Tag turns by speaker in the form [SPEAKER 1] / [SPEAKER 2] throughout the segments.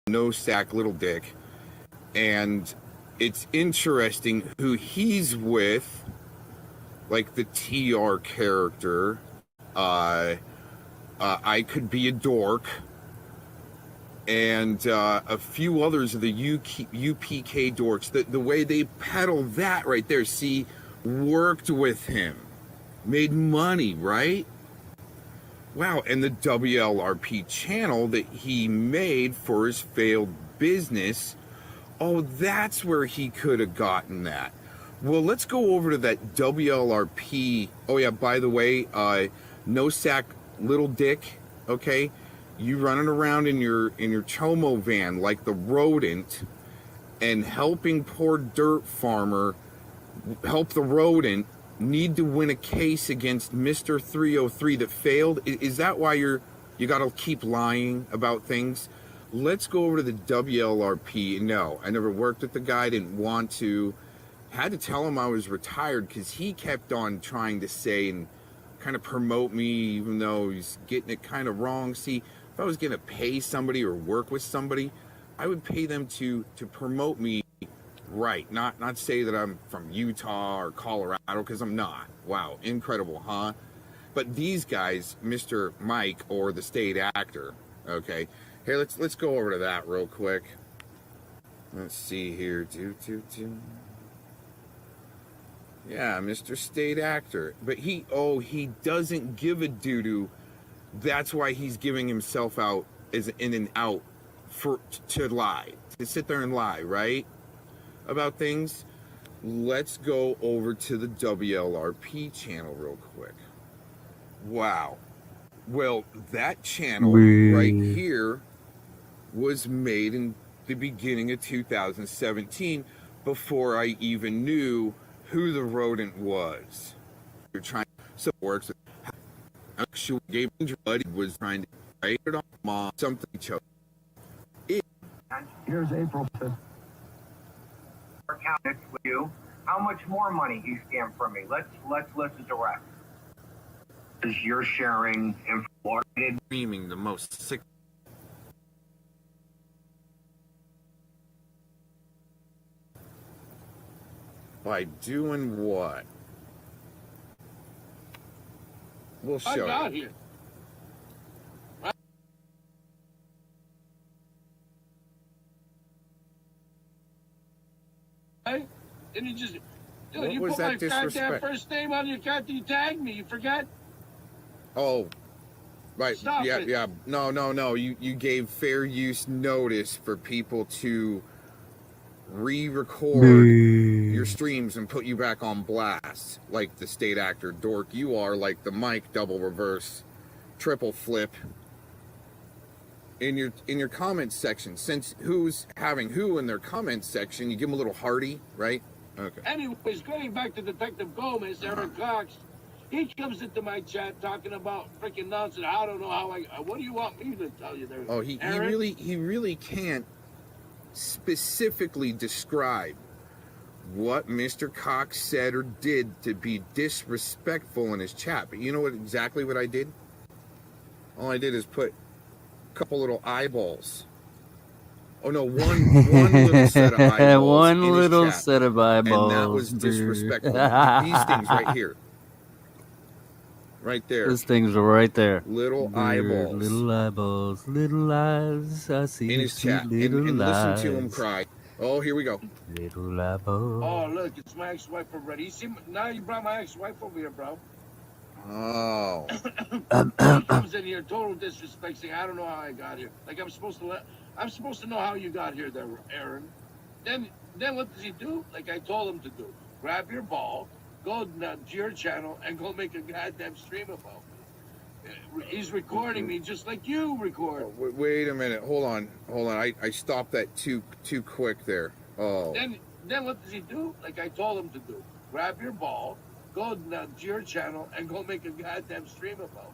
[SPEAKER 1] no sack little dick, and it's interesting who he's with, like the TR character. I Could Be a Dork, and a few others of the UPK dorks. The way they peddle that right there, see, worked with him, made money, right? Wow, and the WLRP channel that he made for his failed business, oh, that's where he could have gotten that. Well, let's go over to that WLRP. Oh yeah, by the way, no sack little dick, okay? You running around in your chomo van like the rodent and helping poor dirt farmer help the rodent need to win a case against Mr. 303 that failed. Is that why you got to keep lying about things? Let's go over to the WLRP. No, I never worked with the guy, didn't want to. Had to tell him I was retired because he kept on trying to say and kind of promote me, even though he's getting it kind of wrong. See, if I was going to pay somebody or work with somebody, I would pay them to promote me right, not say that I'm from Utah or Colorado, because I'm not. Wow, incredible, huh? But these guys, Mr. Mike or the state actor, okay? Here, let's go over to that real quick. Let's see here. Yeah, Mr. State Actor. But he doesn't give a doo-doo. That's why he's giving himself out as in and out to lie, to sit there and lie, right? About things. Let's go over to the WLRP channel real quick. Wow. Well, that channel right here was made in the beginning of 2017 before I even knew who the rodent was. You're trying so it works. Actually, Gabe was trying to write it on mom something chose.
[SPEAKER 2] Here's April 5th.
[SPEAKER 3] Account with you. How much more money he scammed from me? Let's listen to rest. As you're sharing in Florida,
[SPEAKER 1] Dreaming the most sick. By doing what? We'll show
[SPEAKER 4] I got
[SPEAKER 1] you.
[SPEAKER 4] here. Right? And you just, dude,
[SPEAKER 1] What
[SPEAKER 4] you
[SPEAKER 1] was
[SPEAKER 4] put
[SPEAKER 1] that
[SPEAKER 4] my goddamn
[SPEAKER 1] disrespect?
[SPEAKER 4] first name on your account. You tagged me. You forgot?
[SPEAKER 1] Oh, right.
[SPEAKER 4] Stop
[SPEAKER 1] yeah,
[SPEAKER 4] it.
[SPEAKER 1] yeah. No. You gave fair use notice for people to re-record your streams and put you back on blast, like the state actor dork you are, like the Mike double reverse, triple flip. In your comments section, since who's having who in their comments section, you give them a little hearty, right? Okay.
[SPEAKER 4] Anyways, going back to Detective Gomez, Eric Cox, he comes into my chat talking about freaking nonsense. I don't know how what do you want me to tell you there?
[SPEAKER 1] Oh, he
[SPEAKER 4] Eric?
[SPEAKER 1] really can't specifically describe what Mr. Cox said or did to be disrespectful in his chat. But you know exactly what I did? All I did is put a couple little eyeballs. Oh no, one little set of eyeballs.
[SPEAKER 5] One
[SPEAKER 1] in his
[SPEAKER 5] little
[SPEAKER 1] chat.
[SPEAKER 5] set of eyeballs.
[SPEAKER 1] And that was disrespectful. These things right here. Right there.
[SPEAKER 5] Those things are right there.
[SPEAKER 1] Little eyeballs.
[SPEAKER 5] Little eyeballs. Little eyes. I see
[SPEAKER 1] In his chat. And listen to him cry. Oh, here we go.
[SPEAKER 5] Little eyeballs.
[SPEAKER 4] Oh, look, it's my ex-wife already. You see, now you brought my ex-wife over here, bro.
[SPEAKER 1] Oh.
[SPEAKER 4] He comes in here, total disrespect, saying, I don't know how I got here. Like I'm supposed to know how you got here there, Aaron. Then what does he do? Like I told him to do. Grab your ball, go to your channel, and go make a goddamn stream about me. He's recording me just like you record.
[SPEAKER 1] Oh, wait a minute. Hold on. I stopped that too quick there. Oh.
[SPEAKER 4] Then what does he do? Like I told him to do. Grab your ball, go to your channel, and go make a goddamn stream about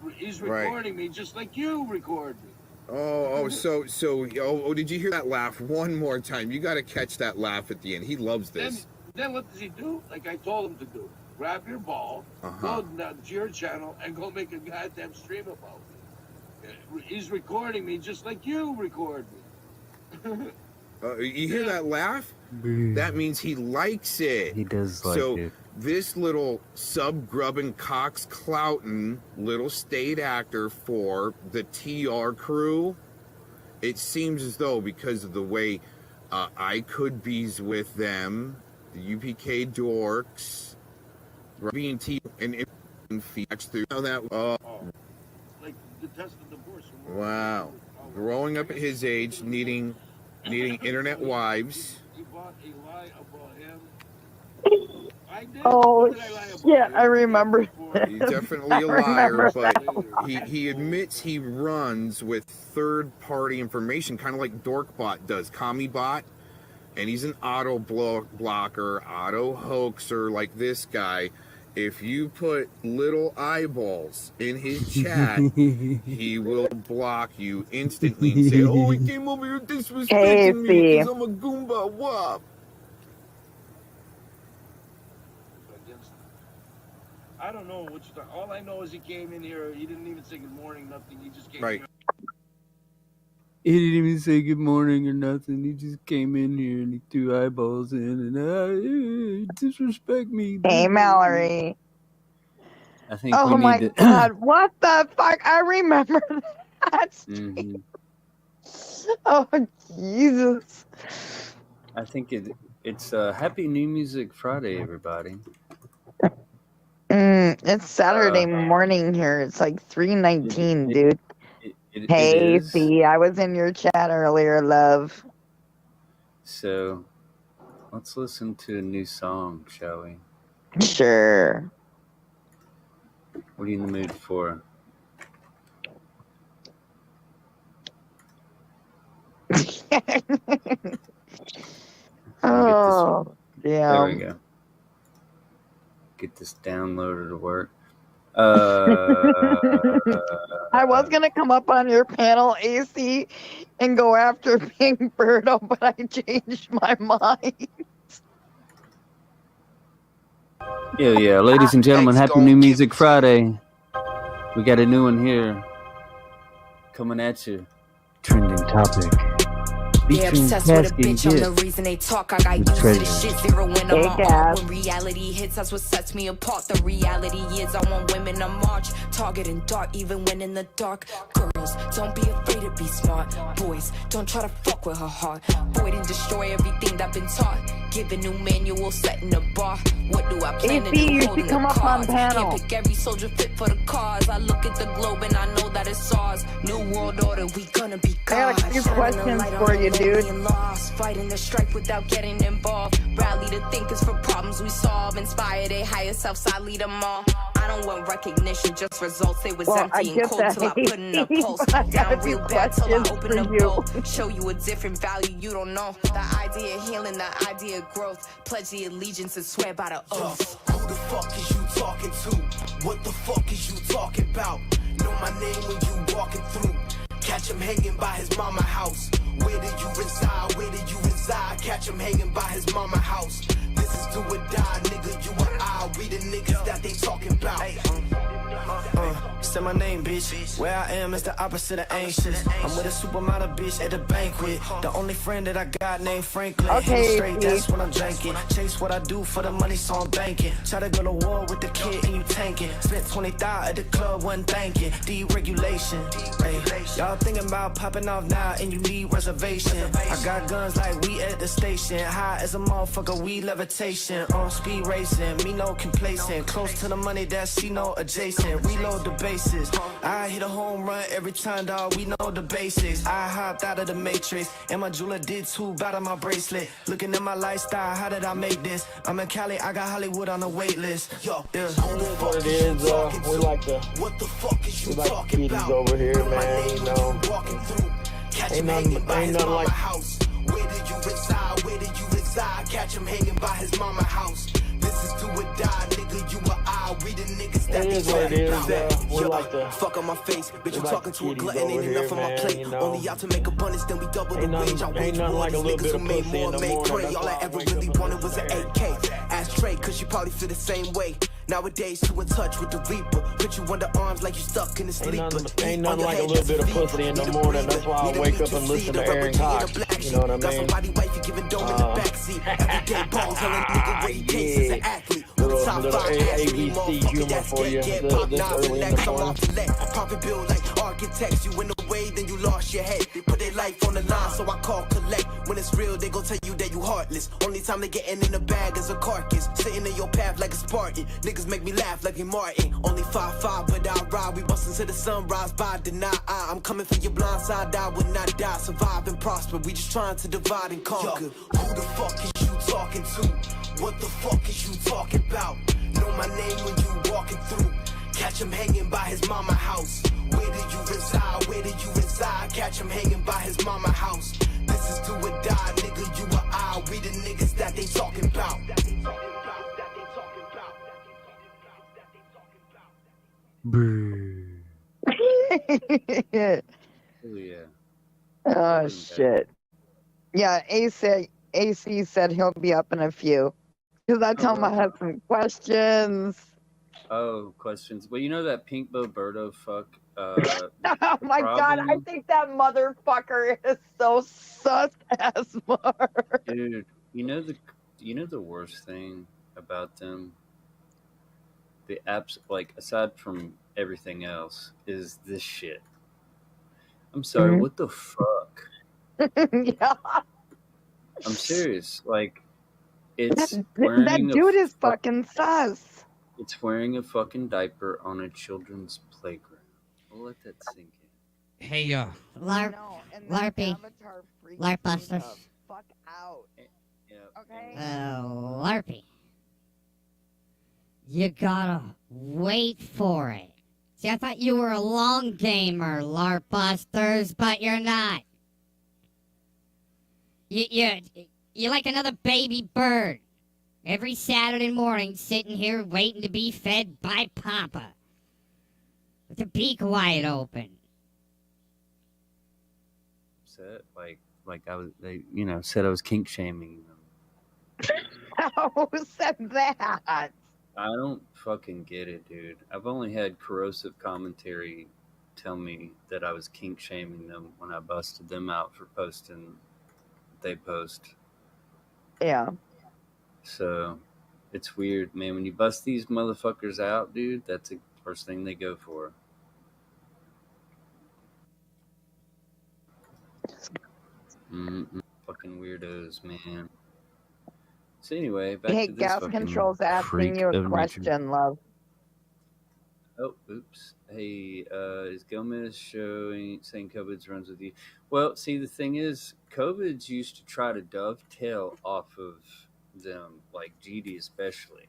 [SPEAKER 4] me. He's recording me just like you record me.
[SPEAKER 1] So did you hear that laugh one more time? You got to catch that laugh at the end. He loves this.
[SPEAKER 4] Then what does he do? Like I told him to do. Grab your ball, go to your channel, and go make a goddamn stream about He's recording me just like you record me.
[SPEAKER 1] You hear that laugh? That means he likes it.
[SPEAKER 5] He does like
[SPEAKER 1] so
[SPEAKER 5] it.
[SPEAKER 1] this little sub-grubbing, cox-clouting little state actor for the TR crew, it seems as though because of the way I could be's with them, the UPK dorks, being T and feeds through that.
[SPEAKER 4] Like the test of divorce.
[SPEAKER 1] Wow. Growing up at his age, needing internet wives.
[SPEAKER 4] He bought a lie about him. I did.
[SPEAKER 2] Oh,
[SPEAKER 4] Did I lie about
[SPEAKER 2] shit,
[SPEAKER 4] him?
[SPEAKER 2] I remember.
[SPEAKER 1] He's definitely a liar, but he admits he runs with third-party information, kind of like Dorkbot does, CommieBot, and he's an auto blocker, auto hoaxer like this guy. If you put little eyeballs in his chat, he will block you instantly and say, "Oh, he came over here disrespecting me because I'm a Goomba Wop."
[SPEAKER 4] I don't know what you all I know is he came in here. He didn't even say good morning, nothing. He just came
[SPEAKER 1] Right.
[SPEAKER 4] here.
[SPEAKER 5] He didn't even say good morning or nothing. He just came in here and he threw eyeballs in and disrespect me.
[SPEAKER 2] Hey, Mallory.
[SPEAKER 5] I think
[SPEAKER 2] Oh
[SPEAKER 5] we
[SPEAKER 2] my
[SPEAKER 5] need to.
[SPEAKER 2] God, what the fuck? I remember that.
[SPEAKER 5] Mhm.
[SPEAKER 2] Oh, Jesus.
[SPEAKER 5] I think it's Happy New Music Friday, everybody.
[SPEAKER 2] It's Saturday morning here. It's like 3:19, dude.
[SPEAKER 5] It
[SPEAKER 2] Hey,
[SPEAKER 5] is.
[SPEAKER 2] see, I was in your chat earlier, love.
[SPEAKER 5] So let's listen to a new song, shall we?
[SPEAKER 2] Sure.
[SPEAKER 5] What are you in the mood for?
[SPEAKER 2] Oh,
[SPEAKER 5] There
[SPEAKER 2] yeah.
[SPEAKER 5] we go. Get this downloader to work.
[SPEAKER 2] I was gonna come up on your panel, AC, and go after Pink Birdo, but I changed my mind.
[SPEAKER 5] Yeah, ladies and gentlemen, Happy New Music Friday. We got a new one here coming at you. Trending topic.
[SPEAKER 6] Yeah, obsessed with a bitch, I'm the reason they talk. I got used to this shit, zero when I'm on art. When reality hits, that's what sets me apart. The reality is I want women to march, target and dart, even when in the dark. Girls, don't be afraid to be smart. Boys, don't try to fuck with her heart. Void and destroy everything that been taught. Give a new manual, setting a bar. What do I plan to do? Holding the cards. Can't pick every soldier fit for the cause. I look at the globe and I know that it's ours. New world order, we gonna be
[SPEAKER 2] I got a few questions for you, dude.
[SPEAKER 6] Lost, fighting the strife without getting involved. Rally to thinkers for problems we solve. Inspire their higher selves, I lead them all. I don't want recognition, just results. They was empty and cold till I put in a pulse. Down real bad till I open a bowl. Show you a different value you don't know. The idea of healing, the idea of growth. Pledge the allegiance and swear by the oath.
[SPEAKER 7] Who the fuck is you talking to? What the fuck is you talking about? Know my name when you walking through. Catch him hanging by his mama house. Where do you reside? Where do you reside? Catch him hanging by his mama house. This is do or die, nigga. You or I. We the niggas that they talking about. Say my name, bitch. Where I am is the opposite of anxious. I'm with a supermodel bitch at the banquet. The only friend that I got named Franklin.
[SPEAKER 2] Okay,
[SPEAKER 7] Straight, that's what I'm drinking. Chase what I do for the money, so I'm banking. Try to go to war with the kid and you tanking. Spent 20,000 at the club, wasn't thanking. Deregulation. Hey, y'all thinking about popping off now and you need reservation. I got guns like we at the station. High as a motherfucker, we levitation. On speed racing, me no complacent. Close to the money, that's she no adjacent. Reload the bases. I hit a home run every time, dawg. We know the basics. I hopped out of the matrix, and my jeweler did too. Bout on my bracelet. Looking at my lifestyle, how did I make this? I'm in Cali, I got Hollywood on the wait list. Yo, yeah.
[SPEAKER 8] What it is, we like to
[SPEAKER 7] What the fuck is you
[SPEAKER 8] we like
[SPEAKER 7] talking
[SPEAKER 8] kitties
[SPEAKER 7] about?
[SPEAKER 8] over here,
[SPEAKER 7] Know my
[SPEAKER 8] man.
[SPEAKER 7] name
[SPEAKER 8] You
[SPEAKER 7] when
[SPEAKER 8] know,
[SPEAKER 7] you walking through. Catch
[SPEAKER 8] Ain't
[SPEAKER 7] him
[SPEAKER 8] nothing-
[SPEAKER 7] hanging by
[SPEAKER 8] ain't
[SPEAKER 7] his
[SPEAKER 8] nothing
[SPEAKER 7] mama
[SPEAKER 8] like-
[SPEAKER 7] house. Where do you reside? Where do you reside? Catch him hanging by his mama house. This is do or die, nigga. You or I. We the niggas that
[SPEAKER 8] It
[SPEAKER 7] they
[SPEAKER 8] is what it
[SPEAKER 7] talking
[SPEAKER 8] is,
[SPEAKER 7] about.
[SPEAKER 8] we like to
[SPEAKER 7] Fuck on my face, bitch. You
[SPEAKER 8] like
[SPEAKER 7] talking to a
[SPEAKER 8] kitties
[SPEAKER 7] glutton,
[SPEAKER 8] over
[SPEAKER 7] ain't
[SPEAKER 8] here,
[SPEAKER 7] enough on my
[SPEAKER 8] man,
[SPEAKER 7] plate.
[SPEAKER 8] you know.
[SPEAKER 7] Only out to make abundance, then we double the
[SPEAKER 8] Ain't nothing-
[SPEAKER 7] wage. I
[SPEAKER 8] ain't
[SPEAKER 7] wage
[SPEAKER 8] nothing
[SPEAKER 7] war.
[SPEAKER 8] like a
[SPEAKER 7] These
[SPEAKER 8] little
[SPEAKER 7] niggas
[SPEAKER 8] bit
[SPEAKER 7] who
[SPEAKER 8] of
[SPEAKER 7] made
[SPEAKER 8] pussy in
[SPEAKER 7] more
[SPEAKER 8] the
[SPEAKER 7] made
[SPEAKER 8] morning.
[SPEAKER 7] pray.
[SPEAKER 8] That's
[SPEAKER 7] All
[SPEAKER 8] why
[SPEAKER 7] I
[SPEAKER 8] I
[SPEAKER 7] ever
[SPEAKER 8] wake up
[SPEAKER 7] really
[SPEAKER 8] in the
[SPEAKER 7] wanted was an
[SPEAKER 8] morning.
[SPEAKER 7] AK. Ask Trey, cause she probably feel the same way. Nowadays, too in touch with the reaper. Put you under arms like you stuck in the sleeper.
[SPEAKER 8] Ain't nothing like a little bit of pussy in the morning. That's why I wake up and listen to Aaron Cox. You know what I mean?
[SPEAKER 7] Somebody wifey giving dome in the backseat. Everyday ball telling nigga what he takes as an athlete.
[SPEAKER 8] Little ABC humor for you this early in the morning.
[SPEAKER 7] Popping bill like architects. You in the way, then you lost your head. They put their life on the line, so I call collect. When it's real, they gon' tell you that you heartless. Only time they getting in the bag is a carcass. Sitting in your path like a Spartan. Niggas make me laugh like a Martin. Only 5'5", but I ride. We bustin' to the sunrise by deny. I'm coming for your blind side. I would not die, survive and prosper. We just trying to divide and conquer. Yo, who the fuck is you talking to? What the fuck is you talking about? Know my name when you walking through. Catch him hanging by his mama house. Where do you reside? Where do you reside? Catch him hanging by his mama house. This is do or die, nigga, you or I. We the niggas that they talking about.
[SPEAKER 5] Oh yeah.
[SPEAKER 2] Oh shit. Yeah, AC said he'll be up in a few. Because I told him I had some questions.
[SPEAKER 5] Oh, questions. Well, you know that Pink Boberto fuck.
[SPEAKER 2] Oh my god, I think that motherfucker is so sus as Mark.
[SPEAKER 5] Dude, you know the worst thing about them? The apps, like, aside from everything else, is this shit. I'm sorry, what the fuck?
[SPEAKER 2] Yeah.
[SPEAKER 5] I'm serious. Like, it's
[SPEAKER 2] that dude is fucking sus.
[SPEAKER 5] It's wearing a fucking diaper on a children's playground. We'll let that sink in.
[SPEAKER 9] Hey,
[SPEAKER 2] Larpy.
[SPEAKER 9] Larpbusters.
[SPEAKER 2] Fuck out.
[SPEAKER 5] Yeah.
[SPEAKER 2] Okay.
[SPEAKER 9] Larpy. You gotta wait for it. See, I thought you were a long gamer, Larpbusters, but you're not. You're like another baby bird. Every Saturday morning, sitting here waiting to be fed by Papa. With the beak wide open.
[SPEAKER 5] Upset, like I was, they, said I was kink shaming them.
[SPEAKER 2] Who said that?
[SPEAKER 5] I don't fucking get it, dude. I've only had corrosive commentary tell me that I was kink shaming them when I busted them out for posting what they post.
[SPEAKER 2] Yeah.
[SPEAKER 5] So, it's weird, man. When you bust these motherfuckers out, dude, that's the first thing they go for. Fucking weirdos, man. So anyway, back to this
[SPEAKER 2] Gas
[SPEAKER 5] fucking
[SPEAKER 2] Control's asking you a question, love.
[SPEAKER 5] Oh, oops. Hey, is Gomez saying COVID's runs with you? Well, see, the thing is, COVID's used to try to dovetail off of them, like GD especially.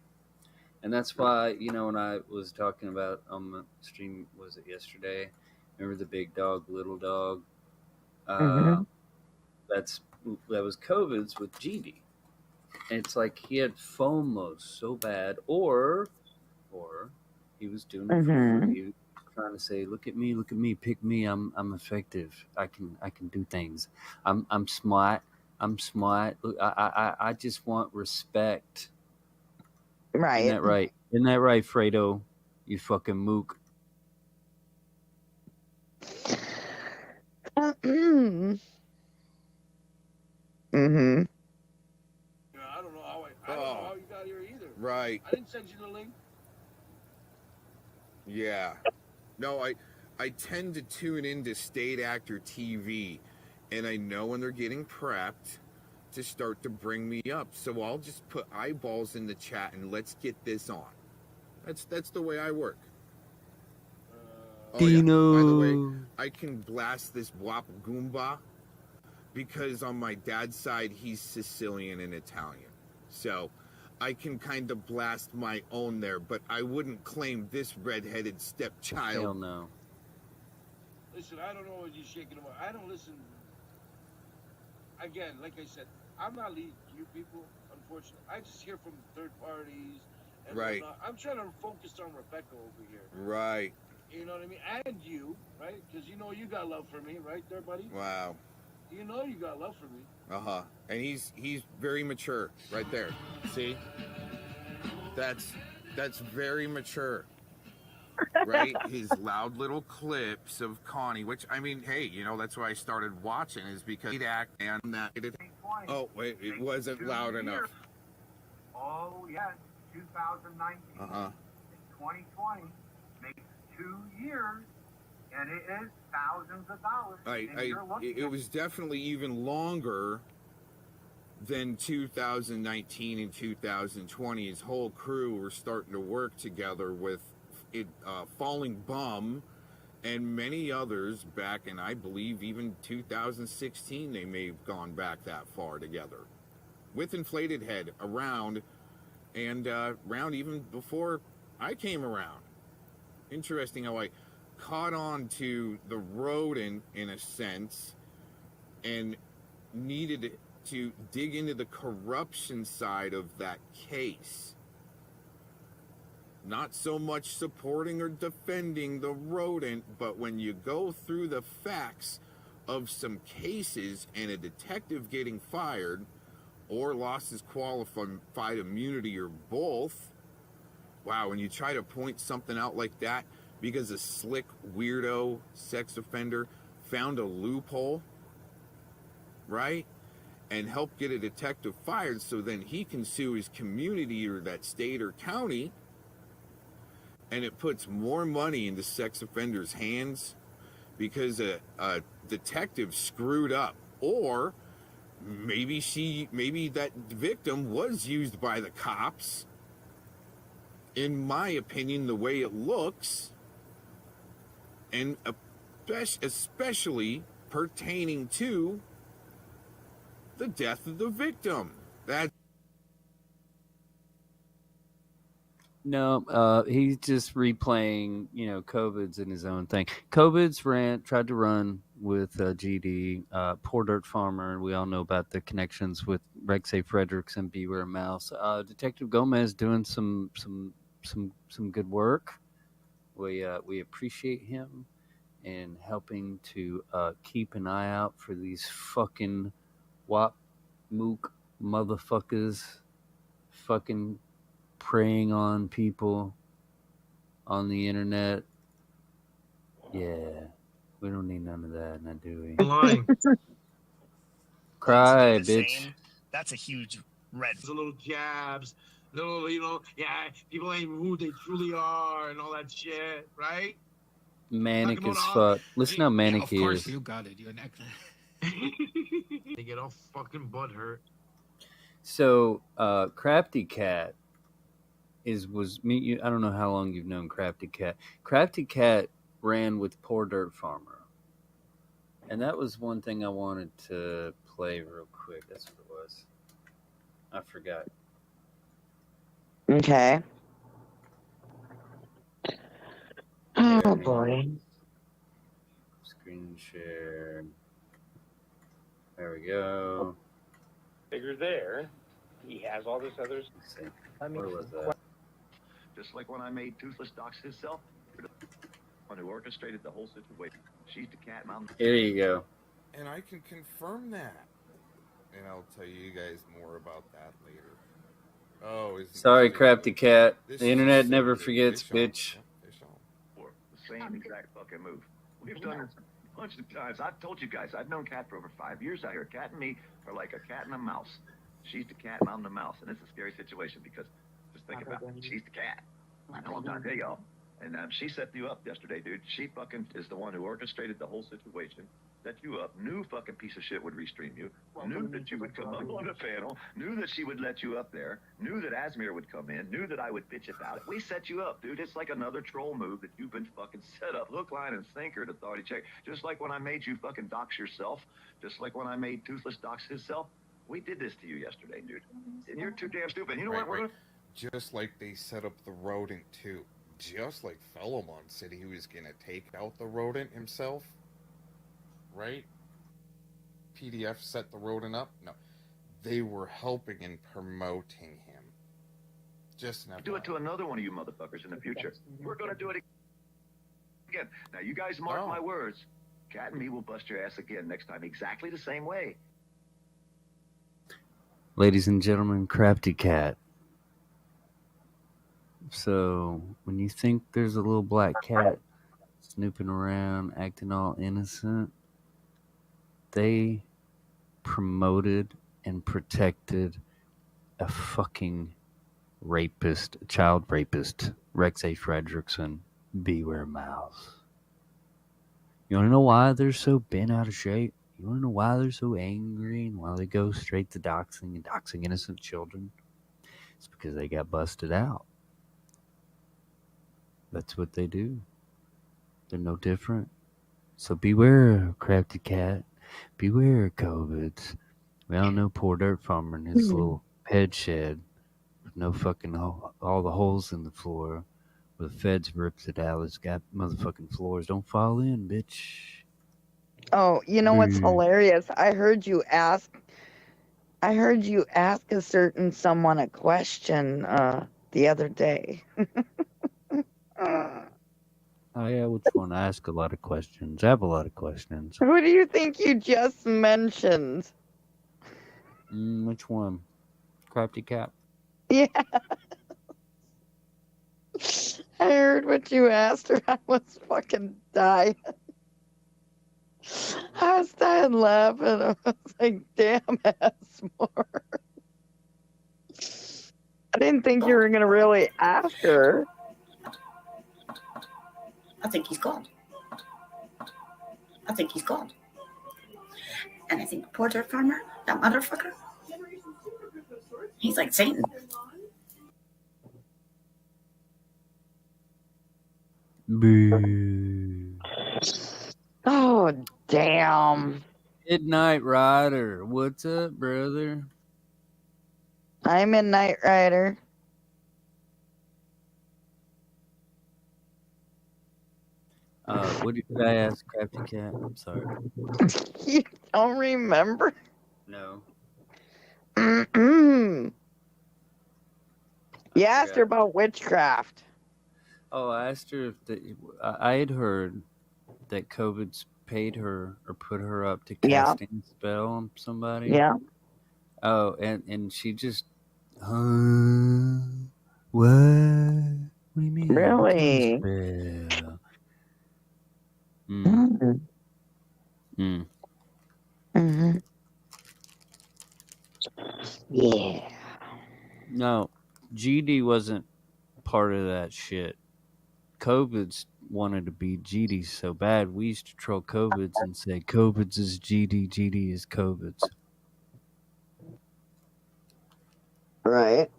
[SPEAKER 5] And that's why, when I was talking about on the stream, was it yesterday? Remember the big dog, little dog? That was COVID's with GD. And it's like he had FOMO so bad, or he was doing it for free, trying to say, look at me, pick me, I'm effective. I can do things. I'm smart. Look, I just want respect.
[SPEAKER 2] Right.
[SPEAKER 5] Isn't that right? Isn't that right, Fredo? You fucking mook.
[SPEAKER 4] Yeah, I don't know how you got here either.
[SPEAKER 1] Right.
[SPEAKER 4] I didn't send you the link.
[SPEAKER 1] Yeah. No, I tend to tune into State Actor TV, and I know when they're getting prepped to start to bring me up. So I'll just put eyeballs in the chat and let's get this on. That's the way I work.
[SPEAKER 5] Dino.
[SPEAKER 1] By the way, I can blast this Wap Goomba because on my dad's side, he's Sicilian and Italian. So I can kind of blast my own there, but I wouldn't claim this redheaded stepchild.
[SPEAKER 5] Hell no.
[SPEAKER 4] Listen, I don't know what you're shaking about. I don't listen. Again, like I said, I'm not leading you people, unfortunately. I just hear from third parties. And
[SPEAKER 1] right.
[SPEAKER 4] whatnot. I'm trying to focus on Rebecca over here.
[SPEAKER 1] Right.
[SPEAKER 4] You know what I mean? And you, right? Because you got love for me, right there, buddy?
[SPEAKER 1] Wow.
[SPEAKER 4] You got love for me.
[SPEAKER 1] Uh-huh. And he's very mature right there. See? That's That's very mature. Right? His loud little clips of Connie, which, I mean, hey, you know, that's why I started watching, is because he'd act and that. Oh, wait, it wasn't loud enough.
[SPEAKER 3] Oh, yes, 2019. 2020 makes 2 years, and it is thousands of dollars.
[SPEAKER 1] It was definitely even longer than 2019 and 2020. His whole crew were starting to work together with Falling Bum and many others back in, I believe, even 2016. They may have gone back that far together with Inflated Head around, and around even before I came around. Interesting how I caught on to the rodent in a sense and needed to dig into the corruption side of that case. Not so much supporting or defending the rodent, but when you go through the facts of some cases and a detective getting fired or lost his qualified immunity or both, wow, when you try to point something out like that because a slick weirdo sex offender found a loophole, right? And help get a detective fired so then he can sue his community or that state or county, and it puts more money into sex offenders' hands because a detective screwed up, or maybe that victim was used by the cops. In my opinion, the way it looks, and especially pertaining to the death of the victim.
[SPEAKER 5] No, he's just replaying, COVID's in his own thing. COVID's tried to run with GD, Poor Dirt Farmer, and we all know about the connections with Rexay Fredericks and Beware Mouse. Detective Gomez doing some good work. We appreciate him and helping to keep an eye out for these fucking wop mook motherfuckers fucking preying on people on the internet. Yeah, we don't need none of that, now do we?
[SPEAKER 10] Lying.
[SPEAKER 5] Cry, bitch.
[SPEAKER 10] That's a huge red. The little jabs, little, people ain't who they truly are and all that shit, right?
[SPEAKER 5] Manic as fuck. Listen how manic he is.
[SPEAKER 11] Of course, you got it. You're an actor.
[SPEAKER 10] They get all fucking butthurt.
[SPEAKER 5] So, Crafty Cat was me. I don't know how long you've known Crafty Cat. Crafty Cat ran with Poor Dirt Farmer, and that was one thing I wanted to play real quick. That's what it was. I forgot.
[SPEAKER 2] Okay. Oh boy.
[SPEAKER 5] Screen share. There we go.
[SPEAKER 12] Figure there, he has all this other.
[SPEAKER 5] Let's see. Where was that?
[SPEAKER 13] Just like when I made Toothless Docs himself, the one who orchestrated the whole situation. She's the cat mom.
[SPEAKER 5] Here you go.
[SPEAKER 1] And I can confirm that. And I'll tell you guys more about that later. Oh,
[SPEAKER 5] sorry, Crafty Cat. The internet never forgets, bitch.
[SPEAKER 13] The same exact fucking move. We've done it a bunch of times. I've told you guys, I've known Cat for over 5 years out here. Cat and me are like a cat and a mouse. She's the cat, I'm the mouse. And it's a scary situation because just think about it. She's the cat. I know I'm not there, y'all. And she set you up yesterday, dude. She fucking is the one who orchestrated the whole situation. Set you up. Knew fucking piece of shit would restream you. Knew that you would come up on the panel. Knew that she would let you up there. Knew that Asmir would come in. Knew that I would bitch about it. We set you up, dude. It's like another troll move that you've been fucking set up. Hook, line, and sinker to authority check. Just like when I made you fucking dox yourself. Just like when I made Toothless dox himself. We did this to you yesterday, dude. And you're too damn stupid. You know what?
[SPEAKER 1] Just like they set up the rodent, too. Just like Philemon said he was going to take out the rodent himself. Right? PDF set the rodent up? No. They were helping and promoting him. Just now.
[SPEAKER 13] Do it to another one of you motherfuckers in the future. We're going to do it again. Now, you guys mark my words. Cat and me will bust your ass again next time exactly the same way.
[SPEAKER 5] Ladies and gentlemen, Crafty Cat. So when you think there's a little black cat snooping around, acting all innocent, they promoted and protected a fucking rapist, child rapist, Rex A. Fredrickson. Beware mouse. You want to know why they're so bent out of shape? You want to know why they're so angry and why they go straight to doxing and doxing innocent children? It's because they got busted out. That's what they do. They're no different. So beware, crafty cat. Beware, COVIDs. We all know poor dirt farmer in his little head shed with no fucking all the holes in the floor where the feds ripped it out. It's got motherfucking floors. Don't fall in, bitch.
[SPEAKER 2] Oh, you know what's hilarious? I heard you ask a certain someone a question the other day.
[SPEAKER 5] Oh yeah, which one? I ask a lot of questions. I have a lot of questions.
[SPEAKER 2] Who do you think you just mentioned?
[SPEAKER 5] Which one? Crafty cat.
[SPEAKER 2] Yeah. I heard what you asked her. I was fucking dying. I was dying laughing. I was like, damn ass more. I didn't think you were going to really ask her.
[SPEAKER 11] I think he's God. I think he's God. And I think poor dirt farmer, that motherfucker, he's like Satan.
[SPEAKER 5] Boo.
[SPEAKER 2] Oh, damn.
[SPEAKER 5] Midnight Rider. What's up, brother?
[SPEAKER 2] I'm in Knight Rider.
[SPEAKER 5] What did I ask, Crafty Cat? I'm sorry.
[SPEAKER 2] You don't remember?
[SPEAKER 5] No.
[SPEAKER 2] You asked her about witchcraft.
[SPEAKER 5] Oh, I asked her if I had heard that COVID's paid her or put her up to casting a spell on somebody.
[SPEAKER 2] Yeah.
[SPEAKER 5] Oh, and she just, what? What do you mean?
[SPEAKER 2] Really?
[SPEAKER 5] Spell?
[SPEAKER 2] Yeah.
[SPEAKER 5] No, GD wasn't part of that shit. COVID's wanted to be GD so bad, we used to troll COVID's and say COVID's is GD, GD is COVID's.
[SPEAKER 2] Right.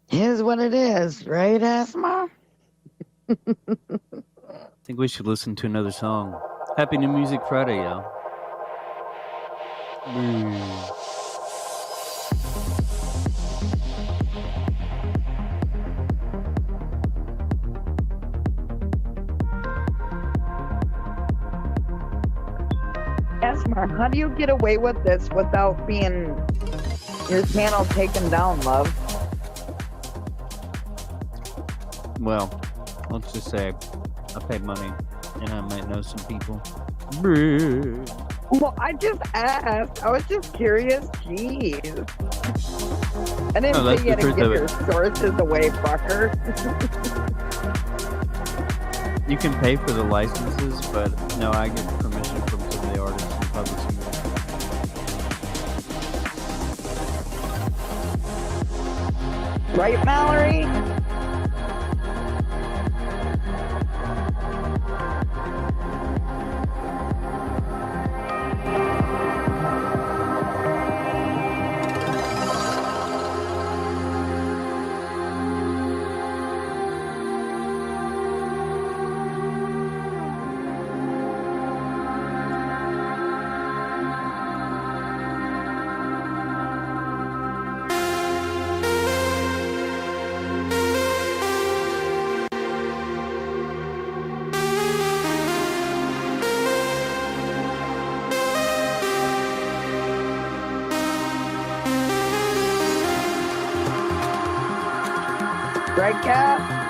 [SPEAKER 2] Here's what it is, right, Asma?
[SPEAKER 5] I think we should listen to another song. Happy New Music Friday, y'all.
[SPEAKER 2] Asma, how do you get away with this without being your channel taken down, love?
[SPEAKER 5] Well, let's just say I pay money and I might know some people.
[SPEAKER 2] Well, I just asked. I was just curious. Jeez. I didn't say you had to give your sources away, fucker.
[SPEAKER 5] You can pay for the licenses, but no, I get permission from some of the artists and publishing.
[SPEAKER 2] Right, Mallory? Right, Cat?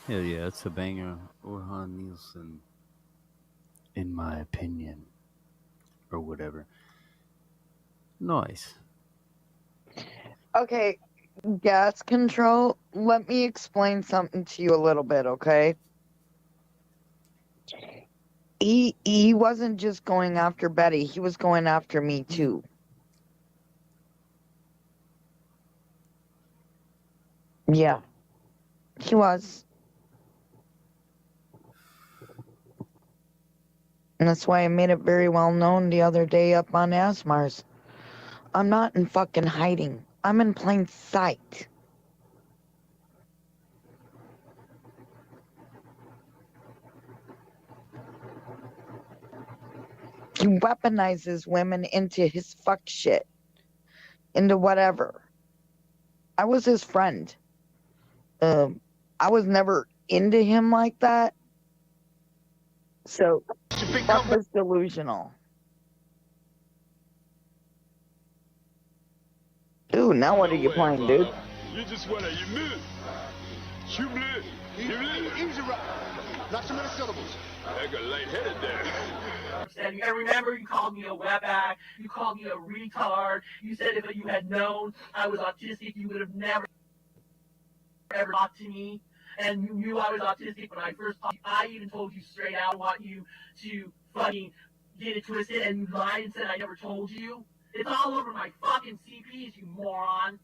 [SPEAKER 5] Hell yeah, it's a banger. Orhan Nielsen, in my opinion, or whatever. Nice.
[SPEAKER 2] Okay, gas control. Let me explain something to you a little bit, okay? He wasn't just going after Betty. He was going after me, too. Yeah. He was. And that's why I made it very well known the other day up on Asmar's. I'm not in fucking hiding. I'm in plain sight. He weaponizes women into his fuck shit. Into whatever. I was his friend. I was never into him like that. So, that was delusional. Ooh, now what are you playing, dude?
[SPEAKER 14] You just want to, you move. You bleu. You bleu. Easy rock. Not so many syllables. I got lightheaded there.
[SPEAKER 15] And remember, you called me a wetback. You called me a retard. You said if you had known I was autistic, you would have never ever talked to me. And you knew I was autistic when I first talked. I even told you straight out, I want you to fucking get it twisted, and you lied and said I never told you. It's all over my fucking CPs, you moron.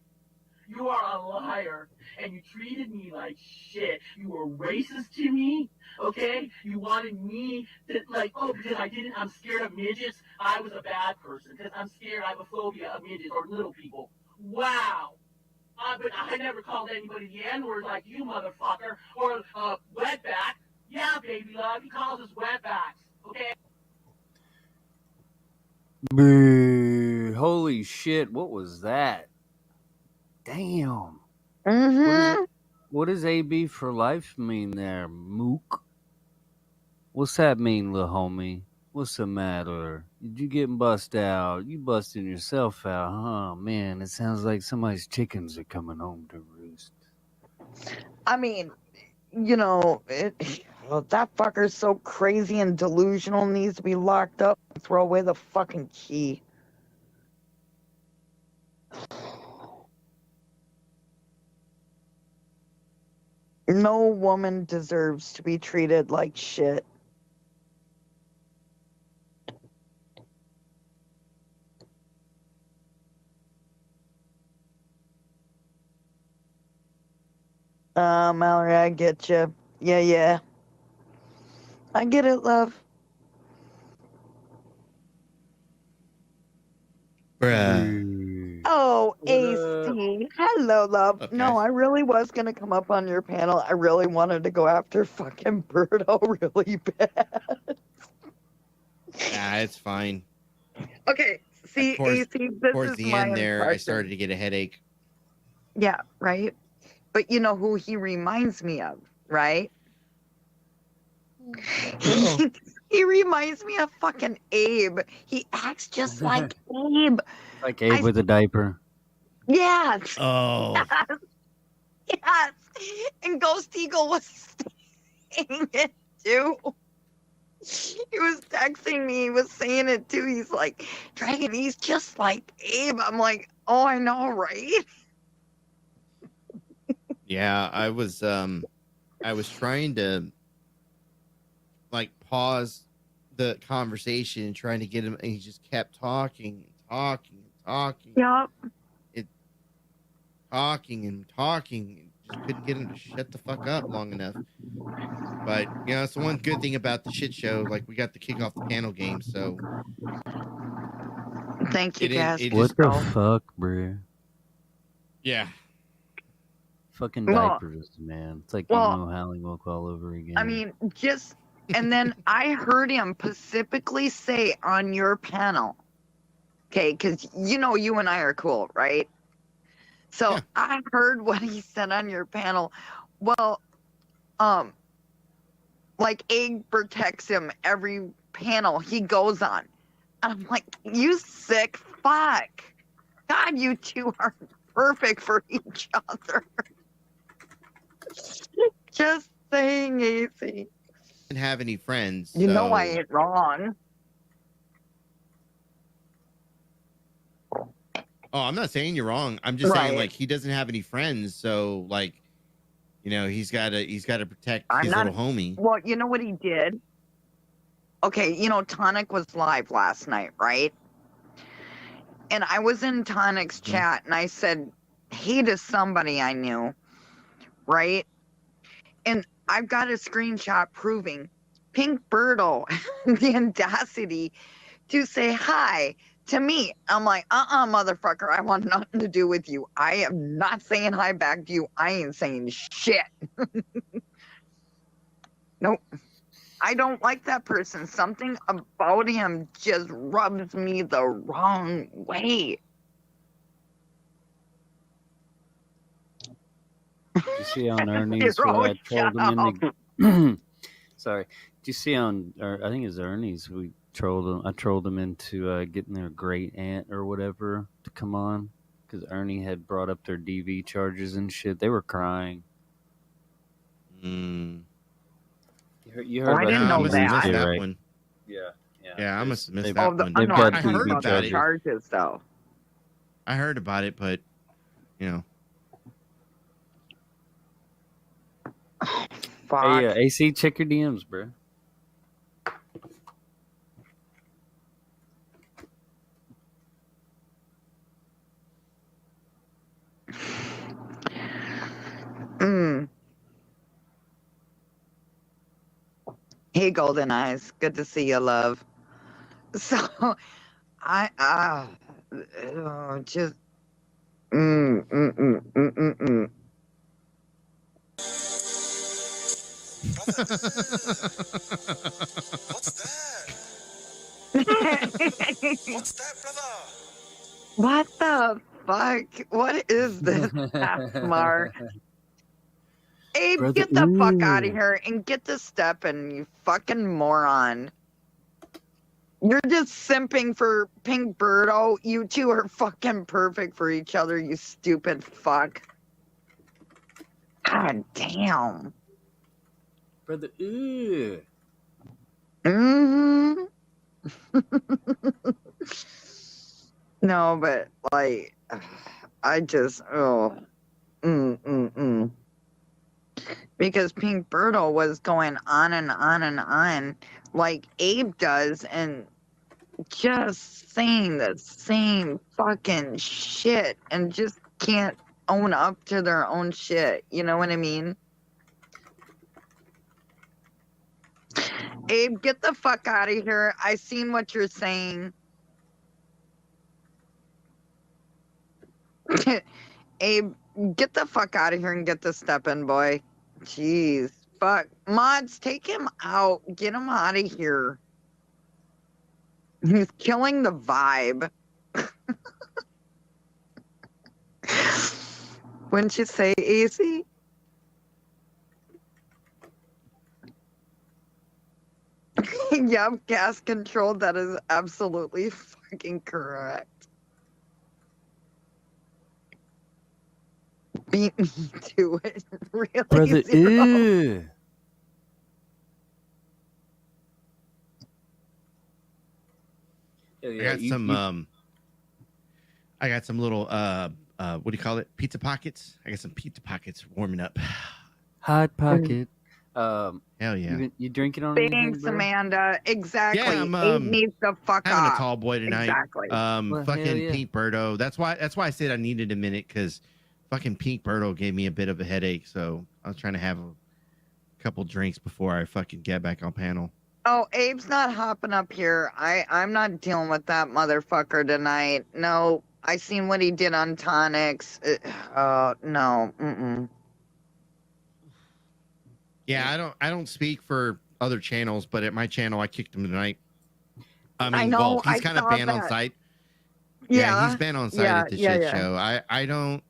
[SPEAKER 15] You are a liar, and you treated me like shit. You were racist to me, okay? You wanted me to, like, oh, because I'm scared of midgets, I was a bad person. Because I'm scared, I have a phobia of midgets or little people. Wow. But I never called anybody the N-word like you, motherfucker, or wetback. Yeah, baby love, he calls us wetbacks, okay?
[SPEAKER 5] Holy shit, what was that? Damn.
[SPEAKER 2] Mm-hmm.
[SPEAKER 5] What does AB for life mean there, Mook? What's that mean, little homie? What's the matter? Did you get bust out? You busting yourself out, huh? Man, it sounds like somebody's chickens are coming home to roost.
[SPEAKER 2] I mean, you know, that fucker's so crazy and delusional, needs to be locked up and throw away the fucking key. No woman deserves to be treated like shit. Mallory, I get you. Yeah. I get it, love.
[SPEAKER 16] Bruh.
[SPEAKER 2] Oh, AC. Hello, love.
[SPEAKER 16] Okay.
[SPEAKER 2] No, I really was going to come up on your panel. I really wanted to go after fucking Birdo really bad.
[SPEAKER 16] Nah, it's fine.
[SPEAKER 2] Okay, see, AC, this
[SPEAKER 16] towards
[SPEAKER 2] is
[SPEAKER 16] the
[SPEAKER 2] my
[SPEAKER 16] end there, I
[SPEAKER 2] impression.
[SPEAKER 16] started to get a headache.
[SPEAKER 2] Yeah, right? But you know who he reminds me of? right? He reminds me of fucking Abe. He acts just like Abe.
[SPEAKER 5] Like Abe with a diaper.
[SPEAKER 2] Yes.
[SPEAKER 16] Oh.
[SPEAKER 2] Yes. Yes. And Ghost Eagle was saying it too. He was texting me. He was saying it too. He's like, Dragon, he's just like Abe. I'm like, oh, I know, right?
[SPEAKER 16] Yeah, I was trying to like pause the conversation and trying to get him, and he just kept talking and talking and talking.
[SPEAKER 2] Yep.
[SPEAKER 16] Talking and talking. Just couldn't get him to shut the fuck up long enough. But you know, it's the one good thing about the shit show. Like, we got to kick off the panel game, so
[SPEAKER 2] thank you, guys.
[SPEAKER 5] What the fuck, bro?
[SPEAKER 16] Yeah.
[SPEAKER 5] Fucking
[SPEAKER 2] Well,
[SPEAKER 5] diapers, man. It's like
[SPEAKER 2] well,
[SPEAKER 5] emo howling wolf all over again.
[SPEAKER 2] I mean, just, and then I heard him specifically say on your panel, okay, because you know you and I are cool, right? So I heard what he said on your panel. Well, like Egg protects him every panel he goes on. I'm like, you sick fuck. God, you two are perfect for each other. Just saying, AC.
[SPEAKER 16] Didn't have any friends.
[SPEAKER 2] You know
[SPEAKER 16] so-
[SPEAKER 2] I ain't wrong.
[SPEAKER 16] Oh, I'm not saying you're wrong. I'm just saying,
[SPEAKER 2] Right.
[SPEAKER 16] like, he doesn't have any friends, so like, you know, he's got to protect his little homie.
[SPEAKER 2] Well, you know what he did? Okay, you know, Tonic was live last night, right? And I was in Tonic's chat and I said, hey to somebody I knew, right? And I've got a screenshot proving Pink Birdo had the audacity to say hi to me. I'm like, motherfucker, I want nothing to do with you. I am not saying hi back to you. I ain't saying shit. Nope. I don't like that person. Something about him just rubs me the wrong way.
[SPEAKER 5] Did you see on Ernie's
[SPEAKER 2] You're
[SPEAKER 5] where I
[SPEAKER 2] always
[SPEAKER 5] trolled him into? Sorry. Did you see on? I think it was Ernie's. We trolled him. I trolled him into getting their great aunt or whatever to come on because Ernie had brought up their DV charges and shit. They were crying. You heard
[SPEAKER 2] I
[SPEAKER 5] about
[SPEAKER 2] didn't
[SPEAKER 5] the
[SPEAKER 2] know
[SPEAKER 5] DV
[SPEAKER 2] that.
[SPEAKER 5] too,
[SPEAKER 16] That
[SPEAKER 5] right?
[SPEAKER 16] one.
[SPEAKER 5] Yeah.
[SPEAKER 16] Yeah, I must have missed
[SPEAKER 5] They've-
[SPEAKER 16] that one.
[SPEAKER 5] they've
[SPEAKER 2] no,
[SPEAKER 5] got
[SPEAKER 2] I heard
[SPEAKER 5] DV
[SPEAKER 2] about the
[SPEAKER 5] charges.
[SPEAKER 2] charges, though.
[SPEAKER 16] I heard about it, but you know.
[SPEAKER 2] Fuck.
[SPEAKER 5] Hey, AC, check your DMs, bro.
[SPEAKER 2] Hey, Golden Eyes. Good to see you, love. So, just.
[SPEAKER 17] What's that, brother?
[SPEAKER 2] What the fuck? What is this, Smart? Abe,
[SPEAKER 5] Brother,
[SPEAKER 2] get the fuck out
[SPEAKER 5] ooh.
[SPEAKER 2] of here and get to stepping, you fucking moron. You're just simping for Pink Birdo. You two are fucking perfect for each other, you stupid fuck. God damn.
[SPEAKER 5] Brother, ooh.
[SPEAKER 2] Mm-hmm. No, but like, I just because Pink Birdo was going on and on and on like Abe does, and just saying the same fucking shit, and just can't own up to their own shit. You know what I mean? Abe, get the fuck out of here. I seen what you're saying. Abe, get the fuck out of here and get the step in, boy. Jeez. Fuck. Mods, take him out. Get him out of here. He's killing the vibe. Wouldn't you say, AC? Yep, gas controlled. That is absolutely fucking correct. Beat me to it. Really,
[SPEAKER 5] Brother,
[SPEAKER 2] Zero?
[SPEAKER 5] ew.
[SPEAKER 16] I got some little what do you call it? Pizza pockets. I got some pizza pockets warming up.
[SPEAKER 5] Hot pocket.
[SPEAKER 16] Hell yeah.
[SPEAKER 5] You drinking on anything,
[SPEAKER 2] Thanks,
[SPEAKER 5] bro?
[SPEAKER 2] Amanda. Exactly.
[SPEAKER 16] Yeah, I'm
[SPEAKER 2] Abe needs to fuck
[SPEAKER 16] having
[SPEAKER 2] off.
[SPEAKER 16] a tall boy tonight.
[SPEAKER 2] Exactly.
[SPEAKER 5] Well,
[SPEAKER 16] Fucking
[SPEAKER 5] hell yeah.
[SPEAKER 16] Pink Birdo. That's why I said I needed a minute, because fucking Pink Birdo gave me a bit of a headache. So I was trying to have a couple drinks before I fucking get back on panel.
[SPEAKER 2] Oh, Abe's not hopping up here. I'm not dealing with that motherfucker tonight. No, I seen what he did on Tonics. No. Mm-mm.
[SPEAKER 16] Yeah, I don't speak for other channels, but at my channel I kicked him tonight. I mean,
[SPEAKER 2] I know,
[SPEAKER 16] Golf. He's
[SPEAKER 2] I
[SPEAKER 16] kind of
[SPEAKER 2] saw
[SPEAKER 16] banned on
[SPEAKER 2] that.
[SPEAKER 16] site.
[SPEAKER 2] Yeah.
[SPEAKER 16] He's been on site
[SPEAKER 2] Yeah,
[SPEAKER 16] at the
[SPEAKER 2] yeah,
[SPEAKER 16] shit
[SPEAKER 2] yeah.
[SPEAKER 16] show. I don't.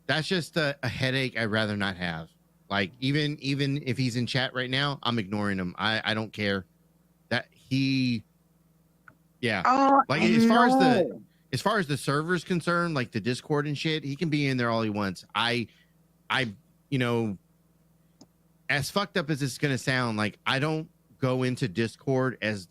[SPEAKER 16] That's just a headache I'd rather not have. Like even if he's in chat right now, I'm ignoring him. I don't care. That he. Yeah.
[SPEAKER 2] Oh,
[SPEAKER 16] Like
[SPEAKER 2] I
[SPEAKER 16] as far as the server's concerned, like the Discord and shit, he can be in there all he wants. I you know, as fucked up as it's gonna sound, like I don't go into Discord as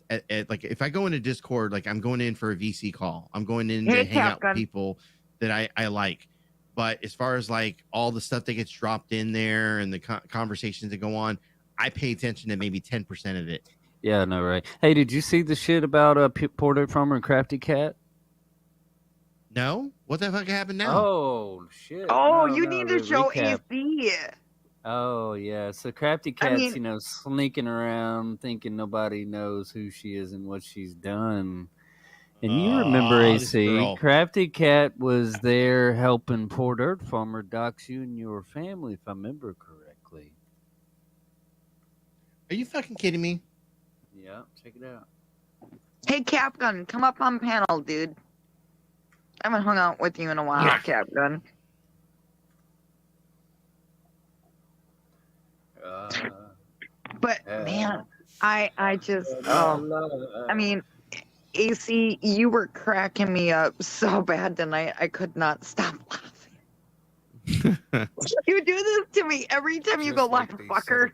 [SPEAKER 16] like if I go into Discord, like I'm going in for a VC call. I'm going in to hang out with people that I like. But as far as like all the stuff that gets dropped in there and the conversations that go on, I pay attention to maybe 10% of it.
[SPEAKER 5] Yeah, no, right. Hey, did you see the shit about Porter Farmer and Crafty Cat?
[SPEAKER 16] No? What the fuck happened now?
[SPEAKER 5] Oh, shit.
[SPEAKER 2] Oh,
[SPEAKER 5] No,
[SPEAKER 2] you
[SPEAKER 5] no,
[SPEAKER 2] need
[SPEAKER 5] the
[SPEAKER 2] to show
[SPEAKER 5] recap.
[SPEAKER 2] AC.
[SPEAKER 5] Oh, yeah. So Crafty
[SPEAKER 2] I
[SPEAKER 5] Cat's,
[SPEAKER 2] mean-
[SPEAKER 5] sneaking around thinking nobody knows who she is and what she's done. And you remember,
[SPEAKER 16] this
[SPEAKER 5] AC,
[SPEAKER 16] girl.
[SPEAKER 5] Crafty Cat was there helping Poor Dirt Farmer dox you and your family, if I remember correctly.
[SPEAKER 16] Are you fucking kidding me?
[SPEAKER 5] Yeah, check it out.
[SPEAKER 2] Hey, Capgun, come up on panel, dude. I haven't hung out with you in a while, Capgun. But man, I just I mean, AC, you were cracking me up so bad tonight. I could not stop laughing. You do this to me every time you go live, fucker.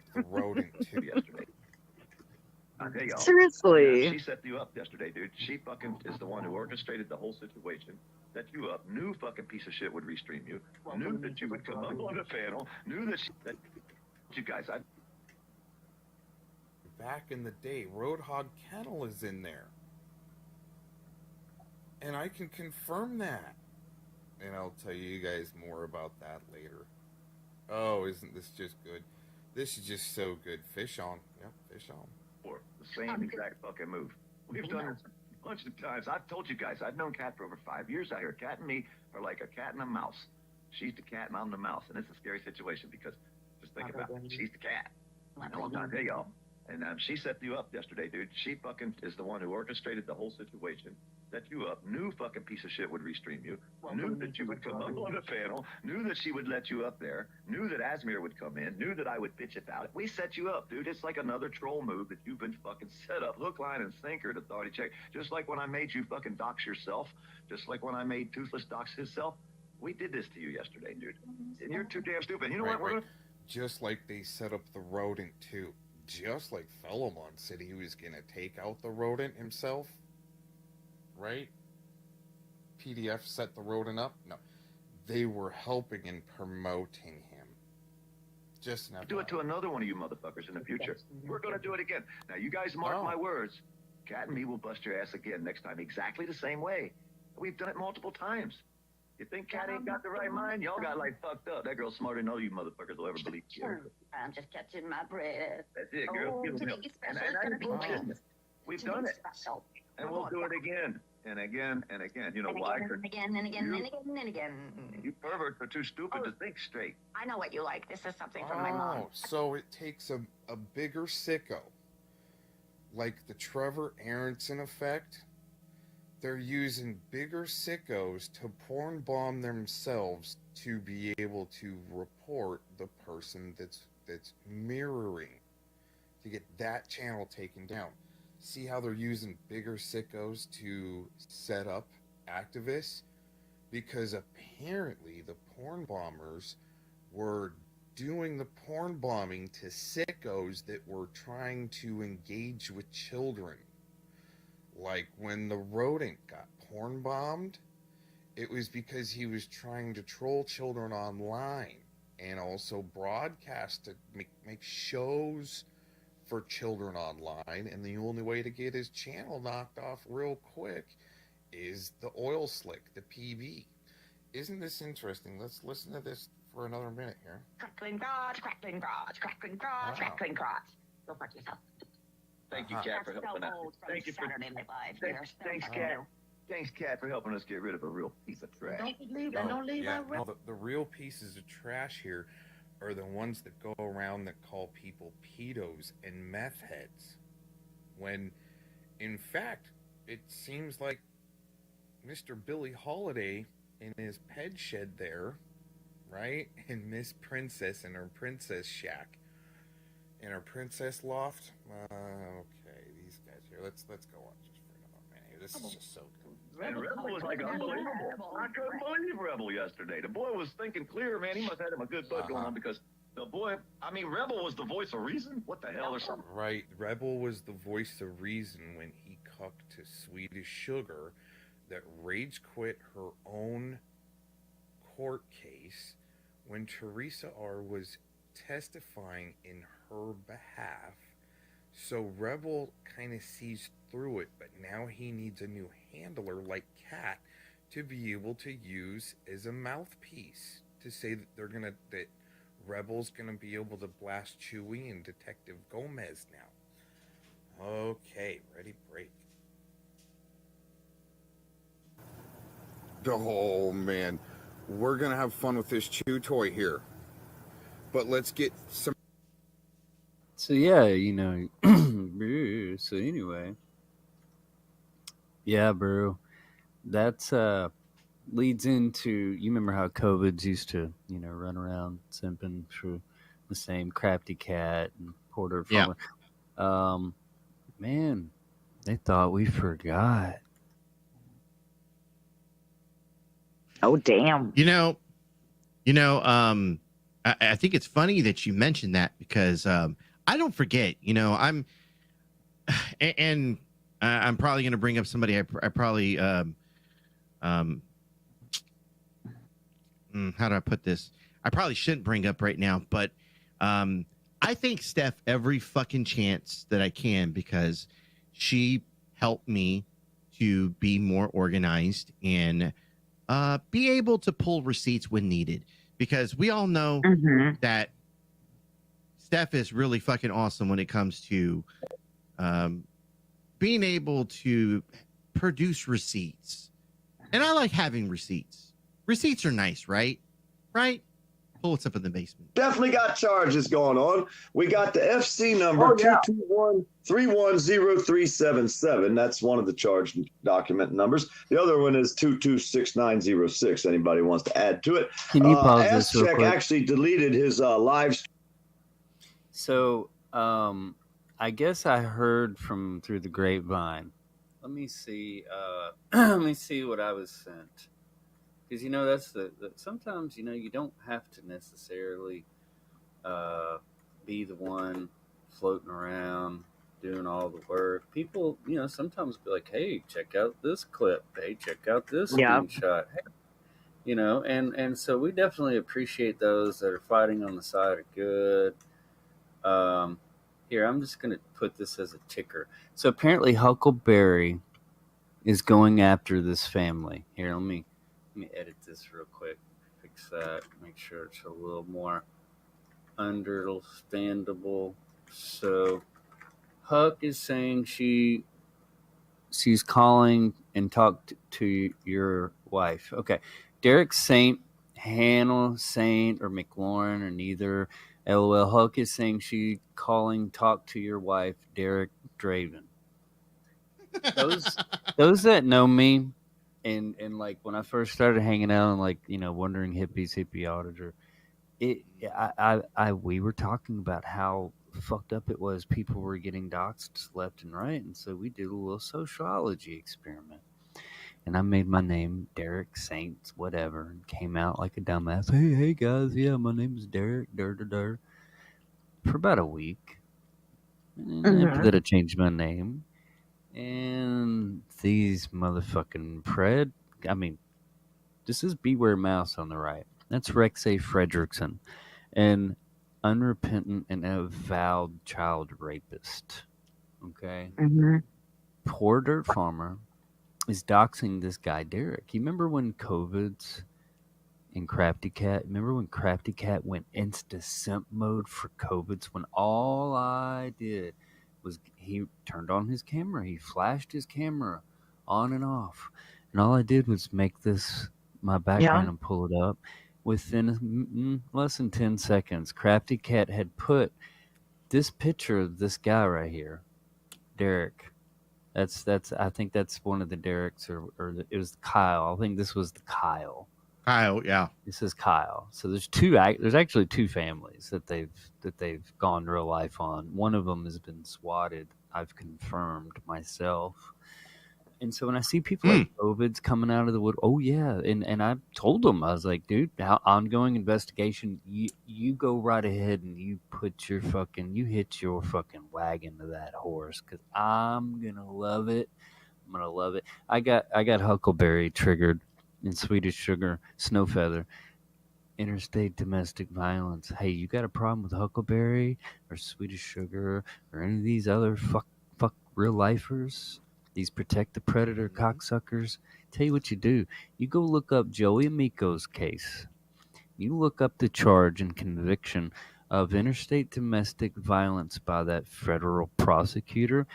[SPEAKER 13] Okay, y'all.
[SPEAKER 2] Seriously.
[SPEAKER 13] She set you up yesterday, dude. She fucking is the one who orchestrated the whole situation. Set you up. Knew fucking piece of shit would restream you. Knew that you would come up on the panel. Knew that you guys.
[SPEAKER 1] Back in the day, Roadhog Kennel is in there. And I can confirm that. And I'll tell you guys more about that later. Oh, isn't this just good? This is just so good. Fish on. Yep, fish on.
[SPEAKER 13] For the same exact fucking move. We've done it a bunch of times. I've told you guys, I've known Kat for over 5 years out here. Kat and me are like a cat and a mouse. She's the cat and I'm the mouse. And it's a scary situation because just think about it. She's the cat. Long time. Hey, y'all. And she set you up yesterday, dude. She fucking is the one who orchestrated the whole situation. Set you up. Knew fucking piece of shit would restream you. Knew that you would come up on the panel. Knew that she would let you up there. Knew that Asmir would come in. Knew that I would bitch about it. We set you up, dude. It's like another troll move that you've been fucking set up. Hook, line, and sinker to authority check. Just like when I made you fucking dox yourself. Just like when I made Toothless dox himself. We did this to you yesterday, dude. And you're too damn stupid. You know what? We're gonna...
[SPEAKER 1] Just like they set up the rodent too. Just like Philemon said he was gonna take out the rodent himself. Right? PDF set the rodent up? No. They were helping and promoting him. Just never.
[SPEAKER 13] Do it to another one of you motherfuckers in the future. We're gonna do it again. Now you guys mark my words. Kat and me will bust your ass again next time exactly the same way. We've done it multiple times. You think Kat ain't got the right mind? Y'all got like fucked up. That girl's smarter than all you motherfuckers will ever believe.
[SPEAKER 11] I'm just catching my breath.
[SPEAKER 13] That's it, girl.
[SPEAKER 11] Oh,
[SPEAKER 13] Give 'em
[SPEAKER 11] today's
[SPEAKER 13] milk.
[SPEAKER 11] special is gonna be great.
[SPEAKER 13] We've done it.
[SPEAKER 11] Special.
[SPEAKER 13] And we'll do it again and again and again. You know
[SPEAKER 11] And
[SPEAKER 13] why?
[SPEAKER 11] again,
[SPEAKER 13] 'Cause
[SPEAKER 11] and again, and again, and again, and again.
[SPEAKER 13] you perverts are too stupid to think straight.
[SPEAKER 11] I know what you like. This is something from my mom.
[SPEAKER 1] Oh, so it takes a bigger sicko. Like the Trevor Aronson effect. They're using bigger sickos to porn bomb themselves to be able to report the person that's mirroring, to get that channel taken down. See how they're using bigger sickos to set up activists? Because apparently the porn bombers were doing the porn bombing to sickos that were trying to engage with children. Like when the rodent got porn bombed, it was because he was trying to troll children online and also broadcast to make shows for children online. And the only way to get his channel knocked off real quick is the oil slick, the PB. Isn't this interesting? Let's listen to this for another minute here.
[SPEAKER 11] Crackling crotch, crackling crotch, crackling crotch, crackling crotch. Go fuck yourself.
[SPEAKER 13] Thank you, Kat, for helping us. Thank you for
[SPEAKER 11] Saturday Night Live.
[SPEAKER 13] Thanks, Kat. Thanks, Kat, for helping us get rid of a real piece of trash.
[SPEAKER 11] Don't leave
[SPEAKER 1] the real pieces of trash here are the ones that go around that call people pedos and meth heads. When, in fact, it seems like Mr. Billie Holiday in his ped shed there, right? And Miss Princess in her princess shack, in her princess loft. Okay, these guys here. Let's go on just for another minute. This is just so good.
[SPEAKER 13] And Rebel was like unbelievable. I couldn't believe Rebel yesterday. The boy was thinking clear, man. He must have had him a good bud going on because the boy, I mean, Rebel was the voice of reason. What the hell or something?
[SPEAKER 1] Right. Rebel was the voice of reason when he cucked to Swedish Sugar that rage quit her own court case when Teresa R. was testifying in her behalf. So Rebel kind of sees through it, but now he needs a new handler like Kat to be able to use as a mouthpiece to say that that Rebel's gonna be able to blast Chewie and Detective Gomez now. Okay, ready, break. Oh man, we're gonna have fun with this chew toy here, but let's get some.
[SPEAKER 5] So yeah, you know. So anyway, yeah, bro, that's leads into, you remember how COVIDs used to, you know, run around simping through the same crafty cat and Porter.
[SPEAKER 16] Yeah.
[SPEAKER 5] Man, they thought we forgot.
[SPEAKER 2] Oh damn.
[SPEAKER 16] I think it's funny that you mentioned that because I don't forget. You know, I'm probably going to bring up somebody I probably how do I put this? I probably shouldn't bring up right now, but I thank Steph every fucking chance that I can because she helped me to be more organized and be able to pull receipts when needed. Because we all know that Steph is really fucking awesome when it comes to being able to produce receipts. And I like having receipts. Receipts are nice, right? Right? Pull what's up in the basement.
[SPEAKER 17] Definitely got charges going on. We got the FC number 221-310377. That's one of the charge document numbers. The other one is 226906. Anybody wants to add to it?
[SPEAKER 5] Can you pause this real
[SPEAKER 17] Check
[SPEAKER 5] quick?
[SPEAKER 17] actually deleted his live.
[SPEAKER 5] So I guess I heard through the grapevine. Let me see. Let me see what I was sent. Because, you know, that's sometimes, you know, you don't have to necessarily be the one floating around doing all the work. People, you know, sometimes be like, hey, check out this clip. Hey, check out this screenshot. Hey, you know, and so we definitely appreciate those that are fighting on the side of good. Here, I'm just going to put this as a ticker. So apparently Huckleberry is going after this family. Here, let me edit this real quick. Fix that. Make sure it's a little more understandable. So Huck is saying she's calling and talked to your wife. Okay. Derek Saint, Hannah Saint, or McLaurin, or neither. LOL. Huck is saying she talk to your wife, Derek Draven. Those that know me, and like when I first started hanging out and like, you know, Wondering Hippie Auditor, we were talking about how fucked up it was. People were getting doxxed left and right, and so we did a little sociology experiment. And I made my name Derek Saints, whatever, and came out like a dumbass. Hey guys, yeah, my name is Derek, for about a week. And after that, I changed my name. And these motherfucking this is Beware Mouse on the right. That's Rex A. Fredrickson, an unrepentant and avowed child rapist. Okay? Poor Dirt Farmer is doxing this guy, Derek. You remember when COVID's and Crafty Cat? Remember when Crafty Cat went insta simp mode for COVID's when all I did was he turned on his camera. He flashed his camera on and off. And all I did was make this my background and pull it up. Within less than 10 seconds, Crafty Cat had put this picture of this guy right here, Derek. I think that's one of the Derek's, it was Kyle. I think this was the Kyle.
[SPEAKER 16] Kyle, yeah.
[SPEAKER 5] This is Kyle. So there's actually two families that they've gone real life on. One of them has been swatted. I've confirmed myself. And so when I see people like COVID's coming out of the wood, oh yeah, and I told them, I was like, dude, ongoing investigation. You go right ahead and you hit your fucking wagon to that horse, because I'm gonna love it. I got Huckleberry triggered in Swedish Sugar, Snowfeather, interstate domestic violence. Hey, you got a problem with Huckleberry or Swedish Sugar or any of these other fuck real lifers? These protect the predator cocksuckers. Tell you what you do. You go look up Joey Amico's case. You look up the charge and conviction of interstate domestic violence by that federal prosecutor.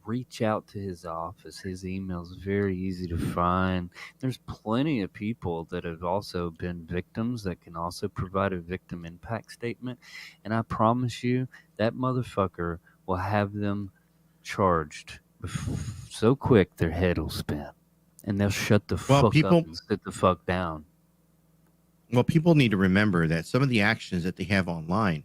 [SPEAKER 5] Reach out to his office. His email's very easy to find. There's plenty of people that have also been victims that can also provide a victim impact statement. And I promise you, that motherfucker will have them charged so quick their head will spin, and they'll shut the fuck up and sit the fuck down.
[SPEAKER 16] Well, people need to remember that some of the actions that they have online,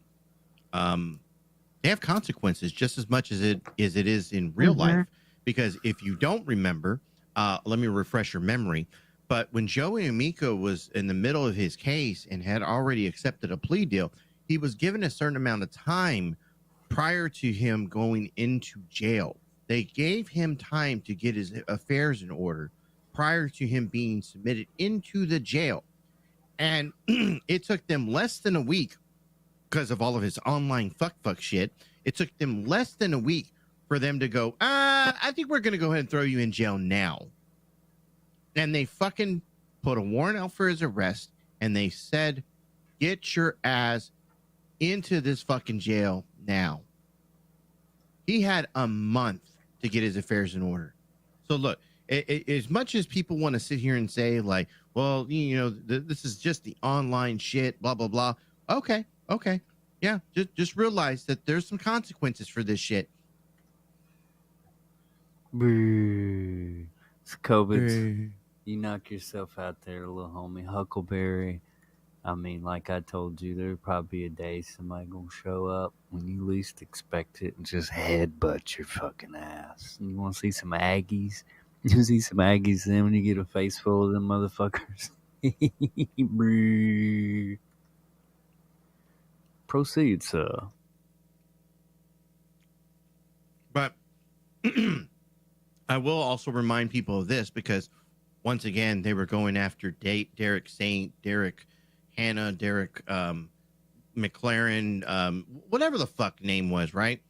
[SPEAKER 16] they have consequences just as much as it is in real life. Because if you don't remember, let me refresh your memory. But when Joey Amico was in the middle of his case and had already accepted a plea deal, he was given a certain amount of time prior to him going into jail. They gave him time to get his affairs in order prior to him being submitted into the jail. And it took them less than a week, because of all of his online fuck shit. It took them less than a week for them to go, I think we're going to go ahead and throw you in jail now. And they fucking put a warrant out for his arrest, and they said, get your ass into this fucking jail now. He had a month to get his affairs in order. So look, as much as people want to sit here and say like, well, this is just the online shit, blah, blah, blah. Okay. Yeah. Just realize that there's some consequences for this shit.
[SPEAKER 5] It's COVID. You knock yourself out there, little homie. Huckleberry. I mean, like I told you, there'll probably be a day somebody gonna show up when you least expect it and just headbutt your fucking ass. And you want to see some Aggies? You see some Aggies then when you get a face full of them motherfuckers. Proceed, sir.
[SPEAKER 16] But I will also remind people of this, because once again, they were going after Derek Saint, Derek Hannah, Derek McLaren, whatever the fuck name was, right?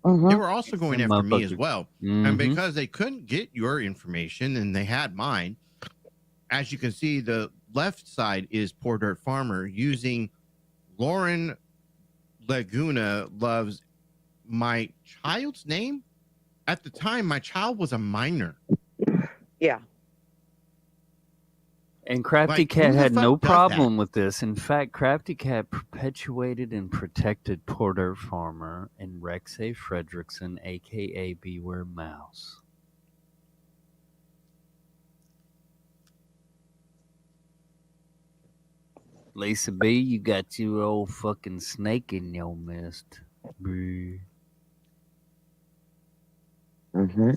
[SPEAKER 16] They were also going after me as well. And because they couldn't get your information and they had mine, as you can see, the left side is Poor Dirt Farmer using Lauren Laguna loves my child's name. At the time, my child was a minor.
[SPEAKER 2] Yeah.
[SPEAKER 5] And Crafty Cat had no problem with this. In fact, Crafty Cat perpetuated and protected Poor Dirt Farmer and Rex A. Fredrickson, a.k.a. Beware Mouse. Lisa B., you got your old fucking snake in your midst.
[SPEAKER 2] Mm-hmm.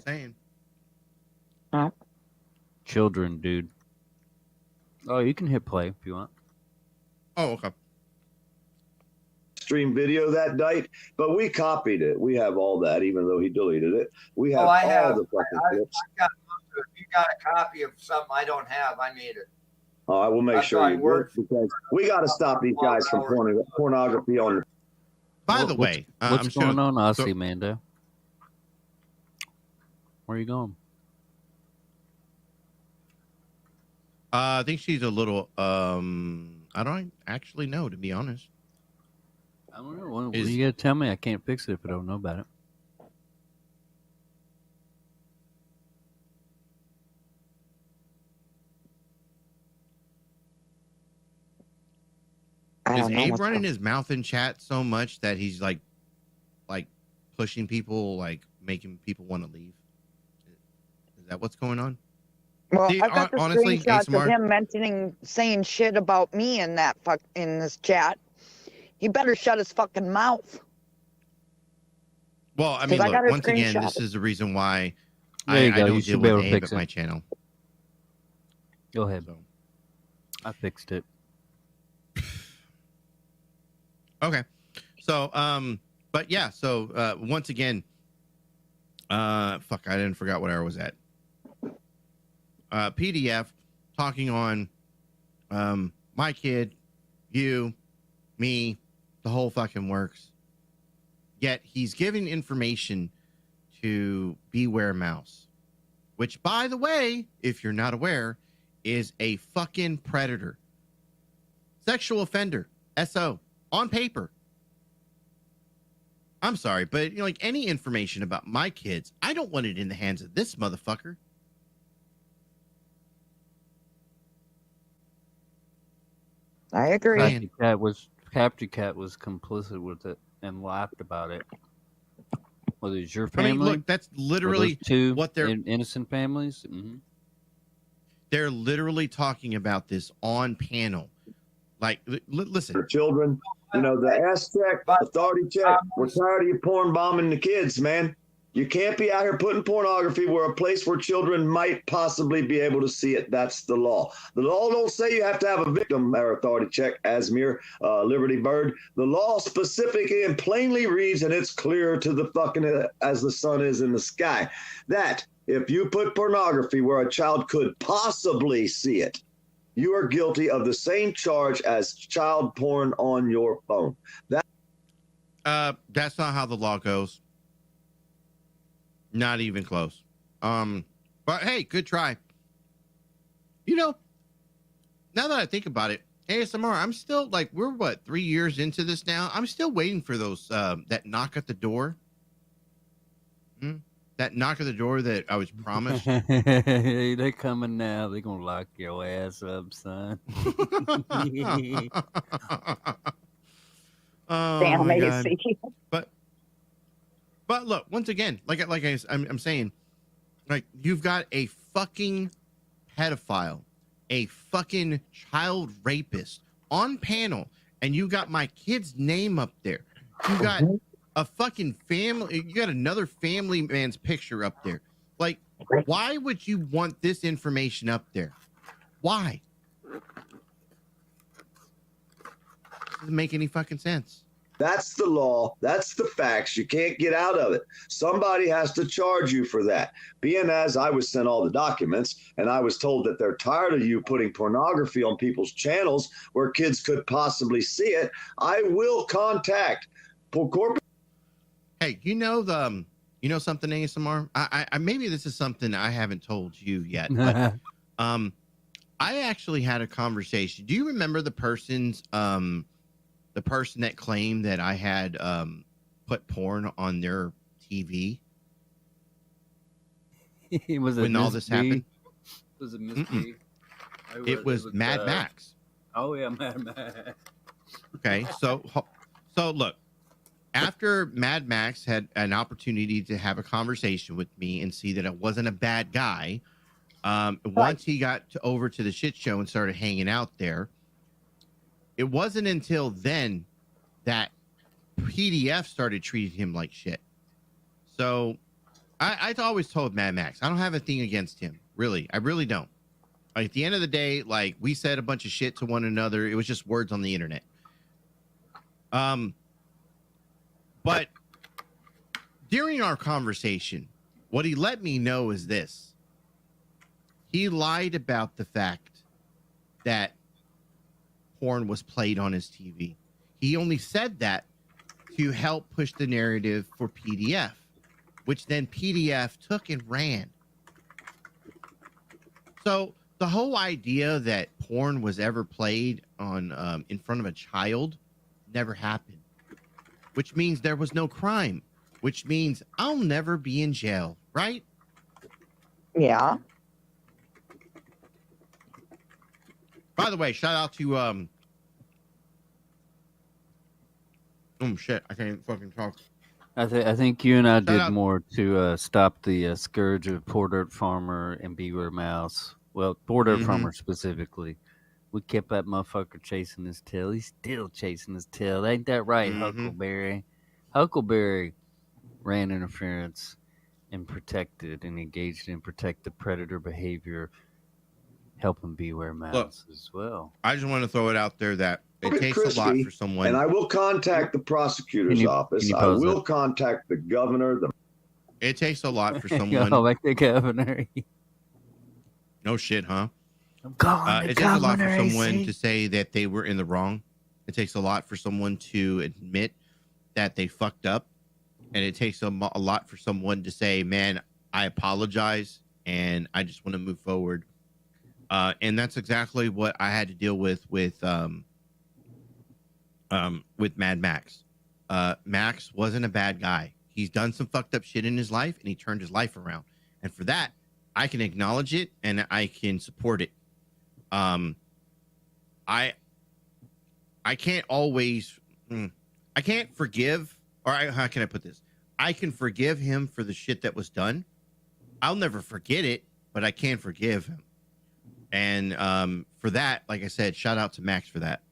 [SPEAKER 16] Saying.
[SPEAKER 5] Children, dude. Oh, you can hit play if you want.
[SPEAKER 16] Oh, okay.
[SPEAKER 17] Stream video that night, but we copied it. We have all that, even though he deleted it. We have
[SPEAKER 18] I
[SPEAKER 17] all
[SPEAKER 18] have.
[SPEAKER 17] the fucking clips.
[SPEAKER 18] If you got a copy of something I don't have, I need it.
[SPEAKER 17] All right, we'll make
[SPEAKER 18] That's
[SPEAKER 17] sure
[SPEAKER 18] why
[SPEAKER 17] you
[SPEAKER 18] word-
[SPEAKER 17] do, because we got to stop these guys from pornography on.
[SPEAKER 16] By the way,
[SPEAKER 5] what's
[SPEAKER 16] I'm
[SPEAKER 5] going on, Aussie
[SPEAKER 16] so-
[SPEAKER 5] Mando? Where are you going?
[SPEAKER 16] I think she's a little. I don't actually know, to be honest.
[SPEAKER 5] I don't know. Well, you gotta tell me. I can't fix it if I don't know about it.
[SPEAKER 16] Is Abe running his mouth in chat so much that he's like pushing people, like making people want to leave? Is that what's going on?
[SPEAKER 2] Well,
[SPEAKER 16] See,
[SPEAKER 2] I've got the
[SPEAKER 16] honestly,
[SPEAKER 2] screenshots
[SPEAKER 16] ASMR
[SPEAKER 2] of him saying shit about me in that in this chat. He better shut his fucking mouth.
[SPEAKER 16] Well, I mean,
[SPEAKER 2] 'Cause I got
[SPEAKER 16] look,
[SPEAKER 2] a
[SPEAKER 16] once again,
[SPEAKER 2] screenshot.
[SPEAKER 16] this is the reason why
[SPEAKER 5] There you
[SPEAKER 16] I
[SPEAKER 5] go.
[SPEAKER 16] don't
[SPEAKER 5] You
[SPEAKER 16] deal
[SPEAKER 5] should be able
[SPEAKER 16] with
[SPEAKER 5] to
[SPEAKER 16] Abe
[SPEAKER 5] fix
[SPEAKER 16] at my
[SPEAKER 5] it.
[SPEAKER 16] channel.
[SPEAKER 5] Go ahead. I fixed it.
[SPEAKER 16] Okay. So, but yeah, so once again, fuck, I didn't forget what I was at. PDF talking on my kid, you, me, the whole fucking works. Yet he's giving information to Beware Mouse, which, by the way, if you're not aware, is a fucking predator. Sexual offender, SO, on paper. I'm sorry, but you know, like any information about my kids, I don't want it in the hands of this motherfucker.
[SPEAKER 2] I agree.
[SPEAKER 5] Captain Cat was complicit with it and laughed about it. Whether it's your
[SPEAKER 16] I
[SPEAKER 5] family,
[SPEAKER 16] mean, look, that's literally
[SPEAKER 5] two
[SPEAKER 16] what they're
[SPEAKER 5] innocent families. Mm-hmm.
[SPEAKER 16] They're literally talking about this on panel. Like, listen,
[SPEAKER 17] For children, you know, the ass check, authority check. We're tired of you porn bombing the kids, man. You can't be out here putting pornography where a place where children might possibly be able to see it. That's the law. The law don't say you have to have a victim or authority check, Asmir, Liberty Bird. The law specifically and plainly reads, and it's clear to the fucking as the sun is in the sky, that if you put pornography where a child could possibly see it, you are guilty of the same charge as child porn on your phone.
[SPEAKER 16] that's not how the law goes. Not even close. But hey, good try. You know, now that I think about it, ASMR, I'm still like, we're what, 3 years into this now? I'm still waiting for those that knock at the door. That knock at the door that I was promised.
[SPEAKER 5] Hey, they're coming now. They're gonna lock your ass up, son.
[SPEAKER 16] Oh,
[SPEAKER 2] Damn,
[SPEAKER 16] my
[SPEAKER 2] AC.
[SPEAKER 16] God. But look, once again, I'm saying, like, you've got a fucking pedophile, a fucking child rapist on panel, and you got my kid's name up there. You got a fucking family. You got another family man's picture up there. Like, why would you want this information up there? Why? Doesn't make any fucking sense.
[SPEAKER 17] That's the law. That's the facts. You can't get out of it. Somebody has to charge you for that. Being as I was sent all the documents and I was told that they're tired of you putting pornography on people's channels where kids could possibly see it, I will contact corporate.
[SPEAKER 16] Hey, you know something, ASMR? I maybe this is something I haven't told you yet, but I actually had a conversation. Do you remember the person that claimed that I had put porn on their TV?
[SPEAKER 5] Was it
[SPEAKER 16] when all
[SPEAKER 5] Miss
[SPEAKER 16] this
[SPEAKER 5] B?
[SPEAKER 16] happened?
[SPEAKER 5] Was it Miss B?
[SPEAKER 16] It was Mad Max.
[SPEAKER 5] Oh yeah, Mad Max.
[SPEAKER 16] Okay, so look, after Mad Max had an opportunity to have a conversation with me and see that I wasn't a bad guy, once he got over to the shit show and started hanging out there, it wasn't until then that PDF started treating him like shit. So I always told Mad Max, I don't have a thing against him. Really. I really don't. At the end of the day, like, we said a bunch of shit to one another. It was just words on the internet. But during our conversation, what he let me know is this. He lied about the fact that porn was played on his TV. He only said that to help push the narrative for PDF, which then PDF took and ran. So the whole idea that porn was ever played on in front of a child never happened, which means there was no crime, which means I'll never be in jail, right?
[SPEAKER 2] Yeah.
[SPEAKER 16] By the way, shout out to oh shit, I can't fucking talk.
[SPEAKER 5] I think you and I did
[SPEAKER 16] out.
[SPEAKER 5] more to stop the scourge of Poor Dirt Farmer and Beware Mouse. Well, Poor Dirt Farmer specifically. We kept that motherfucker chasing his tail. He's still chasing his tail. Ain't that right, Huckleberry? Huckleberry ran interference and protected and engaged in protective predator behavior, helping Beware Mouse as well.
[SPEAKER 16] I just want to throw it out there that it takes a lot for someone.
[SPEAKER 17] And I will contact the prosecutor's office. I will contact the governor.
[SPEAKER 16] It takes a lot for someone.
[SPEAKER 5] Oh, like the governor.
[SPEAKER 16] No shit, huh?
[SPEAKER 5] I'm calling
[SPEAKER 16] it takes a lot for someone to say that they were in the wrong. It takes a lot for someone to admit that they fucked up. And it takes a lot for someone to say, man, I apologize and I just want to move forward. And that's exactly what I had to deal with Mad Max. Max wasn't a bad guy. He's done some fucked up shit in his life and he turned his life around. And for that, I can acknowledge it and I can support it. I can't always, I can't forgive, or how can I put this? I can forgive him for the shit that was done. I'll never forget it, but I can forgive him. And for that, like I said, shout out to Max for that.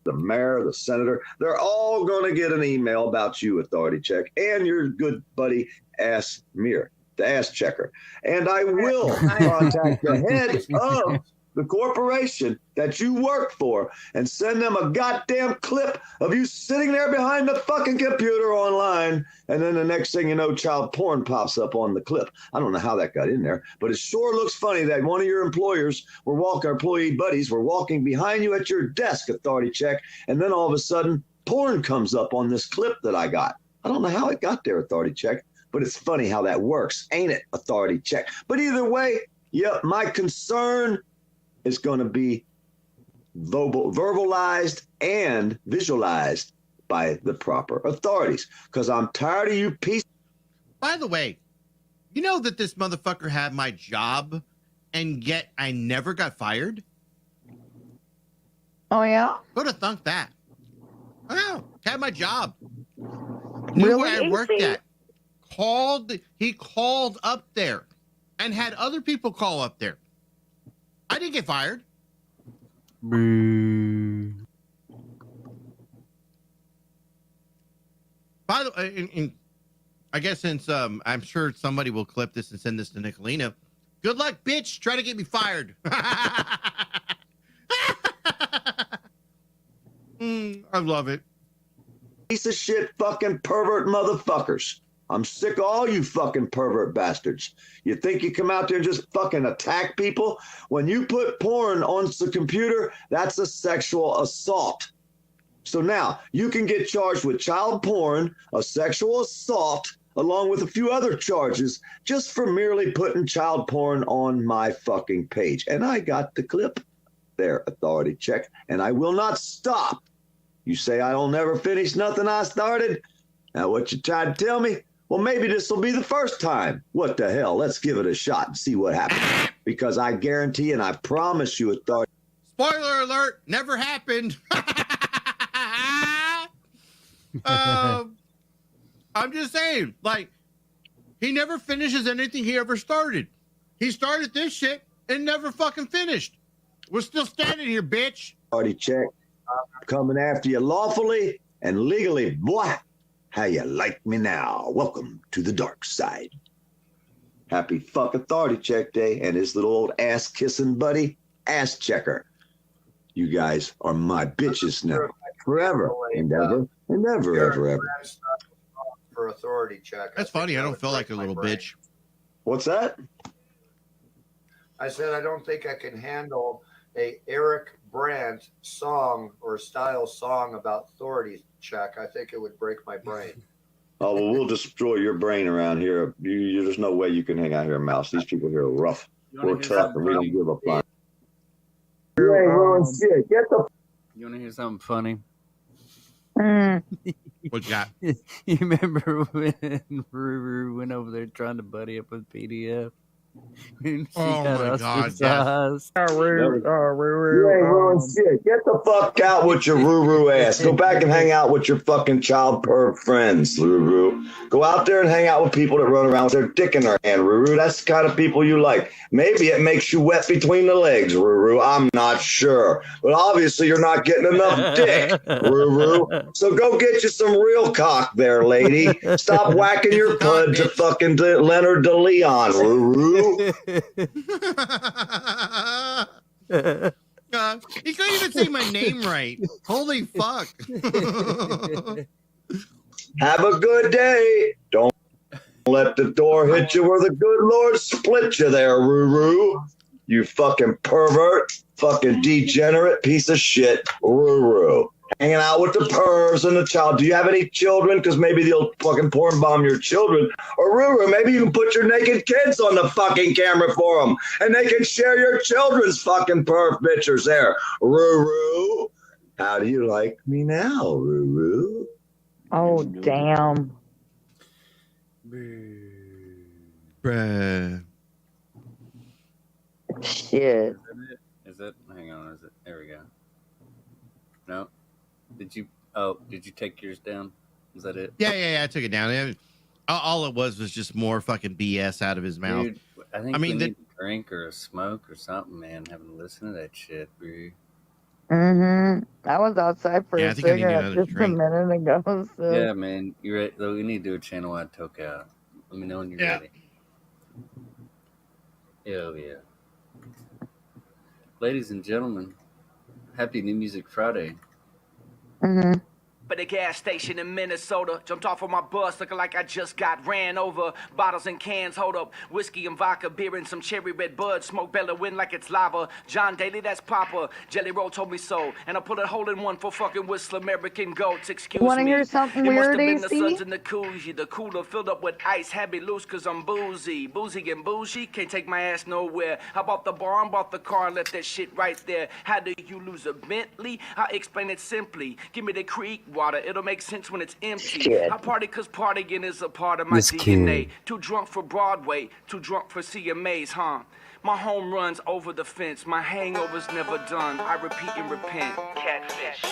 [SPEAKER 17] The mayor, the senator, they're all going to get an email about you, Authority Check, and your good buddy, Ass Mir, the ass checker. And I will contact the head of the corporation that you work for and send them a goddamn clip of you sitting there behind the fucking computer online. And then the next thing you know, child porn pops up on the clip. I don't know how that got in there, but it sure looks funny that one of your employee buddies were walking behind you at your desk, Authority Check. And then all of a sudden, porn comes up on this clip that I got. I don't know how it got there, Authority Check, but it's funny how that works, ain't it, Authority Check? But either way, yeah, my concern is going to be verbalized and visualized by the proper authorities, because I'm tired of you pieces.
[SPEAKER 16] By the way, you know that this motherfucker had my job and yet I never got fired?
[SPEAKER 2] Oh, yeah?
[SPEAKER 16] Who'd have thunk that? Oh, had my job. Knew
[SPEAKER 2] Really?
[SPEAKER 16] where I worked at. He called up there and had other people call up there. I didn't get fired. By the way, I guess since I'm sure somebody will clip this and send this to Nicolina. Good luck, bitch. Try to get me fired. I love it.
[SPEAKER 17] Piece of shit fucking pervert motherfuckers. I'm sick of all you fucking pervert bastards. You think you come out there and just fucking attack people? When you put porn on the computer, that's a sexual assault. So now you can get charged with child porn, a sexual assault, along with a few other charges just for merely putting child porn on my fucking page. And I got the clip there, Authority Check, and I will not stop. You say I'll never finish nothing I started? Now what you tried to tell me? Well, maybe this will be the first time. What the hell? Let's give it a shot and see what happens. Because I guarantee and I promise you, Authority.
[SPEAKER 16] Spoiler alert, never happened. I'm just saying, like, he never finishes anything he ever started. He started this shit and never fucking finished. We're still standing here, bitch.
[SPEAKER 17] Party check. Coming after you lawfully and legally. Boy, how you like me now? Welcome to the dark side. Happy fuck authority check day and his little old ass kissing buddy, ass checker. You guys are my bitches now. Forever and ever and ever, ever.
[SPEAKER 18] For authority check.
[SPEAKER 16] That's funny. I don't feel like a little bitch.
[SPEAKER 17] What's that?
[SPEAKER 18] I said I don't think I can handle a Eric Brandt song or style song about authority check. I think it would break my brain.
[SPEAKER 17] Oh, well, we'll destroy your brain around here. There's no way you can hang out here, Mouse. These people here are rough. We're tough, and we don't give a fuck. You ain't ruined shit. Get the...
[SPEAKER 5] You want to hear something funny?
[SPEAKER 16] What you got?
[SPEAKER 5] You remember when Ruru went over there trying to buddy up with PDF?
[SPEAKER 16] Oh my God! Yes.
[SPEAKER 17] You ain't ruined shit. Get the fuck out with your Ruru ass. Go back and hang out with your fucking child perv friends, Ruru. Go out there and hang out with people that run around with their dick in their hand, Ruru. That's the kind of people you like. Maybe it makes you wet between the legs, Ruru. I'm not sure, but obviously you're not getting enough dick, Ruru. So go get you some real cock, there, lady. Stop whacking your pud to fucking Leonard DeLeon, Ruru.
[SPEAKER 16] He couldn't even say my name right. Holy fuck.
[SPEAKER 17] Have a good day. Don't let the door hit you where the good Lord split you there, Ruru. You fucking pervert, fucking degenerate piece of shit, Ruru. Hanging out with the pervs and the child. Do you have any children? Because maybe they'll fucking porn bomb your children. Or Ruru, maybe you can put your naked kids on the fucking camera for them. And they can share your children's fucking perv pictures there. Ruru, how do you like me now, Ruru?
[SPEAKER 2] Oh, damn.
[SPEAKER 16] Bruh.
[SPEAKER 2] Shit.
[SPEAKER 5] Is it? Hang on. Is it? There we go. No. Did you take yours down? Was that it?
[SPEAKER 16] Yeah, I took it down. All it was just more fucking BS out of his mouth.
[SPEAKER 5] Dude, I think we need a drink or a smoke or something, man. Having to listen to that shit, bro.
[SPEAKER 2] I was outside for a cigarette just a minute ago. So.
[SPEAKER 5] Yeah, man. You're right. Though we need to do a channel-wide toke out. Let me know when you're ready. Hell yeah. Ladies and gentlemen, happy New Music Friday.
[SPEAKER 19] At a gas station in Minnesota, jumped off of my bus looking like I just got ran over. Bottles and cans, hold up, whiskey and vodka, beer and some cherry red bud, smoke bellowing like it's lava. John Daly, that's Papa. Jelly Roll told me so, and I put a hole in one for fucking Whistler American goats. Excuse me.
[SPEAKER 2] Want to hear something
[SPEAKER 19] it
[SPEAKER 2] weird,
[SPEAKER 19] must have been
[SPEAKER 2] AC?
[SPEAKER 19] the suds in the koozie. The cooler filled up with ice, had me loose cause I'm boozy. Boozy and bougie, can't take my ass nowhere. I bought the barn, bought the car, and left that shit right there. How do you lose a Bentley? I explain it simply. Give me the creek water, it'll make sense when it's empty.
[SPEAKER 2] Shit.
[SPEAKER 19] I party cause partying is a part of my
[SPEAKER 5] This
[SPEAKER 19] DNA.
[SPEAKER 5] kid.
[SPEAKER 19] Too drunk for Broadway, too drunk for CMAs, huh? My home runs over the fence, my hangovers never done. I repeat and repent. Catfish.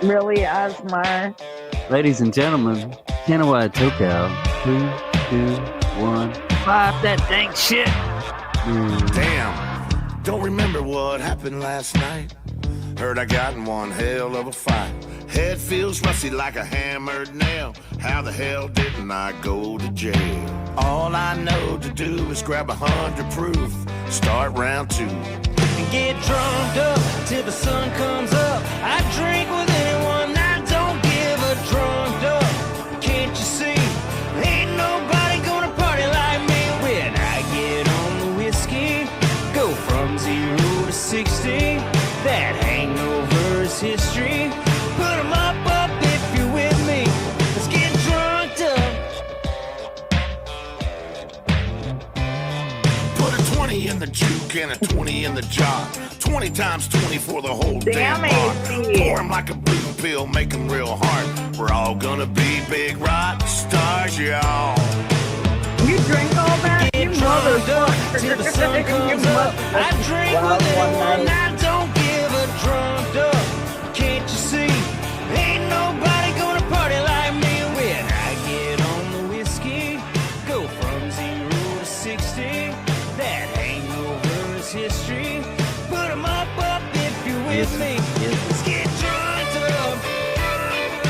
[SPEAKER 2] Really, Asmar?
[SPEAKER 5] Ladies and gentlemen, channel-wide toke out. 3, 2, 1. Pop that dang shit.
[SPEAKER 20] Damn, don't remember what happened last night. Heard I got in one hell of a fight. Head feels rusty like a hammered nail. How the hell didn't I go to jail? All I know to do is grab 100 proof, start round 2.
[SPEAKER 7] And get drunk up till the sun comes up. I drink with anyone, I don't give a drunk up. Can't you see? Ain't nobody gonna party like me when I get on the whiskey. Go from 0 to 60. That hangover is history. Put 'em up if you're with me. Let's get drunk up.
[SPEAKER 20] Put a 20 in the juke and a 20 in the jar. 20 times 20 for the whole damn bar. Pour 'em like a blue pill, make 'em real hard. We're all gonna be big rock stars, y'all.
[SPEAKER 2] You drink all that?
[SPEAKER 7] Get drunk up till the sun comes up. I drink with anyone, I don't give a drunk up. Can't you see? Ain't nobody gonna party like me when I get on the whiskey. Go from 0 to 60. That hangover
[SPEAKER 5] Yes, yes.
[SPEAKER 7] Let's get drunk up.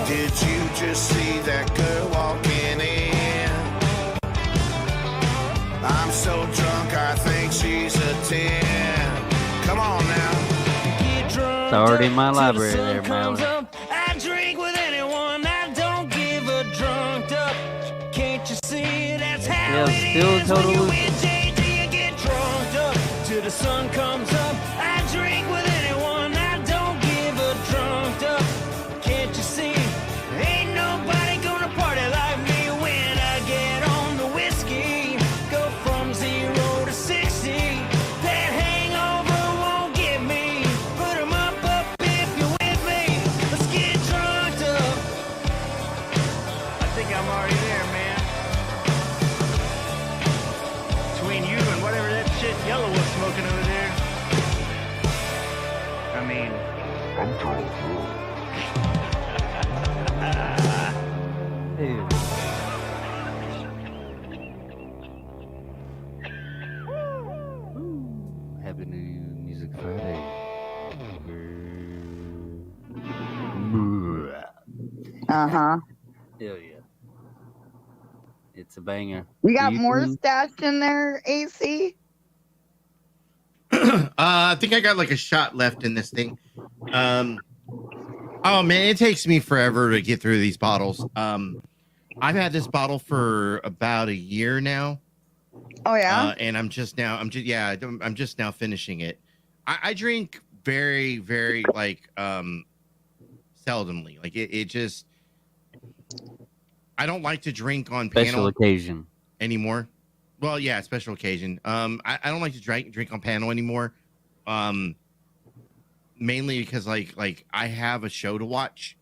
[SPEAKER 20] Did you just see that girl walking in? I'm so drunk, I think she's a 10. Come on now.
[SPEAKER 7] Get drunk
[SPEAKER 5] It's already in my
[SPEAKER 7] up till the
[SPEAKER 5] library
[SPEAKER 7] sun
[SPEAKER 5] there,
[SPEAKER 7] comes
[SPEAKER 5] Mallory.
[SPEAKER 7] up. I drink with anyone, I don't give a drunk up. Can't you see that's how
[SPEAKER 5] Yeah,
[SPEAKER 7] it
[SPEAKER 5] still
[SPEAKER 7] is
[SPEAKER 5] total
[SPEAKER 7] when you
[SPEAKER 5] loser.
[SPEAKER 7] with JD, you get drunk up till the sun comes up. I drink with anyone, I don't give a drunk up. Can't you see? Ain't nobody gonna party like me when I get on the whiskey. Go from 0 to 60. That hangover won't get me. Put 'em up if you're with me. Let's get drunk up. I think I'm already there, man. Between you and whatever that shit Yellow was smoking over there. I mean, I'm drunk.
[SPEAKER 5] Ew. Happy New Music Friday.
[SPEAKER 2] Uh-huh.
[SPEAKER 5] Hell yeah. It's a banger.
[SPEAKER 2] You got
[SPEAKER 5] You
[SPEAKER 2] more
[SPEAKER 5] can-
[SPEAKER 2] stashed in there, AC?
[SPEAKER 16] I think I got like a shot left in this thing. Oh man, it takes me forever to get through these bottles. I've had this bottle for about a year now.
[SPEAKER 2] Oh yeah.
[SPEAKER 16] And I'm just now finishing it. I drink very, very like seldomly. Like it just I don't like to drink on
[SPEAKER 5] Special
[SPEAKER 16] panel
[SPEAKER 5] occasion.
[SPEAKER 16] anymore. Well, yeah, special occasion. I don't like to drink on panel anymore. Mainly because like I have a show to watch,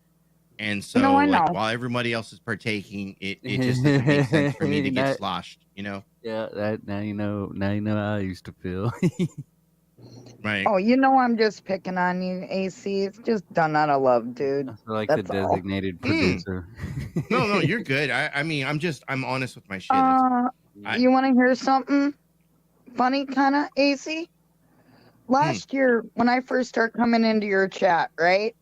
[SPEAKER 16] and so
[SPEAKER 2] No, I know.
[SPEAKER 16] like while everybody else is partaking, it just doesn't make sense for me to get
[SPEAKER 5] That-
[SPEAKER 16] sloshed. You know?
[SPEAKER 5] Yeah, that now you know how I used to feel.
[SPEAKER 16] Right.
[SPEAKER 2] Oh, you know I'm just picking on you, AC. It's just done out of love, dude.
[SPEAKER 5] Like
[SPEAKER 2] That's
[SPEAKER 5] the
[SPEAKER 2] all.
[SPEAKER 5] designated producer.
[SPEAKER 16] No, you're good. I mean, I'm honest with my shit. That's-
[SPEAKER 2] You want to hear something funny, kind of, AC? Last year, when I first started coming into your chat, right?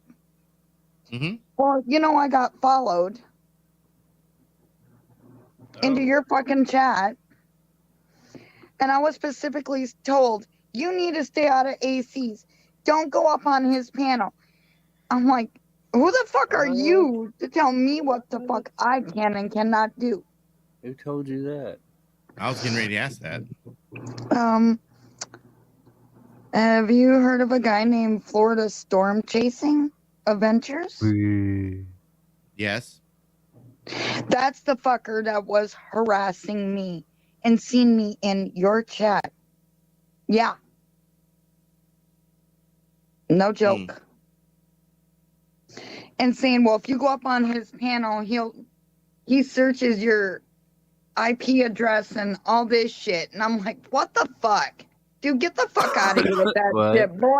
[SPEAKER 16] Mhm.
[SPEAKER 2] Well, you know, I got followed into your fucking chat, and I was specifically told, you need to stay out of AC's. Don't go up on his panel. I'm like, who the fuck are you to tell me what the fuck I can and cannot do?
[SPEAKER 5] Who told you that?
[SPEAKER 16] I was getting ready to ask that.
[SPEAKER 2] Have you heard of a guy named Florida Storm Chasing Adventures?
[SPEAKER 16] Yes.
[SPEAKER 2] That's the fucker that was harassing me and seen me in your chat. Yeah. No joke. And saying, well, if you go up on his panel, he searches your IP address and all this shit. And I'm like, what the fuck? Dude, get the fuck out of here with that
[SPEAKER 5] What?
[SPEAKER 2] shit, boy.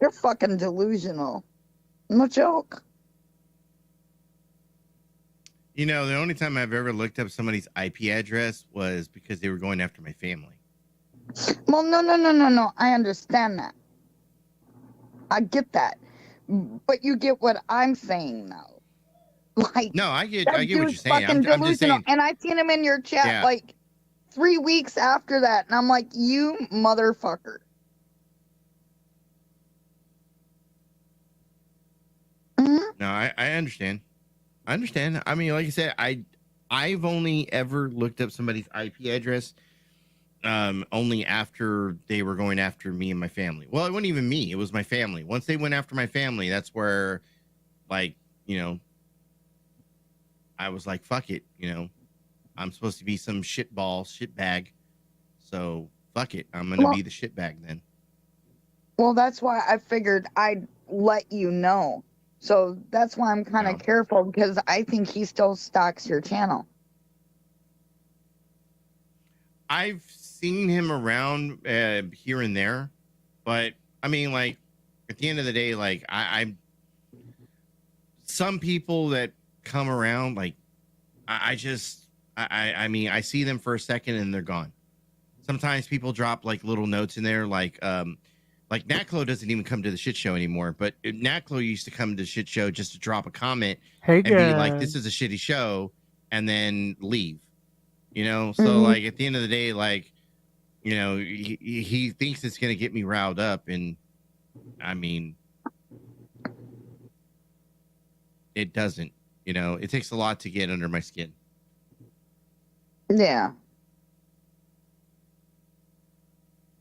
[SPEAKER 2] You're fucking delusional. No joke.
[SPEAKER 16] You know, the only time I've ever looked up somebody's IP address was because they were going after my family.
[SPEAKER 2] Well, no. I understand that. I get that. But you get what I'm saying now. Like,
[SPEAKER 16] No, I get
[SPEAKER 2] that
[SPEAKER 16] what you're
[SPEAKER 2] dude's
[SPEAKER 16] saying.
[SPEAKER 2] fucking
[SPEAKER 16] I'm just
[SPEAKER 2] delusional.
[SPEAKER 16] saying.
[SPEAKER 2] And I seen him in your chat
[SPEAKER 16] Yeah.
[SPEAKER 2] like 3 weeks after that. And I'm like, you motherfucker.
[SPEAKER 16] No, I understand. I understand. I mean, like I said, I've only ever looked up somebody's IP address only after they were going after me and my family. Well, it wasn't even me. It was my family. Once they went after my family, that's where, like, you know, I was like, fuck it. You know, I'm supposed to be some shitbag. So fuck it. I'm going to be the shitbag then.
[SPEAKER 2] Well, that's why I figured I'd let you know. So that's why I'm kind of careful, because I think he still stalks your channel.
[SPEAKER 16] I've seen him around here and there, but I mean, like, at the end of the day, like, I'm some people that come around, like I mean, I see them for a second and they're gone. Sometimes people drop like little notes in there, like Naklo doesn't even come to the shit show anymore, but Naklo used to come to the shit show just to drop a comment and be like, this is a shitty show, and then leave. You know, so like at the end of the day, like, you know, he thinks it's gonna get me riled up, and I mean, it doesn't. You know, it takes a lot to get under my skin.
[SPEAKER 2] Yeah.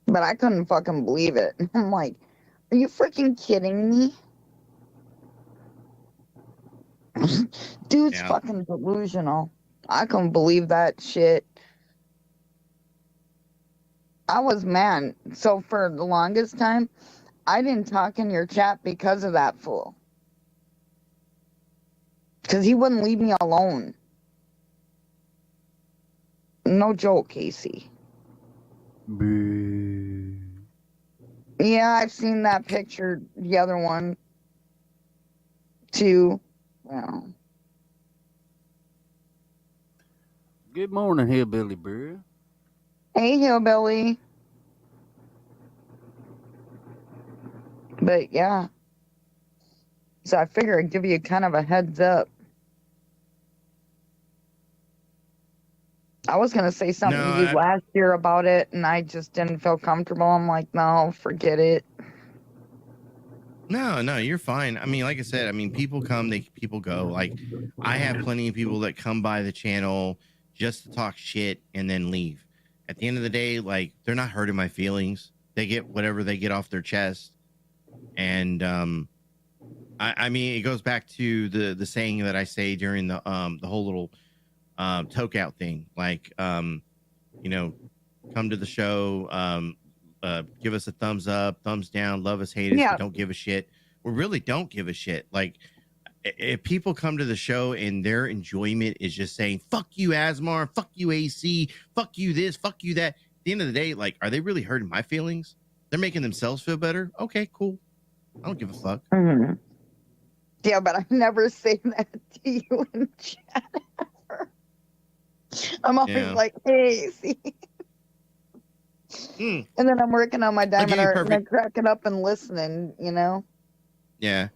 [SPEAKER 2] But I couldn't fucking believe it. I'm like, are you freaking kidding me? Dude's fucking delusional. I couldn't believe that shit. I was mad. So for the longest time, I didn't talk in your chat because of that fool. Because he wouldn't leave me alone. No joke, Casey. Yeah, I've seen that picture, the other one, too. Well.
[SPEAKER 21] Good morning, Hillbilly Bear.
[SPEAKER 2] Hey, Hillbilly. But, yeah. So I figure I'd give you kind of a heads up. I was going to say something to you last year about it, and I just didn't feel comfortable. I'm like, no, forget it.
[SPEAKER 16] No, you're fine. I mean, like I said, I mean, people come, people go. Like, I have plenty of people that come by the channel just to talk shit and then leave. At the end of the day, like, they're not hurting my feelings. They get whatever they get off their chest. And, I mean, it goes back to the saying that I say during the whole little toke out thing, like you know, come to the show, give us a thumbs up, thumbs down, love us, hate us, but don't give a shit. We really don't give a shit. Like, if people come to the show and their enjoyment is just saying fuck you Asmar, fuck you AC, fuck you this, fuck you that, at the end of the day, like, are they really hurting my feelings? They're making themselves feel better. Okay, cool. I don't give a fuck.
[SPEAKER 2] Yeah, but I never say that to you in chat ever. I'm always like, hey, see. And then I'm working on my diamond art and I'm cracking up and listening, you know?
[SPEAKER 16] Yeah.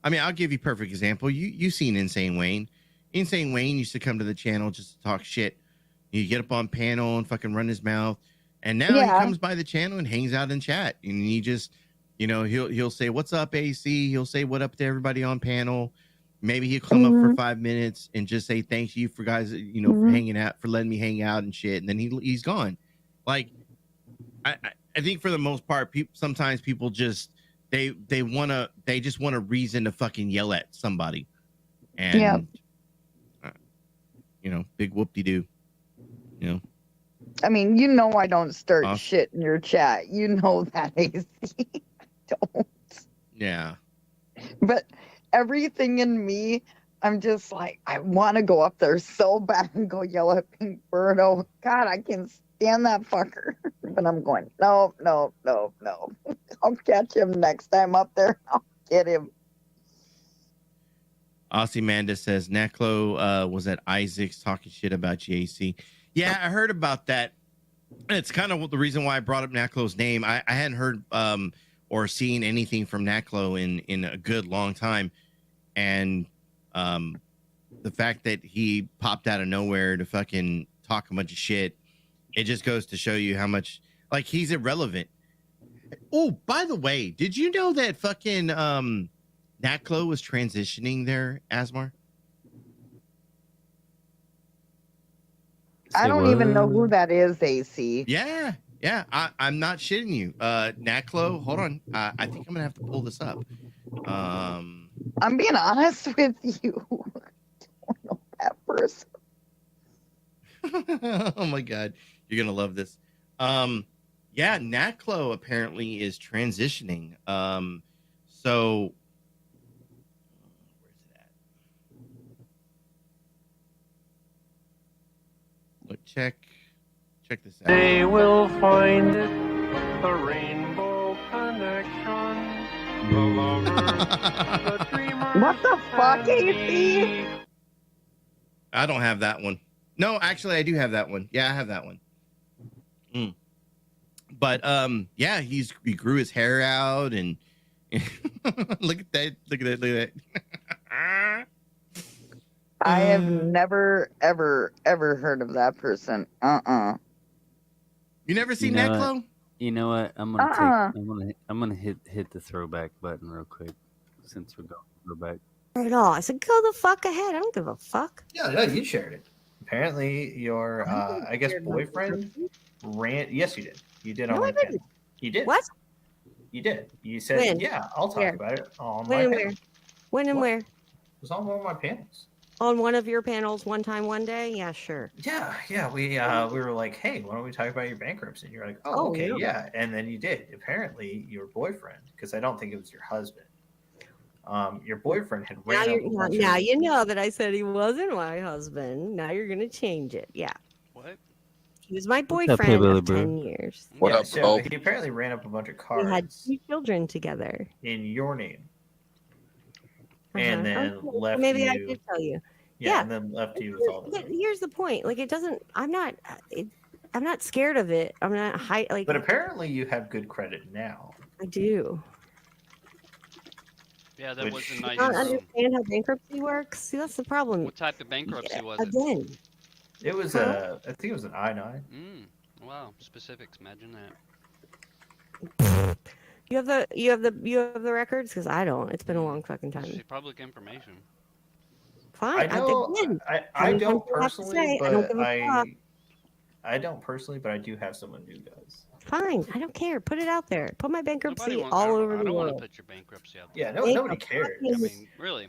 [SPEAKER 16] I mean, I'll give you a perfect example. You've seen Insane Wayne. Insane Wayne used to come to the channel just to talk shit. You get up on panel and fucking run his mouth. And now he comes by the channel and hangs out in chat. And he just, you know, he'll say, what's up, AC? He'll say what up to everybody on panel. Maybe he'll come up for 5 minutes and just say thank you for guys, you know, for hanging out, for letting me hang out and shit. And then he's gone. Like, I think for the most part, sometimes people just they just want a reason to fucking yell at somebody. And you know, big whoop-de-doo. You know.
[SPEAKER 2] I mean, you know I don't start shit in your chat. You know that, AC. I don't.
[SPEAKER 16] Yeah.
[SPEAKER 2] But everything in me, I'm just like, I want to go up there so bad and go yell at Pink Bird. Oh, God, I can't stand that fucker. But I'm going, no. I'll catch him next time up there. I'll get him.
[SPEAKER 16] Aussie Manda says, Naklo was at Isaac's talking shit about JC. Yeah, I heard about that. It's kind of the reason why I brought up Naklo's name. I hadn't heard or seen anything from Naklo in a good long time. And the fact that he popped out of nowhere to fucking talk a bunch of shit, it just goes to show you how much, like, he's irrelevant. Oh, by the way, did you know that fucking Naklo was transitioning there, Asmar?
[SPEAKER 2] I don't even know who that is, AC.
[SPEAKER 16] Yeah. I'm not shitting you. Naklo, hold on. I think I'm gonna have to pull this up.
[SPEAKER 2] I'm being honest with you. I don't know that person.
[SPEAKER 16] Oh my God, you're gonna love this. Yeah, Naklo apparently is transitioning. So where's it at? Look, check this out.
[SPEAKER 22] They will find it, the rainbow connection, the lover, the dreamer.
[SPEAKER 2] What the fuck, AC?
[SPEAKER 16] I don't have that one. No, actually, I do have that one. Yeah, I have that one. But yeah, he grew his hair out, and look at that! Look at that! Look at that!
[SPEAKER 2] I have never, ever, ever heard of that person.
[SPEAKER 16] You never seen
[SPEAKER 5] You know
[SPEAKER 16] Neclo?
[SPEAKER 5] what? You know what? I'm gonna hit the throwback button real quick since we're going throwback.
[SPEAKER 6] At all. I said, go the fuck ahead. I don't give a fuck.
[SPEAKER 8] Yeah, no, you shared it. Apparently, your I guess boyfriend ran. Yes, you did. You did on
[SPEAKER 6] No,
[SPEAKER 8] my
[SPEAKER 6] I didn't.
[SPEAKER 8] panel. You did.
[SPEAKER 6] What?
[SPEAKER 8] You did. You said,
[SPEAKER 6] When?
[SPEAKER 8] "Yeah, I'll talk
[SPEAKER 6] Where?
[SPEAKER 8] about it on
[SPEAKER 6] When
[SPEAKER 8] my
[SPEAKER 6] and
[SPEAKER 8] panel."
[SPEAKER 6] where? When and
[SPEAKER 8] What?
[SPEAKER 6] where?
[SPEAKER 8] It was on one of my panels.
[SPEAKER 6] On one of your panels, one time, one day? Yeah, sure.
[SPEAKER 8] Yeah. We were like, "Hey, why don't we talk about your bankruptcy?" And you're like, "Oh,
[SPEAKER 6] Oh,
[SPEAKER 8] okay,
[SPEAKER 6] yeah.
[SPEAKER 8] yeah." And then you did. Apparently, your boyfriend, because I don't think it was your husband. Your boyfriend had
[SPEAKER 6] Now,
[SPEAKER 8] ran up a bunch
[SPEAKER 6] now
[SPEAKER 8] of.
[SPEAKER 6] you know that I said he wasn't my husband. Now you're going to change it. Yeah.
[SPEAKER 12] What?
[SPEAKER 6] He was my
[SPEAKER 5] up,
[SPEAKER 6] boyfriend
[SPEAKER 5] Hillbilly
[SPEAKER 6] of
[SPEAKER 5] Bro?
[SPEAKER 6] 10 years.
[SPEAKER 8] Yeah, so he apparently ran up a bunch of
[SPEAKER 6] We had
[SPEAKER 8] cards
[SPEAKER 6] 2 children together.
[SPEAKER 8] in your name, and then
[SPEAKER 6] Okay, well,
[SPEAKER 8] left
[SPEAKER 6] maybe
[SPEAKER 8] you.
[SPEAKER 6] I did tell you.
[SPEAKER 8] Yeah, and then left you with all the.
[SPEAKER 6] But here's the point. Like, it doesn't, I'm not scared of it. I'm not like.
[SPEAKER 8] But apparently, you have good credit now.
[SPEAKER 6] I do.
[SPEAKER 12] Yeah, that was a nice.
[SPEAKER 6] I don't understand how bankruptcy works. See, that's the problem.
[SPEAKER 12] What type of bankruptcy was it?
[SPEAKER 6] Again.
[SPEAKER 8] It was I think it was an I-9.
[SPEAKER 12] Wow, specifics. Imagine that.
[SPEAKER 6] You have the records because I don't. It's been a long fucking time.
[SPEAKER 12] It's public information.
[SPEAKER 6] Fine.
[SPEAKER 8] I know.
[SPEAKER 6] Again,
[SPEAKER 8] I
[SPEAKER 6] having
[SPEAKER 8] don't
[SPEAKER 6] something left to
[SPEAKER 8] personally,
[SPEAKER 6] say, I don't
[SPEAKER 8] but
[SPEAKER 6] give a fuck.
[SPEAKER 8] I don't personally, but I do have someone who does.
[SPEAKER 6] Fine. I don't care. Put it out there. Put my bankruptcy
[SPEAKER 12] I
[SPEAKER 6] all over
[SPEAKER 12] I
[SPEAKER 6] the
[SPEAKER 12] don't want
[SPEAKER 6] world.
[SPEAKER 12] to put your bankruptcy out
[SPEAKER 8] Yeah,
[SPEAKER 12] there.
[SPEAKER 8] nobody cares.
[SPEAKER 12] I mean, really.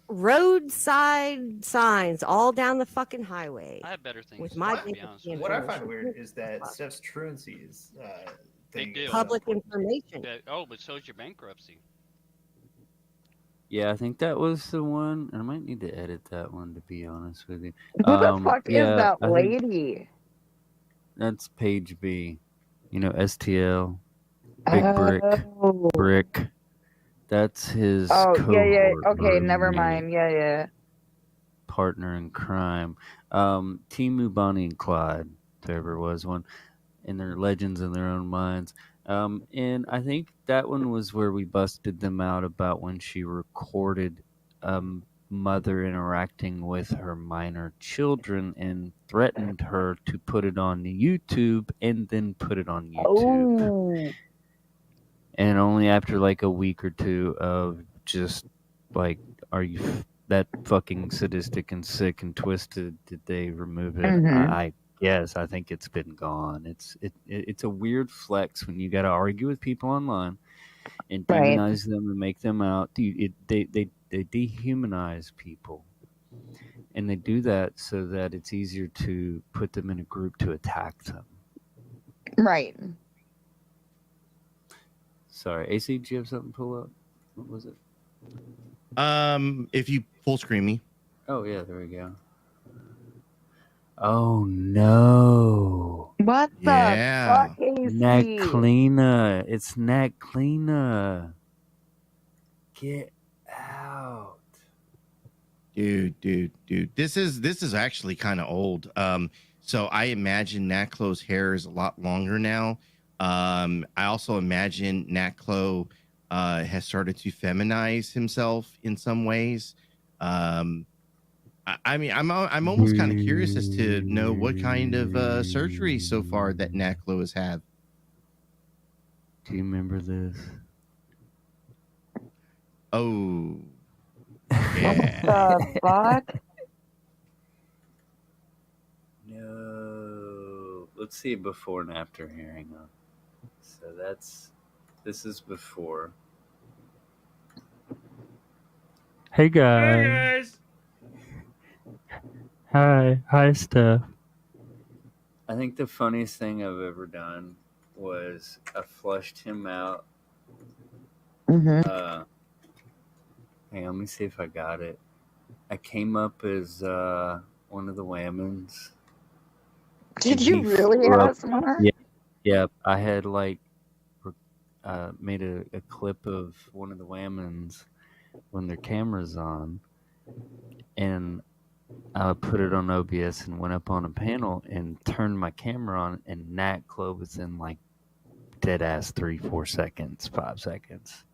[SPEAKER 6] Roadside signs all down the fucking highway.
[SPEAKER 12] I have better things
[SPEAKER 6] with
[SPEAKER 12] to
[SPEAKER 6] my
[SPEAKER 12] do, to be honest with
[SPEAKER 8] What
[SPEAKER 12] you.
[SPEAKER 8] I find weird is that Steph's truancies
[SPEAKER 12] They
[SPEAKER 8] thing.
[SPEAKER 12] do.
[SPEAKER 6] public information.
[SPEAKER 12] Oh, but so's your bankruptcy.
[SPEAKER 5] Yeah, I think that was the one. I might need to edit that one, to be honest with you.
[SPEAKER 2] Who the fuck is
[SPEAKER 5] yeah,
[SPEAKER 2] that
[SPEAKER 5] I think
[SPEAKER 2] lady?
[SPEAKER 5] that's page B. You know, STL, Big Brick. That's his
[SPEAKER 2] Oh, yeah.
[SPEAKER 5] cohort
[SPEAKER 2] Okay, never
[SPEAKER 5] roommate,
[SPEAKER 2] mind. Yeah.
[SPEAKER 5] partner in crime. Timu, Bonnie, and Clyde, if there ever was one, and they're legends in their own minds. And I think that one was where we busted them out about when she recorded mother interacting with her minor children and threatened her to put it on YouTube and then put it on YouTube.
[SPEAKER 2] Oh.
[SPEAKER 5] And only after like a week or two of just like, are you that fucking sadistic and sick and twisted? Did they remove it?
[SPEAKER 2] Mhm.
[SPEAKER 5] I guess. I think it's been gone. It's a weird flex when you got to argue with people online and
[SPEAKER 2] Right.
[SPEAKER 5] demonize them and make them out. They dehumanize people, and they do that so that it's easier to put them in a group to attack them.
[SPEAKER 2] Right.
[SPEAKER 5] Sorry, AC, do you have something to pull up? What was it?
[SPEAKER 16] If you full screen me.
[SPEAKER 5] Oh yeah, there we go. Oh no!
[SPEAKER 2] What the
[SPEAKER 16] Yeah.
[SPEAKER 2] fuck, AC?
[SPEAKER 5] Nat Cleaner. It's Nat Cleaner. Get out.
[SPEAKER 16] Dude. This is actually kind of old. So I imagine Natclo's hair is a lot longer now. I also imagine Natclo has started to feminize himself in some ways. I mean, I'm almost kind of curious as to know what kind of surgery so far that Natclo has had.
[SPEAKER 5] Do you remember this?
[SPEAKER 16] Oh,
[SPEAKER 2] What the fuck?
[SPEAKER 5] No. Let's see before and after here. Hang on. So this is before. Hey guys. Hi Steph. I think the funniest thing I've ever done was I flushed him out.
[SPEAKER 2] Mm-hmm.
[SPEAKER 5] Hang on, let me see if I got it. I came up as one of the Whammons.
[SPEAKER 2] Did you really, Asmar?
[SPEAKER 5] Yeah. Yeah, I had like made a clip of one of the Whammons when their camera's on, and
[SPEAKER 21] I put it on OBS and went up on a panel and turned my camera on, and Nat Clovis in like dead ass 3-4 seconds, 5 seconds.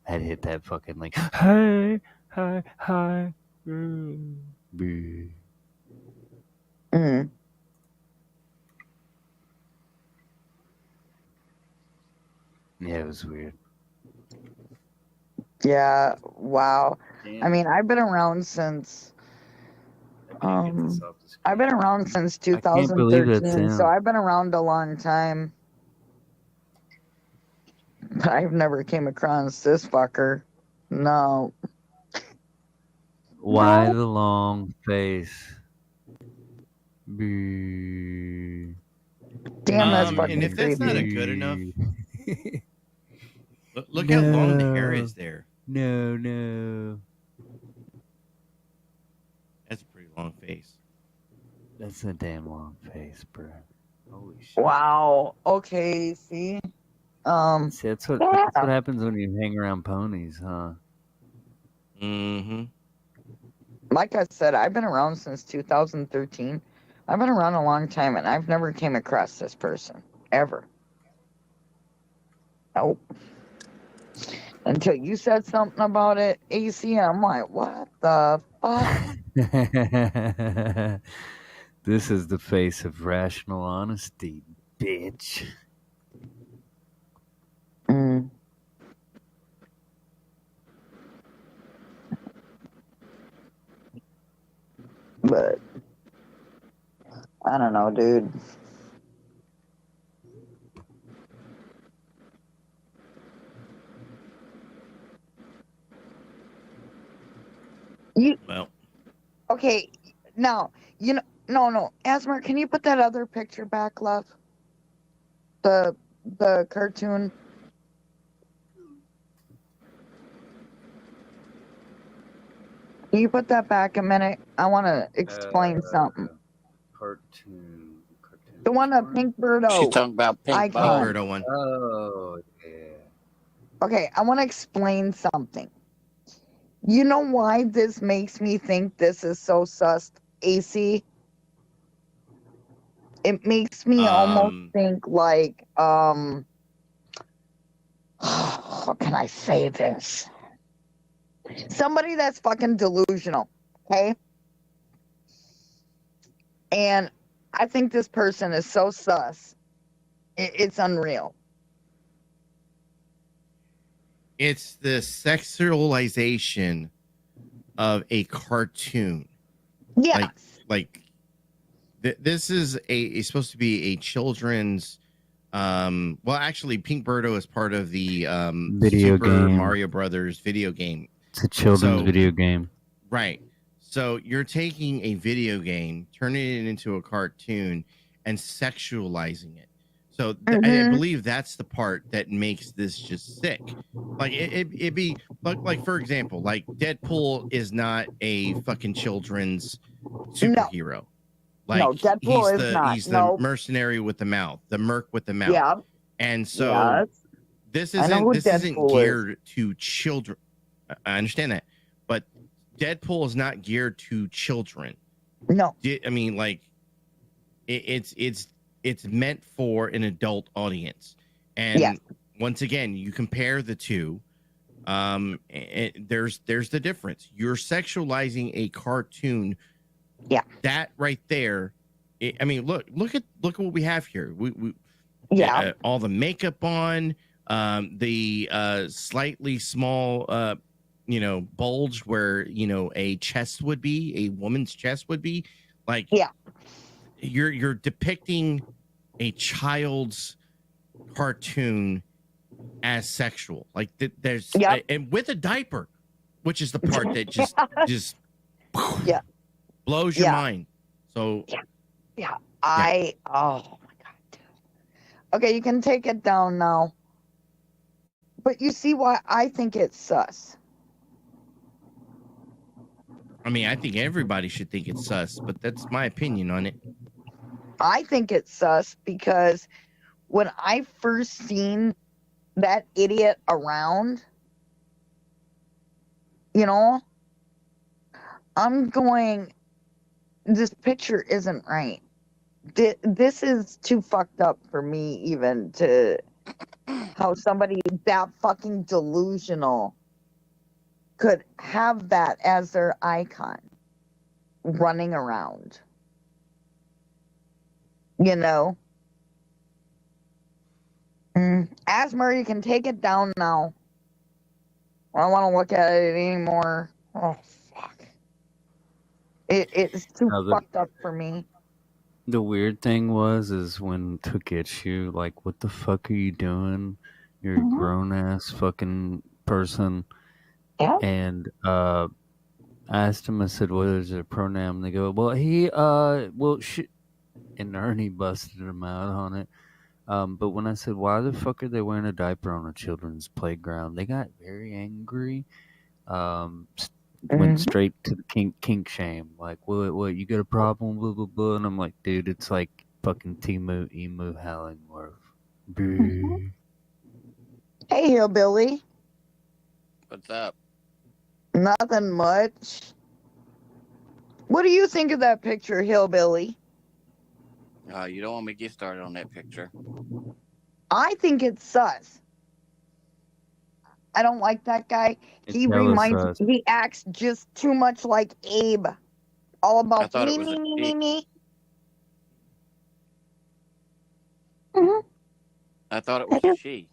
[SPEAKER 21] I had hit that fucking link. Hey, hi, hi.
[SPEAKER 2] Mm.
[SPEAKER 21] Yeah, it was weird.
[SPEAKER 2] Yeah, wow.
[SPEAKER 21] Damn.
[SPEAKER 2] I mean, I've been around since I've been around since
[SPEAKER 21] I can't believe that's
[SPEAKER 2] 2013, so
[SPEAKER 21] him.
[SPEAKER 2] I've been around a long time. But I've never came across this fucker. No.
[SPEAKER 21] Why
[SPEAKER 2] No.
[SPEAKER 21] the long face? Boo.
[SPEAKER 2] Damn, that's fucking
[SPEAKER 16] And if that's not a
[SPEAKER 2] creepy.
[SPEAKER 16] good enough, look how long the hair is there.
[SPEAKER 21] No.
[SPEAKER 16] That's a pretty long face.
[SPEAKER 21] That's a damn long face, bro. Holy shit.
[SPEAKER 2] Wow. Okay, see?
[SPEAKER 21] See, that's what happens when you hang around ponies, huh?
[SPEAKER 16] Mm-hmm.
[SPEAKER 2] Like I said, I've been around since 2013. I've been around a long time, and I've never came across this person. Ever. Nope. Until you said something about it, AC, I'm like, what the fuck?
[SPEAKER 21] This is the face of rational honesty, bitch.
[SPEAKER 2] Mm. But I don't know, dude.
[SPEAKER 16] Well,
[SPEAKER 2] okay, now no, Asmer, can you put that other picture back, love? The cartoon. Can you put that back a minute? I want to explain something.
[SPEAKER 21] Cartoon.
[SPEAKER 2] The one of Pink Birdo.
[SPEAKER 21] She's talking about Pink
[SPEAKER 2] icon.
[SPEAKER 16] Birdo one.
[SPEAKER 21] Oh, yeah.
[SPEAKER 2] Okay, I want to explain something. You know why this makes me think this is so sus, AC? It makes me almost think like, how can I say this? Somebody that's fucking delusional, okay? And I think this person is so sus. It's unreal.
[SPEAKER 16] it's the sexualization of a cartoon.
[SPEAKER 2] Yeah.
[SPEAKER 16] This is it's supposed to be a children's. Well, actually, Pink Birdo is part of the
[SPEAKER 21] Video
[SPEAKER 16] Super
[SPEAKER 21] game.
[SPEAKER 16] Mario Brothers video game.
[SPEAKER 21] It's a children's video game.
[SPEAKER 16] Right. So you're taking a video game, turning it into a cartoon, and sexualizing it. So I believe that's the part that makes this just sick. Like it'd be like for example, like Deadpool is not a fucking children's superhero. Like
[SPEAKER 2] no, Deadpool is not.
[SPEAKER 16] He's the mercenary with the mouth, the merc with the mouth.
[SPEAKER 2] Yeah.
[SPEAKER 16] And so this isn't geared to children. I understand that, but Deadpool is not geared to children.
[SPEAKER 2] No.
[SPEAKER 16] I mean, like it's meant for an adult audience. And once again, you compare the two. There's the difference. You're sexualizing a cartoon.
[SPEAKER 2] Yeah.
[SPEAKER 16] That right there. I mean, look at what we have here. We all the makeup on, the slightly small bulge where a chest would be, a woman's chest would be. Like you're depicting a child's cartoon as sexual. Like there's and with a diaper, which is the part that just blows your mind. So
[SPEAKER 2] oh my god. Okay, you can take it down now. But you see why I think it's sus.
[SPEAKER 16] I mean, I think everybody should think it's sus, but that's my opinion on it.
[SPEAKER 2] I think it's sus because when I first seen that idiot around, I'm going, this picture isn't right. This is too fucked up for me even to how somebody that fucking delusional could have that as their icon running around. You know? Asmer, you can take it down now. I don't want to look at it anymore. Oh, fuck. It's too fucked up for me.
[SPEAKER 21] The weird thing is when Takechi, like, what the fuck are you doing? You're a grown ass fucking person.
[SPEAKER 2] Yeah.
[SPEAKER 21] And I asked him, I said, what is their pronoun? They go, well, and Ernie busted him out on it. But when I said, why the fuck are they wearing a diaper on a children's playground? They got very angry. Went straight to the kink shame. Like, what, you got a problem, blah, blah, blah. And I'm like, dude, it's like fucking Timu, Emu, Hallingworth.
[SPEAKER 2] Hey, Hillbilly.
[SPEAKER 4] What's up?
[SPEAKER 2] Nothing much. What do you think of that picture, Hillbilly?
[SPEAKER 4] You don't want me to get started on that picture.
[SPEAKER 2] I think it's sus. I don't like that guy. He acts just too much like Abe. All about me.
[SPEAKER 4] I thought it was a she.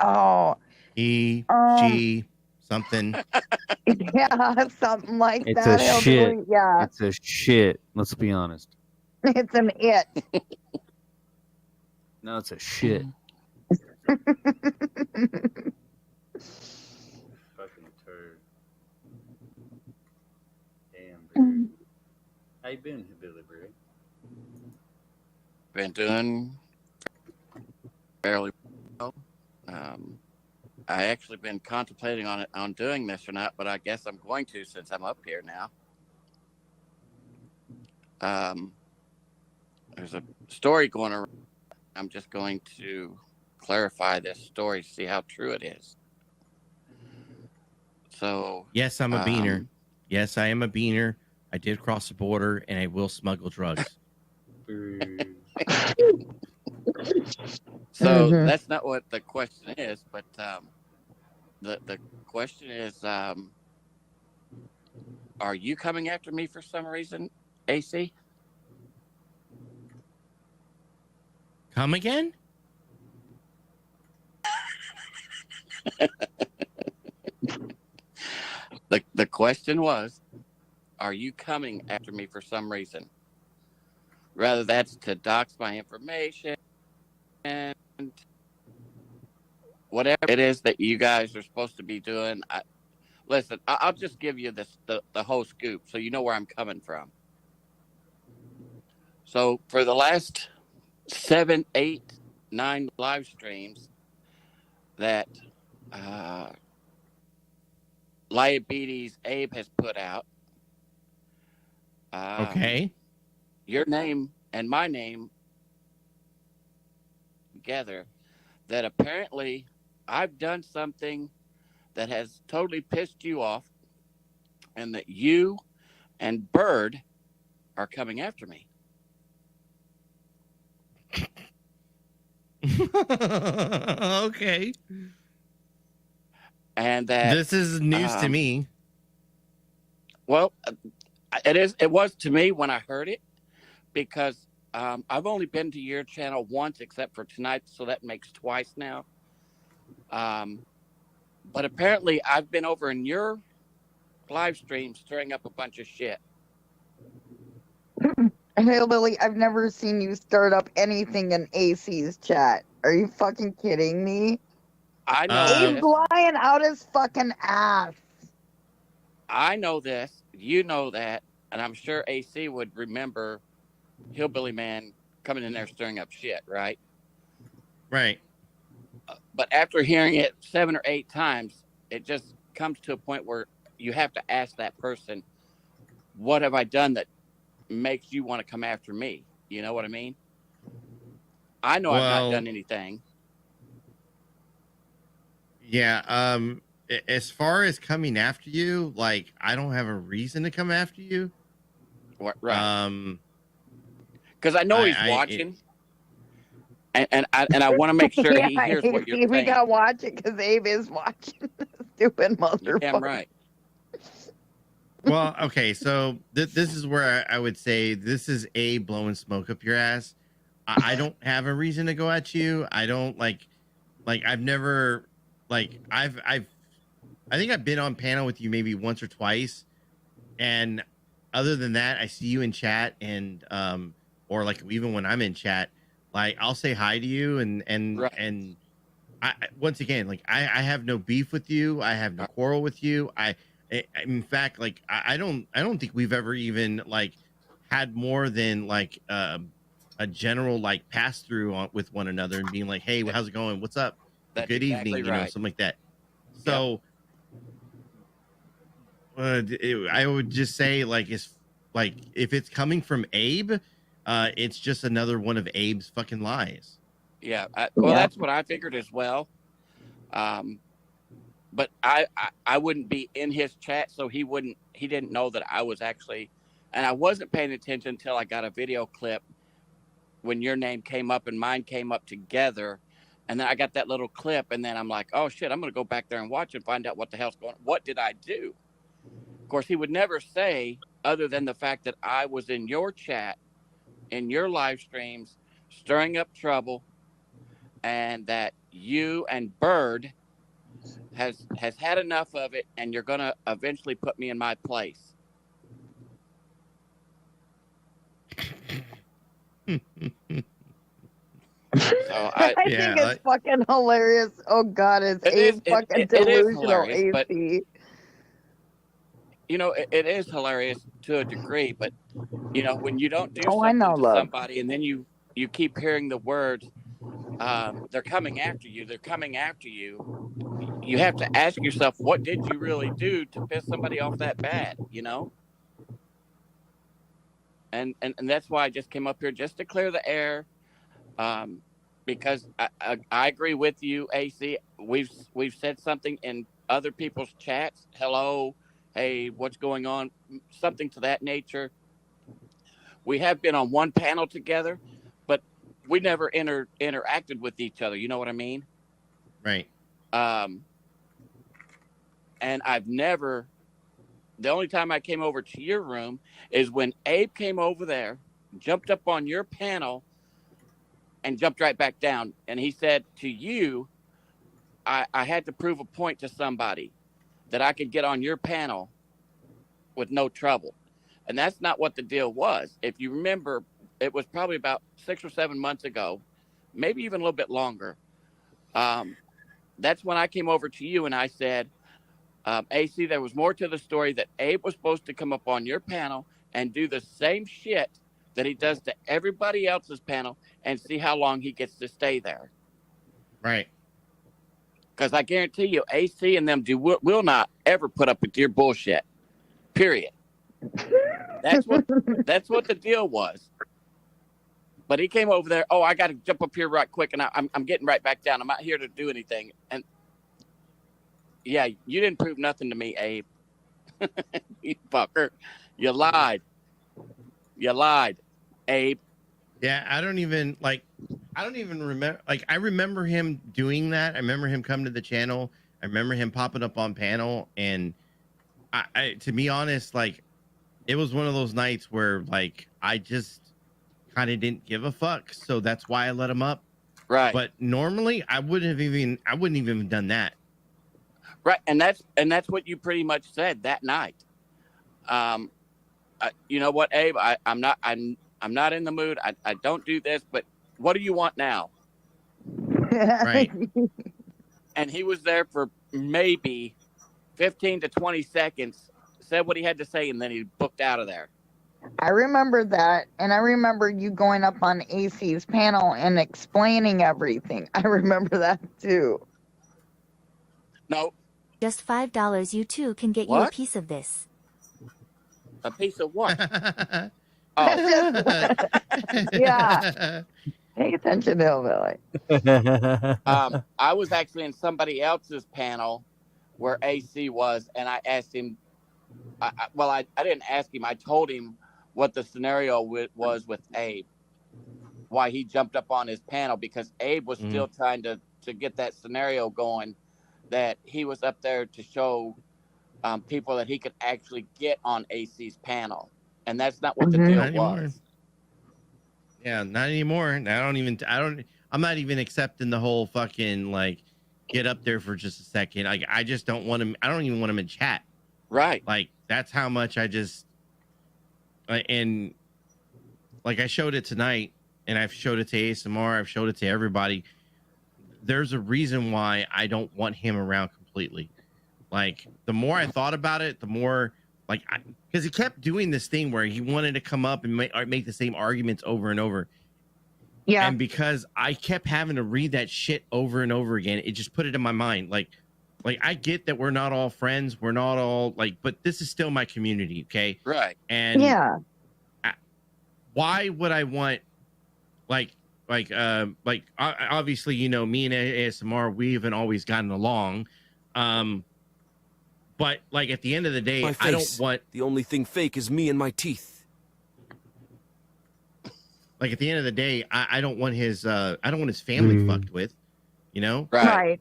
[SPEAKER 2] Oh.
[SPEAKER 16] He, she, something.
[SPEAKER 2] Yeah, something like
[SPEAKER 21] It's
[SPEAKER 2] that.
[SPEAKER 21] a shit.
[SPEAKER 2] Yeah.
[SPEAKER 21] It's a shit. Let's be honest.
[SPEAKER 2] It's an it.
[SPEAKER 21] No, it's a shit.
[SPEAKER 5] Fucking turd. Damn, dude. How you been, Billy Bray?
[SPEAKER 4] Been doing fairly well. I actually been contemplating on doing this or not, but I guess I'm going to since I'm up here now. There's a story going around. I'm just going to clarify this story, see how true it is. So
[SPEAKER 16] yes, I'm a beaner. Yes, I am a beaner. I did cross the border, and I will smuggle drugs.
[SPEAKER 4] So that's not what the question is, but the question is, are you coming after me for some reason, AC?
[SPEAKER 16] Come again?
[SPEAKER 4] The question was, are you coming after me for some reason? Rather that's to dox my information and whatever it is that you guys are supposed to be doing. Listen, I'll just give you the whole scoop so you know where I'm coming from. So for the last 7, 8, 9 live streams that Liabetes Abe has put out,
[SPEAKER 16] okay,
[SPEAKER 4] your name and my name together, that apparently I've done something that has totally pissed you off, and that you and Bird are coming after me.
[SPEAKER 16] Okay.
[SPEAKER 4] And that
[SPEAKER 16] this is news to me.
[SPEAKER 4] Well, it was to me when I heard it, because I've only been to your channel once, except for tonight, so that makes twice now. But apparently I've been over in your live stream stirring up a bunch of shit.
[SPEAKER 2] Hillbilly, I've never seen you start up anything in AC's chat. Are you fucking kidding me?
[SPEAKER 4] I know
[SPEAKER 2] Abe's lying out his fucking ass.
[SPEAKER 4] I know this. You know that. And I'm sure AC would remember Hillbilly Man coming in there stirring up shit, right?
[SPEAKER 16] Right.
[SPEAKER 4] But after hearing it 7 or 8 times, it just comes to a point where you have to ask that person, what have I done that makes you want to come after me? You know what I mean? I know I've not done anything.
[SPEAKER 16] Yeah. as far as coming after you, like I don't have a reason to come after you.
[SPEAKER 4] Right. Because I know he's watching, and I want to make sure he hears what you're
[SPEAKER 2] we
[SPEAKER 4] saying.
[SPEAKER 2] gotta watch it because Abe is watching. Stupid motherfucker.
[SPEAKER 4] You're damn right.
[SPEAKER 16] Well, okay, so this is where I would say this is Abe blowing smoke up your ass. I don't have a reason to go at you. I don't like I've never like I think I've been on panel with you maybe once or twice, and other than that, I see you in chat and or like even when I'm in chat, like I'll say hi to you and I once again like I have no beef with you. I have no quarrel with you. In fact, like I don't think we've ever even like had more than like a general like pass through with one another and being like, hey, how's it going? What's up?
[SPEAKER 4] That's
[SPEAKER 16] Good
[SPEAKER 4] exactly
[SPEAKER 16] evening, you
[SPEAKER 4] right.
[SPEAKER 16] know, something like that. So I would just say like it's like if it's coming from Abe, it's just another one of Abe's fucking lies.
[SPEAKER 4] Yeah. Well, that's what I figured as well. But I wouldn't be in his chat, so he didn't know that I was actually, and I wasn't paying attention until I got a video clip when your name came up and mine came up together. And then I got that little clip, and then I'm like, oh shit, I'm going to go back there and watch and find out what the hell's going on. What did I do? Of course, he would never say other than the fact that I was in your chat, in your live streams, stirring up trouble, and that you and Bird has had enough of it, and you're going to eventually put me in my place. So
[SPEAKER 2] I think it's fucking hilarious. Oh God, it's Abe fucking delusional. AC.
[SPEAKER 4] You know, it is hilarious to a degree, but you know, when you don't do
[SPEAKER 2] I
[SPEAKER 4] something
[SPEAKER 2] know,
[SPEAKER 4] to
[SPEAKER 2] love.
[SPEAKER 4] somebody, and then you keep hearing the words, they're coming after you. They're coming after you. You have to ask yourself, what did you really do to piss somebody off that bad? You know. And that's why I just came up here just to clear the air, because I agree with you, AC. We've said something in other people's chats. Hello, hey, what's going on? Something to that nature. We have been on one panel together, but we never interacted with each other. You know what I mean?
[SPEAKER 16] Right.
[SPEAKER 4] And I've never. The only time I came over to your room is when Abe came over there, jumped up on your panel, and jumped right back down. And he said to you, I had to prove a point to somebody that I could get on your panel with no trouble. And that's not what the deal was. If you remember, it was probably about 6 or 7 months ago, maybe even a little bit longer. That's when I came over to you and I said, AC, there was more to the story that Abe was supposed to come up on your panel and do the same shit that he does to everybody else's panel and see how long he gets to stay there.
[SPEAKER 16] Right.
[SPEAKER 4] Because I guarantee you, AC and them will not ever put up with your bullshit. Period. That's what the deal was. But he came over there. Oh, I got to jump up here right quick, and I'm getting right back down. I'm not here to do anything. And yeah, you didn't prove nothing to me, Abe. You fucker. You lied. You lied, Abe.
[SPEAKER 16] Yeah, I don't even remember. Like, I remember him doing that. I remember him coming to the channel. I remember him popping up on panel. And I to be honest, like, it was one of those nights where, like, I just kind of didn't give a fuck. So that's why I let him up.
[SPEAKER 4] Right.
[SPEAKER 16] But normally, I wouldn't even have done that.
[SPEAKER 4] Right, and that's what you pretty much said that night. You know what, Abe? I'm not in the mood. I don't do this, but what do you want now?
[SPEAKER 16] Right.
[SPEAKER 4] And he was there for maybe 15 to 20 seconds, said what he had to say, and then he booked out of there.
[SPEAKER 2] I remember that, and I remember you going up on AC's panel and explaining everything. I remember that too.
[SPEAKER 4] No.
[SPEAKER 3] Just $5, you too can get you a
[SPEAKER 4] What?
[SPEAKER 3] piece of this.
[SPEAKER 4] A piece of what?
[SPEAKER 2] Yeah. Pay attention, Hillbilly.
[SPEAKER 4] I was actually in somebody else's panel where AC was, and I asked him. I didn't ask him. I told him what the scenario was with Abe, why he jumped up on his panel, because Abe was still trying to get that scenario going, that he was up there to show people that he could actually get on AC's panel, and that's not what the deal
[SPEAKER 16] Not anymore.
[SPEAKER 4] was.
[SPEAKER 16] Yeah, not anymore. I'm not even accepting the whole fucking like get up there for just a second. Like I just don't want him. I don't even want him in chat.
[SPEAKER 4] Right.
[SPEAKER 16] Like that's how much I just and like I showed it tonight, and I've showed it to ASMR. I've showed it to everybody. There's a reason why I don't want him around completely. Like the more I thought about it, the more like because he kept doing this thing where he wanted to come up and make the same arguments over and over.
[SPEAKER 2] Yeah.
[SPEAKER 16] And because I kept having to read that shit over and over again, it just put it in my mind. Like I get that we're not all friends, we're not all like, but this is still my community, okay?
[SPEAKER 4] Right.
[SPEAKER 16] And
[SPEAKER 2] yeah,
[SPEAKER 16] why would I want obviously, you know, me and ASMR, we haven't always gotten along. But like at the end of the day, I don't want
[SPEAKER 9] the only thing fake is me and my teeth.
[SPEAKER 16] Like at the end of the day, I don't want his family fucked with, you know?
[SPEAKER 4] Right.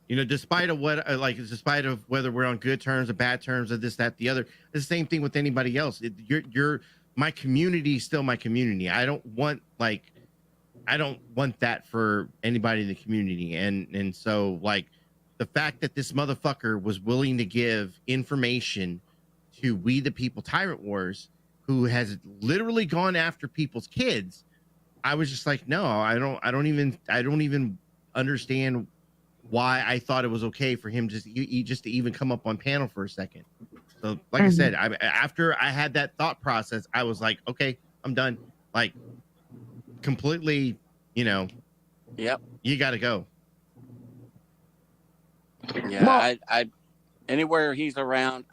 [SPEAKER 16] You know, despite of whether we're on good terms or bad terms or this, that, the other, it's the same thing with anybody else. You're my community is still my community. I don't want that for anybody in the community. And so like the fact that this motherfucker was willing to give information to We the People Tyrant Wars, who has literally gone after people's kids, I was just like, no, I don't even understand why I thought it was okay for him just to even come up on panel for a second. So like I said, after I had that thought process, I was like, okay, I'm done. Like completely, you know.
[SPEAKER 4] Yep.
[SPEAKER 16] You got to go.
[SPEAKER 4] Yeah, I anywhere he's around,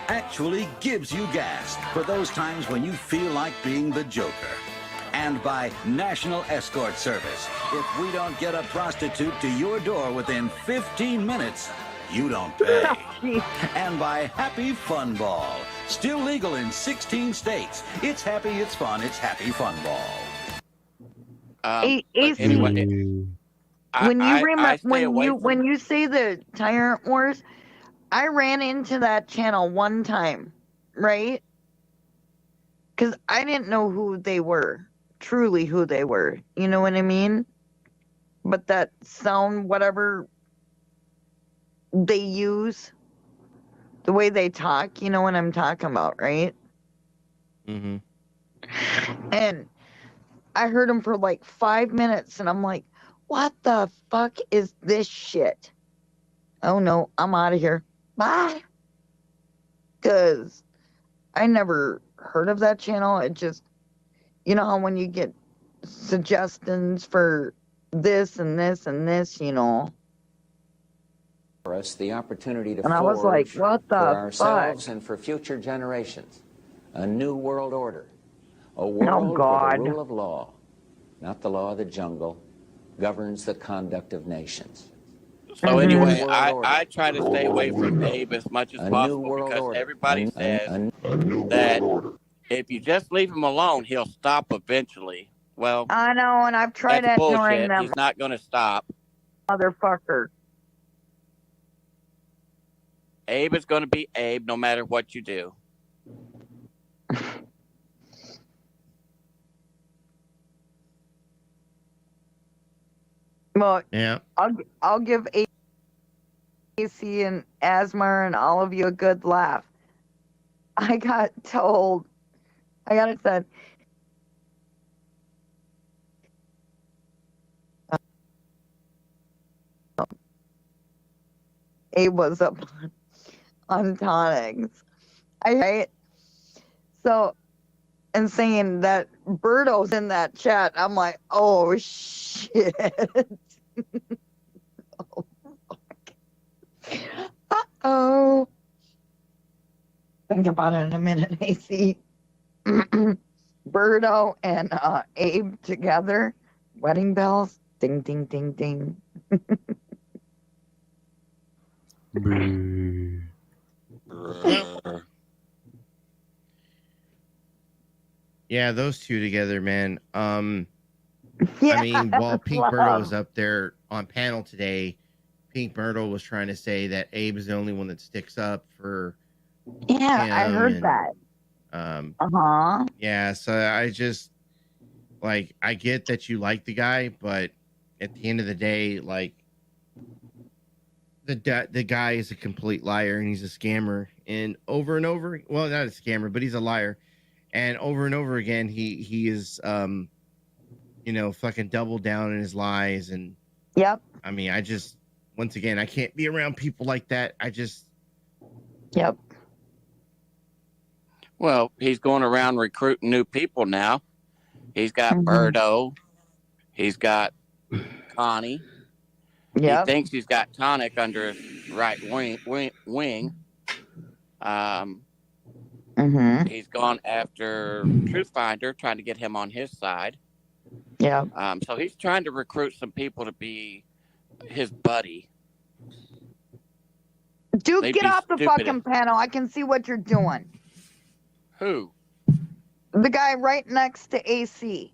[SPEAKER 10] actually gives you gas for those times when you feel like being the Joker. And by National Escort Service. If we don't get a prostitute to your door within 15 minutes, you don't pay. And by Happy Fun Ball. Still legal in 16 states. It's happy, it's fun, it's Happy Fun Ball.
[SPEAKER 4] Anyway,
[SPEAKER 2] when you say the Tyrant Wars, I ran into that channel one time, right? Because I didn't know who they were, truly who they were. You know what I mean? But that sound, whatever they use, the way they talk, you know what I'm talking about, right?
[SPEAKER 16] Mm-hmm.
[SPEAKER 2] And I heard them for like 5 minutes, and I'm like, what the fuck is this shit? Oh no, I'm out of here. Bye. Because I never heard of that channel. It just, you know how when you get suggestions for this and this and this, you know.
[SPEAKER 23] For us, the opportunity to
[SPEAKER 2] And I was like,
[SPEAKER 23] forge
[SPEAKER 2] what the
[SPEAKER 23] for ourselves
[SPEAKER 2] fuck?
[SPEAKER 23] and for future generations a new world order, a world where
[SPEAKER 2] God.
[SPEAKER 23] the rule of law, not the law of the jungle, governs the conduct of nations.
[SPEAKER 4] So anyway, I try to stay away from Abe as much as possible because everybody says that if you just leave him alone, he'll stop eventually. Well,
[SPEAKER 2] I know, and I've tried
[SPEAKER 4] that's
[SPEAKER 2] ignoring
[SPEAKER 4] bullshit.
[SPEAKER 2] them.
[SPEAKER 4] He's not going to stop.
[SPEAKER 2] Motherfucker.
[SPEAKER 4] Abe is going to be Abe no matter what you do.
[SPEAKER 2] Well,
[SPEAKER 16] yeah,
[SPEAKER 2] I'll give AC and Asmar and all of you a good laugh. I got it said, Abe was up on tonics. Right? So, and saying that Birdo's in that chat, I'm like, oh shit. Oh, fuck. Uh-oh. Think about it in a minute, AC. Birdo and Abe together. Wedding bells. Ding, ding, ding, ding.
[SPEAKER 16] Yeah, those two together, man.
[SPEAKER 2] Yeah,
[SPEAKER 16] I mean, while Pink Myrtle
[SPEAKER 2] love.
[SPEAKER 16] was up there on panel today, Pink Myrtle was trying to say that Abe is the only one that sticks up for
[SPEAKER 2] Yeah, I
[SPEAKER 16] him,
[SPEAKER 2] heard
[SPEAKER 16] and,
[SPEAKER 2] that.
[SPEAKER 16] Um, yeah, so I just like I get that you like the guy, but at the end of the day, like the guy is a complete liar and he's a scammer, and over, well, not a scammer, but he's a liar, and over again he is fucking double down in his lies. And
[SPEAKER 2] yep,
[SPEAKER 16] I mean, I just, once again, I can't be around people like that.
[SPEAKER 2] Yep.
[SPEAKER 4] Well, he's going around recruiting new people now. He's got Birdo. He's got Connie.
[SPEAKER 2] Yep.
[SPEAKER 4] He thinks he's got Tonic under his right wing. He's gone after Truthfinder, trying to get him on his side.
[SPEAKER 2] Yeah.
[SPEAKER 4] So he's trying to recruit some people to be his buddy.
[SPEAKER 2] Dude,
[SPEAKER 4] They'd
[SPEAKER 2] get
[SPEAKER 4] be
[SPEAKER 2] off the
[SPEAKER 4] stupid
[SPEAKER 2] fucking panel. I can see what you're doing.
[SPEAKER 4] Who?
[SPEAKER 2] The guy right next to AC.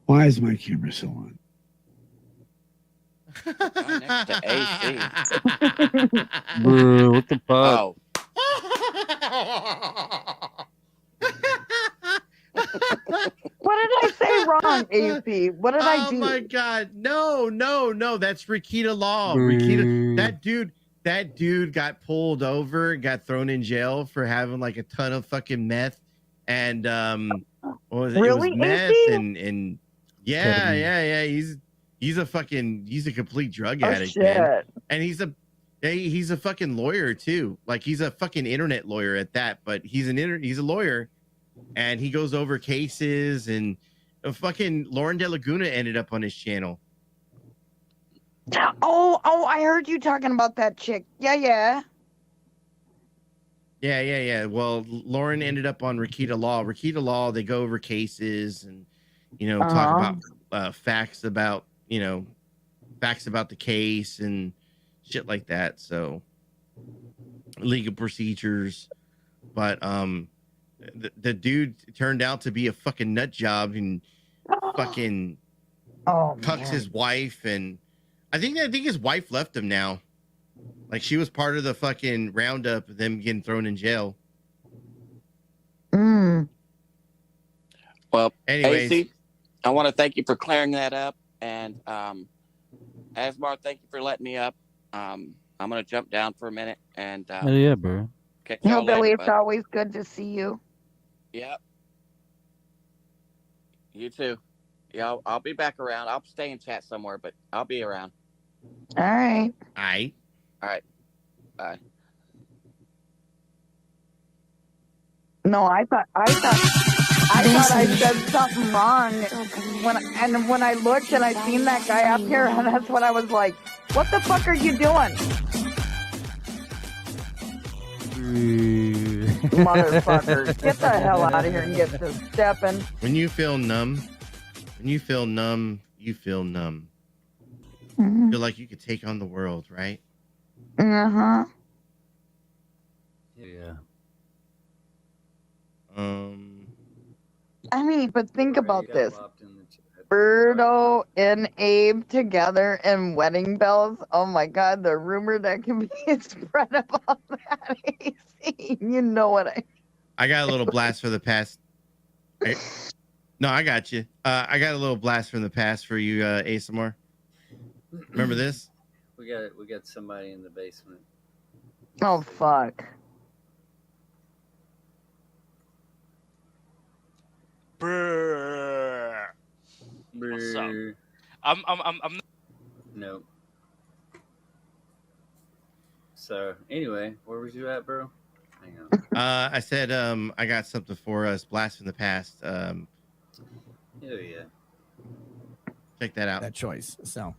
[SPEAKER 11] Why is my camera still on?
[SPEAKER 4] Right next to AC.
[SPEAKER 21] Bro, what the fuck?
[SPEAKER 4] Oh.
[SPEAKER 2] What did I say wrong, AC? What did I do?
[SPEAKER 16] Oh my god, no, that's Rikita Law. Rikita, that dude got pulled over, got thrown in jail for having like a ton of fucking meth, and what was it?
[SPEAKER 2] Really,
[SPEAKER 16] it was meth
[SPEAKER 2] AC?
[SPEAKER 16] and yeah. He's a complete drug addict,
[SPEAKER 2] shit.
[SPEAKER 16] man. And he's a fucking lawyer too. Like he's a fucking internet lawyer at that, but he's a lawyer, and he goes over cases, and fucking Lauren De Laguna ended up on his channel.
[SPEAKER 2] Oh, I heard you talking about that chick. Yeah.
[SPEAKER 16] Well, Lauren ended up on Rikita Law. Rikita Law, they go over cases and, talk about facts about the case and shit like that. So legal procedures. But the dude turned out to be a fucking nut job and fucking cucks his wife, and I think his wife left him now. Like she was part of the fucking roundup of them getting thrown in jail.
[SPEAKER 2] Mm.
[SPEAKER 4] Well,
[SPEAKER 16] anyways,
[SPEAKER 4] AC, I want to thank you for clearing that up, and Asmar, thank you for letting me up. I'm gonna jump down for a minute and
[SPEAKER 21] Oh yeah, bro.
[SPEAKER 4] catch y'all
[SPEAKER 2] Billy,
[SPEAKER 4] later,
[SPEAKER 2] it's
[SPEAKER 4] bud.
[SPEAKER 2] always good to see you.
[SPEAKER 4] Yep. You too. Yeah, I'll be back around. I'll stay in chat somewhere, but I'll be around.
[SPEAKER 2] All right.
[SPEAKER 4] All right. Bye.
[SPEAKER 2] No, I thought I said something wrong when I looked and I seen that guy up here, and that's what I was like, what the fuck are you doing? Motherfucker, get the hell out of here and get to stepping.
[SPEAKER 16] when you feel numb, you feel numb.
[SPEAKER 2] Mhm.
[SPEAKER 16] Feel like you could take on the world, right?
[SPEAKER 2] Uh-huh.
[SPEAKER 21] Yeah.
[SPEAKER 2] I mean, but think about this. Birdo and Abe together in wedding bells. Oh my god, the rumor that can be spread about that. AC. You know what
[SPEAKER 16] I got a little blast for the past. No, I got you. I got a little blast from the past for you, ASMR. Remember this?
[SPEAKER 5] We got somebody in the basement.
[SPEAKER 2] Oh fuck.
[SPEAKER 14] Brrr. What's up? I'm
[SPEAKER 5] Nope. So anyway, where was you at, bro? Hang on.
[SPEAKER 16] I said I got something for us. Blast from the past.
[SPEAKER 5] Hell yeah.
[SPEAKER 16] Check that out.
[SPEAKER 15] That choice. So,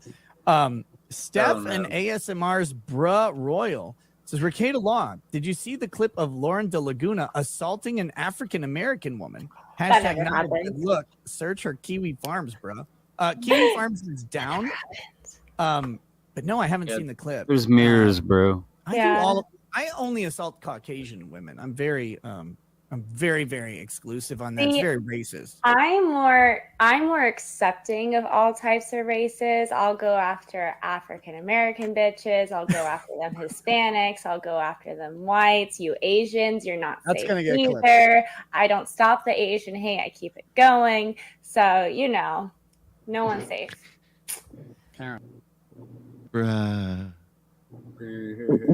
[SPEAKER 15] Steph
[SPEAKER 5] Oh, no.
[SPEAKER 15] and ASMR's Bruh Royal says, Ricada Law, did you see the clip of Lauren De Laguna assaulting an African American woman?
[SPEAKER 24] That
[SPEAKER 15] Hashtag
[SPEAKER 24] never
[SPEAKER 15] not a good
[SPEAKER 24] happened.
[SPEAKER 15] look. Search her Kiwi Farms, bro. Kiwi Farms is down. But no, I haven't
[SPEAKER 21] Yeah.
[SPEAKER 15] seen the clip.
[SPEAKER 21] There's mirrors, bro.
[SPEAKER 15] I only assault Caucasian women. I'm very very exclusive on that. It's
[SPEAKER 1] See,
[SPEAKER 15] very racist.
[SPEAKER 1] I'm more accepting of all types of races. I'll go after African American bitches. I'll go after them Hispanics. I'll go after them whites. You Asians, you're not
[SPEAKER 15] That's
[SPEAKER 1] safe
[SPEAKER 15] gonna get
[SPEAKER 1] either.
[SPEAKER 15] clipped.
[SPEAKER 1] I don't stop the Asian hate. I keep it going. So no one's safe.
[SPEAKER 16] Bruh.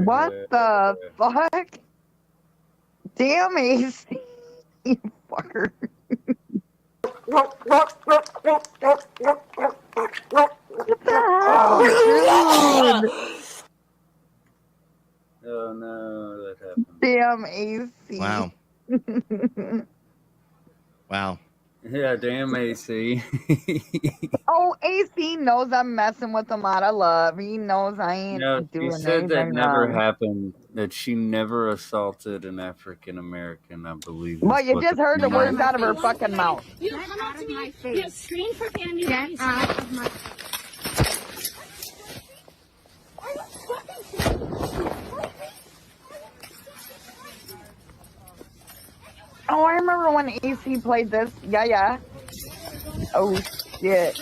[SPEAKER 2] What the fuck? Damn, AC, you fucker. What the hell, dude?
[SPEAKER 5] Oh no, that happened.
[SPEAKER 2] Damn, AC.
[SPEAKER 16] Wow. Wow.
[SPEAKER 5] Yeah, damn AC.
[SPEAKER 2] Oh, AC knows I'm messing with him out of love. He knows I ain't
[SPEAKER 5] No,
[SPEAKER 2] doing
[SPEAKER 5] she said that
[SPEAKER 2] anything
[SPEAKER 5] never
[SPEAKER 2] wrong.
[SPEAKER 5] happened. That she never assaulted an African American, I believe.
[SPEAKER 2] Well,
[SPEAKER 5] is
[SPEAKER 2] you
[SPEAKER 5] what
[SPEAKER 2] just
[SPEAKER 5] the
[SPEAKER 2] heard the
[SPEAKER 5] thing
[SPEAKER 2] words
[SPEAKER 5] is.
[SPEAKER 2] out of her fucking mouth.
[SPEAKER 13] You come up to me, you scream for candy. Get out of my
[SPEAKER 2] Oh, I remember when AC played this. Yeah. Oh, shit.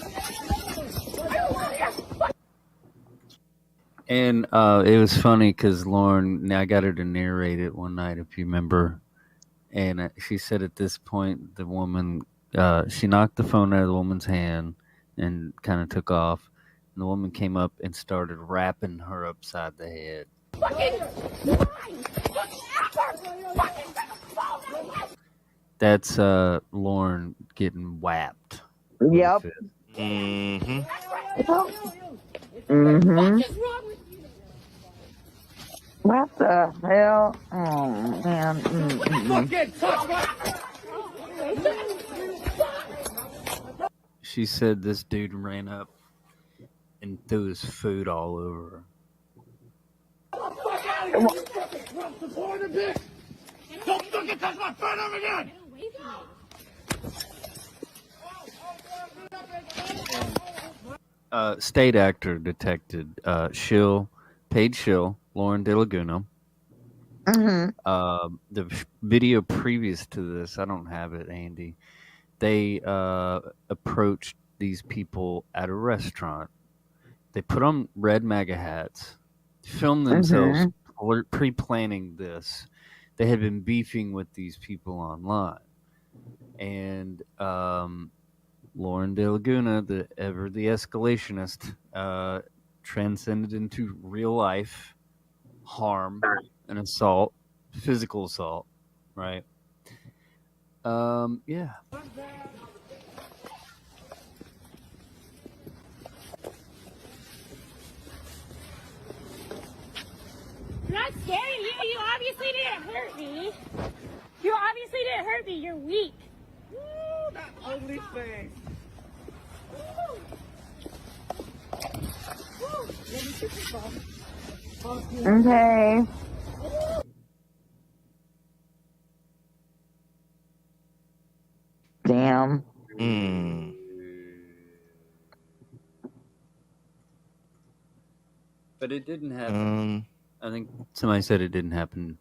[SPEAKER 21] And it was funny because Lauren, I got her to narrate it one night, if you remember. And she said at this point, the woman, she knocked the phone out of the woman's hand and kind of took off. And the woman came up and started rapping her upside the head. That's Lauren getting whapped.
[SPEAKER 2] Yep.
[SPEAKER 16] Mm-hmm.
[SPEAKER 2] What the hell? Oh, man.
[SPEAKER 21] She said this dude ran up and threw his food all over her.
[SPEAKER 13] Don't fucking touch my phone ever again!
[SPEAKER 21] State actor detected Paige Schill, Lauren De Laguna. The video previous to this, I don't have it, Andy. They approached these people at a restaurant. They put on red MAGA hats, filmed themselves pre-planning this. They had been beefing with these people online. And Lauren De Laguna, the escalationist, transcended into real life harm and assault, physical assault, right? Yeah.
[SPEAKER 13] I'm not scared of you. You obviously didn't hurt me. You obviously didn't hurt me. You're weak. Woo, that ugly face.
[SPEAKER 2] Okay. Damn.
[SPEAKER 5] But it didn't happen.
[SPEAKER 21] I think somebody said it didn't happen.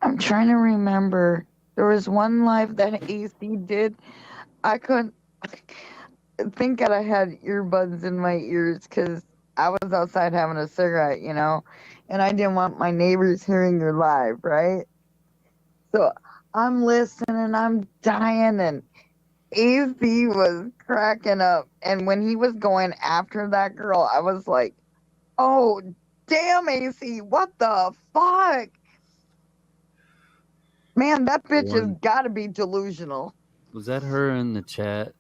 [SPEAKER 2] I'm trying to remember. There was one live that AC did. I couldn't think that I had earbuds in my ears because I was outside having a cigarette, and I didn't want my neighbors hearing her live, right? So I'm listening, I'm dying, and AC was cracking up. And when he was going after that girl, I was like, oh, damn, AC, what the fuck? Man, that bitch has got to be delusional.
[SPEAKER 21] Was that her in the chat?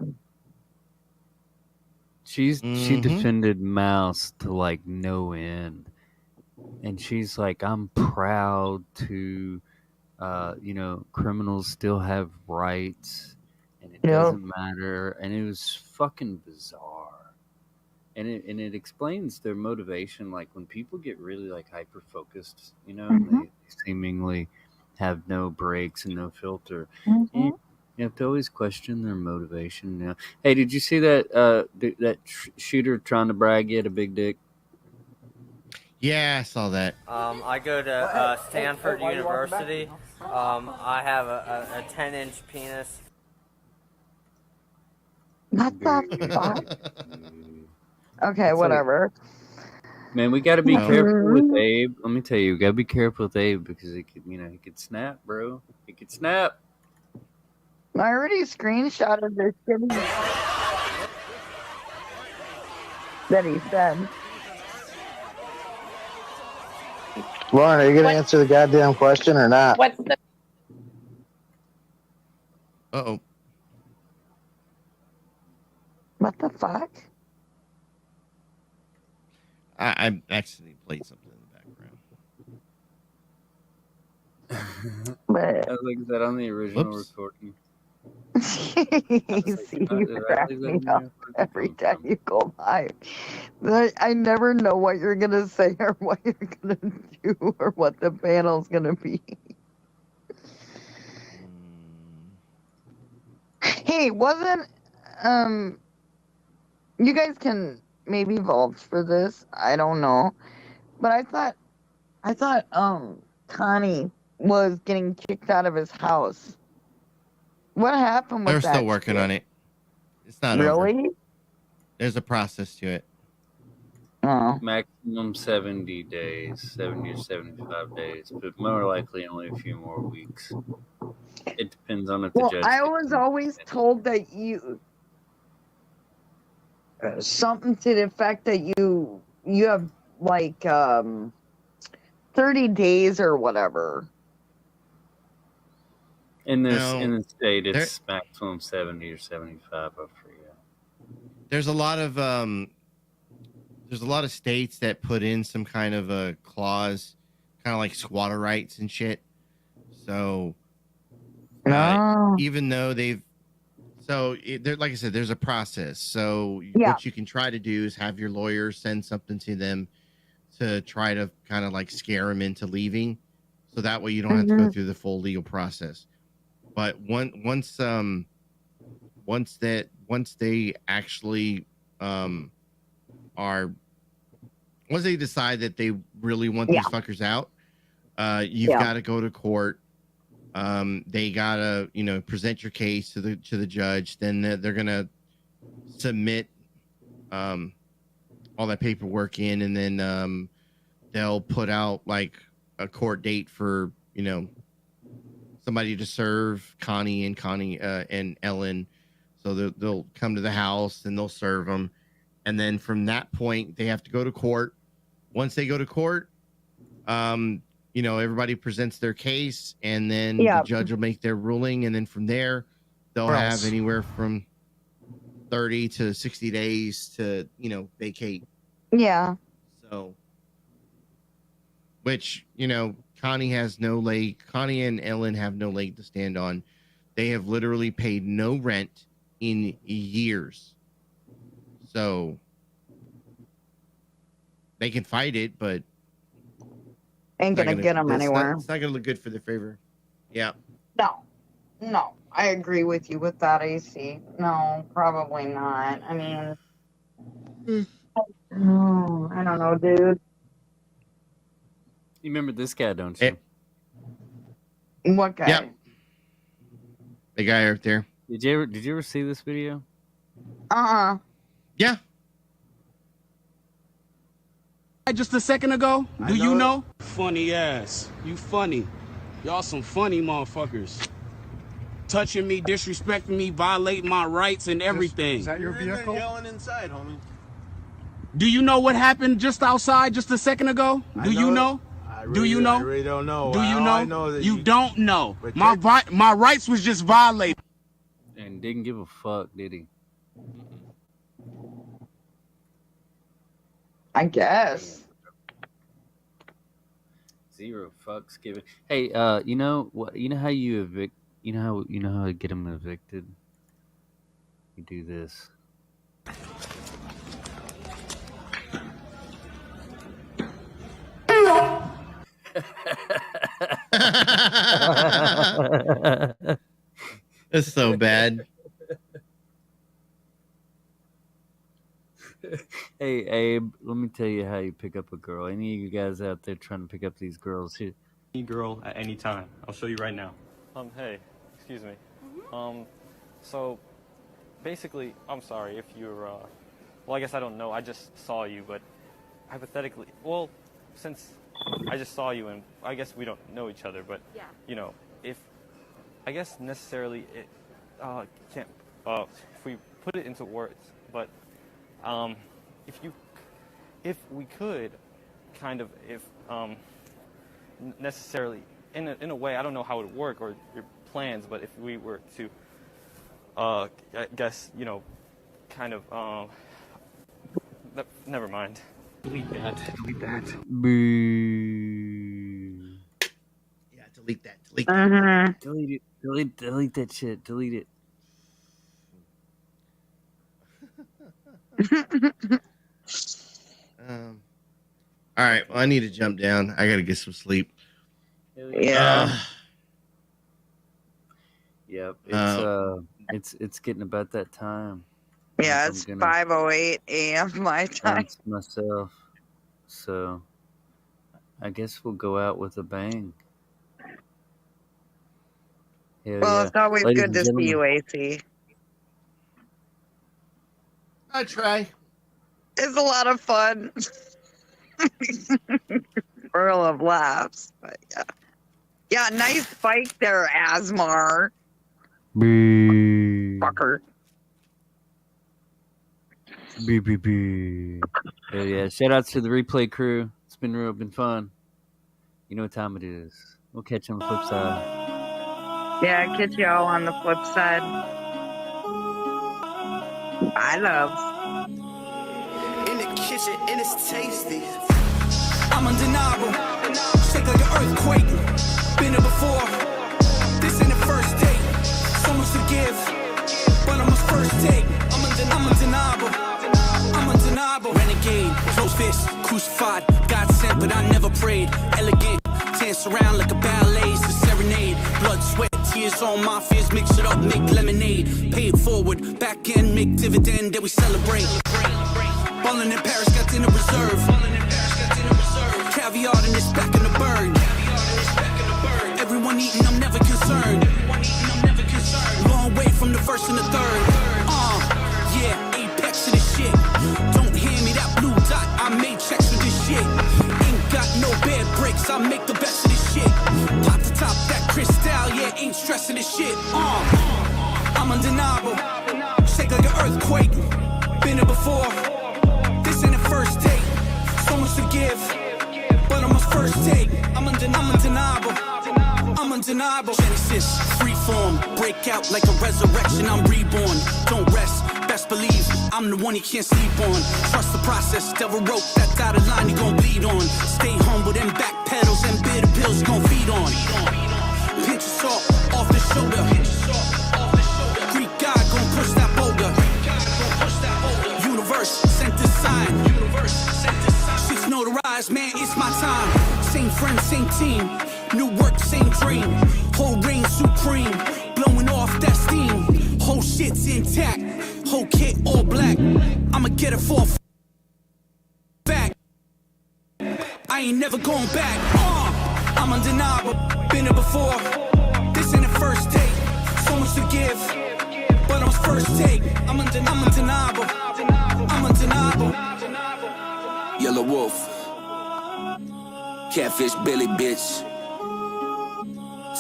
[SPEAKER 21] She defended Mouse to like no end, and she's like, I'm proud to, criminals still have rights, and it doesn't matter. And it was fucking bizarre, and it explains their motivation. Like when people get really like hyper focused, and they seemingly have no brakes and no filter.
[SPEAKER 5] You have to always question their motivation. Now, hey, did you see that shooter trying to brag he had a big dick?
[SPEAKER 16] Yeah, I saw that.
[SPEAKER 17] I go to Stanford University. I have a 10-inch penis.
[SPEAKER 2] What the fuck? Okay, whatever.
[SPEAKER 5] Man, we got to be careful with
[SPEAKER 2] Mhm.
[SPEAKER 5] Abe. Let me tell you, we got to be careful with Abe because he could, he could snap, bro. He could snap.
[SPEAKER 2] I already screenshotted this shitty that he said.
[SPEAKER 18] Lauren, are you going to answer the goddamn question or not?
[SPEAKER 1] What's the
[SPEAKER 16] Uh-oh.
[SPEAKER 2] What the fuck?
[SPEAKER 16] I accidentally played something in the background.
[SPEAKER 2] But
[SPEAKER 5] I was like, is that on the original
[SPEAKER 16] Whoops.
[SPEAKER 5] recording?
[SPEAKER 2] see, you crack me up every time you go live. I never know what you're gonna say or what you're gonna do or what the panel's gonna be. Hey, wasn't you guys can maybe vouch for this, I don't know. But I thought Connie was getting kicked out of his house. What happened with
[SPEAKER 16] They're
[SPEAKER 2] that?
[SPEAKER 16] still working on it. It's not over.
[SPEAKER 2] Really?
[SPEAKER 16] There's a process to it.
[SPEAKER 2] Oh.
[SPEAKER 5] Maximum 70 days, 70 or 75 days, but more likely only a few more weeks. It depends on if the
[SPEAKER 2] Well,
[SPEAKER 5] judge.
[SPEAKER 2] I was always told that you something to the effect that you have like 30 days or whatever.
[SPEAKER 5] In this
[SPEAKER 16] No,
[SPEAKER 5] in the state, it's maximum 70 or 75. I forget.
[SPEAKER 16] There's a lot of states that put in some kind of a clause, kind of like squatter rights and shit. So even though like I said, there's a process. So what you can try to do is have your lawyer send something to them to try to kind of like scare them into leaving, so that way you don't have to go through the full legal process. But once they actually once they decide that they really want these fuckers out, you've got to go to court. They gotta present your case to the judge. Then they're gonna submit all that paperwork in, and then they'll put out like a court date for somebody to serve Connie and Ellen. So they'll come to the house and they'll serve them, and then from that point they have to go to court. Once they go to court, everybody presents their case, and then the judge will make their ruling, and then from there they'll have anywhere from 30 to 60 days to vacate.
[SPEAKER 2] Yeah.
[SPEAKER 16] So, which Connie and Ellen have no leg to stand on. They have literally paid no rent in years. So they can fight it, but
[SPEAKER 2] ain't gonna get them anywhere.
[SPEAKER 16] It's not gonna look good for their favor. Yeah.
[SPEAKER 2] No, I agree with you with that, AC. No, probably not. I mean, I don't know, dude.
[SPEAKER 5] You remember this guy, don't you?
[SPEAKER 2] What guy?
[SPEAKER 16] Yep. The guy right there.
[SPEAKER 5] Did you ever see this video?
[SPEAKER 16] Yeah.
[SPEAKER 19] Just a second ago, do you know? Funny ass. You funny. Y'all some funny motherfuckers. Touching me, disrespecting me, violating my rights and everything.
[SPEAKER 24] Is that your vehicle? Yelling inside, homie.
[SPEAKER 19] Do you know what happened just outside just a second ago? Do you know? Do you know?
[SPEAKER 24] I really don't know.
[SPEAKER 19] Do you know?
[SPEAKER 24] I know that
[SPEAKER 19] you don't know. My rights was just violated.
[SPEAKER 5] And didn't give a fuck, did he?
[SPEAKER 2] I guess.
[SPEAKER 5] Zero fucks given. Hey, you know what? You know how you evict? You know how to get them evicted? You do this.
[SPEAKER 16] That's so bad.
[SPEAKER 21] Hey, Abe, let me tell you how you pick up a girl. Any of you guys out there trying to pick up these girls here?
[SPEAKER 7] Any girl at any time. I'll show you right now.
[SPEAKER 8] Hey, excuse me. So, basically, I'm sorry if you're, well, I guess I don't know. I just saw you, but hypothetically, well, since I just saw you and I guess we don't know each other, but,
[SPEAKER 6] yeah.
[SPEAKER 8] You know, if, I guess necessarily it, can't, if we put it into words, but, if we could, kind of, if necessarily, in a way, I don't know how it would work or your plans, but if we were to, I guess, you know, kind of, never mind.
[SPEAKER 7] Delete that. Delete that.
[SPEAKER 21] Boo.
[SPEAKER 16] Yeah, delete that. Delete that.
[SPEAKER 21] Delete it. Delete that shit. Delete it.
[SPEAKER 16] All right. Well, I need to jump down. I got to get some sleep.
[SPEAKER 2] Yeah.
[SPEAKER 21] Yep. It's getting about that time.
[SPEAKER 2] Yeah, it's 5:08 a.m. my time.
[SPEAKER 21] Myself. So, I guess we'll go out with a bang. Hell
[SPEAKER 2] Well,
[SPEAKER 21] yeah.
[SPEAKER 2] it's always
[SPEAKER 21] Ladies
[SPEAKER 2] good
[SPEAKER 21] and
[SPEAKER 2] to see
[SPEAKER 21] gentlemen,
[SPEAKER 2] you, AC.
[SPEAKER 16] I try.
[SPEAKER 2] It's a lot of fun. Whirl of laughs, but yeah. Yeah, nice spike there, Asmar. Fucker.
[SPEAKER 21] Boo. Hell yeah. Shout out to the replay crew. It's been fun. You know what time it is. We'll catch you on the flip side.
[SPEAKER 2] Yeah, catch y'all on the flip side. Bye, loves.
[SPEAKER 20] In the kitchen, and it's tasty. I'm undeniable. Shake like an earthquake. Been here before. This ain't the first date. So much to give, but I'm a first take. I'm undeniable. I'm undeniable. Renegade, close fist, crucified. God sent, but I never prayed. Elegant, dance around like a ballet. It's a serenade. Blood, sweat, tears on my fears. Mix it up, make lemonade. Pay it forward, back end, make dividend that we celebrate. Ballin' in Paris, got dinner reserve. Caviar and it's back in the bird. Everyone eating, I'm never concerned. Long way from the first and the third. Yeah, apex of the shit. Don't hand me that blue dot, I made checks with this shit. Ain't got no bad breaks, I make the best of this shit. Pop the top, that crystal, yeah, ain't stressing this shit. I'm undeniable. Shake like an earthquake. Been here before. This ain't the first date. So much to give, but I'm a first take. I'm undeniable. I'm undeniable. Genesis, freeform, break out like a resurrection. I'm reborn. Don't rest, best believe I'm the one you can't sleep on. Trust the process, devil wrote that dotted line you gon' bleed on. Stay humble, them back pedals and bitter pills you gon' feed on. Pinch of salt off the shoulder. Greek God gon' push that boulder. Universe sent this sign. Shit's notarized, man, it's my time. Same friend, same team. New work, same dream. Whole reign supreme. Blowing off that steam. Whole shit's intact. Whole kit all black. I'ma get it for a fact. I ain't never going back. I'm undeniable. Been here before. This ain't the first date. So much to give, but I'm first take. I'm undeniable. I'm undeniable. Yellow Wolf. Catfish Billy, bitch.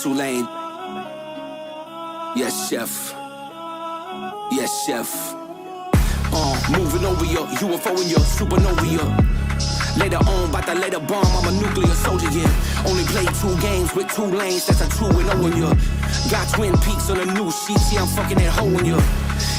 [SPEAKER 20] Tulane. Yes, chef. Yes, chef. Moving over your UFO and your supernova. Later on, bout to lay the bomb. I'm a nuclear soldier, yeah. Only played 2 games with 2 lanes. That's a 2-0 in ya. Got Twin Peaks on the new sheets. Yeah, I'm fucking that hoe in ya.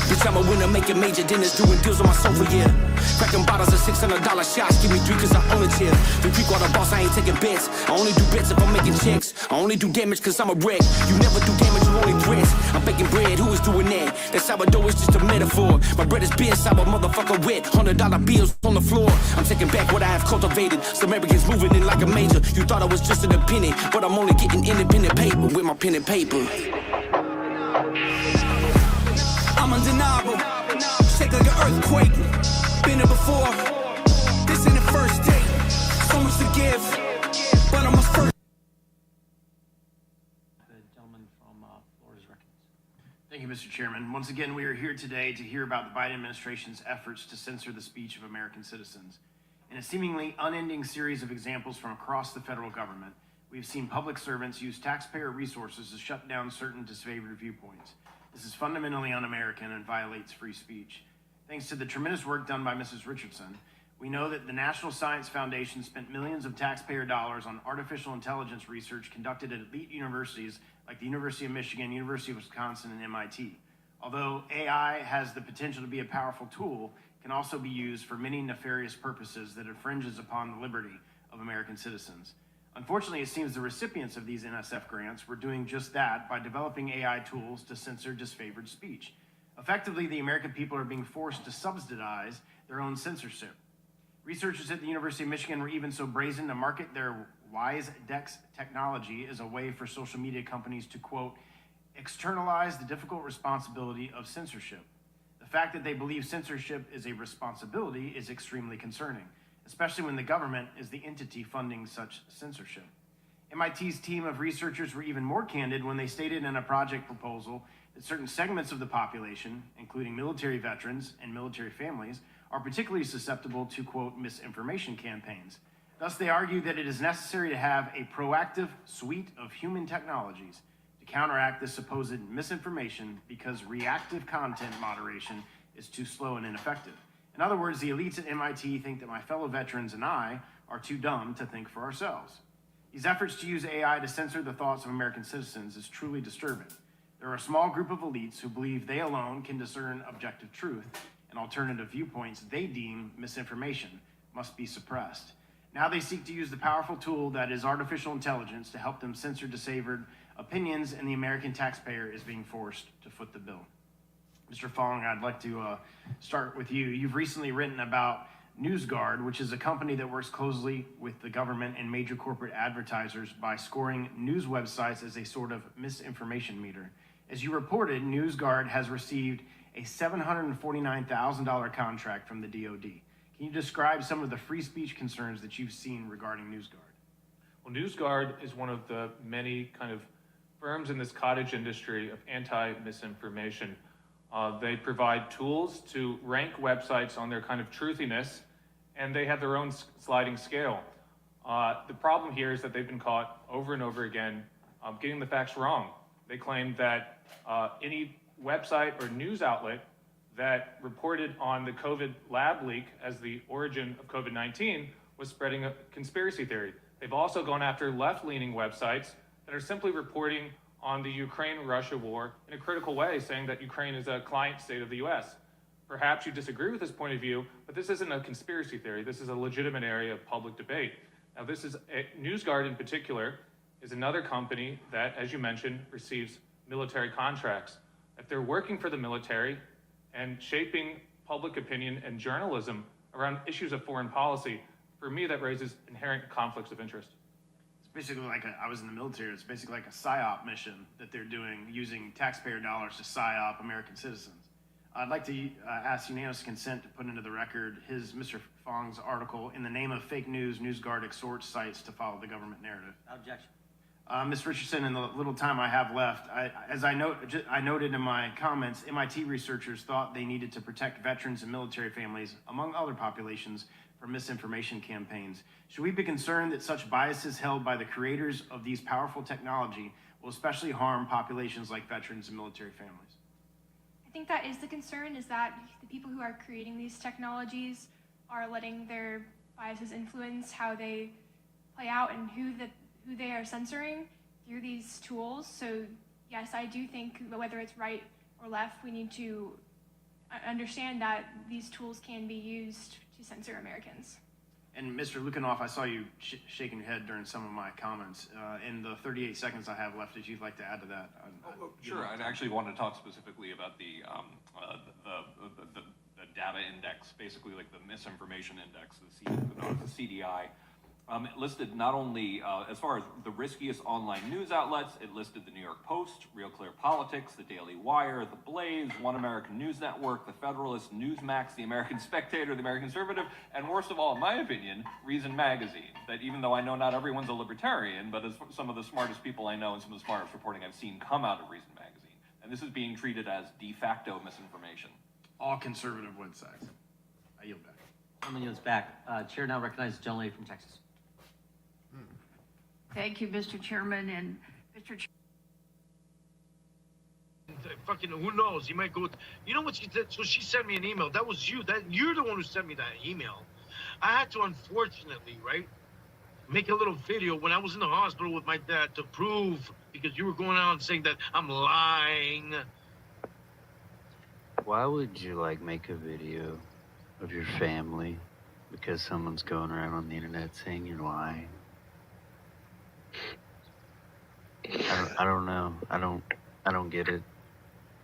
[SPEAKER 20] Bitch, I'm a winner, making major dinners, doing deals on my sofa, yeah. Cracking bottles of $600 shots, give me 3 cause I own it, yeah. The Greek water boss, I ain't taking bets. I only do bets if I'm making checks. I only do damage cause I'm a wreck. You never do damage, you only threats. I'm baking bread, who is doing that? That sourdough is just a metaphor. My bread is being sour, motherfucker wet. $100 bills on the floor. I'm taking back what I have cultivated. Some Americans moving in like a major. You thought I was just an independent, but I'm only getting independent paper with my pen and paper. quaking. Been there before. This ain't the first date. So much to give, but I must first.
[SPEAKER 3] The gentleman from Florida's Records. Thank you, Mr. Chairman. Once again, we are here today to hear about the Biden administration's efforts to censor the speech of American citizens. In a seemingly unending series of examples from across the federal government, we've seen public servants use taxpayer resources to shut down certain disfavored viewpoints. This is fundamentally un-American and violates free speech. Thanks to the tremendous work done by Mrs. Richardson, we know that the National Science Foundation spent millions of taxpayer dollars on artificial intelligence research conducted at elite universities like the University of Michigan, University of Wisconsin, and MIT. Although AI has the potential to be a powerful tool, it can also be used for many nefarious purposes that infringes upon the liberty of American citizens. Unfortunately, it seems the recipients of these NSF grants were doing just that by developing AI tools to censor disfavored speech. Effectively, the American people are being forced to subsidize their own censorship. Researchers at the University of Michigan were even so brazen to market their WiseDex technology as a way for social media companies to, quote, externalize the difficult responsibility of censorship. The fact that they believe censorship is a responsibility is extremely concerning, especially when the government is the entity funding such censorship. MIT's team of researchers were even more candid when they stated in a project proposal that certain segments of the population, including military veterans and military families, are particularly susceptible to, quote, misinformation campaigns. Thus, they argue that it is necessary to have a proactive suite of human technologies to counteract this supposed misinformation because reactive content moderation is too slow and ineffective. In other words, the elites at MIT think that my fellow veterans and I are too dumb to think for ourselves. These efforts to use AI to censor the thoughts of American citizens is truly disturbing. There are a small group of elites who believe they alone can discern objective truth, and alternative viewpoints they deem misinformation must be suppressed. Now they seek to use the powerful tool that is artificial intelligence to help them censor disfavored opinions, and the American taxpayer is being forced to foot the bill. Mr. Fong, I'd like to start with you. You've recently written about NewsGuard, which is a company that works closely with the government and major corporate advertisers by scoring news websites as a sort of misinformation meter. As you reported, NewsGuard has received a $749,000 contract from the DoD. Can you describe some of the free speech concerns that you've seen regarding NewsGuard?
[SPEAKER 9] Well, NewsGuard is one of the many kind of firms in this cottage industry of anti-misinformation. They provide tools to rank websites on their kind of truthiness, and they have their own sliding scale. The problem here is that they've been caught over and over again getting the facts wrong. They claim that any website or news outlet that reported on the COVID lab leak as the origin of COVID-19 was spreading a conspiracy theory. They've also gone after left-leaning websites that are simply reporting on the Ukraine-Russia war in a critical way, saying that Ukraine is a client state of the US. Perhaps you disagree with this point of view, but this isn't a conspiracy theory. This is a legitimate area of public debate. Now, NewsGuard in particular is another company that, as you mentioned, receives military contracts. If they're working for the military and shaping public opinion and journalism around issues of foreign policy, for me, that raises inherent conflicts of interest.
[SPEAKER 3] It's basically like I was in the military. It's basically like a PSYOP mission that they're doing using taxpayer dollars to PSYOP American citizens. I'd like to ask unanimous consent to put into the record Mr. Fong's article, "In the Name of Fake News, NewsGuard exhorts sites to follow the government narrative."
[SPEAKER 17] Objection.
[SPEAKER 3] Ms. Richardson, in the little time I have left, as I noted in my comments, MIT researchers thought they needed to protect veterans and military families, among other populations, from misinformation campaigns. Should we be concerned that such biases held by the creators of these powerful technology will especially harm populations like veterans and military families?
[SPEAKER 12] I think that is the concern, is that the people who are creating these technologies are letting their biases influence how they play out and who they are censoring through these tools. So yes, I do think whether it's right or left, we need to understand that these tools can be used to censor Americans.
[SPEAKER 3] And Mr. Lukanoff, I saw you shaking your head during some of my comments. In the 38 seconds I have left, if you'd like to add to that.
[SPEAKER 22] Sure, I'd actually want to talk specifically about the data index, basically like the misinformation index, the CDI. It listed not only, as far as the riskiest online news outlets, it listed the New York Post, Real Clear Politics, the Daily Wire, the Blaze, One American News Network, the Federalist, Newsmax, the American Spectator, the American Conservative, and worst of all, in my opinion, Reason Magazine. That even though I know not everyone's a libertarian, but as some of the smartest people I know and some of the smartest reporting I've seen come out of Reason Magazine. And this is being treated as de facto misinformation.
[SPEAKER 3] All conservative websites. I yield back.
[SPEAKER 4] Gentleman yields back. Chair now recognizes the gentlelady from Texas.
[SPEAKER 10] Thank you, Mr. Chairman, and Mr.
[SPEAKER 11] Fucking, who knows? He might go. You know what she did? So she sent me an email. That was you. You're the one who sent me that email. I had to, unfortunately, right, make a little video when I was in the hospital with my dad to prove, because you were going out and saying that I'm lying.
[SPEAKER 21] Why would you like make a video of your family because someone's going around on the internet saying you're lying? I don't know. I don't get it.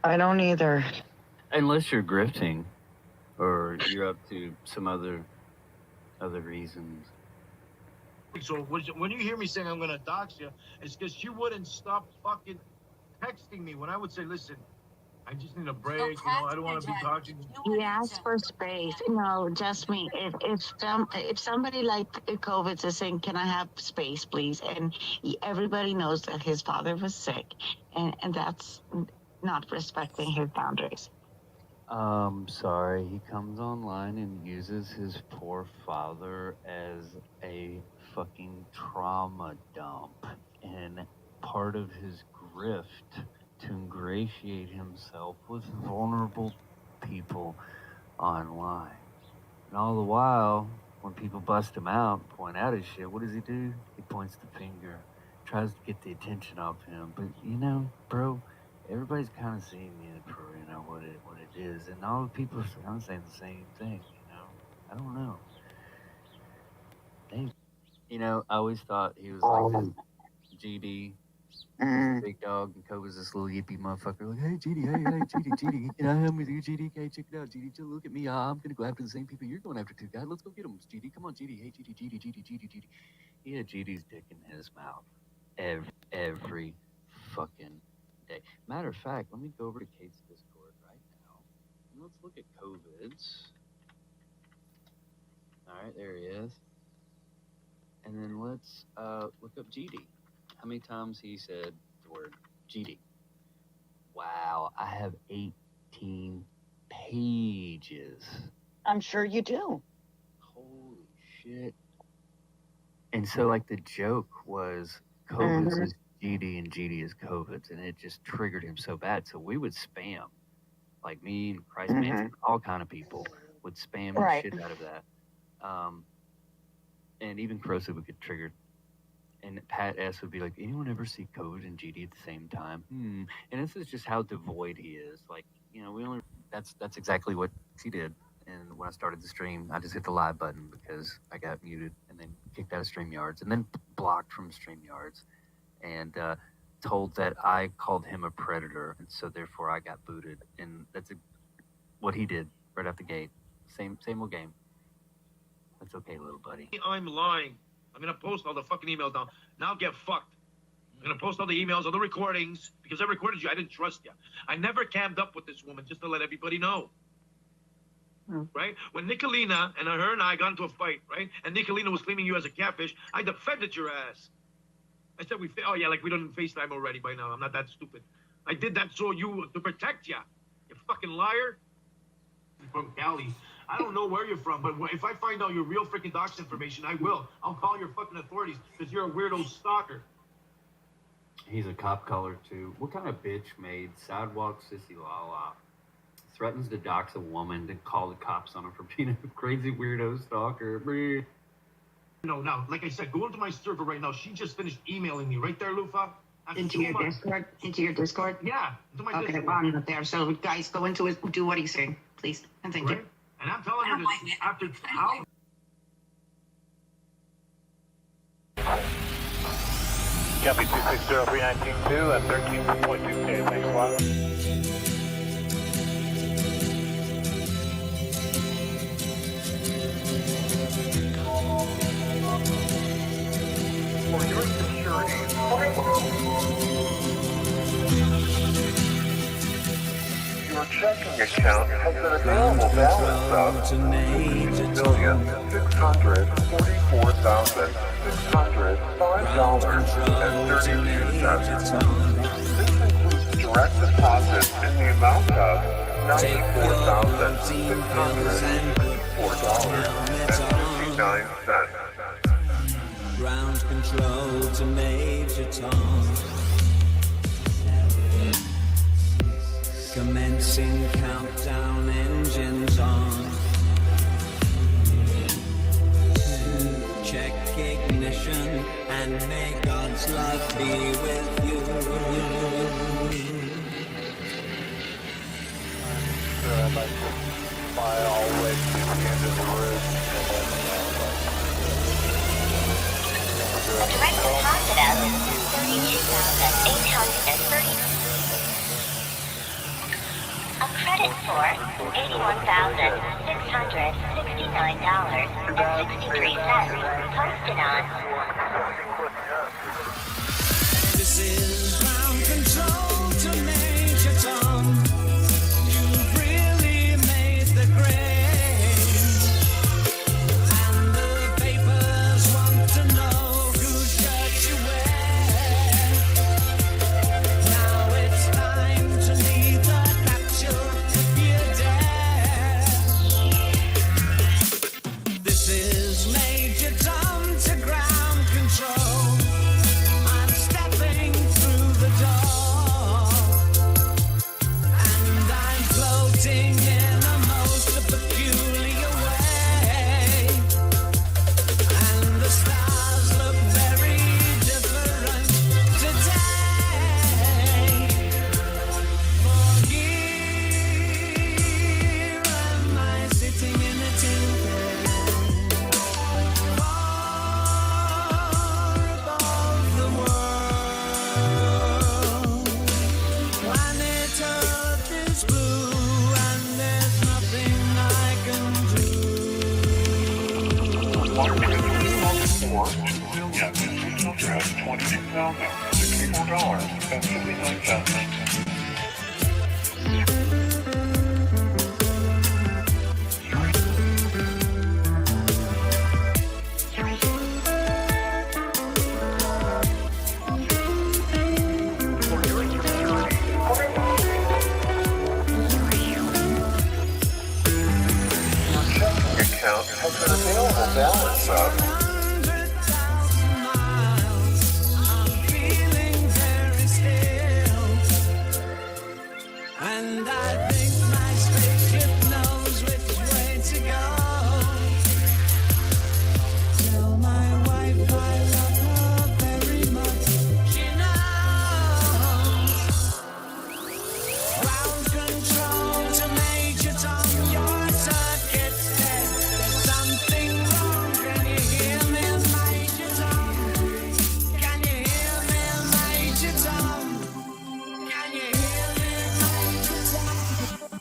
[SPEAKER 2] I don't either.
[SPEAKER 21] Unless you're grifting, or you're up to some other reasons.
[SPEAKER 11] So when you hear me saying I'm gonna dox you, it's because she wouldn't stop fucking texting me when I would say, "Listen, I just need a break. You know, I don't want to be talking."
[SPEAKER 10] He asked for space. No, just me. If somebody like COVID is saying, "Can I have space, please?" and everybody knows that his father was sick, and that's not respecting his boundaries.
[SPEAKER 21] Sorry, he comes online and uses his poor father as a fucking trauma dump, and part of his grift to ingratiate himself with vulnerable people online. And all the while, when people bust him out, point out his shit, what does he do? He points the finger, tries to get the attention off him. But you know, bro, everybody's kind of seeing it for, you know, what it is. And all the people are kind of saying the same thing, you know? I don't know. You know, I always thought he was like this GD, big dog, and Kobe was this little yippy motherfucker. Like, hey, GD, GD, you know, I'm with you, GD, hey, check it out, GD, just look at me, I'm gonna go after the same people you're going after too, guys. Let's go get them, GD, come on, GD, hey, GD. He had GD's dick in his mouth every fucking day. Matter of fact, let me go over to Kate's Discord right now, and let's look at COVID's. All right, there he is. And then let's look up GD. How many times he said the word GD? Wow, I have 18 pages.
[SPEAKER 10] I'm sure you do.
[SPEAKER 21] Holy shit. And so, like, the joke was COVID's is GD and GD is COVID's, and it just triggered him so bad. So we would spam, like me and Christ Manson, all kind of people would spam the shit out of that. And even Crosa would get triggered. And Pat S would be like, anyone ever see COVID and GD at the same time? And this is just how devoid he is. Like, you know, that's exactly what he did. And when I started the stream, I just hit the live button because I got muted and then kicked out of StreamYards and then blocked from StreamYards and told that I called him a predator. And so therefore I got booted. And that's what he did right out the gate. Same old game. That's okay, little buddy.
[SPEAKER 11] I'm lying. I'm gonna post all the fucking emails now. Now get fucked. I'm gonna post all the emails, all the recordings, because I recorded you. I didn't trust you. I never cammed up with this woman just to let everybody know. Right? When Nicolina and her and I got into a fight, right? And Nicolina was claiming you as a catfish, I defended your ass. I said oh yeah, like we don't FaceTime already by now. I'm not that stupid. I did that to protect you. You fucking liar. From Cali. I don't know where you're from, but if I find out your real freaking docs information, I will. I'll call your fucking authorities because you're a weirdo stalker.
[SPEAKER 21] He's a cop caller too. What kind of bitch made sidewalk sissy lala threatens to dox a woman to call the cops on her for being a crazy weirdo stalker?
[SPEAKER 11] No, now, like I said, go into my server right now. She just finished emailing me right there, Lufa.
[SPEAKER 10] Into your Discord? Into your Discord?
[SPEAKER 11] Yeah, into my Discord.
[SPEAKER 10] Okay, well, I'm not there. So, guys, go into it. Do what he's saying, please. And thank you.
[SPEAKER 11] And I'm telling her that after how...
[SPEAKER 23] Copy 260-319-2 at 13.2K. Thanks a lot. checking account has an available balance of $664,605.32. This includes direct deposits in the amount of $94,664.59.
[SPEAKER 20] Ground control to Major Tom. Commencing countdown, engines on. Check ignition and may God's love be with you.
[SPEAKER 23] I'd like to fly all the way to the end of the route and then
[SPEAKER 13] A direct deposit of $32,830. A credit for $81,669.63 posted on.
[SPEAKER 20] This is ground control to Major Tom. You've really made the grade. And the papers want to know whose shirt you wear. Now it's time to leave the capsule if you dare. This is Major Tom to ground control. I'm stepping through the door, and I'm floating in a most peculiar way, and the stars look very different today. For here am I sitting in a tin can, above the world. Planet Earth is blue, and there's nothing I can do.
[SPEAKER 23] account has an available balance of
[SPEAKER 20] And I think my spaceship knows which way to go. Tell my wife I love her very much. She knows. Ground control to Major Tom, your circuit's dead. There's something wrong. Can you hear me, Major Tom? Can you hear me, Major Tom? Can you hear me?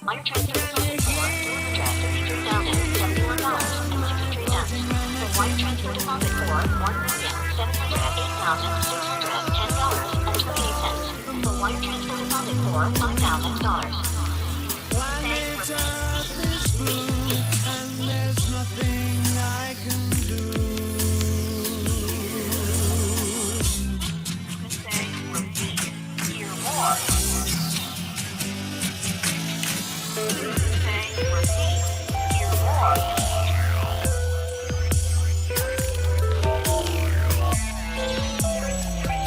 [SPEAKER 13] Wire transfer deposit for $273,071.63. The wire transfer deposit for $1,708,610.28. The wire transfer deposit for $5,000.
[SPEAKER 20] Planet Earth is blue, and there's nothing I can do.
[SPEAKER 13] Hear more.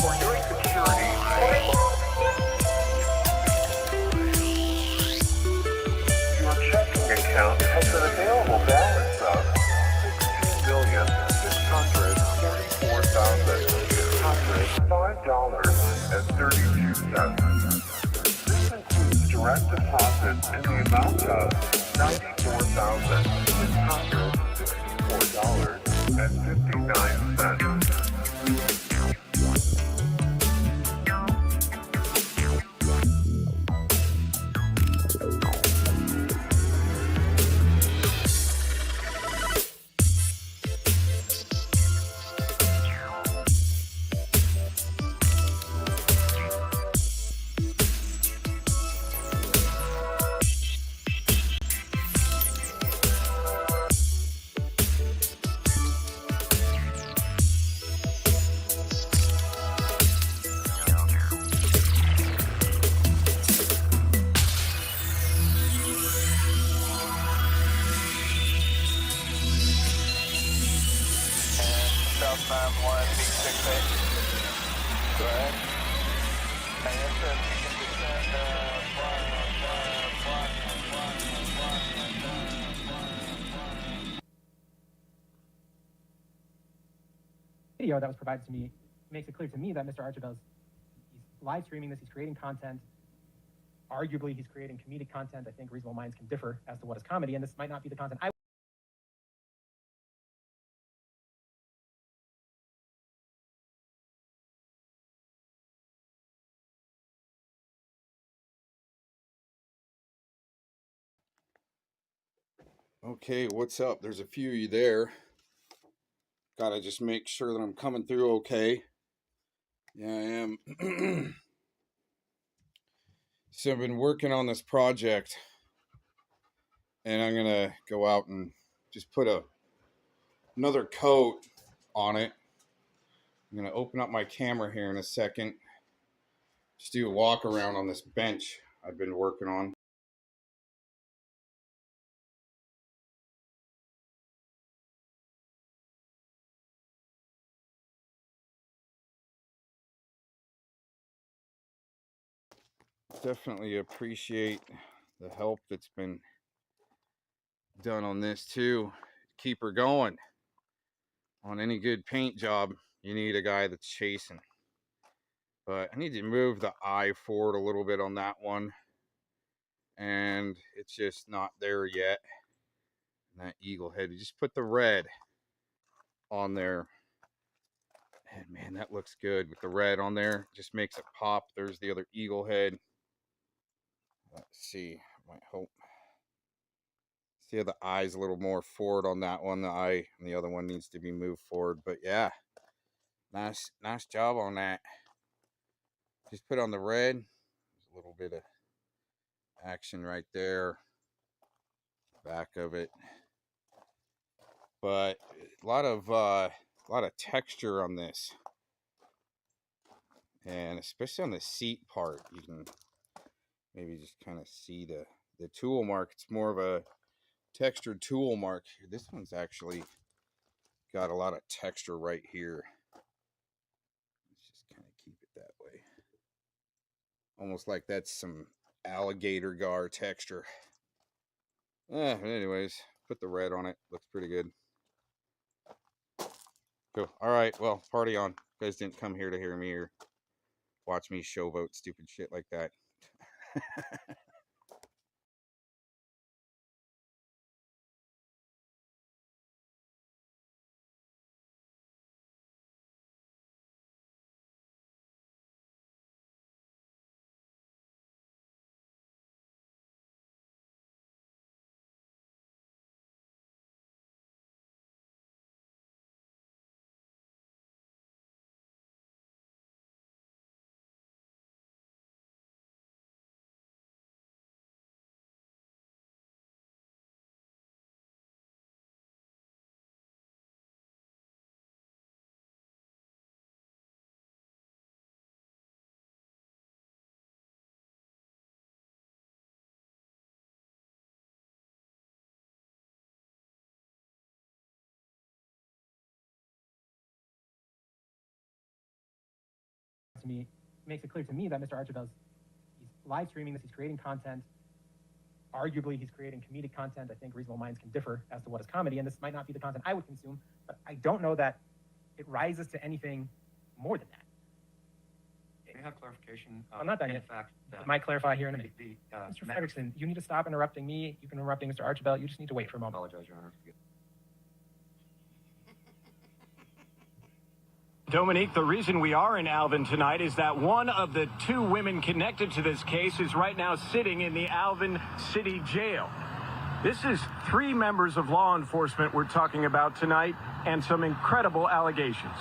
[SPEAKER 23] for your security. Your checking account has an available balance of $16,634,605.32. This includes direct deposits in the amount of $94,664.59. Go ahead. Yes, sir. You can
[SPEAKER 1] Video that was provided to me makes it clear to me that Mr. Archibald's he's live streaming this, he's creating content. Arguably, he's creating comedic content. I think reasonable minds can differ as to what is comedy, and this might not be the content I.
[SPEAKER 14] Okay, what's up? There's a few of you there. Gotta just make sure that I'm coming through okay. Yeah, I am. So I've been working on this project, and I'm gonna go out and just put another coat on it. I'm gonna open up my camera here in a second. Just do a walk around on this bench I've been working on. Definitely appreciate the help that's been done on this too. Keep her going. On any good paint job, you need a guy that's chasing. But I need to move the eye forward a little bit on that one. And it's just not there yet. And that eagle head, you just put the red on there. And man, that looks good with the red on there. Just makes it pop. There's the other eagle head. Let's see. Might hope. See how the eye's a little more forward on that one. The eye and the other one needs to be moved forward. But yeah, nice job on that. Just put on the red. There's a little bit of action right there. Back of it. But a lot of texture on this. And especially on the seat part, you can maybe just kind of see the tool mark. It's more of a textured tool mark. This one's actually got a lot of texture right here. Let's just kind of keep it that way. Almost like that's some alligator gar texture. Anyways, put the red on it. Looks pretty good. Cool. All right. Well, party on. You guys didn't come here to hear me or watch me showboat stupid shit like that.
[SPEAKER 1] To me, makes it clear to me that Mr. Archibald's he's live streaming this, he's creating content. Arguably, he's creating comedic content. I think reasonable minds can differ as to what is comedy, and this might not be the content I would consume, but I don't know that it rises to anything more than that.
[SPEAKER 15] May I have clarification?
[SPEAKER 1] I'm not done yet. I might clarify here in a minute. Mr. Fredrickson, you need to stop interrupting me. You've been interrupting Mr. Archibald. You just need to wait for a moment.
[SPEAKER 15] I apologize, Your Honor.
[SPEAKER 18] Dominique, the reason we are in Alvin tonight is that one of the two women connected to this case is right now sitting in the Alvin City Jail. This is 3 members of law enforcement we're talking about tonight and some incredible allegations.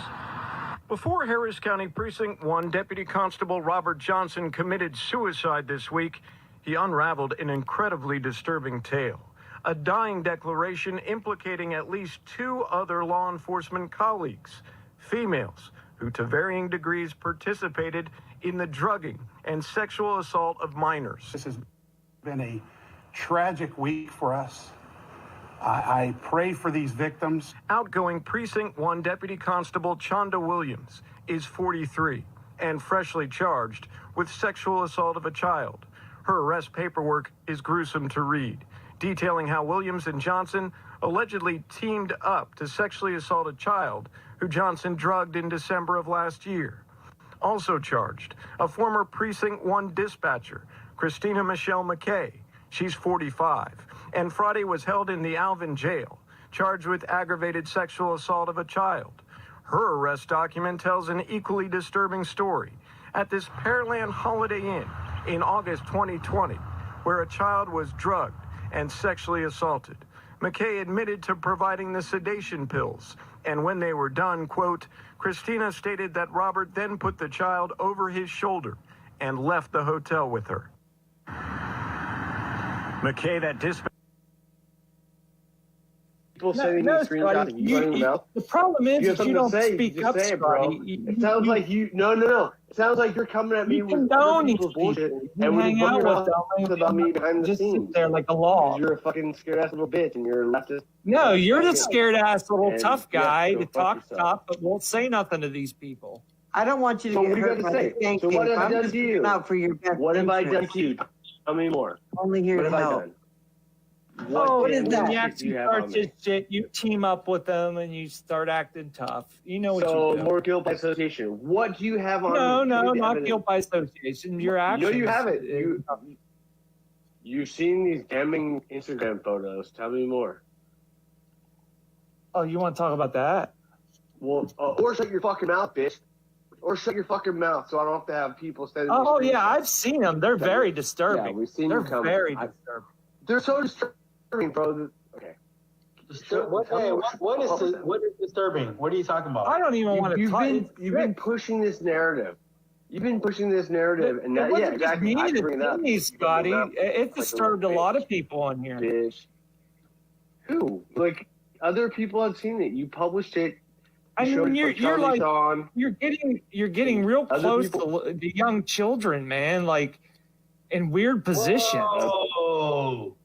[SPEAKER 18] Before Harris County Precinct 1, Deputy Constable Robert Johnson committed suicide this week. He unraveled an incredibly disturbing tale. A dying declaration implicating at least 2 other law enforcement colleagues. Females who to varying degrees participated in the drugging and sexual assault of minors.
[SPEAKER 25] This has been a tragic week for us.
[SPEAKER 18] I pray for these victims. Outgoing Precinct 1 Deputy Constable Chanda Williams is 43 and freshly charged with sexual assault of a child. Her arrest paperwork is gruesome to read, detailing how Williams and Johnson allegedly teamed up to sexually assault a child who Johnson drugged in December of last year. Also charged, a former Precinct 1 dispatcher, Christina Michelle McKay. She's 45, and Friday was held in the Alvin jail, charged with aggravated sexual assault of a child. Her arrest document tells an equally disturbing story at this Pearland Holiday Inn in August 2020, where a child was drugged and sexually assaulted. McKay admitted to providing the sedation pills, and when they were done, quote, Christina stated that Robert then put the child over his shoulder and left the hotel with her. McKay, that dispatch.
[SPEAKER 5] People sending these screenshots and you running them out.
[SPEAKER 1] The problem is
[SPEAKER 5] you
[SPEAKER 1] you don't speak up, Scotty.
[SPEAKER 5] It sounds like you. No. It sounds like you're coming at me with other people's bullshit, and when you hang out with them about me behind the scenes,
[SPEAKER 1] they're like a law.
[SPEAKER 5] You're a fucking scared ass little bitch, and you're a leftist.
[SPEAKER 1] No, you're the scared ass little tough guy to talk tough, but won't say nothing to these people.
[SPEAKER 5] I don't want you to get hurt by the thinking. So what have I done to you? What have I done to you? Tell me more.
[SPEAKER 2] Only here to help.
[SPEAKER 1] What
[SPEAKER 2] is that?
[SPEAKER 1] When you actually start this shit, you team up with them and you start acting tough. You know what you do.
[SPEAKER 5] So more guilt by association. What do you have on?
[SPEAKER 1] No, not guilt by association. Your actions.
[SPEAKER 5] No, you have it. You've seen these damning Instagram photos. Tell me more.
[SPEAKER 1] Oh, you want to talk about that?
[SPEAKER 5] Well, or shut your fucking mouth, bitch. Or shut your fucking mouth, so I don't have to have people sending.
[SPEAKER 1] Oh yeah, I've seen them. They're very disturbing.
[SPEAKER 5] Yeah, we've seen
[SPEAKER 1] They're
[SPEAKER 5] them coming.
[SPEAKER 1] very disturbing.
[SPEAKER 5] They're so disturbing, bro. Okay.
[SPEAKER 6] What is disturbing? What are you talking about?
[SPEAKER 1] I don't even want to talk.
[SPEAKER 5] You've been pushing this narrative. And
[SPEAKER 1] It wasn't just me that's me, Scotty. It disturbed a lot of people on here.
[SPEAKER 5] Bitch. Who? Like other people have seen it. You published it.
[SPEAKER 1] I mean, you're like you're getting real close to the young children, man. Like in weird positions.
[SPEAKER 6] Oh.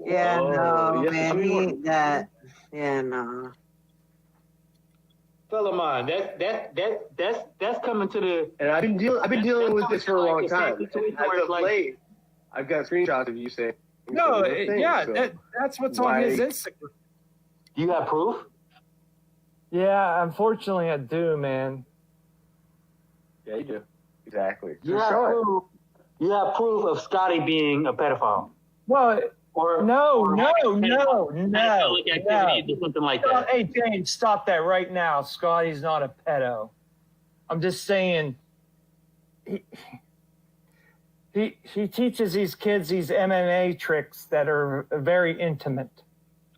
[SPEAKER 2] Yeah, no,
[SPEAKER 5] yes,
[SPEAKER 2] man, he ain't that. Yeah, no.
[SPEAKER 6] Fella mine, that's coming to the.
[SPEAKER 5] And I've been dealing with this for a long time. As of late, I've got screenshots of you saying.
[SPEAKER 1] No, that's what's on his Instagram.
[SPEAKER 6] You got proof?
[SPEAKER 1] Yeah, unfortunately, I do, man.
[SPEAKER 5] Yeah, you do. Exactly.
[SPEAKER 6] You have proof of Scotty being a pedophile.
[SPEAKER 1] Well. No.
[SPEAKER 6] Something like that.
[SPEAKER 1] Hey, James, stop that right now. Scotty's not a pedo. I'm just saying he teaches these kids these MMA tricks that are very intimate.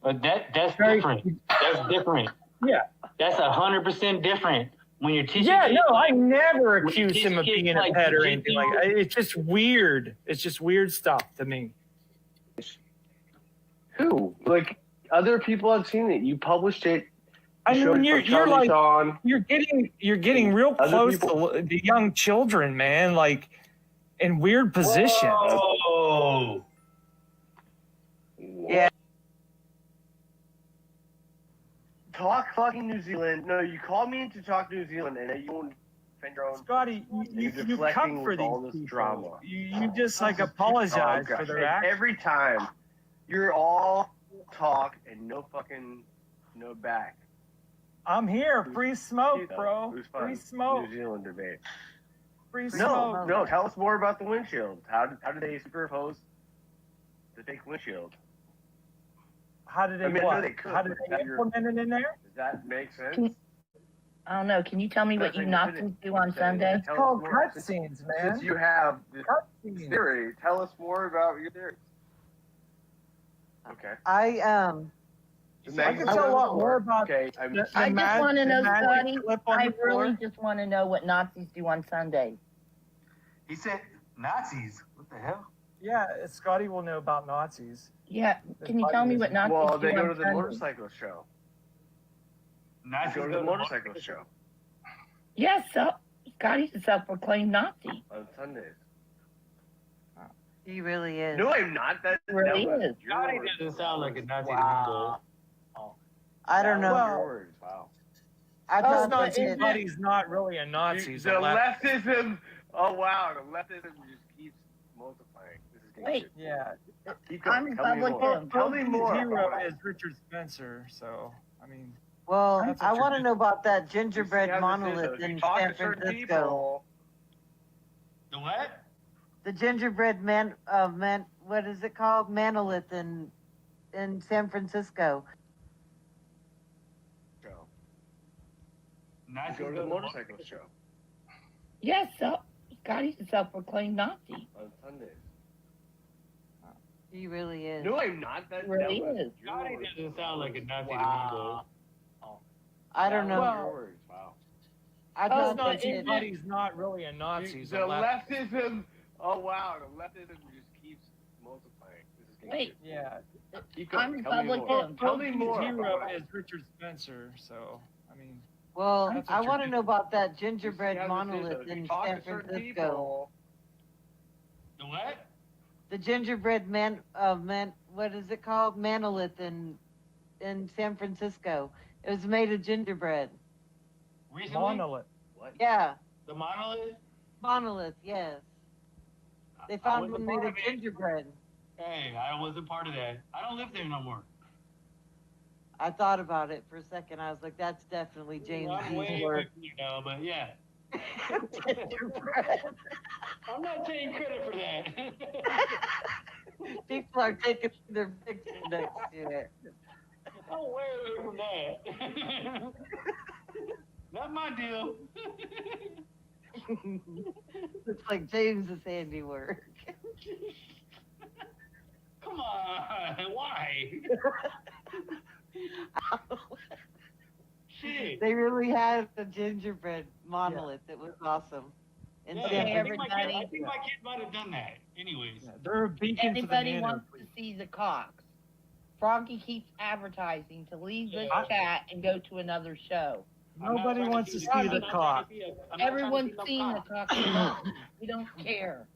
[SPEAKER 6] But that's different. That's different.
[SPEAKER 1] Yeah.
[SPEAKER 6] That's 100% different. When you're teaching
[SPEAKER 1] I never accused him of being a pet or anything like that. It's just weird. It's just weird stuff to me.
[SPEAKER 5] Who? Like other people have seen it. You published it.
[SPEAKER 1] I mean, you're like you're getting real close to the young children, man. Like in weird positions.
[SPEAKER 6] Oh.
[SPEAKER 2] Yeah.
[SPEAKER 5] Talk fucking New Zealand. No, you called me in to talk New Zealand, and you won't defend your own.
[SPEAKER 1] Scotty, you come for these people.
[SPEAKER 5] Drama.
[SPEAKER 1] You just like apologize for their actions.
[SPEAKER 5] Every time. You're all talk and no back.
[SPEAKER 1] I'm here. Free smoke, bro. Free smoke.
[SPEAKER 5] New Zealand debate.
[SPEAKER 1] Free smoke.
[SPEAKER 5] No. Tell us more about the windshield. How did they superimpose the fake windshield?
[SPEAKER 1] How did they How did they implement it in there?
[SPEAKER 5] Does that make sense?
[SPEAKER 19] I don't know. Can you tell me what you Nazis do on Sunday?
[SPEAKER 1] It's called cutscenes, man.
[SPEAKER 5] Since you have this theory, tell us more about your theory. Okay.
[SPEAKER 2] I
[SPEAKER 1] can tell a lot more about.
[SPEAKER 19] I just want to know, Scotty. I really just want to know what Nazis do on Sunday.
[SPEAKER 6] He said Nazis. What the hell?
[SPEAKER 1] Yeah, Scotty will know about Nazis.
[SPEAKER 19] Yeah, can you tell me what Nazis do on Sunday?
[SPEAKER 5] Well, they go to the motorcycle show.
[SPEAKER 6] Nazis
[SPEAKER 5] go to the motorcycle show.
[SPEAKER 19] Yes, Scotty's a self-proclaimed Nazi.
[SPEAKER 5] On Sundays.
[SPEAKER 10] He really is.
[SPEAKER 5] No, I'm not. That
[SPEAKER 19] Really
[SPEAKER 5] was
[SPEAKER 19] is.
[SPEAKER 5] your
[SPEAKER 11] Scotty
[SPEAKER 5] words.
[SPEAKER 11] doesn't sound like a Nazi
[SPEAKER 5] Wow.
[SPEAKER 10] I don't
[SPEAKER 5] That was
[SPEAKER 10] know.
[SPEAKER 5] your words. Wow.
[SPEAKER 10] I
[SPEAKER 19] Oh,
[SPEAKER 10] thought
[SPEAKER 19] but
[SPEAKER 10] that
[SPEAKER 19] isn't
[SPEAKER 10] it-
[SPEAKER 19] it-
[SPEAKER 11] not really a Nazi.
[SPEAKER 5] The leftism. Oh wow, the leftism just keeps multiplying. This is getting
[SPEAKER 19] Wait.
[SPEAKER 5] good.
[SPEAKER 11] Yeah.
[SPEAKER 5] Keep
[SPEAKER 19] I'm
[SPEAKER 5] going. Tell me more.
[SPEAKER 19] Republican.
[SPEAKER 5] Tell me more.
[SPEAKER 11] Hero is Richard Spencer, so I mean.
[SPEAKER 10] Well,
[SPEAKER 11] That's
[SPEAKER 10] I
[SPEAKER 11] what
[SPEAKER 10] want to
[SPEAKER 11] you're-
[SPEAKER 10] know about that
[SPEAKER 5] You see
[SPEAKER 10] gingerbread
[SPEAKER 5] how this is,
[SPEAKER 10] monolith
[SPEAKER 5] though. If you
[SPEAKER 10] in
[SPEAKER 5] talk
[SPEAKER 10] San
[SPEAKER 5] to certain
[SPEAKER 10] Francisco.
[SPEAKER 5] people,
[SPEAKER 11] The what?
[SPEAKER 10] The gingerbread what is it called? Monolith in San Francisco.
[SPEAKER 5] go to the motorcycle show
[SPEAKER 19] Yes, Scotty's a self-proclaimed Nazi.
[SPEAKER 5] on Sundays.
[SPEAKER 10] He really is.
[SPEAKER 5] No, I'm not. That
[SPEAKER 19] Really
[SPEAKER 5] was
[SPEAKER 19] is.
[SPEAKER 5] your
[SPEAKER 11] Scotty
[SPEAKER 5] words.
[SPEAKER 11] doesn't sound like a Nazi
[SPEAKER 5] Wow.
[SPEAKER 10] I don't
[SPEAKER 5] That
[SPEAKER 10] know.
[SPEAKER 5] was your words. Wow.
[SPEAKER 10] I
[SPEAKER 19] Oh,
[SPEAKER 10] thought
[SPEAKER 19] no,
[SPEAKER 10] that it,
[SPEAKER 11] Scotty's not really a Nazi.
[SPEAKER 5] The leftism. Oh wow, the leftism just keeps multiplying. This is getting
[SPEAKER 19] Wait.
[SPEAKER 5] good.
[SPEAKER 11] Yeah.
[SPEAKER 5] Keep going.
[SPEAKER 19] I'm
[SPEAKER 5] Tell me more.
[SPEAKER 19] Republican.
[SPEAKER 5] Tell me more.
[SPEAKER 11] Hero is Richard Spencer, so I mean.
[SPEAKER 10] well,
[SPEAKER 11] That's
[SPEAKER 10] I
[SPEAKER 11] what
[SPEAKER 10] want to
[SPEAKER 11] you're
[SPEAKER 10] know about that
[SPEAKER 5] You see
[SPEAKER 10] gingerbread
[SPEAKER 5] how this is,
[SPEAKER 10] monolith
[SPEAKER 5] though. If you
[SPEAKER 10] in
[SPEAKER 5] talk
[SPEAKER 10] San
[SPEAKER 5] to certain
[SPEAKER 10] Francisco.
[SPEAKER 5] people,
[SPEAKER 11] The what?
[SPEAKER 10] The gingerbread what is it called? Monolith in San Francisco. It was made of gingerbread.
[SPEAKER 11] Recently?
[SPEAKER 5] What?
[SPEAKER 10] Yeah,
[SPEAKER 11] The monolith?
[SPEAKER 10] monolith. Yes, they
[SPEAKER 11] I
[SPEAKER 10] found
[SPEAKER 11] wasn't
[SPEAKER 10] one made
[SPEAKER 11] part
[SPEAKER 10] of
[SPEAKER 11] of it.
[SPEAKER 10] gingerbread.
[SPEAKER 11] Hey, I wasn't part of that. I don't live there no more.
[SPEAKER 10] I thought about it for a second. I was like, that's definitely James
[SPEAKER 11] I'm way
[SPEAKER 10] Dean's
[SPEAKER 11] away
[SPEAKER 10] work.
[SPEAKER 11] from you now, but yeah.
[SPEAKER 10] Gingerbread.
[SPEAKER 11] I'm not taking credit for that.
[SPEAKER 10] People are taking their picture next to it.
[SPEAKER 11] I'm way away from that. Not my deal.
[SPEAKER 10] Looks like James's handiwork.
[SPEAKER 11] Come on, why? Shit.
[SPEAKER 10] They really had a gingerbread monolith. It was awesome. And
[SPEAKER 11] Yeah,
[SPEAKER 10] San
[SPEAKER 11] I
[SPEAKER 10] Francisco.
[SPEAKER 11] think my kid might have done that. Anyways.
[SPEAKER 5] they're a beacon for the
[SPEAKER 19] Anybody
[SPEAKER 5] nano
[SPEAKER 19] wants to see the cocks. Froggy keeps advertising to leave this chat and go to another show.
[SPEAKER 5] Nobody wants to see the cock.
[SPEAKER 19] Everyone's seen the cock. We don't care.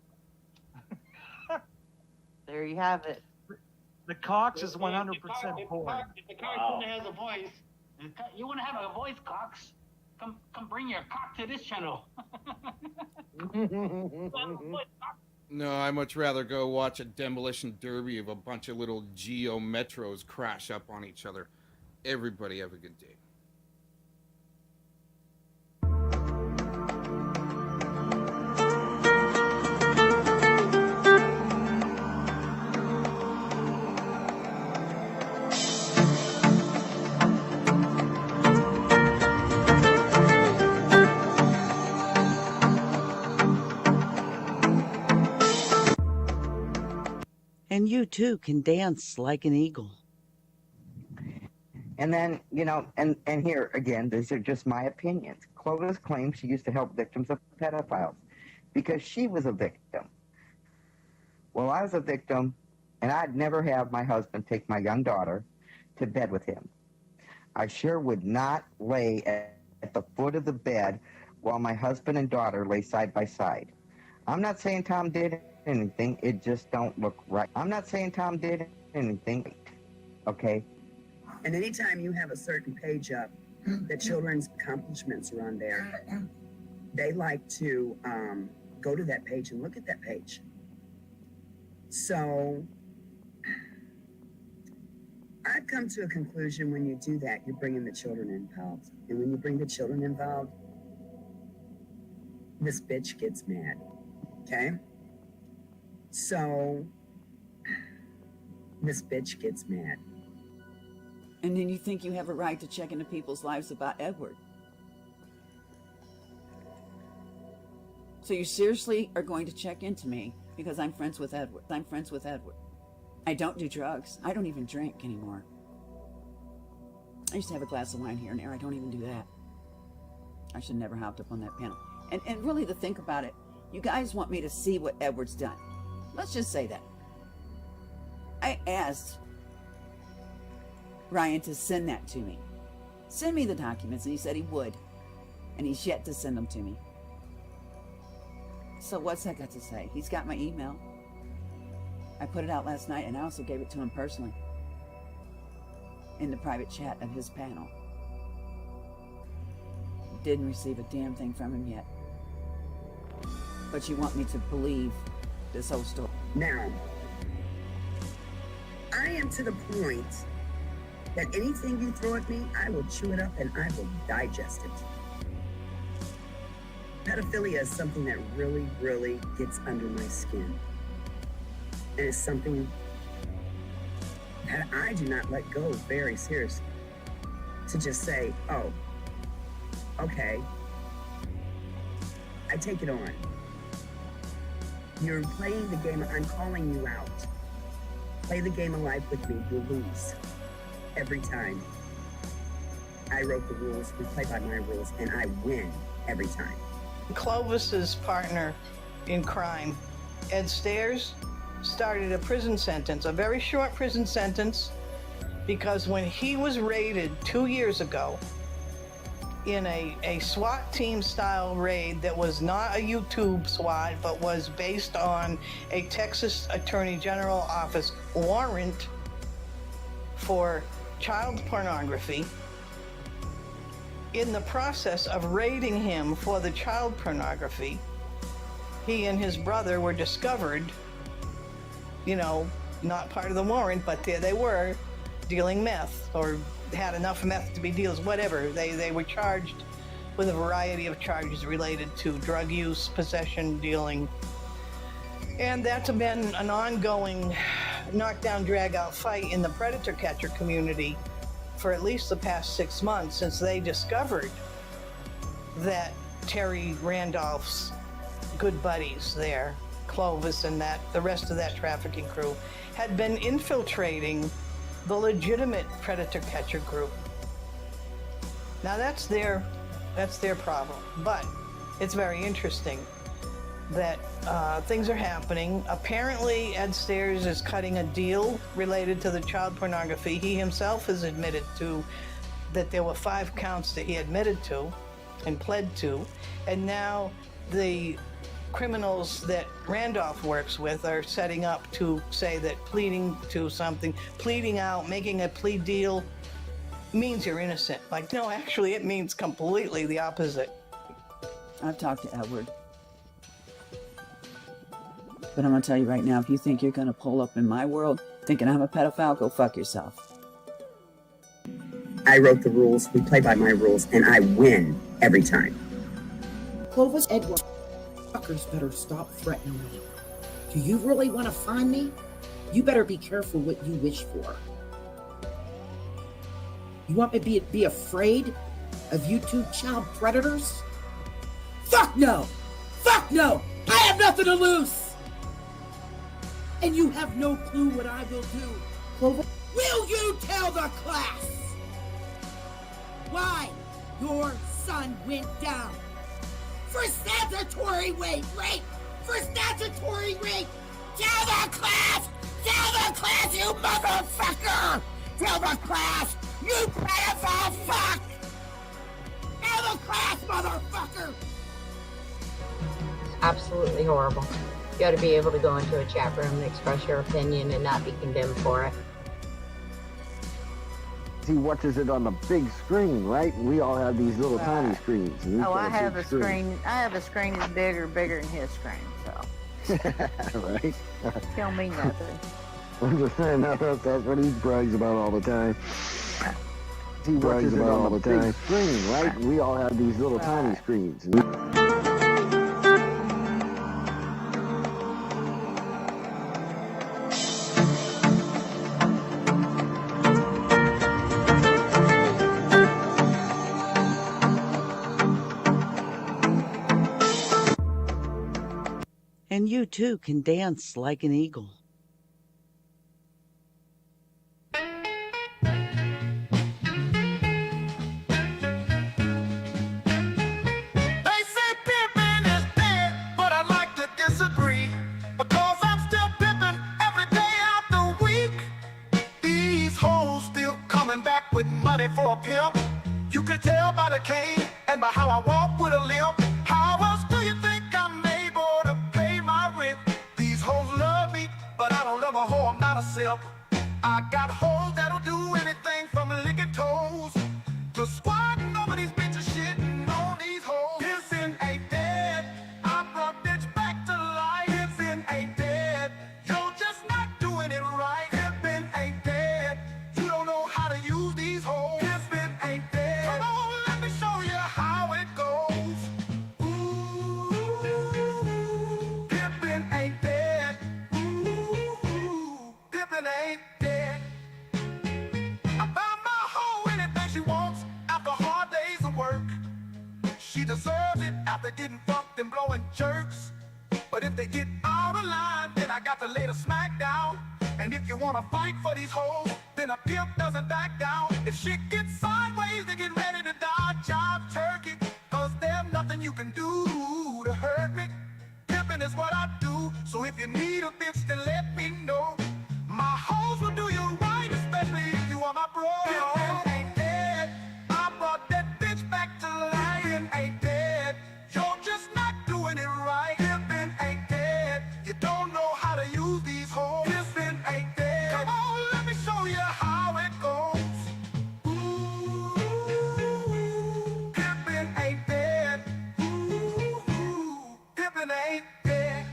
[SPEAKER 10] There you have it.
[SPEAKER 5] The Cox is 100% porn.
[SPEAKER 11] If the cock has a voice, you want to have a voice, Cox? Come bring your cock to this channel.
[SPEAKER 14] No, I'd much rather go watch a demolition derby of a bunch of little Geo Metros crash up on each other. Everybody have a good day.
[SPEAKER 7] And you too can dance like an eagle.
[SPEAKER 8] And then, you know, and here again, these are just my opinions. Clovis claims she used to help victims of pedophiles because she was a victim. Well, I was a victim, and I'd never have my husband take my young daughter to bed with him. I sure would not lay at the foot of the bed while my husband and daughter lay side by side. I'm not saying Tom did anything, it just don't look right. I'm not saying Tom did anything, okay?
[SPEAKER 16] And anytime you have a certain page up, the children's accomplishments are on there. They like to go to that page and look at that page. So I've come to a conclusion: when you do that, you're bringing the children involved. And when you bring the children involved, this bitch gets mad, okay? So this bitch gets mad.
[SPEAKER 7] And then you think you have a right to check into people's lives about Edward. So you seriously are going to check into me because I'm friends with Edward. I'm friends with Edward. I don't do drugs. I don't even drink anymore. I used to have a glass of wine here and there. I don't even do that. I should never hopped up on that panel. And really, to think about it, you guys want me to see what Edward's done. Let's just say that. I asked Ryan to send that to me. Send me the documents, and he said he would. And he's yet to send them to me. So what's that got to say? He's got my email. I put it out last night, and I also gave it to him personally in the private chat of his panel. Didn't receive a damn thing from him yet. But you want me to believe this whole story.
[SPEAKER 16] Now, I am to the point that anything you throw at me, I will chew it up and I will digest it. Pedophilia is something that really, really gets under my skin. And it's something that I do not let go very seriously. To just say, oh, okay, I take it on. You're playing the game, I'm calling you out. Play the game of life with me, you'll lose. Every time. I wrote the rules, we play by my rules, and I win every time.
[SPEAKER 9] Clovis's partner in crime, Ed Stairs, started a prison sentence, a very short prison sentence, because when he was raided 2 years ago in a SWAT team style raid that was not a YouTube SWAT, but was based on a Texas Attorney General Office warrant for child pornography. In the process of raiding him for the child pornography, he and his brother were discovered, you know, not part of the warrant, but there they were, dealing meth, or had enough meth to be deals, whatever. They were charged with a variety of charges related to drug use, possession, dealing. And that's been an ongoing knockdown, drag-out fight in the predator catcher community for at least the past 6 months, since they discovered that Terry Randolph's good buddies there, Clovis and the rest of that trafficking crew, had been infiltrating the legitimate predator catcher group. Now that's their problem, but it's very interesting that things are happening. Apparently, Ed Stairs is cutting a deal related to the child pornography. He himself has admitted to that there were 5 counts that he admitted to and pled to, and now the criminals that Randolph works with are setting up to say that pleading to something, pleading out, making a plea deal means you're innocent. Like, no, actually it means completely the opposite.
[SPEAKER 7] I've talked to Edward. But I'm gonna tell you right now, if you think you're gonna pull up in my world thinking I'm a pedophile, go fuck yourself.
[SPEAKER 16] I wrote the rules, we play by my rules, and I win every time.
[SPEAKER 12] Clovis Edward, fuckers better stop threatening me. Do you really want to find me? You better be careful what you wish for. You want me to be afraid of YouTube child predators? Fuck no! Fuck no! I have nothing to lose! And you have no clue what I will do. Clovis, will you tell the class why your son went down? For statutory rape! For statutory rape! Tell the class! Tell the class, you motherfucker! Tell the class, you pedophile fuck! Tell the class, motherfucker!
[SPEAKER 17] Absolutely horrible. You got to be able to go into a chat room and express your opinion and not be condemned for it.
[SPEAKER 5] He watches it on the big screen, right? We all have these little tiny screens.
[SPEAKER 24] Oh, I have a screen. I have a screen that's bigger than his screen, so.
[SPEAKER 5] Right?
[SPEAKER 24] Tell me nothing.
[SPEAKER 5] I'm just saying, that's what he brags about all the time. He brags about all the time. Screen, right? We all have these little tiny screens.
[SPEAKER 12] And you too can dance like an eagle.
[SPEAKER 20] For a pimp, you can tell by the cane and by how I walk with a limp. How else do you think I'm able to pay my rent? These hoes love me, but I don't love a they're getting fucked and blowing jerks. But if they get out of line, then I got to lay the smack down. And if you wanna fight for these hoes, then a pimp doesn't back down. If shit gets sideways, they get ready to die. Job turkey, cause there's nothing you can do to hurt me. Pimping is what I do, so if you need a bitch, then let me know. My hoes will do you right, especially if you are my bro. Pimpin' ain't dead, I brought that bitch back to life. Pimpin' ain't dead, you're just not doing it right. Pimpin' ain't dead, you don't know how to use these hoes. Pimpin' ain't dead, come on, let me show you how it goes. Ooh, pimpin' ain't dead. Ooh, pimpin' ain't dead.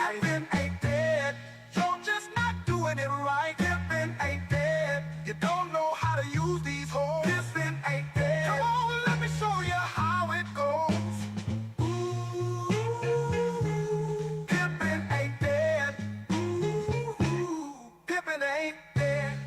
[SPEAKER 20] Pimpin' ain't dead, you're just not doing it right. Pimpin' ain't dead, you don't know how to use these hoes. Pimpin' ain't dead, come on, let me show you how it goes. Ooh, pimpin' ain't dead. Ooh, pimpin' ain't dead.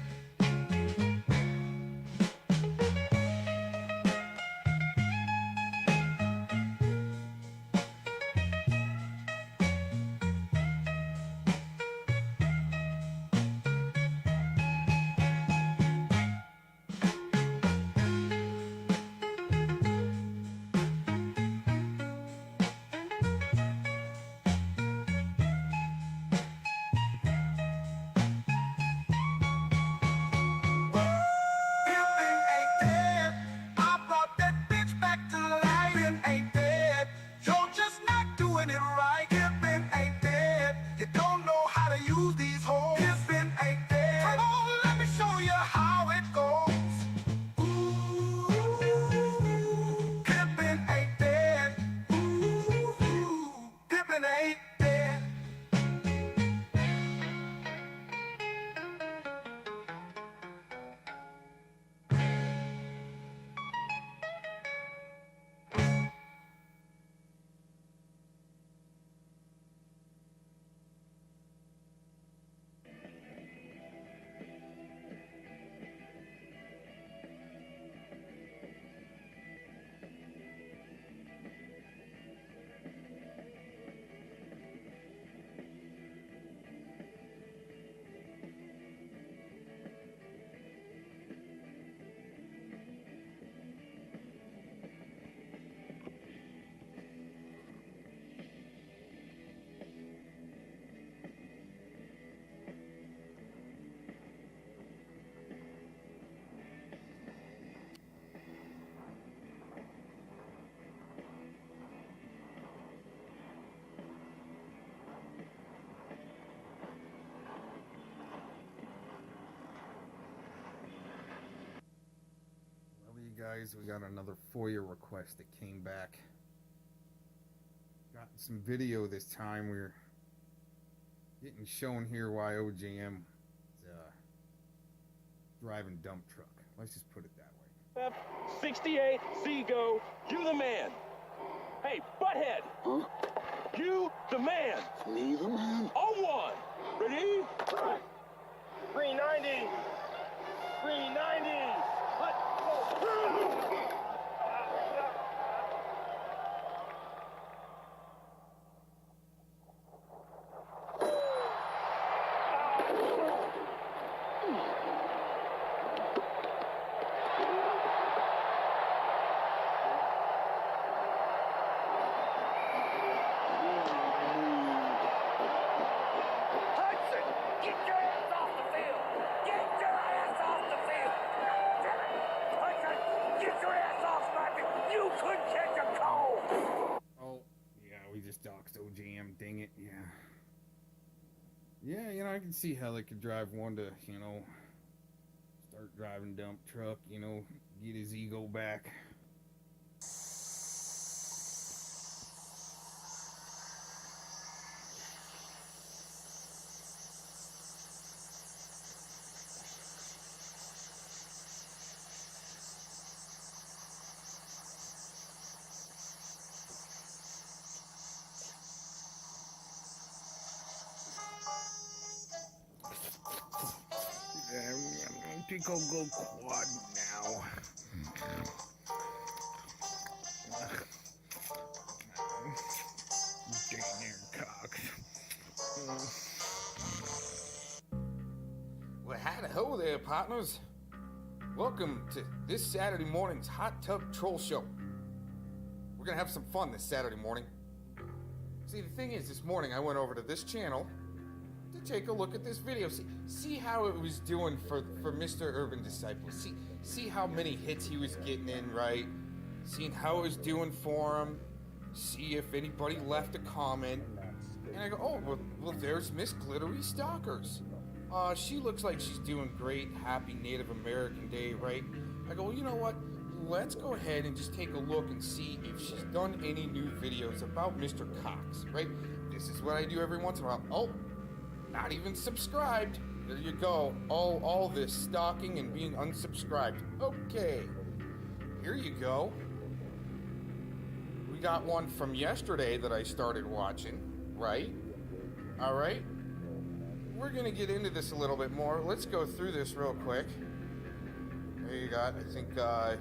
[SPEAKER 20] Pimpin' ain't dead, I brought that bitch back to life. Pimpin' ain't dead, you're just not doing it right. Pimpin' ain't dead, you don't know how to use these hoes. Pimpin' ain't dead, come on, let me show you how it goes. Ooh, pimpin' ain't dead. Ooh, pimpin' ain't dead.
[SPEAKER 14] Well, you guys, we got another FOIA request that came back. Got some video this time. We're getting shown here why OJM is driving dump truck. Let's just put it that way.
[SPEAKER 18] F68, Zigo, you the man. Hey, butthead. Huh? You the man. Me the man? On one. Ready? 390. 390. Let's go.
[SPEAKER 14] Doxed OJM, dang it, yeah. Yeah, you know, I can see how they could drive one to, you know, start driving dump truck, you know, get his ego back. I think I'll go quad now. Dang there, Cox. Well, howdy-ho there, partners. Welcome to this Saturday morning's Hot Tub Troll Show. We're gonna have some fun this Saturday morning. See, the thing is, this morning I went over to this channel to take a look at this video. See how it was doing for Mr. Urban Disciple. See how many hits he was getting in, right? Seeing how it was doing for him. See if anybody left a comment. And I go, oh, well there's Miss Glittery Stalkers. She looks like she's doing great. Happy Native American Day, right? I go, well, you know what? Let's go ahead and just take a look and see if she's done any new videos about Mr. Cox, right? This is what I do every once in a while. Oh, not even subscribed. There you go. All this stalking and being unsubscribed. Okay. Here you go. We got one from yesterday that I started watching, right? All right. We're going to get into this a little bit more. Let's go through this real quick. There you got, I think a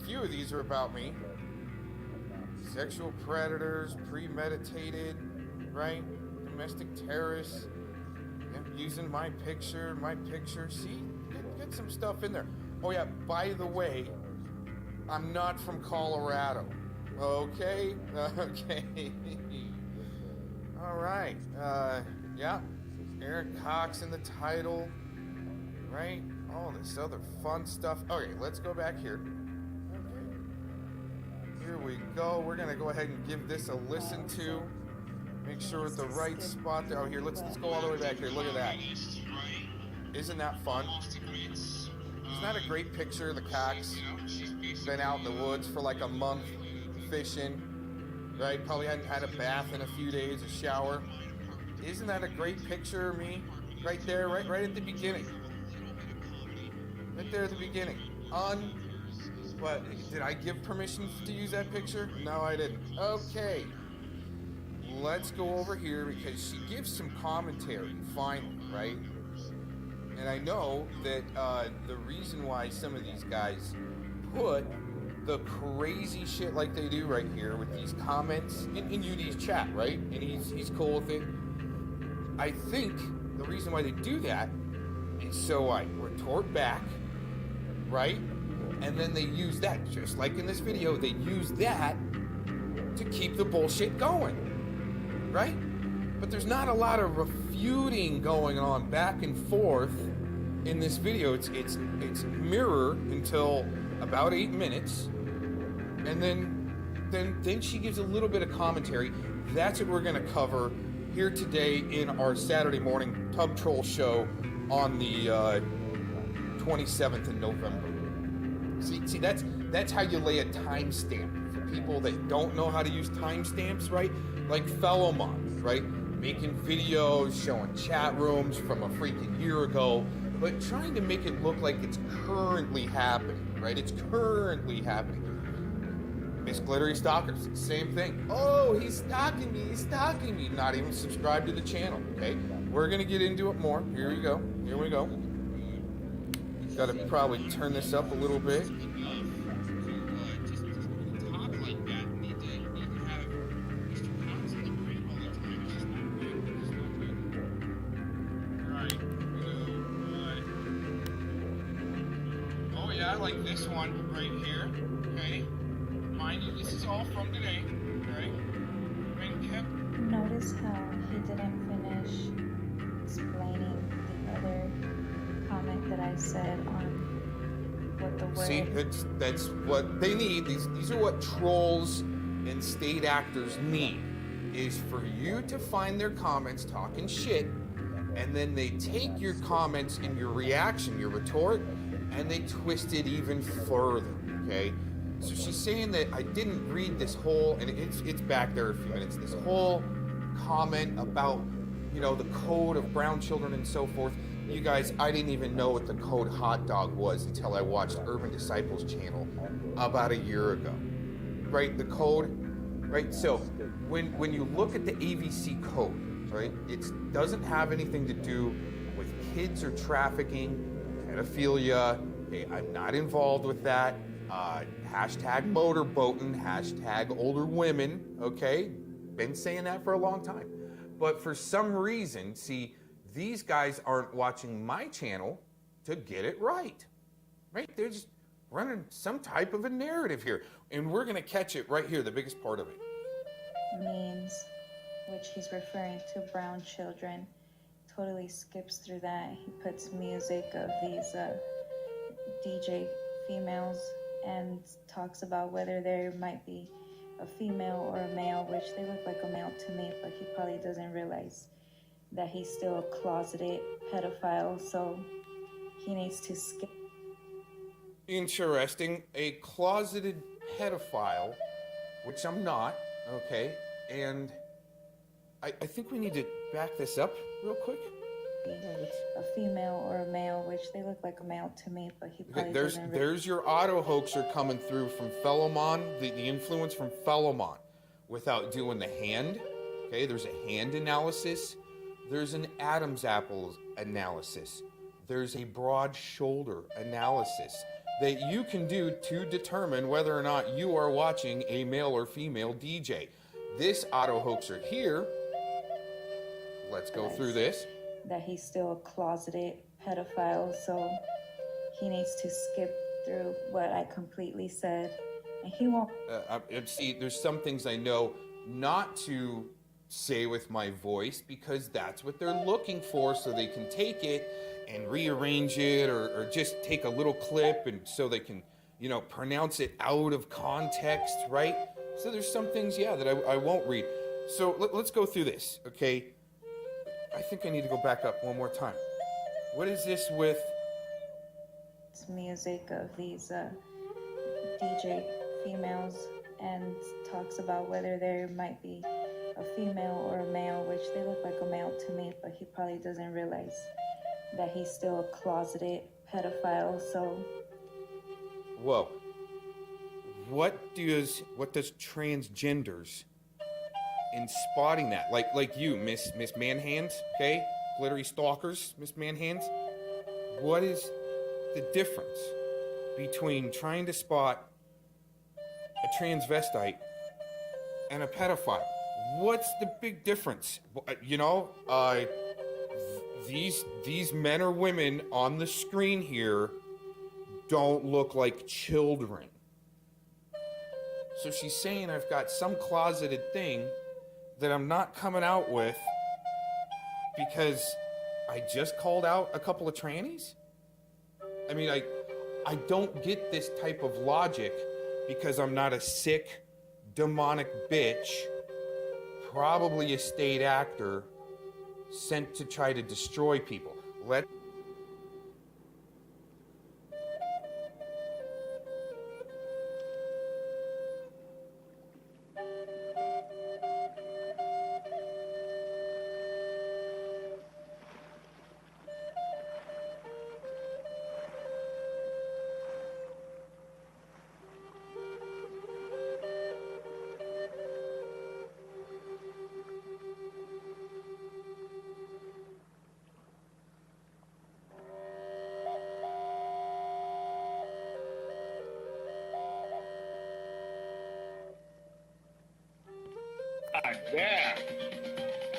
[SPEAKER 14] few of these are about me. Sexual predators, premeditated, right? Domestic terrorists, yeah, using my picture. See, get some stuff in there. Oh yeah, by the way, I'm not from Colorado. Okay? Okay. All right. Yeah. Aaron Cox in the title, right? All this other fun stuff. Okay, let's go back here. Okay. Here we go. We're gonna go ahead and give this a listen to. Make sure it's the right spot there. Oh, here, let's go all the way back here. Look at that. Isn't that fun? Isn't that a great picture of the Cox? Been out in the woods for like a month fishing, right? Probably hadn't had a bath in a few days, a shower. Isn't that a great picture of me? Right there, right at the beginning. Right there at the beginning. What, did I give permission to use that picture? No, I didn't. Okay. Let's go over here because she gives some commentary, finally, right? And I know that the reason why some of these guys put the crazy shit like they do right here with these comments in UD's chat, right? And he's cool with it. I think the reason why they do that is so I retort back, right? And then they use that, just like in this video, they use that to keep the bullshit going, right? But there's not a lot of refuting going on back and forth in this video. It's mirror until about 8 minutes, and then she gives a little bit of commentary. That's what we're gonna cover here today in our Saturday morning Tub Troll show on the 27th of November. See, that's how you lay a timestamp for people that don't know how to use timestamps, right? Like Fellowmon, right? Making videos, showing chat rooms from a freaking year ago, but trying to make it look like it's currently happening, right? It's currently happening. Miss Glittery Stalkers, same thing. Oh, he's stalking me. Not even subscribed to the channel, okay? We're gonna get into it more. Here we go. Gotta probably turn this up a little bit. Oh yeah, like this one right here, okay? Mind you, this is all from today, right?
[SPEAKER 3] Notice how he didn't finish explaining the other comment that I said on what the word.
[SPEAKER 14] See, that's what they need. These are what trolls and state actors need, is for you to find their comments talking shit and then they take your comments and your reaction, your retort, and they twist it even further, okay? So she's saying that I didn't read this whole, and it's back there a few minutes, this whole comment about, you know, the code of brown children and so forth. You guys, I didn't even know what the code hot dog was until I watched Urban Disciples channel about a year ago, right? The code, right? So when you look at the AVC code, right, it doesn't have anything to do with kids or trafficking, pedophilia. Okay, I'm not involved with that. Hashtag motorboating, hashtag older women, okay? Been saying that for a long time. But for some reason, see, these guys aren't watching my channel to get it right, right? They're just running some type of a narrative here. And we're gonna catch it right here, the biggest part of it.
[SPEAKER 3] Means, which he's referring to brown children, totally skips through that. He puts music of these DJ females and talks about whether there might be a female or a male, which they look like a male to me, but he probably doesn't realize that he's still a closeted pedophile, so he needs to skip.
[SPEAKER 14] Interesting. A closeted pedophile, which I'm not, okay? And I think we need to back this up real quick.
[SPEAKER 3] A female or a male, which they look like a male to me, but he probably doesn't.
[SPEAKER 14] There's your auto hoaxer coming through from Fellowmon, the influence from Fellowmon, without doing the hand. Okay, there's a hand analysis. There's an Adam's apple analysis. There's a broad shoulder analysis that you can do to determine whether or not you are watching a male or female DJ. This auto hoaxer here, let's go through this.
[SPEAKER 3] That he's still a closeted pedophile, so he needs to skip through what I completely said, and he won't.
[SPEAKER 14] See, there's some things I know not to say with my voice because that's what they're looking for, so they can take it and rearrange it, or just take a little clip and so they can, you know, pronounce it out of context, right? So there's some things, yeah, that I won't read. So let's go through this, okay? I think I need to go back up one more time. What is this with?
[SPEAKER 3] It's music of these DJ females and talks about whether there might be a female or a male, which they look like a male to me, but he probably doesn't realize that he's still a closeted pedophile, so.
[SPEAKER 14] Whoa. What does transgenders in spotting that, like you, Miss Manhands, okay? Glittery stalkers, Miss Manhands. What is the difference between trying to spot a transvestite and a pedophile? What's the big difference? You know, these men or women on the screen here don't look like children. So she's saying I've got some closeted thing that I'm not coming out with because I just called out a couple of trannies? I mean, I don't get this type of logic because I'm not a sick, demonic bitch, probably a state actor sent to try to destroy people.
[SPEAKER 4] There.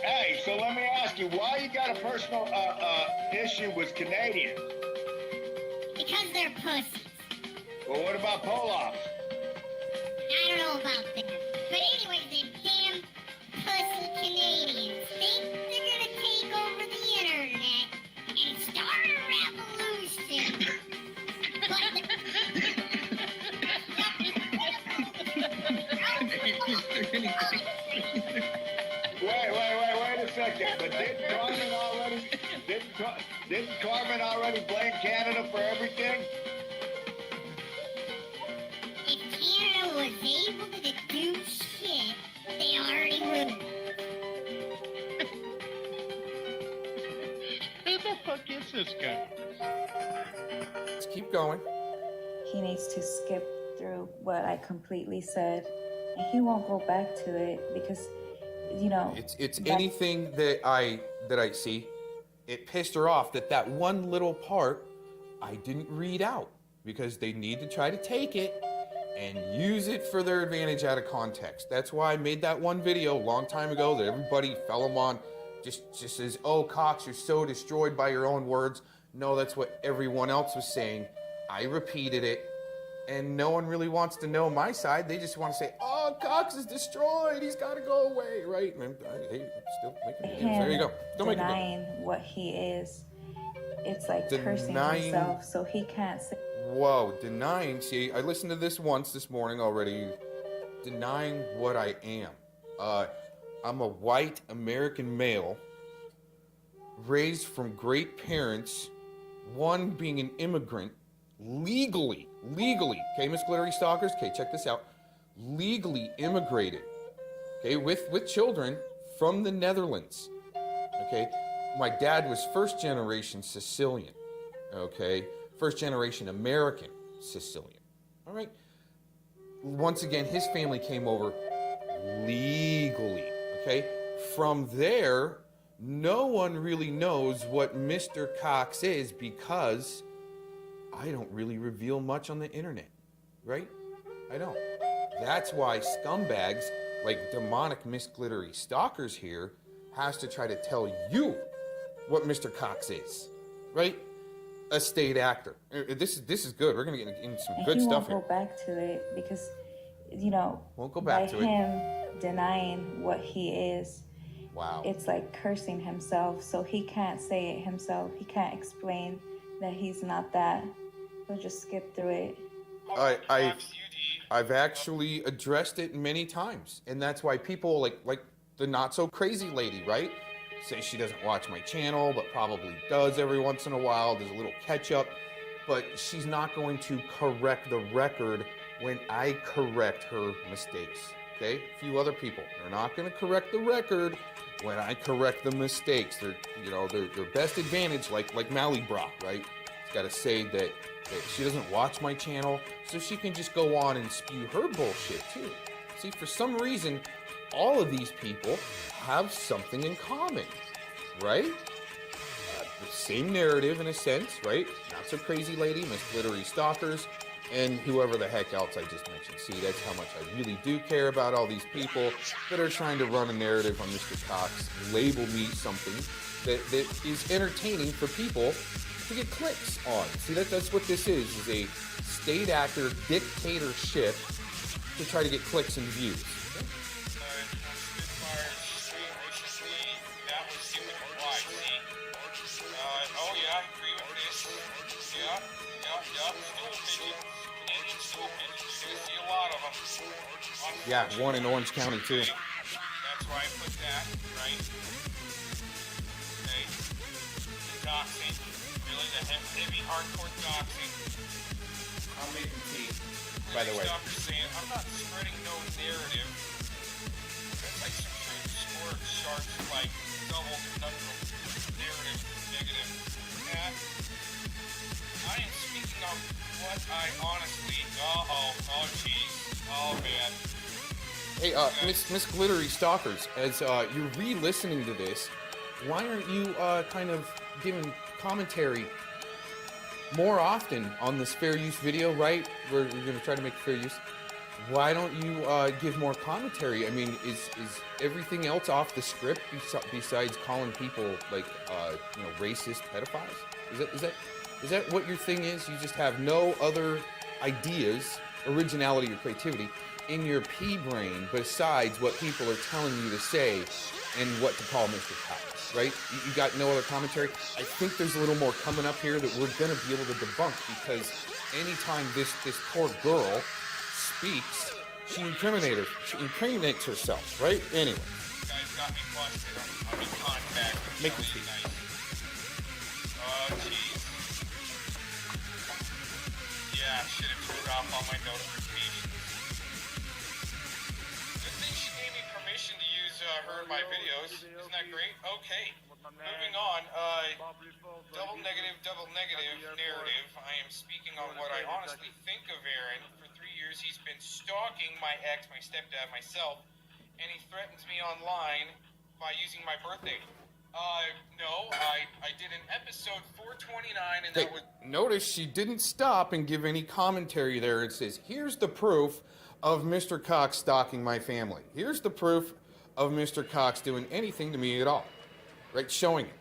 [SPEAKER 4] Hey, so let me ask you, why you got a personal issue with Canadians?
[SPEAKER 12] Because they're pussies.
[SPEAKER 4] Well, what about Polacks?
[SPEAKER 12] I don't know about that. But anyways, they damn pussy Canadians think they're gonna take over the internet and start a revolution.
[SPEAKER 4] Wait a second. But did Carmen already Didn't Carmen already blame Canada for everything?
[SPEAKER 12] If Canada was able to do shit, they already would.
[SPEAKER 13] Who the fuck is this guy?
[SPEAKER 14] Let's keep going.
[SPEAKER 3] He needs to skip through what I completely said, and he won't go back to it because, you know,
[SPEAKER 14] It's anything that I see. It pissed her off that one little part I didn't read out because they need to try to take it and use it for their advantage out of context. That's why I made that one video a long time ago that everybody fell them on. Just says, oh, Cox, you're so destroyed by your own words. No, that's what everyone else was saying. I repeated it, and no one really wants to know my side. They just want to say, oh, Cox is destroyed. He's got to go away, right? And hey, still making videos. There you go. Still making videos.
[SPEAKER 3] Denying what he is, it's like cursing himself, so he can't say.
[SPEAKER 14] Whoa, denying. See, I listened to this once this morning already. Denying what I am. I'm a white American male, raised from great parents, one being an immigrant, legally, okay, Miss Glittery Stalkers, okay, check this out, legally immigrated, okay, with children from the Netherlands, okay. My dad was first generation Sicilian, okay, first generation American Sicilian, all right. Once again, his family came over legally, okay. From there, no one really knows what Mr. Cox is because I don't really reveal much on the internet, right? I don't. That's why scumbags like demonic Miss Glittery Stalkers here has to try to tell you what Mr. Cox is, right? A state actor. This is good. We're gonna get into some good stuff here.
[SPEAKER 3] He won't go back to it because, you know,
[SPEAKER 14] won't go back to
[SPEAKER 3] him denying what he is.
[SPEAKER 14] Wow.
[SPEAKER 3] It's like cursing himself, so he can't say it himself. He can't explain that he's not that. He'll just skip through it.
[SPEAKER 14] I've actually addressed it many times, and that's why people like the not so crazy lady, right? Say she doesn't watch my channel, but probably does every once in a while. There's a little catch up, but she's not going to correct the record when I correct her mistakes. Okay, a few other people, they're not going to correct the record when I correct the mistakes. They're, you know, their best advantage, like Mally Bra, right? It's got to say that she doesn't watch my channel, so she can just go on and spew her bullshit too. See, for some reason, all of these people have something in common, right? The same narrative in a sense, right? Not so crazy lady, Miss Glittery Stalkers, and whoever the heck else I just mentioned. See, that's how much I really do care about all these people that are trying to run a narrative on Mr. Cox, label me something that is entertaining for people to get clicks on. See, that's what this is a state actor dictatorship to try to get clicks and views. Yeah, one in Orange County too.
[SPEAKER 13] That's why I put that, right? Okay. Doxing. Really, the heavy, hardcore doxing.
[SPEAKER 14] I'm making tea, by the way.
[SPEAKER 13] Stop saying, I'm not spreading no narrative. That's like some sort of sport sharks, like double conundrum. Narrative, negative. And I am speaking on what I honestly, oh geez, oh man.
[SPEAKER 14] Hey, Miss Glittery Stalkers, as you're re-listening to this, why aren't you kind of giving commentary more often on this fair use video, right? We're going to try to make fair use. Why don't you give more commentary? I mean, is everything else off the script besides calling people like you know, racist pedophiles? Is that what your thing is? You just have no other ideas, originality, or creativity in your pea brain besides what people are telling you to say and what to call Mr. Cox, right? You got no other commentary? I think there's a little more coming up here that we're going to be able to debunk, because anytime this poor girl speaks, she incriminates herself, right? Anyway.
[SPEAKER 13] You guys got me busted. I'm in contact.
[SPEAKER 14] Make me see.
[SPEAKER 13] Jeez. Yeah, should have turned off all my notifications. Good thing she gave me permission to use her in my videos. Isn't that great? Okay. Moving on. Double negative narrative. I am speaking on what I honestly think of Aaron. For 3 years, he's been stalking my ex, my stepdad, myself, and he threatens me online by using my birthday. No, I did an episode 429, and that was...
[SPEAKER 14] Notice she didn't stop and give any commentary there. It says, here's the proof of Mr. Cox stalking my family. Here's the proof of Mr. Cox doing anything to me at all. Right? Showing it.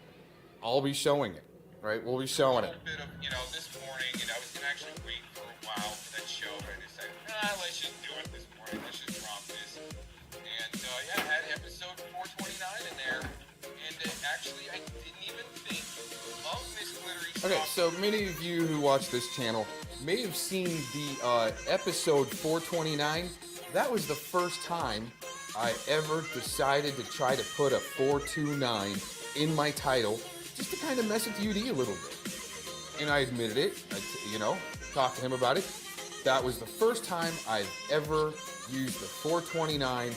[SPEAKER 14] I'll be showing it. Right? We'll be showing it.
[SPEAKER 13] A bit of, this morning, and I was going to actually wait for a while for that show, but I decided, let's just do it this morning. Let's just drop this. And, I had episode 429 in there. And actually, I didn't even think of Miss Glittery.
[SPEAKER 14] Okay, so many of you who watch this channel may have seen the episode 429. That was the first time I ever decided to try to put a 429 in my title, just to kind of mess with UD a little bit. And I admitted it, talked to him about it. That was the first time I've ever used the 429.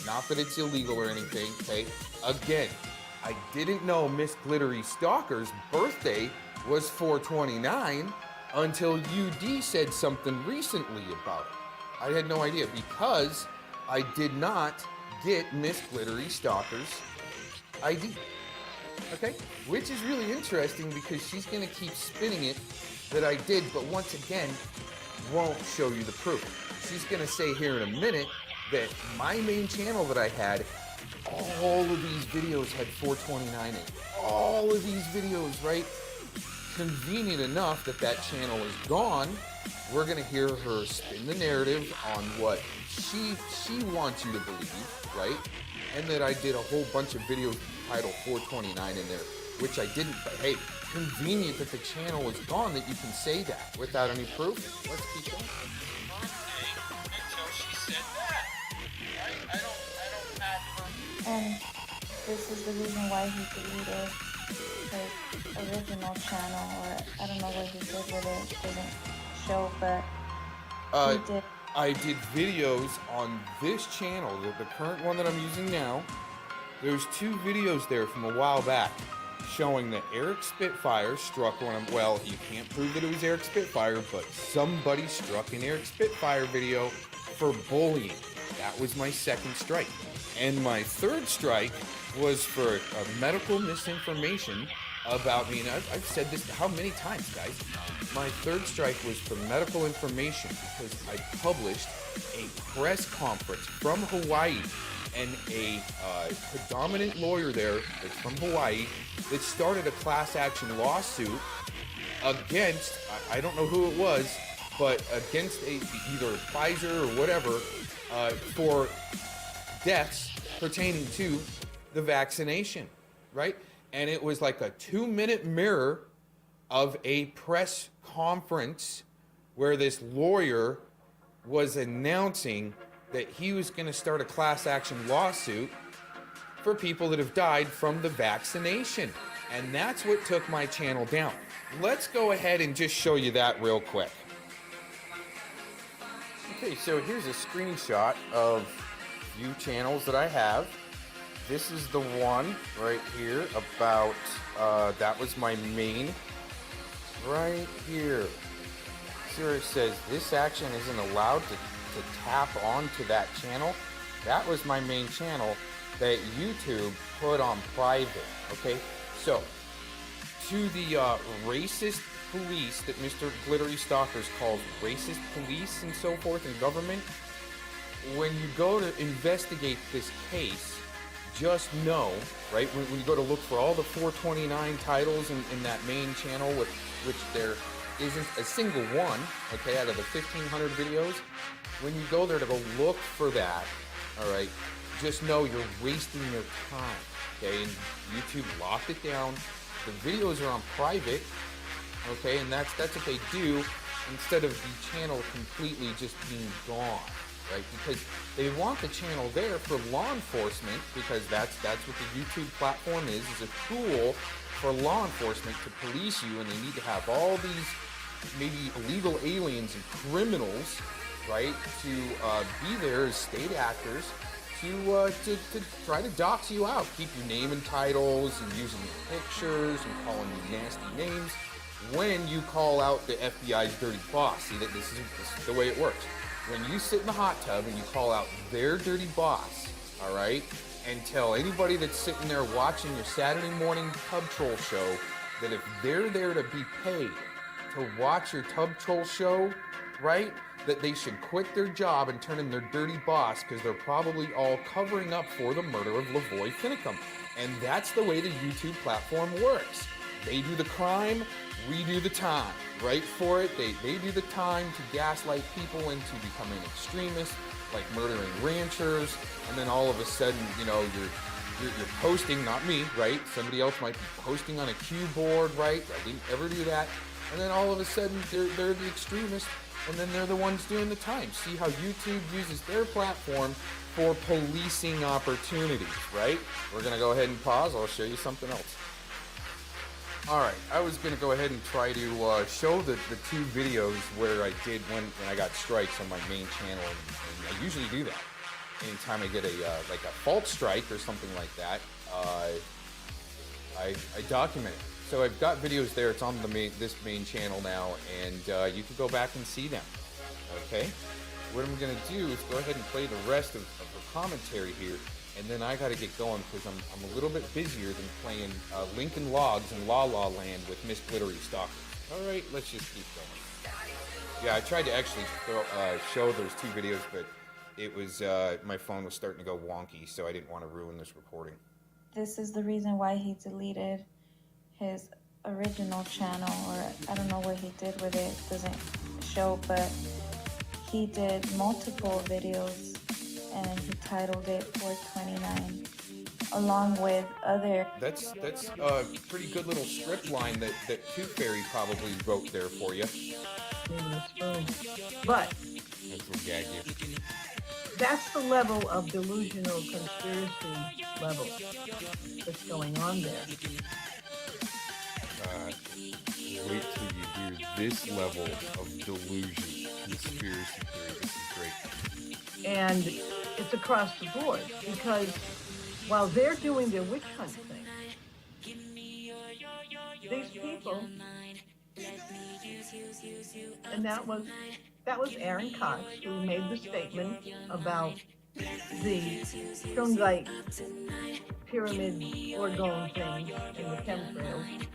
[SPEAKER 14] Not that it's illegal or anything, okay? Again, I didn't know Miss Glittery Stalker's birthday was 429 until UD said something recently about it. I had no idea because I did not get Miss Glittery Stalker's ID. Okay? Which is really interesting because she's going to keep spinning it that I did, but once again, won't show you the proof. She's going to say here in a minute that my main channel that I had, all of these videos had 429 in it. All of these videos, right? Convenient enough that that channel is gone. We're going to hear her spin the narrative on what she wants you to believe, right? And that I did a whole bunch of videos titled 429 in there, which I didn't, but hey, convenient that the channel is gone that you can say that without any proof. Let's keep going.
[SPEAKER 13] Until she said that. I don't have her.
[SPEAKER 3] And this is the reason why he deleted his original channel, or I don't know what he did with it. It doesn't show, but he did.
[SPEAKER 14] I did videos on this channel, the current one that I'm using now. There's 2 videos there from a while back showing that Eric Spitfire struck one of, well, you can't prove that it was Eric Spitfire, but somebody struck an Eric Spitfire video for bullying. That was my second strike. And my third strike was for a medical misinformation about me. And I've said this how many times, guys? My third strike was for medical information because I published a press conference from Hawaii and a predominant lawyer there that's from Hawaii that started a class action lawsuit against, I don't know who it was, but against either Pfizer or whatever for deaths pertaining to the vaccination, right? And it was like a 2-minute mirror of a press conference where this lawyer was announcing that he was going to start a class action lawsuit for people that have died from the vaccination. And that's what took my channel down. Let's go ahead and just show you that real quick. Okay, so here's a screenshot of a few channels that I have. This is the one right here about, that was my main, right here. See where it says, this action isn't allowed to tap onto that channel. That was my main channel that YouTube put on private, okay? So, to the racist police that Mr. Glittery Stalkers calls racist police and so forth in government, when you go to investigate this case, just know, right, when you go to look for all the 429 titles in that main channel, which there isn't a single one, okay, out of the 1,500 videos, when you go there to go look for that, all right, just know you're wasting your time, okay, and YouTube locked it down. The videos are on private, okay, and that's what they do instead of the channel completely just being gone, right? Because they want the channel there for law enforcement, because that's what the YouTube platform is a tool for law enforcement to police you, and they need to have all these maybe illegal aliens and criminals, right, to be there as state actors to try to dox you out, keep your name and titles and using your pictures and calling you nasty names when you call out the FBI's dirty boss. See, that this is the way it works. When you sit in the hot tub and you call out their dirty boss, all right, and tell anybody that's sitting there watching your Saturday morning Tub Troll show that if they're there to be paid to watch your Tub Troll show, right, that they should quit their job and turn in their dirty boss because they're probably all covering up for the murder of Lavoy Finicum. And that's the way the YouTube platform works. They do the crime, we do the time, right, for it. They do the time to gaslight people into becoming extremists, like murdering ranchers, and then all of a sudden, you know, you're posting, not me, right? Somebody else might be posting on a cue board, right? I didn't ever do that. And then all of a sudden, they're the extremists, and then they're the ones doing the time. See how YouTube uses their platform for policing opportunities, right? We're going to go ahead and pause. I'll show you something else. All right, I was going to go ahead and try to show the two videos where I did when I got strikes on my main channel, and I usually do that. Anytime I get like a false strike or something like that, I document it. So I've got videos there. It's on this main channel now, and you can go back and see them. Okay. What I'm going to do is go ahead and play the rest of the commentary here, and then I got to get going because I'm a little bit busier than playing Lincoln Logs and La La Land with Miss Glittery Stalker. All right, let's just keep going. Yeah, I tried to actually show those two videos, but it was my phone was starting to go wonky, so I didn't want to ruin this recording.
[SPEAKER 3] This is the reason why he deleted his original channel, or I don't know what he did with it, doesn't show, but he did multiple videos and he titled it 429 along with other.
[SPEAKER 14] That's a pretty good little strip line that Tooth Fairy probably wrote there for you.
[SPEAKER 9] But
[SPEAKER 14] That's what gag you.
[SPEAKER 9] that's the level of delusional conspiracy level that's going on there.
[SPEAKER 14] Wait till you hear this level of delusion, conspiracy theory. This is great.
[SPEAKER 9] And it's across the board, because while they're doing their witch hunt thing, these people, and that was Aaron Cox who made the statement about the Shungite pyramid orgone thing in the chemtrails.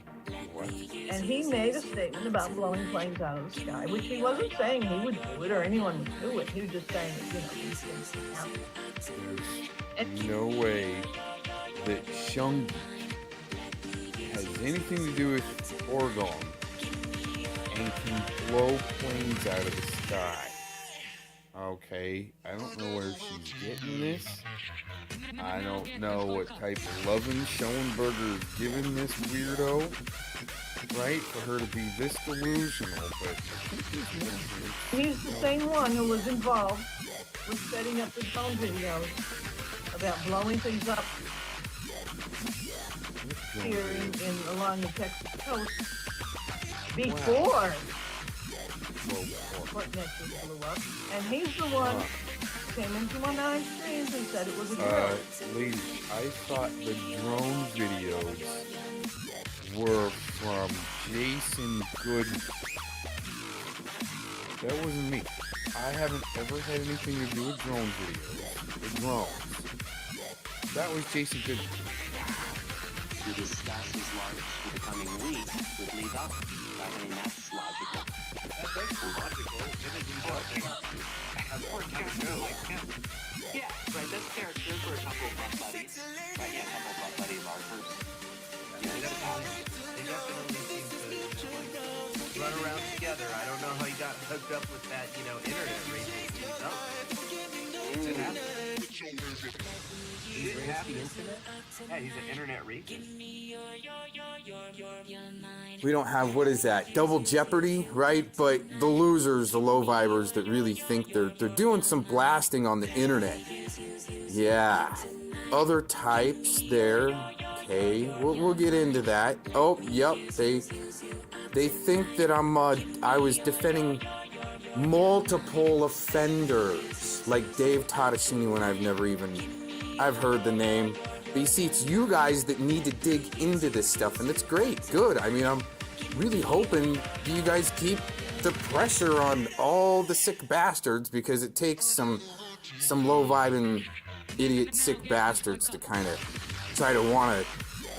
[SPEAKER 9] And he made a statement about blowing planes out of the sky, which he wasn't saying he would do it or anyone would do it. He was just saying that, you know, these things can happen.
[SPEAKER 14] There's no way that Shungi has anything to do with Oregon and can blow planes out of the sky. Okay, I don't know where she's getting this. I don't know what type of loving Schoenberger is giving this weirdo, right, for her to be this delusional, but
[SPEAKER 9] He's the same one who was involved with setting up his own videos about blowing things up here along the Texas coast before Fort Nexus blew up. And he's the one who came into my 9 streams and said it was a drill.
[SPEAKER 14] ladies, I thought the drone videos were from Jason Goodman. That wasn't me. I haven't ever had anything to do with drone videos. The drones. That was Jason Goodman.
[SPEAKER 15] To discuss his large becoming weak would leave up. I mean, that's logical.
[SPEAKER 11] That's logical. Poor character.
[SPEAKER 15] Yeah, right, that's character for a couple of butt buddies. Right, yeah, a couple of butt buddy larpers.
[SPEAKER 11] They definitely seem to run around together. I don't know how he got hooked up with that, internet racing. It happens.
[SPEAKER 2] Yeah, he's an internet racist.
[SPEAKER 14] We don't have, what is that, Double Jeopardy, right? But the losers, the low vibers that really think they're doing some blasting on the internet. Yeah. Other types there. Okay, we'll get into that. Oh, yep, they think that I was defending multiple offenders, like Dave Tadashini, when I've heard the name. But you see, it's you guys that need to dig into this stuff, and that's great, good. I mean, I'm really hoping you guys keep the pressure on all the sick bastards, because it takes some low-vibing, idiot, sick bastards to kind of try to want to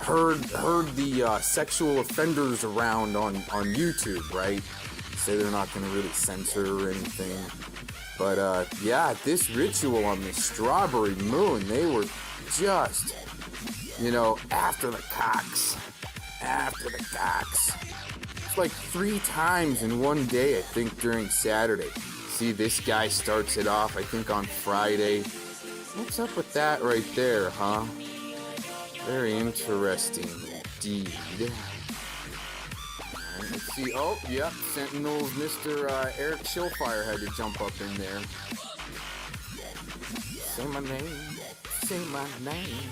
[SPEAKER 14] herd the sexual offenders around on YouTube, right? Say they're not going to really censor or anything. But, yeah, this ritual on the Strawberry Moon, they were just, after the cocks. It's like 3 times in one day, I think, during Saturday. See, this guy starts it off, I think, on Friday. What's up with that right there, huh? Very interesting indeed. Alright, let's see. Oh, yep, Sentinels, Mr. Eric Chillfire had to jump up in there. Say my name. Say my name.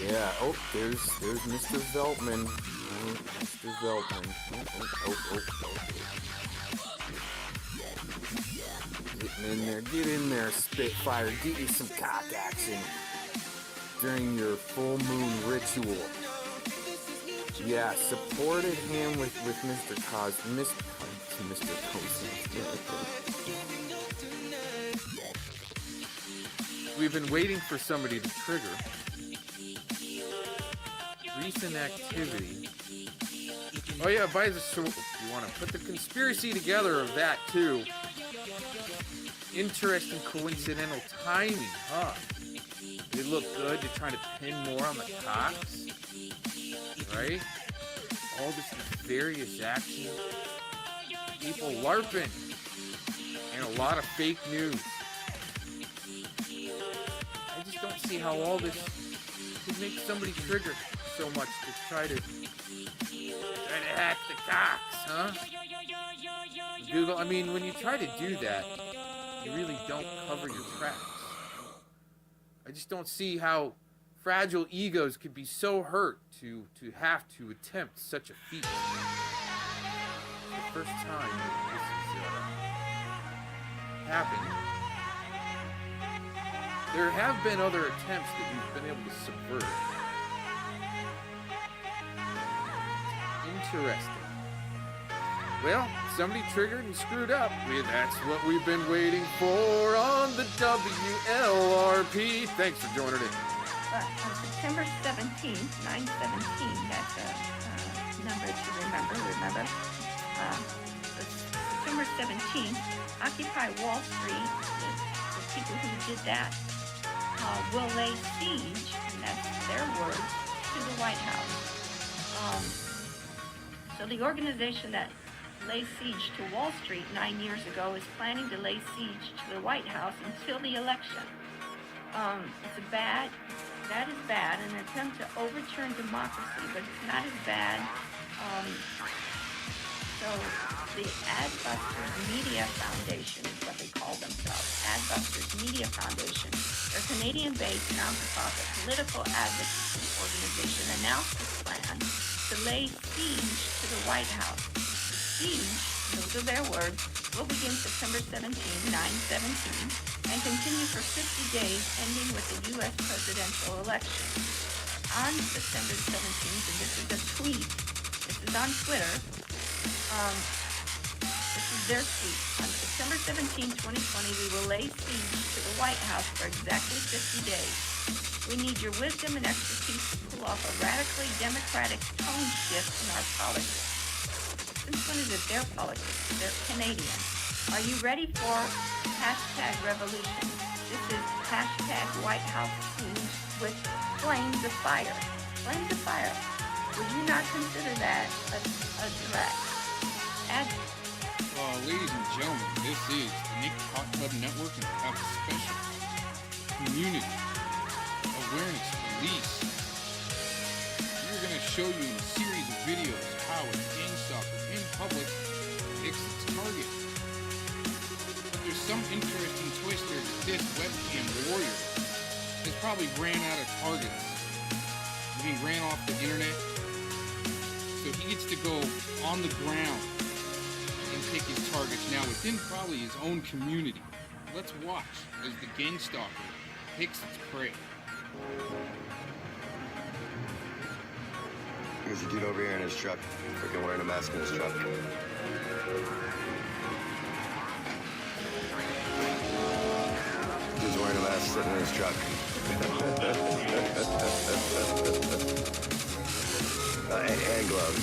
[SPEAKER 14] Yeah, oh, there's Mr. Veltman. Oh, Mr. Veltman. Oh. Get in there, Spitfire. Get you some cock action during your full moon ritual. Yeah, supported him with Mr. Mr. Cosmo. We've been waiting for somebody to trigger. Recent activity. Oh yeah, by the sword. You want to put the conspiracy together of that too. Interesting coincidental timing, huh? They look good. They're trying to pin more on the cocks, right? All this nefarious action, people LARPing, and a lot of fake news. I just don't see how all this could make somebody trigger so much to try to hack the cocks, huh? Google. I mean, when you try to do that, you really don't cover your tracks. I just don't see how fragile egos could be so hurt to have to attempt such a feat. It's the first time that this has happened. There have been other attempts that we've been able to subvert. Interesting. Well, somebody triggered and screwed up. That's what we've been waiting for on the WLRP. Thanks for joining in.
[SPEAKER 21] On September 17th, 9/17, that's a number to remember. September 17th, Occupy Wall Street, the people who did that, will lay siege, and that's their words, to the White House. So the organization that lay siege to Wall Street 9 years ago is planning to lay siege to the White House until the election. That is bad, an attempt to overturn democracy, but it's not as bad. So the Adbusters Media Foundation is what they call themselves, Adbusters Media Foundation. They're a Canadian-based, non-profit political advocacy organization announced its plan to lay siege to the White House. Siege, those are their words, will begin September 17, 9/17, and continue for 50 days, ending with the U.S. presidential election. On September 17th, and this is a tweet, this is on Twitter, this is their tweet. On September 17, 2020, we will lay siege to the White House for exactly 50 days. We need your wisdom and expertise to pull off a radically democratic tone shift in our politics. Since when is it their politics? They're Canadian. Are you ready for hashtag revolution? This is hashtag White House siege with flames of fire. Flames of fire. Would you not consider that a threat?
[SPEAKER 14] Ladies and gentlemen, this is the Nick Hot Tub Network and we have a special community awareness police. We're going to show you in a series of videos how a gang stalker in public picks its target. But there's some interesting twist there that this webcam warrior has probably ran out of targets. I mean, ran off the internet. So he gets to go on the ground and pick his targets now within probably his own community. Let's watch as the gang stalker picks its prey.
[SPEAKER 1] There's a dude over here in his truck, freaking wearing a mask in his truck. Dude's wearing a mask sitting in his truck. And gloves.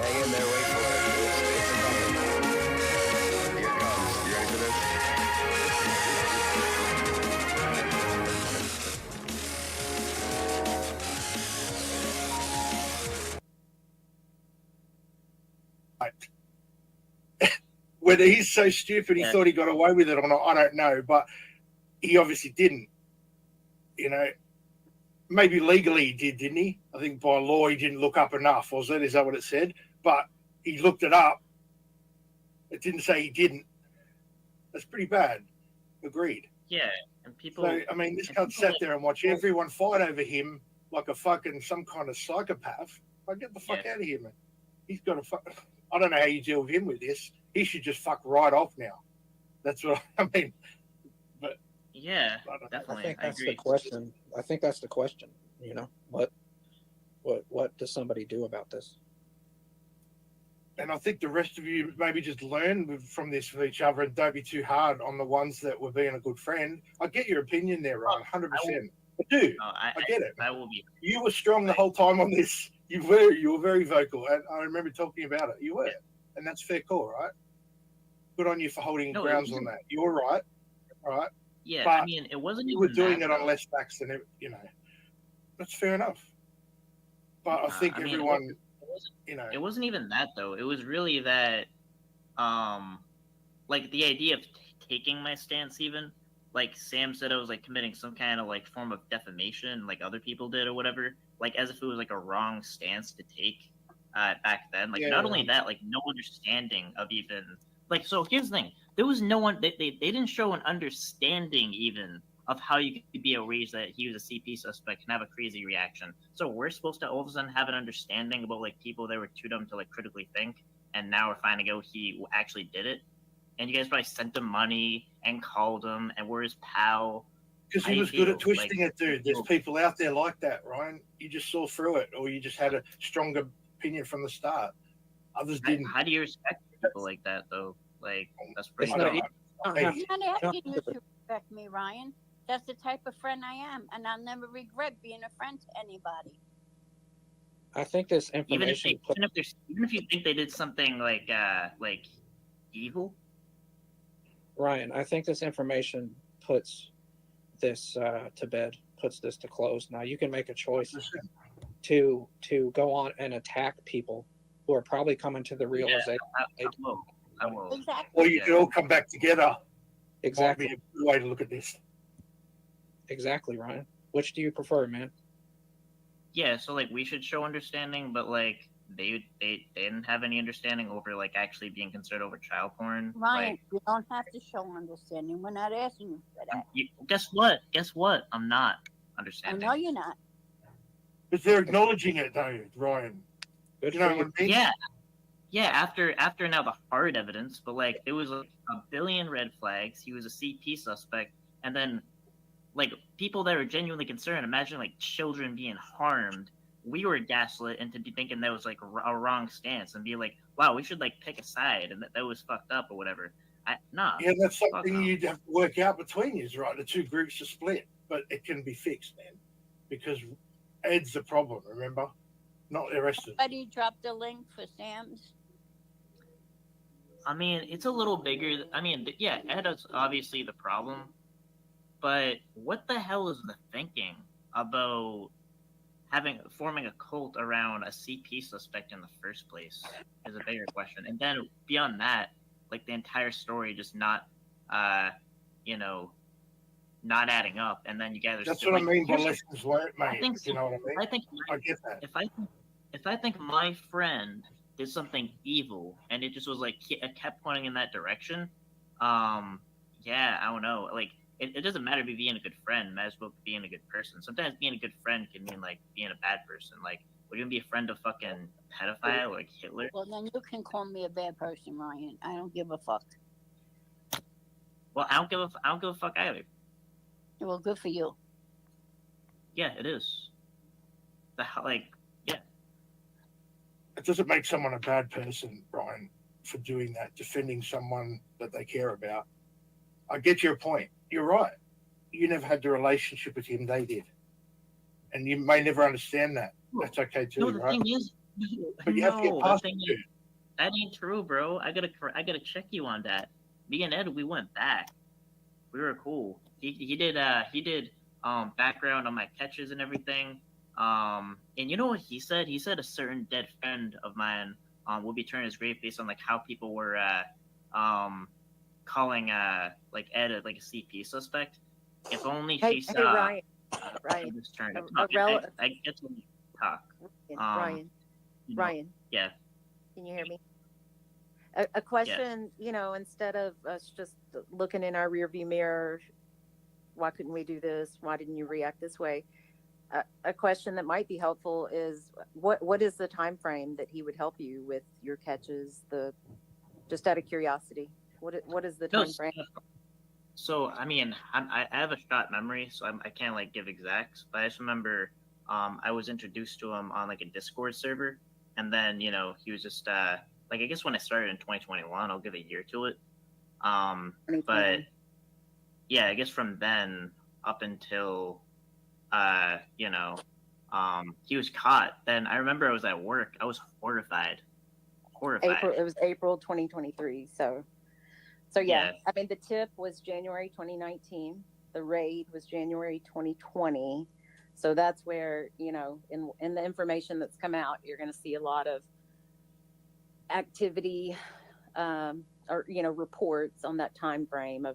[SPEAKER 1] Hang in there, wait for it. It's coming. Here it comes. You ready for this?
[SPEAKER 6] Whether he's so stupid he thought he got away with it or not, I don't know. But he obviously didn't. You know, maybe legally he did, didn't he? I think by law he didn't look up enough, was it? Is that what it said? But he looked it up. It didn't say he didn't. That's pretty bad. Agreed.
[SPEAKER 22] Yeah, and people.
[SPEAKER 6] So, I mean, this cunt sat there and watched everyone fight over him like a fucking some kind of psychopath. Like, get the fuck out of here, man. He's got to fuck. I don't know how you deal with him with this. He should just fuck right off now. That's what I mean. But
[SPEAKER 22] yeah,
[SPEAKER 23] I
[SPEAKER 22] definitely.
[SPEAKER 23] think that's
[SPEAKER 22] agree.
[SPEAKER 23] the question. I think that's the question. You know, what does somebody do about this?
[SPEAKER 6] And I think the rest of you maybe just learn from this for each other and don't be too hard on the ones that were being a good friend. I get your opinion there, Ryan, 100%. I do. I get it.
[SPEAKER 22] I will be.
[SPEAKER 6] You were strong the whole time on this. You were very vocal, and I remember talking about it. You were, and that's fair call, right? Good on you for holding grounds on that. You were right, all right?
[SPEAKER 22] Yeah,
[SPEAKER 6] but
[SPEAKER 22] I mean, it wasn't
[SPEAKER 6] you
[SPEAKER 22] even
[SPEAKER 6] were doing
[SPEAKER 22] that,
[SPEAKER 6] it on
[SPEAKER 22] though.
[SPEAKER 6] less facts than you know. That's fair enough. But I think
[SPEAKER 22] I mean,
[SPEAKER 6] everyone, you know,
[SPEAKER 22] it wasn't even that though. It was really that, like the idea of taking my stance. Even like Sam said, I was like committing some kind of like form of defamation, like other people did or whatever. Like as if it was like a wrong stance to take back then. Like not only that, like no understanding of even like. So here's the thing: there was no one. They didn't show an understanding even of how you could be outraged that he was a CP suspect and have a crazy reaction. So we're supposed to all of a sudden have an understanding about like people that were too dumb to like critically think, and now we're finding out he actually did it. And you guys probably sent him money and called him, and we're his pal.
[SPEAKER 6] because he was good at twisting it, dude. There's people out there like that, Ryan. You just saw through it, or you just had a stronger opinion from the start. Others didn't.
[SPEAKER 22] How do you respect people like that, though? Like, that's pretty.
[SPEAKER 6] I don't know.
[SPEAKER 24] I'm not asking you to respect me, Ryan. That's the type of friend I am, and I'll never regret being a friend to anybody.
[SPEAKER 23] I think this information.
[SPEAKER 22] Even if you think they did something like evil.
[SPEAKER 23] Ryan, I think this information puts this to bed, puts this to close. Now you can make a choice to go on and attack people who are probably coming to the realization.
[SPEAKER 22] I will.
[SPEAKER 24] Exactly.
[SPEAKER 6] Or you could all come back together.
[SPEAKER 23] Exactly.
[SPEAKER 6] Might be a good way to look at this.
[SPEAKER 23] Exactly, Ryan. Which do you prefer, man?
[SPEAKER 22] Yeah, so like we should show understanding, but like they didn't have any understanding over like actually being concerned over child porn.
[SPEAKER 24] Ryan,
[SPEAKER 22] Like,
[SPEAKER 24] you don't have to show understanding. We're not asking you for that.
[SPEAKER 22] guess what? I'm not
[SPEAKER 24] I
[SPEAKER 22] understanding.
[SPEAKER 24] know you're not.
[SPEAKER 6] But they're acknowledging it, though, Ryan.
[SPEAKER 23] Good
[SPEAKER 6] you know what I mean?
[SPEAKER 22] Yeah. After now the hard evidence, but like there was like a billion red flags. He was a CP suspect, and then like people that are genuinely concerned. Imagine like children being harmed. We were gaslit into thinking that was like a wrong stance, and be like, wow, we should like pick a side, and that was fucked up or whatever. Nah.
[SPEAKER 6] Yeah, that's something you'd have to work out between you, right? The two groups are split, but it can be fixed, man. Because Ed's the problem, remember? Not the rest of it.
[SPEAKER 24] Somebody dropped a link for Sam's
[SPEAKER 22] I mean, it's a little bigger. I mean, yeah, Ed is obviously the problem, but what the hell is the thinking about forming a cult around a CP suspect in the first place is a bigger question. And then beyond that, like the entire story just not, not adding up. And then you guys.
[SPEAKER 6] That's what I mean by lessons learned, mate.
[SPEAKER 22] I think
[SPEAKER 6] you know what I mean? I get that.
[SPEAKER 22] If I think my friend did something evil and it just was like it kept pointing in that direction, yeah, I don't know. Like it doesn't matter if you're being a good friend, might as well be being a good person. Sometimes being a good friend can mean like being a bad person. Like, would you be a friend of fucking pedophile like Hitler?
[SPEAKER 24] Well, then you can call me a bad person, Ryan. I don't give a fuck.
[SPEAKER 22] Well, I don't give a fuck either.
[SPEAKER 24] Well, good for you.
[SPEAKER 22] Yeah, it is. Yeah.
[SPEAKER 6] It doesn't make someone a bad person, Brian, for doing that, defending someone that they care about. I get your point. You're right. You never had the relationship with him, they did. And you may never understand that. That's okay too,
[SPEAKER 22] no, the
[SPEAKER 6] right?
[SPEAKER 22] Thing is,
[SPEAKER 6] but you have to get past it.
[SPEAKER 22] That ain't true, bro. I gotta check you on that. Me and Ed, we went back. We were cool. He did background on my catches and everything. And you know what he said? He said a certain dead friend of mine will be turning his grave based on like how people were calling like Ed like a CP suspect. If only she saw.
[SPEAKER 7] Hey, Ryan.
[SPEAKER 22] I get to talk.
[SPEAKER 7] Ryan.
[SPEAKER 22] Yeah.
[SPEAKER 7] Can you hear me? A question, instead of us just looking in our rearview mirror, why couldn't we do this? Why didn't you react this way? A question that might be helpful is what is the time frame that he would help you with your catches? Just out of curiosity, what is the time frame?
[SPEAKER 22] So I mean, I have a short memory, so I can't like give exacts, but I just remember I was introduced to him on like a Discord server, and then he was just like I guess when I started in 2021, I'll give a year to it. But yeah, I guess from then up until he was caught. Then I remember I was at work. I was horrified.
[SPEAKER 7] It was April 2023. So yeah. I mean, the tip was January 2019. The raid was January 2020. So that's where, in the information that's come out, you're going to see a lot of activity or, reports on that time frame of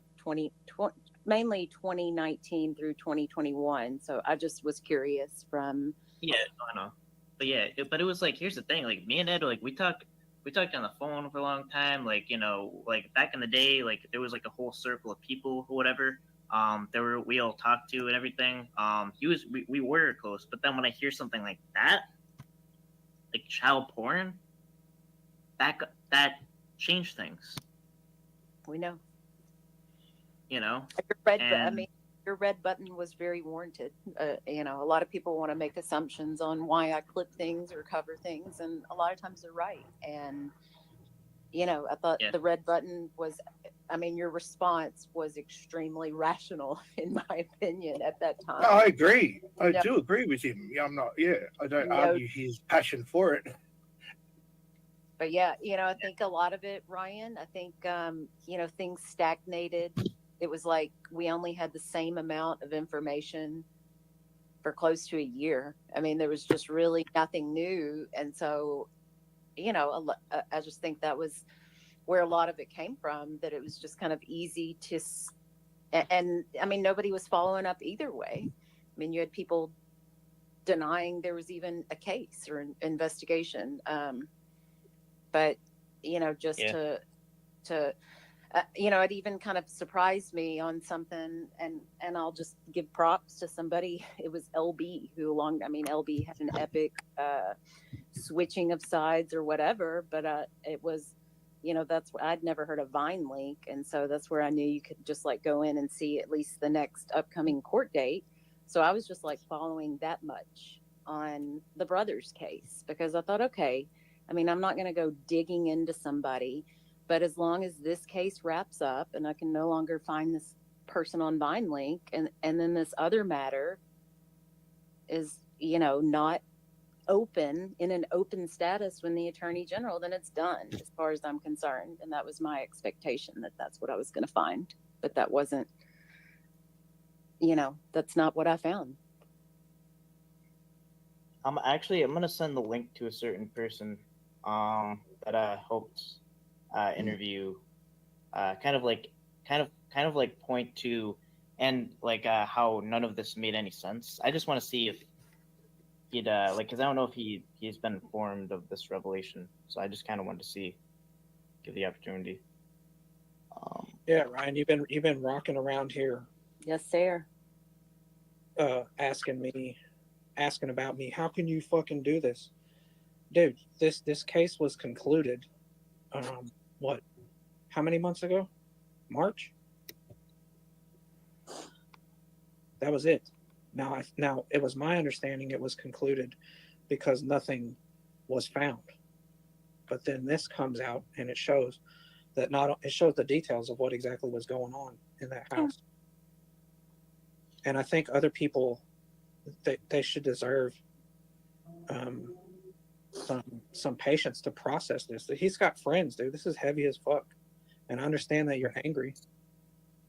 [SPEAKER 7] mainly 2019 through 2021. So I just was curious from.
[SPEAKER 22] Yeah, I know. But yeah, but it was like, here's the thing, like me and Ed, like we talked on the phone for a long time. Like, like back in the day, like there was like a whole circle of people or whatever. We all talked to and everything. We were close, but then when I hear something like that, like child porn, that changed things.
[SPEAKER 7] We know.
[SPEAKER 22] Your
[SPEAKER 7] red button was very warranted. A lot of people want to make assumptions on why I clip things or cover things, and a lot of times they're right. And I thought the red button was, your response was extremely rational, in my opinion, at that time.
[SPEAKER 6] No, I agree. I do agree with him. Yeah, I don't argue his passion for it.
[SPEAKER 7] But yeah, I think a lot of it, Ryan, I think, things stagnated. It was like we only had the same amount of information for close to a year. There was just really nothing new. And so, I just think that was where a lot of it came from, that it was just kind of easy to, and nobody was following up either way. You had people denying there was even a case or an investigation. But, it even kind of surprised me on something, and I'll just give props to somebody. It was LB LB had an epic switching of sides or whatever, but it was, I'd never heard of Vine Link. And so that's where I knew you could just like go in and see at least the next upcoming court date. So I was just like following that much on the brothers case, because I thought, okay, I'm not going to go digging into somebody, but as long as this case wraps up and I can no longer find this person on Vine Link, and then this other matter is, not open in an open status when the Attorney General, then it's done as far as I'm concerned. And that was my expectation, that that's what I was going to find. But that wasn't, that's not what I found.
[SPEAKER 22] I'm gonna send the link to a certain person that I hoped interview, kind of like point to, and like how none of this made any sense. I just want to see if he'd because I don't know if he's been informed of this revelation, so I just kind of wanted to give the opportunity.
[SPEAKER 23] Yeah, Ryan, you've been rocking around here.
[SPEAKER 7] Yes, sir.
[SPEAKER 23] Asking about me. How can you fucking do this, dude? This case was concluded. What? How many months ago? March. That was it. Now it was my understanding it was concluded because nothing was found. But then this comes out and it shows that it shows the details of what exactly was going on in that house. And I think other people, they should deserve some patience to process this. He's got friends, dude. This is heavy as fuck. And I understand that you're angry.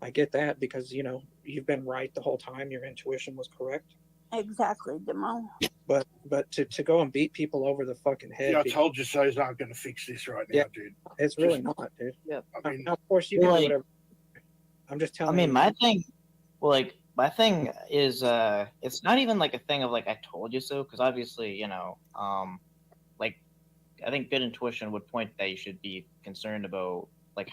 [SPEAKER 23] I get that because, you've been right the whole time. Your intuition was correct.
[SPEAKER 24] Exactly, Demo.
[SPEAKER 23] But to go and beat people over the fucking head.
[SPEAKER 6] Yeah, I told you so's not going to fix this right now, dude.
[SPEAKER 23] It's really not, dude.
[SPEAKER 7] Yeah.
[SPEAKER 23] I mean, of course you can do whatever. I'm just telling you.
[SPEAKER 22] I mean, my thing is, it's not even like a thing of like I told you so, because obviously, I think good intuition would point that you should be concerned about like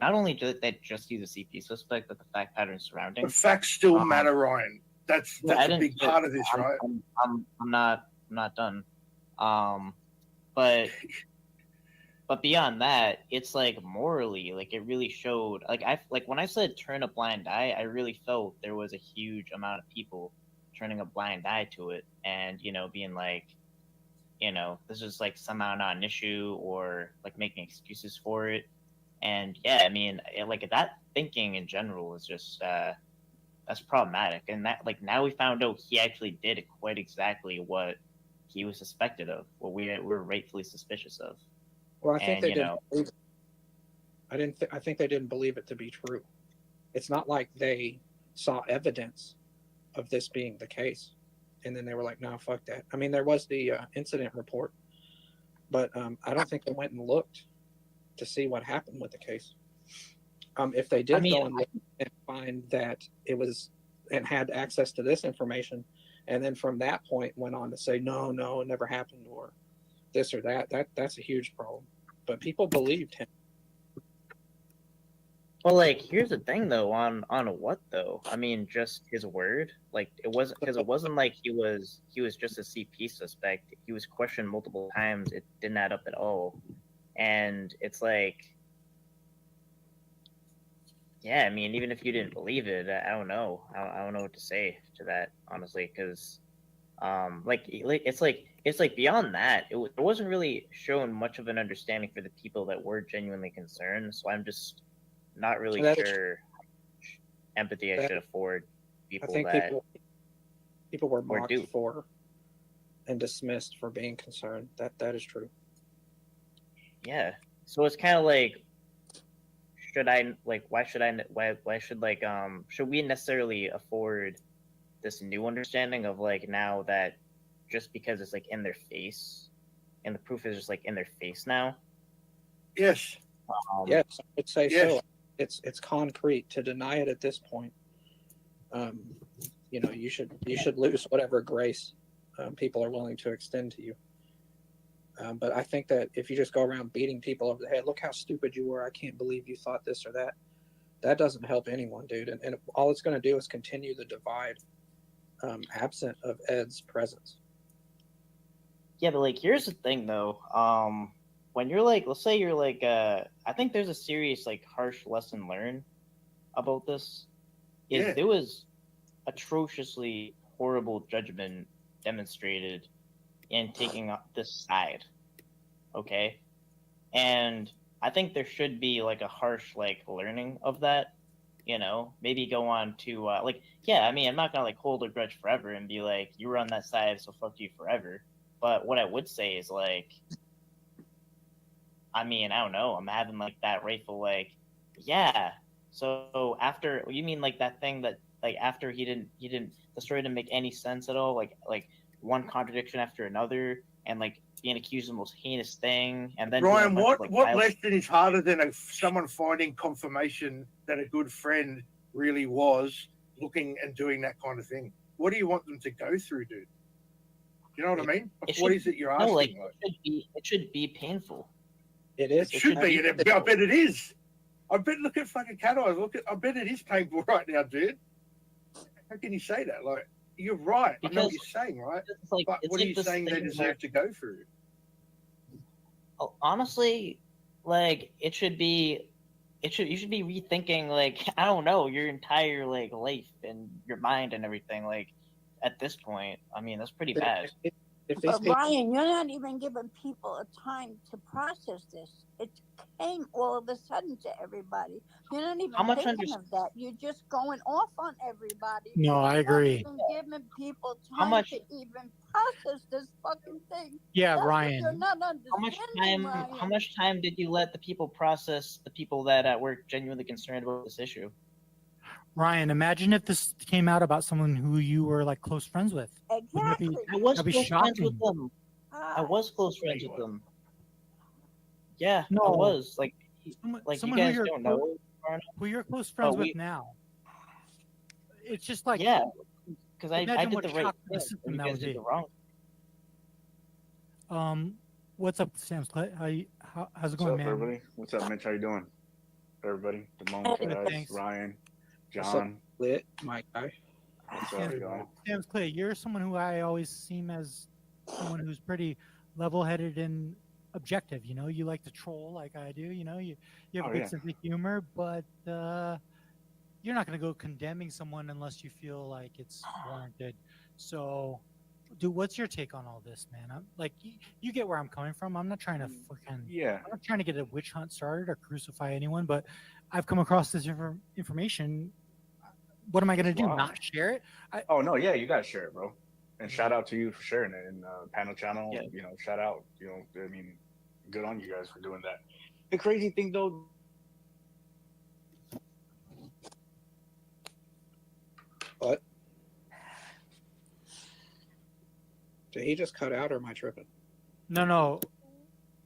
[SPEAKER 22] not only that just he's a CP suspect, but the fact pattern surrounding.
[SPEAKER 6] The facts still matter, Ryan. That's a big part of this, right?
[SPEAKER 22] I'm not done. But beyond that, it's like morally, like it really showed. Like when I said turn a blind eye, I really felt there was a huge amount of people turning a blind eye to it, and being like, this is like somehow not an issue, or like making excuses for it. And yeah, I mean, like that thinking in general is just that's problematic. And that now we found out he actually did quite exactly what he was suspected of, what we're rightfully suspicious of.
[SPEAKER 23] Well, I think they didn't believe it. I think they didn't believe it to be true. It's not like they saw evidence of this being the case, and then they were like, "No, fuck that." I mean, there was the incident report, but I don't think they went and looked to see what happened with the case. If they did go and look and find that it was and had access to this information, and then from that point went on to say, no, it never happened, or this or that's a huge problem. But people believed him.
[SPEAKER 22] Well, here's the thing though, on what though? I mean, just his word. Like it wasn't like he was just a CP suspect. He was questioned multiple times. It didn't add up at all. And it's like, yeah, I mean, even if you didn't believe it, I don't know. I don't know what to say to that, honestly, because, it's like beyond that, it wasn't really shown much of an understanding for the people that were genuinely concerned. So I'm just not really sure how much empathy I should afford people.
[SPEAKER 23] I think people were mocked
[SPEAKER 22] due
[SPEAKER 23] for and dismissed for being concerned. That is true.
[SPEAKER 22] Yeah. So it's kind of like, should we necessarily afford this new understanding of now that just because it's in their face and the proof is just in their face now?
[SPEAKER 6] Yes.
[SPEAKER 23] Yes, I would say so. It's concrete. To deny it at this point, you should lose whatever grace people are willing to extend to you. But I think that if you just go around beating people over the head, look how stupid you were, I can't believe you thought this or that, that doesn't help anyone, dude. And all it's going to do is continue the divide, absent of Ed's presence.
[SPEAKER 22] Yeah, but here's the thing though. When you're let's say you're I think there's a serious harsh lesson learned about this. There was atrociously horrible judgment demonstrated in taking up this side, okay? And I think there should be a harsh learning of that, maybe go on to yeah, I mean, I'm not gonna hold a grudge forever and be you were on that side, so fuck you forever. But what I would say is like, I mean, I don't know. I'm having like that rifle, like, yeah. So after, you mean like that thing that like after he didn't the story didn't make any sense at all, like one contradiction after another, and like being accused of the most heinous thing, and then
[SPEAKER 6] Ryan,
[SPEAKER 22] doing a bunch of,
[SPEAKER 6] what
[SPEAKER 22] like,
[SPEAKER 6] lesson is harder than someone finding confirmation that a good friend really was looking and doing that kind of thing? What do you want them to go through, dude? You know what I mean? What is it you're asking?
[SPEAKER 22] No, like, it should be painful.
[SPEAKER 23] It is.
[SPEAKER 6] It should be, and I bet it is. I bet. Look at fucking Cat Eyes. I bet it is painful right now, dude. How can you say that? Like, you're right. I know what you're saying, right?
[SPEAKER 22] Like,
[SPEAKER 6] but what are you saying they deserve to go through?
[SPEAKER 22] Oh, honestly, like you should be rethinking, like, I don't know, your entire like life and your mind and everything. Like at this point, I mean, that's pretty bad.
[SPEAKER 24] But Ryan, you're not even giving people a time to process this. It came all of a sudden to everybody. You're not even thinking of that. You're just going off on everybody.
[SPEAKER 8] No, I
[SPEAKER 24] You're
[SPEAKER 8] agree.
[SPEAKER 24] not even giving people time to even process this fucking thing.
[SPEAKER 8] Yeah,
[SPEAKER 24] That's what
[SPEAKER 8] Ryan.
[SPEAKER 24] You're not understanding, Ryan.
[SPEAKER 22] How much time did you let the people process, the people that were genuinely concerned about this issue?
[SPEAKER 8] Ryan, imagine if this came out about someone who you were like close friends with.
[SPEAKER 24] Exactly.
[SPEAKER 22] I was
[SPEAKER 8] that'd be
[SPEAKER 22] close friends
[SPEAKER 8] shocking.
[SPEAKER 22] with them. I was close friends with them. Yeah,
[SPEAKER 8] No.
[SPEAKER 22] I was. Like
[SPEAKER 8] someone
[SPEAKER 22] you
[SPEAKER 8] who
[SPEAKER 22] guys
[SPEAKER 8] you're
[SPEAKER 22] don't
[SPEAKER 8] clo-
[SPEAKER 22] know.
[SPEAKER 8] who you're close friends
[SPEAKER 22] we-
[SPEAKER 8] with now. It's just like,
[SPEAKER 22] yeah, because I
[SPEAKER 8] imagine
[SPEAKER 22] did
[SPEAKER 8] what
[SPEAKER 22] the right
[SPEAKER 8] shock to the
[SPEAKER 22] thing.
[SPEAKER 8] system
[SPEAKER 22] You
[SPEAKER 8] that
[SPEAKER 22] guys
[SPEAKER 8] would
[SPEAKER 22] did
[SPEAKER 8] be.
[SPEAKER 22] the wrong.
[SPEAKER 8] What's up, Sam Clay? How's it going,
[SPEAKER 10] What's up,
[SPEAKER 8] man?
[SPEAKER 10] everybody? What's up, Mitch? How you doing? Everybody, Damone,
[SPEAKER 8] Good,
[SPEAKER 10] Kaz,
[SPEAKER 8] thanks.
[SPEAKER 10] Ryan,
[SPEAKER 23] What's up,
[SPEAKER 10] John.
[SPEAKER 23] Lit, my guy.
[SPEAKER 10] What's up, y'all?
[SPEAKER 8] Sam Clay, you're someone who I always seem as someone who's pretty level-headed and objective. You know, you like to troll like I do. You know, you have a
[SPEAKER 10] Oh,
[SPEAKER 8] big
[SPEAKER 10] yeah.
[SPEAKER 8] sense of humor, but you're not going to go condemning someone unless you feel like it's warranted. So, dude, what's your take on all this, man? I'm like, you get where I'm coming from. I'm not trying to fucking,
[SPEAKER 10] Yeah.
[SPEAKER 8] I'm not trying to get a witch hunt started or crucify anyone, but I've come across this information. What am I going to do?
[SPEAKER 10] Wow.
[SPEAKER 8] Not share it?
[SPEAKER 10] Oh no, yeah, you gotta share it, bro. And shout out to you for sharing it in panel channel.
[SPEAKER 22] Yeah.
[SPEAKER 10] You know, shout out. You know, I mean, good on you guys for doing that. The crazy thing though.
[SPEAKER 23] What? Did he just cut out, or am I tripping?
[SPEAKER 8] No.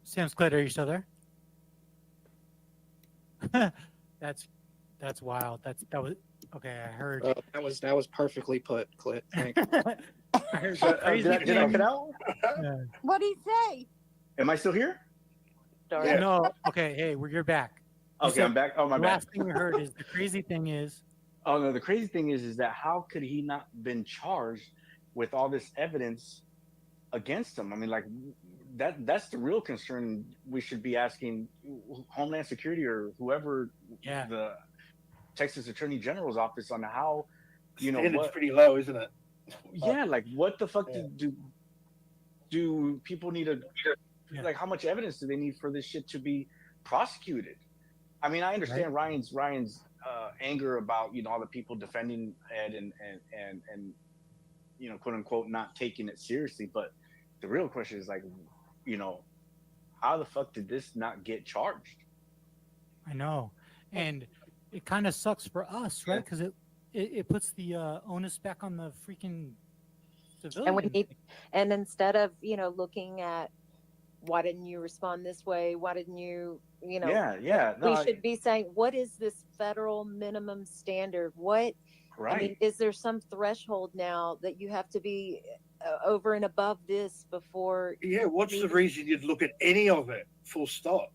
[SPEAKER 8] Sam Clit, are you still there? That's wild. That was okay. I heard.
[SPEAKER 23] That was perfectly put, Clit. Thank you.
[SPEAKER 8] I heard
[SPEAKER 10] Did I cut out?
[SPEAKER 8] Yeah.
[SPEAKER 24] What'd he say?
[SPEAKER 10] Am I still here?
[SPEAKER 8] Yeah. No. Okay. Hey, you're back. You
[SPEAKER 10] Okay,
[SPEAKER 8] said
[SPEAKER 10] I'm back. Oh, my
[SPEAKER 8] the
[SPEAKER 10] bad.
[SPEAKER 8] last thing we heard is the crazy thing is.
[SPEAKER 10] Oh no, the crazy thing is that how could he not been charged with all this evidence against him? I mean, like that's the real concern we should be asking Homeland Security or whoever, the Texas Attorney General's office, on how, you know,
[SPEAKER 6] Standard's
[SPEAKER 10] what,
[SPEAKER 6] pretty low, isn't it?
[SPEAKER 10] yeah, like what the fuck do people need to, like, how much evidence do they need for this shit to be prosecuted? I mean, I understand Ryan's anger about, you know, all the people defending Ed and you know, quote unquote, not taking it seriously, but the real question is, like, you know, how the fuck did this not get charged?
[SPEAKER 8] I know, and it kind of sucks for us, right? Because it puts the onus back on the freaking civilian.
[SPEAKER 7] And instead of, you know, looking at why didn't you respond this way? Why didn't you, you know?
[SPEAKER 10] Yeah. No,
[SPEAKER 7] we should be saying, what is this federal minimum standard? What?
[SPEAKER 10] Right.
[SPEAKER 7] I mean, is there some threshold now that you have to be over and above this before?
[SPEAKER 6] Yeah. What's the reason you'd look at any of it? Full stop.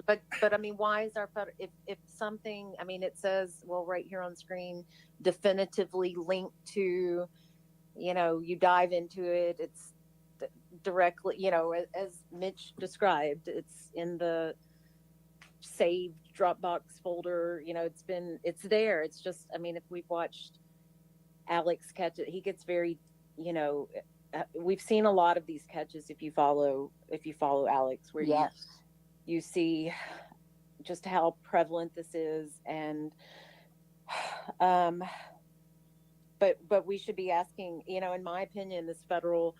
[SPEAKER 7] But I mean, why is our federal, if something, I mean, it says, well, right here on screen, definitively linked to, you know, you dive into it, it's directly, you know, as Mitch described, it's in the saved Dropbox folder, you know, it's there. It's just, I mean, if we've watched Alex catch it, he gets very, you know, we've seen a lot of these catches if you follow Alex, where you see just how prevalent this is, and but we should be asking, you know, in my opinion, this federal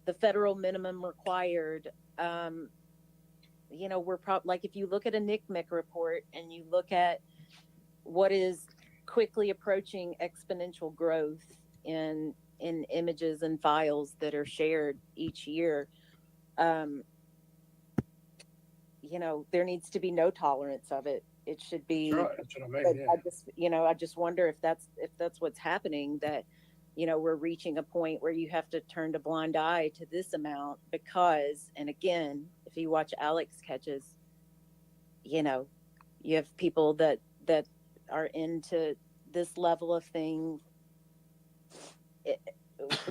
[SPEAKER 7] the federal minimum required, we're like, if you look at a NCMEC report and you look at what is quickly approaching exponential growth in images and files that are shared each year, there needs to be no tolerance of it. It should be.
[SPEAKER 6] That's right. That's what I mean. Yeah.
[SPEAKER 7] I just wonder if that's what's happening, that we're reaching a point where you have to turn a blind eye to this amount because, and again, if you watch Alex Catches, you have people that are into this level of thing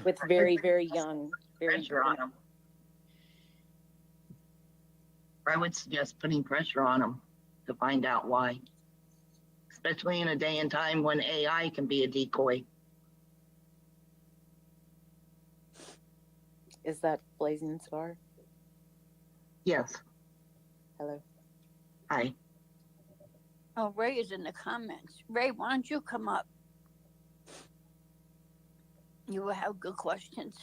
[SPEAKER 7] with very, very young,
[SPEAKER 5] pressure on them. I would suggest putting pressure on them to find out why, especially in a day and time when AI can be a decoy.
[SPEAKER 7] Is that Blazing Star?
[SPEAKER 5] Yes.
[SPEAKER 7] Hello.
[SPEAKER 5] Hi.
[SPEAKER 24] Oh, Ray is in the comments. Ray, why don't you come up? You will have good questions.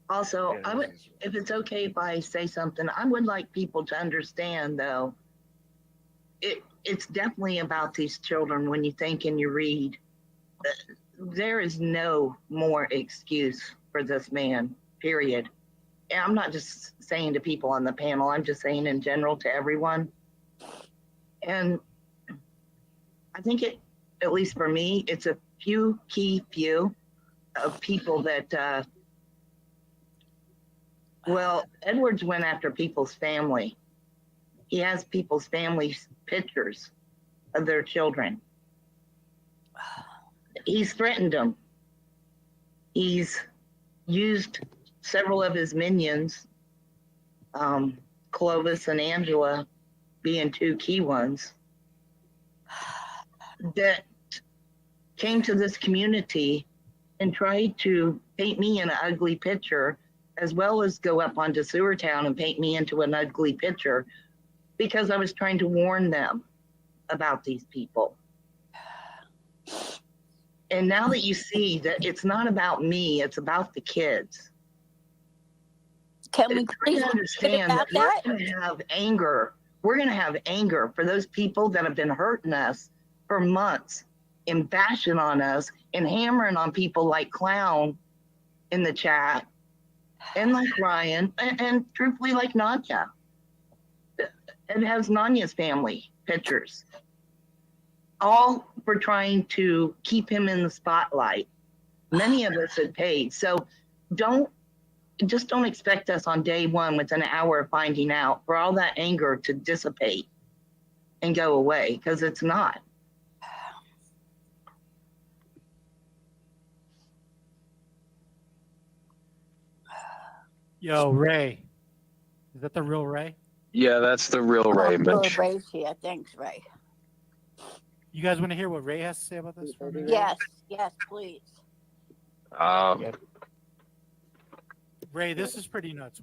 [SPEAKER 5] Also, I would, if it's okay if I say something, I would like people to understand, though, it's definitely about these children when you think and you read. There is no more excuse for this man, period. And I'm not just saying to people on the panel, I'm just saying in general to everyone. And I think at least for me, it's a few of people that, Edwards went after people's family. He has people's families' pictures of their children. He's threatened them. He's used several of his minions, Clovis and Angela being two key ones, that came to this community and tried to paint me in an ugly picture, as well as go up onto Sewer Town and paint me into an ugly picture, because I was trying to warn them about these people. And now that you see that it's not about me, it's about the kids.
[SPEAKER 24] Can we please
[SPEAKER 5] understand that we're going to have anger? We're going to have anger for those people that have been hurting us for months and bashing on us and hammering on people like Clown in the chat and like Ryan and truthfully like Nanya. It has Nanya's family pictures, all for trying to keep him in the spotlight. Many of us had paid. So don't expect us on day one within an hour of finding out for all that anger to dissipate and go away, because it's not.
[SPEAKER 8] Yo, Ray. Is that the real Ray?
[SPEAKER 16] Yeah, that's the real Ray, Mitch.
[SPEAKER 24] Ray's here. Thanks, Ray.
[SPEAKER 8] You guys want to hear what Ray has to say about this?
[SPEAKER 24] Yes, please.
[SPEAKER 8] Ray, this is pretty nuts.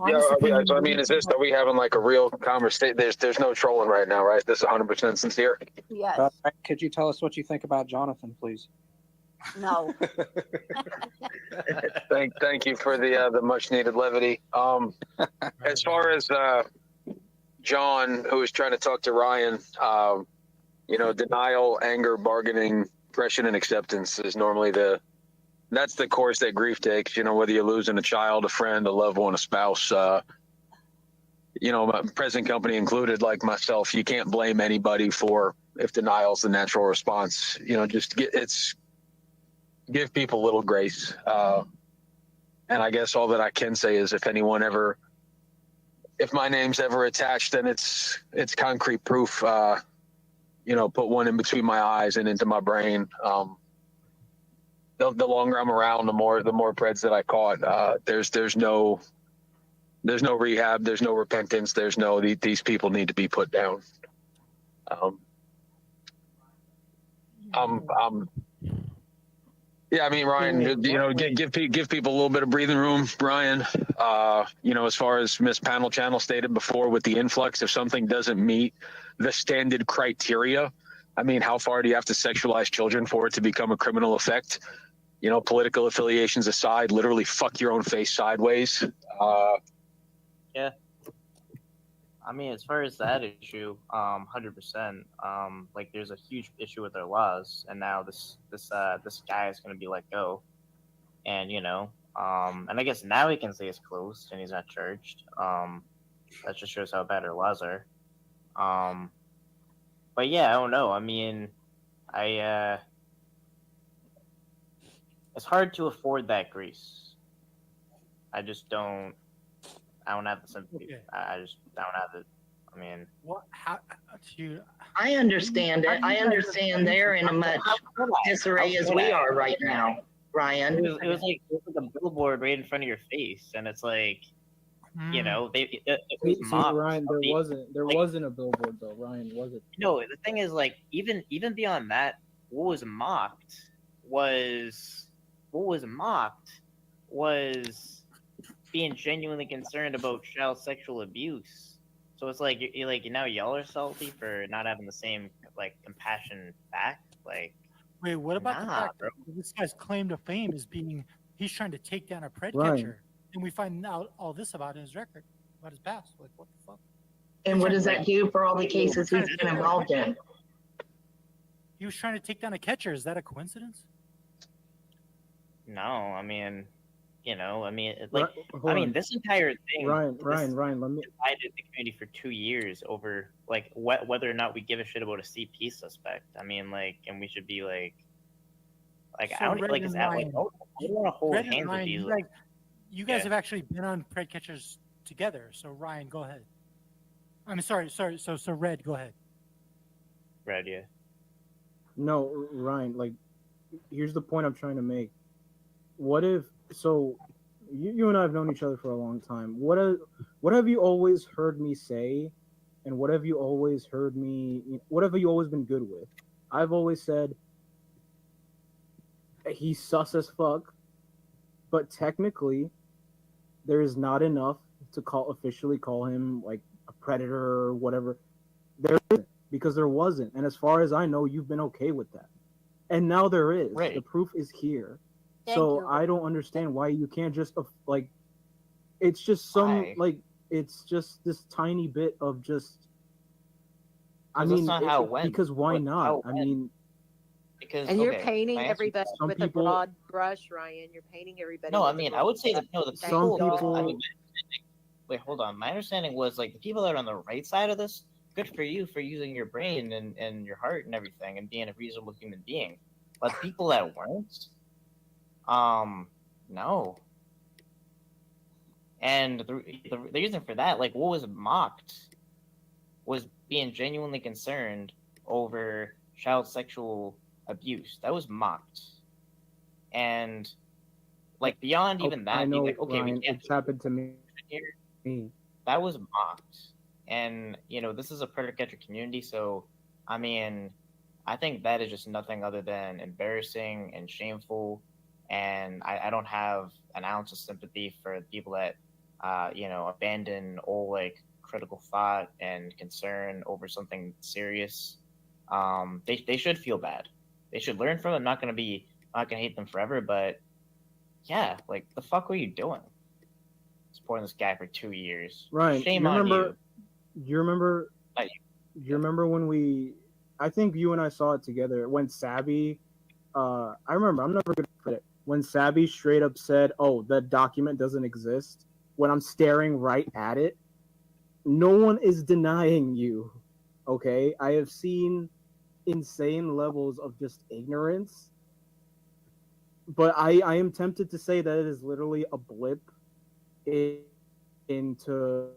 [SPEAKER 16] Yeah, I mean, are we having like a real conversation? There's no trolling right now, right? This is 100% sincere.
[SPEAKER 24] Yes.
[SPEAKER 23] Could you tell us what you think about Jonathan, please?
[SPEAKER 24] No.
[SPEAKER 16] Thank you for the much needed levity. As far as John, who was trying to talk to Ryan, denial, anger, bargaining, aggression, and acceptance is normally that's the course that grief takes. Whether you're losing a child, a friend, a loved one, a spouse, my present company included, like myself, you can't blame anybody for if denial's the natural response. Give people a little grace. And I guess all that I can say is if my name's ever attached, then it's concrete proof, put one in between my eyes and into my brain. The longer I'm around, the more preds that I caught. There's no rehab. There's no repentance. These people need to be put down. Yeah, I mean, Ryan, give people a little bit of breathing room, Ryan. As far as Miss Panel Channel stated before, with the influx, if something doesn't meet the standard criteria, I mean, how far do you have to sexualize children for it to become a criminal effect? you know, political affiliations aside, literally fuck your own face sideways.
[SPEAKER 22] Yeah. I mean, as far as that issue, 100%. Like, there's a huge issue with their laws, and now this guy is going to be let go, and you know, and I guess now he can say it's closed and he's not charged. That just shows how bad our laws are. But yeah, I don't know. I mean, it's hard to afford that grease. I just don't. I don't have the sympathy.
[SPEAKER 8] Okay.
[SPEAKER 22] I don't have it. I mean,
[SPEAKER 8] What? How? Dude,
[SPEAKER 5] I understand it. I understand they're in a much disarray as we are right now, Ryan.
[SPEAKER 22] it was like a billboard right in front of your face, and it's like, you know, it was mocked.
[SPEAKER 17] Ryan, there wasn't a billboard though. Ryan, was it?
[SPEAKER 22] No, the thing is, like, even beyond that, what was mocked was being genuinely concerned about child sexual abuse. So it's like now y'all are salty for not having the same like compassion back. Like,
[SPEAKER 8] wait, what about the fact
[SPEAKER 22] bro?
[SPEAKER 8] that this guy's claim to fame is he's trying to take down a pred
[SPEAKER 17] Right.
[SPEAKER 8] catcher, and we find out all this about his record, about his past. Like, what the fuck?
[SPEAKER 5] And what does that do for all the cases he's been involved in?
[SPEAKER 8] He was trying to take down a catcher. Is that a coincidence?
[SPEAKER 22] No, I mean, you know, I mean, it's like,
[SPEAKER 17] Hold
[SPEAKER 22] I mean,
[SPEAKER 17] on.
[SPEAKER 22] this entire thing.
[SPEAKER 17] Ryan, let me.
[SPEAKER 22] Divided the community for 2 years over like whether or not we give a shit about a CP suspect. I mean, like, and we should be like
[SPEAKER 8] So
[SPEAKER 22] I don't
[SPEAKER 8] Red
[SPEAKER 22] like
[SPEAKER 8] and
[SPEAKER 22] is that like
[SPEAKER 8] Ryan-
[SPEAKER 22] I don't want to hold
[SPEAKER 8] Red and
[SPEAKER 22] hands with
[SPEAKER 8] Ryan,
[SPEAKER 22] these.
[SPEAKER 8] you guys have actually been on pred catchers together. So Ryan, go ahead. I'm sorry. So Red, go ahead.
[SPEAKER 22] Red, yeah.
[SPEAKER 17] No, Ryan. Like, here's the point I'm trying to make. What if so? You and I have known each other for a long time. What have you always heard me say, and what have you always heard me? What have you always been good with? I've always said he's sus as fuck, but technically, there is not enough to officially call him like a predator or whatever. There isn't, because there wasn't, and as far as I know, you've been okay with that, and now there is.
[SPEAKER 22] Right.
[SPEAKER 17] The proof is here.
[SPEAKER 24] Thank
[SPEAKER 17] So
[SPEAKER 24] you.
[SPEAKER 17] I don't understand why you can't just like. It's just some
[SPEAKER 22] Why?
[SPEAKER 17] like it's just this tiny bit of just. I
[SPEAKER 22] 'Cause that's
[SPEAKER 17] mean,
[SPEAKER 22] not how it went.
[SPEAKER 17] because why
[SPEAKER 22] How
[SPEAKER 17] not?
[SPEAKER 22] it
[SPEAKER 17] I
[SPEAKER 22] went.
[SPEAKER 17] mean,
[SPEAKER 22] Because
[SPEAKER 7] And you're
[SPEAKER 22] okay,
[SPEAKER 7] painting
[SPEAKER 22] can I ask you-
[SPEAKER 7] everybody
[SPEAKER 17] Some
[SPEAKER 7] with
[SPEAKER 17] people-
[SPEAKER 7] a broad brush, Ryan. You're painting everybody.
[SPEAKER 22] No,
[SPEAKER 7] with
[SPEAKER 22] I
[SPEAKER 7] a
[SPEAKER 22] mean, I
[SPEAKER 7] broad
[SPEAKER 22] would say that
[SPEAKER 7] brush.
[SPEAKER 22] no. The
[SPEAKER 7] Thank
[SPEAKER 17] some
[SPEAKER 22] people.
[SPEAKER 7] you.
[SPEAKER 17] people-
[SPEAKER 22] I mean, wait, hold on. My understanding was like the people that are on the right side of this. Good for you for using your brain and your heart and everything and being a reasonable human being. But the people that weren't, no. And the reason for that, like, what was mocked, was being genuinely concerned over child sexual abuse. That was mocked, and like beyond even that,
[SPEAKER 17] I know,
[SPEAKER 22] being like, okay,
[SPEAKER 17] Ryan,
[SPEAKER 22] we can't
[SPEAKER 17] it's happened to me.
[SPEAKER 22] here. That was mocked, and you know, this is a predator catcher community, so I mean, I think that is just nothing other than embarrassing and shameful, and I don't have an ounce of sympathy for the people that you know, abandon all like critical thought and concern over something serious. They should feel bad. They should learn from it. I'm not gonna hate them forever, but yeah, like the fuck were you doing? Supporting this guy for 2 years.
[SPEAKER 17] Ryan,
[SPEAKER 22] Shame
[SPEAKER 17] you
[SPEAKER 22] on
[SPEAKER 17] remember?
[SPEAKER 22] you.
[SPEAKER 17] You remember?
[SPEAKER 22] Not
[SPEAKER 17] You remember when I think you and I saw it together when Sabby. I remember. I'm never gonna forget it when Sabby straight up said, "Oh, that document doesn't exist." When I'm staring right at it, no one is denying you. Okay, I have seen insane levels of just ignorance, but I am tempted to say that it is literally a blip into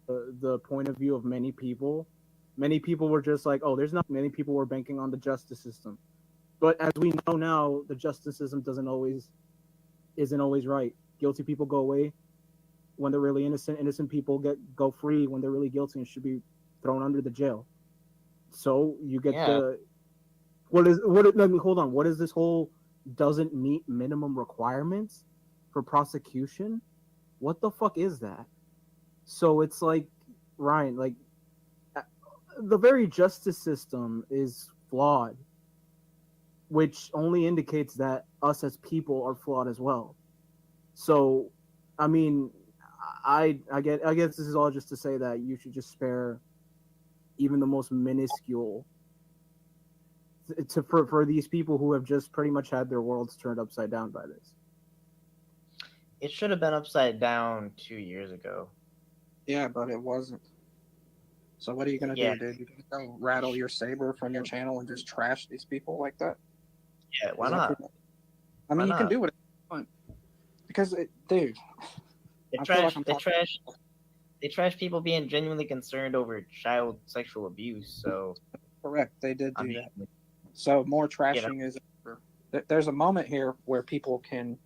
[SPEAKER 17] the point of view of many people. Many people were just like, oh, there's not many people were banking on the justice system. But as we know now, the justice system isn't always right. Guilty people go away when they're really innocent. Innocent people go free when they're really guilty and should be thrown under the jail. So you get let me hold on. What is this whole doesn't meet minimum requirements for prosecution? What the fuck is that? So it's like, Ryan, like the very justice system is flawed. which only indicates that us as people are flawed as well. So, I mean, I guess this is all just to say that you should just spare even the most minuscule for these people who have just pretty much had their worlds turned upside down by this.
[SPEAKER 4] It should have been upside down 2 years ago.
[SPEAKER 23] Yeah, but it wasn't. So what are you gonna
[SPEAKER 4] Yeah.
[SPEAKER 23] do, dude? You gonna go rattle your saber from your channel and just trash these people like that?
[SPEAKER 4] Yeah, why
[SPEAKER 23] Is that
[SPEAKER 4] not?
[SPEAKER 23] pretty- I mean,
[SPEAKER 4] Why
[SPEAKER 23] you can
[SPEAKER 4] not?
[SPEAKER 23] do whatever you want. Because, dude,
[SPEAKER 4] They
[SPEAKER 23] I feel like
[SPEAKER 4] trash.
[SPEAKER 23] I'm
[SPEAKER 4] They
[SPEAKER 23] talking-
[SPEAKER 4] trash. They trash people being genuinely concerned over child sexual abuse. So
[SPEAKER 23] Correct, they did
[SPEAKER 4] I
[SPEAKER 23] do
[SPEAKER 4] mean,
[SPEAKER 23] that. So more
[SPEAKER 4] you know,
[SPEAKER 23] trashing is. There's a moment here where people can,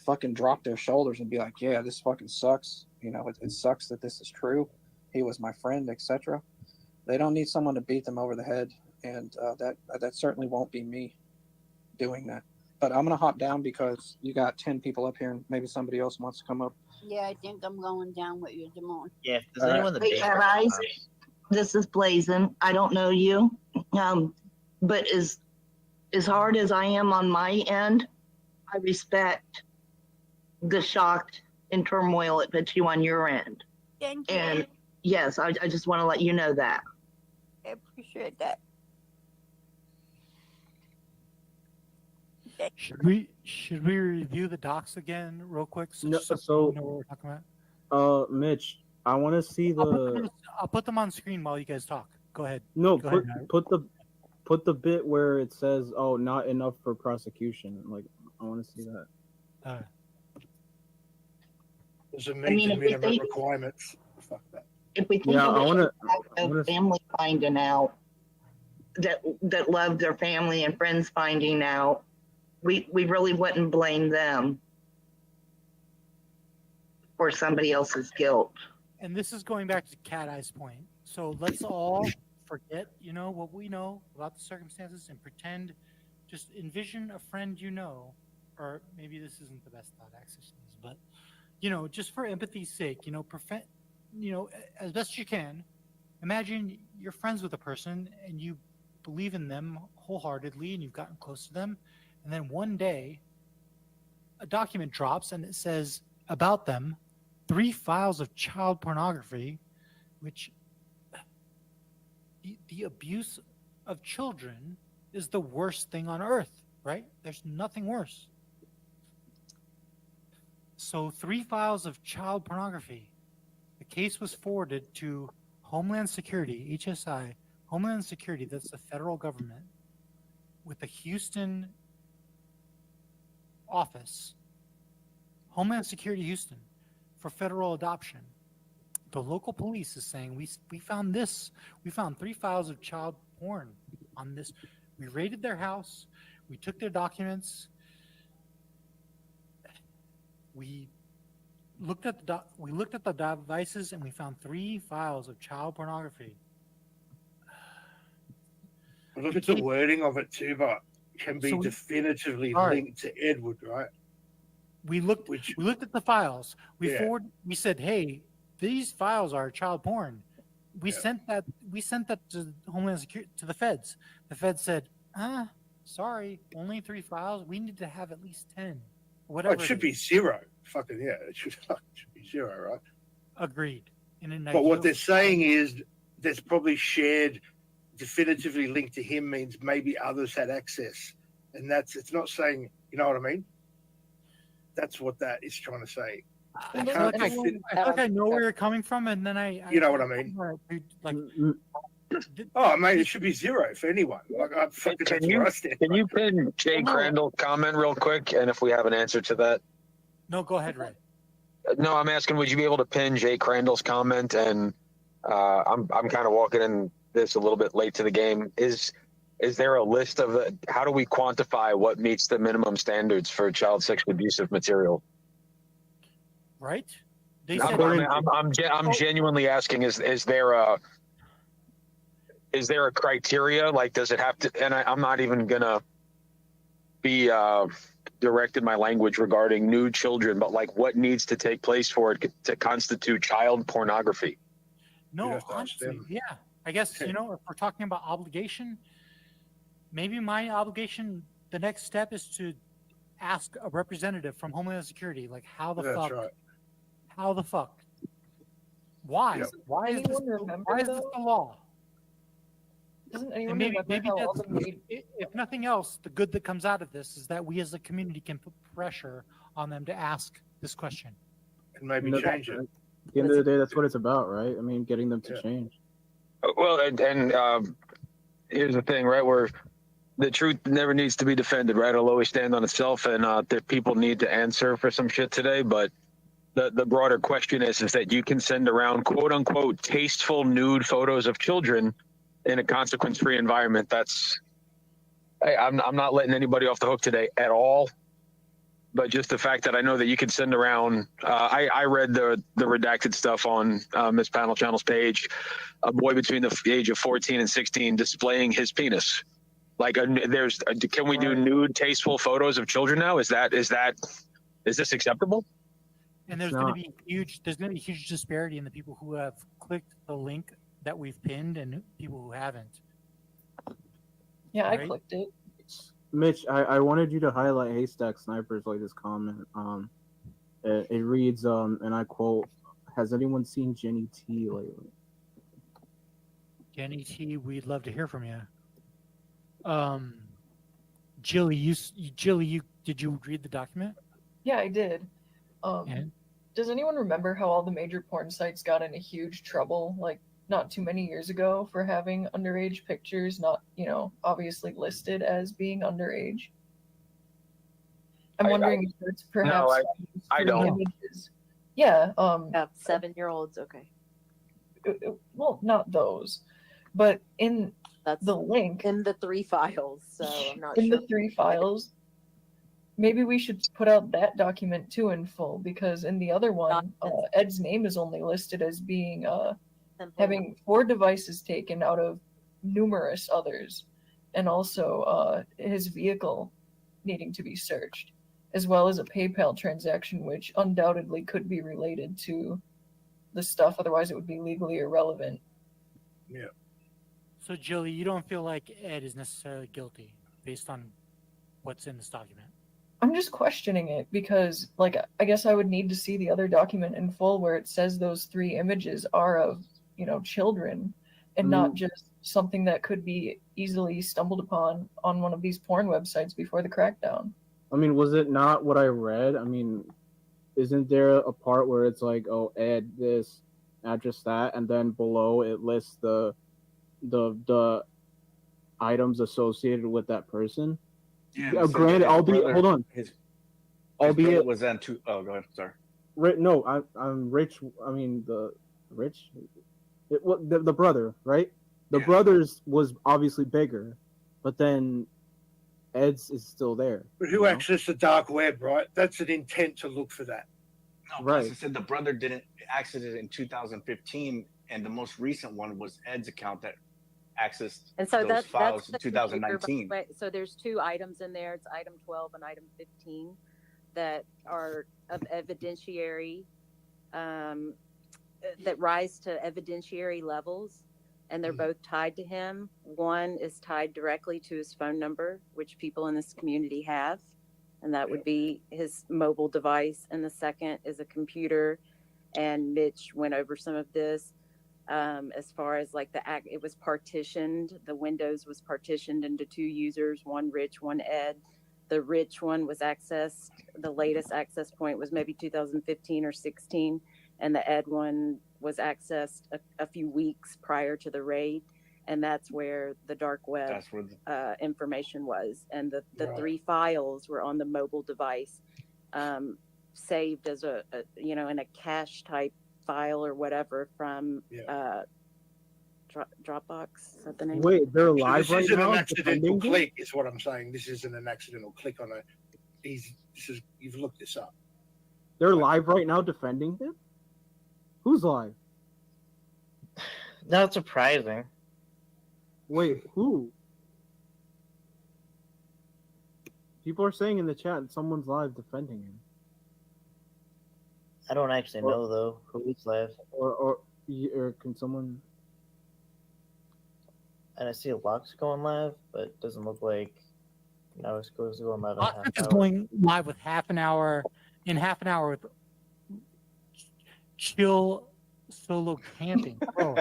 [SPEAKER 23] fucking drop their shoulders and be like, "Yeah, this fucking sucks. You know, it sucks that this is true. He was my friend, etc." They don't need someone to beat them over the head, and that certainly won't be me doing that. But I'm gonna hop down because you got 10 people up here, and maybe somebody else wants to come up.
[SPEAKER 24] Yeah, I think I'm going down with you, Damone.
[SPEAKER 4] yeah. If there's anyone in the
[SPEAKER 5] Hey, guys, this is Blazin. I don't know you, but as hard as I am on my end, I respect the shock and turmoil it puts you on your end.
[SPEAKER 24] Thank you.
[SPEAKER 5] And yes, I just want to let you know that.
[SPEAKER 24] I appreciate that.
[SPEAKER 8] Should we review the docs again real quick?
[SPEAKER 17] No,
[SPEAKER 8] so
[SPEAKER 17] so-
[SPEAKER 8] we know what we're talking about.
[SPEAKER 17] Mitch, I want to see
[SPEAKER 8] I'll put them on screen while you guys talk. Go ahead.
[SPEAKER 17] No,
[SPEAKER 8] Go
[SPEAKER 17] put
[SPEAKER 8] ahead.
[SPEAKER 17] put the bit where it says, "Oh, not enough for prosecution." Like, I want to see that.
[SPEAKER 6] There's a
[SPEAKER 5] I mean, if we
[SPEAKER 6] minimum
[SPEAKER 5] think-
[SPEAKER 6] requirements. Fuck that.
[SPEAKER 5] If we think
[SPEAKER 17] Yeah,
[SPEAKER 5] of
[SPEAKER 17] I
[SPEAKER 5] it
[SPEAKER 17] wanna-
[SPEAKER 5] as a
[SPEAKER 17] wanna-
[SPEAKER 5] family finding out that love their family and friends finding out, we really wouldn't blame them for somebody else's guilt.
[SPEAKER 8] And this is going back to Cat Eye's point. So let's all forget, what we know about the circumstances and pretend, just envision a friend or maybe this isn't the best thought exercise, but, just for empathy's sake, as best you can, imagine you're friends with a person and you believe in them wholeheartedly and you've gotten close to them. And then one day, a document drops and it says about them 3 files of child pornography, which the abuse of children is the worst thing on earth, right? There's nothing worse. So 3 files of child pornography. The case was forwarded to Homeland Security, HSI, Homeland Security, that's the federal government, with the Houston office, Homeland Security Houston, for federal adoption. The local police is saying, we found this. We found 3 files of child porn on this. We raided their house. We took their documents. We looked at the devices and we found 3 files of child pornography.
[SPEAKER 6] Look at the wording of it too, but can be
[SPEAKER 8] So we-
[SPEAKER 6] definitively
[SPEAKER 8] All right.
[SPEAKER 6] linked to Edward, right?
[SPEAKER 8] We looked at the files. We
[SPEAKER 6] Yeah.
[SPEAKER 8] said, hey, these files are child porn. We sent that to Homeland Security, to the feds. The feds said, sorry, only 3 files. We need to have at least 10. Whatever.
[SPEAKER 6] Oh, it should be 0. Fucking yeah, it should be 0, right?
[SPEAKER 8] Agreed.
[SPEAKER 6] But what they're saying is there's probably shared, definitively linked to him means maybe others had access, and it's not saying, you know what I mean? That's what that is trying to say.
[SPEAKER 8] I feel like I know where you're coming from, and then
[SPEAKER 6] You know what I mean?
[SPEAKER 8] Like,
[SPEAKER 6] Oh, mate, it should be 0 for anyone. Like,
[SPEAKER 16] Can you pin Jay Crandall's comment real quick? And if we have an answer to that,
[SPEAKER 8] no, go ahead, Ray.
[SPEAKER 16] no, I'm asking, would you be able to pin Jay Crandall's comment? And I'm kind of walking in this a little bit late to the game. Is there a list of how do we quantify what meets the minimum standards for child sexually abusive material?
[SPEAKER 8] Right?
[SPEAKER 16] I'm genuinely asking, is there a criteria? Like, does it have to, and I'm not even gonna be directed my language regarding nude children, but like what needs to take place for it to constitute child pornography?
[SPEAKER 8] No, honestly, yeah. I guess, if we're talking about obligation, maybe my obligation, the next step is to ask a representative from Homeland Security, like how the
[SPEAKER 6] That's
[SPEAKER 8] fuck,
[SPEAKER 6] right.
[SPEAKER 8] how the fuck, why,
[SPEAKER 6] Yep.
[SPEAKER 8] why is this, why is this the law?
[SPEAKER 12] Doesn't
[SPEAKER 8] And
[SPEAKER 12] anyone
[SPEAKER 8] maybe,
[SPEAKER 12] remember how all
[SPEAKER 8] that's,
[SPEAKER 12] the maid...
[SPEAKER 8] if nothing else, the good that comes out of this is that we as a community can put pressure on them to ask this question.
[SPEAKER 6] And maybe
[SPEAKER 17] No,
[SPEAKER 6] change it.
[SPEAKER 17] At the end of the day, that's what it's about, right? I mean, getting them to change.
[SPEAKER 16] Well, and here's the thing, right? Where the truth never needs to be defended, right? It'll always stand on itself, and that people need to answer for some shit today. But the broader question is that you can send around quote unquote tasteful nude photos of children in a consequence-free environment. I'm not letting anybody off the hook today at all. But just the fact that I know that you can send around, I read the redacted stuff on Miss Panel Channel's page, a boy between the age of 14 and 16 displaying his penis. Like, can we do nude, tasteful photos of children now? Is this acceptable?
[SPEAKER 8] And there's going to be there's going to be huge disparity in the people who have clicked the link that we've pinned and people who haven't.
[SPEAKER 12] Yeah,
[SPEAKER 8] Right?
[SPEAKER 12] I clicked it.
[SPEAKER 17] Mitch, I wanted you to highlight Haystack Sniper's latest comment. It reads, and I quote, "Has anyone seen Jenny T lately?"
[SPEAKER 8] Jenny T, we'd love to hear from you. Jilly, did you read the document?
[SPEAKER 12] Yeah, I did.
[SPEAKER 8] And?
[SPEAKER 12] Does anyone remember how all the major porn sites got into huge trouble, like not too many years ago, for having underage pictures not, obviously listed as being underage? I'm wondering if it's perhaps
[SPEAKER 16] I don't.
[SPEAKER 12] images. Yeah.
[SPEAKER 7] 7-year-olds. Okay.
[SPEAKER 12] Well, not those, but that's the link
[SPEAKER 7] in the 3 files. So I'm not
[SPEAKER 12] in
[SPEAKER 7] sure.
[SPEAKER 12] the 3 files. Maybe we should put out that document too in full, because in the other one, Ed's name is only listed as being having 4 devices taken out of numerous others, and also his vehicle needing to be searched, as well as a PayPal transaction, which undoubtedly could be related to the stuff. Otherwise, it would be legally irrelevant.
[SPEAKER 6] Yeah.
[SPEAKER 8] So, Jilly, you don't feel like Ed is necessarily guilty based on what's in this document?
[SPEAKER 12] I'm just questioning it because, I guess I would need to see the other document in full where it says those 3 images are of, children, and not just something that could be easily stumbled upon on one of these porn websites before the crackdown.
[SPEAKER 17] I mean, was it not what I read? I mean, isn't there a part where it's like, oh, Ed this, address that, and then below it lists the items associated with that person?
[SPEAKER 10] Yeah,
[SPEAKER 17] granted, hold on.
[SPEAKER 10] His
[SPEAKER 17] Albeit
[SPEAKER 10] brother was on two. Oh, go ahead. Sorry.
[SPEAKER 17] No, I'm Rich. I mean the Rich, the brother, right? The brother's was obviously bigger, but then Ed's is still there.
[SPEAKER 6] But who accessed the dark web, right? That's an intent to look for that.
[SPEAKER 10] No, right. I said the brother didn't access it in 2015, and the most recent one was Ed's account that accessed
[SPEAKER 7] and so
[SPEAKER 10] those files
[SPEAKER 7] that's
[SPEAKER 10] in 2019.
[SPEAKER 7] So there's 2 items in there. It's item 12 and item 15 that are of evidentiary, that rise to evidentiary levels, and they're both tied to him. One is tied directly to his phone number, which people in this community have, and that would be his mobile device. And the second is a computer, and Mitch went over some of this. As far as it was partitioned, the Windows was partitioned into 2 users, one Rich, one Ed. The Rich one was accessed, the latest access point was maybe 2015 or 16, and the Ed one was accessed a few weeks prior to the raid, and that's where the dark web information was. And the 3 files were on the mobile device, saved as in a cache type file or whatever from Dropbox. Is that the name?
[SPEAKER 17] Wait, they're live right now.
[SPEAKER 6] This isn't an accidental click, is what I'm saying. This isn't an accidental click on you've looked this up.
[SPEAKER 17] They're live right now defending him? Who's live?
[SPEAKER 4] Not surprising.
[SPEAKER 17] Wait, who? People are saying in the chat someone's live defending him.
[SPEAKER 4] I don't actually know though who's live.
[SPEAKER 17] Or can someone?
[SPEAKER 4] and I see Lux going live, but it doesn't look like now it's supposed to go live in half
[SPEAKER 8] Lockpit is
[SPEAKER 4] hour.
[SPEAKER 8] going live with half an hour with chill solo camping. Bro,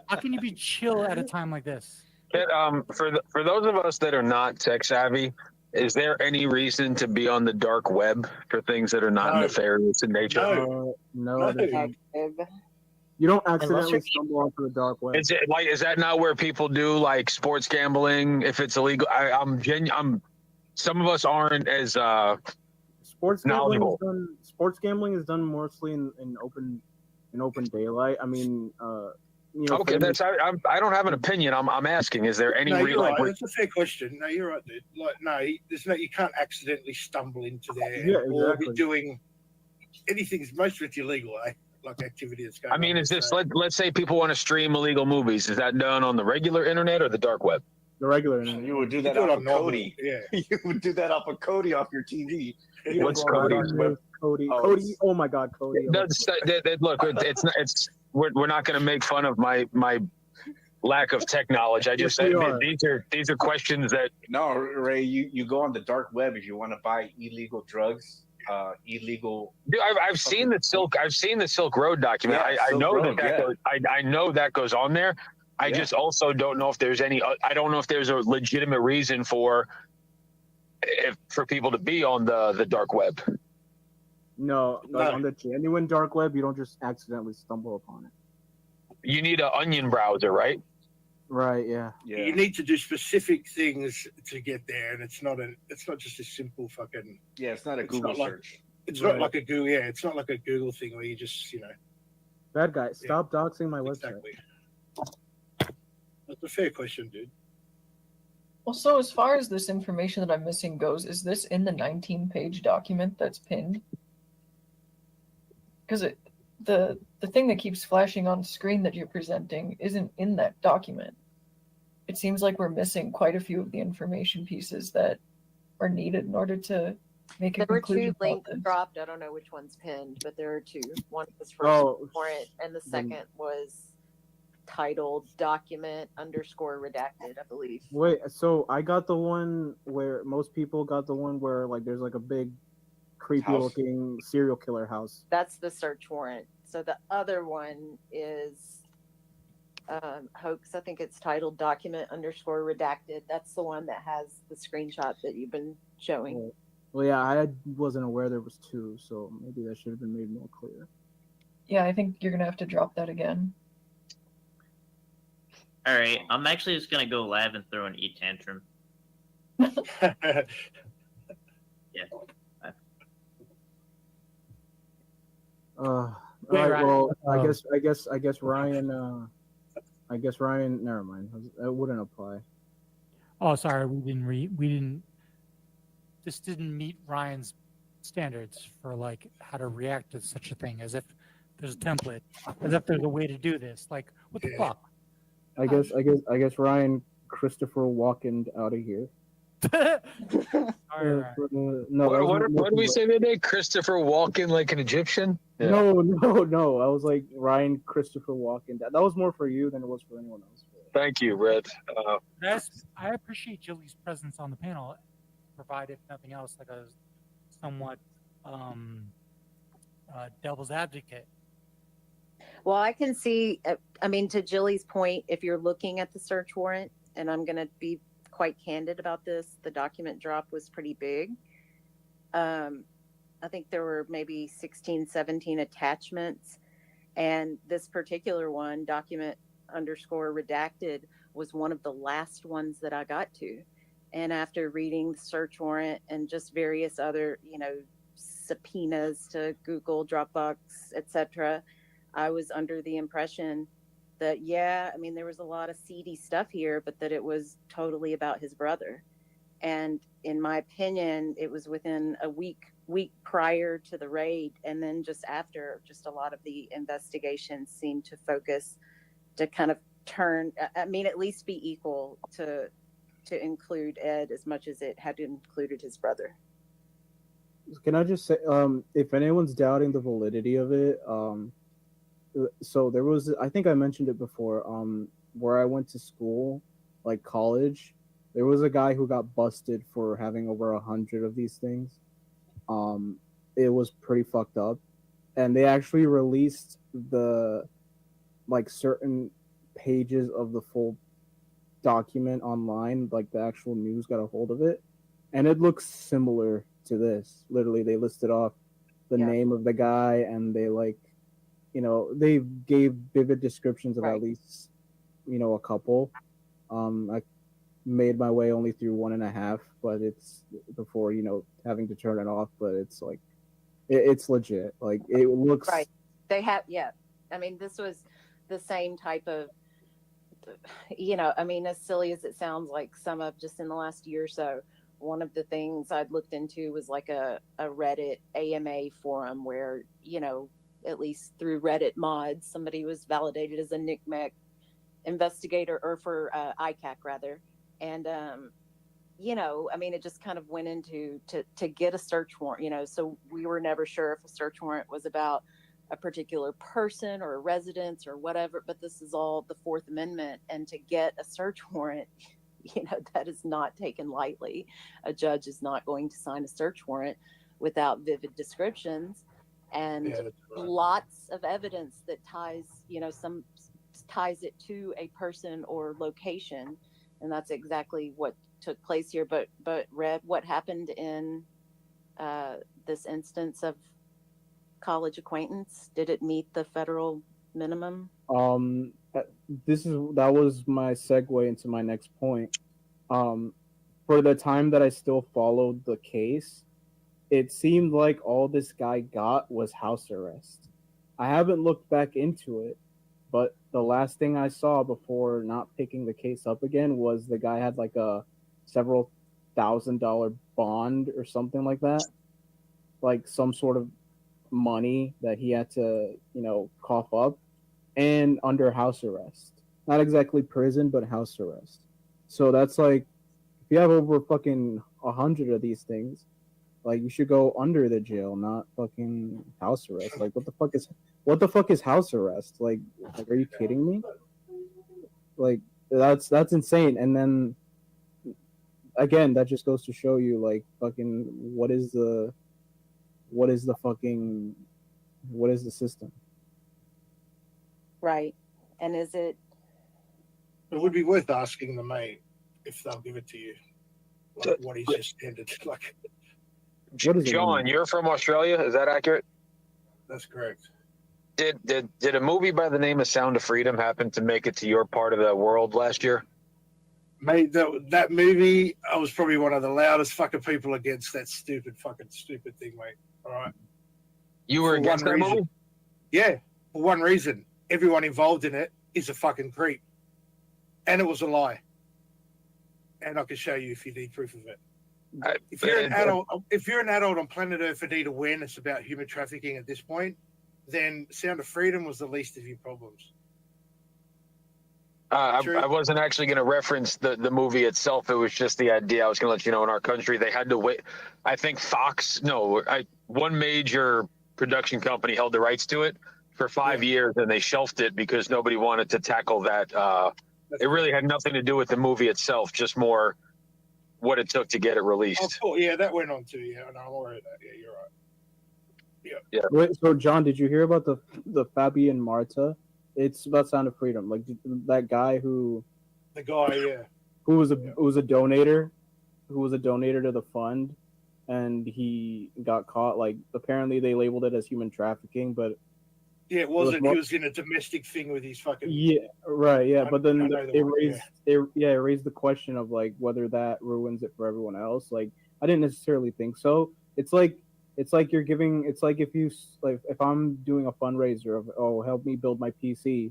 [SPEAKER 8] how can you be chill at a time like this?
[SPEAKER 16] For those of us that are not tech savvy, is there any reason to be on the dark web for things that are not nefarious in nature?
[SPEAKER 17] No. You don't accidentally stumble onto the dark web.
[SPEAKER 16] Is that not where people do like sports gambling if it's illegal? Some of us aren't as
[SPEAKER 17] sports
[SPEAKER 16] knowledgeable.
[SPEAKER 17] Gambling is done mostly in open daylight. I mean,
[SPEAKER 16] okay, I don't have an opinion. I'm asking. Is there any?
[SPEAKER 6] You're right. That's a fair question. No, you're right, dude. Like, you can't accidentally stumble into there or be doing anything. Most of it's illegal, like activity that's going on.
[SPEAKER 16] I mean, is this? Let's say people want to stream illegal movies. Is that done on the regular internet or the dark web?
[SPEAKER 17] The regular internet.
[SPEAKER 10] You would do that off of Cody.
[SPEAKER 6] Yeah.
[SPEAKER 10] You would do that off of Cody off your TV.
[SPEAKER 16] What's Cody?
[SPEAKER 17] Cody. Oh my God, Cody.
[SPEAKER 16] Look, it's not. We're not going to make fun of my lack of tech knowledge. I just said these are questions that.
[SPEAKER 10] No, Ray, you go on the dark web if you want to buy illegal drugs. Illegal.
[SPEAKER 16] Dude, I've seen the Silk Road document.
[SPEAKER 10] Yeah,
[SPEAKER 16] I know
[SPEAKER 10] Road,
[SPEAKER 16] that goes, I know that goes on there. I just also don't know if there's any. I don't know if there's a legitimate reason for people to be on the dark web.
[SPEAKER 17] No, on the genuine dark web, you don't just accidentally stumble upon it.
[SPEAKER 16] You need an Onion browser, right?
[SPEAKER 17] Right. Yeah.
[SPEAKER 6] You need to do specific things to get there, and it's not just a simple fucking.
[SPEAKER 10] Yeah, it's not a Google search.
[SPEAKER 6] It's not like a Google. Yeah, it's not like a Google thing where you just
[SPEAKER 17] Bad guy, stop doxing my website.
[SPEAKER 6] That's a fair question, dude.
[SPEAKER 12] Well, so as far as this information that I'm missing goes, is this in the 19-page document that's pinned? Because the thing that keeps flashing on screen that you're presenting isn't in that document. It seems like we're missing quite a few of the information pieces that are needed in order to make a conclusion.
[SPEAKER 7] There were two links dropped. I don't know which one's pinned, but there are two. One was for warrant, and the second was titled document_redacted, I believe.
[SPEAKER 17] Wait, so I got the one where most people got the one where like there's like a big creepy looking serial killer house.
[SPEAKER 7] That's the search warrant. So the other one is hoax. I think it's titled document_redacted. That's the one that has the screenshot that you've been showing.
[SPEAKER 17] Well, yeah, I wasn't aware there was two, so maybe that should have been made more clear.
[SPEAKER 12] Yeah, I think you're gonna have to drop that again.
[SPEAKER 22] All right, I'm actually just gonna go live and throw an tantrum.
[SPEAKER 17] Yeah. All right. Well, I guess Ryan. Never mind. That wouldn't apply.
[SPEAKER 8] Oh, sorry. We didn't. This didn't meet Ryan's standards for like how to react to such a thing. As if there's a template. As if there's a way to do this. Like what the fuck?
[SPEAKER 17] I guess Ryan Christopher Walken out of here.
[SPEAKER 16] What did we say today? Christopher Walken like an Egyptian?
[SPEAKER 17] Yeah. No. I was like Ryan Christopher Walken. That was more for you than it was for anyone else.
[SPEAKER 16] Thank you, Red.
[SPEAKER 8] I appreciate Jilly's presence on the panel. Provide, if nothing else, like a somewhat devil's advocate.
[SPEAKER 7] Well, I can see, I mean, to Jilly's point, if you're looking at the search warrant, and I'm going to be quite candid about this, the document drop was pretty big. I think there were maybe 16, 17 attachments. And this particular one, document_redacted, was one of the last ones that I got to. And after reading the search warrant and just various other, subpoenas to Google, Dropbox, etc., I was under the impression that, there was a lot of seedy stuff here, but that it was totally about his brother. And in my opinion, it was within a week prior to the raid. And then just after, just a lot of the investigations seemed to focus to kind of turn, at least be equal to include Ed as much as it had included his brother.
[SPEAKER 17] Can I just say, if anyone's doubting the validity of it, so there was, I think I mentioned it before, where I went to school, like college, there was a guy who got busted for having over 100 of these things. It was pretty fucked up, and they actually released the like certain pages of the full document online, like the actual news got a hold of it, and it looks similar to this. Literally, they listed off the name of the guy, and they they gave vivid descriptions of at least a couple. I made my way only through 1.5, but it's before having to turn it off. But it's like it's legit. Like it looks
[SPEAKER 7] right. They have I mean, this was the same type of I mean, as silly as it sounds, like some of just in the last year or so, one of the things I'd looked into was like a Reddit AMA forum where, at least through Reddit mods, somebody was validated as a NCMEC investigator, or for ICAC rather. And, I mean, it just kind of went into to get a search warrant, so we were never sure if a search warrant was about a particular person or a residence or whatever, but this is all the Fourth Amendment. And to get a search warrant, that is not taken lightly. A judge is not going to sign a search warrant without vivid descriptions and lots of evidence that ties it to a person or location. And that's exactly what took place here. But Red, what happened in this instance of college acquaintance? Did it meet the federal minimum?
[SPEAKER 17] That was my segue into my next point. For the time that I still followed the case, it seemed like all this guy got was house arrest. I haven't looked back into it, but the last thing I saw before not picking the case up again was the guy had like a several $1,000 bond or something like that, like some sort of money that he had to cough up, and under house arrest. Not exactly prison, but house arrest. So that's like, if you have over fucking 100 of these things, like you should go under the jail, not fucking house arrest. Like what the fuck is house arrest? Like are you kidding me? Like that's insane. And then again, that just goes to show you like fucking what is the system?
[SPEAKER 7] Right. And is it?
[SPEAKER 6] It would be worth asking the mate if they'll give it to you. Like what he's just ended. Like,
[SPEAKER 16] John, you're from Australia. Is that accurate?
[SPEAKER 6] That's correct.
[SPEAKER 16] Did a movie by the name of Sound of Freedom happen to make it to your part of the world last year?
[SPEAKER 6] Mate, that movie, I was probably one of the loudest fucking people against that stupid thing, mate. All right.
[SPEAKER 16] You were against that movie?
[SPEAKER 6] Yeah, for one reason. Everyone involved in it is a fucking creep. And it was a lie. And I can show you if you need proof of it. If you're an adult on planet Earth and need awareness about human trafficking at this point, then Sound of Freedom was the least of your problems.
[SPEAKER 16] I wasn't actually going to reference the movie itself. It was just the idea. I was going to let you know in our country, they had to wait. I think one major production company held the rights to it for 5 years, and they shelved it because nobody wanted to tackle that. It really had nothing to do with the movie itself, just more what it took to get it released.
[SPEAKER 6] Oh, cool. Yeah, that went on too. Yeah, and I'm aware of that. Yeah, you're right.
[SPEAKER 16] Yeah.
[SPEAKER 17] Wait, so John, did you hear about the Fabian Marta? It's about Sound of Freedom. Like that guy who was a donator, to the fund, and he got caught. Like apparently they labeled it as human trafficking, but
[SPEAKER 6] yeah, it wasn't. He was in a domestic thing with his fucking.
[SPEAKER 17] Yeah, right. Yeah, but then it raised the question of like whether that ruins it for everyone else. Like I didn't necessarily think so. It's like you're giving. It's like if I'm doing a fundraiser of help me build my PC,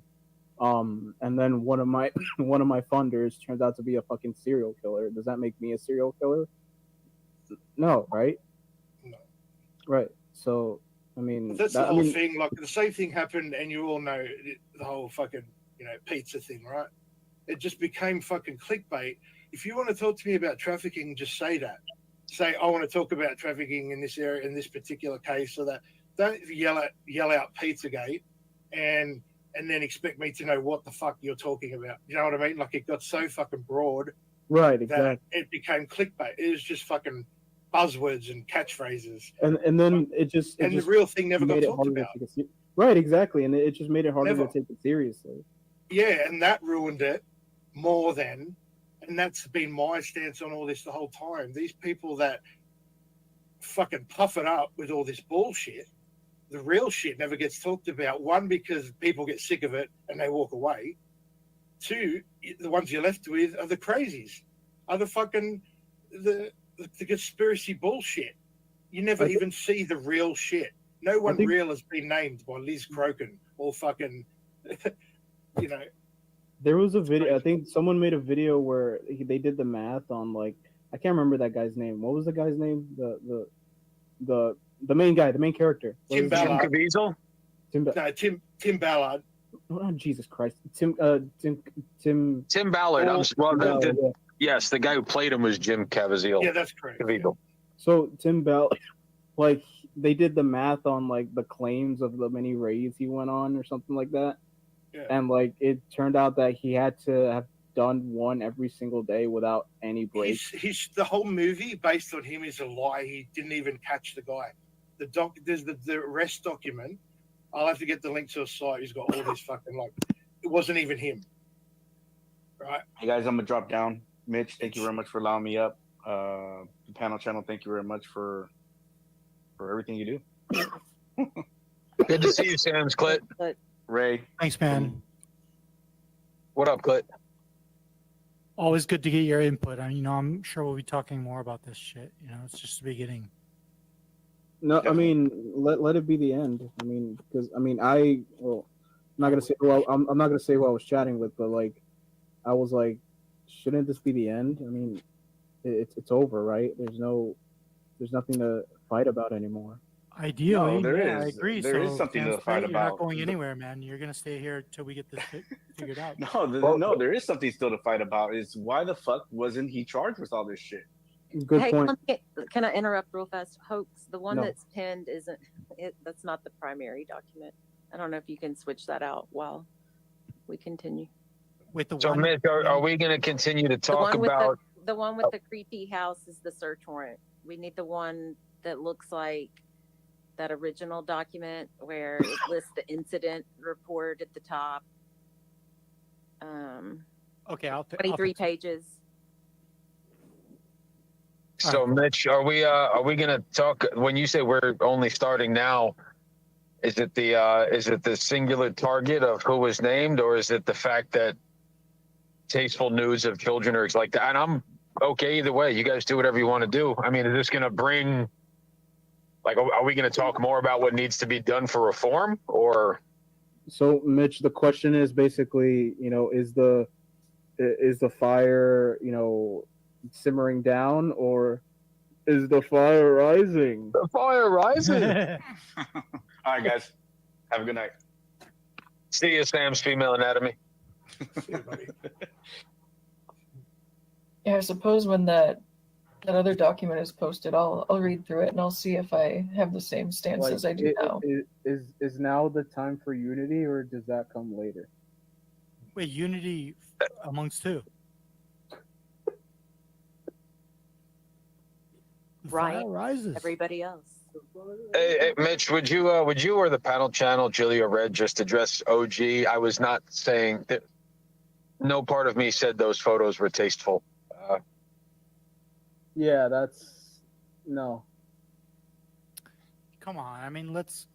[SPEAKER 17] and then one of my funders turns out to be a fucking serial killer. Does that make me a serial killer? No, right?
[SPEAKER 6] No.
[SPEAKER 17] Right. So. I mean,
[SPEAKER 6] that's the whole thing. Like the same thing happened, and you all know the whole fucking pizza thing, right? It just became fucking clickbait. If you want to talk to me about trafficking, just say that. Say I want to talk about trafficking in this area, in this particular case, so that don't yell out Pizzagate and and then expect me to know what the fuck you're talking about. You know what I mean? Like, it got so fucking broad
[SPEAKER 17] Right,
[SPEAKER 6] that
[SPEAKER 17] exactly.
[SPEAKER 6] it became clickbait. It was just fucking buzzwords and catchphrases.
[SPEAKER 17] And then it just
[SPEAKER 6] the real thing never got
[SPEAKER 17] made it
[SPEAKER 6] talked
[SPEAKER 17] harder
[SPEAKER 6] about.
[SPEAKER 17] to take it right, exactly, and it just made it harder
[SPEAKER 6] Never.
[SPEAKER 17] to take it seriously.
[SPEAKER 6] Yeah, and that ruined it more than, and that's been my stance on all this the whole time. These people that fucking puff it up with all this bullshit, the real shit never gets talked about. One, because people get sick of it and they walk away. Two, the ones you're left with are the crazies, are the fucking the conspiracy bullshit. You never even see the real shit. No one real has been named by Liz Crokin or fucking, you know.
[SPEAKER 17] There was a video. I think someone made a video where they did the math on, like, I can't remember that guy's name. What was the guy's name? The main guy, the main character.
[SPEAKER 6] Tim Ballard. Tim Ballard.
[SPEAKER 17] Oh, Jesus Christ. Tim
[SPEAKER 16] Ballard.
[SPEAKER 17] Ballard, yeah.
[SPEAKER 16] Yes, the guy who played him was Jim Caviezel.
[SPEAKER 6] Yeah, that's correct.
[SPEAKER 16] Caviezel.
[SPEAKER 17] So Tim Ballard, like, they did the math on, like, the claims of the many raids he went on or something like that.
[SPEAKER 6] Yeah.
[SPEAKER 17] And, like, it turned out that he had to have done one every single day without any break.
[SPEAKER 6] He's the whole movie based on him is a lie. He didn't even catch the guy. There's the arrest document. I'll have to get the link to a site. He's got all this fucking, like, it wasn't even him. Right.
[SPEAKER 10] Hey guys, I'm gonna drop down. Mitch, thank you very much for allowing me up. The panel channel, thank you very much for everything you do.
[SPEAKER 16] Good to see you, Sam's Clit.
[SPEAKER 10] Ray.
[SPEAKER 8] Thanks, man.
[SPEAKER 16] What up, Clit?
[SPEAKER 8] Always good to get your input. I'm sure we'll be talking more about this shit. It's just the beginning.
[SPEAKER 17] No, I mean, let it be the end. I mean, because I'm not gonna say. Well, I'm not gonna say who I was chatting with, but, like, I was like, shouldn't this be the end? I mean, it's over, right? There's nothing to fight about anymore.
[SPEAKER 8] Ideally,
[SPEAKER 10] No,
[SPEAKER 8] I agree.
[SPEAKER 10] There is something to fight
[SPEAKER 8] You're
[SPEAKER 10] about.
[SPEAKER 8] not going anywhere, man. You're gonna stay here until we get this figured out.
[SPEAKER 10] No, there is something still to fight about. Is why the fuck wasn't he charged with all this shit?
[SPEAKER 7] Hey, can I interrupt real fast? Hoax, the one
[SPEAKER 10] No.
[SPEAKER 7] that's pinned isn't it? That's not the primary document. I don't know if you can switch that out while we continue.
[SPEAKER 8] With the
[SPEAKER 16] So, Mitch, are we going to continue to talk about?
[SPEAKER 7] The one with the creepy house is the search warrant. We need the one that looks like that original document where it lists the incident report at the top.
[SPEAKER 8] Okay, I'll
[SPEAKER 7] 23 pages.
[SPEAKER 16] So, Mitch, are we going to talk when you say we're only starting now? Is it the singular target of who was named, or is it the fact that tasteful nudes of children are like that? And I'm okay either way. You guys do whatever you want to do. I mean, is this going to bring, like, are we going to talk more about what needs to be done for reform, or?
[SPEAKER 17] So, Mitch, the question is basically, is the fire, simmering down, or is the fire rising?
[SPEAKER 16] The fire rising.
[SPEAKER 10] All right, guys. Have a good night.
[SPEAKER 16] See you, Sam's Female Anatomy.
[SPEAKER 12] Yeah, I suppose when that other document is posted, I'll read through it and I'll see if I have the same stance as I do now.
[SPEAKER 17] Is now the time for unity, or does that come later?
[SPEAKER 8] Wait, unity amongst who?
[SPEAKER 7] Right.
[SPEAKER 8] Rises.
[SPEAKER 7] Everybody else.
[SPEAKER 16] Hey, Mitch, would you or the panel channel, Julia Red, just address OG? I was not saying that. No part of me said those photos were tasteful.
[SPEAKER 17] Yeah, that's no.
[SPEAKER 8] Come on, I mean, let's.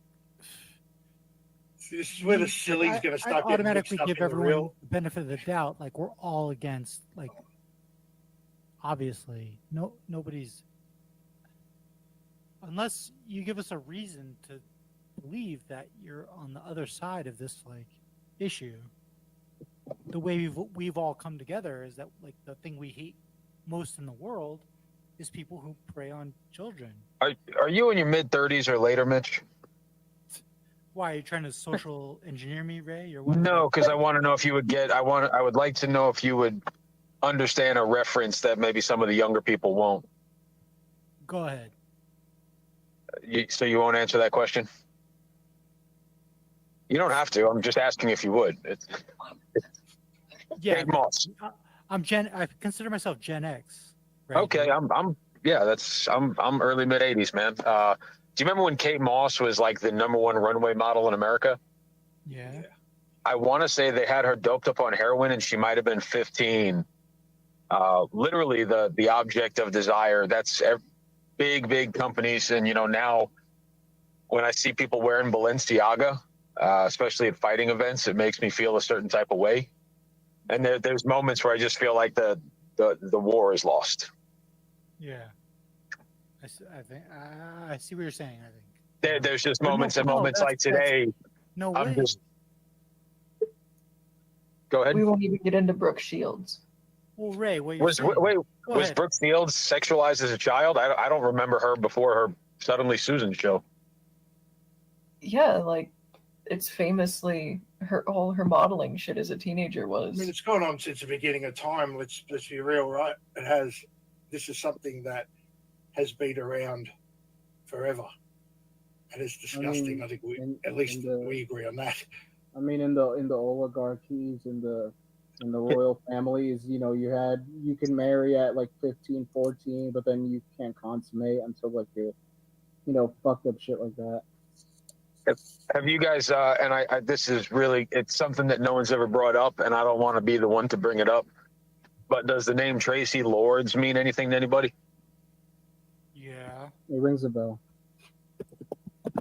[SPEAKER 6] See, this is where the silly's going to start
[SPEAKER 8] I automatically
[SPEAKER 6] getting mixed
[SPEAKER 8] give
[SPEAKER 6] up in the
[SPEAKER 8] everyone
[SPEAKER 6] real.
[SPEAKER 8] the benefit of the doubt. Like, we're all against. Like, obviously, nobody's. Unless you give us a reason to believe that you're on the other side of this, like, issue. The way we've all come together is that, like, the thing we hate most in the world is people who prey on children.
[SPEAKER 16] Are you in your mid-30s or later, Mitch?
[SPEAKER 8] Why, are you trying to social engineer me, Ray, or what?
[SPEAKER 16] No, because I want to know if you would get. I would like to know if you would understand a reference that maybe some of the younger people won't.
[SPEAKER 8] Go ahead.
[SPEAKER 16] So you won't answer that question? You don't have to. I'm just asking if you would. It's
[SPEAKER 8] Yeah,
[SPEAKER 16] Kate Moss.
[SPEAKER 8] I consider myself Gen X. Right?
[SPEAKER 16] Okay, I'm early mid '80s, man. Do you remember when Kate Moss was like the #1 runway model in America?
[SPEAKER 8] Yeah.
[SPEAKER 16] I want to say they had her doped up on heroin, and she might have been 15. Literally the object of desire. That's big companies, and now when I see people wearing Balenciaga, especially at fighting events, it makes me feel a certain type of way. And there's moments where I just feel like the war is lost.
[SPEAKER 8] Yeah. I see what you're saying. I think
[SPEAKER 16] there's just moments like today.
[SPEAKER 12] No way.
[SPEAKER 16] Go ahead.
[SPEAKER 12] We won't even get into Brooke Shields.
[SPEAKER 8] Well, Ray, what
[SPEAKER 16] was Brooke Shields sexualized as a child? I don't remember her before her Suddenly Susan show.
[SPEAKER 12] Yeah, like it's famously all her modeling shit as a teenager was.
[SPEAKER 6] I mean, it's gone on since the beginning of time. Let's be real, right? It has. This is something that has been around forever, and it's disgusting. I think we agree on that.
[SPEAKER 17] I mean, in the oligarchies, in the royal families, you can marry at like 15, 14, but then you can't consummate until like you're, fucked up shit like that.
[SPEAKER 16] Have you guys? And this is really, it's something that no one's ever brought up, and I don't want to be the one to bring it up. But does the name Tracy Lords mean anything to anybody?
[SPEAKER 8] Yeah,
[SPEAKER 17] it rings a bell.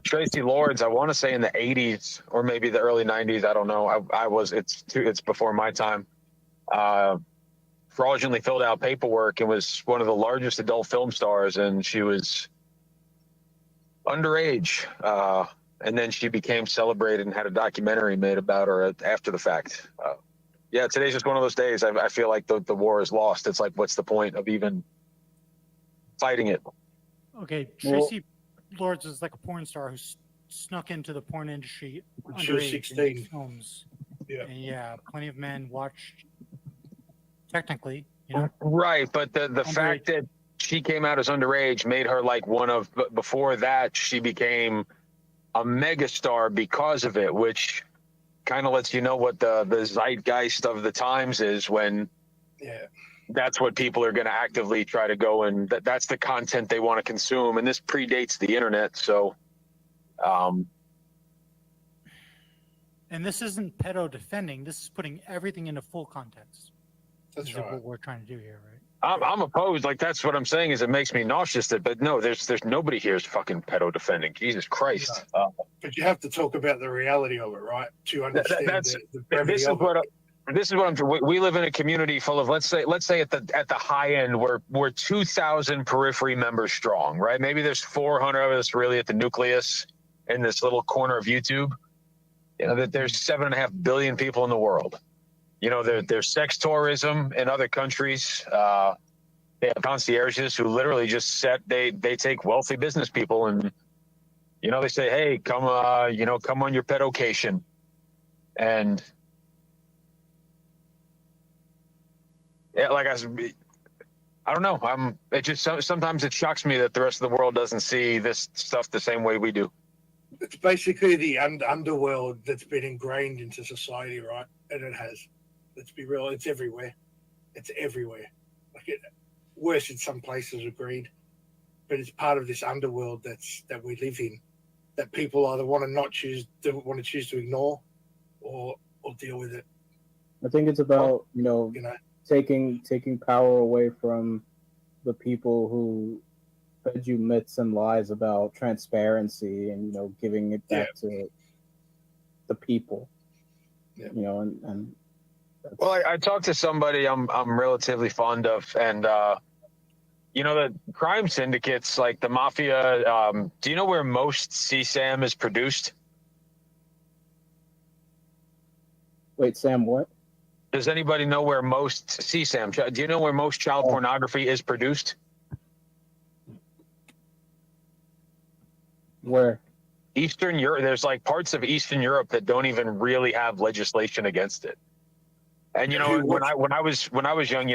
[SPEAKER 16] Tracy Lords, I want to say in the 80s or maybe the early 90s. I don't know. It's before my time. Fraudulently filled out paperwork and was one of the largest adult film stars, and she was underage. And then she became celebrated and had a documentary made about her after the fact. Yeah, today's just one of those days. I feel like the war is lost. It's like, what's the point of even fighting it?
[SPEAKER 8] Okay, Tracy Lords is like a porn star who snuck into the porn industry
[SPEAKER 6] She was 16.
[SPEAKER 8] Films.
[SPEAKER 6] Yeah.
[SPEAKER 8] And yeah, plenty of men watched. Technically,
[SPEAKER 16] Right, but the fact that she came out as underage made her like one of. Before that, she became a megastar because of it, which kind of lets you know what the zeitgeist of the times is when.
[SPEAKER 6] Yeah.
[SPEAKER 16] That's what people are going to actively try to go, and that's the content they want to consume. And this predates the internet, so.
[SPEAKER 8] And this isn't pedo defending. This is putting everything into full context.
[SPEAKER 6] That's right.
[SPEAKER 8] What we're trying to do here, right?
[SPEAKER 16] I'm opposed. Like, that's what I'm saying is it makes me nauseous. But no, there's nobody here is fucking pedo defending. Jesus Christ.
[SPEAKER 6] No. But you have to talk about the reality of it, right? To understand the brevity of it.
[SPEAKER 16] This is what I'm. We live in a community full of let's say at the high end we're 2,000 periphery members strong, right? Maybe there's 400 of us really at the nucleus in this little corner of YouTube. That there's 7.5 billion people in the world. There's sex tourism in other countries. They have concierges who literally just they take wealthy business people and they say, hey, come on your pedocation, and. Yeah, like I don't know. It just sometimes it shocks me that the rest of the world doesn't see this stuff the same way we do.
[SPEAKER 6] It's basically the underworld that's been ingrained into society, right? And it has. Let's be real. It's everywhere. It's everywhere. Worse in some places, agreed. But it's part of this underworld that we live in, that people either want to choose to ignore, or deal with it.
[SPEAKER 17] I think it's about taking power away from the people who fed you myths and lies about transparency and giving it back to the people. And
[SPEAKER 16] well, I talked to somebody I'm relatively fond of, and the crime syndicates like the mafia. Do you know where most CSAM is produced?
[SPEAKER 17] Wait, Sam, what?
[SPEAKER 16] Does anybody know where most CSAM? Do you know where most child pornography is produced?
[SPEAKER 17] Where?
[SPEAKER 16] Eastern Europe. There's like parts of Eastern Europe that don't even really have legislation against it. And when I was young,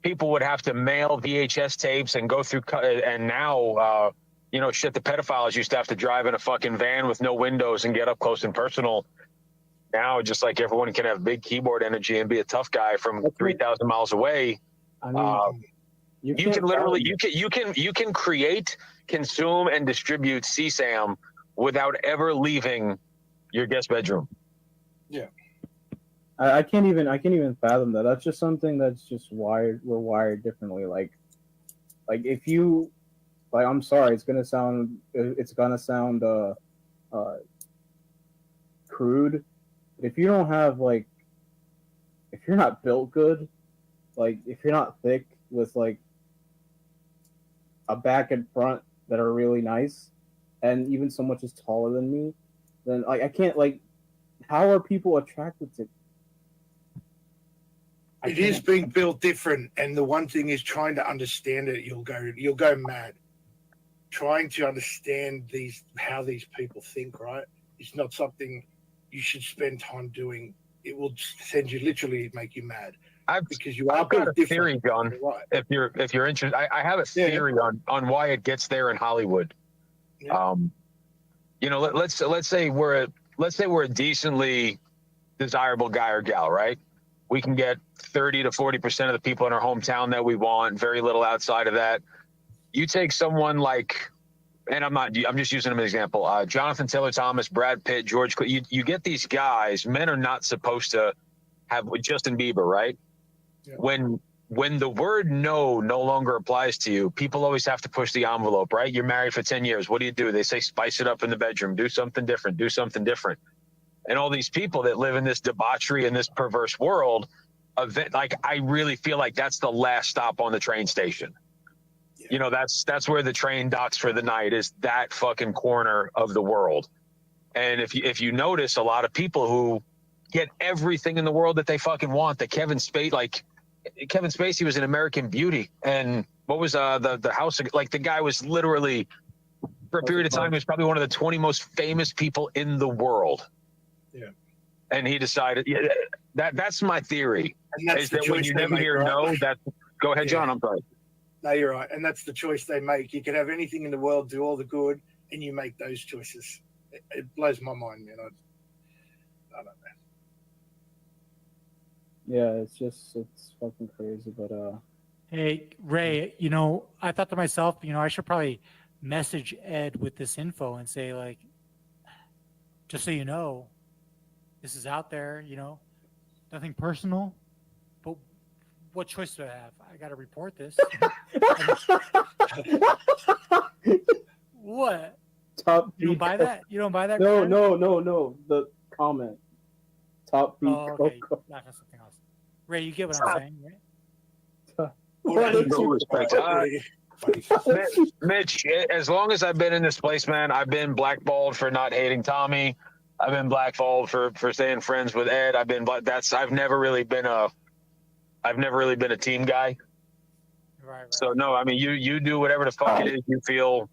[SPEAKER 16] people would have to mail VHS tapes and go through. And now you know, shit the pedophiles used to have to drive in a fucking van with no windows and get up close and personal. Now, just like everyone can have big keyboard energy and be a tough guy from 3,000 miles away.
[SPEAKER 17] I mean,
[SPEAKER 16] you can literally, you can create, consume, and distribute CSAM without ever leaving your guest bedroom.
[SPEAKER 6] Yeah.
[SPEAKER 17] I can't even fathom that. That's just something that's just wired. We're wired differently. Like if you, like, I'm sorry, it's gonna sound crude. But if you don't have, like, if you're not built good, like if you're not thick with like a back and front that are really nice, and even so much is taller than me, then like I can't, like, how are people attracted to?
[SPEAKER 6] It is being built different, and the one thing is trying to understand it. You'll go mad trying to understand how these people think. Right? It's not something you should spend time doing. It will literally make you mad because you are
[SPEAKER 16] I've got
[SPEAKER 6] built
[SPEAKER 16] a theory, John.
[SPEAKER 6] Right.
[SPEAKER 16] If you're interested, I have a theory on why it gets there in Hollywood.
[SPEAKER 6] Yeah.
[SPEAKER 16] You know, let's say we're a decently desirable guy or gal, right? We can get 30 to 40% of the people in our hometown that we want, very little outside of that. You take someone like, and I'm just using them as an example, Jonathan Taylor Thomas, Brad Pitt, George Clooney. You get these guys, men are not supposed to have Justin Bieber, right?
[SPEAKER 6] Yeah.
[SPEAKER 16] When the word no longer applies to you, people always have to push the envelope, right? You're married for 10 years. What do? They say spice it up in the bedroom, do something different, do something different. And all these people that live in this debauchery and this perverse world, like, I really feel like that's the last stop on the train station. Yeah. You know, that's where the train docks for the night, is that fucking corner of the world. And if you notice, a lot of people who get everything in the world that they fucking want, Kevin Spacey was in American Beauty, and what was the house, like, the guy was literally, for a period of time, he was probably one of the 20 most famous people in the world.
[SPEAKER 6] Yeah.
[SPEAKER 16] And he decided, that's my theory.
[SPEAKER 6] And that's
[SPEAKER 16] is that when you
[SPEAKER 6] they
[SPEAKER 16] never
[SPEAKER 6] make,
[SPEAKER 16] hear
[SPEAKER 6] right?
[SPEAKER 16] no, go ahead, John, I'm sorry.
[SPEAKER 6] No, you're right. And that's the choice they make. You can have anything in the world, do all the good, and you make those choices. It blows my mind, man. I don't know.
[SPEAKER 17] Yeah, it's fucking crazy. But
[SPEAKER 8] Hey, Ray, you know, I thought to myself, you know, I should probably message Ed with this info and say, like, just so you know, this is out there, you know, nothing personal, but what choice do I have? I got to report this. What? You don't buy that? You don't buy that?
[SPEAKER 17] No. The comment. Top beat.
[SPEAKER 8] Oh, okay. Not something else. Ray, you get what I'm saying, right?
[SPEAKER 16] Mitch, as long as I've been in this place, man, I've been blackballed for not hating Tommy. I've been blackballed for staying friends with Ed. I've never really been a team guy.
[SPEAKER 8] Right.
[SPEAKER 16] So no, I mean, you do whatever the fuck it is you feel.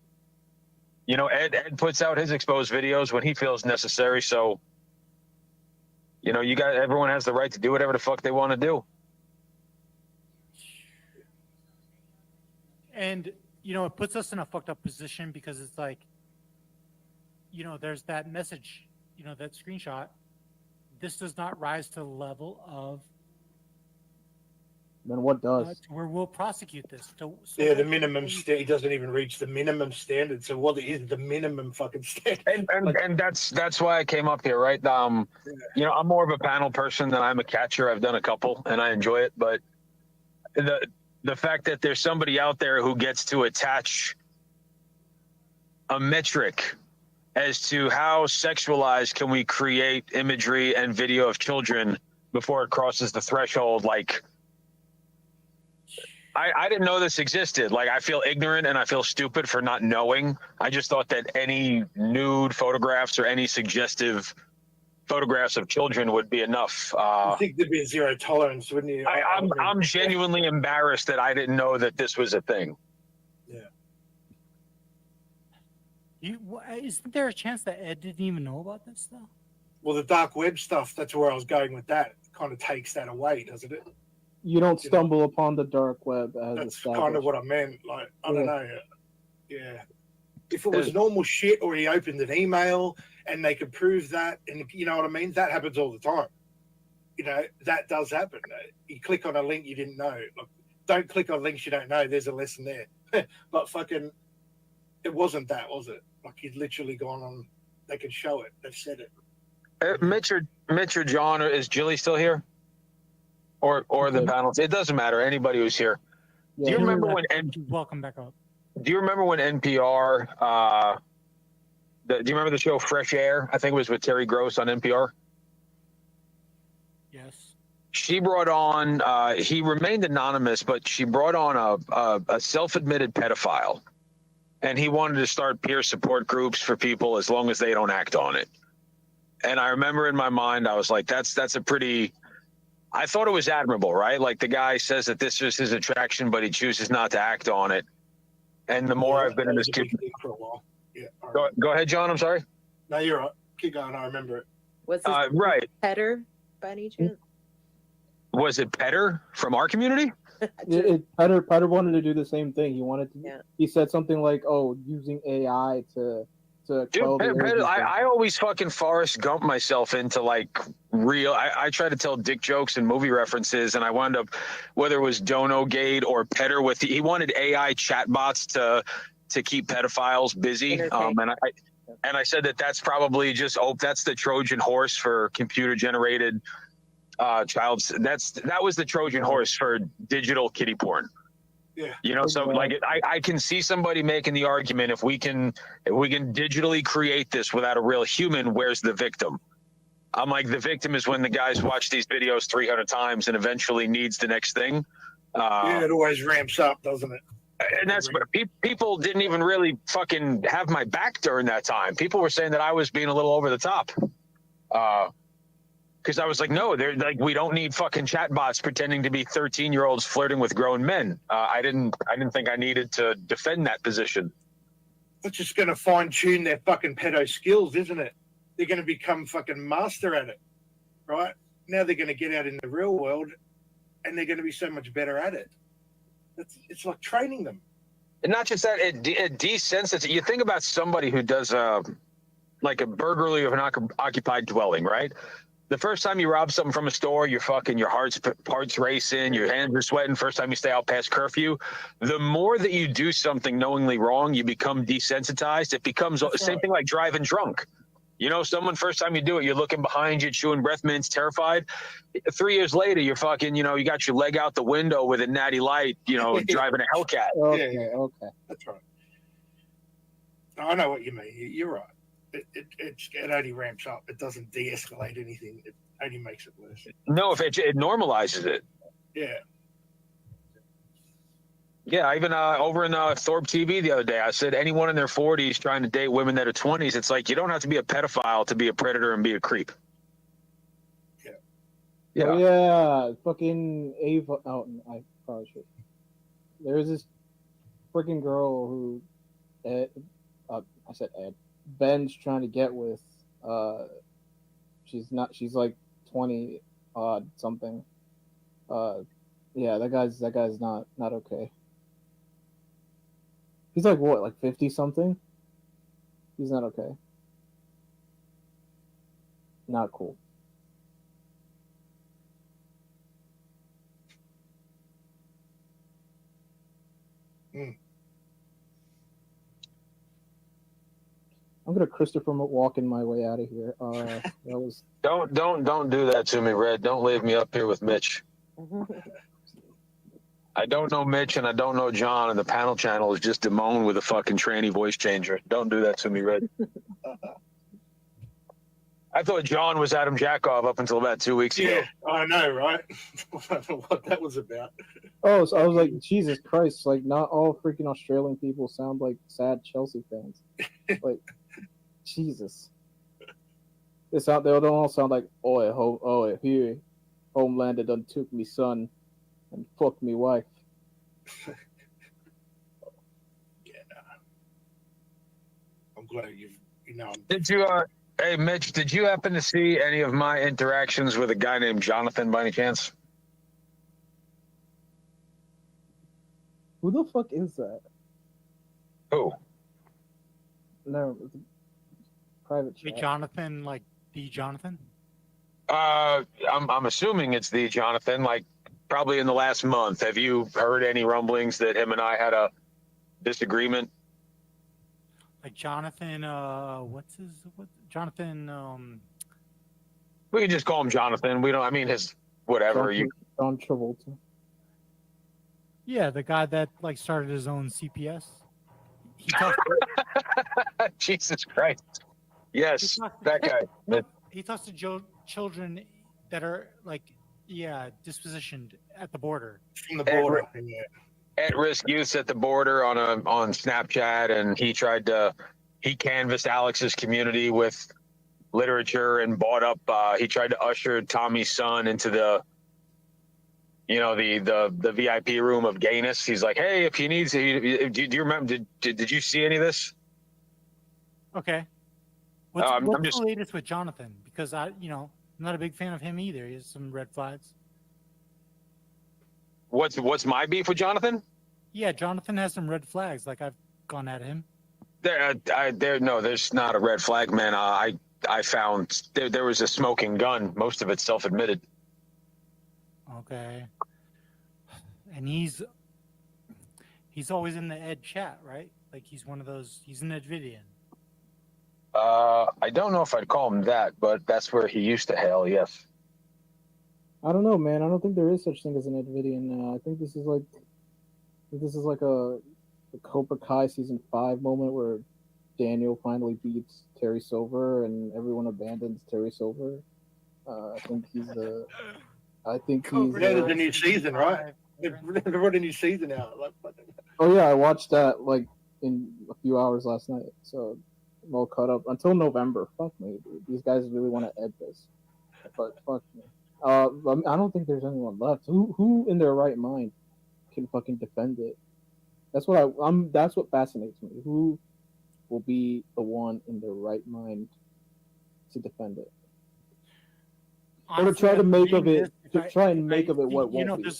[SPEAKER 16] You know, Ed puts out his exposed videos when he feels necessary. So, you know, everyone has the right to do whatever the fuck they want to do.
[SPEAKER 8] And, you know, it puts us in a fucked up position because it's like, you know, there's that message, you know, that screenshot. This does not rise to the level of.
[SPEAKER 17] Then what does?
[SPEAKER 8] Where we'll prosecute this. So
[SPEAKER 6] the minimum he doesn't even reach the minimum standard. So what is the minimum fucking standard?
[SPEAKER 16] And that's why I came up here, right? You know, I'm more of a panel person than I'm a catcher. I've done a couple and I enjoy it, but the fact that there's somebody out there who gets to attach a metric as to how sexualized can we create imagery and video of children before it crosses the threshold, like, I didn't know this existed. Like, I feel ignorant and I feel stupid for not knowing. I just thought that any nude photographs or any suggestive photographs of children would be enough.
[SPEAKER 6] I think there'd be a zero tolerance, wouldn't you?
[SPEAKER 16] I'm genuinely embarrassed that I didn't know that this was a thing.
[SPEAKER 8] Yeah. Isn't there a chance that Ed didn't even know about this stuff?
[SPEAKER 6] Well, the dark web stuff, that's where I was going with that. It kind of takes that away, doesn't it?
[SPEAKER 17] You don't stumble upon the dark web as
[SPEAKER 6] that's
[SPEAKER 17] established.
[SPEAKER 6] kind of what I meant. Like, I don't know. Yeah. If it was normal shit, or he opened an email and they could prove that, and you know what I mean, that happens all the time. You know, that does happen. You click on a link you didn't know. Look, don't click on links you don't know. There's a lesson there. But fucking, it wasn't that, was it? Like, he'd literally gone on. They could show it. They've said it.
[SPEAKER 16] Mitch or John, or is Jilly still here? Or the panel? It doesn't matter. Anybody who's here.
[SPEAKER 8] Yeah,
[SPEAKER 16] Do you remember when?
[SPEAKER 8] Welcome back up.
[SPEAKER 16] Do you remember when NPR? Do you remember the show Fresh Air? I think it was with Terry Gross on NPR.
[SPEAKER 8] Yes.
[SPEAKER 16] She brought on. He remained anonymous, but she brought on a self-admitted pedophile, and he wanted to start peer support groups for people as long as they don't act on it. And I remember in my mind, I was like, that's a pretty. I thought it was admirable, right? Like, the guy says that this is his attraction, but he chooses not to act on it. And the more I've been in this
[SPEAKER 6] for a while. Yeah.
[SPEAKER 16] Go ahead, John. I'm sorry.
[SPEAKER 6] No, you're right. Keep going. I remember it.
[SPEAKER 7] Was this
[SPEAKER 16] right?
[SPEAKER 7] Petter by any chance?
[SPEAKER 16] Was it Petter from our community?
[SPEAKER 17] Petter wanted to do the same thing. He wanted to. Yeah. He said something like, "Oh, using AI to." Dude,
[SPEAKER 16] I always fucking Forrest Gump myself into like real. I try to tell dick jokes and movie references, and I wound up, whether it was Dono Gate or Petter, he wanted AI chatbots to keep pedophiles busy. And I said that's probably just that's the Trojan horse for computer generated that was the Trojan horse for digital kiddie porn. Yeah. You know, so like I can see somebody making the argument, if we can digitally create this without a real human, where's the victim? I'm like, the victim is when the guys watch these videos 300 times and eventually needs the next thing.
[SPEAKER 6] Yeah, it always ramps up, doesn't it?
[SPEAKER 16] And that's what people didn't even really fucking have my back during that time. People were saying that I was being a little over the top. Because I was like, no, they're like, we don't need fucking chatbots pretending to be 13-year-olds flirting with grown men. I didn't think I needed to defend that position.
[SPEAKER 6] That's just going to fine tune their fucking pedo skills, isn't it? They're going to become fucking master at it, right? Now they're going to get out in the real world, and they're going to be so much better at it. It's like training them.
[SPEAKER 16] And not just that, it desensitizes. You think about somebody who does like a burglary of an occupied dwelling, right? The first time you rob something from a store, your heart's racing, your hands are sweating. First time you stay out past curfew, the more that you do something knowingly wrong, you become desensitized. It becomes the same thing like driving drunk. You know, first time you do it, you're looking behind you, chewing breath mints, terrified. 3 years later, you're fucking, you know, you got your leg out the window with a natty light, you know, driving a Hellcat.
[SPEAKER 6] Okay. That's right. I know what you mean. You're right. It only ramps up. It doesn't de-escalate anything. It only makes it worse.
[SPEAKER 16] No, if it normalizes it.
[SPEAKER 6] Yeah.
[SPEAKER 16] Yeah, even over in Thorpe TV the other day, I said anyone in their 40s trying to date women that are 20s, it's like you don't have to be a pedophile to be a predator and be a creep.
[SPEAKER 6] Yeah.
[SPEAKER 17] Yeah. Oh, yeah. Fucking Ava. Oh, I probably should. There was this freaking girl who, I said Ed. Ben's trying to get with. She's like 20 odd something. Yeah, that guy's not okay. He's like what, like 50 something? He's not okay. Not cool. I'm gonna Christopher Walken my way out of here. That was
[SPEAKER 16] Don't do that to me, Red. Don't leave me up here with Mitch. I don't know Mitch and I don't know John, and the panel channel is just Damone with a fucking tranny voice changer. Don't do that to me, Red. I thought John was Adam Jackov up until about 2 weeks ago.
[SPEAKER 6] Yeah, I know, right? I don't know what that was about.
[SPEAKER 17] Oh, so I was like, Jesus Christ! Like, not all freaking Australian people sound like sad Chelsea fans. Like, Jesus. They don't all sound like, oh, here, Homelander done took me son and fucked me wife.
[SPEAKER 6] Yeah, I'm glad you know.
[SPEAKER 16] Did you, hey Mitch, did you happen to see any of my interactions with a guy named Jonathan by any chance?
[SPEAKER 17] Who the fuck is that?
[SPEAKER 16] Who?
[SPEAKER 17] No, it's a private
[SPEAKER 8] Wait,
[SPEAKER 17] chat.
[SPEAKER 8] Jonathan, like the Jonathan?
[SPEAKER 16] I'm assuming it's the Jonathan. Like probably in the last month. Have you heard any rumblings that him and I had a disagreement?
[SPEAKER 8] Like Jonathan, Jonathan,
[SPEAKER 16] We can just call him Jonathan. We don't. I mean, his whatever.
[SPEAKER 17] John Travolta.
[SPEAKER 8] yeah, the guy that like started his own CPS. He talks.
[SPEAKER 16] Jesus Christ. Yes, that guy.
[SPEAKER 8] He talks to children that are like, yeah, dispositioned at the border.
[SPEAKER 6] From the border.
[SPEAKER 16] At-risk youths at the border on Snapchat, and he canvassed Alex's community with literature and bought up. He tried to usher Tommy's son into the VIP room of gayness. He's like, hey, if he needs, do you remember? Did you see any of this?
[SPEAKER 8] Okay. What's
[SPEAKER 16] I'm
[SPEAKER 8] the
[SPEAKER 16] just-
[SPEAKER 8] latest with Jonathan? Because I'm not a big fan of him either. He has some red flags.
[SPEAKER 16] What's my beef with Jonathan?
[SPEAKER 8] Yeah, Jonathan has some red flags. Like I've gone at him.
[SPEAKER 16] There's not a red flag, man. I found there was a smoking gun. Most of it self-admitted.
[SPEAKER 8] Okay. And he's always in the Ed chat, right? Like he's one of those. He's an Edvidian.
[SPEAKER 16] I don't know if I'd call him that, but that's where he used to hail. Yes.
[SPEAKER 17] I don't know, man. I don't think there is such thing as an Edvidian now. I think this is like a Cobra Kai season 5 moment where Daniel finally beats Terry Silver and everyone abandons Terry Silver. I think he's
[SPEAKER 6] there's a new season, right? They've brought a new season out.
[SPEAKER 17] Oh yeah, I watched that like in a few hours last night. So I'm all caught up until November. Fuck me, dude. These guys really want to end this, but fuck me. I don't think there's anyone left. Who in their right mind can fucking defend it? That's what that's what fascinates me. Who will be the one in their right mind to defend it? Or to try to make of it, what won't be.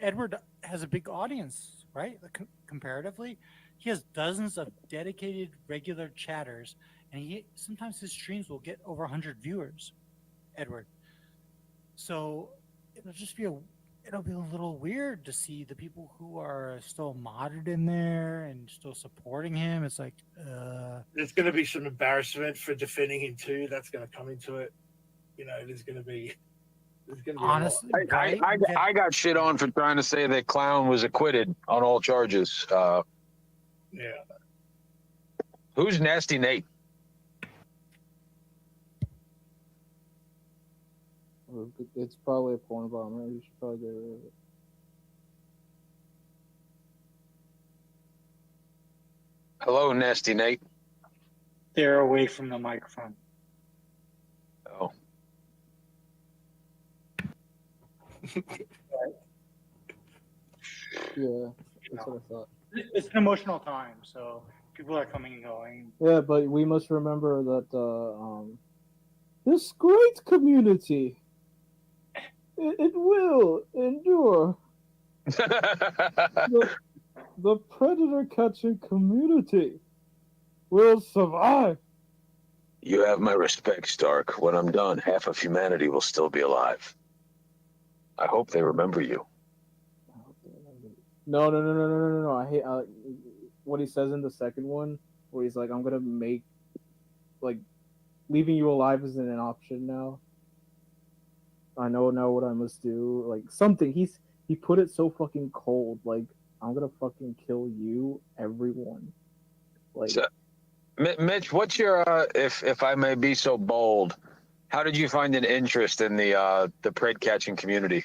[SPEAKER 8] Edward has a big audience, right? Comparatively, he has dozens of dedicated regular chatters, and sometimes his streams will get over 100 viewers. Edward, so it'll be a little weird to see the people who are still modded in there and still supporting him. It's like
[SPEAKER 6] there's going to be some embarrassment for defending him too. That's going to come into it. There's going to be
[SPEAKER 8] honestly.
[SPEAKER 16] I got shit on for trying to say that Clown was acquitted on all charges.
[SPEAKER 6] Yeah.
[SPEAKER 16] Who's Nasty Nate?
[SPEAKER 17] It's probably a porn bomber. You should probably get rid of it.
[SPEAKER 16] Hello, Nasty Nate.
[SPEAKER 8] They're away from the microphone.
[SPEAKER 16] Oh.
[SPEAKER 17] Yeah, that's what I thought.
[SPEAKER 8] It's an emotional time, so people are coming and going.
[SPEAKER 17] Yeah, but we must remember that this great community, it will endure. The predator catching community will survive.
[SPEAKER 16] You have my respect, Stark. When I'm done, half of humanity will still be alive. I hope they remember you.
[SPEAKER 17] No. I hate what he says in the second one, where he's like, I'm gonna make, like, leaving you alive isn't an option now. I know now what I must do. Like, something. He put it so fucking cold. Like, I'm gonna fucking kill you, everyone. Like,
[SPEAKER 16] so, Mitch, what's your, if I may be so bold, how did you find an interest in the pred catching community?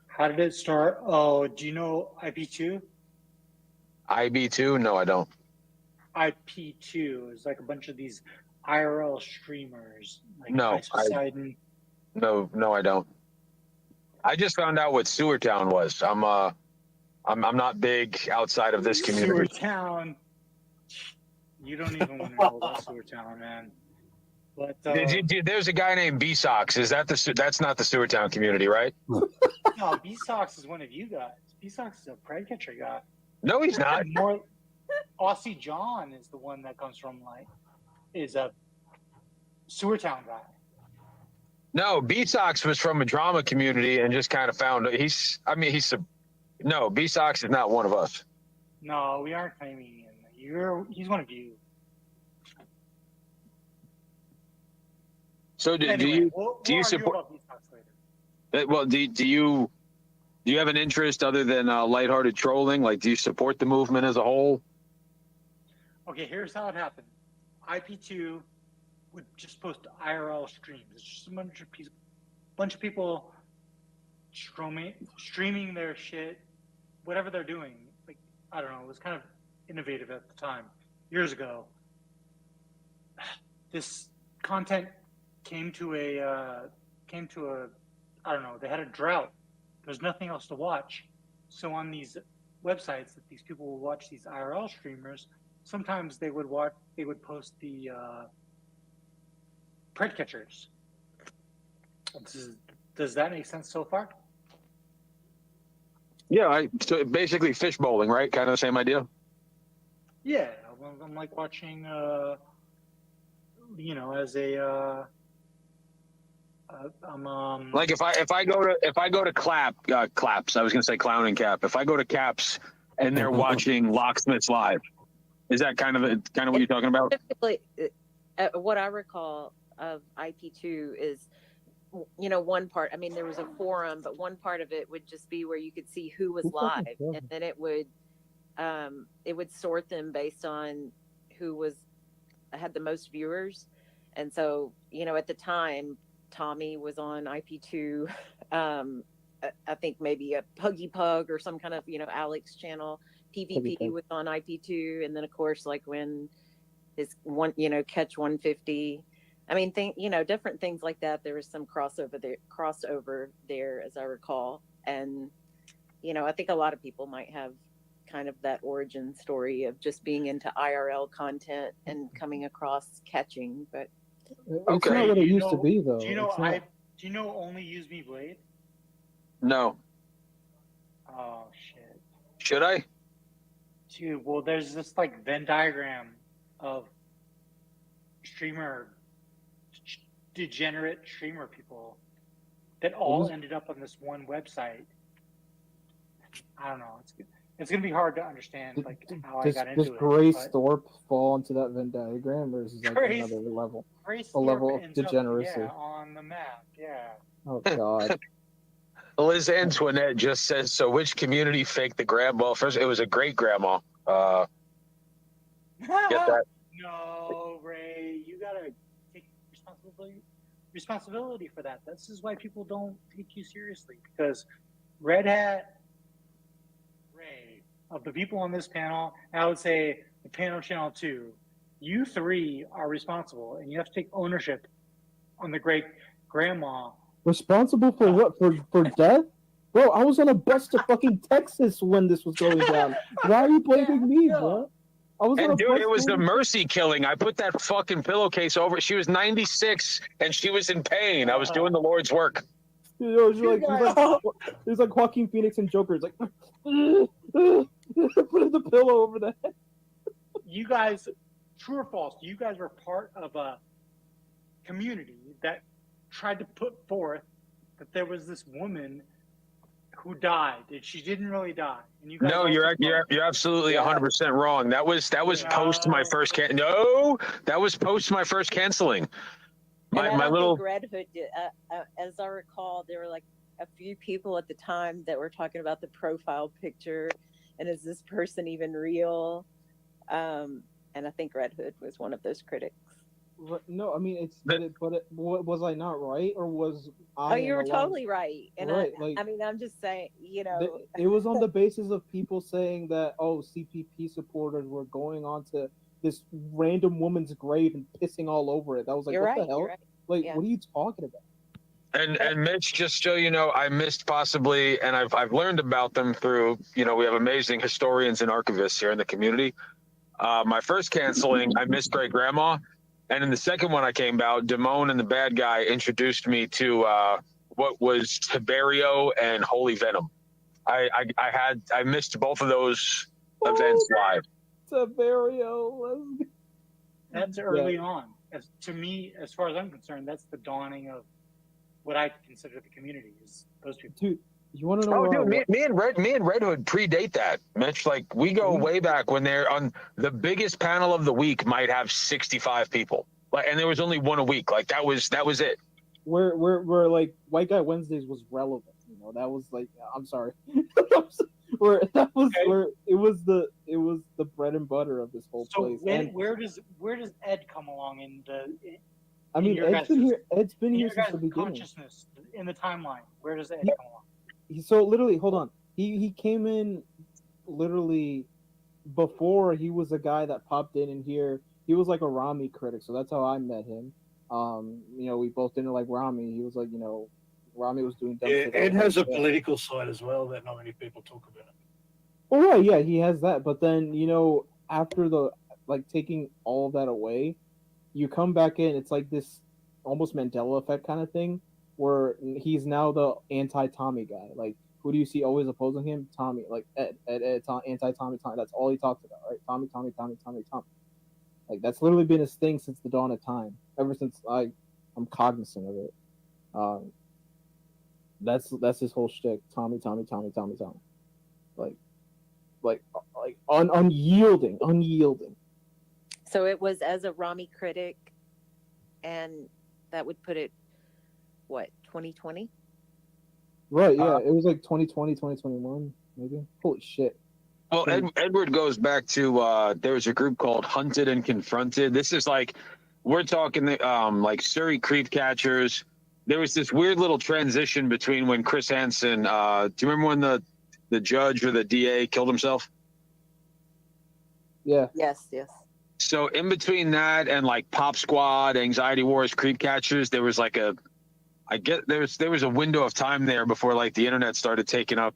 [SPEAKER 8] How did it start? Oh, do you know IP2?
[SPEAKER 16] IB2? No, I don't.
[SPEAKER 8] IP2 is like a bunch of these IRL streamers. Like
[SPEAKER 16] No, I don't. I just found out what Sewer Town was. I'm not big outside of this community.
[SPEAKER 8] Sewer Town. You don't even want to know about Sewer Town, man. But
[SPEAKER 16] there's a guy named B-Sox. That's not the Sewer Town community, right?
[SPEAKER 8] No, B-Sox is one of you guys. B-Sox is a pred catcher guy.
[SPEAKER 16] No, he's not.
[SPEAKER 13] Aussie John is the one that comes from is a Sewer Town guy.
[SPEAKER 16] No, B-Sox was from a drama community and just kind of found no, B-Sox is not one of us.
[SPEAKER 13] No, we aren't claiming him. He's one of you.
[SPEAKER 16] So do you support? Well, do you have an interest other than lighthearted trolling? Like, do you support the movement as a whole?
[SPEAKER 13] Okay, here's how it happened. IP2 would just post IRL streams. It's just a bunch of people streaming their shit, whatever they're doing. Like, I don't know, it was kind of innovative at the time, years ago. This content came to a I don't know, they had a drought. There's nothing else to watch. So on these websites that these people would watch, these IRL streamers, sometimes they would post the pred catchers. Does that make sense so far?
[SPEAKER 16] Yeah, so basically fish bowling, right? Kind of the same idea.
[SPEAKER 13] Yeah, I'm like watching, as a,
[SPEAKER 16] like if I go to claps, I was gonna say clown and cap. If I go to caps and they're watching Locksmiths live, is that kind of what you're talking about?
[SPEAKER 7] Typically, what I recall of IP2 is, one part, I mean, there was a forum, but one part of it would just be where you could see who was live, and then it would sort them based on who had the most viewers. And so, at the time, Tommy was on IP2. I think maybe a Puggy Pug or some kind of, Alex channel. PvP was on IP2. And then, of course, like when his Catch 150. I mean, different things like that. There was some crossover there, as I recall. And, I think a lot of people might have kind of that origin story of just being into IRL content and coming across catching. But
[SPEAKER 17] it's not what it used to be, though.
[SPEAKER 13] Do you know Only Use Me Blade?
[SPEAKER 16] No.
[SPEAKER 13] Oh shit.
[SPEAKER 16] Should I?
[SPEAKER 13] Dude, well, there's this like Venn diagram of degenerate streamer people that all ended up on this one website. I don't know. It's gonna be hard to understand like how I got into it.
[SPEAKER 17] Does Grace Thorpe fall into that Venn diagram, or is it like another level?
[SPEAKER 13] Grace
[SPEAKER 17] a level
[SPEAKER 13] Thorpe
[SPEAKER 17] of degeneracy.
[SPEAKER 13] On the map, yeah.
[SPEAKER 17] Oh God.
[SPEAKER 16] Liz Antoinette just says, so which community faked the grandma? First, it was a great grandma. Get that?
[SPEAKER 13] No, Ray, you gotta take responsibility for that. This is why people don't take you seriously, because Red Hat, Ray, of the people on this panel, I would say the panel channel 2, you three are responsible, and you have to take ownership on the great grandma.
[SPEAKER 17] Responsible for what? For death? Bro, I was on a bus to fucking Texas when this was going down. Why are you blaming me, bro?
[SPEAKER 16] And dude, it was the mercy killing. I put that fucking pillowcase over. She was 96 and she was in pain. I was doing the Lord's work.
[SPEAKER 17] It was like Joaquin Phoenix and Joker. It's like putting the pillow over the head.
[SPEAKER 13] You guys, true or false? You guys were part of a community that tried to put forth that there was this woman who died, and she didn't really die. And you guys
[SPEAKER 16] you're absolutely 100% wrong. That was post my first that was post my first canceling. My little
[SPEAKER 7] Red Hood did, as I recall, there were like a few people at the time that were talking about the profile picture, and is this person even real? And I think Red Hood was one of those critics.
[SPEAKER 17] No, I mean was I not right, or was I?
[SPEAKER 7] Oh, you were totally right, and
[SPEAKER 17] right,
[SPEAKER 7] I mean, I'm just saying,
[SPEAKER 17] it was on the basis of people saying that CPP supporters were going onto this random woman's grave and pissing all over it. That was like, what the hell?
[SPEAKER 7] Right.
[SPEAKER 17] Like, what are you talking about?
[SPEAKER 16] And Mitch, just so you know, I missed possibly, and I've learned about them through, we have amazing historians and archivists here in the community. My first canceling, I missed Great Grandma. And in the second one I came out, Damone and the bad guy introduced me to what was Tiberio and Holy Venom. I missed both of those events live.
[SPEAKER 17] Severio.
[SPEAKER 13] That's early on. As to me, as far as I'm concerned, that's the dawning of what I consider the community is those people.
[SPEAKER 17] Dude, you want to know?
[SPEAKER 16] Oh, dude, me and Red Hood predate that, Mitch. Like we go way back when they're on the biggest panel of the week might have 65 people. Like, and there was only one a week. Like that was it.
[SPEAKER 17] We're like White Guy Wednesdays was relevant. You know, that was like I'm sorry. where it was the bread and butter of this whole place.
[SPEAKER 13] Where does Ed come along in the?
[SPEAKER 17] I mean, Ed's been here since the beginning.
[SPEAKER 13] Consciousness in the timeline. Where does Ed come along?
[SPEAKER 17] So literally, hold on. He came in literally before he was a guy that popped in here. He was like a Rami critic, so that's how I met him. You know, we both didn't like Rami. He was like, you know, Rami was doing dumb shit.
[SPEAKER 6] Ed has a political side as well that not many people talk about.
[SPEAKER 17] Oh right, yeah, he has that. But then, you know, after the like taking all of that away, you come back in, it's like this almost Mandela effect kind of thing, where he's now the anti-Tommy guy. Like, who do you see always opposing him? Tommy, like Ed, anti-Tommy. That's all he talks about, right? Tommy. Like that's literally been his thing since the dawn of time. Ever since I'm cognizant of it. That's his whole shtick. Tommy. Like unyielding.
[SPEAKER 7] So it was as a Rami critic, and that would put it, what, 2020?
[SPEAKER 17] Right, yeah. It was like 2020, 2021, maybe. Holy shit.
[SPEAKER 16] Well, Edward goes back to there was a group called Hunted and Confronted. This is like, we're talking like Surrey Creep Catchers. There was this weird little transition between when Chris Hansen, do you remember when the judge or the DA killed himself?
[SPEAKER 17] Yeah.
[SPEAKER 7] Yes.
[SPEAKER 16] So in between that and like Pop Squad, Anxiety Wars, Creep Catchers, there was like there was a window of time there before like the internet started taking up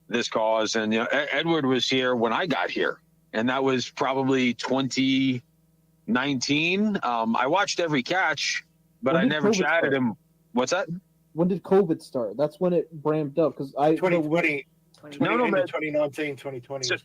[SPEAKER 16] this cause. And you know, Edward was here when I got here, and that was probably 2019. I watched every catch, but I never chatted him. What's that?
[SPEAKER 17] When did COVID start? That's when it ramped up because
[SPEAKER 6] 2020.
[SPEAKER 16] No, man.
[SPEAKER 6] 2019, 2020.
[SPEAKER 16] So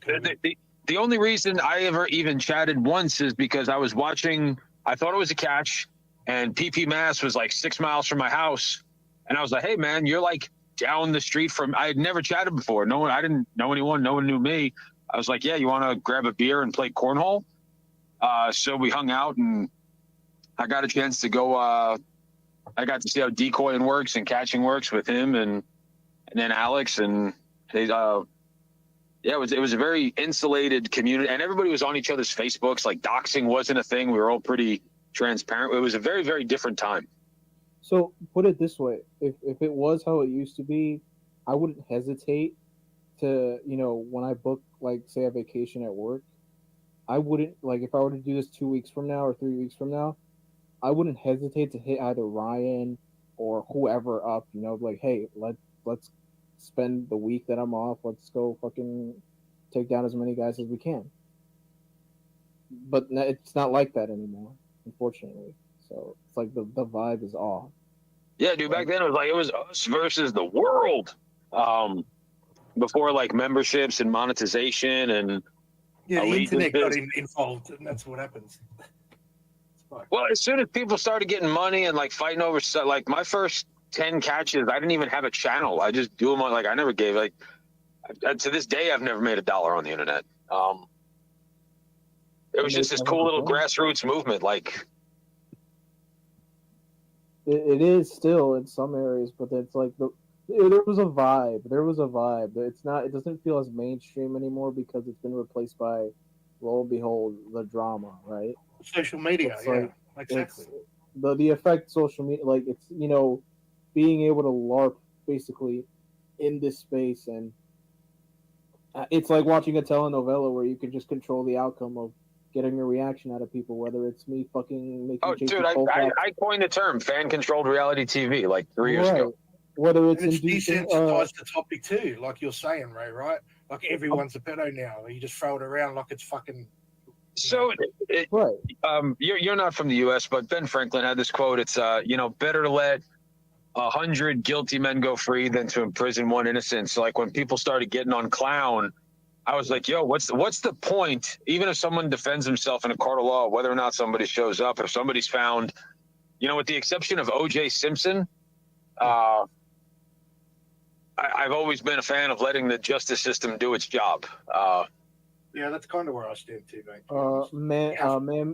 [SPEAKER 16] the only reason I ever even chatted once is because I was watching. I thought it was a catch, and PP Mass was like 6 miles from my house, and I was like, "Hey, man, you're like down the street from." I had never chatted before. I didn't know anyone. No one knew me. I was like, "Yeah, you want to grab a beer and play cornhole?" So we hung out, and I got a chance to go. I got to see how decoying works and catching works with him, and then Alex, and they. Yeah, it was a very insulated community, and everybody was on each other's Facebooks. Like doxing wasn't a thing. We were all pretty transparent. It was a very, very different time.
[SPEAKER 17] So put it this way: if it was how it used to be, I wouldn't hesitate to, you know, when I book like say a vacation at work, I wouldn't like if I were to do this 2 weeks from now or 3 weeks from now, I wouldn't hesitate to hit either Ryan or whoever up. You know, like, hey, let's spend the week that I'm off. Let's go fucking take down as many guys as we can. But it's not like that anymore, unfortunately. So it's like the vibe is off.
[SPEAKER 16] Yeah, dude. Back then it was us versus the world. Before like memberships and monetization and
[SPEAKER 6] the internet got involved, and that's what happens.
[SPEAKER 16] Well, as soon as people started getting money and like fighting over stuff, like my first 10 catches, I didn't even have a channel. I just do them on, like, I never gave, like, to this day, I've never made $1 on the internet. It was just this cool little grassroots movement. Like,
[SPEAKER 17] it is still in some areas, but it's like there was a vibe. It doesn't feel as mainstream anymore because it's been replaced by, lo and behold, the drama, right?
[SPEAKER 6] Social media, exactly.
[SPEAKER 17] The effect social media, like, it's, you know, being able to LARP basically in this space, and it's like watching a telenovela where you can just control the outcome of getting a reaction out of people, whether it's me fucking making.
[SPEAKER 16] Oh, dude, I coined the term fan-controlled reality TV like 3 years ago.
[SPEAKER 17] Whether it's
[SPEAKER 6] desensitized the topic too, like you're saying, Ray, right? Like everyone's a pedo now. You just throw it around like it's fucking.
[SPEAKER 16] So, you're not from the U.S., but Ben Franklin had this quote. It's better to let 100 guilty men go free than to imprison one innocent. So like when people started getting on Clown, I was like, yo, what's the point? Even if someone defends himself in a court of law, whether or not somebody shows up, if somebody's found, you know, with the exception of O.J. Simpson, I've always been a fan of letting the justice system do its job.
[SPEAKER 6] Yeah, that's kind of where I stand too, mate.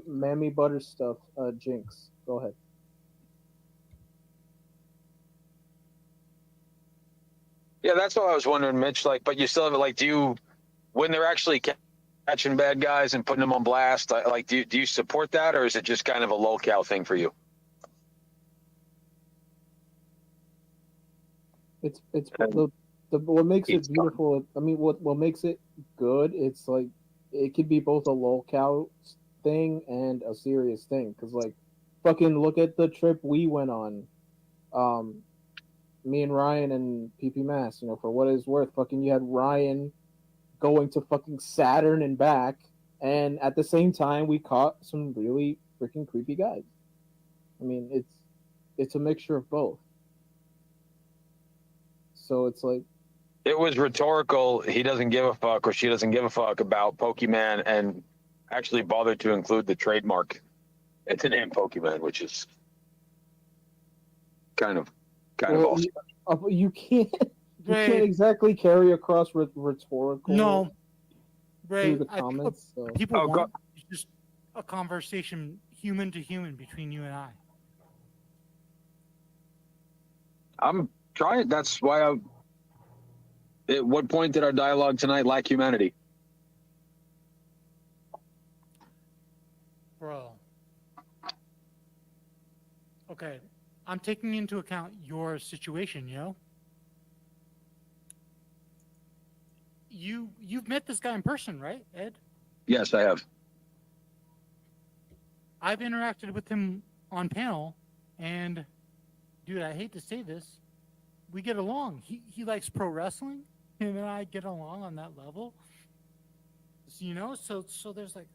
[SPEAKER 17] Mammy Butter stuff. Jinx, go ahead.
[SPEAKER 16] Yeah, that's what I was wondering, Mitch. Like, but you still have it. Like, do you, when they're actually catching bad guys and putting them on blast, like, do you support that, or is it just kind of a lolcow thing for you?
[SPEAKER 17] It's the what makes it beautiful. I mean, what makes it good? It's like it could be both a lolcow thing and a serious thing. Because like, fucking look at the trip we went on. Me and Ryan and PP Mass. You know, for what it's worth, fucking you had Ryan going to fucking Saturn and back, and at the same time we caught some really freaking creepy guys. I mean, it's a mixture of both. So it's like,
[SPEAKER 16] it was rhetorical. He doesn't give a fuck, or she doesn't give a fuck about Pokemon, and actually bothered to include the trademark. It's a name Pokemon, which is kind of awesome.
[SPEAKER 17] You can't exactly carry across rhetorical.
[SPEAKER 8] No,
[SPEAKER 17] through the comments.
[SPEAKER 8] People want just a conversation, human to human, between you and I.
[SPEAKER 16] I'm trying. That's why at what point did our dialogue tonight lack humanity?
[SPEAKER 8] Bro. Okay. I'm taking into account your situation, you know? You've met this guy in person, right, Ed?
[SPEAKER 16] Yes, I have.
[SPEAKER 8] I've interacted with him on panel, and dude, I hate to say this, we get along. He likes pro wrestling, him and I get along on that level. So, you know, so there's like,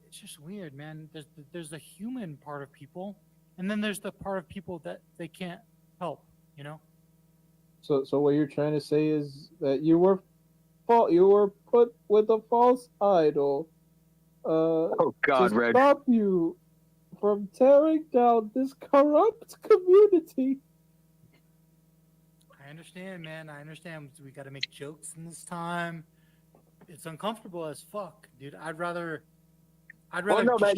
[SPEAKER 8] it's just weird, man. There's the human part of people, and then there's the part of people that they can't help, you know?
[SPEAKER 17] So what you're trying to say is that you were put with a false idol.
[SPEAKER 16] Oh God,
[SPEAKER 17] to
[SPEAKER 16] Red.
[SPEAKER 17] stop you from tearing down this corrupt community.
[SPEAKER 8] I understand, man. I understand. We got to make jokes in this time. It's uncomfortable as fuck, dude. I'd rather.
[SPEAKER 16] Well, no, man,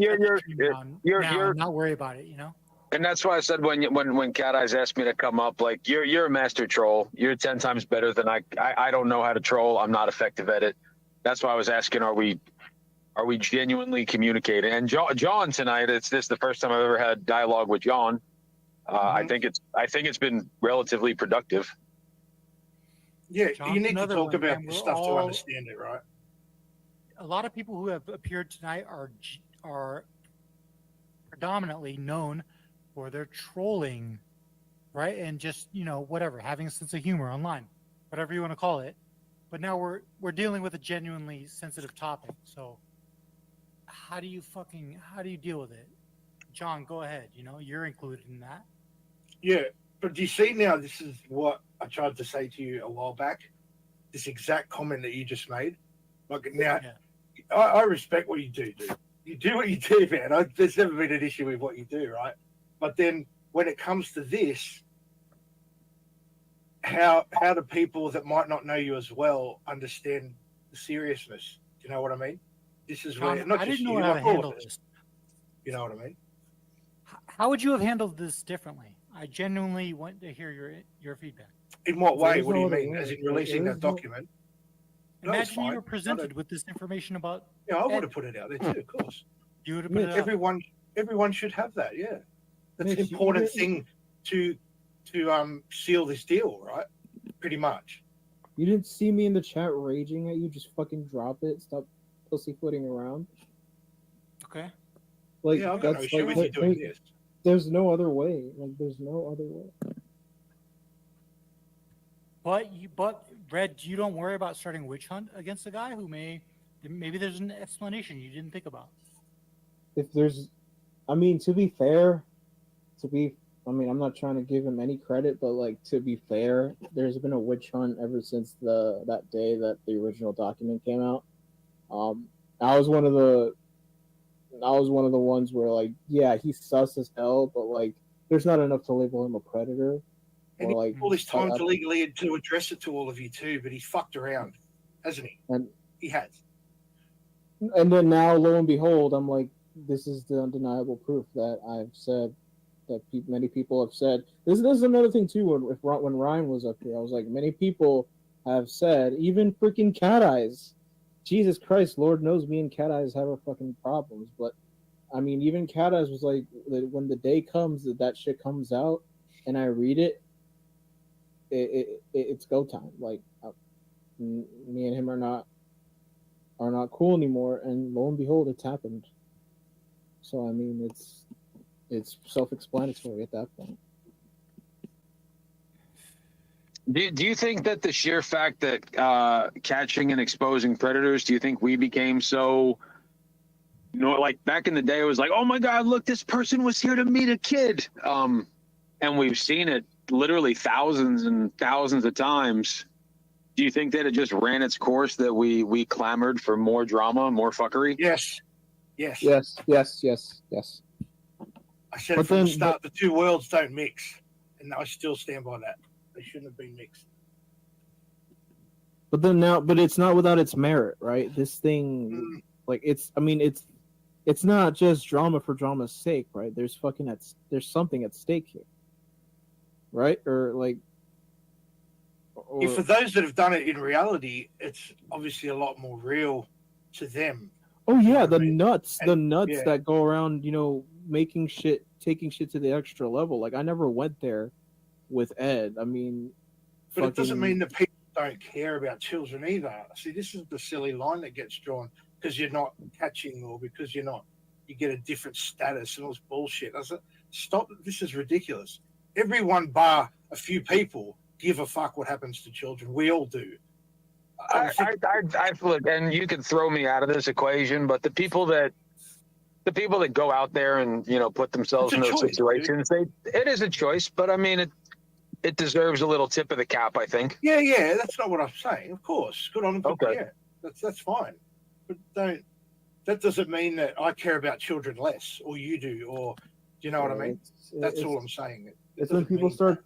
[SPEAKER 16] you're
[SPEAKER 8] not worry about it, you know.
[SPEAKER 16] And that's why I said when Cat Eyes asked me to come up, like you're a master troll. You're 10 times better than I don't know how to troll. I'm not effective at it. That's why I was asking, are we genuinely communicating? And John tonight, it's the first time I've ever had dialogue with John. I think it's been relatively productive.
[SPEAKER 6] Yeah,
[SPEAKER 8] John's
[SPEAKER 6] you need to
[SPEAKER 8] another
[SPEAKER 6] talk
[SPEAKER 8] one,
[SPEAKER 6] about
[SPEAKER 8] man.
[SPEAKER 6] this
[SPEAKER 8] We're
[SPEAKER 6] stuff to
[SPEAKER 8] all-
[SPEAKER 6] understand it, right?
[SPEAKER 8] A lot of people who have appeared tonight are predominantly known for their trolling, right? And just, you know, whatever, having a sense of humor online, whatever you want to call it. But now we're dealing with a genuinely sensitive topic. So how do you deal with it? John, go ahead. You know, you're included in that.
[SPEAKER 6] Yeah, but do you see now? This is what I tried to say to you a while back. This exact comment that you just made. Like now, I respect what you do, dude. You do what you do, man. There's never been an issue with what you do, right? But then when it comes to this, how do people that might not know you as well understand the seriousness? Do you know what I mean? This is where
[SPEAKER 8] John,
[SPEAKER 6] not
[SPEAKER 8] I
[SPEAKER 6] just
[SPEAKER 8] didn't know
[SPEAKER 6] you,
[SPEAKER 8] how to
[SPEAKER 6] like all
[SPEAKER 8] handle
[SPEAKER 6] of us.
[SPEAKER 8] this.
[SPEAKER 6] You know what I mean?
[SPEAKER 8] How would you have handled this differently? I genuinely want to hear your feedback.
[SPEAKER 6] In what way?
[SPEAKER 17] There's
[SPEAKER 6] What do you
[SPEAKER 17] no other
[SPEAKER 6] mean?
[SPEAKER 17] way.
[SPEAKER 6] As in releasing
[SPEAKER 17] There's
[SPEAKER 6] that
[SPEAKER 17] no-
[SPEAKER 6] document? No, it's
[SPEAKER 8] Imagine you
[SPEAKER 6] fine.
[SPEAKER 8] were presented with this information about.
[SPEAKER 6] Yeah, I would
[SPEAKER 8] Ed.
[SPEAKER 6] have put it out there too, of course.
[SPEAKER 8] You would have put it out.
[SPEAKER 6] Everyone should have that. Yeah, that's
[SPEAKER 17] Mitch,
[SPEAKER 6] an
[SPEAKER 17] you
[SPEAKER 6] important
[SPEAKER 17] didn't-
[SPEAKER 6] thing to seal this deal, right? Pretty much.
[SPEAKER 17] You didn't see me in the chat raging at you. Just fucking drop it. Stop pussyfooting around.
[SPEAKER 8] Okay.
[SPEAKER 17] Like
[SPEAKER 6] Yeah, I've got no
[SPEAKER 17] that's
[SPEAKER 6] issue
[SPEAKER 17] like
[SPEAKER 6] with you doing this.
[SPEAKER 17] there's no other way. Like there's no other way.
[SPEAKER 8] But Red, you don't worry about starting a witch hunt against a guy who maybe there's an explanation you didn't think about.
[SPEAKER 17] If there's, I mean, to be fair, I mean, I'm not trying to give him any credit, but like to be fair, there's been a witch hunt ever since that day that the original document came out. I was one of the ones where like, yeah, he's sus as hell, but like, there's not enough to label him a predator.
[SPEAKER 6] And
[SPEAKER 17] Or like
[SPEAKER 6] all this time to legally to address it to all of you too, but he's fucked around, hasn't he?
[SPEAKER 17] And
[SPEAKER 6] he has.
[SPEAKER 17] And then now, lo and behold, I'm like, this is the undeniable proof that I've said, that many people have said. This is another thing too. When Ryan was up here, I was like, many people have said, even freaking Cat Eyes. Jesus Christ, Lord knows me and Cat Eyes have our fucking problems, but I mean, even Cat Eyes was like, when the day comes that shit comes out, and I read it, it's go time. Like, me and him are not cool anymore, and lo and behold, it's happened. So I mean, it's self-explanatory at that point.
[SPEAKER 16] Do you think that the sheer fact that catching and exposing predators, do you think we became so, like back in the day, it was like, oh my God, look, this person was here to meet a kid. And we've seen it literally thousands and thousands of times. Do you think that it just ran its course, that we clamored for more drama, more fuckery?
[SPEAKER 6] Yes. I said from the start, the two worlds don't mix, and I still stand by that. They shouldn't have been mixed.
[SPEAKER 17] But it's not without its merit, right? This thing, like, it's not just drama for drama's sake, right? There's something at stake here, right? Or like,
[SPEAKER 6] for those that have done it in reality, it's obviously a lot more real to them.
[SPEAKER 17] Oh yeah, the nuts that go around, taking shit to the extra level. Like, I never went there with Ed. I mean,
[SPEAKER 6] but it doesn't mean that people don't care about children either. See, this is the silly line that gets drawn, because you're not catching, or because you get a different status and all this bullshit. I said, stop! This is ridiculous. Everyone bar a few people give a fuck what happens to children. We all do.
[SPEAKER 16] I look, and you can throw me out of this equation, but the people that go out there and put themselves in those situations, it is a choice. But I mean, it deserves a little tip of the cap, I think.
[SPEAKER 6] Yeah, that's not what I'm saying. Of course, good on them. Okay, yeah, that's fine. But that doesn't mean that I care about children less, or you do, or do you know what I mean? That's all I'm saying.
[SPEAKER 17] It's when people start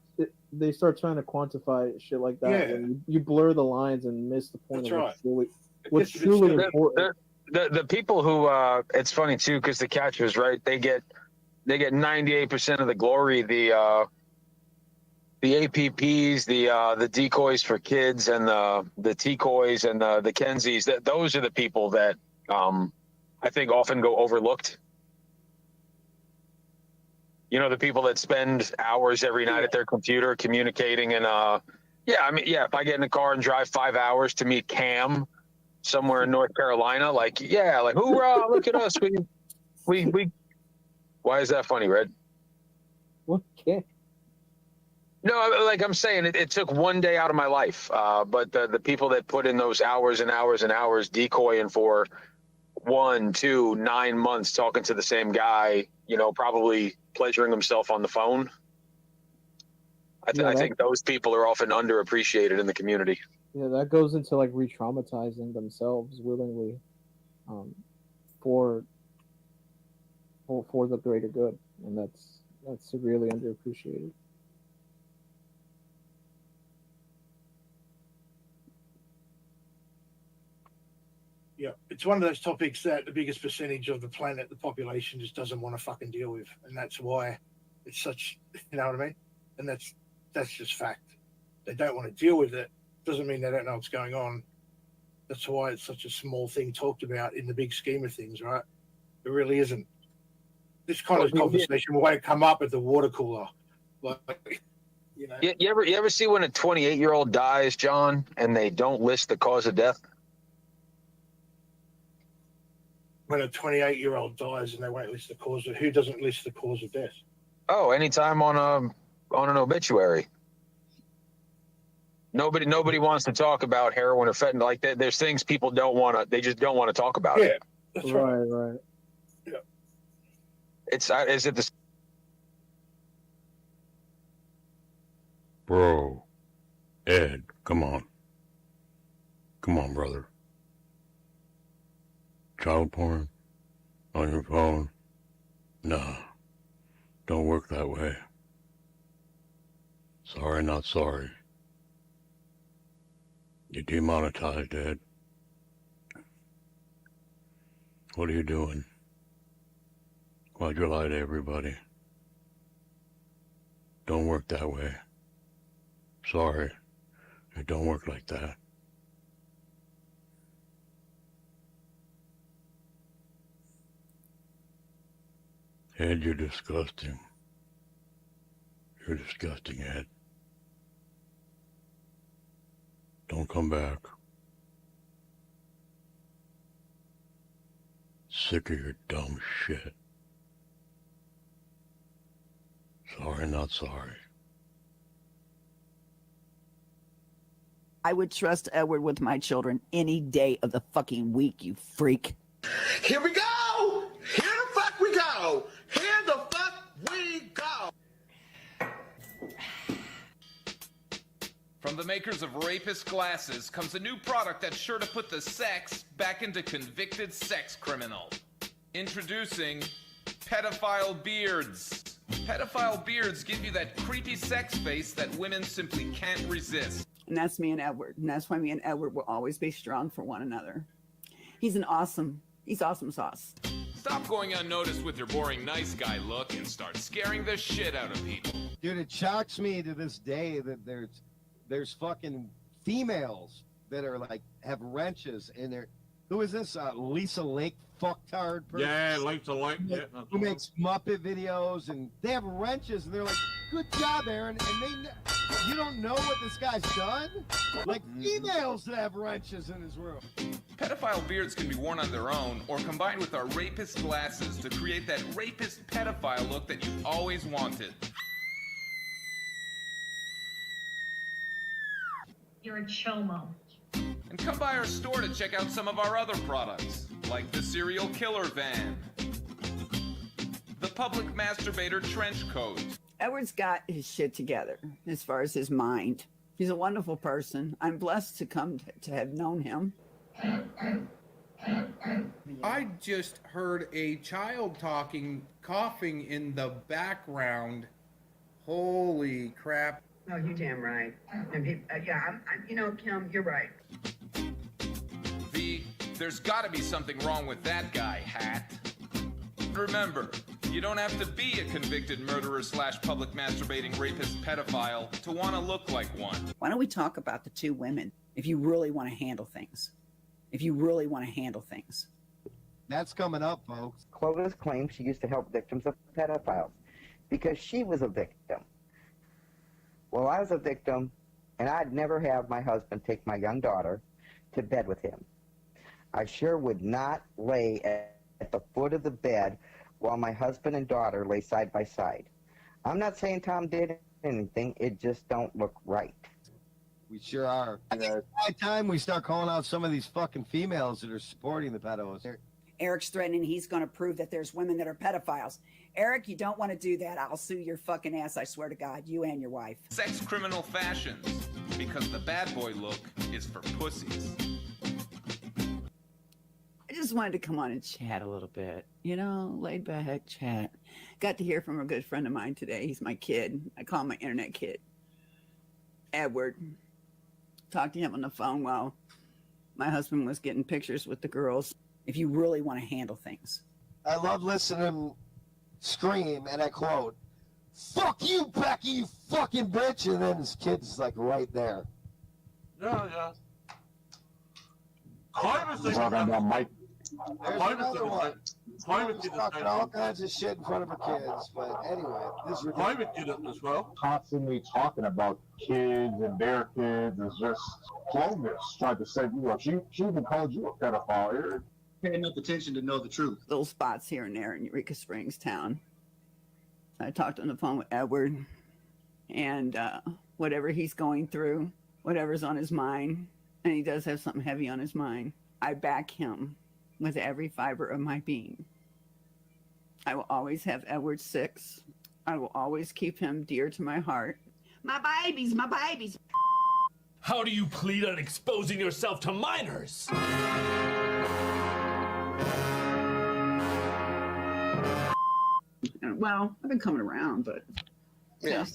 [SPEAKER 17] trying to quantify shit like that.
[SPEAKER 6] Yeah.
[SPEAKER 17] When you blur the lines and miss the point
[SPEAKER 6] That's
[SPEAKER 17] of
[SPEAKER 6] right.
[SPEAKER 17] what's truly important.
[SPEAKER 16] The people who it's funny too, because the catchers, right? They get 98% of the glory. The APPs, the decoys for kids, and the decoys and the Kensies. Those are the people that I think often go overlooked. The people that spend hours every night at their computer communicating, and if I get in a car and drive 5 hours to meet Cam somewhere in North Carolina, like hoorah, look at us, we why is that funny, Red?
[SPEAKER 17] Okay.
[SPEAKER 16] No, like I'm saying, it took one day out of my life, but the people that put in those hours and hours and hours decoying for 1, 2, 9 months talking to the same guy, probably pleasuring himself on the phone. I think those people are often underappreciated in the community.
[SPEAKER 17] Yeah, that goes into like re-traumatizing themselves willingly, for the greater good, and that's severely underappreciated.
[SPEAKER 6] Yeah, it's one of those topics that the biggest percentage of the planet, the population, just doesn't want to fucking deal with, and that's why it's such, you know what I mean? And that's just fact. They don't want to deal with it. Doesn't mean they don't know what's going on. That's why it's such a small thing talked about in the big scheme of things, right? It really isn't. This kind of conversation won't come up at the water cooler, like,
[SPEAKER 16] You ever see when a 28-year-old dies, John, and they don't list the cause of death?
[SPEAKER 6] When a 28-year-old dies and they won't list the cause of, who doesn't list the cause of death?
[SPEAKER 16] Oh, anytime on an obituary. Nobody wants to talk about heroin or fentanyl. Like that. There's things people they just don't want to talk about.
[SPEAKER 6] Yeah, that's right.
[SPEAKER 17] Right.
[SPEAKER 6] Yeah.
[SPEAKER 16] Is it the
[SPEAKER 3] Bro, Ed, come on. Come on, brother. Child porn? On your phone? Nah, don't work that way. Sorry, not sorry. You're demonetized, Ed. What are you doing? Why'd you lie to everybody? Don't work that way. Sorry, it don't work like that. Ed, you're disgusting. You're disgusting, Ed. Don't come back. Sick of your dumb shit. Sorry, not sorry.
[SPEAKER 18] I would trust Edward with my children any day of the fucking week, you freak.
[SPEAKER 19] Here we go! Here the fuck we go! Here the fuck we go!
[SPEAKER 20] From the makers of Rapist Glasses comes a new product that's sure to put the sex back into convicted sex criminals. Introducing Pedophile Beards. Pedophile beards give you that creepy sex face that women simply can't resist.
[SPEAKER 18] And that's me and Edward. And that's why me and Edward will always be strong for one another. He's awesome sauce.
[SPEAKER 20] Stop going unnoticed with your boring nice guy look and start scaring the shit out of people.
[SPEAKER 25] Dude, it shocks me to this day that there's fucking females that are like have wrenches in their. Who is this? Lisa Lake fucktard person?
[SPEAKER 26] Yeah, Lisa Lake. Yeah,
[SPEAKER 25] who makes Muppet videos and they have wrenches and they're like, "Good job, Aaron." And you don't know what this guy's done? Like females that have wrenches in his room.
[SPEAKER 20] Pedophile beards can be worn on their own or combined with our Rapist Glasses to create that rapist pedophile look that you've always wanted.
[SPEAKER 27] You're a chomo.
[SPEAKER 20] And come by our store to check out some of our other products, like the Serial Killer Van, the Public Masturbator Trench Coat.
[SPEAKER 18] Edward's got his shit together as far as his mind. He's a wonderful person. I'm blessed to come to have known him.
[SPEAKER 28] I just heard a child coughing in the background. Holy crap.
[SPEAKER 29] No, you're damn right. And Kim, you're right.
[SPEAKER 20] There's gotta be something wrong with that guy, hat. Remember, you don't have to be a convicted murderer / public masturbating rapist pedophile to want to look like one.
[SPEAKER 18] Why don't we talk about the two women if you really want to handle things?
[SPEAKER 25] That's coming up, folks.
[SPEAKER 30] Clovis claims she used to help victims of pedophiles because she was a victim. Well, I was a victim, and I'd never have my husband take my young daughter to bed with him. I sure would not lay at the foot of the bed while my husband and daughter lay side by side. I'm not saying Tom did anything, it just don't look right.
[SPEAKER 25] We sure are. I think it's high time we start calling out some of these fucking females that are supporting the pedos.
[SPEAKER 18] Eric's threatening he's going to prove that there's women that are pedophiles. Eric, you don't want to do that. I'll sue your fucking ass, I swear to God, you and your wife.
[SPEAKER 20] Sex criminal fashions, because the bad boy look is for pussies.
[SPEAKER 18] I just wanted to come on and chat a little bit, laid back chat. Got to hear from a good friend of mine today. He's my kid. I call him my internet kid. Edward. Talked to him on the phone while my husband was getting pictures with the girls. If you really want to handle things.
[SPEAKER 25] I love listening to him scream, and I quote, "Fuck you, Becky, you fucking bitch," and then his kid's like right there.
[SPEAKER 26] Yeah.
[SPEAKER 25] There's another one. She's talking all kinds of shit in front of her kids, but anyway, this is ridiculous.
[SPEAKER 26] as well.
[SPEAKER 31] Constantly talking about kids and their kids is just Clovis tried to set you up. She even called you a pedophile, Eric.
[SPEAKER 18] Pay enough attention to know the truth. Little spots here and there in Eureka Springs town. I talked on the phone with Edward, and whatever he's going through, whatever's on his mind, and he does have something heavy on his mind, I back him with every fiber of my being. I will always have Edward 6. I will always keep him dear to my heart. My babies, my babies.
[SPEAKER 1] How do you plead on exposing yourself to minors?
[SPEAKER 18] Well, I've been coming around, but
[SPEAKER 2] Yeah.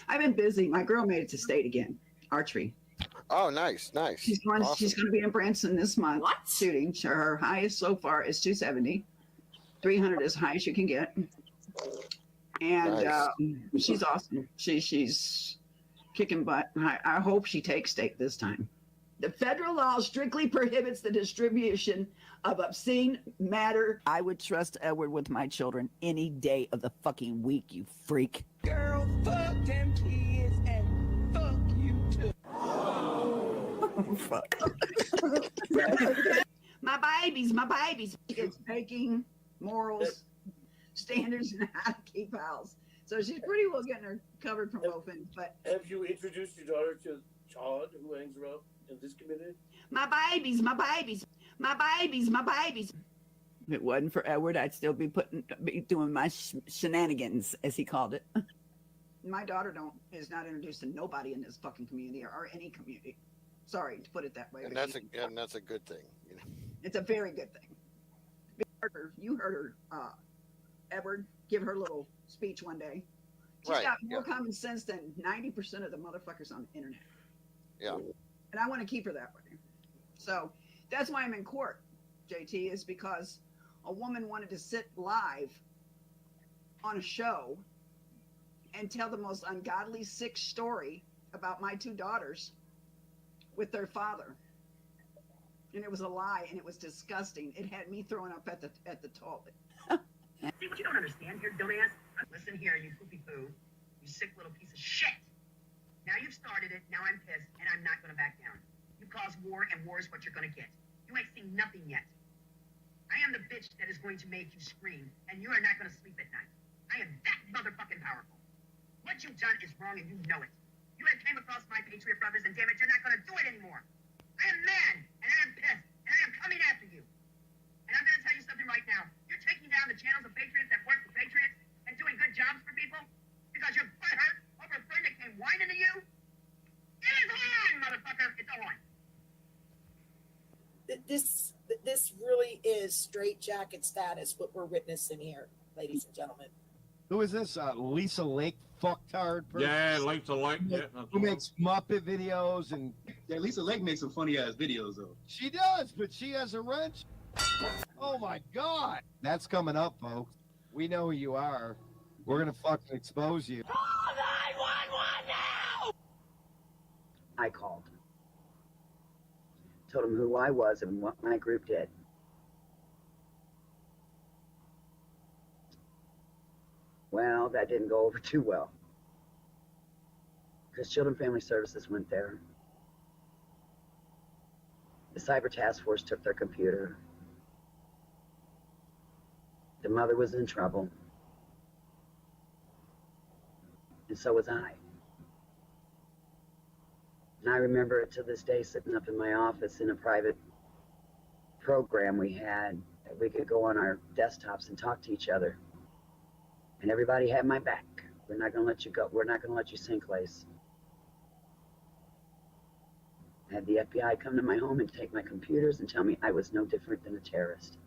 [SPEAKER 18] I've been busy. My girl made it to state again, archery.
[SPEAKER 2] Oh, nice, nice.
[SPEAKER 18] She's going to be in Branson this month. What? Shooting. Her highest so far is 270. 300 is high as you can get. And
[SPEAKER 2] Nice.
[SPEAKER 18] she's awesome. She's kicking butt. I hope she takes state this time. The federal law strictly prohibits the distribution of obscene matter. I would trust Edward with my children any day of the fucking week, you freak. Girl, fuck them kids and fuck you too. Oh, fuck. My babies. It's making morals, standards, and how to keep house. So she's pretty well getting her covered from both ends. But
[SPEAKER 4] have you introduced your daughter to Todd, who hangs around in this community?
[SPEAKER 18] My babies. If it wasn't for Edward, I'd still be doing my shenanigans, as he called it. My daughter is not introduced to nobody in this fucking community or any community. Sorry to put it that way.
[SPEAKER 2] And that's a good thing. You know?
[SPEAKER 18] It's a very good thing. You heard her, Edward, give her little speech one day. She's got more common sense than 90% of the motherfuckers on the internet.
[SPEAKER 2] Yeah.
[SPEAKER 18] And I want to keep her that way. So that's why I'm in court, JT, is because a woman wanted to sit live on a show and tell the most ungodly, sick story about my two daughters with their father. And it was a lie, and it was disgusting. It had me throwing up at the toilet.
[SPEAKER 29] See, what you don't understand here, dumbass, listen here, you poopy poo, you sick little piece of shit. Now you've started it, now I'm pissed, and I'm not going to back down. You cause war, and war is what you're going to get. You ain't seen nothing yet. I am the bitch that is going to make you scream, and you are not going to sleep at night. I am that motherfucking powerful. What you've done is wrong, and you know it. You have came across my Patriot brothers, and damn it, you're not going to do it anymore. I am mad, and I am pissed, and I am coming after you. And I'm going to tell you something right now. You're taking down the channels of Patriots that work for Patriots and doing good jobs for people because you're butthurt over a friend that came whining to you. It is on, motherfucker. It's on.
[SPEAKER 5] This really is straight jacket status, what we're witnessing here, ladies and gentlemen.
[SPEAKER 25] Who is this? Lisa Lake fucktard person?
[SPEAKER 26] Yeah, Lisa Lake. Yeah,
[SPEAKER 25] who makes Muppet videos and
[SPEAKER 9] Lisa Lake makes some funny ass videos though.
[SPEAKER 25] She does, but she has a wrench. Oh my God! That's coming up, folks. We know who you are. We're gonna fucking expose you.
[SPEAKER 19] Call 911 now!
[SPEAKER 30] I called. Told him who I was and what my group did. Well, that didn't go over too well. Because Children and Family Services went there. The Cyber Task Force took their computer. The mother was in trouble. And so was I. And I remember it to this day sitting up in my office in a private program we had that we could go on our desktops and talk to each other. And everybody had my back. We're not going to let you go. We're not going to let you sink, Lace. I had the FBI come to my home and take my computers and tell me I was no different than a terrorist.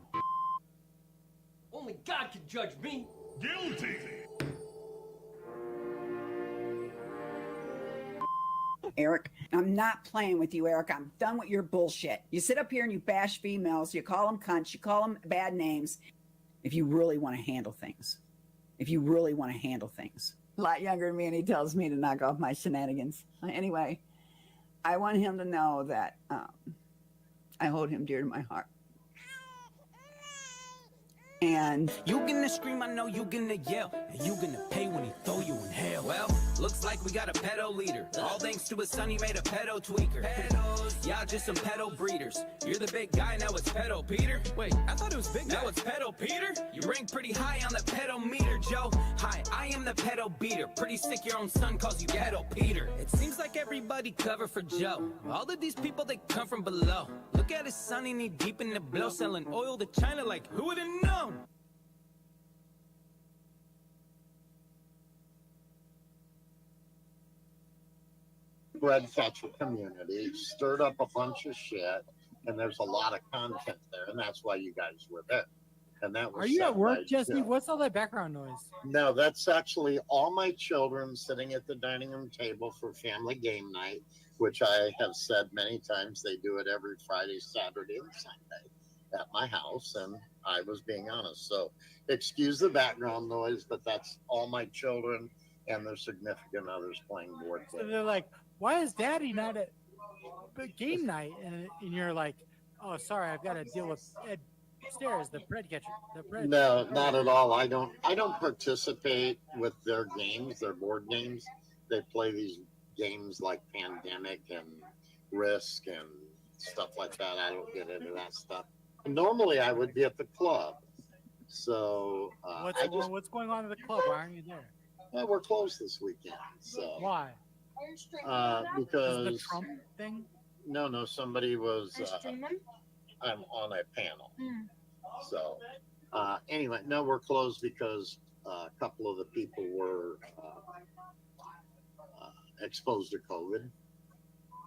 [SPEAKER 1] Only God can judge me. Guilty.
[SPEAKER 18] Eric, I'm not playing with you, Eric. I'm done with your bullshit. You sit up here and you bash females. You call them cunts. You call them bad names. If you really want to handle things. A lot younger than me, and he tells me to knock off my shenanigans. Anyway, I want him to know that I hold him dear to my heart. And
[SPEAKER 11] you gonna scream, I know you gonna yell, and you gonna pay when he throw you in hell. Well, looks like we got a pedo leader. All thanks to his son, he made a pedo tweaker. Pedos, y'all just some pedo breeders. You're the big guy, now it's pedo Peter. Wait, I thought it was big. Now it's pedo Peter. You rank pretty high on the pedo meter, Joe. Hi, I am the pedo beater. Pretty sick your own son calls you pedo Peter. It seems like everybody covered for Joe. All of these people, they come from below. Look at his son, he knee deep in the blow, selling oil to China like who would've known?
[SPEAKER 7] bread catcher community, stirred up a bunch of shit, and there's a lot of content there, and that's why you guys were there. And that was
[SPEAKER 8] Are you
[SPEAKER 7] set
[SPEAKER 8] at work,
[SPEAKER 7] by
[SPEAKER 8] Jesse?
[SPEAKER 7] Jill.
[SPEAKER 8] What's all that background noise?
[SPEAKER 7] No, that's actually all my children sitting at the dining room table for family game night, which I have said many times they do it every Friday, Saturday, and Sunday at my house, and I was being honest. So excuse the background noise, but that's all my children and their significant others playing board
[SPEAKER 8] So
[SPEAKER 7] games.
[SPEAKER 8] they're like, why is Daddy not at game night? And you're like, oh, sorry, I've got to deal with Ed upstairs, the bread catcher.
[SPEAKER 7] No, not at all. I don't participate with their games, their board games. They play these games like Pandemic and Risk and stuff like that. I don't get into that stuff. Normally I would be at the club. So
[SPEAKER 8] what's going on at the club? Why aren't you there?
[SPEAKER 7] Well, we're closed this weekend. So
[SPEAKER 8] Why?
[SPEAKER 7] Because
[SPEAKER 8] Is the Trump thing?
[SPEAKER 7] No, somebody was I'm on a panel. So anyway, no, we're closed because a couple of the people were exposed to COVID.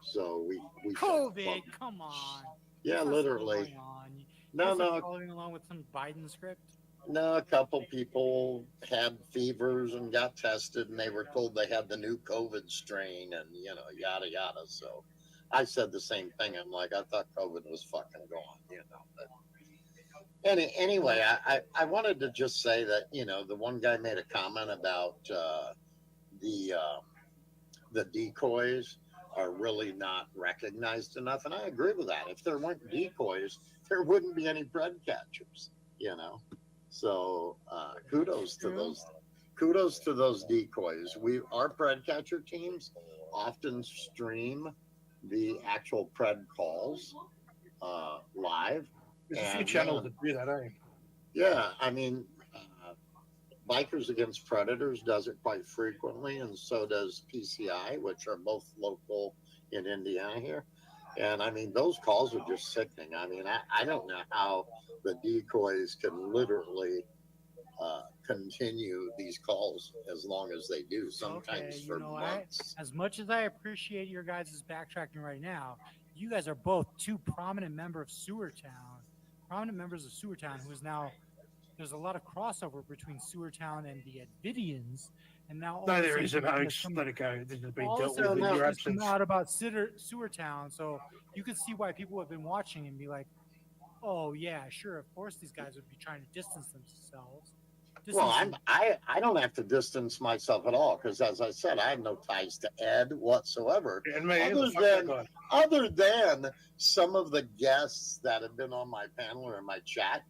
[SPEAKER 7] So we
[SPEAKER 8] COVID, come on.
[SPEAKER 7] Yeah,
[SPEAKER 8] What's
[SPEAKER 7] literally.
[SPEAKER 8] going on?
[SPEAKER 7] No.
[SPEAKER 8] Following along with some Biden script.
[SPEAKER 7] No, a couple people had fevers and got tested, and they were told they had the new COVID strain, and yada yada. So I said the same thing. I'm like, I thought COVID was fucking gone, But anyway, I wanted to just say that the one guy made a comment about the decoys are really not recognized enough, and I agree with that. If there weren't decoys, there wouldn't be any bread catchers, So kudos to those decoys. Our bread catcher teams often stream the actual pred calls live.
[SPEAKER 6] There's a few channels that do that, eh?
[SPEAKER 7] Yeah, I mean, Bikers Against Predators does it quite frequently, and so does PCI, which are both local in Indiana here. And I mean, those calls are just sickening. I mean, I don't know how the decoys can literally continue these calls as long as they do, sometimes for months.
[SPEAKER 8] As much as I appreciate your guys' backtracking right now, you guys are both two prominent members of Sewertown, who is now, there's a lot of crossover between Sewertown and the Advidians, and now
[SPEAKER 6] No, there isn't. Let it go. This has been dealt with in your absence.
[SPEAKER 8] Out about Sewertown, so you could see why people have been watching and be like, "Oh yeah, sure, of course these guys would be trying to distance themselves."
[SPEAKER 7] Well, I don't have to distance myself at all because, as I said, I have no ties to Ed whatsoever. Other than some of the guests that have been on my panel or in my chat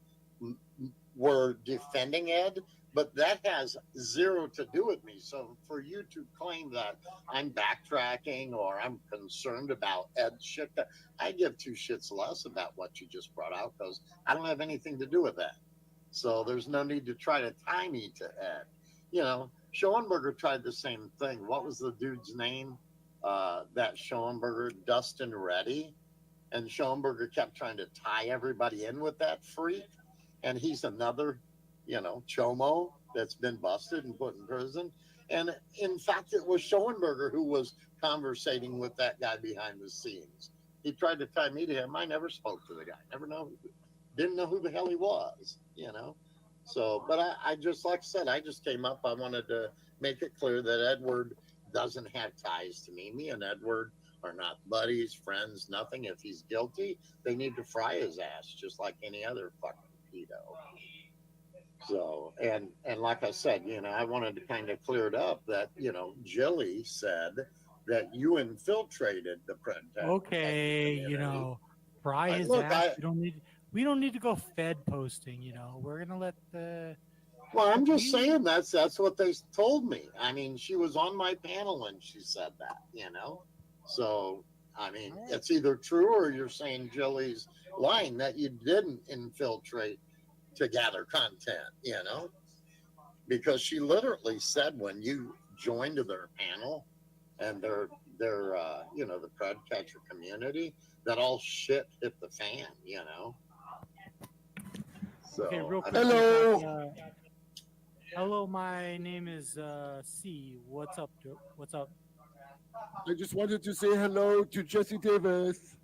[SPEAKER 7] were defending Ed, but that has zero to do with me. So for you to claim that I'm backtracking or I'm concerned about Ed shit, I give two shits less about what you just brought out because I don't have anything to do with that. So there's no need to try to tie me to Ed. Schoenberger tried the same thing. What was the dude's name? That Schoenberger, Dustin Reddy. And Schoenberger kept trying to tie everybody in with that freak. And he's another, chomo that's been busted and put in prison. And in fact, it was Schoenberger who was conversating with that guy behind the scenes. He tried to tie me to him. I never spoke to the guy. Didn't know who the hell he was, So, but I just, like I said, I just came up. I wanted to make it clear that Edward doesn't have ties to me. Me and Edward are not buddies, friends, nothing. If he's guilty, they need to fry his ass just like any other fucking pedo. So, and like I said, I wanted to kind of clear it up that, Jilly said that you infiltrated the Pred.
[SPEAKER 8] Okay, fry his ass. We don't need to go Fed posting, We're gonna let the.
[SPEAKER 7] Well, I'm just saying that's what they told me. I mean, she was on my panel and she said that, So, I mean, it's either true or you're saying Jilly's lying that you didn't infiltrate to gather content, because she literally said when you joined their panel and their the Pred Catcher community, that all shit hit the fan, So,
[SPEAKER 8] okay, real quick.
[SPEAKER 7] hello.
[SPEAKER 8] Hello, my name is C. What's up? What's up?
[SPEAKER 10] I just wanted to say hello to Jesse Davis.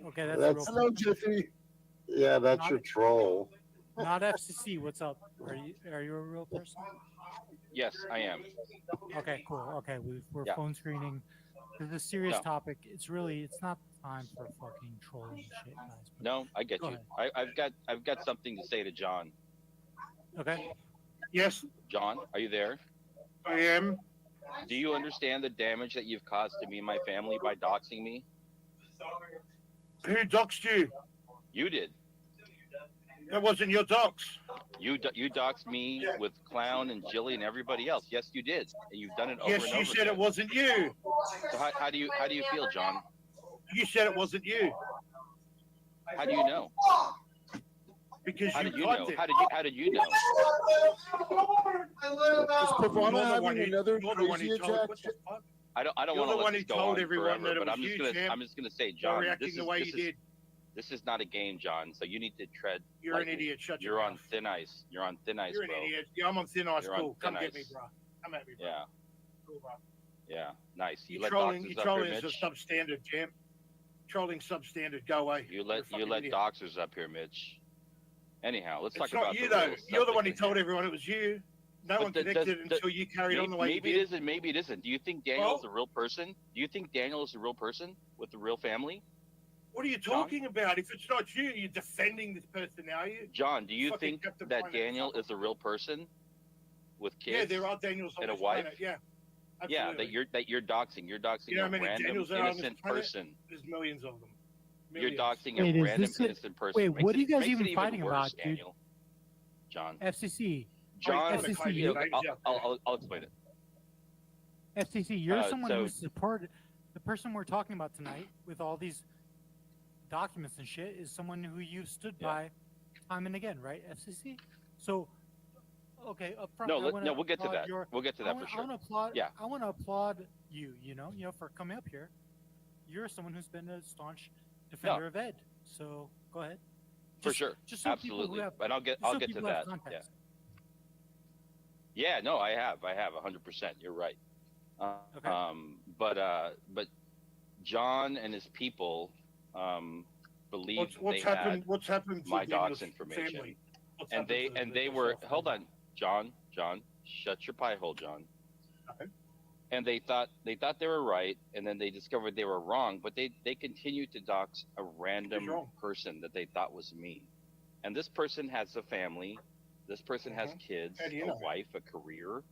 [SPEAKER 8] Okay, that's
[SPEAKER 7] That's-
[SPEAKER 8] real.
[SPEAKER 10] Hello, Jesse.
[SPEAKER 7] Yeah, that's
[SPEAKER 8] Not-
[SPEAKER 7] your troll.
[SPEAKER 8] Not FCC. What's up? Are you a real person?
[SPEAKER 12] Yes, I am.
[SPEAKER 8] Okay, cool. Okay, we're
[SPEAKER 12] Yeah.
[SPEAKER 8] phone screening. This is a serious
[SPEAKER 12] No.
[SPEAKER 8] topic. It's not time for fucking trolling shit, guys.
[SPEAKER 12] No, I get
[SPEAKER 8] Go
[SPEAKER 12] you.
[SPEAKER 8] ahead.
[SPEAKER 12] I've got something to say to John.
[SPEAKER 8] Okay.
[SPEAKER 6] Yes,
[SPEAKER 12] John, are you there?
[SPEAKER 6] I am.
[SPEAKER 12] Do you understand the damage that you've caused to me and my family by doxing me?
[SPEAKER 6] Who doxed you?
[SPEAKER 12] You did.
[SPEAKER 6] That wasn't your dox.
[SPEAKER 12] You doxed me with Clown and Jilly and everybody else. Yes, you did, and you've done it over
[SPEAKER 6] Yes,
[SPEAKER 12] and
[SPEAKER 6] you
[SPEAKER 12] over
[SPEAKER 6] said
[SPEAKER 12] again.
[SPEAKER 6] it wasn't you.
[SPEAKER 12] So how do you feel, John?
[SPEAKER 6] You said it wasn't you.
[SPEAKER 12] How do you know?
[SPEAKER 6] Because
[SPEAKER 12] How
[SPEAKER 6] you
[SPEAKER 12] did you
[SPEAKER 6] typed
[SPEAKER 12] know?
[SPEAKER 6] it.
[SPEAKER 12] How did you know?
[SPEAKER 10] Is Pavana
[SPEAKER 6] You're the one
[SPEAKER 10] having
[SPEAKER 6] who-
[SPEAKER 10] another
[SPEAKER 6] you're the one who
[SPEAKER 10] crazy
[SPEAKER 6] told-
[SPEAKER 10] attack?
[SPEAKER 6] what the fuck?
[SPEAKER 12] I don't
[SPEAKER 6] You're
[SPEAKER 12] want
[SPEAKER 6] the
[SPEAKER 12] to
[SPEAKER 6] one
[SPEAKER 12] let
[SPEAKER 6] who
[SPEAKER 12] this go
[SPEAKER 6] told
[SPEAKER 12] on
[SPEAKER 6] everyone
[SPEAKER 12] forever,
[SPEAKER 6] that it
[SPEAKER 12] but I'm
[SPEAKER 6] was
[SPEAKER 12] just
[SPEAKER 6] you,
[SPEAKER 12] gonna
[SPEAKER 6] champ.
[SPEAKER 12] say,
[SPEAKER 6] You're
[SPEAKER 12] John,
[SPEAKER 6] reacting the way you did.
[SPEAKER 12] This is not a game, John. So you need to tread.
[SPEAKER 6] You're an
[SPEAKER 12] lightly.
[SPEAKER 6] idiot. Shut your
[SPEAKER 12] You're on
[SPEAKER 6] mouth.
[SPEAKER 12] thin ice. You're on thin ice,
[SPEAKER 6] You're an
[SPEAKER 12] bro.
[SPEAKER 6] idiot. Yeah, I'm on thin ice.
[SPEAKER 12] You're on
[SPEAKER 6] Cool. Come
[SPEAKER 12] thin
[SPEAKER 6] get me,
[SPEAKER 12] ice.
[SPEAKER 6] bro. Come at me, bro.
[SPEAKER 12] Yeah,
[SPEAKER 6] Cool, bro.
[SPEAKER 12] yeah, nice. You
[SPEAKER 6] You're
[SPEAKER 12] let
[SPEAKER 6] trolling.
[SPEAKER 12] doxers
[SPEAKER 6] You're
[SPEAKER 12] up
[SPEAKER 6] trolling
[SPEAKER 12] here,
[SPEAKER 6] is a
[SPEAKER 12] Mitch.
[SPEAKER 6] substandard, champ. Trolling substandard. Go away.
[SPEAKER 12] You let doxers up here, Mitch. Anyhow, let's
[SPEAKER 6] It's
[SPEAKER 12] talk
[SPEAKER 6] not
[SPEAKER 12] about
[SPEAKER 6] you
[SPEAKER 12] the
[SPEAKER 6] though.
[SPEAKER 12] real
[SPEAKER 6] You're the
[SPEAKER 12] subject
[SPEAKER 6] one who
[SPEAKER 12] at
[SPEAKER 6] told
[SPEAKER 12] hand.
[SPEAKER 6] everyone it was you. No
[SPEAKER 12] But
[SPEAKER 6] one connected it until you carried on the way
[SPEAKER 12] maybe
[SPEAKER 6] you
[SPEAKER 12] it
[SPEAKER 6] did.
[SPEAKER 12] isn't. Maybe it isn't. Do you think Daniel is a real person? Do you think Daniel is a real person with a real family?
[SPEAKER 6] What are you
[SPEAKER 12] John?
[SPEAKER 6] talking about? If it's not you, you're defending this person, are you?
[SPEAKER 12] John, do you
[SPEAKER 6] Fucking
[SPEAKER 12] think
[SPEAKER 6] Captain
[SPEAKER 12] that
[SPEAKER 6] Planet.
[SPEAKER 12] Daniel is a real person with kids?
[SPEAKER 6] Yeah, there are Daniels on
[SPEAKER 12] and a
[SPEAKER 6] this
[SPEAKER 12] wife?
[SPEAKER 6] planet. Yeah.
[SPEAKER 12] Yeah,
[SPEAKER 6] Absolutely.
[SPEAKER 12] that you're doxing. You're doxing
[SPEAKER 6] You know how
[SPEAKER 12] a
[SPEAKER 6] many
[SPEAKER 12] random
[SPEAKER 6] Daniels there are on this
[SPEAKER 12] innocent
[SPEAKER 6] planet?
[SPEAKER 12] person.
[SPEAKER 6] There's millions of them.
[SPEAKER 12] You're
[SPEAKER 6] Millions.
[SPEAKER 12] doxing
[SPEAKER 8] Wait,
[SPEAKER 12] a
[SPEAKER 8] is
[SPEAKER 12] random
[SPEAKER 8] this a-
[SPEAKER 12] innocent person.
[SPEAKER 8] wait,
[SPEAKER 12] Makes
[SPEAKER 8] what are you guys
[SPEAKER 12] makes
[SPEAKER 8] even
[SPEAKER 12] it
[SPEAKER 8] fighting
[SPEAKER 12] worse,
[SPEAKER 8] about, dude?
[SPEAKER 12] Daniel. John.
[SPEAKER 8] FCC.
[SPEAKER 12] John,
[SPEAKER 8] FCC.
[SPEAKER 12] I'll explain it.
[SPEAKER 8] FCC. You're someone
[SPEAKER 12] so-
[SPEAKER 8] who supported the person we're talking about tonight with all these documents and shit is someone who you stood by time and again, right? FCC. So, okay, up front.
[SPEAKER 12] No,
[SPEAKER 8] I wanna
[SPEAKER 12] we'll get to
[SPEAKER 8] applaud
[SPEAKER 12] that. We'll get to that for
[SPEAKER 8] I
[SPEAKER 12] sure.
[SPEAKER 8] want to applaud.
[SPEAKER 12] Yeah.
[SPEAKER 8] I want to applaud you. You know, for coming up here. You're someone who's been a staunch defender of Ed. So go ahead.
[SPEAKER 12] For sure.
[SPEAKER 8] Just so people who
[SPEAKER 12] Absolutely.
[SPEAKER 8] have-
[SPEAKER 12] And I'll get
[SPEAKER 8] just so
[SPEAKER 12] to
[SPEAKER 8] people have
[SPEAKER 12] that. Yeah.
[SPEAKER 8] context.
[SPEAKER 12] Yeah, no, I have 100%. You're right. But John and his people believed
[SPEAKER 6] What's
[SPEAKER 12] they
[SPEAKER 6] happened?
[SPEAKER 12] had
[SPEAKER 6] What's happened to
[SPEAKER 12] my
[SPEAKER 6] Daniel's
[SPEAKER 12] docs information,
[SPEAKER 6] family? What's
[SPEAKER 12] and
[SPEAKER 6] happened to
[SPEAKER 12] they were hold on, John, shut your pie hole, John.
[SPEAKER 6] Okay.
[SPEAKER 12] And they thought they were right, and then they discovered they were wrong. But they continued to dox a random person that they thought was me, and this person has a family. This person has kids,
[SPEAKER 6] How do you
[SPEAKER 12] a
[SPEAKER 6] know?
[SPEAKER 12] wife, a career.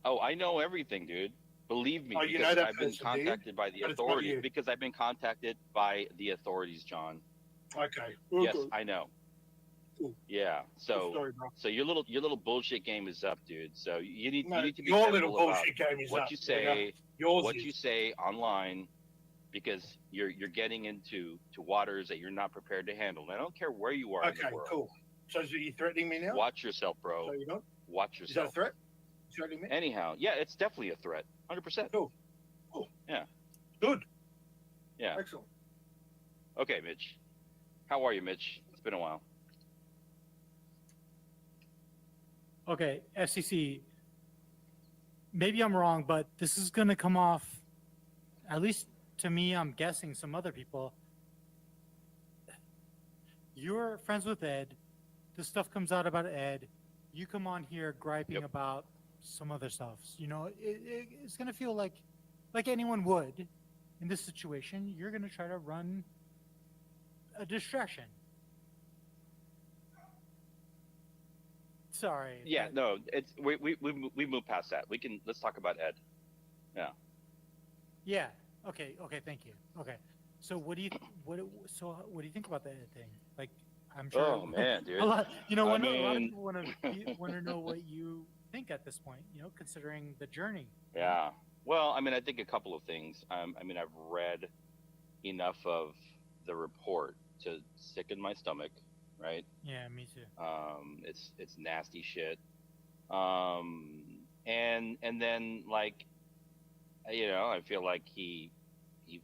[SPEAKER 12] Oh, I know everything, dude. Believe me,
[SPEAKER 6] Oh, you
[SPEAKER 12] because
[SPEAKER 6] know that
[SPEAKER 12] I've been
[SPEAKER 6] person, do you?
[SPEAKER 12] contacted by the
[SPEAKER 6] But it's not
[SPEAKER 12] authorities.
[SPEAKER 6] you.
[SPEAKER 12] Because I've been contacted by the authorities, John.
[SPEAKER 6] Okay.
[SPEAKER 12] Yes,
[SPEAKER 6] Okay.
[SPEAKER 12] I know.
[SPEAKER 6] Cool.
[SPEAKER 12] Yeah.
[SPEAKER 6] Good story, bro.
[SPEAKER 12] So your little bullshit game is up, dude. So you need
[SPEAKER 6] No,
[SPEAKER 12] to be
[SPEAKER 6] your
[SPEAKER 12] careful
[SPEAKER 6] little
[SPEAKER 12] about
[SPEAKER 6] bullshit game is
[SPEAKER 12] what
[SPEAKER 6] up,
[SPEAKER 12] you say,
[SPEAKER 6] nigga. Yours
[SPEAKER 12] what
[SPEAKER 6] is.
[SPEAKER 12] you say online, because you're getting into waters that you're not prepared to handle. And I don't care where you are in
[SPEAKER 6] Okay,
[SPEAKER 12] the world.
[SPEAKER 6] cool. So are you threatening me now?
[SPEAKER 12] Watch yourself, bro.
[SPEAKER 6] So you don't?
[SPEAKER 12] Watch
[SPEAKER 6] Is that a
[SPEAKER 12] yourself.
[SPEAKER 6] threat? You threatening me?
[SPEAKER 12] Anyhow, yeah, it's definitely a threat. 100%.
[SPEAKER 6] Cool. Cool.
[SPEAKER 12] Yeah.
[SPEAKER 6] Good.
[SPEAKER 12] Yeah.
[SPEAKER 6] Excellent.
[SPEAKER 12] Okay, Mitch. How are you, Mitch? It's been a while.
[SPEAKER 8] Okay, FCC. Maybe I'm wrong, but this is going to come off, at least to me, I'm guessing some other people. You're friends with Ed. This stuff comes out about Ed. You come on here griping about some other stuff. You know, it's going to feel like anyone would in this situation. You're going to try to run a distraction. Sorry.
[SPEAKER 12] Yeah, no, it's we moved past that. Let's talk about Ed. Yeah.
[SPEAKER 8] Yeah. Okay. Thank you. Okay. So what do you think about the Ed thing? Like, I'm sure.
[SPEAKER 12] Oh, man, dude.
[SPEAKER 8] A lot, a lot of
[SPEAKER 12] mean-
[SPEAKER 8] people want to know what you think at this point. You know, considering the journey.
[SPEAKER 12] Yeah. Well, I mean, I think a couple of things. I mean, I've read enough of the report to sicken my stomach. Right.
[SPEAKER 8] Yeah, me too.
[SPEAKER 12] It's nasty shit. And then like, I feel like he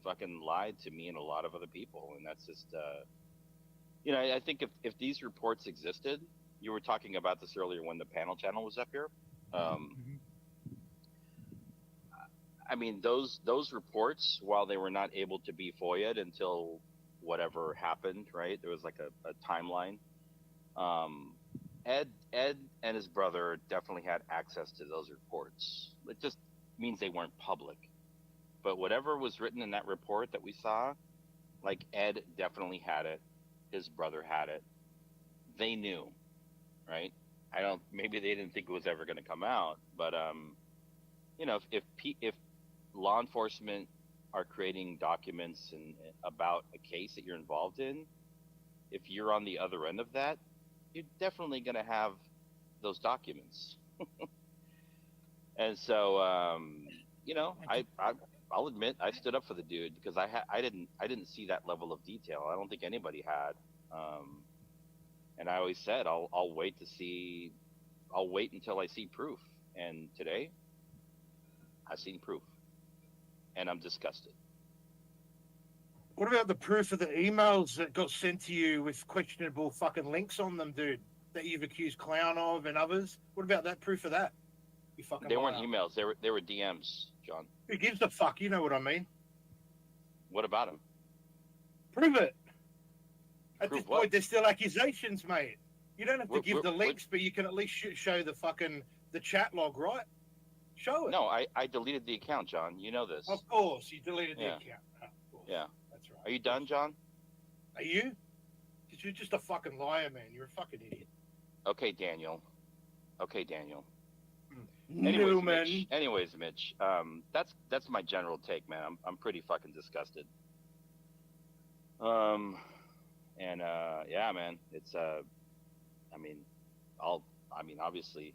[SPEAKER 12] fucking lied to me and a lot of other people, and that's just I think if these reports existed, you were talking about this earlier when the panel channel was up here. I mean, those reports, while they were not able to be FOIA'd until whatever happened, right? There was like a timeline. Ed and his brother definitely had access to those reports. It just means they weren't public. But whatever was written in that report that we saw, like Ed definitely had it, his brother had it. They knew, right? Maybe they didn't think it was ever going to come out, but you know, if law enforcement are creating documents about a case that you're involved in, if you're on the other end of that, you're definitely going to have those documents. And so, you know, I'll admit I stood up for the dude because I didn't see that level of detail. I don't think anybody had. And I always said I'll wait until I see proof. And today, I've seen proof, and I'm disgusted.
[SPEAKER 6] What about the proof of the emails that got sent to you with questionable fucking links on them, dude, that you've accused Clown of and others? What about that proof of that? You fucking
[SPEAKER 12] They weren't
[SPEAKER 6] liar.
[SPEAKER 12] emails. They were DMs, John.
[SPEAKER 6] Who gives a fuck? You know what I mean.
[SPEAKER 12] What about them?
[SPEAKER 6] Prove it. At
[SPEAKER 12] Prove
[SPEAKER 6] this
[SPEAKER 12] what?
[SPEAKER 6] point, they're still accusations, mate. You don't have to give the links, but you can at least show the chat log, right? Show it.
[SPEAKER 12] No, I deleted the account, John. You know this.
[SPEAKER 6] Of course, you deleted the
[SPEAKER 12] Yeah.
[SPEAKER 6] account. Of course.
[SPEAKER 12] Yeah.
[SPEAKER 6] That's right.
[SPEAKER 12] Are you done, John?
[SPEAKER 6] Are you? Because you're just a fucking liar, man. You're a fucking idiot.
[SPEAKER 12] Okay, Daniel.
[SPEAKER 6] Newman.
[SPEAKER 12] Anyways, Mitch. That's my general take, man. I'm pretty fucking disgusted. Yeah, man. It's obviously,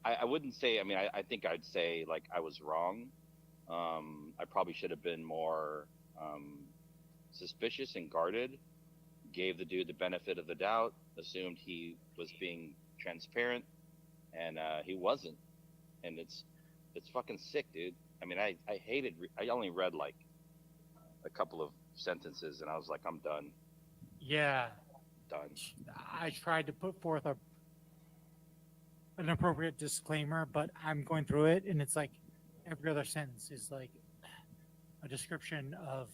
[SPEAKER 12] I wouldn't say. I mean, I think I'd say like I was wrong. I probably should have been more suspicious and guarded. Gave the dude the benefit of the doubt. Assumed he was being transparent, and he wasn't. And it's fucking sick, dude. I mean, I hated. I only read like a couple of sentences, and I was like, I'm done.
[SPEAKER 8] Yeah.
[SPEAKER 12] Done.
[SPEAKER 8] I tried to put forth an appropriate disclaimer, but I'm going through it, and it's like every other sentence is like a description of.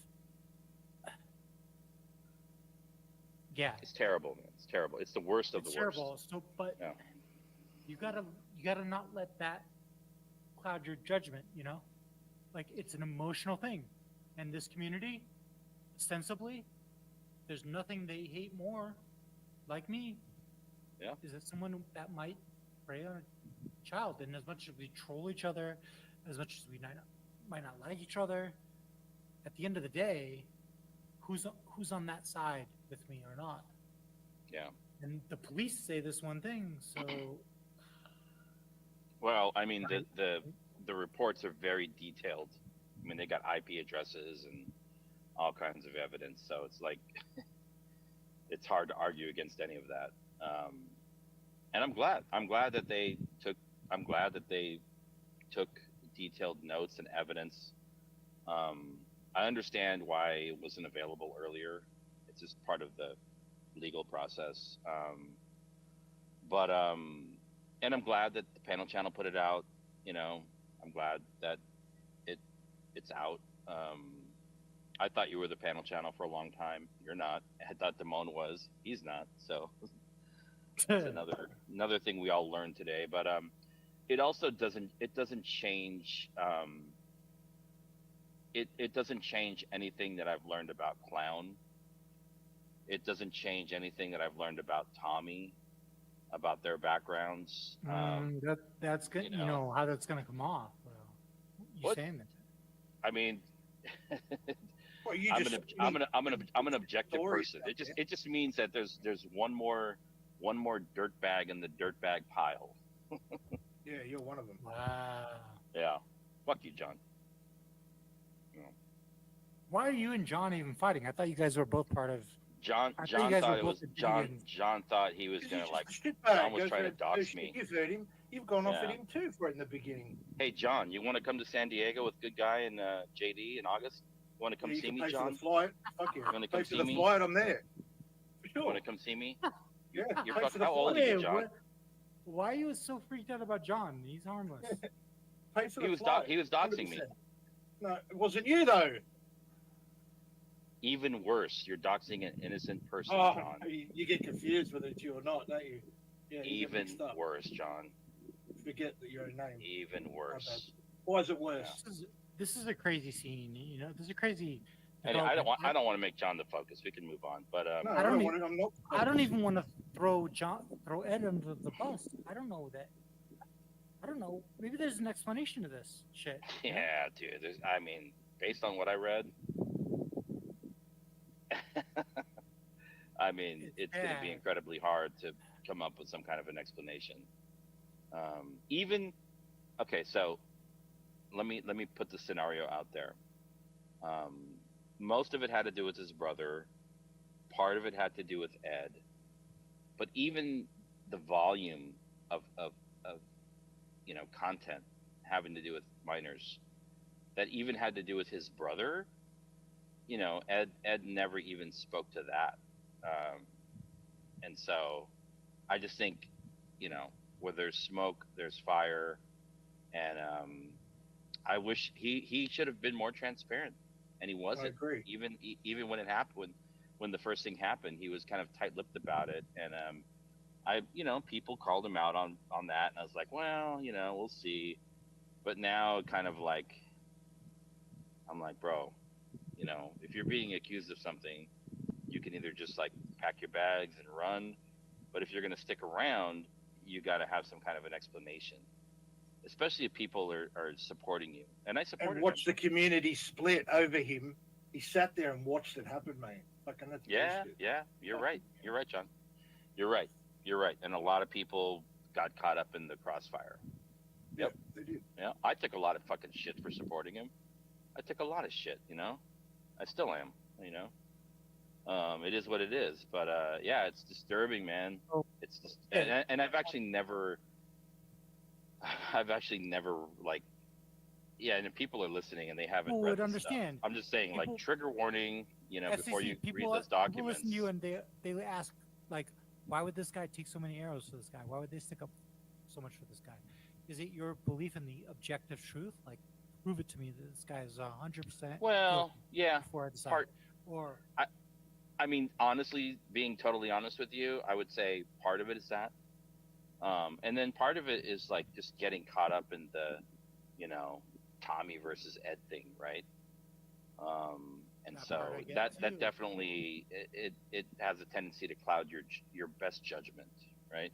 [SPEAKER 8] Yeah.
[SPEAKER 12] It's terrible, man. It's terrible. It's the worst of the worst.
[SPEAKER 8] Terrible. So, but
[SPEAKER 12] Yeah.
[SPEAKER 8] you gotta not let that cloud your judgment. You know, like it's an emotional thing, and this community, ostensibly, there's nothing they hate more, like me.
[SPEAKER 12] Yeah.
[SPEAKER 8] Is that someone that might prey on a child? And as much as we troll each other, as much as we might not like each other, at the end of the day, who's on that side with me or not?
[SPEAKER 12] Yeah.
[SPEAKER 8] And the police say this one thing, so
[SPEAKER 12] Well, I mean, the reports are very detailed. I mean, they got IP addresses and all kinds of evidence, so it's like it's hard to argue against any of that. And I'm glad that they took detailed notes and evidence. I understand why it wasn't available earlier. It's just part of the legal process. And I'm glad that the panel channel put it out. You know, I'm glad that it's out. I thought you were the panel channel for a long time. You're not. I thought Damone was. He's not. So that's another thing we all learned today. But it also doesn't change. It doesn't change anything that I've learned about Clown. It doesn't change anything that I've learned about Tommy, about their backgrounds.
[SPEAKER 8] that's good. You know how that's gonna come off. Well, you saying that?
[SPEAKER 12] I mean,
[SPEAKER 6] Well,
[SPEAKER 12] I'm an objective person. It just means that there's one more dirtbag in the dirtbag pile.
[SPEAKER 6] Yeah, you're one of them.
[SPEAKER 8] Wow.
[SPEAKER 12] Yeah. Fuck you, John.
[SPEAKER 8] Why are you and John even fighting? I thought you guys were both part of.
[SPEAKER 12] John
[SPEAKER 8] I thought
[SPEAKER 12] thought
[SPEAKER 8] you guys were
[SPEAKER 12] it
[SPEAKER 8] both
[SPEAKER 12] was John thought he was gonna like. John was trying to dox me.
[SPEAKER 6] You've heard him. You've gone off
[SPEAKER 12] Yeah.
[SPEAKER 6] at him too for it in the beginning.
[SPEAKER 12] Hey, John, you want to come to San Diego with Good Guy and JD in August? You want to come
[SPEAKER 6] You
[SPEAKER 12] see
[SPEAKER 6] can
[SPEAKER 12] me,
[SPEAKER 6] pay for
[SPEAKER 12] John?
[SPEAKER 6] the flight. Fuck you.
[SPEAKER 12] You want to
[SPEAKER 6] Pay
[SPEAKER 12] come
[SPEAKER 6] for
[SPEAKER 12] see
[SPEAKER 6] the
[SPEAKER 12] me?
[SPEAKER 6] flight. I'm there. For
[SPEAKER 12] You
[SPEAKER 6] sure.
[SPEAKER 12] want to come see me?
[SPEAKER 6] Yeah.
[SPEAKER 12] You're
[SPEAKER 6] pay
[SPEAKER 12] fucking,
[SPEAKER 6] for the
[SPEAKER 12] how old are
[SPEAKER 6] flight.
[SPEAKER 12] you, John?
[SPEAKER 8] Why are you so freaked out about John? He's harmless.
[SPEAKER 6] Pay for
[SPEAKER 12] He
[SPEAKER 6] the
[SPEAKER 12] was
[SPEAKER 6] flight.
[SPEAKER 12] he was doxing me.
[SPEAKER 6] 100%. No, it wasn't you though.
[SPEAKER 12] Even worse, you're doxing an innocent person,
[SPEAKER 6] Oh,
[SPEAKER 12] John.
[SPEAKER 6] you get confused whether it's you or not, don't you? Yeah, you get
[SPEAKER 12] Even
[SPEAKER 6] mixed up.
[SPEAKER 12] worse, John.
[SPEAKER 6] Forget that your own name.
[SPEAKER 12] Even worse.
[SPEAKER 6] Why is it worse?
[SPEAKER 8] This is a crazy scene. You know, this is a crazy.
[SPEAKER 12] And I don't want to make John the focus. We can move on, but
[SPEAKER 6] No,
[SPEAKER 8] I don't.
[SPEAKER 6] want it. I'm not.
[SPEAKER 8] I don't even want to throw Ed under the bus. I don't know that. I don't know. Maybe there's an explanation to this shit.
[SPEAKER 12] yeah, dude. I mean, based on what I read, I mean, it's going to be incredibly hard to come up with some kind of an explanation. Okay, so let me put the scenario out there. Most of it had to do with his brother. Part of it had to do with Ed. But even the volume of content having to do with minors that even had to do with his brother, Ed never even spoke to that. And so I just think, where there's smoke, there's fire. And I wish he should have been more transparent. And he wasn't.
[SPEAKER 6] I agree.
[SPEAKER 12] Even when it happened, when the first thing happened, he was kind of tight-lipped about it. And people called him out on that, and I was like, well, we'll see. But now, kind of like, I'm like, bro, if you're being accused of something, you can either just like pack your bags and run, but if you're gonna stick around, you got to have some kind of an explanation. Especially if people are supporting you. And I supported
[SPEAKER 6] him. And watch the community split over him. He sat there and watched it happen, man. Fucking that's bullshit.
[SPEAKER 12] Yeah. You're right. You're right, John. You're right. And a lot of people got caught up in the crossfire. Yep.
[SPEAKER 6] Yeah, they did.
[SPEAKER 12] Yeah. I took a lot of fucking shit for supporting him. I took a lot of shit, I still am, It is what it is. But yeah, it's disturbing, man. It's just, and I've actually never like, and if people are listening and they haven't
[SPEAKER 8] People
[SPEAKER 12] read
[SPEAKER 8] would
[SPEAKER 12] this
[SPEAKER 8] understand.
[SPEAKER 12] stuff, I'm just saying, like, trigger warning, before you read
[SPEAKER 8] people
[SPEAKER 12] those documents.
[SPEAKER 8] People listen to you and they ask, like, why would this guy take so many arrows to this guy? Why would they stick up so much for this guy? Is it your belief in the objective truth? Like, prove it to me that this guy is 100%.
[SPEAKER 12] Well, yeah.
[SPEAKER 8] Before I decide.
[SPEAKER 12] I mean, honestly, being totally honest with you, I would say part of it is that. And then part of it is like just getting caught up in the, Tommy versus Ed thing, right? And so that definitely it has a tendency to cloud your best judgment, right?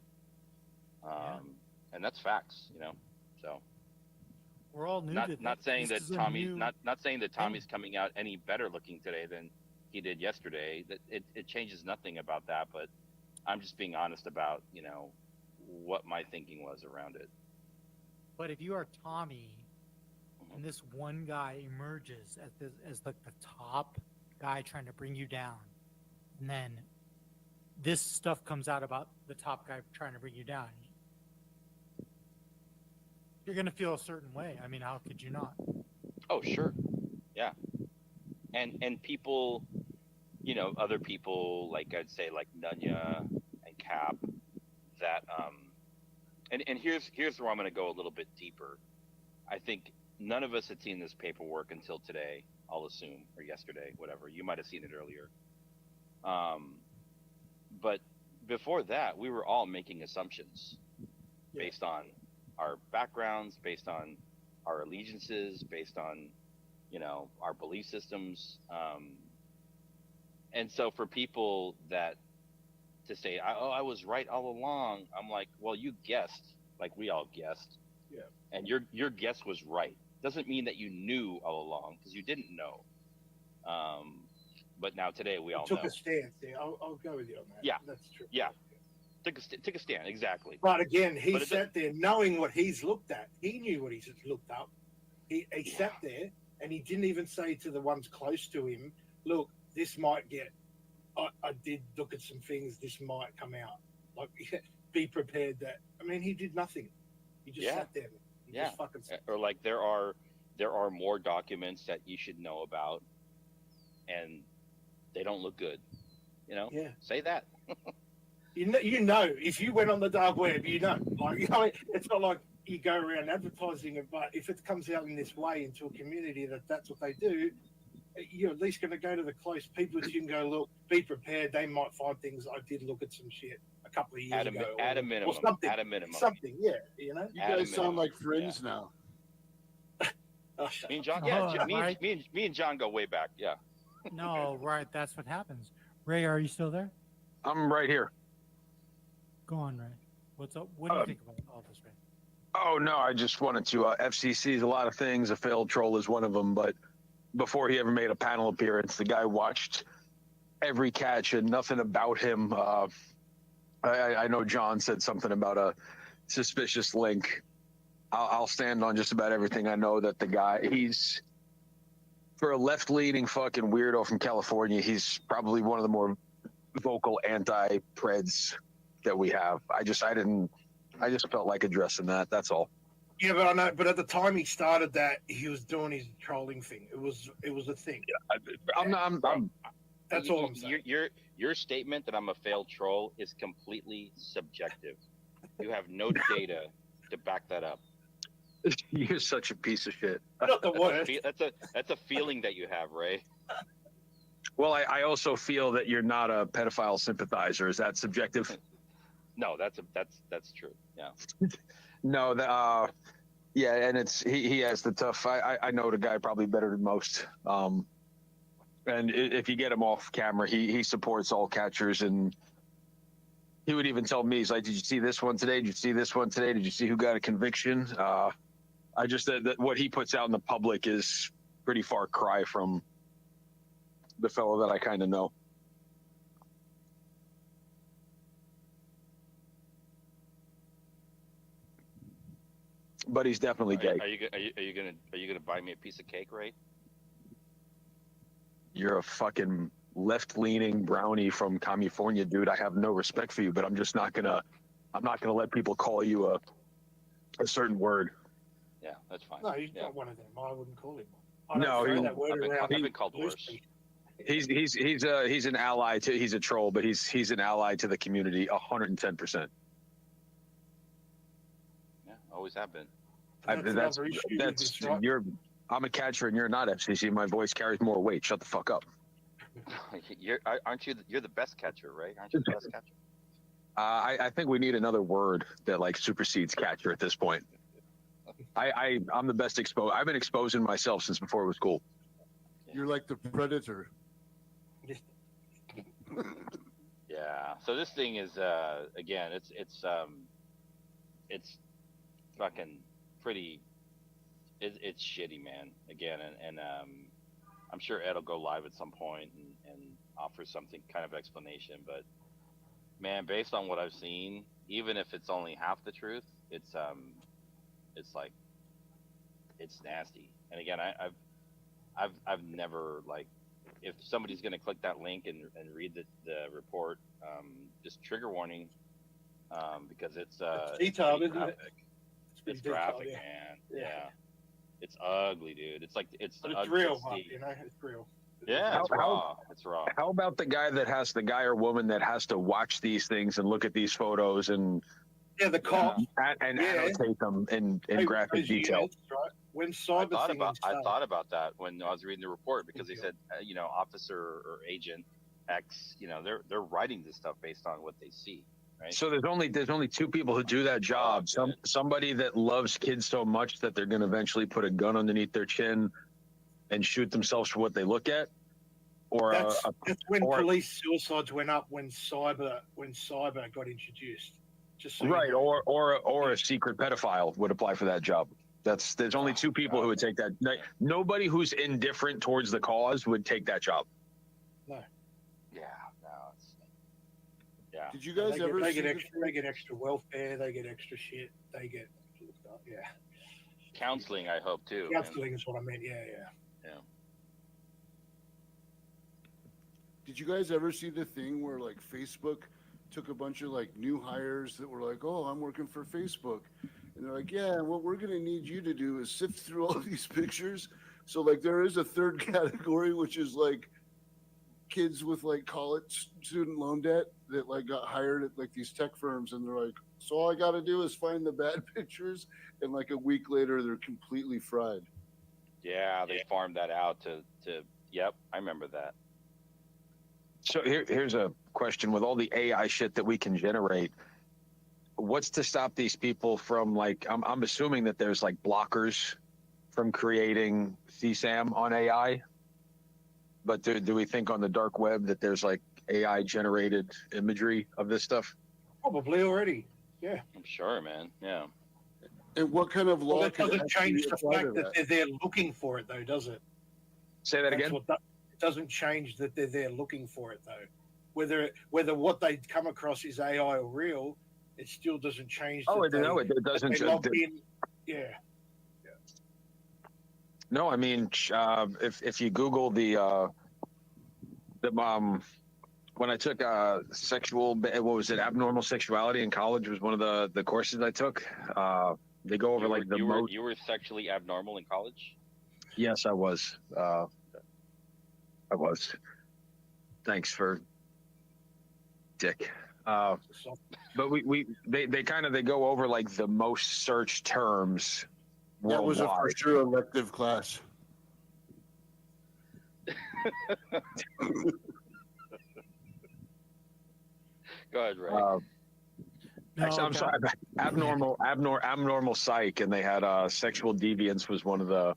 [SPEAKER 12] And that's facts, So
[SPEAKER 8] we're all new to
[SPEAKER 12] not saying that Tommy not saying that Tommy's
[SPEAKER 8] thing.
[SPEAKER 12] coming out any better looking today than he did yesterday. That it changes nothing about that, but I'm just being honest about, what my thinking was around it.
[SPEAKER 8] But if you are Tommy, and this one guy emerges as like the top guy trying to bring you down, and then this stuff comes out about the top guy trying to bring you down, you're gonna feel a certain way. I mean, how could you not?
[SPEAKER 12] Oh, sure. Yeah. And people, other people, like I'd say, like Nunya and Cap, that and here's where I'm going to go a little bit deeper. I think none of us had seen this paperwork until today, I'll assume, or yesterday, whatever. You might have seen it earlier. But before that, we were all making assumptions based on our backgrounds, based on our allegiances, based on, our belief systems. And so for people that to say, I was right all along, I'm like, well, you guessed, like we all guessed.
[SPEAKER 6] Yeah.
[SPEAKER 12] And your guess was right. Doesn't mean that you knew all along, because you didn't know. But now today we all
[SPEAKER 6] took
[SPEAKER 12] know.
[SPEAKER 6] a stance there. I'll go with you on that.
[SPEAKER 12] Yeah.
[SPEAKER 6] That's true.
[SPEAKER 12] Yeah. Took a stand, exactly.
[SPEAKER 6] But again, he sat there knowing what he's looked at. He knew what he's looked up. He sat there and he didn't even say to the ones close to him, look, this might get, I did look at some things, this might come out. Like, be prepared that, I mean, he did nothing. He just sat there. He just fucking sat there.
[SPEAKER 12] Or like there are more documents that you should know about, and they don't look good.
[SPEAKER 6] Yeah.
[SPEAKER 12] Say that.
[SPEAKER 6] You know, if you went on the dark web, Like, it's not like you go around advertising it, but if it comes out in this way into a community that's what they do, you're at least going to go to the close people that you can go, look, be prepared. They might find things. I did look at some shit a couple of years ago.
[SPEAKER 12] At a minimum.
[SPEAKER 6] Or something.
[SPEAKER 12] At a minimum.
[SPEAKER 6] Something, yeah. You know?
[SPEAKER 10] You guys sound like friends now.
[SPEAKER 12] Me and John, me and John go way back. Yeah.
[SPEAKER 8] No, right. That's what happens. Ray, are you still there?
[SPEAKER 3] I'm right here.
[SPEAKER 8] Go on, Ray. What's up? What do you think about all this, Ray?
[SPEAKER 3] Oh, no, I just wanted to. FCC is a lot of things. A failed troll is one of them. But before he ever made a panel appearance, the guy watched every catch and nothing about him. I know John said something about a suspicious link. I'll stand on just about everything. I know that the guy, he's, for a left-leaning fucking weirdo from California, he's probably one of the more vocal anti-Preds that we have. I just felt like addressing that. That's all.
[SPEAKER 6] Yeah, but I know. But at the time he started that, he was doing his trolling thing. It was a thing.
[SPEAKER 3] Yeah,
[SPEAKER 6] that's all I'm saying.
[SPEAKER 12] Your statement that I'm a failed troll is completely subjective. You have no data to back that up.
[SPEAKER 3] You're such a piece of shit.
[SPEAKER 6] Not the worst.
[SPEAKER 12] That's a feeling that you have, Ray.
[SPEAKER 3] Well, I also feel that you're not a pedophile sympathizer. Is that subjective?
[SPEAKER 12] No, that's true. Yeah.
[SPEAKER 3] No, yeah, and it's he has the tough. I know the guy probably better than most. And if you get him off camera, he supports all catchers, and he would even tell me, he's like, "Did you see this one today? Did you see this one today? Did you see who got a conviction?" I just that what he puts out in the public is pretty far cry from the fellow that I kind of know. But he's definitely gay.
[SPEAKER 12] Are you gonna buy me a piece of cake, Ray?
[SPEAKER 3] You're a fucking left-leaning brownie from California, dude. I have no respect for you, but I'm not gonna let people call you a certain word.
[SPEAKER 12] Yeah, that's fine.
[SPEAKER 6] No, he's
[SPEAKER 12] yeah.
[SPEAKER 6] not one of them. I wouldn't call him one.
[SPEAKER 12] I've been called worse.
[SPEAKER 3] He's an ally to. He's a troll, but he's an ally to the community, 110%.
[SPEAKER 12] Yeah, always have been.
[SPEAKER 3] I'm a catcher and you're not, FCC. My voice carries more weight. Shut the fuck up.
[SPEAKER 12] Aren't you? You're the best catcher, right? Aren't you the best catcher?
[SPEAKER 3] I think we need another word that like supersedes catcher at this point. I'm the best exposed. I've been exposing myself since before it was cool.
[SPEAKER 10] You're like the Predator.
[SPEAKER 12] Yeah. So this thing is again, it's fucking pretty. It's shitty, man. Again, and I'm sure Ed will go live at some point and offer something kind of explanation. But man, based on what I've seen, even if it's only half the truth, it's like it's nasty. And again, I've never, like, if somebody's gonna click that link and read the report, just trigger warning, because it's
[SPEAKER 6] detailed, isn't it?
[SPEAKER 12] It's graphic, yeah. Man. Yeah. It's ugly, dude. It's like it's
[SPEAKER 6] real, you know. It's real.
[SPEAKER 12] Yeah, it's raw. It's raw.
[SPEAKER 3] How about the guy or woman that has to watch these things and look at these photos and
[SPEAKER 6] the cops
[SPEAKER 3] and annotate them in graphic detail?
[SPEAKER 6] Right? When
[SPEAKER 12] I thought about that when I was reading the report, because they said officer or agent X, they're writing this stuff based on what they see. Right?
[SPEAKER 3] So there's only two people who do that job. Somebody that loves kids so much that they're going to eventually put a gun underneath their chin and shoot themselves for what they look at, or
[SPEAKER 6] that's when police suicides went up when cyber got introduced. Just so
[SPEAKER 3] right, or a secret pedophile would apply for that job. There's only two people who would take that. Nobody who's indifferent towards the cause would take that job.
[SPEAKER 6] No.
[SPEAKER 12] Yeah. No. Yeah.
[SPEAKER 10] Did you guys ever?
[SPEAKER 6] They get extra welfare. They get extra shit. They get
[SPEAKER 12] counseling. I hope too.
[SPEAKER 6] Counseling is what I meant. Yeah.
[SPEAKER 10] Did you guys ever see the thing where like Facebook took a bunch of like new hires that were like, "Oh, I'm working for Facebook," and they're like, "Yeah, what we're gonna need you to do is sift through all these pictures." So like there is a third category, which is like kids with like college student loan debt that like got hired at like these tech firms, and they're like, So all I got to do is find the bad pictures, and like a week later, they're completely fried.
[SPEAKER 12] Yeah, they farmed that out to. Yep, I remember that.
[SPEAKER 3] So here's a question: with all the AI shit that we can generate, what's to stop these people from, like, I'm assuming that there's like blockers from creating CSAM on AI, but do we think on the dark web that there's like AI generated imagery of this stuff?
[SPEAKER 6] Probably already. Yeah.
[SPEAKER 12] I'm sure, man. Yeah.
[SPEAKER 10] And what kind of law?
[SPEAKER 6] Well, that
[SPEAKER 10] could
[SPEAKER 6] doesn't
[SPEAKER 10] actually
[SPEAKER 6] change the
[SPEAKER 10] apply
[SPEAKER 6] fact
[SPEAKER 10] to
[SPEAKER 6] that they're there looking for it, though, does it?
[SPEAKER 3] Say that again.
[SPEAKER 6] It doesn't change that they're there looking for it, though. Whether what they come across is AI or real, it still doesn't change.
[SPEAKER 3] Oh, it doesn't.
[SPEAKER 6] They log in. Yeah.
[SPEAKER 3] No, I mean, if you Google when I took what was it, abnormal sexuality in college was one of the courses I took. They go over
[SPEAKER 12] you were sexually abnormal in college?
[SPEAKER 3] Yes, I was. I was. Thanks for dick. But they go over like the most searched terms.
[SPEAKER 10] That was a for sure elective class.
[SPEAKER 12] Go ahead, Ray.
[SPEAKER 3] Actually, I'm sorry. Abnormal psych, and they had sexual deviance was one of the.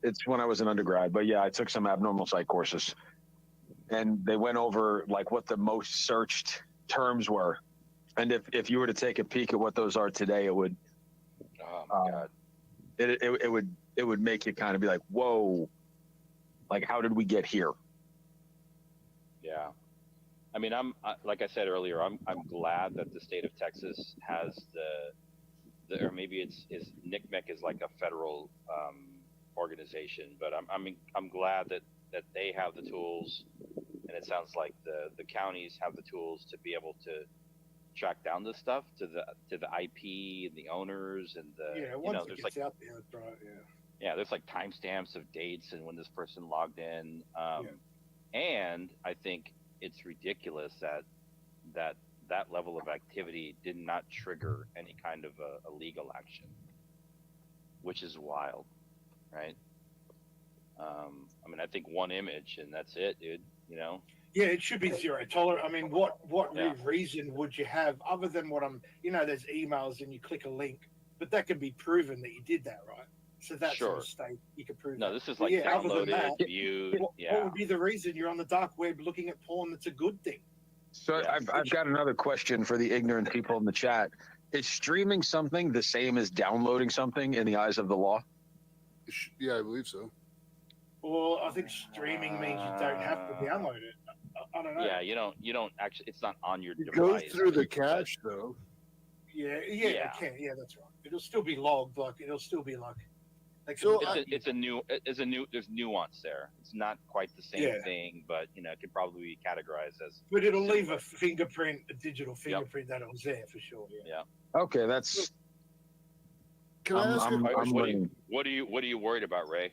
[SPEAKER 3] It's when I was an undergrad, but yeah, I took some abnormal psych courses, and they went over like what the most searched terms were, and if you were to take a peek at what those are today, it would.
[SPEAKER 12] Oh my God.
[SPEAKER 3] It would make you kind of be like, whoa, like how did we get here?
[SPEAKER 12] Yeah. I mean, like I said earlier, I'm glad that the state of Texas has the or maybe it's NCMEC is like a federal organization, but I'm glad that they have the tools, and it sounds like the counties have the tools to be able to track down this stuff to the IP and the owners and
[SPEAKER 6] once it gets out there, that's right.
[SPEAKER 12] Yeah, there's like timestamps of dates and when this person logged in, and I think it's ridiculous that level of activity did not trigger any kind of a legal action, which is wild, right? I mean, I think one image and that's it, dude.
[SPEAKER 6] Yeah, it should be zero tolerance. I mean, what reason would you have other than what there's emails and you click a link, but that can be proven that you did that, right? So that's
[SPEAKER 12] sure.
[SPEAKER 6] A state you can prove.
[SPEAKER 12] No,
[SPEAKER 6] that.
[SPEAKER 12] this is like downloaded, viewed.
[SPEAKER 6] What would be the reason you're on the dark web looking at porn that's a good thing?
[SPEAKER 3] So I've got another question for the ignorant people in the chat. Is streaming something the same as downloading something in the eyes of the law?
[SPEAKER 10] Yeah, I believe so.
[SPEAKER 6] Well, I think streaming means you don't have to download it. I don't know.
[SPEAKER 12] Yeah, you don't actually. It's not on your
[SPEAKER 10] It
[SPEAKER 12] device.
[SPEAKER 10] goes through the cache, though.
[SPEAKER 6] Yeah, it can. Yeah, that's right. It'll still be logged. Like it'll still be like.
[SPEAKER 12] So there's nuance there. It's not quite the same thing, but it can probably be categorized as.
[SPEAKER 6] But it'll leave a fingerprint, a digital fingerprint that it was there for sure.
[SPEAKER 12] Yeah.
[SPEAKER 3] Okay, that's.
[SPEAKER 10] Can I ask a question?
[SPEAKER 12] What are you worried about, Ray?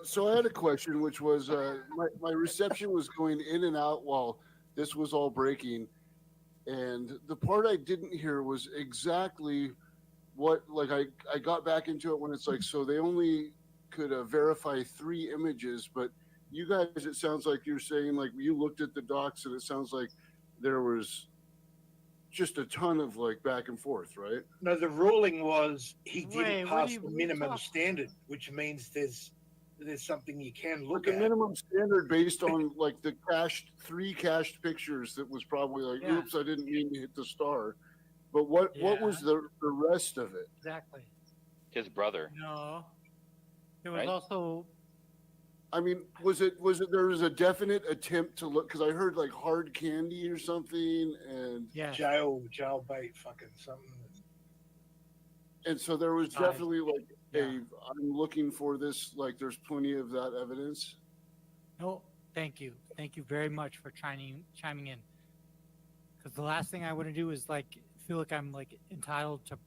[SPEAKER 10] So I had a question, which was my reception was going in and out while this was all breaking, and the part I didn't hear was exactly what, like, I got back into it when it's like, so they only could verify 3 images, but you guys, it sounds like you're saying, like, you looked at the docs and it sounds like there was just a ton of like back and forth, right?
[SPEAKER 6] No, the ruling was he didn't pass the minimum standard, which means there's something you can look
[SPEAKER 10] at.
[SPEAKER 6] at.
[SPEAKER 10] The minimum standard based on like the three cached pictures that was probably like, oops, I didn't mean to hit the star. But what was the rest of it?
[SPEAKER 8] Exactly.
[SPEAKER 12] His brother.
[SPEAKER 8] No. It was also.
[SPEAKER 10] I mean, was it there was a definite attempt to look, because I heard like hard candy or something, and
[SPEAKER 6] jail bait fucking something.
[SPEAKER 10] And so there was definitely like I'm looking for this, like there's plenty of that evidence.
[SPEAKER 8] No, thank you very much for chiming in, because the last thing I want to do is like feel like I'm like entitled to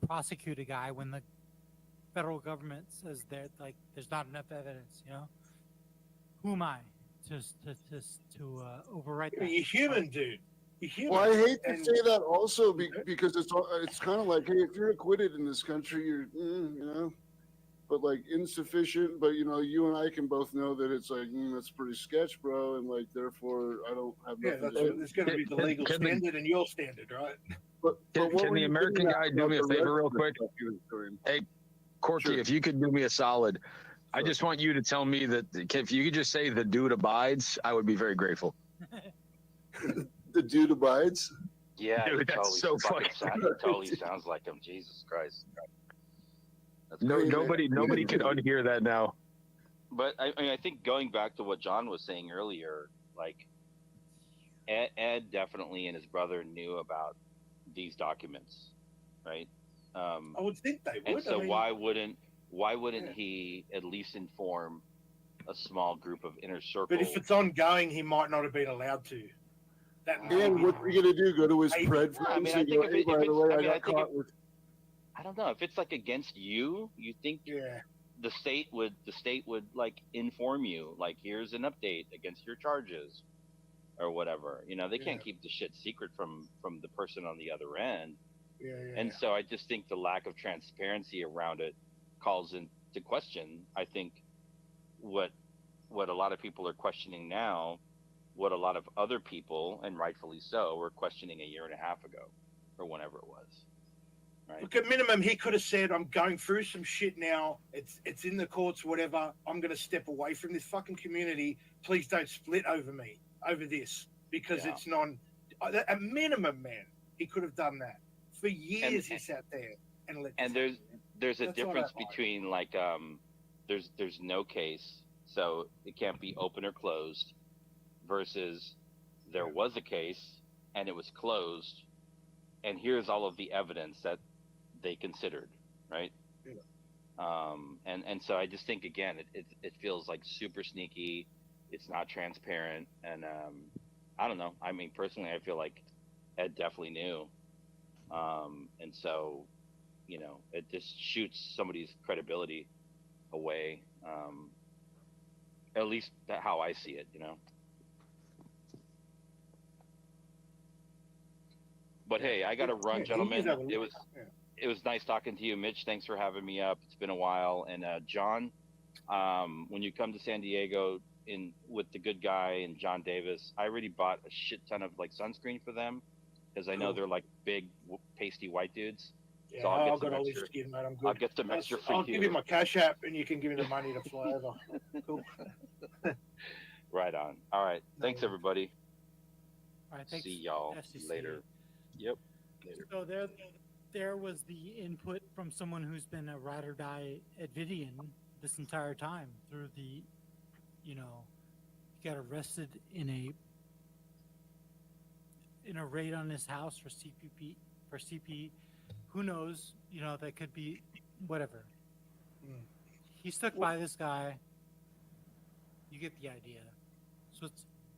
[SPEAKER 8] prosecute a guy when the federal government says there's not enough evidence. Who am I? to overwrite that.
[SPEAKER 6] You're human, dude. You're human.
[SPEAKER 10] Well, I hate to
[SPEAKER 6] And-
[SPEAKER 10] say that also because it's kind of like, hey, if you're acquitted in this country, you're but like insufficient. But you and I can both know that it's like that's pretty sketch, bro, and like therefore I don't have nothing to do.
[SPEAKER 6] There's going to be the legal standard and your standard, right?
[SPEAKER 10] But
[SPEAKER 3] Can
[SPEAKER 10] what were
[SPEAKER 3] the
[SPEAKER 10] you
[SPEAKER 3] American
[SPEAKER 10] getting
[SPEAKER 3] guy
[SPEAKER 10] at
[SPEAKER 3] do me a
[SPEAKER 10] about the
[SPEAKER 3] favor real
[SPEAKER 10] rest of the
[SPEAKER 3] quick?
[SPEAKER 10] stuff he was doing?
[SPEAKER 3] Hey, Corky,
[SPEAKER 10] Sure.
[SPEAKER 3] if you could do me a solid, I just want you to tell me that if you could just say the dude abides, I would be very grateful.
[SPEAKER 10] The dude abides.
[SPEAKER 12] Yeah,
[SPEAKER 3] Dude,
[SPEAKER 12] he
[SPEAKER 3] that's
[SPEAKER 12] totally
[SPEAKER 3] so
[SPEAKER 12] fucking
[SPEAKER 3] funny.
[SPEAKER 12] he totally sounds like him. Jesus Christ. That's
[SPEAKER 3] No,
[SPEAKER 12] crazy.
[SPEAKER 3] nobody can unhear that now.
[SPEAKER 12] But I mean, I think going back to what John was saying earlier, like Ed definitely and his brother knew about these documents, right?
[SPEAKER 6] I would think they would.
[SPEAKER 12] And so
[SPEAKER 6] I mean,
[SPEAKER 12] why wouldn't he at least inform a small group of inner circle?
[SPEAKER 6] But if it's ongoing, he might not have been allowed to.
[SPEAKER 10] And what are you gonna do? Go to his pred
[SPEAKER 12] I mean,
[SPEAKER 10] friends
[SPEAKER 12] I
[SPEAKER 10] and
[SPEAKER 12] think
[SPEAKER 10] go,
[SPEAKER 12] if
[SPEAKER 10] hey,
[SPEAKER 12] it-
[SPEAKER 10] by
[SPEAKER 12] if
[SPEAKER 10] the
[SPEAKER 12] it's-
[SPEAKER 10] way,
[SPEAKER 12] I
[SPEAKER 10] I
[SPEAKER 12] mean, I
[SPEAKER 10] got
[SPEAKER 12] think
[SPEAKER 10] caught with.
[SPEAKER 12] I don't know if it's like against you. You think the state would like inform you, like here's an update against your charges, or whatever. They can't keep the shit secret from the person on the other end. And so I just think the lack of transparency around it calls into question, I think, what a lot of people are questioning now, what a lot of other people, and rightfully so, were questioning a year and a half ago, or whenever it was. Right?
[SPEAKER 6] Look, at minimum, he could have said, "I'm going through some shit now. It's in the courts, whatever. I'm going to step away from this fucking community. Please don't split over me over this because it's non." At minimum, man, he could have done that. For years, he sat there and let.
[SPEAKER 12] And there's a
[SPEAKER 6] That's all
[SPEAKER 12] difference
[SPEAKER 6] that matters.
[SPEAKER 12] between like there's no case, so it can't be open or closed, versus there was a case and it was closed, and here's all of the evidence that they considered, right? And so I just think again it feels like super sneaky. It's not transparent, and I don't know. I mean, personally, I feel like Ed definitely knew, and so it just shoots somebody's credibility away. At least how I see it, But hey, I got to run, gentlemen. It was nice talking to you, Mitch. Thanks for having me up. It's been a while. And John, when you come to San Diego with the good guy and John Davis, I already bought a shit ton of like sunscreen for them because I know
[SPEAKER 6] Cool.
[SPEAKER 12] they're like big, pasty white dudes.
[SPEAKER 6] Yeah,
[SPEAKER 12] So I'll
[SPEAKER 6] I've
[SPEAKER 12] get some
[SPEAKER 6] got all this
[SPEAKER 12] extra.
[SPEAKER 6] skin, mate. I'm good.
[SPEAKER 12] I'll get some extra free
[SPEAKER 6] I'll give
[SPEAKER 12] too.
[SPEAKER 6] you my cash app, and you can give me the money to fly over. Cool.
[SPEAKER 12] Right on. All right. Thanks, everybody.
[SPEAKER 8] All right, thanks,
[SPEAKER 12] See y'all
[SPEAKER 8] FCC.
[SPEAKER 12] later. Yep. Later.
[SPEAKER 8] So there was the input from someone who's been a ride or die Edvidian this entire time through the, he got arrested in a raid on his house for CP. Who knows? That could be whatever. He stuck by this guy. You get the idea. So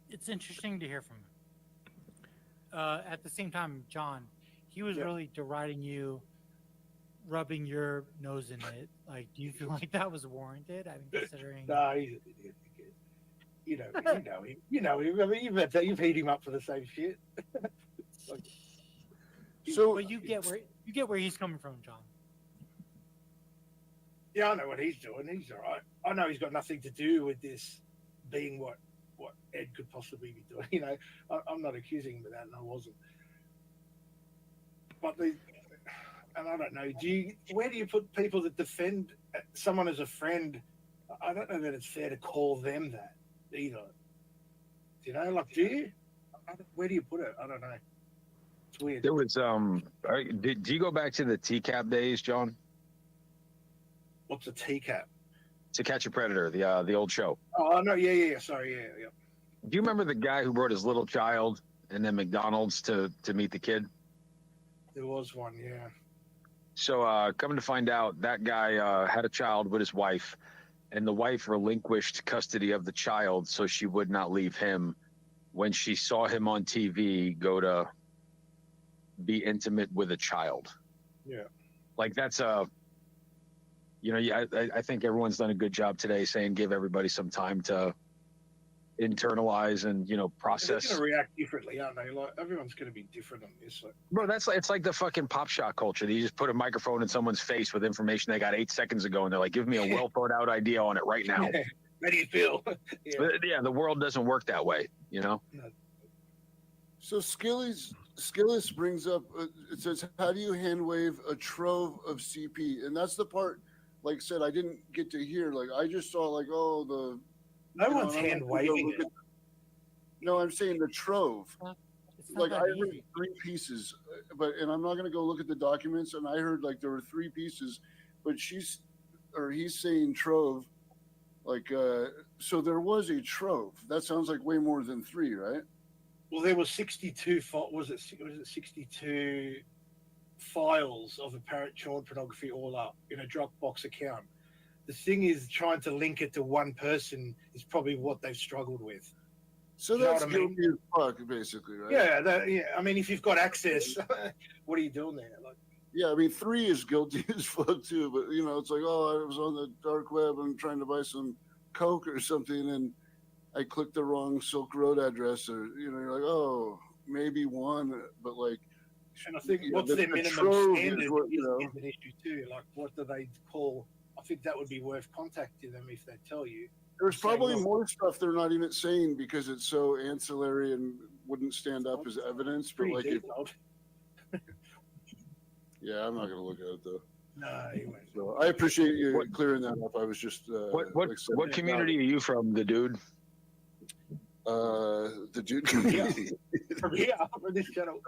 [SPEAKER 8] it's interesting to hear from him. At the same time, John, he was really deriding you, rubbing your nose in it. Like, do you feel like that was warranted? I mean, considering.
[SPEAKER 6] No, he's an idiot. You know him. You know him. I mean, you've heat him up for the same shit.
[SPEAKER 8] But you get where he's coming from, John.
[SPEAKER 6] Yeah, I know what he's doing. He's all right. I know he's got nothing to do with this being what Ed could possibly be doing. I'm not accusing him of that, and I wasn't. But and I don't know. Where do you put people that defend someone as a friend? I don't know that it's fair to call them that either. Do you? Where do you put it? I don't know. It's weird.
[SPEAKER 3] There was did you go back to the TCAP days, John?
[SPEAKER 6] What's a TCAP?
[SPEAKER 3] To Catch a Predator, the old show.
[SPEAKER 6] Oh no, yeah. Sorry, yeah.
[SPEAKER 3] Do you remember the guy who brought his little child and then McDonald's to meet the kid?
[SPEAKER 6] There was one, yeah.
[SPEAKER 3] So coming to find out, that guy had a child with his wife, and the wife relinquished custody of the child so she would not leave him when she saw him on TV go to be intimate with a child.
[SPEAKER 6] Yeah.
[SPEAKER 3] Like that's I think everyone's done a good job today saying give everybody some time to internalize and
[SPEAKER 6] They're
[SPEAKER 3] process.
[SPEAKER 6] going to react differently, aren't they? Like everyone's going to be different on this. Like,
[SPEAKER 3] Bro, it's like the fucking pop shot culture. You just put a microphone in someone's face with information they got 8 seconds ago, and they're like, "Give me a well thought out idea on it right now."
[SPEAKER 6] how do you feel?
[SPEAKER 3] Yeah, the world doesn't work that way,
[SPEAKER 10] So Skillis brings up, it says, how do you hand wave a trove of CP? And that's the part, like I said, I didn't get to hear. Like, I just saw, like, no
[SPEAKER 6] one's hand waving it.
[SPEAKER 10] No, I'm saying the trove.
[SPEAKER 8] It's not
[SPEAKER 10] Like, I
[SPEAKER 8] that
[SPEAKER 10] heard
[SPEAKER 8] easy.
[SPEAKER 10] 3 pieces, and I'm not going to go look at the documents, and I heard, like, there were 3 pieces, but he's saying trove. Like, so there was a trove. That sounds like way more than 3, right?
[SPEAKER 6] Well, there was 62. Was it 62 files of apparent child pornography all up in a Dropbox account? The thing is, trying to link it to one person is probably what they've struggled with.
[SPEAKER 10] So
[SPEAKER 6] You know
[SPEAKER 10] that's
[SPEAKER 6] what I mean?
[SPEAKER 10] guilty as fuck, basically, right?
[SPEAKER 6] Yeah. I mean, if you've got access, what are you doing there? Like,
[SPEAKER 10] Yeah, I mean, 3 is guilty as fuck too. But it's like, I was on the dark web and trying to buy some Coke or something, and I clicked the wrong Silk Road address, or you're like, maybe 1, but like.
[SPEAKER 6] and I think what's
[SPEAKER 10] the
[SPEAKER 6] their minimum
[SPEAKER 10] trove
[SPEAKER 6] standard
[SPEAKER 10] is what,
[SPEAKER 6] is an issue too. Like, what do they call? I think that would be worth contacting them if they tell you.
[SPEAKER 10] There's
[SPEAKER 6] Saying,
[SPEAKER 10] probably
[SPEAKER 6] look,
[SPEAKER 10] more stuff they're not even saying because it's so ancillary and wouldn't stand up as evidence. But
[SPEAKER 6] pretty
[SPEAKER 10] like,
[SPEAKER 6] detailed.
[SPEAKER 10] yeah, I'm not gonna look at it though.
[SPEAKER 6] No, you won't.
[SPEAKER 10] So I appreciate you clearing that up. I was just
[SPEAKER 3] what community are you from, the dude?
[SPEAKER 10] The dude community,
[SPEAKER 6] From here, from this channel.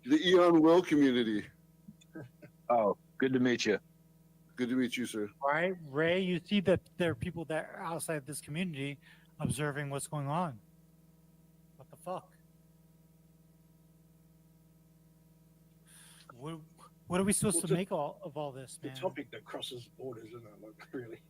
[SPEAKER 10] the Eon Will community.
[SPEAKER 3] Oh, good to meet you.
[SPEAKER 10] Good to meet you, sir.
[SPEAKER 8] Right, Ray, you see that there are people that are outside this community observing what's going on. What the fuck? What are we supposed to make of all this, man?
[SPEAKER 6] The topic that crosses borders, isn't it? Like, really,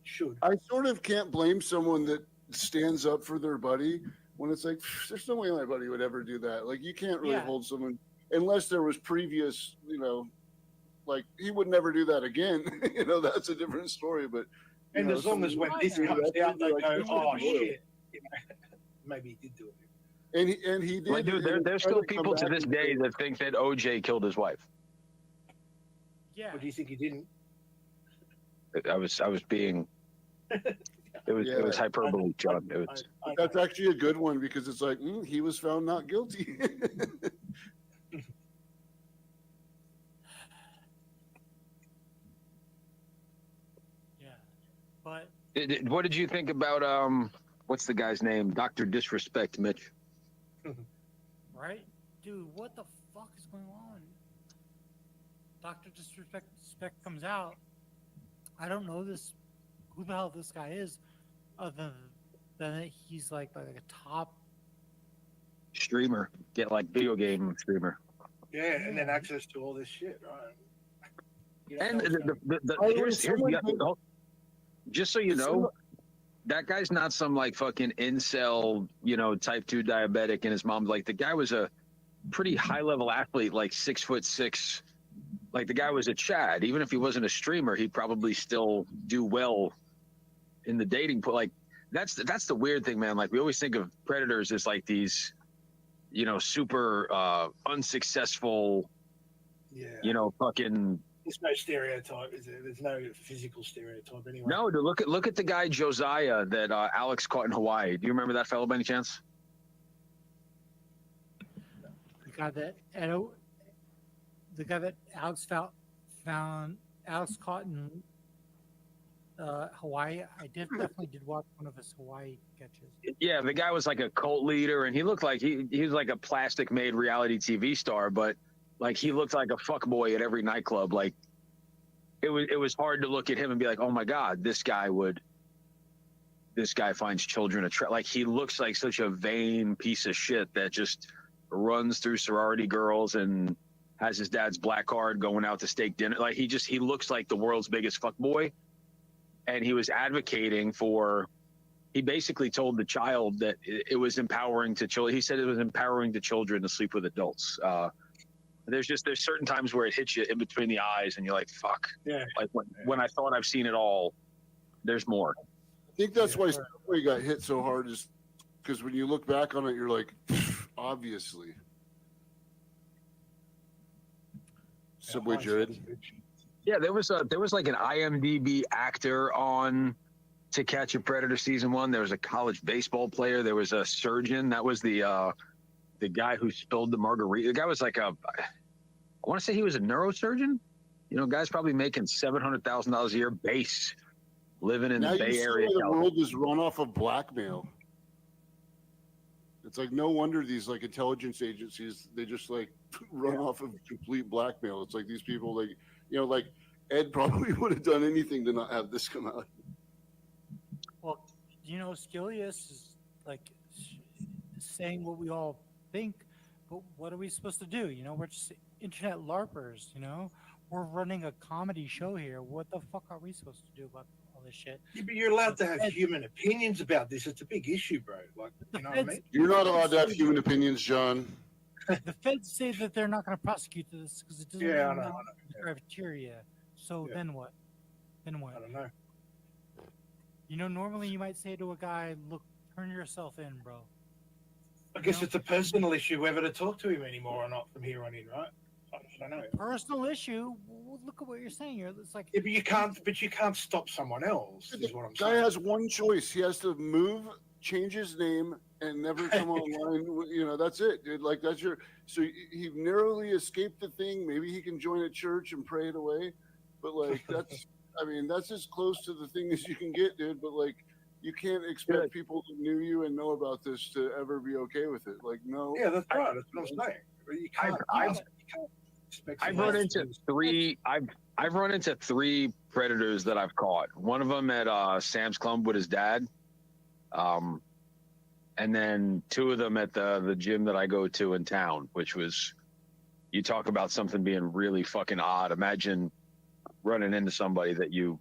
[SPEAKER 6] should.
[SPEAKER 10] I sort of can't blame someone that stands up for their buddy when it's like, there's no way my buddy would ever do that. Like, you can't really hold someone unless there was previous, like he would never do that again. That's a different story. But
[SPEAKER 6] And as long as when this comes out, they go, "Oh shit," maybe he did do it.
[SPEAKER 10] And he did.
[SPEAKER 3] Like, dude, there's still people to this day that think that OJ killed his wife.
[SPEAKER 8] Yeah.
[SPEAKER 6] What do you think he didn't?
[SPEAKER 3] I was being. It was hyperbole, John. It was.
[SPEAKER 10] That's actually a good one because it's like he was found not guilty.
[SPEAKER 8] But
[SPEAKER 3] What did you think about what's the guy's name? Dr. Disrespect, Mitch.
[SPEAKER 8] right, dude, what the fuck is going on? Dr. Disrespect comes out. I don't know who the hell this guy is, other than that he's like a top
[SPEAKER 3] Streamer, get like video game streamer.
[SPEAKER 6] Yeah, and then access to all this shit, right?
[SPEAKER 3] And here's the other, just so you know, that guy's not some like fucking incel, type 2 diabetic, and his mom's like, the guy was a pretty high level athlete, like 6'6". Like, the guy was a Chad. Even if he wasn't a streamer, he'd probably still do well in the dating pool. Like, that's the weird thing, man. Like, we always think of predators as like these, super unsuccessful, fucking.
[SPEAKER 6] There's no stereotype, is there? There's no physical stereotype anyway.
[SPEAKER 3] No, dude, look at the guy Josiah that Alex caught in Hawaii. Do you remember that fellow by any chance?
[SPEAKER 8] The guy that Alex found Alex caught in Hawaii. I definitely did watch one of his Hawaii catches.
[SPEAKER 3] Yeah, the guy was like a cult leader, and he looked like he was like a plastic made reality TV star, but like he looked like a fuckboy at every nightclub. Like it was hard to look at him and be like, oh my God, this guy finds children attractive. Like, he looks like such a vain piece of shit that just runs through sorority girls and has his dad's black card going out to steak dinner. Like, he looks like the world's biggest fuckboy. And he was advocating he basically told the child that it was empowering to children. He said it was empowering to children to sleep with adults. There's certain times where it hits you in between the eyes and you're like, fuck.
[SPEAKER 6] Yeah.
[SPEAKER 3] Like when I thought I've seen it all, there's more.
[SPEAKER 10] think that's why Subway got hit so hard, is because when you look back on it, you're like, obviously. Subway Jared.
[SPEAKER 3] Yeah, there was like an IMDb actor on To Catch a Predator season 1. There was a college baseball player. There was a surgeon. That was the guy who spilled the margarita. The guy was like I want to say he was a neurosurgeon. You know, guy's probably making $700,000 a year base, living in
[SPEAKER 10] Now
[SPEAKER 3] the Bay
[SPEAKER 10] you see
[SPEAKER 3] Area.
[SPEAKER 10] why the world is run off of blackmail. It's like no wonder these like intelligence agencies, they just like run off of complete blackmail. It's like these people, like, you know, like Ed probably would have done anything to not have this come out.
[SPEAKER 8] Well, you know, Shilliots is like saying what we all think, but what are we supposed to do? You know, we're just internet LARPers, you know? We're running a comedy show here. What the fuck are we supposed to do about all this shit?
[SPEAKER 6] Yeah, but you're allowed to have human opinions about this. It's a big issue, bro. Like, you know what I mean?
[SPEAKER 10] You're not allowed to have human opinions, John.
[SPEAKER 8] The feds say that they're not going to prosecute this because it doesn't
[SPEAKER 6] Yeah, I
[SPEAKER 8] meet
[SPEAKER 6] know.
[SPEAKER 8] the criteria. So then what? Then what?
[SPEAKER 6] I don't know.
[SPEAKER 8] You know, normally you might say to a guy, "Look, turn yourself in, bro."
[SPEAKER 6] I guess it's a personal issue whether to talk to him anymore or not from here on in, right? I don't know.
[SPEAKER 8] Personal issue. Well, look at what you're saying here. It's like
[SPEAKER 6] Yeah, but you can't stop someone else. Is what I'm
[SPEAKER 10] Guy
[SPEAKER 6] saying.
[SPEAKER 10] has one choice. He has to move, change his name, and never come online. You know, that's it, dude. Like, that's your. So he narrowly escaped the thing. Maybe he can join a church and pray it away. But like, that's. I mean, that's as close to the thing as you can get, dude. But like, you can't expect people who knew you and know about this to ever be okay with it. Like, no.
[SPEAKER 6] Yeah, that's right. That's what I'm saying. You can't.
[SPEAKER 3] I've run into three. I've run into 3 predators that I've caught. One of them at Sam's Club with his dad, and then 2 of them at the gym that I go to in town. Which was, you talk about something being really fucking odd. Imagine running into somebody that you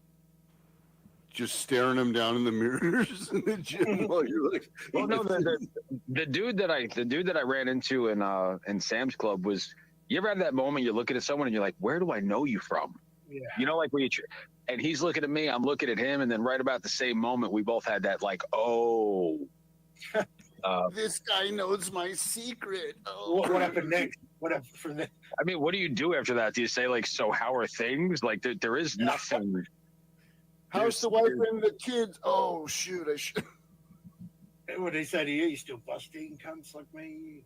[SPEAKER 10] just staring them down in the mirrors in the gym while you're like,
[SPEAKER 3] well, no, the dude that I ran into in Sam's Club was. You ever have that moment you're looking at someone and you're like, where do I know you from?
[SPEAKER 6] Yeah.
[SPEAKER 3] You know, like and he's looking at me, I'm looking at him, and then right about the same moment, we both had that like, oh.
[SPEAKER 10] This guy knows my secret. Oh.
[SPEAKER 6] What happened next? What happened from there?
[SPEAKER 3] I mean, what do you do after that? Do you say like, so how are things? Like there is nothing.
[SPEAKER 10] How's the wife and the kids? Oh shoot, I should.
[SPEAKER 6] What did he say to you? You still busting cunts like me?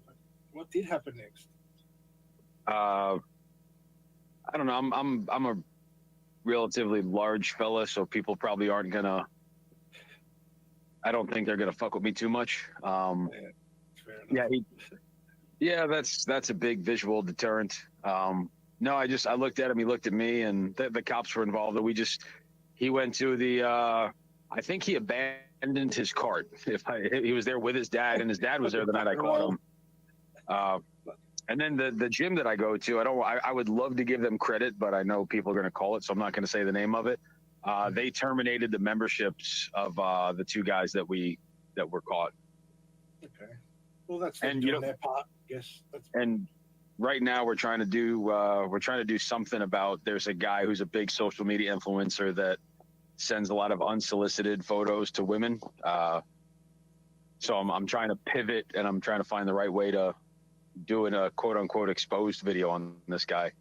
[SPEAKER 6] What did happen next?
[SPEAKER 3] I don't know. I'm a relatively large fella, so people probably aren't gonna. I don't think they're gonna fuck with me too much. Yeah, that's a big visual deterrent. No, I looked at him. He looked at me, and the cops were involved. He went to the. I think he abandoned his cart. He was there with his dad, and his dad was there the night I caught him. And then the gym that I go to, I would love to give them credit, but I know people are going to call it, so I'm not going to say the name of it. They terminated the memberships of the 2 guys that were caught.
[SPEAKER 6] Okay. Well, that's doing their part, I guess.
[SPEAKER 3] And right now we're trying to do something about. There's a guy who's a big social media influencer that sends a lot of unsolicited photos to women. So I'm trying to pivot, and I'm trying to find the right way to. Doing a quote unquote exposed video on this guy.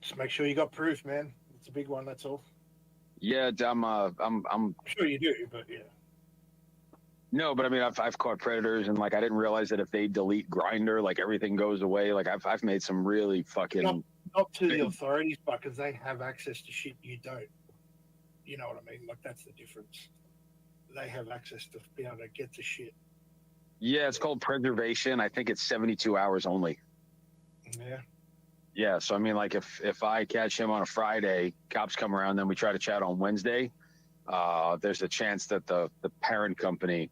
[SPEAKER 6] Just make sure you got proof, man. It's a big one. That's all.
[SPEAKER 3] Yeah, I'm
[SPEAKER 6] sure you do, but yeah.
[SPEAKER 3] No, but I mean, I've caught predators, and like I didn't realize that if they delete Grindr, like everything goes away. Like I've made some really fucking.
[SPEAKER 6] Not to the authorities, but because they have access to shit you don't. You know what I mean? Like that's the difference. They have access to be able to get the shit.
[SPEAKER 3] Yeah, it's called preservation. I think it's 72 hours only.
[SPEAKER 6] Yeah.
[SPEAKER 3] Yeah, so I mean, like if I catch him on a Friday, cops come around, then we try to chat on Wednesday. There's a chance that the parent company.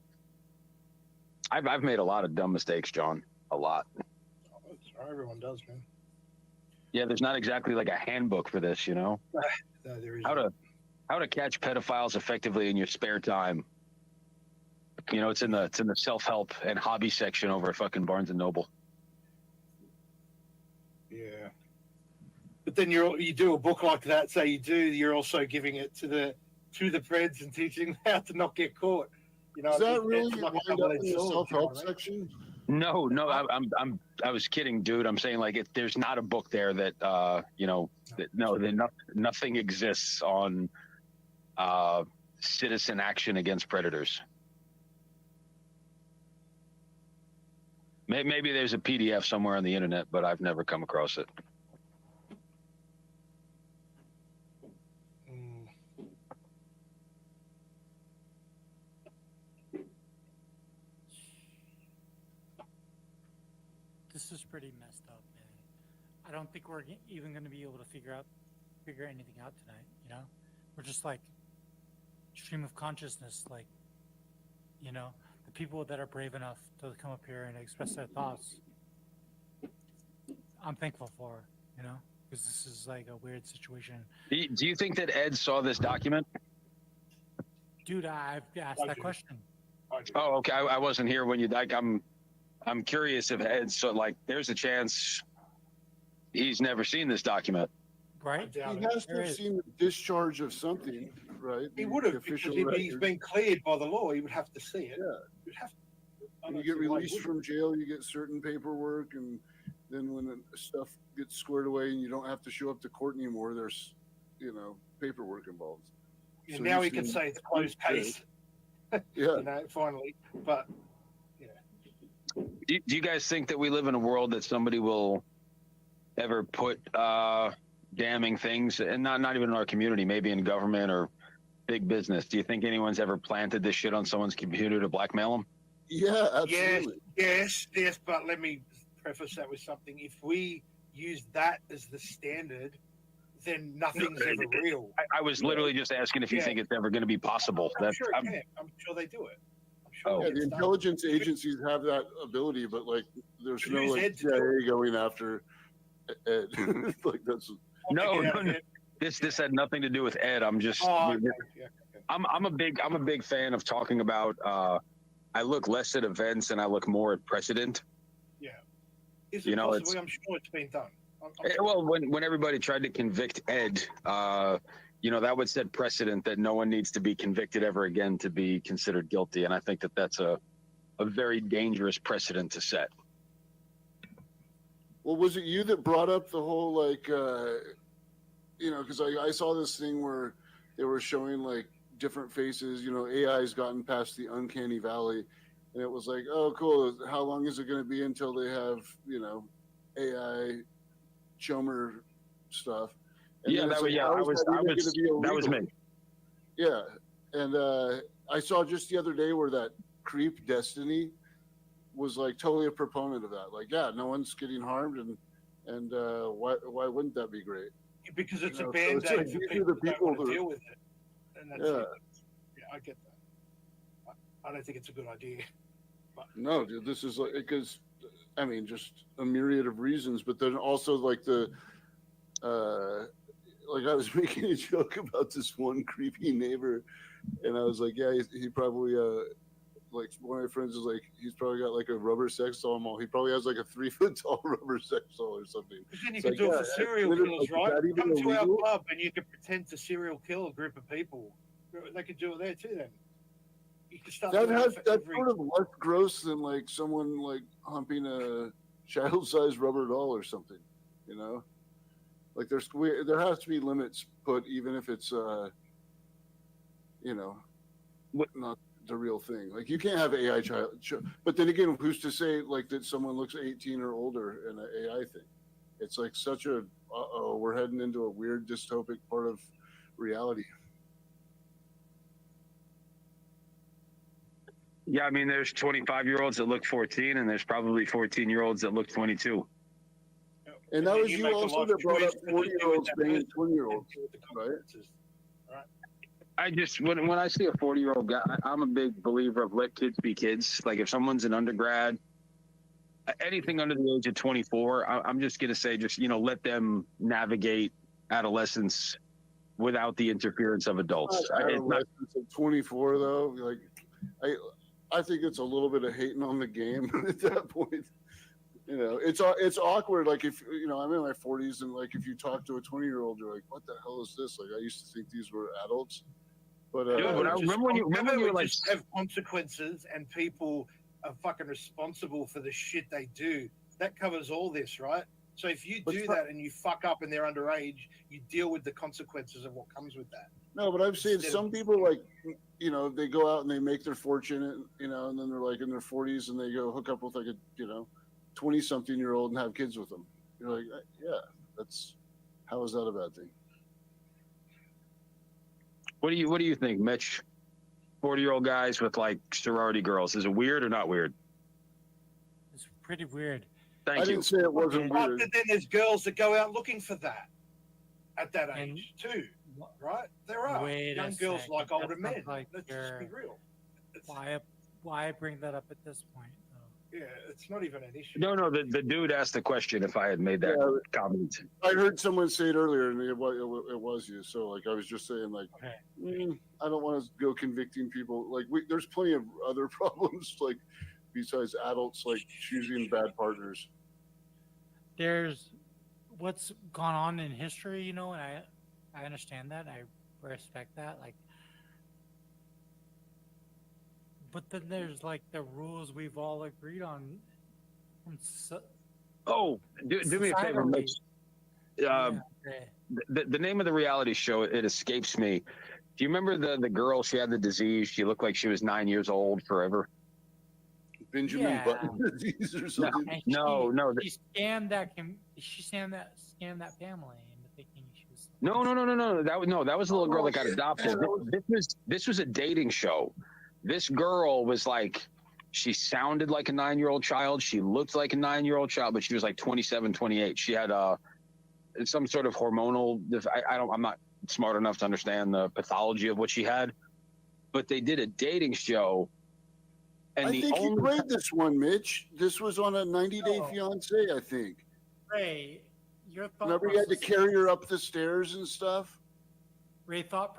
[SPEAKER 3] I've made a lot of dumb mistakes, John. A lot.
[SPEAKER 6] Everyone does, man.
[SPEAKER 3] Yeah, there's not exactly like a handbook for this, you know.
[SPEAKER 6] No, there is.
[SPEAKER 3] How to catch pedophiles effectively in your spare time. You know, it's in the self-help and hobby section over at fucking Barnes and Noble.
[SPEAKER 6] Yeah. But But then you do a book like that, say you're also giving it to the Preds and teaching them how to not get caught. You know,
[SPEAKER 10] Is that
[SPEAKER 6] it's
[SPEAKER 10] really
[SPEAKER 6] like
[SPEAKER 10] wind
[SPEAKER 6] a
[SPEAKER 10] up
[SPEAKER 6] double-edged
[SPEAKER 10] in the
[SPEAKER 6] sword, you know
[SPEAKER 10] self-help
[SPEAKER 6] what I mean?
[SPEAKER 10] section?
[SPEAKER 3] No, I was kidding, dude. I'm saying like there's not a book there that nothing exists on citizen action against predators. Maybe there's a PDF somewhere on the internet, but I've never come across it.
[SPEAKER 8] This is pretty messed up, man. I don't think we're even going to be able to figure anything out tonight. You know, we're just like stream of consciousness, like, you know, the people that are brave enough to come up here and express their thoughts. I'm thankful for, you know, because this is like a weird situation.
[SPEAKER 3] Do you think that Ed saw this document?
[SPEAKER 8] Dude, I've asked that question.
[SPEAKER 3] Oh, okay. I wasn't here when you like. I'm curious if Ed saw. Like, there's a chance he's never seen this document.
[SPEAKER 8] Right?
[SPEAKER 10] He has to have seen the discharge of something, right?
[SPEAKER 6] He would have, because if he's been cleared by the law, he would have to see it.
[SPEAKER 10] Yeah.
[SPEAKER 6] You'd have to.
[SPEAKER 10] When you get released from jail, you get certain paperwork, and then when the stuff gets squared away and you don't have to show up to court anymore, there's, paperwork involved.
[SPEAKER 6] Yeah, now he can say it's closed case.
[SPEAKER 10] Yeah.
[SPEAKER 6] You know, finally. But
[SPEAKER 3] do you guys think that we live in a world that somebody will ever put damning things, and not even in our community, maybe in government or big business? Do you think anyone's ever planted this shit on someone's computer to blackmail them?
[SPEAKER 10] Yeah, absolutely.
[SPEAKER 6] Yes. But let me preface that with something. If we use that as the standard, then nothing's ever real.
[SPEAKER 3] I was literally just asking if you think it's ever going to be possible.
[SPEAKER 6] I'm sure they do it.
[SPEAKER 10] The intelligence agencies have that ability, but like, there's no like CIA going after Ed. Like that's
[SPEAKER 3] no. This had nothing to do with Ed. I'm just. I'm a big fan of talking about. I look less at events and I look more at precedent.
[SPEAKER 6] Yeah. Is it possibly? I'm sure it's been done.
[SPEAKER 3] Well, when everybody tried to convict Ed, that would set precedent that no one needs to be convicted ever again to be considered guilty. And I think that that's a very dangerous precedent to set.
[SPEAKER 10] Well, was it you that brought up the whole, like, because I saw this thing where they were showing like different faces, AI's gotten past the uncanny valley, and it was like, oh, cool. How long is it going to be until they have, AI Chomer stuff? And
[SPEAKER 3] yeah, that was me.
[SPEAKER 10] Yeah, and I saw just the other day where that creep Destiny was like totally a proponent of that. Like, yeah, no one's getting harmed, and why wouldn't that be great?
[SPEAKER 6] Because it's a band-aid for people to deal with it. And that's I get that. I don't think it's a good idea. But.
[SPEAKER 10] No, dude, this is like, because I mean, just a myriad of reasons, but then also like like I was making a joke about this one creepy neighbor, and I was like, yeah, he probably like one of my friends is like, he's probably got like a rubber sex doll mall. He probably has like a 3 foot tall rubber sex doll or something.
[SPEAKER 6] But then you can do it for serial killers, right? Come to our club and you can pretend to serial kill a group of people. They could do it there too. Then you can start.
[SPEAKER 10] That's sort of less gross than like someone like humping a child-sized rubber doll or something. Like there has to be limits put, even if it's not the real thing. Like you can't have AI child, but then again, who's to say like that someone looks 18 or older in an AI thing? It's like such a we're heading into a weird dystopic part of reality.
[SPEAKER 3] Yeah, I mean, there's 25-year-olds that look 14, and there's probably 14-year-olds that look 22.
[SPEAKER 10] And that was you also that brought up 40-year-olds banging 20-year-olds, right?
[SPEAKER 3] I just when I see a 40-year-old guy, I'm a big believer of let kids be kids. Like if someone's an undergrad, anything under the age of 24, I'm just gonna say let them navigate adolescence without the interference of adults.
[SPEAKER 10] Adolescence of 24 though, like I think it's a little bit of hating on the game at that point. You know, it's awkward. Like if you know, I'm in my 40s, and like if you talk to a 20-year-old, you're like, "What the hell is this?" Like I used to think these were adults, but
[SPEAKER 3] Dude, but I remember when you were like,
[SPEAKER 6] just have consequences, and people are fucking responsible for the shit they do. That covers all this, right? So if you do that and you fuck up and they're underage, you deal with the consequences of what comes with that.
[SPEAKER 10] No, but I've seen some people like, you know, they go out and they make their fortune, you know, and then they're like in their 40s and they go hook up with like a, you know, 20-something-year-old and have kids with them. You're like, yeah, how is that a bad thing?
[SPEAKER 3] what do you think, Mitch? 40-year-old guys with like sorority girls. Is it weird or not weird?
[SPEAKER 8] It's pretty weird.
[SPEAKER 3] Thank you.
[SPEAKER 10] I didn't say it wasn't weird.
[SPEAKER 6] But then there's girls that go out looking for that at that age too, right? There are young girls like older men.
[SPEAKER 8] Like
[SPEAKER 6] Let's just be real.
[SPEAKER 8] Why bring that up at this point?
[SPEAKER 6] Yeah, it's not even an issue.
[SPEAKER 3] No, the dude asked the question if I had made that comment.
[SPEAKER 10] I heard someone say it earlier, and it was you. So, like, I was just saying, like, I don't want to go convicting people. Like, there's plenty of other problems, like, besides adults, like, choosing bad partners.
[SPEAKER 8] There's what's gone on in history, you know, and I understand that. I respect that. Like, but then there's like the rules we've all agreed on.
[SPEAKER 3] Do me a favor, Mitch. The name of the reality show, it escapes me. Do you remember the girl? She had the disease. She looked like she was 9 years old forever.
[SPEAKER 10] Benjamin Button disease or something.
[SPEAKER 3] No.
[SPEAKER 8] She scammed that. She scammed that family into thinking she was.
[SPEAKER 3] No. That was a little girl that got adopted. This was a dating show. This girl was like, she sounded like a 9-year-old child. She looked like a 9-year-old child, but she was like 27, 28. She had some sort of hormonal. I'm not smart enough to understand the pathology of what she had, but they did a dating show. And
[SPEAKER 10] I think you played this one, Mitch. This was on a 90-Day Fiance, I think.
[SPEAKER 8] Ray, your thought.
[SPEAKER 10] Remember, you had to carry her up the stairs and stuff.
[SPEAKER 8] Ray thought.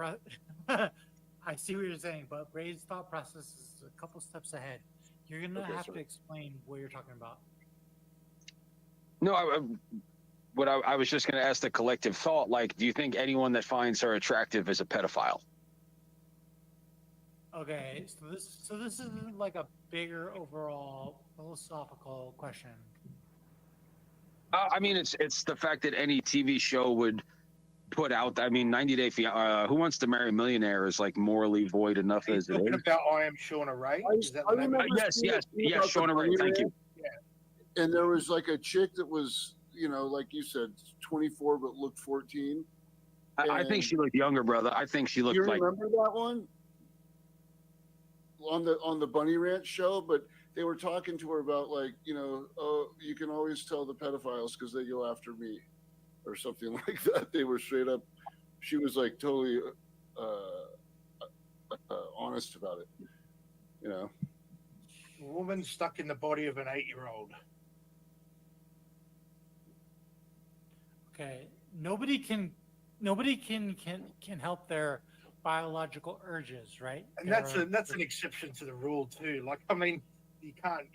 [SPEAKER 8] I see what you're saying, but Ray's thought process is a couple steps ahead. You're gonna have to explain what you're talking about.
[SPEAKER 3] No, I was just gonna ask the collective thought. Like, do you think anyone that finds her attractive is a pedophile?
[SPEAKER 8] Okay, so this is like a bigger overall philosophical question.
[SPEAKER 3] I mean, it's the fact that any TV show would put out. I mean, 90 Day Fiancé. Who Wants to Marry a Millionaire is like morally void enough as it is.
[SPEAKER 6] About I Am Shauna Ray. Is that
[SPEAKER 3] yes, Shauna Ray. Thank you.
[SPEAKER 10] Yeah. And there was like a chick that was, you know, like you said, 24 but looked 14.
[SPEAKER 3] I think she looked younger, brother. I think she looked like.
[SPEAKER 10] You remember that one? On the Bunny Ranch show, but they were talking to her about like, you know, oh, you can always tell the pedophiles because they go after me, or something like that. They were straight up. She was like totally honest about it. You know,
[SPEAKER 6] a woman stuck in the body of an 8-year-old.
[SPEAKER 8] Okay, nobody can help their biological urges, right?
[SPEAKER 6] And that's an exception to the rule too. Like, I mean, you can't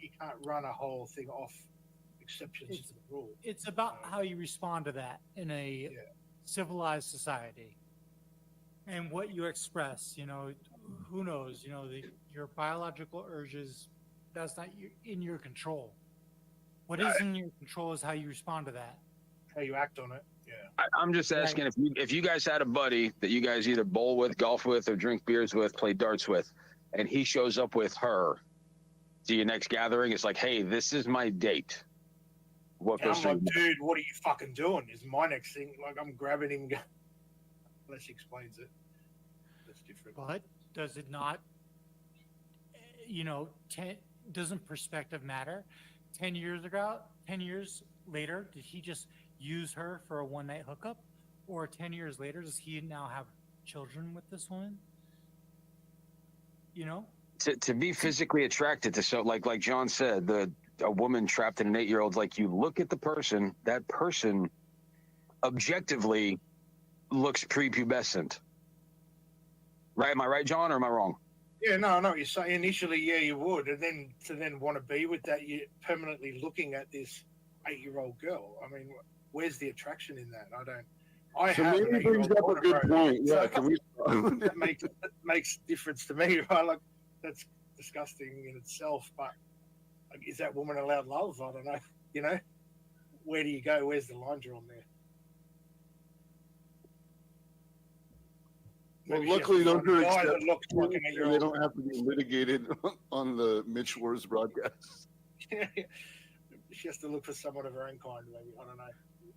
[SPEAKER 6] run a whole thing off exceptions to the rule.
[SPEAKER 8] It's about how you respond to that in a civilized society, and what you express. You know, who knows? You know, your biological urges. That's not in your control. What is in your control is how you respond to that.
[SPEAKER 6] How you act on it. Yeah.
[SPEAKER 3] I'm just asking if you guys had a buddy that you guys either bowl with, golf with, or drink beers with, play darts with, and he shows up with her to your next gathering. It's like, hey, this is my date. What goes through?
[SPEAKER 6] Like, dude, what are you fucking doing? Is my next thing. Like, I'm grabbing him. Unless he explains it. That's different.
[SPEAKER 8] But does it not? You know, doesn't perspective matter? 10 years ago, 10 years later, did he just use her for a one-night hookup, or 10 years later does he now have children with this woman? You know,
[SPEAKER 3] to be physically attracted to, so like John said, a woman trapped in an 8-year-old, like, you look at the person, that person objectively looks prepubescent, right? Am I right, John, or am I wrong?
[SPEAKER 6] Yeah, no, I know what you're saying. Initially, yeah, you would, and then to want to be with that, you're permanently looking at this 8-year-old girl. I mean, where's the attraction in that? I don't. I
[SPEAKER 10] So
[SPEAKER 6] have
[SPEAKER 10] maybe
[SPEAKER 6] an
[SPEAKER 10] he brings
[SPEAKER 6] 8-year-old
[SPEAKER 10] up a good
[SPEAKER 6] daughter,
[SPEAKER 10] point. Yeah,
[SPEAKER 6] so
[SPEAKER 10] can we?
[SPEAKER 6] that makes difference to me, right? Like that's disgusting in itself, but like, is that woman allowed love? I don't know. You know, where do you go? Where's the line drawn there?
[SPEAKER 10] Well,
[SPEAKER 6] Maybe she has
[SPEAKER 10] luckily,
[SPEAKER 6] to
[SPEAKER 10] those
[SPEAKER 6] find
[SPEAKER 10] are
[SPEAKER 6] a guy that
[SPEAKER 10] exceptions,
[SPEAKER 6] looks like an
[SPEAKER 10] and they
[SPEAKER 6] 8-year-old.
[SPEAKER 10] don't have to be litigated on the Mitch Wars broadcast.
[SPEAKER 6] She has to look for someone of her own kind. Maybe I don't know.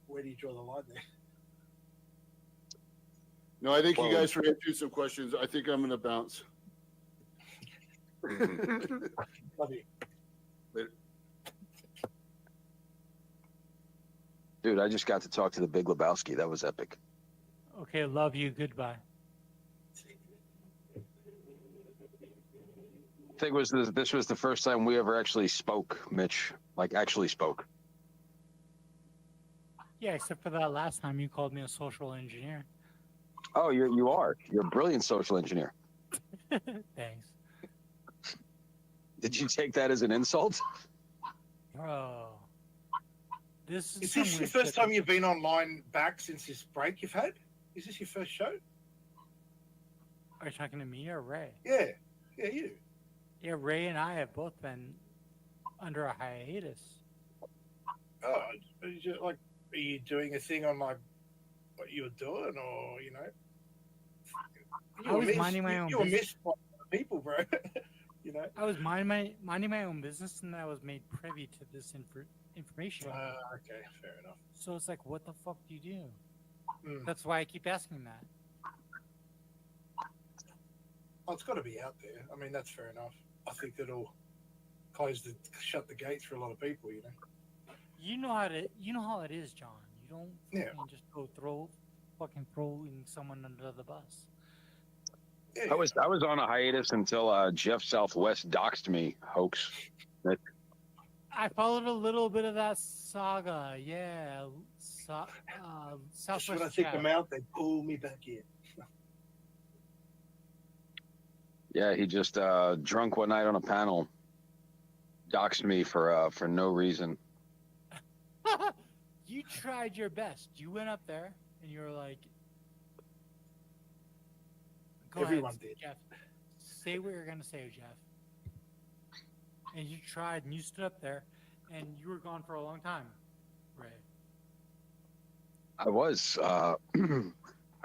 [SPEAKER 6] Where do you draw the line there?
[SPEAKER 10] No, I think you guys are answering some questions. I think I'm going to bounce.
[SPEAKER 6] Love you.
[SPEAKER 10] Later.
[SPEAKER 3] Dude, I just got to talk to the Big Lebowski. That was epic.
[SPEAKER 8] Okay, love you. Goodbye.
[SPEAKER 3] I think this was the first time we ever actually spoke, Mitch. Like, actually spoke.
[SPEAKER 8] Yeah, except for that last time you called me a social engineer.
[SPEAKER 3] Oh, you are. You're a brilliant social engineer.
[SPEAKER 8] Thanks.
[SPEAKER 3] Did you take that as an insult?
[SPEAKER 8] Bro. This
[SPEAKER 6] Is this the first time you've been online back since this break you've had? Is this your first show?
[SPEAKER 8] Are you talking to me or Ray?
[SPEAKER 6] Yeah, you.
[SPEAKER 8] Yeah, Ray and I have both been under a hiatus.
[SPEAKER 6] Oh, are you doing a thing on like what you were doing, or you know?
[SPEAKER 8] I was minding my own
[SPEAKER 6] You were
[SPEAKER 8] business.
[SPEAKER 6] missed by people, bro. You know.
[SPEAKER 8] I was minding my own business, and I was made privy to this information.
[SPEAKER 6] Okay, fair enough.
[SPEAKER 8] So it's like, what the fuck do you do?
[SPEAKER 6] Mm.
[SPEAKER 8] That's why I keep asking that.
[SPEAKER 6] Oh, it's got to be out there. I mean, that's fair enough. I think that'll shut the gates for a lot of people. You know.
[SPEAKER 8] You know how it is, John. You don't fucking just go throwing someone under the bus.
[SPEAKER 3] I was on a hiatus until Jeff Southwest doxed me, hoax.
[SPEAKER 8] I followed a little bit of that saga. Yeah.
[SPEAKER 6] Just
[SPEAKER 8] Southwest
[SPEAKER 6] when I take
[SPEAKER 8] Chat.
[SPEAKER 6] them out, they pull me back in.
[SPEAKER 3] Yeah, he just drunk one night on a panel, doxed me for no reason.
[SPEAKER 8] You tried your best. You went up there and you were like, "Go
[SPEAKER 6] Everyone
[SPEAKER 8] ahead,
[SPEAKER 6] did.
[SPEAKER 8] Jeff. Say what you're gonna say, Jeff." And you tried, and you stood up there, and you were gone for a long time, Ray.
[SPEAKER 3] I was. I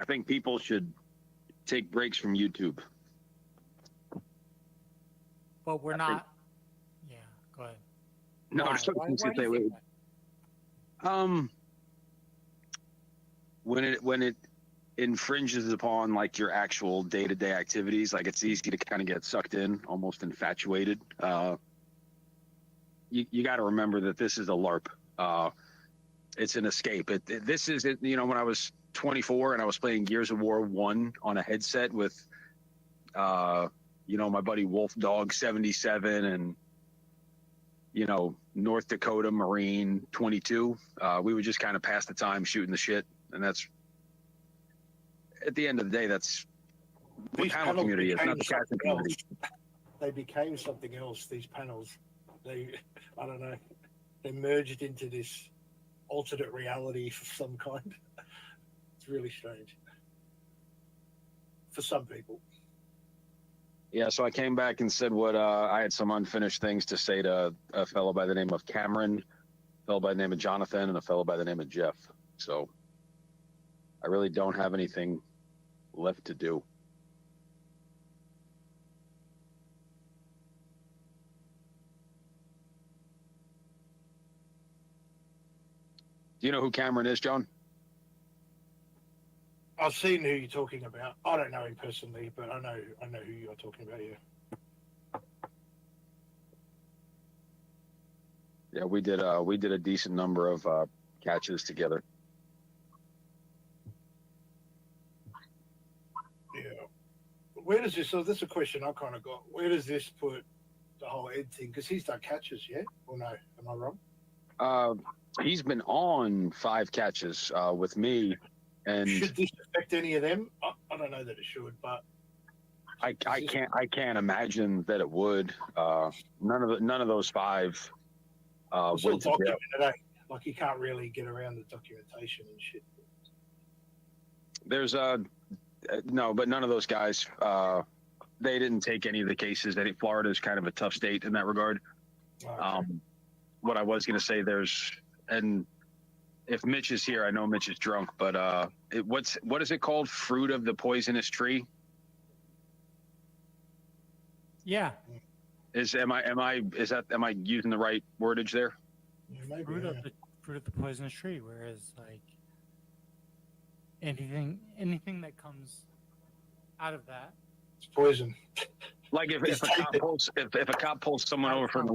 [SPEAKER 3] think people should take breaks from YouTube.
[SPEAKER 8] But we're not. Yeah, go ahead.
[SPEAKER 3] No,
[SPEAKER 8] Why?
[SPEAKER 3] I'm just
[SPEAKER 8] Why do you
[SPEAKER 3] say,
[SPEAKER 8] think that?
[SPEAKER 3] when it infringes upon like your actual day-to-day activities, like it's easy to kind of get sucked in, almost infatuated. You got to remember that this is a LARP. It's an escape. This is it. You know, when I was 24 and I was playing Gears of War 1 on a headset with, my buddy Wolf Dog 77 and, North Dakota Marine 22. We would just kind of pass the time shooting the shit. And that's, at the end of the day, that's what
[SPEAKER 6] These
[SPEAKER 3] panel
[SPEAKER 6] panels
[SPEAKER 3] community is, not the
[SPEAKER 6] became
[SPEAKER 3] casting
[SPEAKER 6] something else.
[SPEAKER 3] community.
[SPEAKER 6] They became something else. These panels, I don't know, they merged into this alternate reality of some kind. It's really strange for some people.
[SPEAKER 3] Yeah, so I came back and said what I had some unfinished things to say to a fellow by the name of Cameron, a fellow by the name of Jonathan, and a fellow by the name of Jeff. So I really don't have anything left to do. Do you know who Cameron is, John?
[SPEAKER 6] I've seen who you're talking about. I don't know him personally, but I know who you're talking about. Yeah.
[SPEAKER 3] Yeah, we did a decent number of catches together.
[SPEAKER 6] Yeah. Where does this? So this is a question I kind of got. Where does this put the whole Ed thing? Because he's done catches, yeah? Or no? Am I wrong?
[SPEAKER 3] He's been on 5 catches with me, and
[SPEAKER 6] Should this affect any of them? I don't know that it should, but
[SPEAKER 3] I can't imagine that it would. None of those 5
[SPEAKER 6] it's all
[SPEAKER 3] went to jail.
[SPEAKER 6] documented. Like you can't really get around the documentation and shit.
[SPEAKER 3] There's no, but none of those guys. They didn't take any of the cases. I think Florida is kind of a tough state in that regard. What I was going to say, and if Mitch is here, I know Mitch is drunk, but what is it called? Fruit of the poisonous tree?
[SPEAKER 8] Yeah.
[SPEAKER 3] Am I using the right wordage there?
[SPEAKER 6] Yeah, maybe,
[SPEAKER 8] fruit of the poisonous tree. Whereas like anything that comes out of that,
[SPEAKER 6] it's poison.
[SPEAKER 3] Like if a cop pulls someone over for an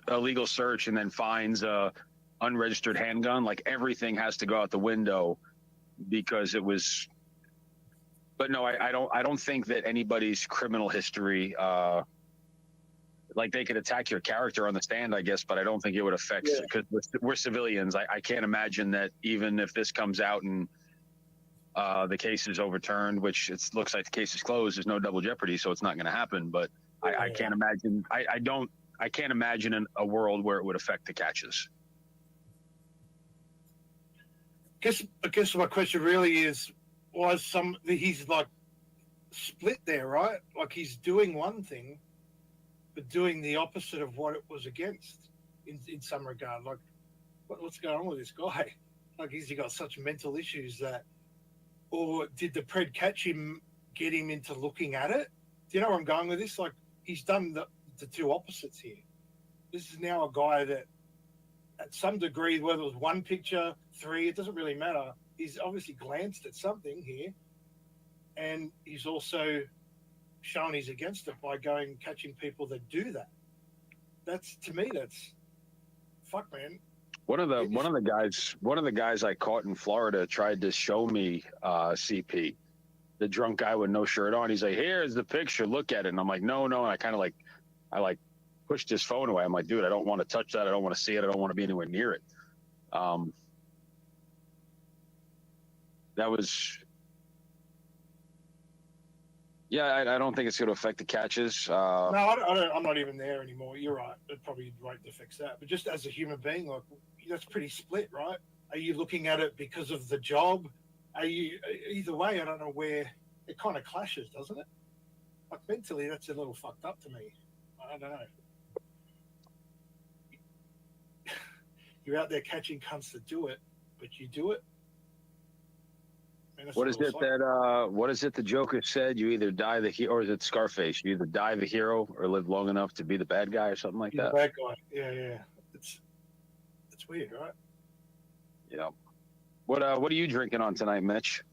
[SPEAKER 3] illegal search and then finds a unregistered handgun, like everything has to go out the window because it was. But no, I don't think that anybody's criminal history. Like they could attack your character on the stand, I guess, but I don't think it would affect because we're civilians. I can't imagine that even if this comes out and the case is overturned, which it looks like the case is closed, there's no double jeopardy, so it's not going to happen. But I can't imagine. I can't imagine a world where it would affect the catches.
[SPEAKER 6] I guess my question really is, he's like split there, right? Like he's doing one thing, but doing the opposite of what it was against in some regard. Like, what's going on with this guy? Like, has he got such mental issues that, or did the pred catch him, get him into looking at it? Do you know where I'm going with this? Like, he's done the two opposites here. This is now a guy that, at some degree, whether it was one picture, three, it doesn't really matter. He's obviously glanced at something here, and he's also shown he's against it by going catching people that do that. That's, to me, that's fuck, man.
[SPEAKER 3] One of the guys I caught in Florida tried to show me CP, the drunk guy with no shirt on. He's like, "Here's the picture. Look at it." And I'm like, "No." And I kind of I pushed his phone away. I'm like, "Dude, I don't want to touch that. I don't want to see it. I don't want to be anywhere near it." That was. Yeah, I don't think it's going to affect the catches.
[SPEAKER 6] No, I'm not even there anymore. You're right. It'd probably right to fix that. But just as a human being, like, that's pretty split, right? Are you looking at it because of the job? Are you either way? I don't know where it kind of clashes, doesn't it? Like mentally, that's a little fucked up to me. I don't know. You're out there catching cunts that do it, but you do it.
[SPEAKER 3] What is it the Joker said? You either die the hero, or is it Scarface? You either die the hero or live long enough to be the bad guy, or something like that.
[SPEAKER 6] The bad guy. Yeah. It's weird, right?
[SPEAKER 3] Yeah. What are you drinking on tonight, Mitch?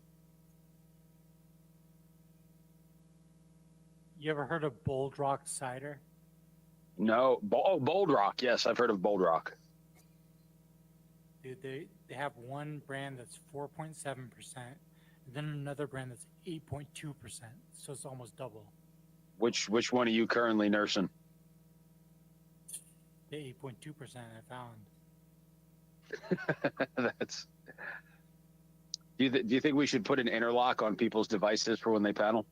[SPEAKER 8] you ever heard of Bold Rock cider?
[SPEAKER 3] No. Bold Rock. Yes, I've heard of Bold Rock.
[SPEAKER 8] Dude, they have one brand that's 4.7%, and then another brand that's 8.2%. So it's almost double.
[SPEAKER 3] Which one are you currently nursing?
[SPEAKER 8] The 8.2% I found.
[SPEAKER 3] That's. Do you think we should put an interlock on people's devices for when they panel?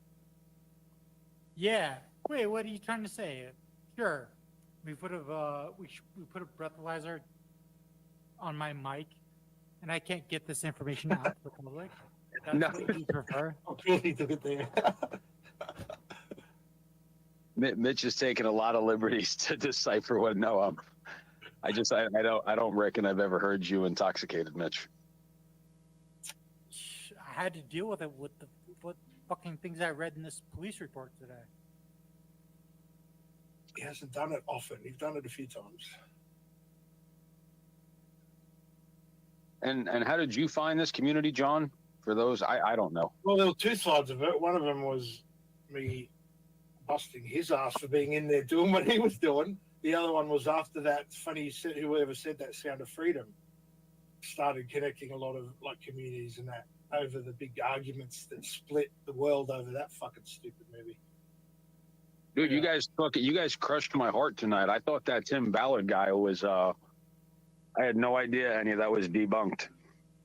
[SPEAKER 8] Yeah. Wait, what are you trying to say? Sure. We put a breathalyzer on my mic, and I can't get this information out to the public. That's
[SPEAKER 3] No.
[SPEAKER 8] what you prefer.
[SPEAKER 6] I really took it there.
[SPEAKER 3] Mitch is taking a lot of liberties to decipher what. No, I don't reckon I've ever heard you intoxicated, Mitch.
[SPEAKER 8] I had to deal with it with what fucking things I read in this police report today.
[SPEAKER 6] He hasn't done it often. He's done it a few times.
[SPEAKER 3] And how did you find this community, John? For those, I don't know.
[SPEAKER 6] Well, there were two sides of it. One of them was me busting his ass for being in there doing what he was doing. The other one was after that, funny, whoever said that Sound of Freedom started connecting a lot of like communities and that over the big arguments that split the world over that fucking stupid movie.
[SPEAKER 3] Dude, you guys crushed my heart tonight. I thought that Tim Ballard guy was. I had no idea any of that was debunked.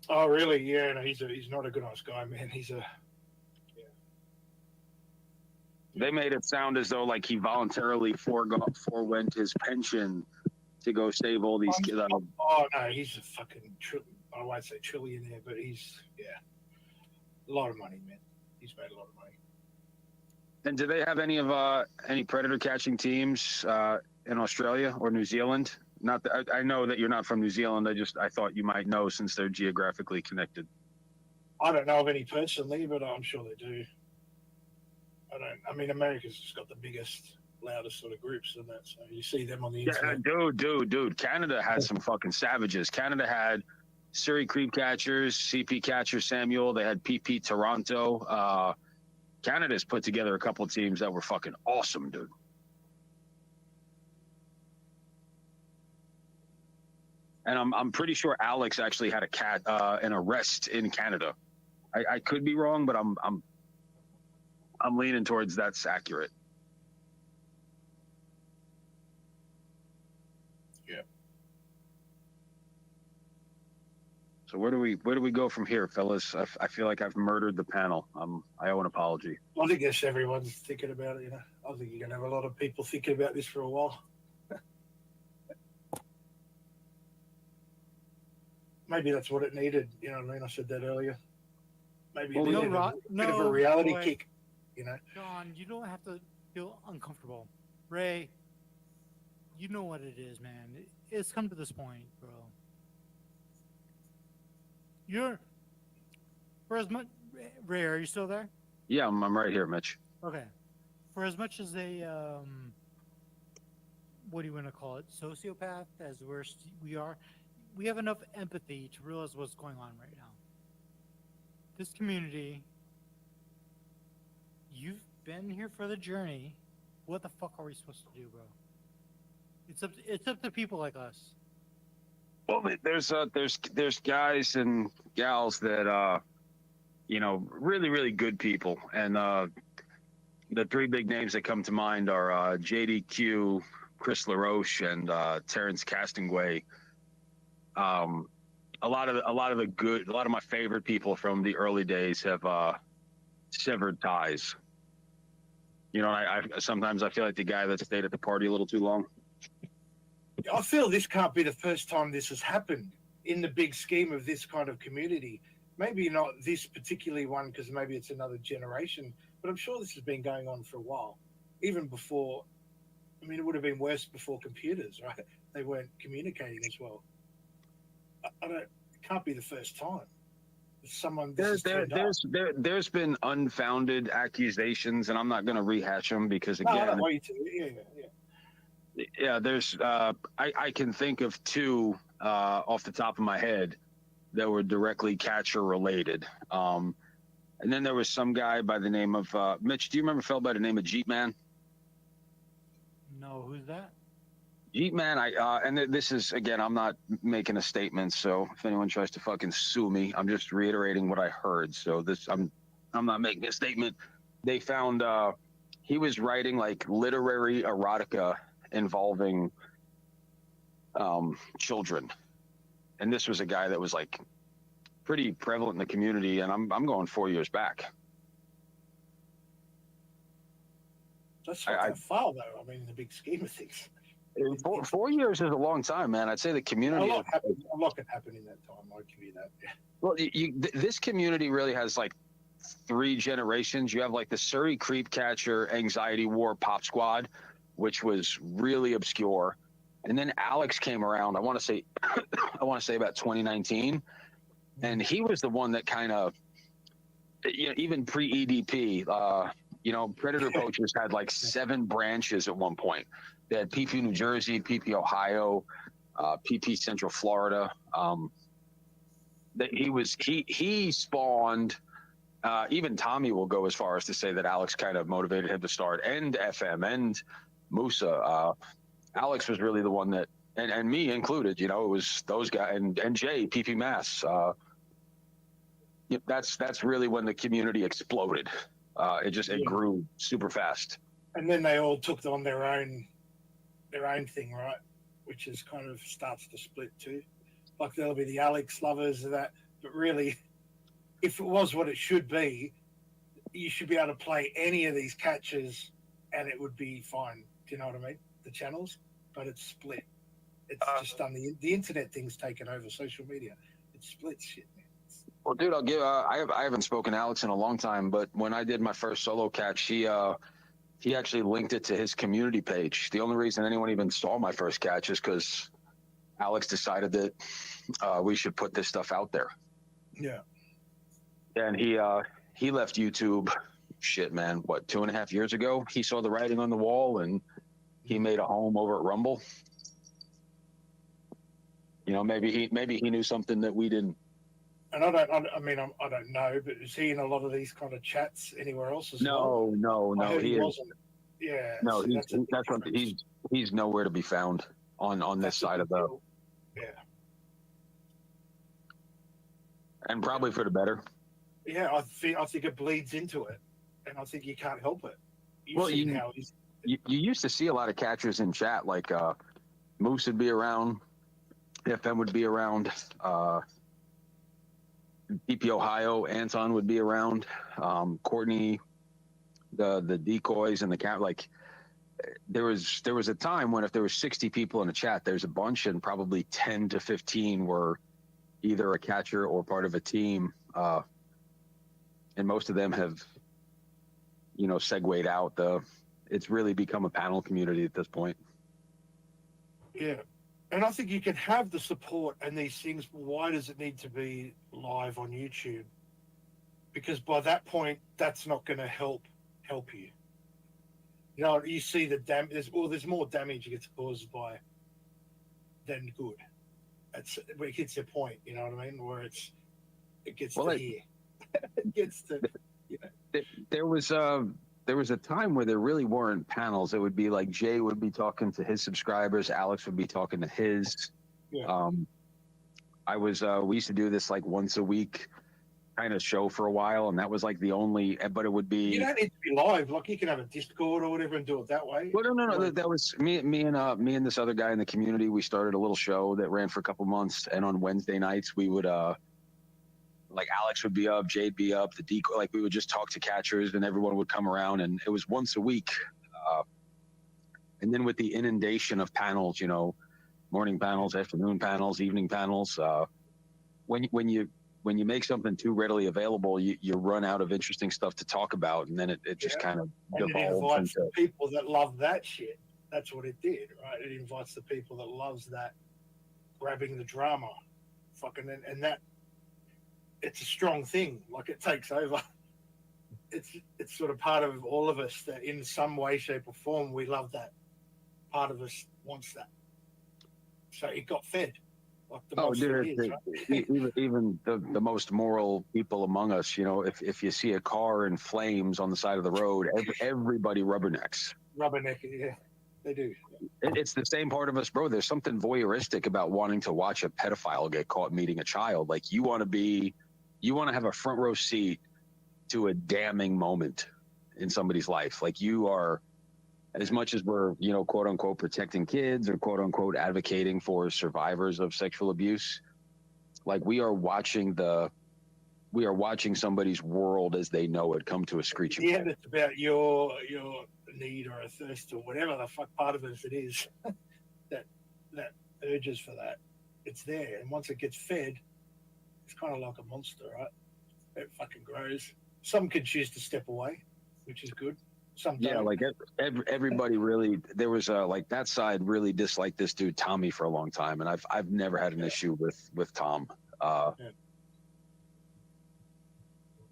[SPEAKER 6] Oh, really? Yeah, no, he's not a good nice guy, man.
[SPEAKER 3] They made it sound as though like he voluntarily forewent his pension to go save all these kids.
[SPEAKER 6] Oh no, he's a fucking I won't say trillionaire, but he's a lot of money, man. He's made a lot of money.
[SPEAKER 3] And do they have any predator catching teams in Australia or New Zealand? Not that, I know that you're not from New Zealand. I thought you might know since they're geographically connected.
[SPEAKER 6] I don't know of any personally, but I'm sure they do. I mean, America's just got the biggest, loudest sort of groups and that. So you see them on the internet.
[SPEAKER 3] Dude. Canada had some fucking savages. Canada had Surrey Creep Catchers, CP Catcher Samuel. They had PP Toronto. Canada's put together a couple of teams that were fucking awesome, dude. And I'm pretty sure Alex actually had an arrest in Canada. I could be wrong, but I'm leaning towards that's accurate.
[SPEAKER 6] Yeah.
[SPEAKER 3] So where do we go from here, fellas? I feel like I've murdered the panel. I owe an apology.
[SPEAKER 6] I think everyone's thinking about it. I think you're gonna have a lot of people thinking about this for a while. Maybe that's what it needed. You know what I mean? I said that earlier. Maybe it needed a bit of a reality kick.
[SPEAKER 8] John, you don't have to feel uncomfortable. Ray, you know what it is, man. It's come to this point, bro. For as much, Ray, are you still there?
[SPEAKER 3] Yeah, I'm right here, Mitch.
[SPEAKER 8] Okay. For as much as a, what do you want to call it, sociopath, as we are, we have enough empathy to realize what's going on right now. This community, you've been here for the journey. What the fuck are we supposed to do, bro? It's up to people like us.
[SPEAKER 3] Well, there's guys and gals that really, really good people, and the three big names that come to mind are JDQ, Chris LaRoche, and Terrence Castingway. A lot of my favorite people from the early days have severed ties. I sometimes I feel like the guy that stayed at the party a little too long.
[SPEAKER 6] I feel this can't be the first time this has happened in the big scheme of this kind of community. Maybe not this particularly one, because maybe it's another generation, but I'm sure this has been going on for a while. Even before, I mean, it would have been worse before computers, right? They weren't communicating as well. It can't be the first time.
[SPEAKER 3] There's been unfounded accusations, and I'm not going to rehash them because again, there's I can think of two off the top of my head that were directly catcher related. And then there was some guy by the name of Mitch. Do you remember a fellow by the name of Jeep Man?
[SPEAKER 8] No, who's that?
[SPEAKER 3] Jeep Man, and this is, again, I'm not making a statement, so if anyone tries to fucking sue me, I'm just reiterating what I heard. So I'm not making a statement. They found he was writing like literary erotica involving children, and this was a guy that was like pretty prevalent in the community, and I'm going 4 years back.
[SPEAKER 6] That's not far though. I mean, in the big scheme of things.
[SPEAKER 3] 4 years is a long time, man. I'd say the community.
[SPEAKER 6] A lot can happen in that time. I'll give you that. Yeah.
[SPEAKER 3] Well, this community really has like 3 generations. You have like the Surrey Creep Catcher Anxiety War Pop Squad, which was really obscure, and then Alex came around. I want to say about 2019, and he was the one that kind of, even pre-EDP, Predator Poachers had like 7 branches at one point. They had PP New Jersey, PP Ohio, PP Central Florida. He spawned. Even Tommy will go as far as to say that Alex kind of motivated him to start, and FM and Musa. Alex was really the one that, and me included. It was those guys and Jay PP Mass. That's really when the community exploded. It grew super fast.
[SPEAKER 6] And then they all took on their own thing, right? Which is kind of starts to split too. Like there'll be the Alex lovers of that, but really, if it was what it should be, you should be able to play any of these catches and it would be fine. Do you know what I mean? The channels, but it's split. It's just done the internet thing's taken over social media. It splits shit, man.
[SPEAKER 3] Well, dude, I'll give. I haven't spoken to Alex in a long time, but when I did my first solo catch, he actually linked it to his community page. The only reason anyone even saw my first catch is because Alex decided that we should put this stuff out there.
[SPEAKER 6] Yeah.
[SPEAKER 3] And he left YouTube. Shit, man. What, 2.5 years ago? He saw the writing on the wall, and he made a home over at Rumble. You know, maybe he knew something that we didn't.
[SPEAKER 6] And I don't know, but is he in a lot of these kind of chats anywhere else as well?
[SPEAKER 3] No, he
[SPEAKER 6] wasn't. Yeah.
[SPEAKER 3] No,
[SPEAKER 6] see,
[SPEAKER 3] he's nowhere to be found on this side of the.
[SPEAKER 6] Yeah.
[SPEAKER 3] And probably for the better.
[SPEAKER 6] Yeah, I think it bleeds into it, and I think you can't help it.
[SPEAKER 3] You used to see a lot of catchers in chat, like Moose would be around, FM would be around, DP Ohio, Anton would be around, Courtney, the decoys and the cat. Like there was a time when if there was 60 people in a chat, there's a bunch, and probably 10 to 15 were either a catcher or part of a team, and most of them have, segued out. It's really become a panel community at this point.
[SPEAKER 6] Yeah. And I think you can have the support and these things. Why does it need to be live on YouTube? Because by that point, that's not going to help you. You see the damage. There's more damage it gets caused by than good. That's where it hits a point. You know what I mean? Where it gets to here. It gets to. There was a time where there really weren't panels. It would be like Jay would be talking to his subscribers, Alex would be talking to his. Yeah.
[SPEAKER 3] We used to do this like once a week kind of show for a while, and that was like the only. But it would be.
[SPEAKER 6] You don't need to be live. Like you can have a Discord or whatever and do it that way.
[SPEAKER 3] Well, no. That was me and this other guy in the community. We started a little show that ran for a couple months, and on Wednesday nights we would. Like Alex would be up, Jay'd be up, the decoy, like we would just talk to catchers and everyone would come around, and it was once a week. And then with the inundation of panels, morning panels, afternoon panels, evening panels, when you make something too readily available, you run out of interesting stuff to talk about, and then it just kind of devolves into
[SPEAKER 6] people that love that shit. That's what it did, right? It invites the people that loves that, grabbing the drama, and that. It's a strong thing. Like it takes over. It's sort of part of all of us that in some way, shape, or form we love that. Part of us wants that. So it got fed. Like
[SPEAKER 3] even the most moral people among us, if you see a car in flames on the side of the road, everybody rubbernecks.
[SPEAKER 6] Yeah, they do.
[SPEAKER 3] It's the same part of us, bro. There's something voyeuristic about wanting to watch a pedophile get caught meeting a child. Like you want to have a front row seat to a damning moment in somebody's life. Like you are, as much as we're, quote unquote, protecting kids or quote unquote advocating for survivors of sexual abuse. Like we are watching somebody's world as they know it come to a screeching
[SPEAKER 6] halt. Yeah, it's about your need or a thirst or whatever the fuck part of it is that urges for that. It's there. And once it gets fed, it's kind of like a monster, right? It fucking grows. Some can choose to step away, which is good. Some don't.
[SPEAKER 3] Yeah, like everybody really. There was like that side really disliked this dude Tommy for a long time, and I've never had an issue with Tom.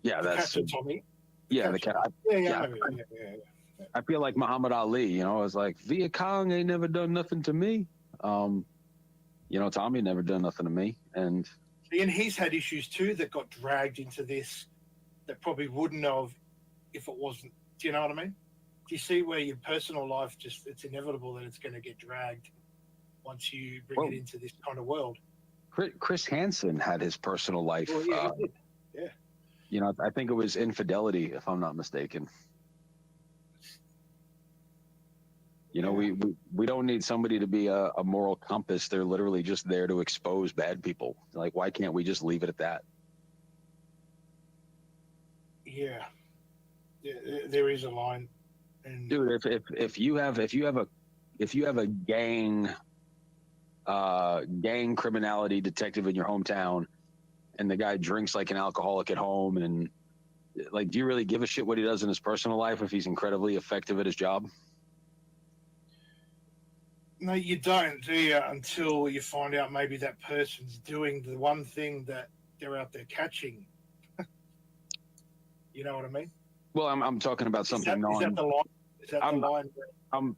[SPEAKER 3] That's
[SPEAKER 6] Tommy.
[SPEAKER 3] Yeah, the cat. I feel like Muhammad Ali. I was like Viet Cong ain't never done nothing to me. Tommy never done nothing to me, and
[SPEAKER 6] he's had issues too that got dragged into this that probably wouldn't have if it wasn't. Do you know what I mean? Do you see where your personal life it's inevitable that it's going to get dragged once you bring it into this kind of world?
[SPEAKER 3] Chris Hansen had his personal life.
[SPEAKER 6] Well, yeah.
[SPEAKER 3] I think it was infidelity, if I'm not mistaken. We don't need somebody to be a moral compass. They're literally just there to expose bad people. Like, why can't we just leave it at that?
[SPEAKER 6] Yeah, there is a line. And
[SPEAKER 3] dude, if you have a gang gang criminality detective in your hometown, and the guy drinks like an alcoholic at home, and like, do you really give a shit what he does in his personal life if he's incredibly effective at his job?
[SPEAKER 6] No, you don't, do you? Until you find out maybe that person's doing the one thing that they're out there catching. You know what I mean?
[SPEAKER 3] Well, I'm talking about something
[SPEAKER 6] Is that the line? Is that the line?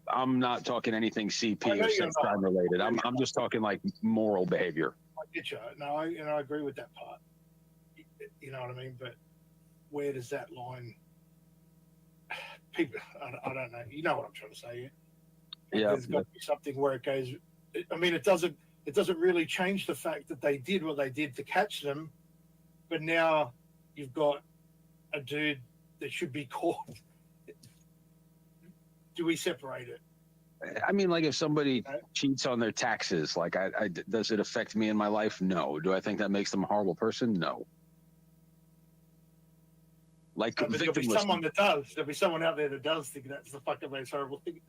[SPEAKER 3] I'm not talking anything CP
[SPEAKER 6] I know
[SPEAKER 3] or
[SPEAKER 6] you're
[SPEAKER 3] sex
[SPEAKER 6] not.
[SPEAKER 3] crime related. I'm just talking like moral behavior.
[SPEAKER 6] I get you. No, I agree with that part. You know what I mean? But where does that line? People, I don't know. You know what I'm trying to say?
[SPEAKER 3] Yeah.
[SPEAKER 6] There's got to be something where it goes. I mean, it doesn't really change the fact that they did what they did to catch them, but now you've got a dude that should be caught. Do we separate it?
[SPEAKER 3] I mean, like if somebody cheats on their taxes, like does it affect me in my life? No. Do I think that makes them a horrible person? No. Like
[SPEAKER 6] But there'll be someone that does. There'll be someone out there that does think that's the fucking most horrible thing.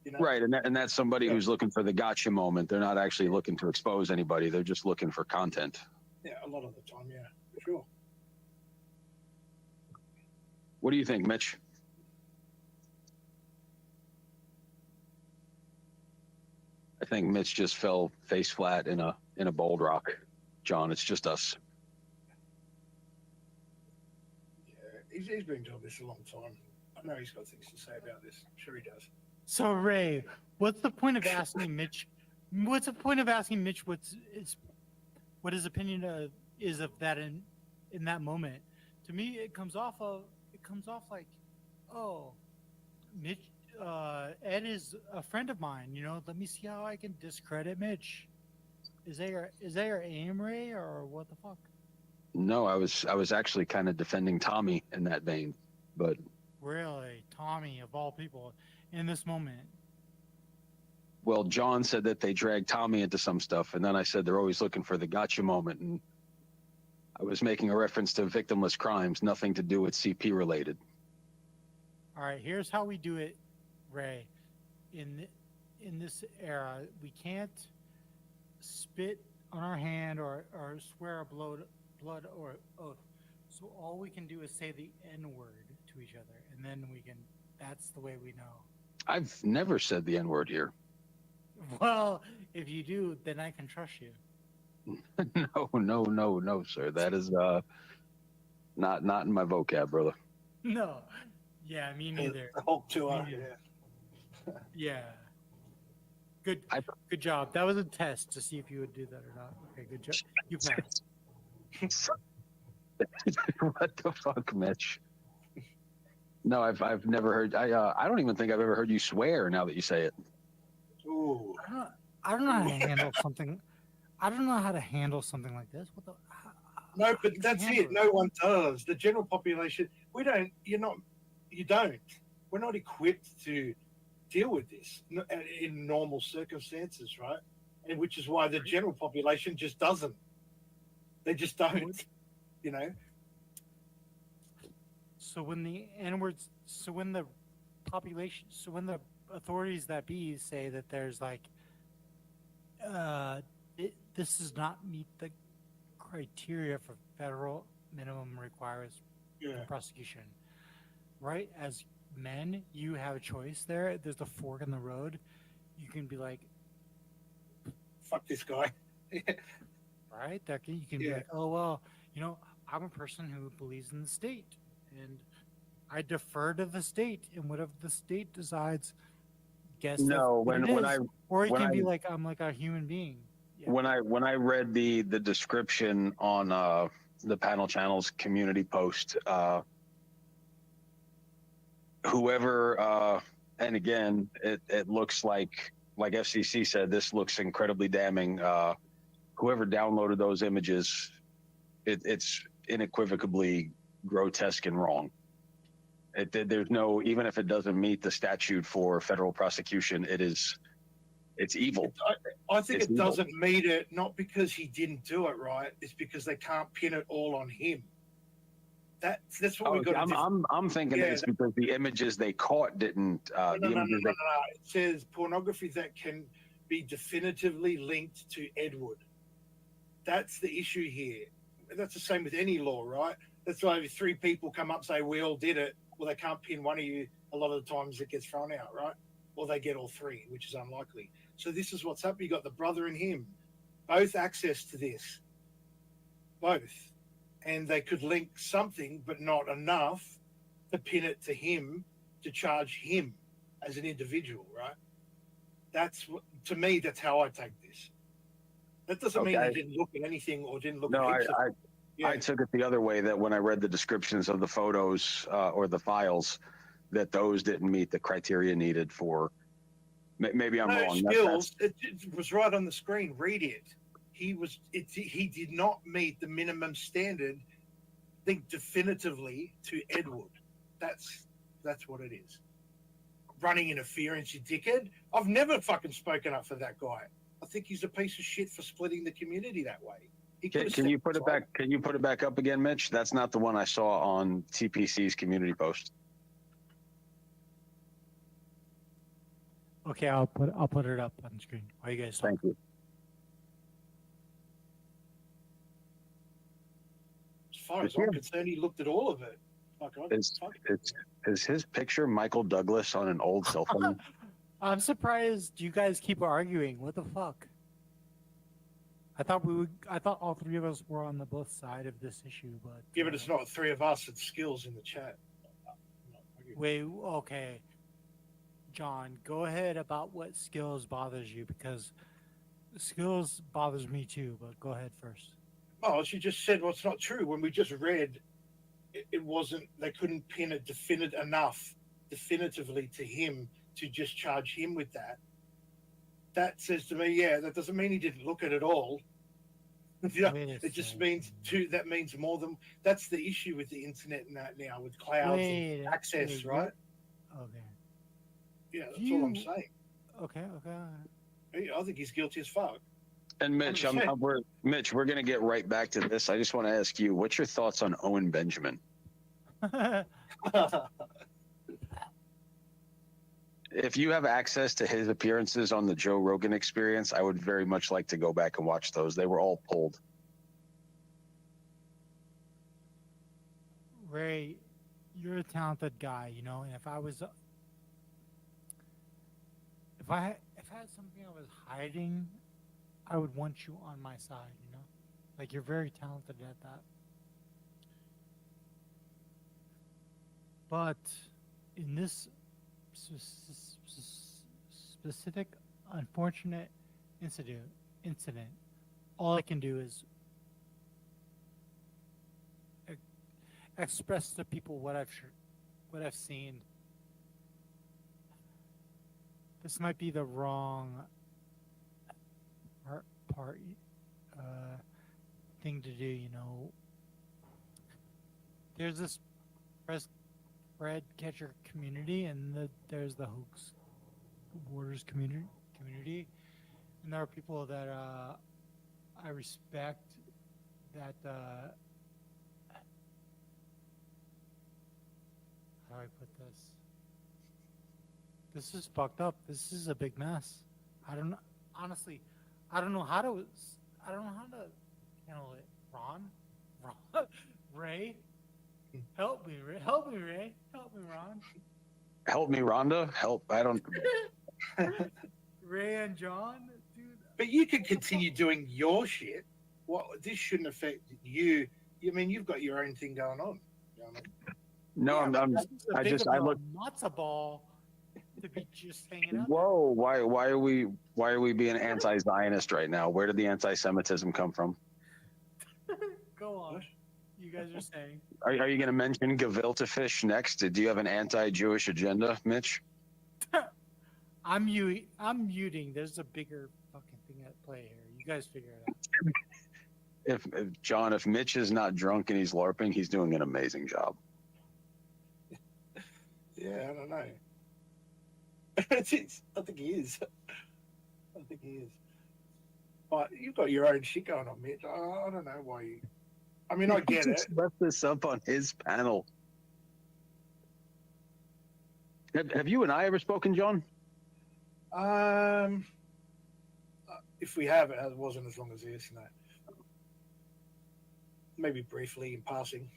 [SPEAKER 6] You know?
[SPEAKER 3] Right, and that's somebody who's looking for the gotcha moment. They're not actually looking to expose anybody. They're just looking for content.
[SPEAKER 6] Yeah, a lot of the time, yeah, for sure.
[SPEAKER 3] What do you think, Mitch? I think Mitch just fell face flat in a bold rock. John, it's just us.
[SPEAKER 6] Yeah, he's been doing this a long time. I know he's got things to say about this. I'm sure he does.
[SPEAKER 8] So Ray, what's the point of asking Mitch? What's the point of asking Mitch what his opinion is of that in that moment? To me, it comes off like, oh, Mitch, Ed is a friend of mine. You know, let me see how I can discredit Mitch. Is that your aim, Ray, or what the fuck?
[SPEAKER 3] No, I was actually kind of defending Tommy in that vein, but
[SPEAKER 8] Really, Tommy of all people, in this moment.
[SPEAKER 3] Well, John said that they dragged Tommy into some stuff, and then I said they're always looking for the gotcha moment, and I was making a reference to victimless crimes, nothing to do with CP related.
[SPEAKER 8] All right, here's how we do it, Ray. In this era, we can't spit on our hand or swear a blood or oath. So all we can do is say the N-word to each other, and then that's the way we know.
[SPEAKER 3] I've never said the N-word here.
[SPEAKER 8] Well, if you do, then I can trust you.
[SPEAKER 3] No, sir. That is not in my vocab, brother.
[SPEAKER 8] No. Yeah, me neither.
[SPEAKER 6] I hope to.
[SPEAKER 8] Yeah. Good job. That was a test to see if you would do that or not. Okay, good job. You passed.
[SPEAKER 3] What the fuck, Mitch? No, I've never heard. I don't even think I've ever heard you swear. Now that you say it.
[SPEAKER 6] Ooh.
[SPEAKER 8] I don't know how to handle something. I don't know how to handle something like this. What the?
[SPEAKER 6] No, but that's it. No one does. The general population, we don't. You don't. We're not equipped to deal with this in normal circumstances, right? And which is why the general population just doesn't. They just don't. You know.
[SPEAKER 8] So when the N-words, so when the population, so when the authorities that be say that there's like, this does not meet the criteria for federal minimum requirements for prosecution, right? As men, you have a choice there. There's the fork in the road. You can be like,
[SPEAKER 6] fuck this guy.
[SPEAKER 8] Right? You can be like, oh, well, I'm a person who believes in the state, and I defer to the state, and whatever the state decides, guess
[SPEAKER 3] no. When
[SPEAKER 8] or it can be like I'm like a human being. Yeah.
[SPEAKER 3] When I read the description on the panel channel's community post, whoever and again, it looks like FCC said, this looks incredibly damning. Whoever downloaded those images, it's unequivocally grotesque and wrong. There's no, even if it doesn't meet the statute for federal prosecution, it's evil.
[SPEAKER 6] I think it doesn't meet it, not because he didn't do it right. It's because they can't pin it all on him. That's what we got.
[SPEAKER 3] I'm thinking it's because the images they caught didn't.
[SPEAKER 6] No. It says pornography that can be definitively linked to Edward. That's the issue here. That's the same with any law, right? That's why if 3 people come up and say, we all did it, well, they can't pin one of you. A lot of the times it gets thrown out, right? Or they get all 3, which is unlikely. So this is what's up. You got the brother and him, both access to this, both. And they could link something, but not enough to pin it to him, to charge him as an individual, right? That's what, to me, that's how I take this. That doesn't mean he didn't look at anything or didn't look at anything.
[SPEAKER 3] I took it the other way, that when I read the descriptions of the photos or the files, that those didn't meet the criteria needed for. Maybe I'm wrong.
[SPEAKER 6] Skills. It was right on the screen. Read it. He did not meet the minimum standard. Think definitively to Edward. That's what it is. Running interference, you dickhead. I've never fucking spoken up for that guy. I think he's a piece of shit for splitting the community that way.
[SPEAKER 3] Can you put it back? Can you put it back up again, Mitch? That's not the one I saw on TPC's community post.
[SPEAKER 8] Okay, I'll put it up on the screen. Why you guys?
[SPEAKER 3] Thank you.
[SPEAKER 6] As far as I'm concerned, he looked at all of it.
[SPEAKER 3] Is his picture Michael Douglas on an old cell phone?
[SPEAKER 8] I'm surprised you guys keep arguing. What the fuck? I thought all 3 of us were on the both side of this issue, but
[SPEAKER 6] yeah, but it's not 3 of us. It's Skills in the chat.
[SPEAKER 8] Wait, okay, John, go ahead about what Skills bothers you, because Skills bothers me too. But go ahead first.
[SPEAKER 6] Oh, she just said, well, it's not true. When we just read, it wasn't. They couldn't pin it definitively to him to just charge him with that. That says to me, yeah, that doesn't mean he didn't look at it all. You know, it just means that means more than. That's the issue with the internet now with clouds and access, right?
[SPEAKER 8] Okay.
[SPEAKER 6] Yeah, that's all I'm saying.
[SPEAKER 8] Okay.
[SPEAKER 6] I think he's guilty as fuck.
[SPEAKER 3] And Mitch, we're going to get right back to this. I just want to ask you, what's your thoughts on Owen Benjamin? If you have access to his appearances on the Joe Rogan Experience, I would very much like to go back and watch those. They were all pulled.
[SPEAKER 8] Ray, you're a talented guy, you know, and if I had something I was hiding, I would want you on my side, you know? Like, you're very talented at that. But in this specific unfortunate incident, all I can do is express to people what I've seen. This might be the wrong part thing to do, you know. There's this Fred catcher community, and there's the hoax borders community, and there are people that I respect that how do I put this? This is fucked up. This is a big mess. I don't know, honestly. I don't know how to handle it. Ron, Ray, help me, Ray. Help me, Ron.
[SPEAKER 3] Help me, Rhonda. Help. I don't.
[SPEAKER 8] Ray and John, dude.
[SPEAKER 6] But you can continue doing your shit. Well, this shouldn't affect you. I mean, you've got your own thing going on. You know what I mean?
[SPEAKER 3] No, I look
[SPEAKER 8] matzo ball to be just hanging out.
[SPEAKER 3] Whoa! Why are we being anti-Zionist right now? Where did the anti-Semitism come from?
[SPEAKER 8] Go on. You guys are saying.
[SPEAKER 3] Are you going to mention gefilte fish next? Do you have an anti-Jewish agenda, Mitch?
[SPEAKER 8] I'm muting. There's a bigger fucking thing at play here. You guys figure it out.
[SPEAKER 3] If Mitch is not drunk and he's LARPing, he's doing an amazing job.
[SPEAKER 6] Yeah, I don't know. I think he is. But you've got your own shit going on, Mitch. I don't know why you. I mean, I get it.
[SPEAKER 3] Left this up on his panel. Have you and I ever spoken, John?
[SPEAKER 6] if we have, it wasn't as long as this. No. Maybe briefly in passing.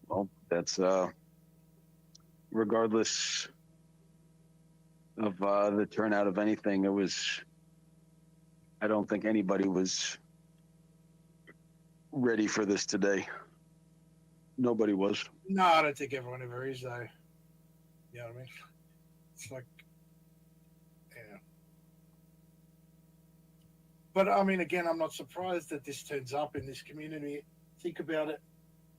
[SPEAKER 3] Well, that's regardless of the turnout of anything, it was. I don't think anybody was ready for this today. Nobody was.
[SPEAKER 6] No, I don't think everyone ever is, though. You know what I mean? It's like, yeah. But I mean, again, I'm not surprised that this turns up in this community. Think about it.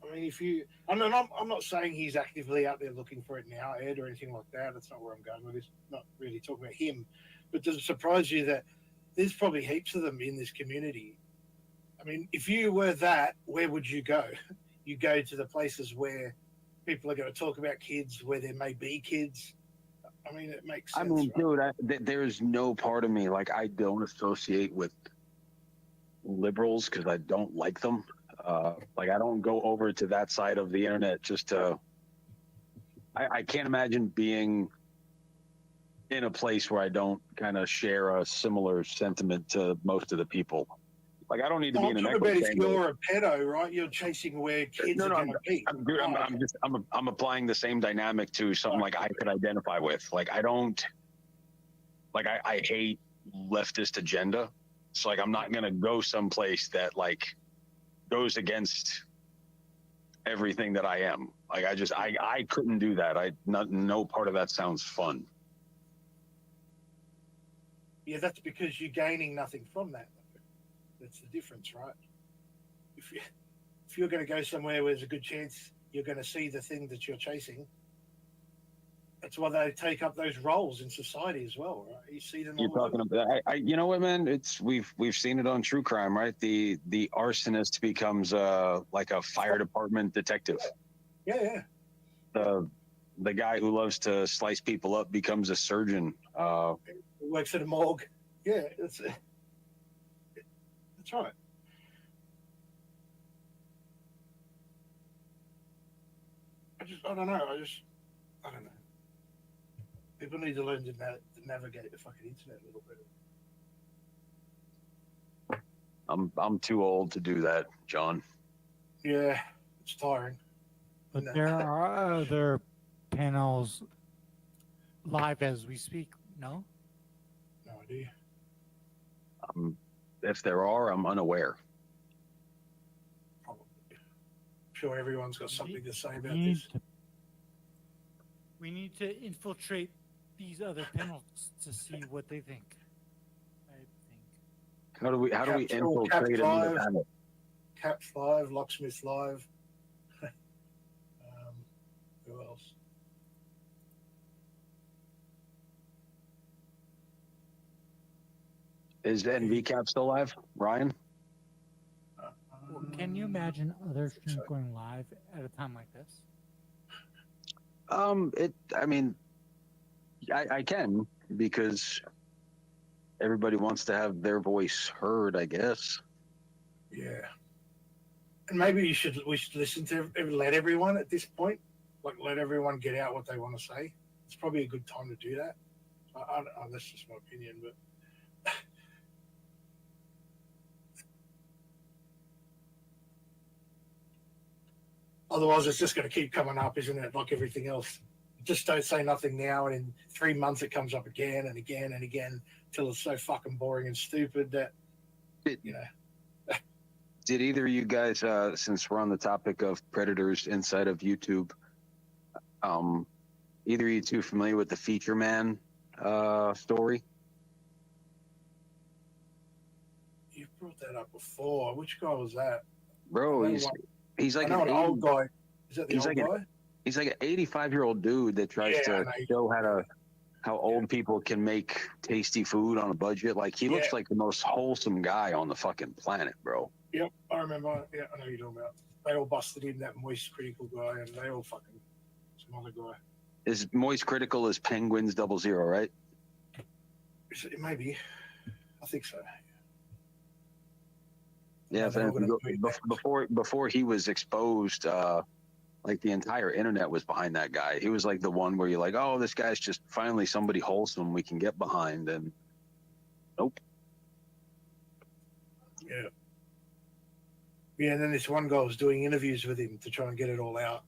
[SPEAKER 6] I mean, if you, I'm not saying he's actively out there looking for it now, Ed, or anything like that. That's not where I'm going with this. Not really talking about him. But does it surprise you that there's probably heaps of them in this community? I mean, if you were that, where would you go? You go to the places where people are going to talk about kids, where there may be kids. I mean, it makes sense.
[SPEAKER 3] I mean,
[SPEAKER 6] right?
[SPEAKER 3] dude, there's no part of me, like, I don't associate with liberals because I don't like them. Like, I don't go over to that side of the internet just to. I can't imagine being in a place where I don't kind of share a similar sentiment to most of the people. Like, I don't need to be in an echo
[SPEAKER 6] about if
[SPEAKER 3] chamber.
[SPEAKER 6] you're a pedo, right? You're chasing where kids are going to be.
[SPEAKER 3] I'm applying the same dynamic to something like I could identify with. Like, I don't, like, I hate leftist agenda. So, like, I'm not going to go someplace that, like, goes against everything that I am. Like, I couldn't do that. No part of that sounds fun.
[SPEAKER 6] Yeah, that's because you're gaining nothing from that. That's the difference, right? If you're going to go somewhere where there's a good chance you're going to see the thing that you're chasing, that's why they take up those roles in society as well, right? You see them.
[SPEAKER 3] You're talking about, you know what, man? It's we've seen it on true crime, right? The arsonist becomes like a fire department detective.
[SPEAKER 6] Yeah.
[SPEAKER 3] The guy who loves to slice people up becomes a surgeon.
[SPEAKER 6] Works at a morgue. Yeah, that's right. I don't know. I don't know. People need to learn to navigate the fucking internet a little bit.
[SPEAKER 3] I'm too old to do that, John.
[SPEAKER 6] Yeah, it's tiring.
[SPEAKER 8] But there are other panels live as we speak. No.
[SPEAKER 6] No idea.
[SPEAKER 3] If there are, I'm unaware.
[SPEAKER 6] Probably. I'm sure everyone's got something to say about
[SPEAKER 8] We
[SPEAKER 6] this.
[SPEAKER 8] need to infiltrate these other panels to see what they think. I think.
[SPEAKER 3] How do we infiltrate
[SPEAKER 6] Caps
[SPEAKER 3] another
[SPEAKER 6] Live,
[SPEAKER 3] panel?
[SPEAKER 6] Caps Live, Locksmith Live. Who else?
[SPEAKER 3] Is NVCap still live, Ryan?
[SPEAKER 8] Can you imagine other streams going live at a time like this?
[SPEAKER 3] I mean, I can, because everybody wants to have their voice heard, I guess.
[SPEAKER 6] Yeah. And maybe we should listen to let everyone at this point, like let everyone get out what they want to say. It's probably a good time to do that. That's just my opinion, but. Otherwise, it's just going to keep coming up, isn't it? Like everything else. Just don't say nothing now, and in 3 months it comes up again and again and again till it's so fucking boring and stupid that, you know.
[SPEAKER 3] Did either of you guys, since we're on the topic of predators inside of YouTube, either of you two familiar with the Feature Man story?
[SPEAKER 6] You brought that up before. Which guy was that?
[SPEAKER 3] Bro, he's like an
[SPEAKER 6] old guy. Is that the old guy?
[SPEAKER 3] He's like an 85-year-old dude that tries to show how old people can make tasty food on a budget. Like, he looks like the most wholesome guy on the fucking planet, bro.
[SPEAKER 6] Yep, I remember. Yeah, I know who you're talking about. They all busted in that Moist Critical guy, and they all fucking some other guy.
[SPEAKER 3] Is Moist Critical is Penguins 00, right?
[SPEAKER 6] Maybe. I think so.
[SPEAKER 3] Yeah, before he was exposed, like the entire internet was behind that guy. He was like the one where you're like, oh, this guy's just finally somebody wholesome we can get behind. And nope.
[SPEAKER 6] Yeah. Yeah, and then this one guy was doing interviews with him to try and get it all out.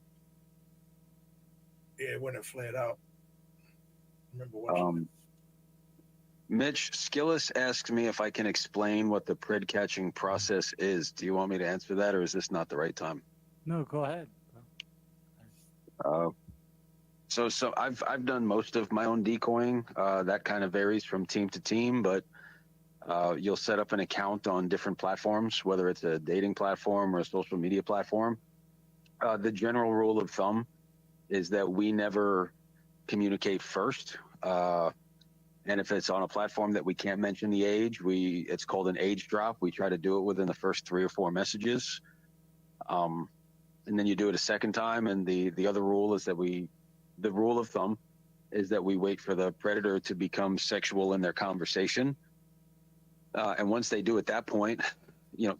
[SPEAKER 6] Yeah, when it flared up. I remember watching
[SPEAKER 3] Mitch Skillis asked me if I can explain what the pred catching process is. Do you want me to answer that, or is this not the right time?
[SPEAKER 8] No, go ahead.
[SPEAKER 3] So I've done most of my own decoying. That kind of varies from team to team, but you'll set up an account on different platforms, whether it's a dating platform or a social media platform. The general rule of thumb is that we never communicate first. And if it's on a platform that we can't mention the age, it's called an age drop. We try to do it within the first 3 or 4 messages. And then you do it a second time. And the other rule is that the rule of thumb is that we wait for the predator to become sexual in their conversation. And once they do at that point,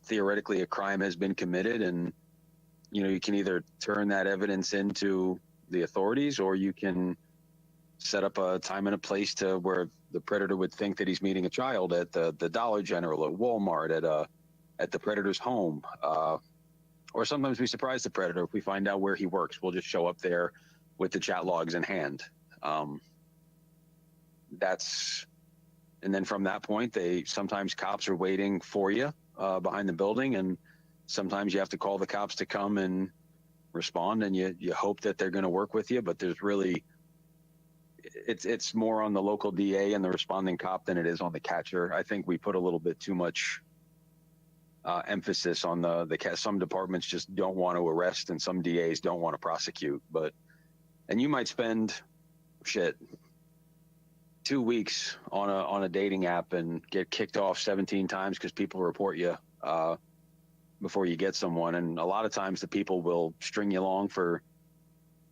[SPEAKER 3] theoretically a crime has been committed, and, you can either turn that evidence into the authorities, or you can set up a time and a place to where the predator would think that he's meeting a child at the Dollar General, at Walmart, at the predator's home. Or sometimes we surprise the predator. If we find out where he works, we'll just show up there with the chat logs in hand. And then from that point, sometimes cops are waiting for you behind the building, and sometimes you have to call the cops to come and respond, and you hope that they're going to work with you. But there's really, it's more on the local DA and the responding cop than it is on the catcher. I think we put a little bit too much emphasis on the some departments just don't want to arrest, and some DAs don't want to prosecute. And you might spend 2 weeks on a dating app and get kicked off 17 times because people report you before you get someone. And a lot of times the people will string you along for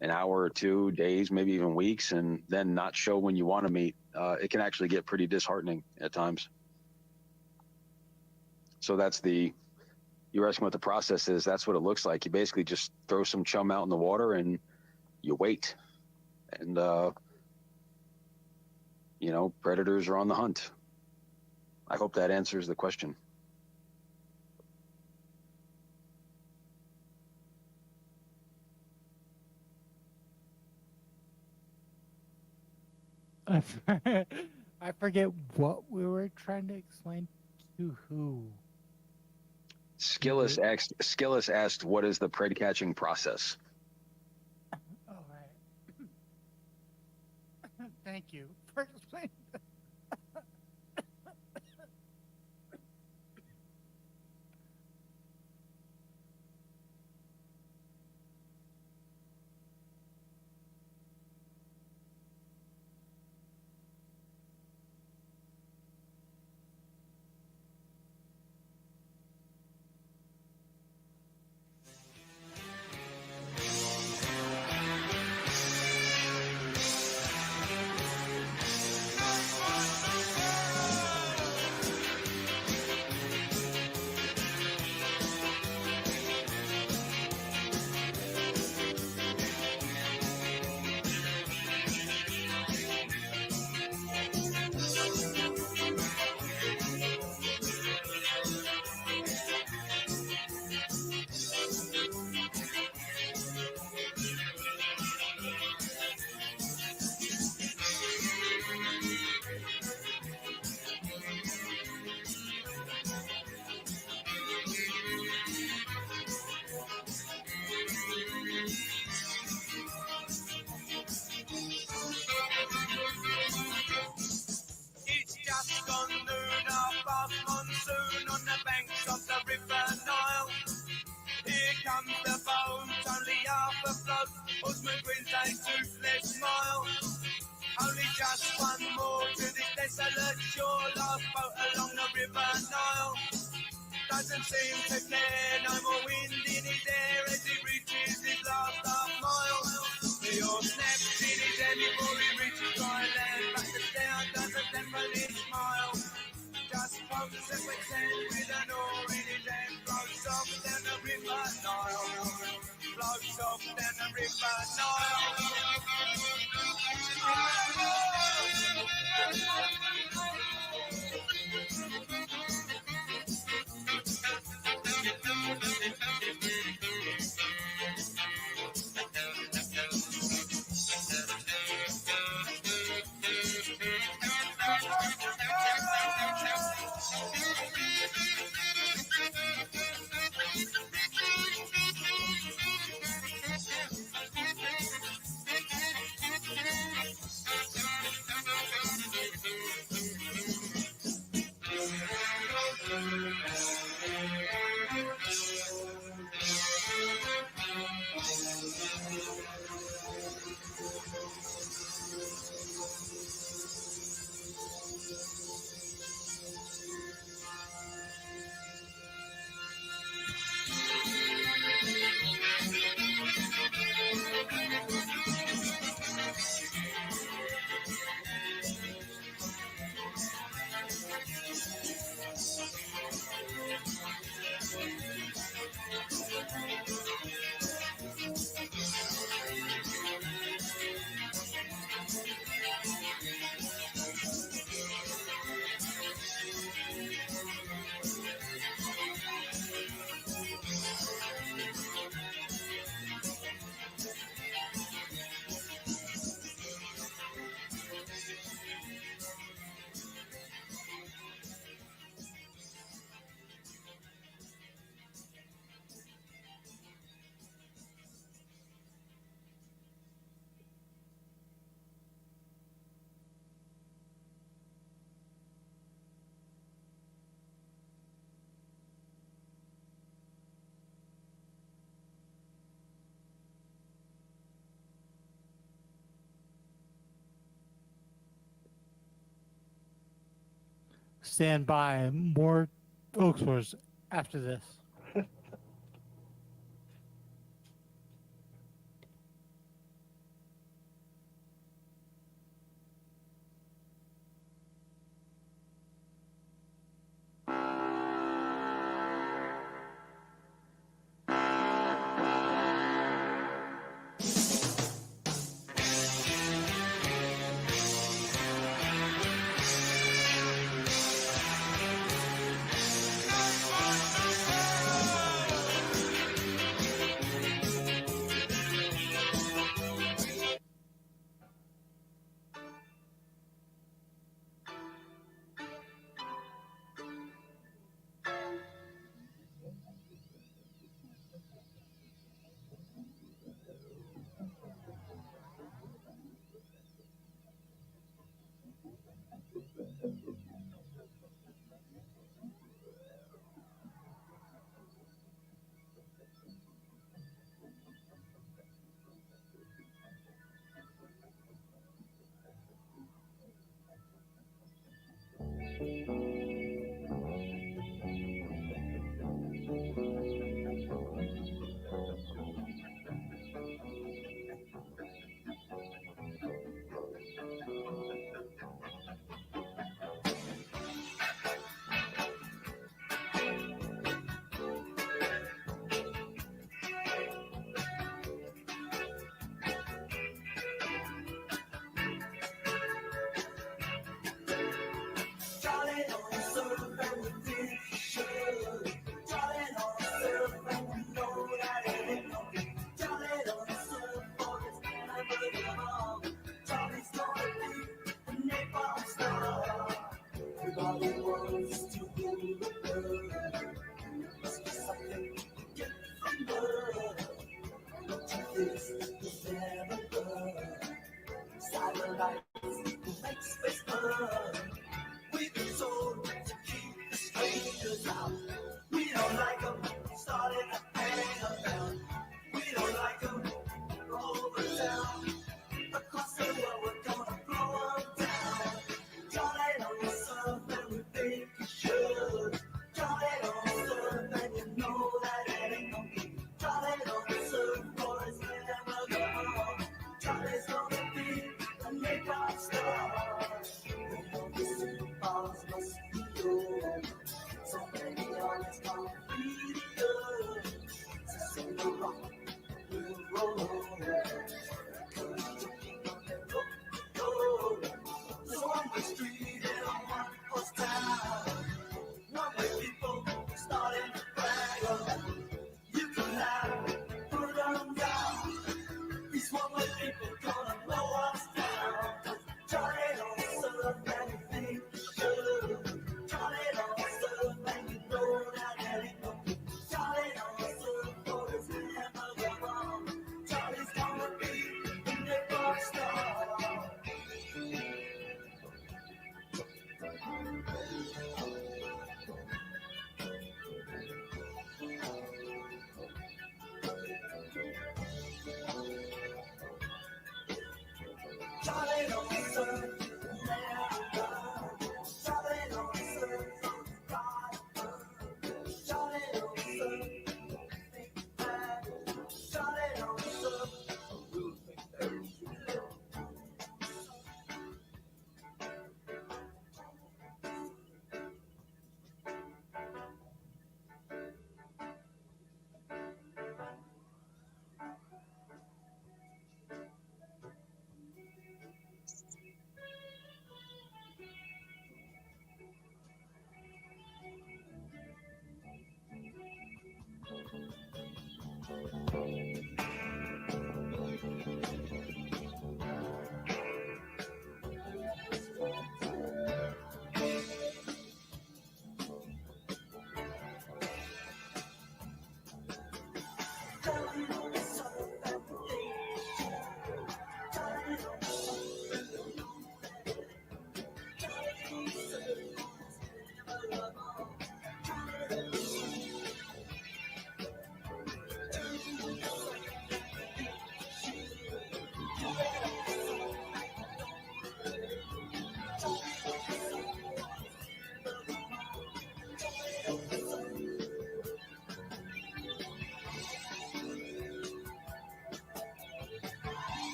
[SPEAKER 3] an hour or 2 days, maybe even weeks, and then not show when you want to meet. It can actually get pretty disheartening at times. So you're asking what the process is. That's what it looks like. You basically just throw some chum out in the water and you wait. And, predators are on the hunt. I hope that answers the question.
[SPEAKER 8] I forget what we were trying to explain to who.
[SPEAKER 3] Skillis asked, what is the pred catching process?
[SPEAKER 8] All right. Thank you for explaining that.
[SPEAKER 11] It's just gone noon, above monsoon on the banks of the River Nile. Here comes the boat, only half afloat, Osman grins a toothless smile. Only just one more to this desolate shore, last boat along the River Nile. Doesn't seem to care, no more wind in his hair as he reaches his last half mile. The oar snaps in his head before he reaches dry land, back to down, doesn't definitely smile. Just floats and pretend with an oar in his hand, floats off down the River Nile. Floats off
[SPEAKER 8] Stand by. More Oaks Wars after this.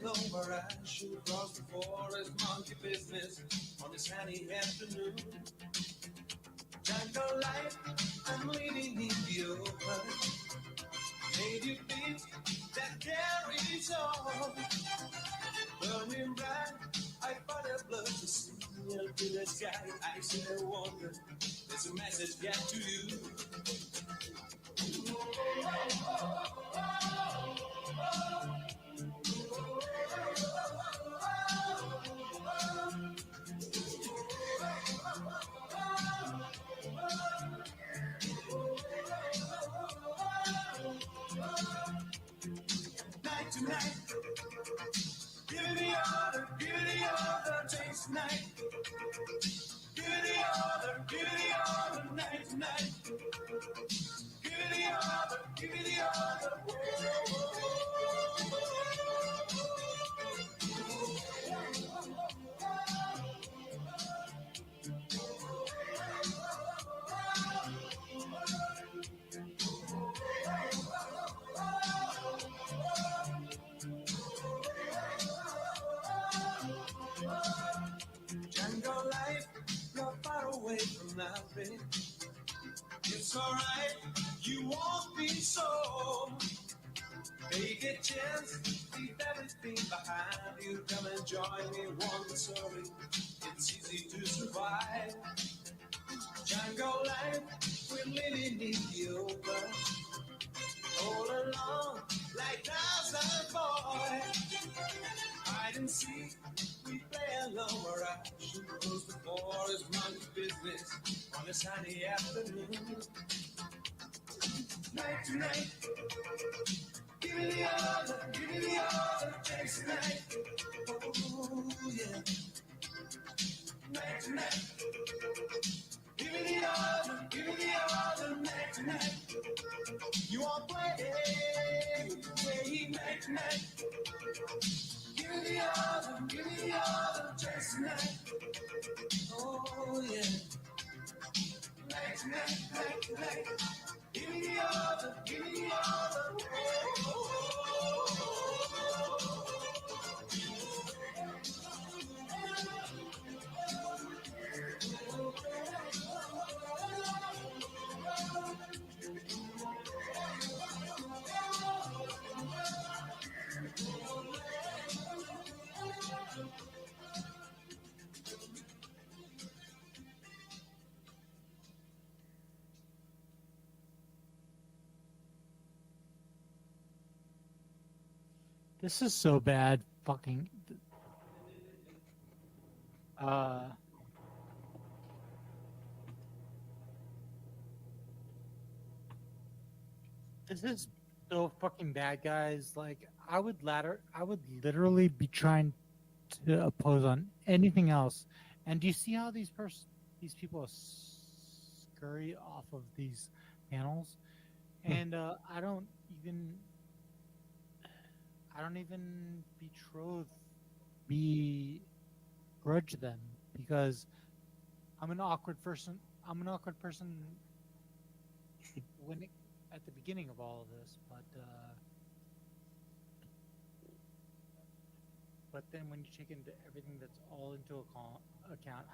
[SPEAKER 11] alone where I should cross the forest monkey business on this sunny afternoon. Jungle life, I'm leading in the open. Native beat that carries on. Burning bright, I find a blood to see to the sky. I see a wonder. There's a message get to you. Night to night, give it the other, taste night. Give it the other, night to night. Give it the other. Jungle life, you're far away from nothing. It's alright, you won't be so. Take a chance, leave everything behind you. Come and join me, one story. It's easy to survive. Jungle life, we're living in the open. All alone, like Tarzan boy. Hide and seek, we play alone where I should close the forest monkey business on a sunny afternoon. Night to night, give me the other, chase night. Oh yeah. Night to night, give me the other, night to night. You want play night to night. Give me the other, chase night. Oh yeah. Night to night. Give me the other,
[SPEAKER 8] This is so bad. Fucking. This is so fucking bad, guys. Like, I would literally be trying to oppose on anything else. And do you see how these people scurry off of these panels? And I don't even begrudge them because I'm an awkward person. At the beginning of all of this, but then when you take into everything that's all into account,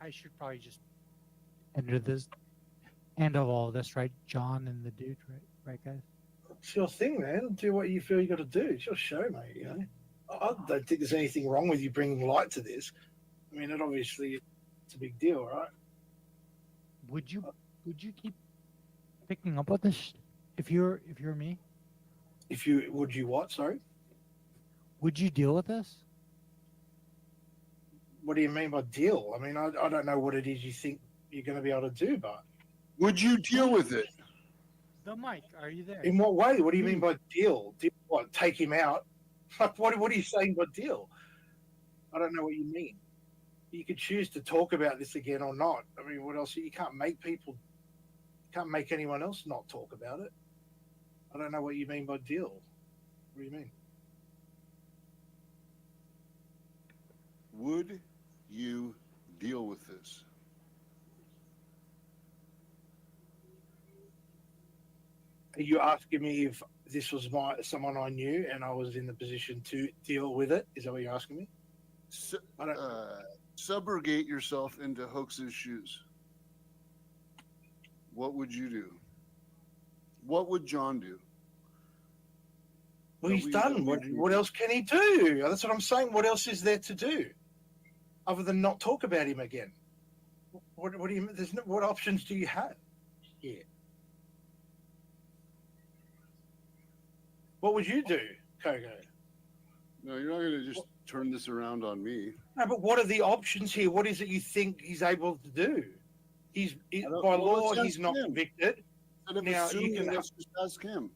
[SPEAKER 8] I should probably just end of all of this, right, John and the dude, right, guys?
[SPEAKER 6] It's your thing, man. Do what you feel you got to do. It's your show, mate. You know, I don't think there's anything wrong with you bringing light to this. I mean, it obviously it's a big deal, right?
[SPEAKER 8] Would you keep picking up on this if you're me?
[SPEAKER 6] Would you what? Sorry.
[SPEAKER 8] Would you deal with this?
[SPEAKER 6] What do you mean by deal? I mean, I don't know what it is you think you're going to be able to do, but
[SPEAKER 10] would you deal with it?
[SPEAKER 8] The mic, are you there?
[SPEAKER 6] In what way? What do you mean by deal? Deal what? Take him out? Like, what are you saying by deal? I don't know what you mean. You could choose to talk about this again or not. I mean, what else? You can't make anyone else not talk about it. I don't know what you mean by deal. What do you mean?
[SPEAKER 10] Would you deal with this?
[SPEAKER 6] Are you asking me if this was someone I knew and I was in the position to deal with it? Is that what you're asking me?
[SPEAKER 10] Subrogate yourself into Hoax's shoes. What would you do? What would John do?
[SPEAKER 6] Well, he's done. What else can he do? That's what I'm saying. What else is there to do other than not talk about him again? What do you? What options do you have here? What would you do, Coco?
[SPEAKER 10] No, you're not going to just turn this around on me.
[SPEAKER 6] No, but what are the options here? What is it you think he's able to do? By law, he's not convicted. Now you can
[SPEAKER 10] just ask him.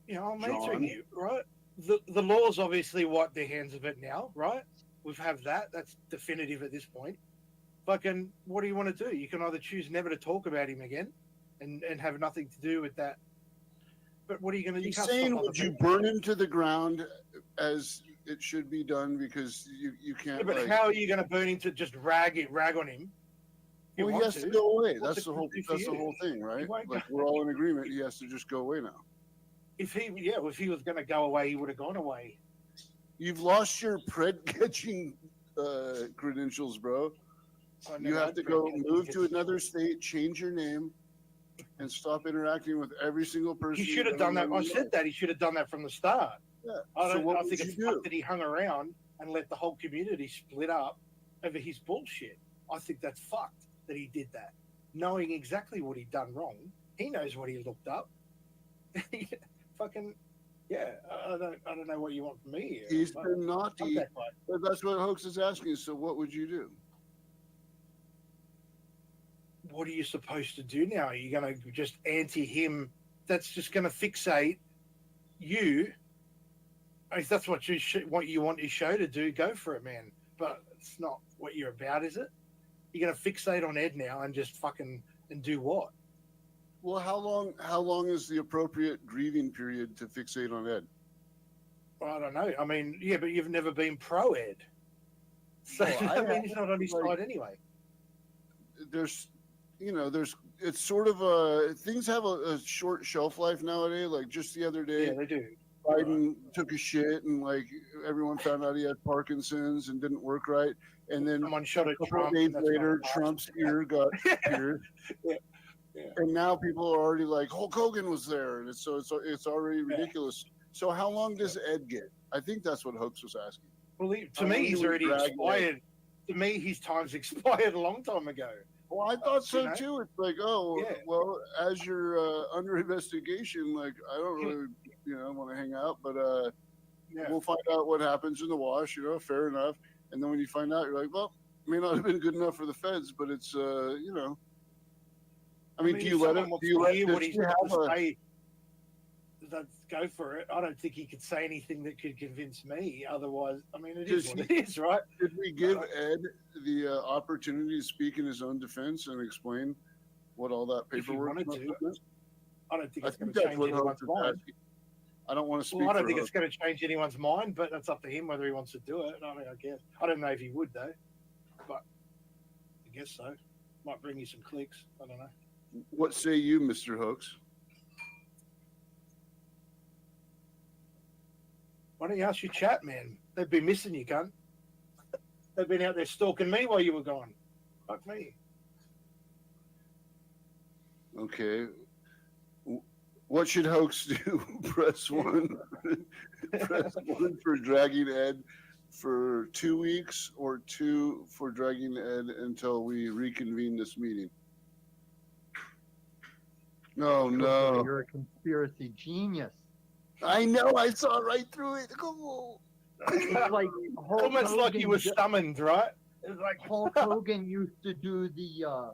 [SPEAKER 6] You know, I'm answering you, right? The law's obviously wiped their hands of it now, right? We've have that. That's definitive at this point. Fucking, what do you want to do? You can either choose never to talk about him again and have nothing to do with that. But what are you going to do?
[SPEAKER 10] He's saying, would you burn him to the ground as it should be done because you can't.
[SPEAKER 6] Yeah, but how are you going to burn him to just rag on him?
[SPEAKER 10] Well, he has to go away. That's the whole thing, right? Like we're all in agreement. He has to just go away now.
[SPEAKER 6] If he was going to go away, he would have gone away.
[SPEAKER 10] You've lost your pred catching credentials, bro. You have to go move to another state, change your name, and stop interacting with every single person.
[SPEAKER 6] He should have done that. I said that he should have done that from the start.
[SPEAKER 10] Yeah.
[SPEAKER 6] I think it's fucked that he hung around and let the whole community split up over his bullshit. I think that's fucked that he did that, knowing exactly what he'd done wrong. He knows what he looked up. Fucking yeah. I don't know what you want from me here.
[SPEAKER 10] He's been naughty. But that's what Hoax is asking. So what would you do?
[SPEAKER 6] What are you supposed to do now? Are you going to just anti him? That's just going to fixate you. If that's what you want your show to do, go for it, man. But it's not what you're about, is it? You're going to fixate on Ed now and just fucking and do what?
[SPEAKER 10] Well, how long is the appropriate grieving period to fixate on Ed?
[SPEAKER 6] Well, I don't know. I mean, yeah, but you've never been pro Ed, so
[SPEAKER 10] Well,
[SPEAKER 6] he's not on his side anyway.
[SPEAKER 10] It's sort of things have a short shelf life nowadays. Like just the other day,
[SPEAKER 6] Yeah, they do.
[SPEAKER 10] Biden took a shit and like everyone found out he had Parkinson's and didn't work right. And then
[SPEAKER 6] someone shot at
[SPEAKER 10] a couple
[SPEAKER 6] Trump,
[SPEAKER 10] of days
[SPEAKER 6] and that's
[SPEAKER 10] later,
[SPEAKER 6] why
[SPEAKER 10] Trump's ear got pierced. And now people are already like Hulk Hogan was there, and it's already ridiculous. So how long does Ed get? I think that's what Hoax was asking.
[SPEAKER 6] Well, to me, he's already expired. To me, his time's expired a long time ago.
[SPEAKER 10] Well, I thought so too. It's like, well, as you're under investigation, like I don't really, want to hang out, but we'll find out what happens in the wash. Fair enough. And then when you find out, you're like, well, it may not have been good enough for the feds, but it's, I mean, do you let him? Do you let him?
[SPEAKER 6] What he's got to say? Go for it. I don't think he could say anything that could convince me. Otherwise, I mean, it is what it is, right?
[SPEAKER 10] Did we give Ed the opportunity to speak in his own defense and explain what all that paperwork was?
[SPEAKER 6] I don't think it's going to change anyone's mind.
[SPEAKER 10] I don't want to speak.
[SPEAKER 6] Well, I don't think it's going to change anyone's mind, but that's up to him whether he wants to do it. I mean, I guess I don't know if he would though, but I guess so. Might bring you some clicks. I don't know.
[SPEAKER 10] What say you, Mr. Hoax?
[SPEAKER 6] Why don't you ask your chat, man? They've been missing you, cunt. They've been out there stalking me while you were gone. Fuck me.
[SPEAKER 10] Okay. What should Hoax do? Press 1. Press 1 for dragging Ed for 2 weeks, or 2 for dragging Ed until we reconvene this meeting. No.
[SPEAKER 13] You're a conspiracy genius.
[SPEAKER 10] I know. I saw right through it. Oh.
[SPEAKER 13] It's like
[SPEAKER 6] almost like he was summoned, right? It's like
[SPEAKER 13] Hulk Hogan used to do the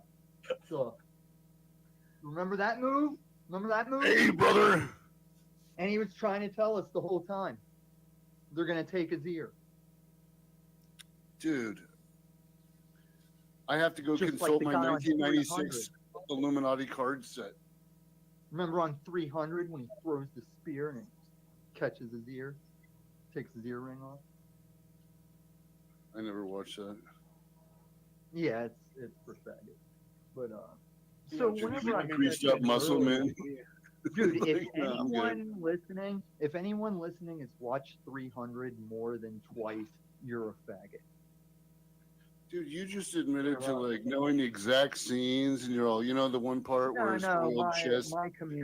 [SPEAKER 13] remember that move?
[SPEAKER 10] Hey, brother.
[SPEAKER 13] And he was trying to tell us the whole time they're gonna take his ear.
[SPEAKER 10] Dude, I have to go
[SPEAKER 13] Just
[SPEAKER 10] consult
[SPEAKER 13] like
[SPEAKER 10] my
[SPEAKER 13] the guy on
[SPEAKER 10] 1996 Illuminati card set.
[SPEAKER 13] Remember on 300 when he throws the spear and it catches his ear, takes his earring off?
[SPEAKER 10] I never watched that.
[SPEAKER 13] Yeah, it's for faggots. But so whenever I
[SPEAKER 10] greased up muscle man.
[SPEAKER 13] Dude, if
[SPEAKER 10] No, I'm good.
[SPEAKER 13] anyone listening has watched 300 more than twice, you're a faggot.
[SPEAKER 10] Dude, you just admitted to like knowing the exact scenes, and you're all, the one part where his spoiled chest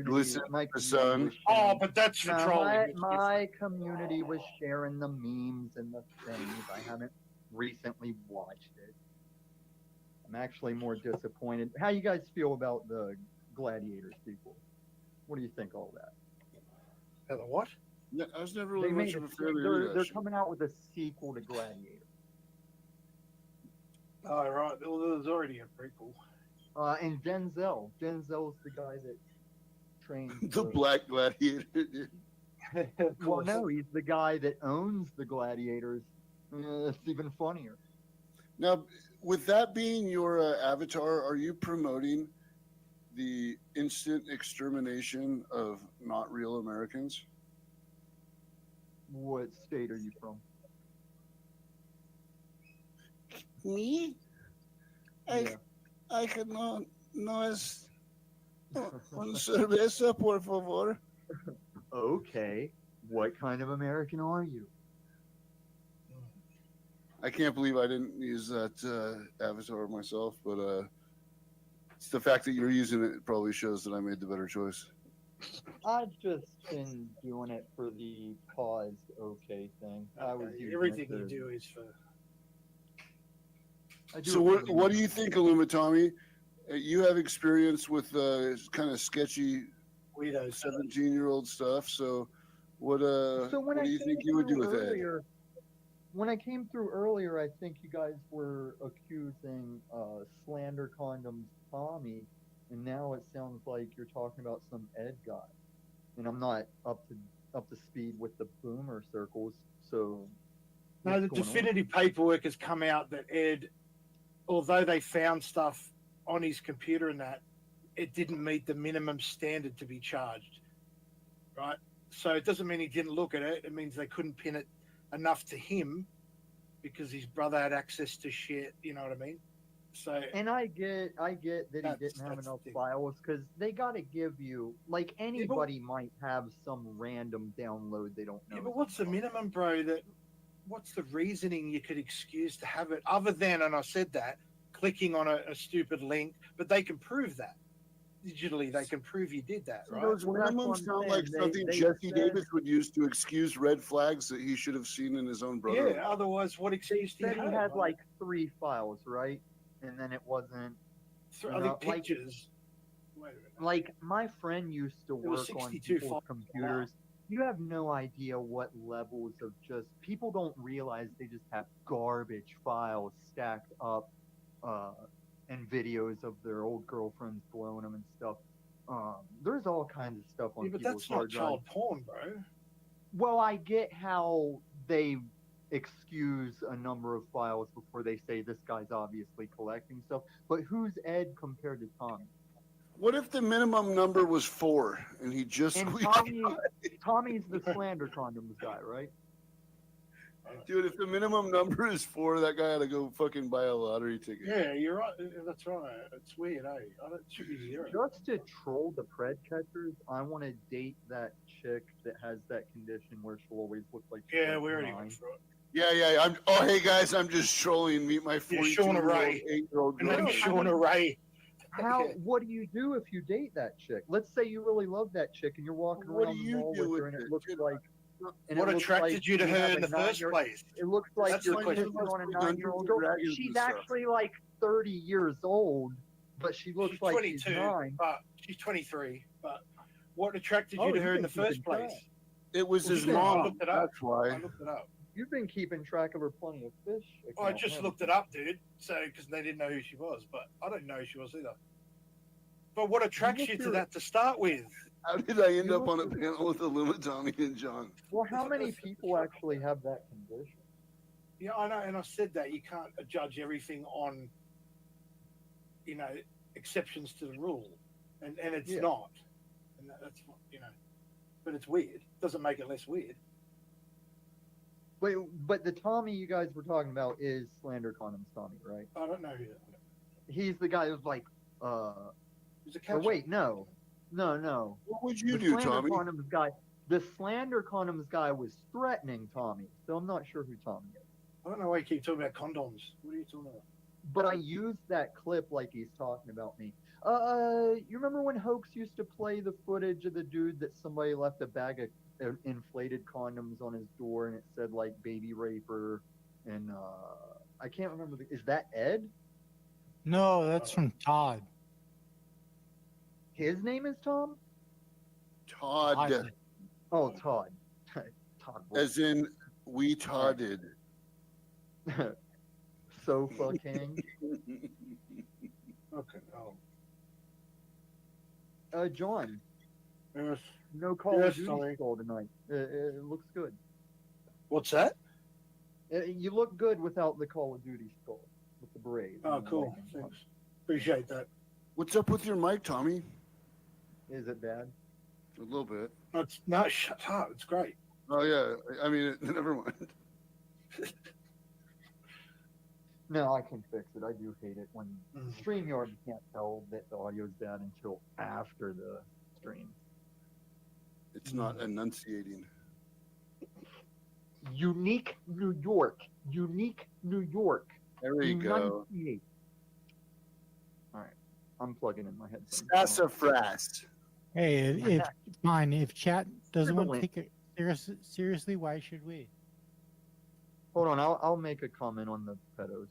[SPEAKER 10] glistens in the sun.
[SPEAKER 6] Oh, but that's for trolling.
[SPEAKER 13] My community was sharing the memes and the things. I haven't recently watched it. I'm actually more disappointed. How you guys feel about the Gladiator sequel? What do you think of all that?
[SPEAKER 6] The what?
[SPEAKER 10] Yeah, I was never really
[SPEAKER 13] They
[SPEAKER 10] much
[SPEAKER 13] made
[SPEAKER 10] of a
[SPEAKER 13] a-
[SPEAKER 10] fan of
[SPEAKER 13] they're,
[SPEAKER 10] that
[SPEAKER 13] they're
[SPEAKER 10] shit.
[SPEAKER 13] coming out with a sequel to Gladiator.
[SPEAKER 6] Oh, right. Well, there's already a prequel.
[SPEAKER 13] And Denzel's the guy that trained
[SPEAKER 10] The Black Gladiator. Dude.
[SPEAKER 13] Well, no, he's the guy that owns the Gladiators. That's even funnier.
[SPEAKER 10] Now, with that being your avatar, are you promoting the instant extermination of not real Americans?
[SPEAKER 13] What state are you from?
[SPEAKER 10] Me? I could no es una cerveza, por favor.
[SPEAKER 13] Okay, what kind of American are you?
[SPEAKER 10] I can't believe I didn't use that avatar myself, but it's the fact that you're using it probably shows that I made the better choice.
[SPEAKER 13] I've just been doing it for the paused okay thing. I was using
[SPEAKER 6] Everything
[SPEAKER 13] it
[SPEAKER 6] you
[SPEAKER 13] to-
[SPEAKER 6] do is for.
[SPEAKER 10] So what do you think, Illumitami? You have experience with kind of sketchy
[SPEAKER 6] weirdo
[SPEAKER 10] 17-year-old stuff. So what
[SPEAKER 13] So
[SPEAKER 10] what do you think you would do with that?
[SPEAKER 13] When I came through earlier, I think you guys were accusing Slander Condoms Tommy, and now it sounds like you're talking about some Ed guy. And I'm not up to speed with the boomer circles, so.
[SPEAKER 6] No, the
[SPEAKER 13] what's going on?
[SPEAKER 6] definitive paperwork has come out that Ed, although they found stuff on his computer and that, it didn't meet the minimum standard to be charged. Right? So it doesn't mean he didn't look at it. It means they couldn't pin it enough to him because his brother had access to shit. You know what I mean? So.
[SPEAKER 13] And I get that he didn't have enough files because they got to give you, like, anybody might have some random download they don't know.
[SPEAKER 6] Yeah, but what's the minimum, bro? What's the reasoning you could excuse to have it other than, and I said that, clicking on a stupid link, but they can prove that. Digitally, they can prove you did that, right?
[SPEAKER 10] Those minimums sound like something Jesse Davis would use to excuse red flags that he should have seen in his own brother.
[SPEAKER 6] Yeah, otherwise, what excuse do you
[SPEAKER 13] Said
[SPEAKER 6] have?
[SPEAKER 13] he had like 3 files, right? And then it wasn't.
[SPEAKER 6] I think pictures.
[SPEAKER 13] Like my friend used to
[SPEAKER 6] There was
[SPEAKER 13] work on
[SPEAKER 6] 62
[SPEAKER 13] people's computers. You have no idea what levels of just people don't realize they just have garbage files stacked up, and videos of their old girlfriends blowing them and stuff. There's all kinds of stuff on
[SPEAKER 6] Yeah, but
[SPEAKER 13] people's
[SPEAKER 6] that's not
[SPEAKER 13] hard drives.
[SPEAKER 6] child porn, bro.
[SPEAKER 13] Well, I get how they excuse a number of files before they say this guy's obviously collecting stuff, but who's Ed compared to Tommy?
[SPEAKER 10] What if the minimum number was 4 and he just
[SPEAKER 13] And
[SPEAKER 10] squeaked?
[SPEAKER 13] Tommy's the slander condoms guy, right?
[SPEAKER 10] Dude, if the minimum number is 4, that guy had to go fucking buy a lottery ticket.
[SPEAKER 6] Yeah, you're right. That's right. It's weird, eh? It should be 0.
[SPEAKER 13] Just to troll the pred catchers, I want to date that chick that has that condition where she'll always look like she's
[SPEAKER 6] Yeah,
[SPEAKER 13] like
[SPEAKER 6] we already
[SPEAKER 13] 9.
[SPEAKER 6] went through it.
[SPEAKER 10] Yeah. Hey guys, I'm just trolling. Meet my 42-year-old,
[SPEAKER 6] Ray.
[SPEAKER 10] 8-year-old
[SPEAKER 6] And then
[SPEAKER 10] girlfriend.
[SPEAKER 6] Shauna Ray.
[SPEAKER 13] What do you do if you date that chick? Let's say you really love that chick and you're walking
[SPEAKER 10] What
[SPEAKER 13] around
[SPEAKER 10] do
[SPEAKER 13] the
[SPEAKER 10] you
[SPEAKER 13] mall
[SPEAKER 10] do
[SPEAKER 13] with her
[SPEAKER 10] with
[SPEAKER 13] and
[SPEAKER 10] it?
[SPEAKER 13] it looks like. And
[SPEAKER 6] What
[SPEAKER 13] it looks
[SPEAKER 6] attracted
[SPEAKER 13] like
[SPEAKER 6] you to her
[SPEAKER 13] have
[SPEAKER 6] in
[SPEAKER 13] a
[SPEAKER 6] the first
[SPEAKER 13] 9-year
[SPEAKER 6] place?
[SPEAKER 13] It looks like
[SPEAKER 6] That's
[SPEAKER 13] you're
[SPEAKER 6] the question.
[SPEAKER 13] kissing on a
[SPEAKER 10] Dungeons
[SPEAKER 13] 9-year-old
[SPEAKER 10] and
[SPEAKER 13] girl.
[SPEAKER 10] Dragons
[SPEAKER 13] She's
[SPEAKER 10] and stuff.
[SPEAKER 13] actually like 30 years old, but she looks
[SPEAKER 6] She's
[SPEAKER 13] like
[SPEAKER 6] 22,
[SPEAKER 13] she's 9.
[SPEAKER 6] but she's 23. But what attracted you
[SPEAKER 13] Oh,
[SPEAKER 6] to her
[SPEAKER 13] you
[SPEAKER 6] in the
[SPEAKER 13] think you
[SPEAKER 6] first
[SPEAKER 13] can
[SPEAKER 6] place?
[SPEAKER 10] It was
[SPEAKER 6] Well,
[SPEAKER 10] his
[SPEAKER 6] you can. I
[SPEAKER 10] mom.
[SPEAKER 6] looked it up.
[SPEAKER 10] That's why.
[SPEAKER 6] I looked it up.
[SPEAKER 13] You've been keeping track of her Plenty of Fish
[SPEAKER 6] I
[SPEAKER 13] account,
[SPEAKER 6] just
[SPEAKER 13] haven't
[SPEAKER 6] looked
[SPEAKER 13] you?
[SPEAKER 6] it up, dude. So because they didn't know who she was, but I don't know who she was either. But what attracts you to that to start with?
[SPEAKER 10] How did I end up on a panel with Illumitami and John?
[SPEAKER 13] Well, how many people actually have that condition?
[SPEAKER 6] Yeah, I know, and I said that you can't judge everything on, exceptions to the rule, and it's
[SPEAKER 13] Yeah.
[SPEAKER 6] not, and that's but it's weird. Doesn't make it less weird.
[SPEAKER 13] Wait, but the Tommy you guys were talking about is Slander Condoms Tommy, right?
[SPEAKER 6] I don't know who that.
[SPEAKER 13] He's the guy who's like,
[SPEAKER 6] He's a
[SPEAKER 13] or
[SPEAKER 6] catcher.
[SPEAKER 13] wait, no, No.
[SPEAKER 10] What would you
[SPEAKER 13] The
[SPEAKER 10] do,
[SPEAKER 13] slander
[SPEAKER 10] Tommy?
[SPEAKER 13] condoms guy. The slander condoms guy was threatening Tommy, so I'm not sure who Tommy is.
[SPEAKER 6] I don't know why you keep talking about condoms. What are you talking about?
[SPEAKER 13] But I used that clip like he's talking about me. You remember when Hoax used to play the footage of the dude that somebody left a bag of inflated condoms on his door and it said like baby raper and I can't remember. Is that Ed?
[SPEAKER 8] No, that's from Todd.
[SPEAKER 13] His name is Tom?
[SPEAKER 10] Todd.
[SPEAKER 13] Oh, Todd. Todd.
[SPEAKER 10] As in, we Todded.
[SPEAKER 13] So fucking.
[SPEAKER 6] Okay.
[SPEAKER 13] John.
[SPEAKER 6] Yes.
[SPEAKER 13] No Call
[SPEAKER 6] Yes,
[SPEAKER 13] of Duty
[SPEAKER 6] sorry.
[SPEAKER 13] skull tonight. It looks good.
[SPEAKER 6] What's that?
[SPEAKER 13] You look good without the Call of Duty skull with the braids.
[SPEAKER 6] Oh,
[SPEAKER 13] and the
[SPEAKER 6] cool.
[SPEAKER 13] lightning.
[SPEAKER 6] Thanks. Appreciate that.
[SPEAKER 10] What's up with your mic, Tommy?
[SPEAKER 13] Is it bad?
[SPEAKER 10] A little bit.
[SPEAKER 6] No, shut up. It's great.
[SPEAKER 10] Oh yeah. I mean, never mind.
[SPEAKER 13] No, I can fix it. I do hate it when StreamYard can't tell that the audio's bad until after the stream.
[SPEAKER 10] It's not enunciating.
[SPEAKER 13] Unique New York. Unique New York.
[SPEAKER 10] There you go.
[SPEAKER 13] Enunciate. All right. I'm plugging in my headphones.
[SPEAKER 10] Sassafras.
[SPEAKER 8] Hey, if fine, if chat doesn't want to
[SPEAKER 13] Link.
[SPEAKER 8] take it seriously, why should we?
[SPEAKER 13] Hold on, I'll make a comment on the pedos.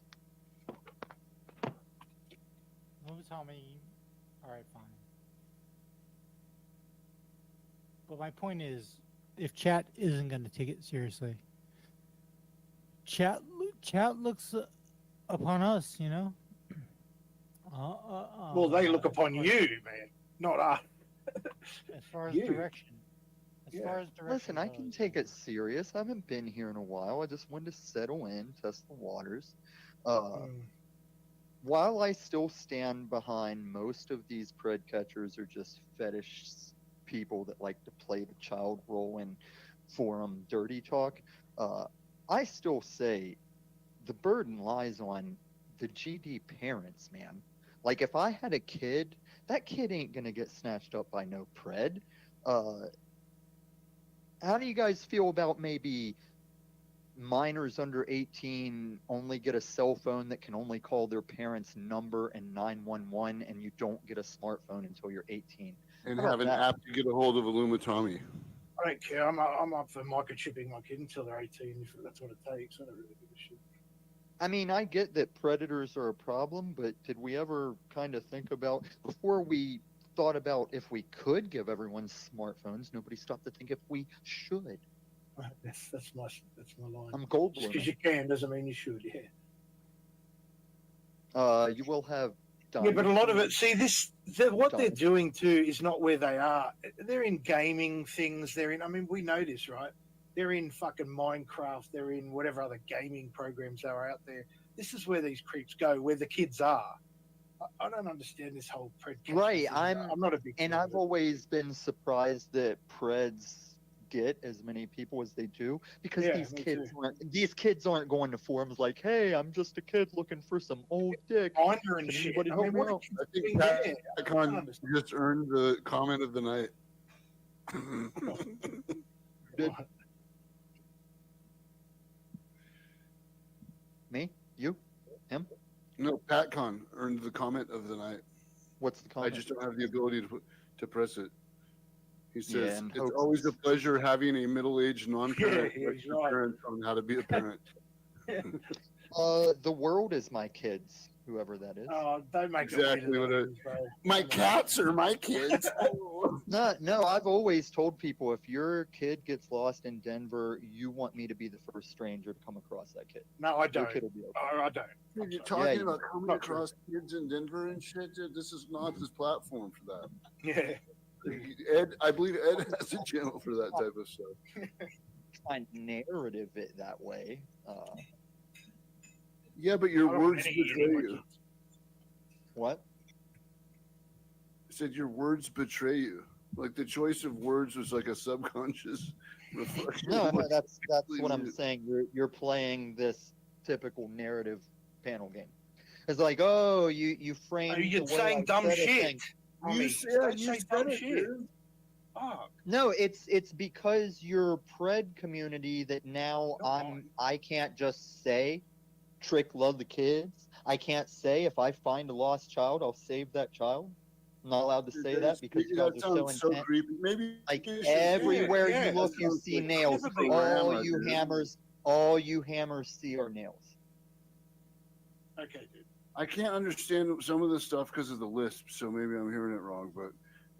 [SPEAKER 8] What was Tommy? All right, fine. But my point is, if chat isn't going to take it seriously, chat looks upon us, you know.
[SPEAKER 6] Well, they look upon you, man, not us.
[SPEAKER 8] As far as
[SPEAKER 6] You.
[SPEAKER 8] direction. As
[SPEAKER 6] Yeah.
[SPEAKER 8] far as direction.
[SPEAKER 13] Listen, I can take it serious. I haven't been here in a while. I just wanted to settle in, test the waters. While I still stand behind most of these pred catchers are just fetish people that like to play the child role in forum dirty talk, I still say the burden lies on the GD parents, man. Like if I had a kid, that kid ain't gonna get snatched up by no pred. How do you guys feel about maybe minors under 18 only get a cell phone that can only call their parents' number and 911, and you don't get a smartphone until you're 18?
[SPEAKER 10] And
[SPEAKER 13] How about
[SPEAKER 10] have an
[SPEAKER 13] that?
[SPEAKER 10] app to get a hold of Illuma Tommy.
[SPEAKER 6] I don't care. I'm up for microchipping my kid until they're 18 if that's what it takes. I don't really give a shit.
[SPEAKER 13] I mean, I get that predators are a problem, but did we ever kind of think about, before we thought about if we could give everyone smartphones, nobody stopped to think if we should?
[SPEAKER 6] That's my line.
[SPEAKER 13] I'm gold
[SPEAKER 6] Just because you can doesn't mean you should. Yeah.
[SPEAKER 13] You will have.
[SPEAKER 6] Yeah, but a lot of it. See, what they're
[SPEAKER 13] Done.
[SPEAKER 6] doing too is not where they are. They're in gaming things. They're in. I mean, we know this, right? They're in fucking Minecraft. They're in whatever other gaming programs there are out there. This is where these creeps go, where the kids are. I don't understand this whole pred.
[SPEAKER 13] Right,
[SPEAKER 6] thing.
[SPEAKER 13] I'm
[SPEAKER 6] not a big.
[SPEAKER 13] And
[SPEAKER 6] fan of
[SPEAKER 13] I've
[SPEAKER 6] it.
[SPEAKER 13] always been surprised that preds get as many people as they do, because
[SPEAKER 6] Yeah,
[SPEAKER 13] these
[SPEAKER 6] me
[SPEAKER 13] kids
[SPEAKER 6] too.
[SPEAKER 13] aren't going to forums like, hey, I'm just a kid looking for some old dick.
[SPEAKER 6] Binder and
[SPEAKER 13] Can
[SPEAKER 6] shit.
[SPEAKER 13] anybody
[SPEAKER 6] I
[SPEAKER 13] help
[SPEAKER 6] mean,
[SPEAKER 13] me
[SPEAKER 6] what
[SPEAKER 13] out?
[SPEAKER 10] I think
[SPEAKER 6] Yeah,
[SPEAKER 10] Pat
[SPEAKER 6] I don't
[SPEAKER 10] Con
[SPEAKER 6] understand.
[SPEAKER 10] just earned the comment of the night.
[SPEAKER 13] Good. Me? You? Him?
[SPEAKER 10] No, PatCon earned the comment of the night.
[SPEAKER 13] What's the comment?
[SPEAKER 10] I just don't have the ability to press it. He
[SPEAKER 13] Yeah,
[SPEAKER 10] says,
[SPEAKER 13] and
[SPEAKER 10] it's
[SPEAKER 13] Hoax
[SPEAKER 10] always a pleasure having a middle-aged non-parent
[SPEAKER 6] Yeah,
[SPEAKER 10] lecture
[SPEAKER 6] he's right.
[SPEAKER 10] parents on how to be a parent.
[SPEAKER 13] The world is my kids, whoever that is.
[SPEAKER 6] Oh, don't make
[SPEAKER 10] Exactly what it. My cats are my kids.
[SPEAKER 13] No, I've always told people, if your kid gets lost in Denver, you want me to be the first stranger to come across that kid.
[SPEAKER 6] No, I
[SPEAKER 13] Your
[SPEAKER 6] don't.
[SPEAKER 13] kid will be okay.
[SPEAKER 6] I don't.
[SPEAKER 10] Dude, you're
[SPEAKER 13] Yeah,
[SPEAKER 10] talking
[SPEAKER 13] you-
[SPEAKER 10] about coming
[SPEAKER 6] Not true.
[SPEAKER 10] across kids in Denver and shit, dude. This is not this platform for that.
[SPEAKER 6] Yeah.
[SPEAKER 10] Ed, I believe Ed has a channel for that type of stuff.
[SPEAKER 13] I narrative it that way.
[SPEAKER 10] Yeah, but
[SPEAKER 6] I
[SPEAKER 10] your
[SPEAKER 6] don't
[SPEAKER 10] words
[SPEAKER 6] want any
[SPEAKER 10] betray you.
[SPEAKER 13] What?
[SPEAKER 10] I said your words betray you. Like the choice of words was like a subconscious reflection.
[SPEAKER 13] No,
[SPEAKER 10] of what
[SPEAKER 13] that's
[SPEAKER 10] you
[SPEAKER 13] what I'm
[SPEAKER 10] needed.
[SPEAKER 13] saying. You're playing this typical narrative panel game. It's like, oh, you framed.
[SPEAKER 6] You're
[SPEAKER 13] the way
[SPEAKER 6] saying
[SPEAKER 13] I
[SPEAKER 6] dumb
[SPEAKER 13] said a
[SPEAKER 6] shit.
[SPEAKER 13] thing.
[SPEAKER 6] Tommy.
[SPEAKER 10] You
[SPEAKER 6] Don't say
[SPEAKER 10] said
[SPEAKER 6] dumb
[SPEAKER 10] it,
[SPEAKER 6] shit.
[SPEAKER 10] dude.
[SPEAKER 6] Fuck.
[SPEAKER 14] No, it's because you're pred community that now I can't just say Trick love the kids. I can't say if I find a lost child, I'll save that child. I'm not allowed to say that because you guys
[SPEAKER 10] that
[SPEAKER 14] are so
[SPEAKER 10] sounds so
[SPEAKER 14] intent.
[SPEAKER 10] creepy. Maybe
[SPEAKER 14] Like
[SPEAKER 10] you should-
[SPEAKER 14] everywhere
[SPEAKER 10] Yeah,
[SPEAKER 14] you
[SPEAKER 10] that
[SPEAKER 14] look, you
[SPEAKER 10] sounds
[SPEAKER 14] see
[SPEAKER 10] like
[SPEAKER 14] nails.
[SPEAKER 10] typical
[SPEAKER 14] All
[SPEAKER 10] grandma,
[SPEAKER 14] you
[SPEAKER 10] dude.
[SPEAKER 14] hammers see are nails.
[SPEAKER 6] Okay, dude.
[SPEAKER 10] I can't understand some of this stuff because of the lisp, so maybe I'm hearing it wrong, but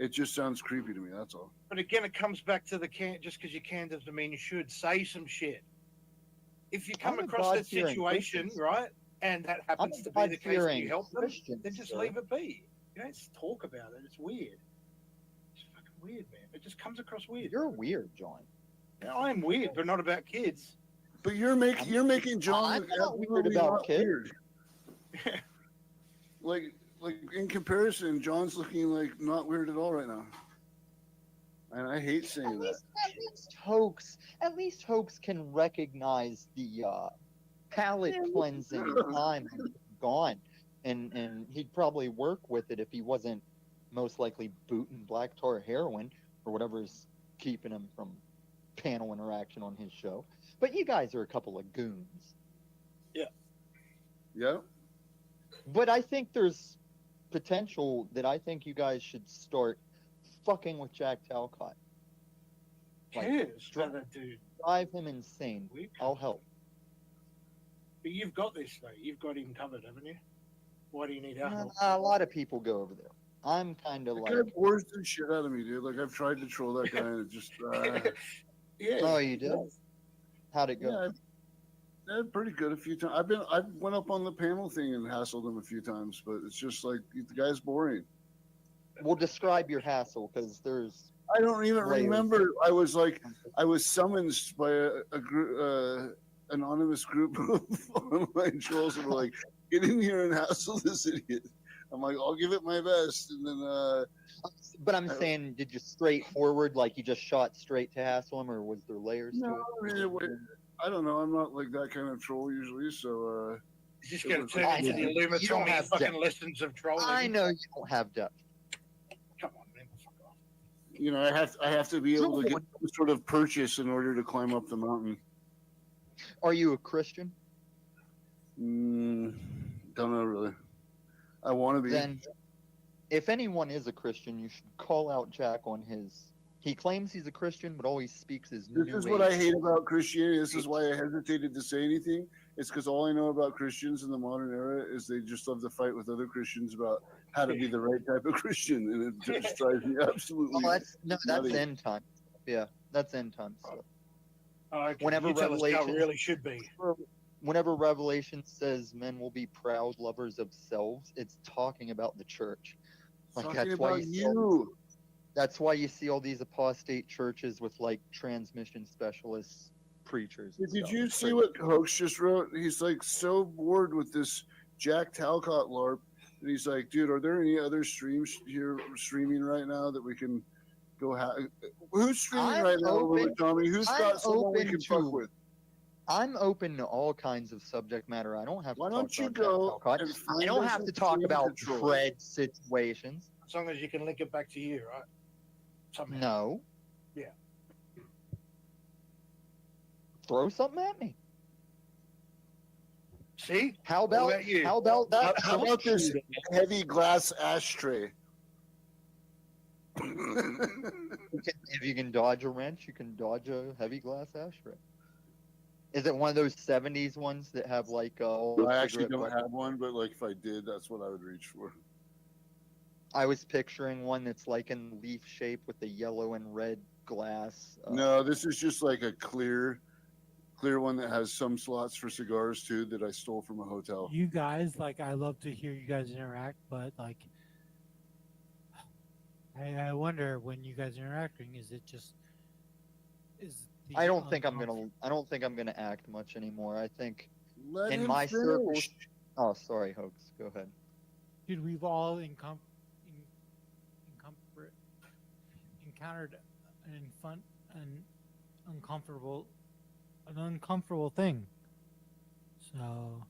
[SPEAKER 10] it just sounds creepy to me. That's all.
[SPEAKER 6] But again, it comes back to the can. Just because you can doesn't mean you should say some shit. If you come
[SPEAKER 14] I'm a
[SPEAKER 6] across that
[SPEAKER 14] God-fearing
[SPEAKER 6] situation,
[SPEAKER 14] Christian.
[SPEAKER 6] right, and that happens to be the case, and you help them, then just leave it be. You don't talk about it. It's weird. It's fucking weird, man. It just comes across weird.
[SPEAKER 14] You're weird, John.
[SPEAKER 6] Yeah, I'm weird, but not about kids.
[SPEAKER 10] But you're making John
[SPEAKER 14] I'm
[SPEAKER 10] look
[SPEAKER 14] not weird
[SPEAKER 10] absolutely
[SPEAKER 14] about
[SPEAKER 10] not
[SPEAKER 14] kids.
[SPEAKER 10] weird. like in comparison, John's looking like not weird at all right now. And I hate saying that.
[SPEAKER 14] At least Hoax can recognize the palate cleansing time gone, and he'd probably work with it if he wasn't most likely booting black tar heroin or whatever's keeping him from panel interaction on his show. But you guys are a couple of goons.
[SPEAKER 10] Yeah.
[SPEAKER 14] But I think there's potential that I think you guys should start fucking with Jack Talcott.
[SPEAKER 6] Cares about that dude.
[SPEAKER 14] Drive him insane. I'll help.
[SPEAKER 6] But you've got this though. You've got him covered, haven't you? Why do you need our help?
[SPEAKER 14] A lot of people go over there. I'm kind of
[SPEAKER 10] That
[SPEAKER 14] like.
[SPEAKER 10] guy bores the shit out of me, dude. Like I've tried to troll that guy, and it just.
[SPEAKER 6] Yeah.
[SPEAKER 14] Oh, you did? How'd it go?
[SPEAKER 10] Yeah, pretty good a few times. I went up on the panel thing and hassled him a few times, but it's just like the guy's boring.
[SPEAKER 14] We'll describe your hassle because there's.
[SPEAKER 10] I don't even
[SPEAKER 14] layers.
[SPEAKER 10] remember. I was summoned by a group, anonymous group of online trolls and were like, "Get in here and hassle this idiot." I'm like, "I'll give it my best," and then.
[SPEAKER 14] But I'm saying, did you straightforward, like you just shot straight to hassle him, or was there layers to it?
[SPEAKER 10] I don't know. I'm not like that kind of troll usually, so.
[SPEAKER 6] You just got to turn into the Illuminati fucking lessons of trolling.
[SPEAKER 14] I know you don't have depth.
[SPEAKER 6] Come on, man. Fuck off.
[SPEAKER 10] You know, I have to be able to get some sort of purchase in order to climb up the mountain.
[SPEAKER 14] Are you a Christian?
[SPEAKER 10] Don't know really. I want to be.
[SPEAKER 14] Then, if anyone is a Christian, you should call out Jack on his. He claims he's a Christian, but all he speaks is
[SPEAKER 10] This is what I hate about Christianity. This is why I hesitated to say anything. It's because all I know about Christians in the modern era is they just love to fight with other Christians about how to be the right type of Christian, and it just drives me absolutely.
[SPEAKER 14] That's
[SPEAKER 10] nutty.
[SPEAKER 14] end time. Yeah, that's end time stuff.
[SPEAKER 6] Okay.
[SPEAKER 14] Whenever
[SPEAKER 6] You tell us how it
[SPEAKER 14] Revelation
[SPEAKER 6] really should be.
[SPEAKER 14] Whenever Revelation says men will be proud lovers of selves, it's talking about the church. Like
[SPEAKER 10] Talking
[SPEAKER 14] that's why
[SPEAKER 10] about
[SPEAKER 14] you. That's why you see all these apostate churches with like transmission specialists, preachers. and
[SPEAKER 10] Did
[SPEAKER 14] stuff.
[SPEAKER 10] you
[SPEAKER 14] It's
[SPEAKER 10] see
[SPEAKER 14] crazy.
[SPEAKER 10] what Hoax just wrote? He's like so bored with this Jack Talcott LARP, and he's like, "Dude, are there any other streams here streaming right now that we can go Who's streaming
[SPEAKER 14] I'm
[SPEAKER 10] right now,
[SPEAKER 14] open-
[SPEAKER 10] Little Tommy? Who's
[SPEAKER 14] I'm
[SPEAKER 10] got someone we
[SPEAKER 14] open
[SPEAKER 10] can
[SPEAKER 14] to-
[SPEAKER 10] fuck with?
[SPEAKER 14] I'm open to all kinds of subject matter. I don't have to
[SPEAKER 10] Why
[SPEAKER 14] talk
[SPEAKER 10] don't you
[SPEAKER 14] about
[SPEAKER 10] go
[SPEAKER 14] Jack Talcott.
[SPEAKER 10] and
[SPEAKER 14] I
[SPEAKER 10] find
[SPEAKER 14] don't
[SPEAKER 10] us
[SPEAKER 14] have
[SPEAKER 10] a
[SPEAKER 14] to talk
[SPEAKER 10] stream
[SPEAKER 14] about
[SPEAKER 10] control?
[SPEAKER 14] Fred situations.
[SPEAKER 6] As long as you can link it back to you, right? Somehow.
[SPEAKER 14] No.
[SPEAKER 6] Yeah.
[SPEAKER 14] Throw something at me.
[SPEAKER 6] See?
[SPEAKER 14] How about
[SPEAKER 6] about you?
[SPEAKER 14] How about that?
[SPEAKER 10] How about this heavy glass ashtray?
[SPEAKER 14] If you can dodge a wrench, you can dodge a heavy glass ashtray. Is it one of those '70s ones that have like
[SPEAKER 10] I actually don't have one, but like if I did, that's what I would reach for.
[SPEAKER 14] I was picturing one that's like in leaf shape with the yellow and red glass.
[SPEAKER 10] No, this is just like a clear one that has some slots for cigars too that I stole from a hotel.
[SPEAKER 8] You guys, like, I love to hear you guys interact, but like, I wonder when you guys are interacting, is it just the
[SPEAKER 14] I don't think I'm gonna act much anymore. I think
[SPEAKER 10] Let
[SPEAKER 14] in
[SPEAKER 10] him
[SPEAKER 14] my
[SPEAKER 10] finish.
[SPEAKER 14] circles. Oh, sorry, Hoax. Go ahead.
[SPEAKER 8] Dude, we've all encountered an uncomfortable thing. So,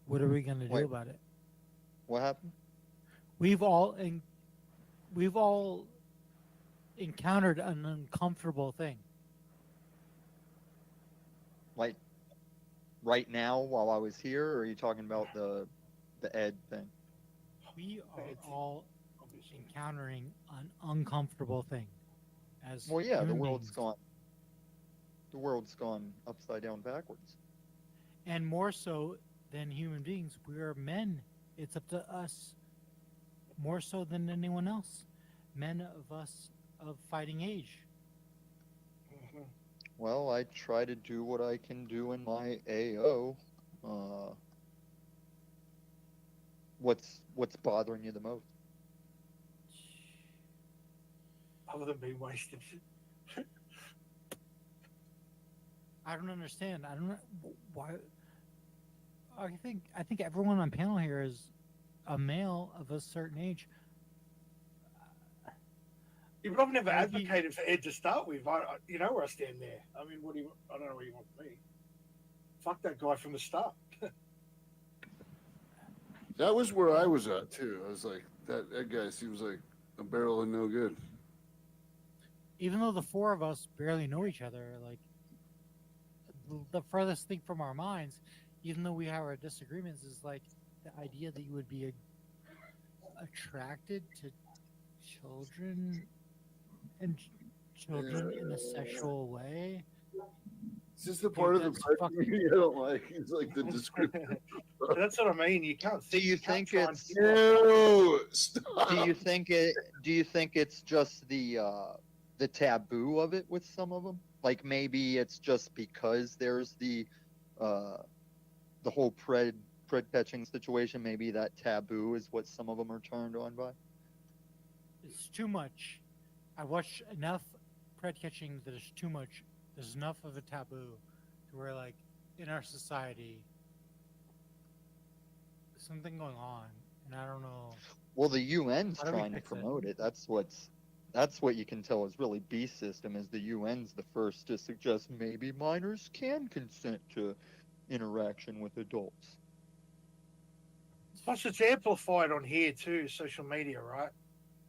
[SPEAKER 8] what are we gonna do
[SPEAKER 14] Wait.
[SPEAKER 8] about it?
[SPEAKER 14] What happened?
[SPEAKER 8] We've all we've all encountered an uncomfortable thing.
[SPEAKER 14] Like right now while I was here, or are you talking about the Ed thing?
[SPEAKER 8] We are all encountering an uncomfortable thing. As
[SPEAKER 14] Well, yeah, the
[SPEAKER 8] human
[SPEAKER 14] world's
[SPEAKER 8] beings.
[SPEAKER 14] gone. The world's gone upside down backwards.
[SPEAKER 8] And more so than human beings, we are men. It's up to us, more so than anyone else. Men of us of fighting age.
[SPEAKER 14] Well, I try to do what I can do in my AO. What's bothering you the most?
[SPEAKER 6] Other than being wasted.
[SPEAKER 8] I don't understand. I don't know why. I think everyone on panel here is a male of a certain age.
[SPEAKER 6] Yeah, but I've never advocated for Ed to start with. You know where I stand there. I mean, what do you? I don't know what you want from me. Fuck that guy from the start.
[SPEAKER 10] That was where I was at too. I was like, that guy seems like a barrel of no good.
[SPEAKER 8] Even though the four of us barely know each other, like the furthest thing from our minds, even though we have our disagreements, is like the idea that you would be attracted to children and children in a sexual way.
[SPEAKER 10] It's just the part of the pregnancy I don't like. It's like the description.
[SPEAKER 6] That's what I mean. You can't.
[SPEAKER 14] Do you think it's?
[SPEAKER 10] No, stop.
[SPEAKER 14] Do you think it's just the taboo of it with some of them? Like maybe it's just because there's the whole pred catching situation. Maybe that taboo is what some of them are turned on by.
[SPEAKER 8] It's too much. I watched enough pred catching that it's too much. There's enough of a taboo to where, like, in our society, there's something going on, and I don't know.
[SPEAKER 14] Well, the UN's
[SPEAKER 8] How do we
[SPEAKER 14] trying to
[SPEAKER 8] fix it?
[SPEAKER 14] promote it. That's what you can tell is really beast system. Is the UN's the first to suggest maybe minors can consent to interaction with adults.
[SPEAKER 6] Plus, it's amplified on here too, social media, right?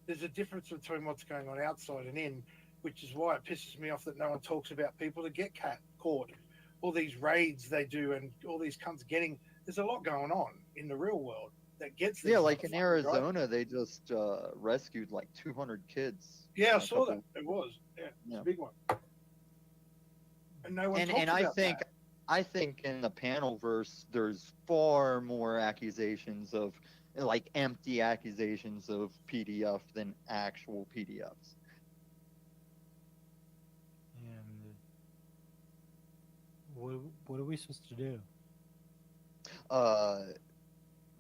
[SPEAKER 6] There's a difference between what's going on outside and in, which is why it pisses me off that no one talks about people that get caught. All these raids they do and all these cunts getting. There's a lot going on in the real world that gets.
[SPEAKER 14] Yeah, like in
[SPEAKER 6] motherfuckers, right?
[SPEAKER 14] Arizona, they just rescued like 200 kids.
[SPEAKER 6] Yeah, I
[SPEAKER 14] a
[SPEAKER 6] saw
[SPEAKER 14] couple-
[SPEAKER 6] that. It was. Yeah, it's
[SPEAKER 14] Yeah.
[SPEAKER 6] a big one. And no one talks
[SPEAKER 14] And
[SPEAKER 6] about that.
[SPEAKER 14] I think in the panel verse, there's far more accusations of like empty accusations of PDF than actual PDFs.
[SPEAKER 8] And what are we supposed to do?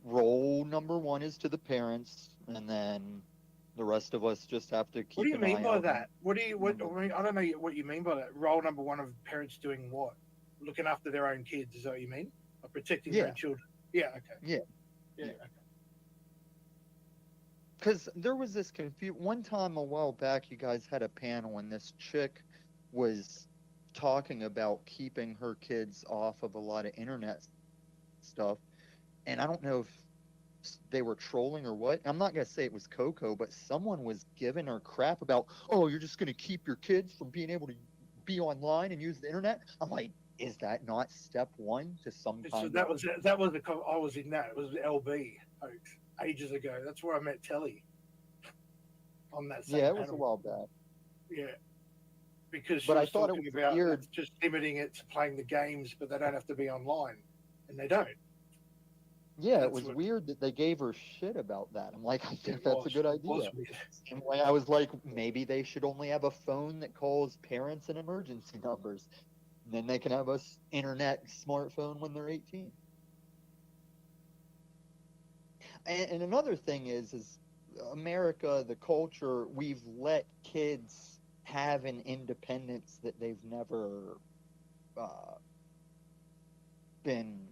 [SPEAKER 14] Role number one is to the parents, and then the rest of us just have to keep.
[SPEAKER 6] What do you
[SPEAKER 14] an
[SPEAKER 6] mean
[SPEAKER 14] eye
[SPEAKER 6] by
[SPEAKER 14] out.
[SPEAKER 6] that? What I don't know what you mean by that. Role number one of parents doing what? Looking after their own kids. Is that what you mean? Or protecting their
[SPEAKER 14] Yeah.
[SPEAKER 6] own children? Yeah. Okay.
[SPEAKER 14] Yeah.
[SPEAKER 6] Yeah. Okay.
[SPEAKER 14] Because there was this one time a while back, you guys had a panel, and this chick was talking about keeping her kids off of a lot of internet stuff, and I don't know if they were trolling or what. I'm not gonna say it was Coco, but someone was giving her crap about, oh, you're just gonna keep your kids from being able to be online and use the internet. I'm like, is that not step one to some
[SPEAKER 6] So
[SPEAKER 14] kind
[SPEAKER 6] that
[SPEAKER 14] of?
[SPEAKER 6] was I was in that. It was LB hoax ages ago. That's where I met Telly. On that same
[SPEAKER 14] Yeah, it was a
[SPEAKER 6] panel.
[SPEAKER 14] while back.
[SPEAKER 6] Yeah. Because she
[SPEAKER 14] But I
[SPEAKER 6] was
[SPEAKER 14] thought it
[SPEAKER 6] talking
[SPEAKER 14] was
[SPEAKER 6] about
[SPEAKER 14] weird.
[SPEAKER 6] just limiting it to playing the games, but they don't have to be online, and they don't.
[SPEAKER 14] Yeah, it
[SPEAKER 6] That's
[SPEAKER 14] was
[SPEAKER 6] what-
[SPEAKER 14] weird that they gave her shit about that. I'm like, I think
[SPEAKER 6] It
[SPEAKER 14] that's
[SPEAKER 6] was-
[SPEAKER 14] a good
[SPEAKER 6] it was
[SPEAKER 14] idea.
[SPEAKER 6] weird.
[SPEAKER 14] And like, I was like, maybe they should only have a phone that calls parents and emergency numbers. And then they can have a internet smartphone when they're 18. And another thing is America, the culture, we've let kids have an independence that they've never been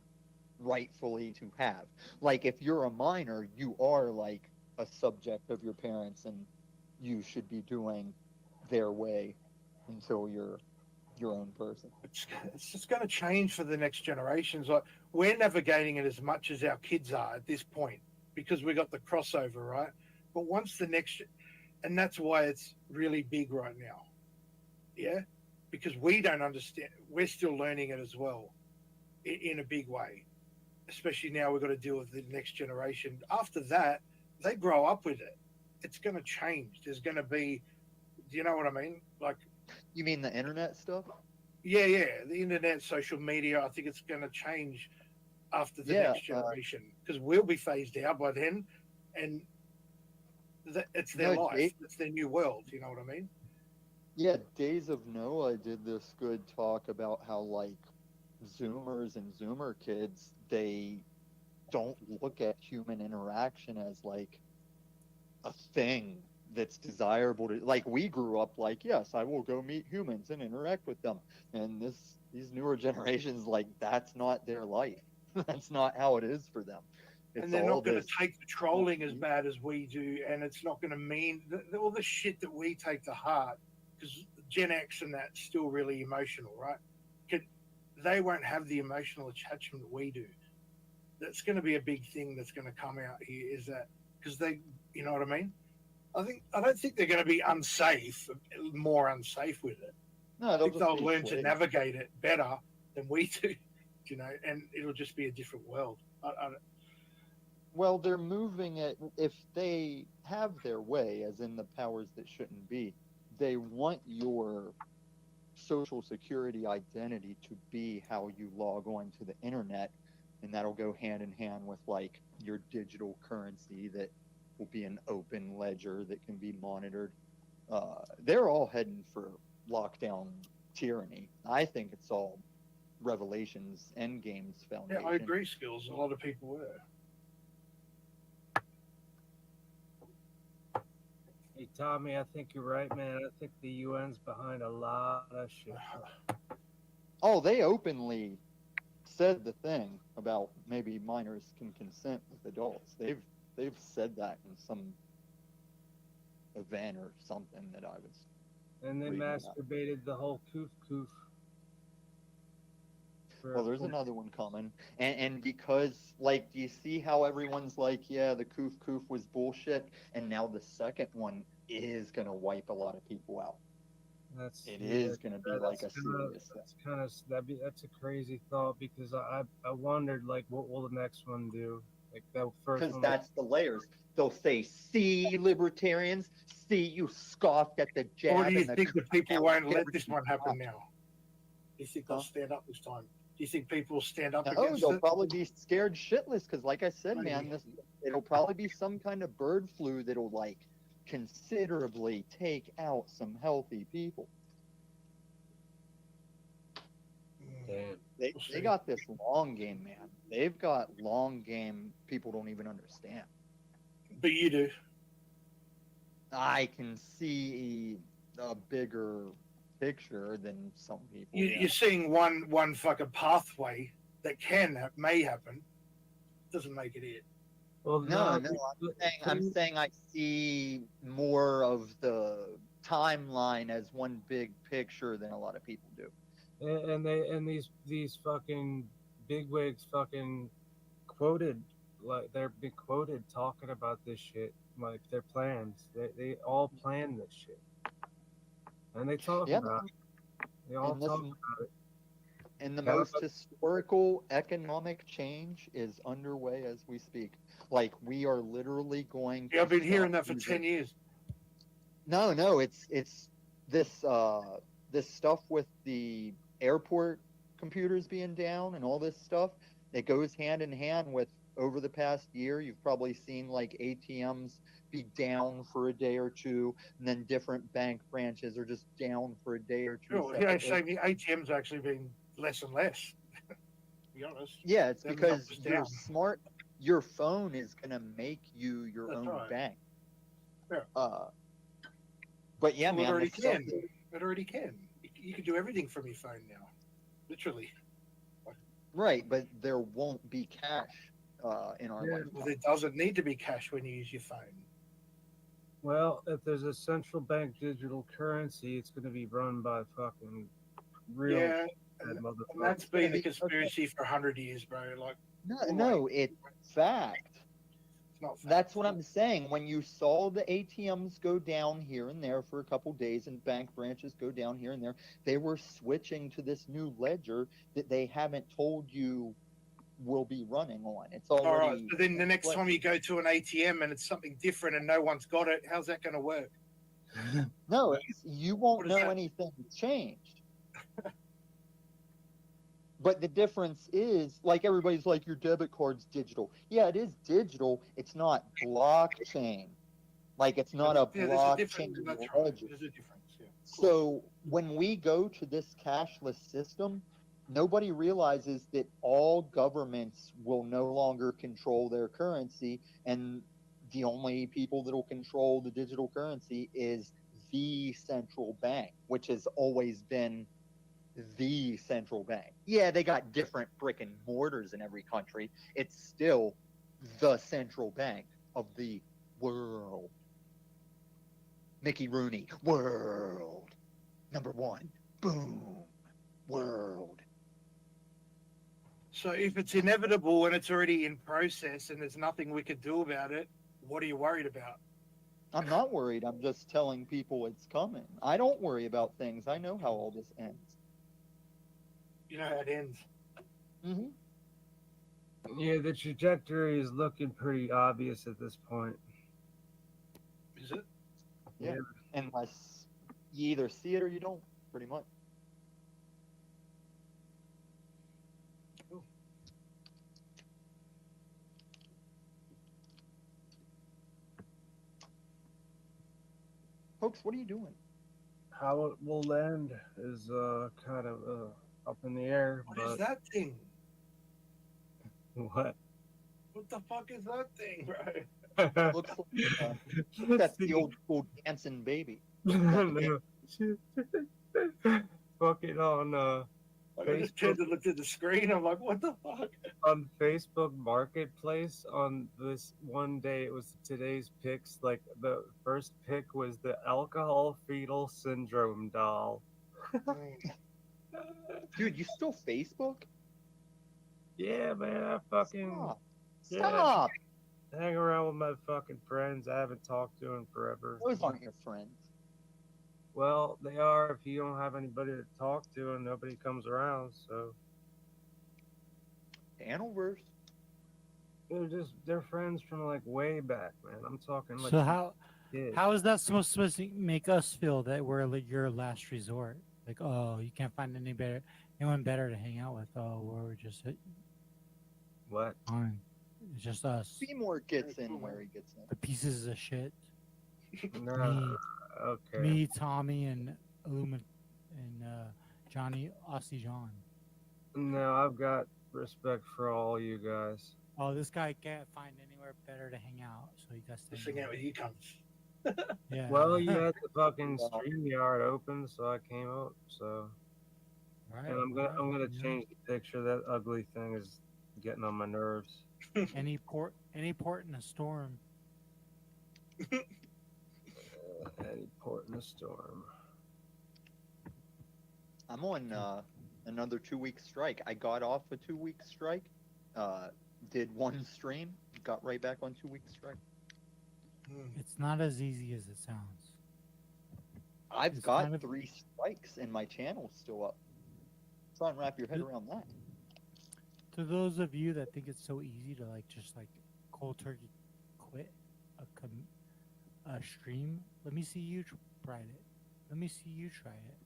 [SPEAKER 14] rightfully to have. Like, if you're a minor, you are like a subject of your parents, and you should be doing their way until you're your own person.
[SPEAKER 6] It's just going to change for the next generations. Like, we're navigating it as much as our kids are at this point because we got the crossover, right? But once the next, And that's why it's really big right now. Yeah, because we don't understand. We're still learning it as well, in a big way. Especially now, we've got to deal with the next generation. After that, they grow up with it. It's going to change. There's going to be, do you know what I mean? Like,
[SPEAKER 14] you mean the internet stuff?
[SPEAKER 6] Yeah, the internet, social media. I think it's going to change after the next generation because we'll be phased out by then, and it's their life. It's their new world. You know what I mean?
[SPEAKER 13] Yeah, Days of Noah did this good talk about how, like, Zoomers and Zoomer kids, they don't look at human interaction as, like, a thing that's desirable to, like, we grew up like, yes, I will go meet humans and interact with them. And these newer generations, like, that's not their life. That's not how it is for them.
[SPEAKER 6] And they're not going to take the trolling as bad as we do, and it's not going to mean all the shit that we take to heart, because Gen X and that's still really emotional, right? They won't have the emotional attachment that we do. That's going to be a big thing that's going to come out here, is that because they, you know what I mean? I don't think they're going to be more unsafe with it.
[SPEAKER 13] No,
[SPEAKER 6] I think they'll learn to navigate it better than we do, you know, and it'll just be a different world.
[SPEAKER 13] Well, they're moving it. If they have their way, as in the powers that shouldn't be, they want your social security identity to be how you log on to the internet, and that'll go hand in hand with, like, your digital currency that will be an open ledger that can be monitored. They're all heading for lockdown tyranny. I think it's all Revelations Endgame's foundation.
[SPEAKER 6] Yeah, I agree, Skills. A lot of people were.
[SPEAKER 15] Hey, Tommy, I think you're right, man. I think the UN's behind a lot of shit.
[SPEAKER 13] Oh, they openly said the thing about maybe minors can consent with adults. They've said that in some event or something that I was.
[SPEAKER 15] And they masturbated the whole coof.
[SPEAKER 13] Well, there's another one coming, and because, like, do you see how everyone's like, yeah, the coof was bullshit, and now the second one is gonna wipe a lot of people out. That's gonna be like a serious.
[SPEAKER 15] That's a crazy thought, because I wondered, like, what will the next one do? Like that first one.
[SPEAKER 13] Because that's the layers. They'll say, "See, libertarians, see, you scoffed at the jab."
[SPEAKER 6] Or do you think the people won't let this one happen now? Do you think they'll stand up this time? Do you think people will stand up against
[SPEAKER 13] they'll
[SPEAKER 6] it?
[SPEAKER 13] probably be scared shitless, because, like I said, man, it'll probably be some kind of bird flu that'll, like, considerably take out some healthy people.
[SPEAKER 15] Damn.
[SPEAKER 13] They got this long game, man. They've got long game people don't even understand.
[SPEAKER 6] But you do.
[SPEAKER 13] I can see a bigger picture than some people.
[SPEAKER 6] You're seeing one fucking pathway that may happen. Doesn't make it it.
[SPEAKER 15] Well,
[SPEAKER 13] no. I'm saying I see more of the timeline as one big picture than a lot of people do.
[SPEAKER 15] And these fucking bigwigs fucking quoted, like, they're being quoted talking about this shit, like their plans. They all plan this shit, and they talk about it. They all talk about it.
[SPEAKER 13] And the most historical economic change is underway as we speak. Like, we are literally going.
[SPEAKER 6] Yeah, I've been hearing that for 10 years.
[SPEAKER 13] No, it's this stuff with the airport computers being down and all this stuff. It goes hand in hand with, over the past year, you've probably seen, like, ATMs be down for a day or two, and then different bank branches are just down for a day or two.
[SPEAKER 6] Sure, yeah, so the ATM's actually been less and less. To be honest.
[SPEAKER 13] Yeah, it's because you're smart. Your phone is gonna make you your own bank.
[SPEAKER 6] Yeah.
[SPEAKER 13] But yeah, man,
[SPEAKER 6] it already can. You can do everything from your phone now, literally.
[SPEAKER 13] Right, but there won't be cash in our life.
[SPEAKER 6] Well, there doesn't need to be cash when you use your phone.
[SPEAKER 15] Well, if there's a central bank digital currency, it's going to be run by fucking real.
[SPEAKER 6] Yeah, and that's been the conspiracy for 100 years, bro. Like,
[SPEAKER 13] no, it's fact.
[SPEAKER 6] not fair.
[SPEAKER 14] That's what I'm saying. When you saw the ATMs go down here and there for a couple days and bank branches go down here and there, they were switching to this new ledger that they haven't told you will be running on. It's already.
[SPEAKER 6] All right, but then the next time you go to an ATM and it's something different and no one's got it, how's that going to work?
[SPEAKER 14] No, you won't know anything changed. But the difference is, like, everybody's like, your debit card's digital. Yeah, it is digital. It's not blockchain. Like, it's not a blockchain ledger.
[SPEAKER 6] There's a difference, yeah.
[SPEAKER 14] So when we go to this cashless system, nobody realizes that all governments will no longer control their currency, and the only people that will control the digital currency is the central bank, which has always been the central bank. Yeah, they got different brick and mortars in every country. It's still the central bank of the world. Mickey Rooney, world. #1, boom, world.
[SPEAKER 6] So if it's inevitable and it's already in process and there's nothing we could do about it, what are you worried about?
[SPEAKER 14] I'm not worried. I'm just telling people it's coming. I don't worry about things. I know how all this ends.
[SPEAKER 6] You know how it ends.
[SPEAKER 14] Mm-hmm.
[SPEAKER 15] Yeah, the trajectory is looking pretty obvious at this point.
[SPEAKER 6] Is it?
[SPEAKER 14] Yeah. Unless you either see it or you don't, pretty much. Folks, what are you doing?
[SPEAKER 15] How it will end is kind of up in the air.
[SPEAKER 6] What is that thing?
[SPEAKER 15] What?
[SPEAKER 6] What the fuck is that thing, bro?
[SPEAKER 14] Looks like that's the old school dancing baby.
[SPEAKER 15] No. Fucking on
[SPEAKER 6] I just turned to look at the screen. I'm like, what the fuck?
[SPEAKER 15] On Facebook Marketplace, on this one day, it was today's picks. Like, the first pick was the alcohol fetal syndrome doll.
[SPEAKER 14] Dude, you still Facebook?
[SPEAKER 15] Yeah, man, I fucking
[SPEAKER 14] Stop.
[SPEAKER 15] hang around with my fucking friends. I haven't talked to them forever.
[SPEAKER 14] Those aren't your friends.
[SPEAKER 15] Well, they are if you don't have anybody to talk to and nobody comes around. So
[SPEAKER 14] Animalverse.
[SPEAKER 15] They're friends from like way back, man. I'm talking like.
[SPEAKER 8] So how
[SPEAKER 15] kids.
[SPEAKER 8] how is that supposed to make us feel that we're like your last resort? Like, oh, you can't find anyone better to hang out with. Oh, we're just
[SPEAKER 15] what?
[SPEAKER 8] Fine. It's just us.
[SPEAKER 14] Seymour gets in where he gets in.
[SPEAKER 8] The pieces of shit.
[SPEAKER 15] No. Okay.
[SPEAKER 8] Me, Tommy, and Illuma, and Johnny, Aussie John.
[SPEAKER 15] No, I've got respect for all you guys.
[SPEAKER 8] Oh, this guy can't find anywhere better to hang out, so he got to
[SPEAKER 6] hang out with you cunts.
[SPEAKER 8] Yeah.
[SPEAKER 15] Well, you had the fucking StreamYard open, so I came up. So,
[SPEAKER 8] right,
[SPEAKER 15] and I'm gonna change the picture. That ugly thing is getting on my nerves.
[SPEAKER 8] Any port in a storm.
[SPEAKER 15] Any port in a storm.
[SPEAKER 14] I'm on another 2-week strike. I got off a 2-week strike, did one stream, got right back on 2-week strike.
[SPEAKER 8] It's not as easy as it sounds.
[SPEAKER 14] I've
[SPEAKER 8] It's
[SPEAKER 14] got
[SPEAKER 8] kind of-
[SPEAKER 14] 3 strikes and my channel's still up. Try and wrap your head around that.
[SPEAKER 8] To those of you that think it's so easy to just cold turkey quit a stream, let me see you try it. Let me see you try it.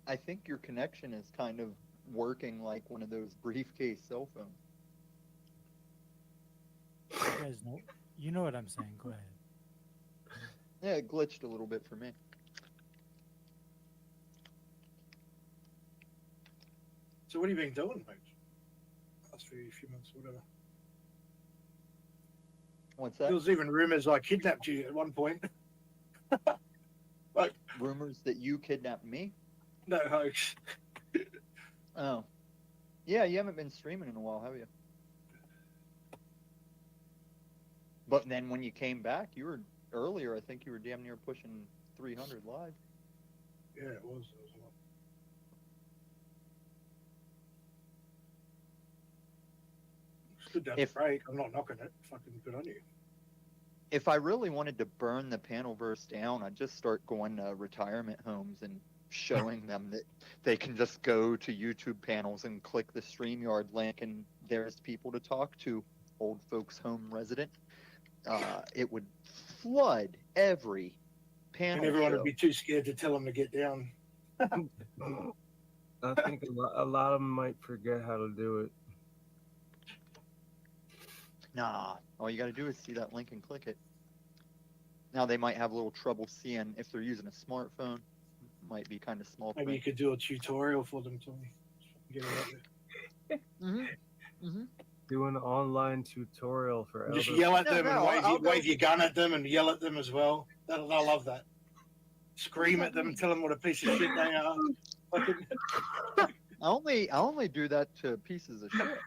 [SPEAKER 14] I think your connection is kind of working like one of those briefcase cell phones.
[SPEAKER 8] You guys know, you know what I'm saying. Go ahead.
[SPEAKER 14] Yeah, it glitched a little bit for me.
[SPEAKER 6] So what have you been doing, mate? Last few months, whatever.
[SPEAKER 14] What's that?
[SPEAKER 6] There was even rumors I kidnapped you at one point. Like
[SPEAKER 14] rumors that you kidnapped me?
[SPEAKER 6] No hoax.
[SPEAKER 14] Oh. Yeah, you haven't been streaming in a while, have you? But then when you came back, you were earlier, I think you were damn near pushing 300 live.
[SPEAKER 6] Yeah, it was. It was a lot. Good to have a break. I'm not knocking it. Fucking good on you.
[SPEAKER 14] If I really wanted to burn the panelverse down, I'd just start going to retirement homes and showing them that they can just go to YouTube panels and click the StreamYard link, and there's people to talk to. Old folks home resident. It would flood every panel.
[SPEAKER 6] And everyone
[SPEAKER 14] show.
[SPEAKER 6] would be too scared to tell them to get down.
[SPEAKER 15] I think a lot of them might forget how to do it.
[SPEAKER 14] Nah, all you got to do is see that link and click it. Now they might have a little trouble seeing if they're using a smartphone. Might be kind of small.
[SPEAKER 6] Maybe you could do a tutorial for them, Tommy. Get it out there.
[SPEAKER 15] Do an online tutorial for
[SPEAKER 6] Just
[SPEAKER 15] elders.
[SPEAKER 6] yell at them and wave your gun at them and yell at them as well. They'll love that. Scream at them, tell them what a piece of shit they are.
[SPEAKER 14] I only do that to pieces of shit.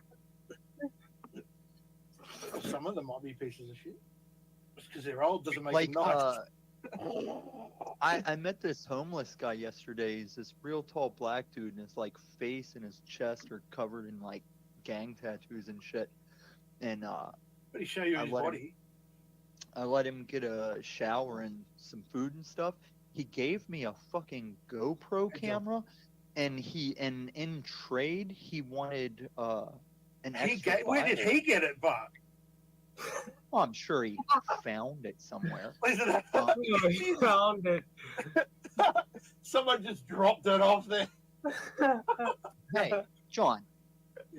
[SPEAKER 6] Some of them might be pieces of shit. Just because they're old doesn't make
[SPEAKER 14] Like,
[SPEAKER 6] them nice.
[SPEAKER 14] I met this homeless guy yesterday. He's this real tall black dude, and his like face and his chest are covered in like gang tattoos and shit. And
[SPEAKER 6] But he show you his body.
[SPEAKER 14] I let him get a shower and some food and stuff. He gave me a fucking GoPro camera, and in trade he wanted an extra.
[SPEAKER 6] Where did he get it, Buck?
[SPEAKER 14] Oh, I'm sure he found it somewhere.
[SPEAKER 6] He found it. Someone just dropped it off there.
[SPEAKER 14] Hey, John,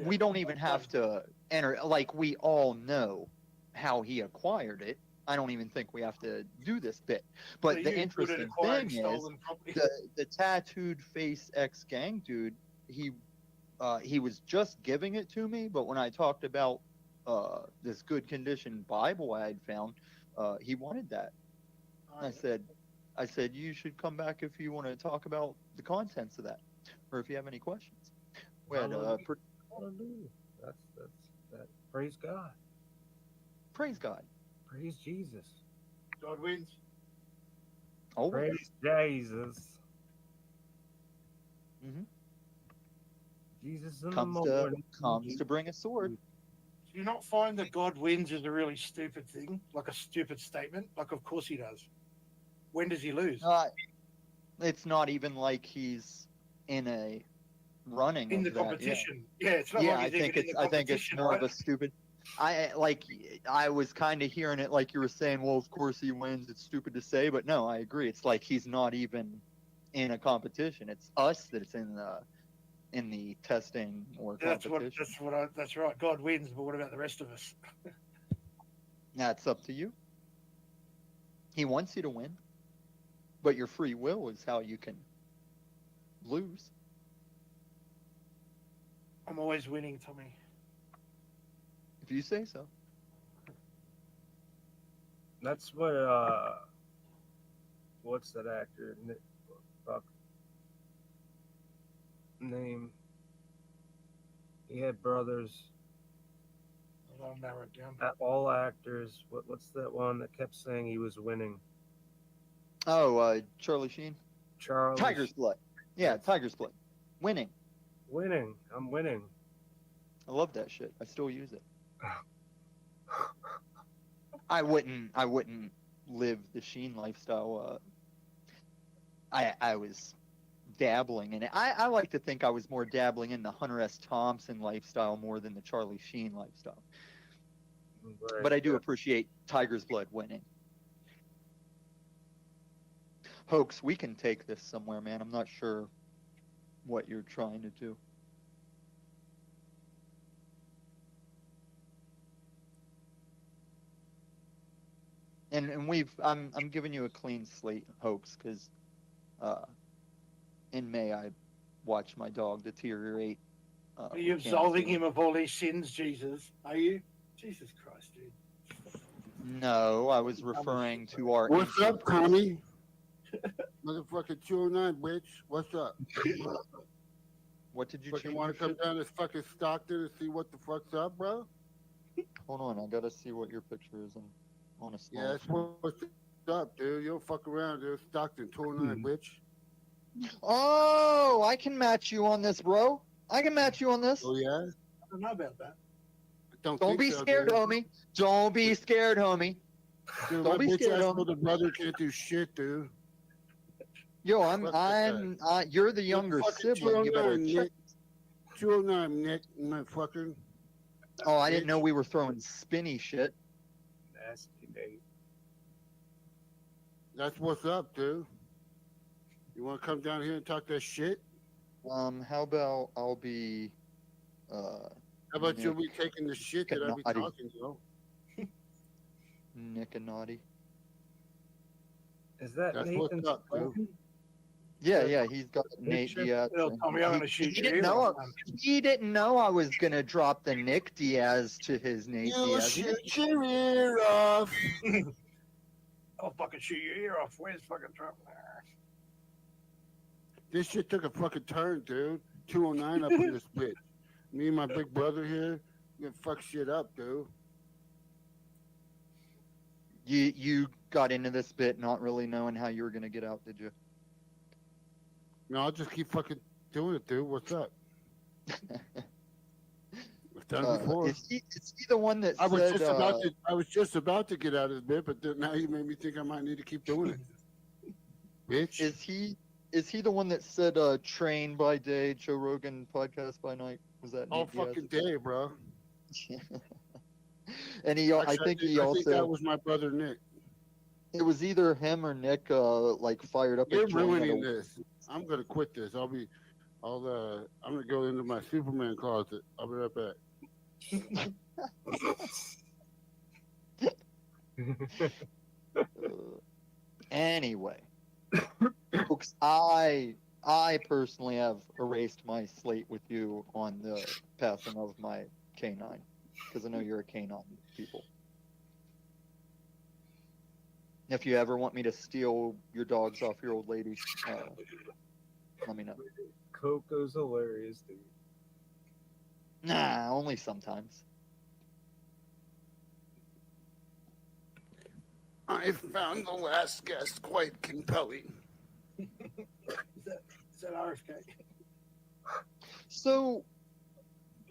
[SPEAKER 14] we don't even have to enter. Like, we all know how he acquired it. I don't even think we have to do this bit. But
[SPEAKER 6] So
[SPEAKER 14] the
[SPEAKER 6] you could
[SPEAKER 14] interesting
[SPEAKER 6] acquire
[SPEAKER 14] thing is,
[SPEAKER 6] stolen property.
[SPEAKER 14] the tattooed face ex-gang dude, he was just giving it to me, but when I talked about this good condition Bible I had found, he wanted that. I said, you should come back if you want to talk about the contents of that, or if you have any questions. We had,
[SPEAKER 15] That's praise God.
[SPEAKER 14] Praise God.
[SPEAKER 15] Praise Jesus.
[SPEAKER 6] God wins.
[SPEAKER 14] Oh,
[SPEAKER 15] praise Jesus.
[SPEAKER 14] Mm-hmm.
[SPEAKER 15] Jesus in the
[SPEAKER 14] comes to bring a sword.
[SPEAKER 6] Do you not find that God wins is a really stupid thing? Like a stupid statement? Like, of course he does. When does he lose?
[SPEAKER 14] It's not even like he's in a running
[SPEAKER 6] In
[SPEAKER 14] of
[SPEAKER 6] the
[SPEAKER 14] that,
[SPEAKER 6] competition. Yeah, it's not
[SPEAKER 14] yeah,
[SPEAKER 6] like he's even in the
[SPEAKER 14] I think it's
[SPEAKER 6] competition,
[SPEAKER 14] more of
[SPEAKER 6] right?
[SPEAKER 14] a stupid. I was kind of hearing it like you were saying. Well, of course he wins. It's stupid to say, but no, I agree. It's like he's not even in a competition. It's us that's in the testing or competition.
[SPEAKER 6] That's right. God wins, but what about the rest of us?
[SPEAKER 14] That's up to you. He wants you to win, but your free will is how you can lose.
[SPEAKER 6] I'm always winning, Tommy.
[SPEAKER 14] If you say so.
[SPEAKER 15] That's what what's that actor name? He had brothers.
[SPEAKER 6] I'll narrow it down.
[SPEAKER 15] All actors. What's that one that kept saying he was winning?
[SPEAKER 14] Oh, Charlie Sheen.
[SPEAKER 15] Charlie.
[SPEAKER 14] Tiger's Blood. Yeah, Tiger's Blood. Winning.
[SPEAKER 15] Winning. I'm winning.
[SPEAKER 14] I love that shit. I still use it. I wouldn't live the Sheen lifestyle. I was dabbling in it. I like to think I was more dabbling in the Hunter S. Thompson lifestyle more than the Charlie Sheen lifestyle.
[SPEAKER 15] Right.
[SPEAKER 14] But I do appreciate Tiger's Blood winning. Hoax, we can take this somewhere, man. I'm not sure what you're trying to do. And I'm giving you a clean slate, Hoax, because in May I watched my dog deteriorate.
[SPEAKER 6] Are you absolving him of all his sins, Jesus? Are you? Jesus Christ, dude.
[SPEAKER 14] No, I was referring to our.
[SPEAKER 10] What's up, Tommy? Motherfucking 209, bitch. What's up?
[SPEAKER 14] What did you
[SPEAKER 10] fucking want to come down to fucking Stockton and see what the fuck's up, bro?
[SPEAKER 14] Hold on, I gotta see what your picture is on a small.
[SPEAKER 10] Yeah, that's what's up, dude. You don't fuck around, dude. Stockton 209, bitch.
[SPEAKER 14] Oh, I can match you on this, bro. I can match you on this.
[SPEAKER 10] Oh yeah.
[SPEAKER 6] I don't know about that.
[SPEAKER 10] Don't
[SPEAKER 14] be
[SPEAKER 10] think so,
[SPEAKER 14] scared,
[SPEAKER 10] dude.
[SPEAKER 14] homie. Don't be scared, homie.
[SPEAKER 10] Dude,
[SPEAKER 14] Don't
[SPEAKER 10] my
[SPEAKER 14] be
[SPEAKER 10] bitch
[SPEAKER 14] scared,
[SPEAKER 10] ass
[SPEAKER 14] homie.
[SPEAKER 10] older brother can't do shit, dude.
[SPEAKER 14] Yo,
[SPEAKER 10] Fuck that guy.
[SPEAKER 14] you're the younger
[SPEAKER 10] Fucking
[SPEAKER 14] sibling. You better
[SPEAKER 10] 209,
[SPEAKER 14] check.
[SPEAKER 10] Nick. 209, Nick, motherfucker.
[SPEAKER 14] Oh, I didn't know we were throwing spinny shit.
[SPEAKER 15] Nasty Nate.
[SPEAKER 10] That's what's up, dude. You want to come down here and talk that shit?
[SPEAKER 14] How about I'll be,
[SPEAKER 10] How about you'll be taking the shit that I be
[SPEAKER 14] Naughty.
[SPEAKER 10] talking, yo?
[SPEAKER 14] Nick and Naughty.
[SPEAKER 15] Is that
[SPEAKER 10] That's
[SPEAKER 15] Nathan's
[SPEAKER 10] what's up, dude.
[SPEAKER 15] phone?
[SPEAKER 14] Yeah, he's got Nate
[SPEAKER 15] Picture?
[SPEAKER 14] Diaz.
[SPEAKER 6] Well,
[SPEAKER 14] and
[SPEAKER 6] Tommy, I'm gonna shoot
[SPEAKER 14] he
[SPEAKER 6] your
[SPEAKER 14] didn't
[SPEAKER 6] ear
[SPEAKER 14] know.
[SPEAKER 6] off, man.
[SPEAKER 14] He didn't know I was gonna drop the Nick Diaz to his Nate
[SPEAKER 10] You
[SPEAKER 14] Diaz. He didn't-
[SPEAKER 10] shoot your ear off.
[SPEAKER 6] I'll fucking shoot your ear off. Where's fucking Trump?
[SPEAKER 10] This shit took a fucking turn, dude. 209 up in this bitch. Me and my big brother here, we gonna fuck shit up, dude.
[SPEAKER 14] You got into this bit not really knowing how you were gonna get out, did you?
[SPEAKER 10] No, I'll just keep fucking doing it, dude. What's up? We've done it before.
[SPEAKER 14] Is he the one that
[SPEAKER 10] I was
[SPEAKER 14] said?
[SPEAKER 10] just about to get out of this bit, but then now you made me think I might need to keep doing it. Bitch.
[SPEAKER 14] Is he the one that said train by day, Joe Rogan podcast by night? Was that
[SPEAKER 10] All
[SPEAKER 14] Nate Diaz?
[SPEAKER 10] fucking day, bro.
[SPEAKER 14] And he, I think he
[SPEAKER 10] I think that
[SPEAKER 14] also.
[SPEAKER 10] was my brother Nick.
[SPEAKER 14] It was either him or Nick, like fired up.
[SPEAKER 10] You're
[SPEAKER 14] a joint at
[SPEAKER 10] ruining
[SPEAKER 14] a-
[SPEAKER 10] this. I'm gonna quit this. I'm gonna go into my Superman closet. I'll be right back.
[SPEAKER 14] Anyway, folks, I personally have erased my slate with you on the passing of my canine because I know you're a canine people. If you ever want me to steal your dogs off your old lady, let me know.
[SPEAKER 15] Coco's hilarious, dude.
[SPEAKER 14] Nah, only sometimes.
[SPEAKER 10] I found the last guest quite compelling.
[SPEAKER 6] Is that RFK?
[SPEAKER 14] So,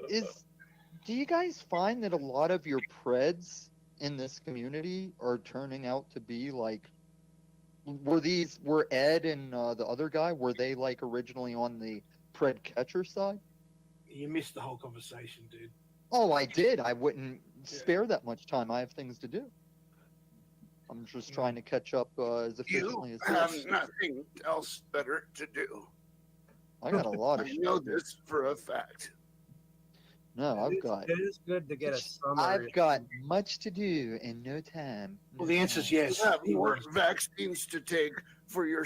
[SPEAKER 14] do you guys find that a lot of your preds in this community are turning out to be like, were Ed and the other guy, were they like originally on the pred catcher side?
[SPEAKER 6] You missed the whole conversation, dude.
[SPEAKER 14] Oh, I did. I wouldn't spare that much time. I have things to do. I'm just trying to catch up as efficiently as
[SPEAKER 10] have
[SPEAKER 14] possible.
[SPEAKER 10] nothing else better to do.
[SPEAKER 14] I got a lot of
[SPEAKER 10] I
[SPEAKER 14] shit
[SPEAKER 10] know
[SPEAKER 14] to do.
[SPEAKER 10] this for a fact.
[SPEAKER 14] No, I've got.
[SPEAKER 15] It is good to get a summary.
[SPEAKER 14] I've got much to do and no time.
[SPEAKER 6] Well, the answer is yes.
[SPEAKER 10] You have more vaccines to take for your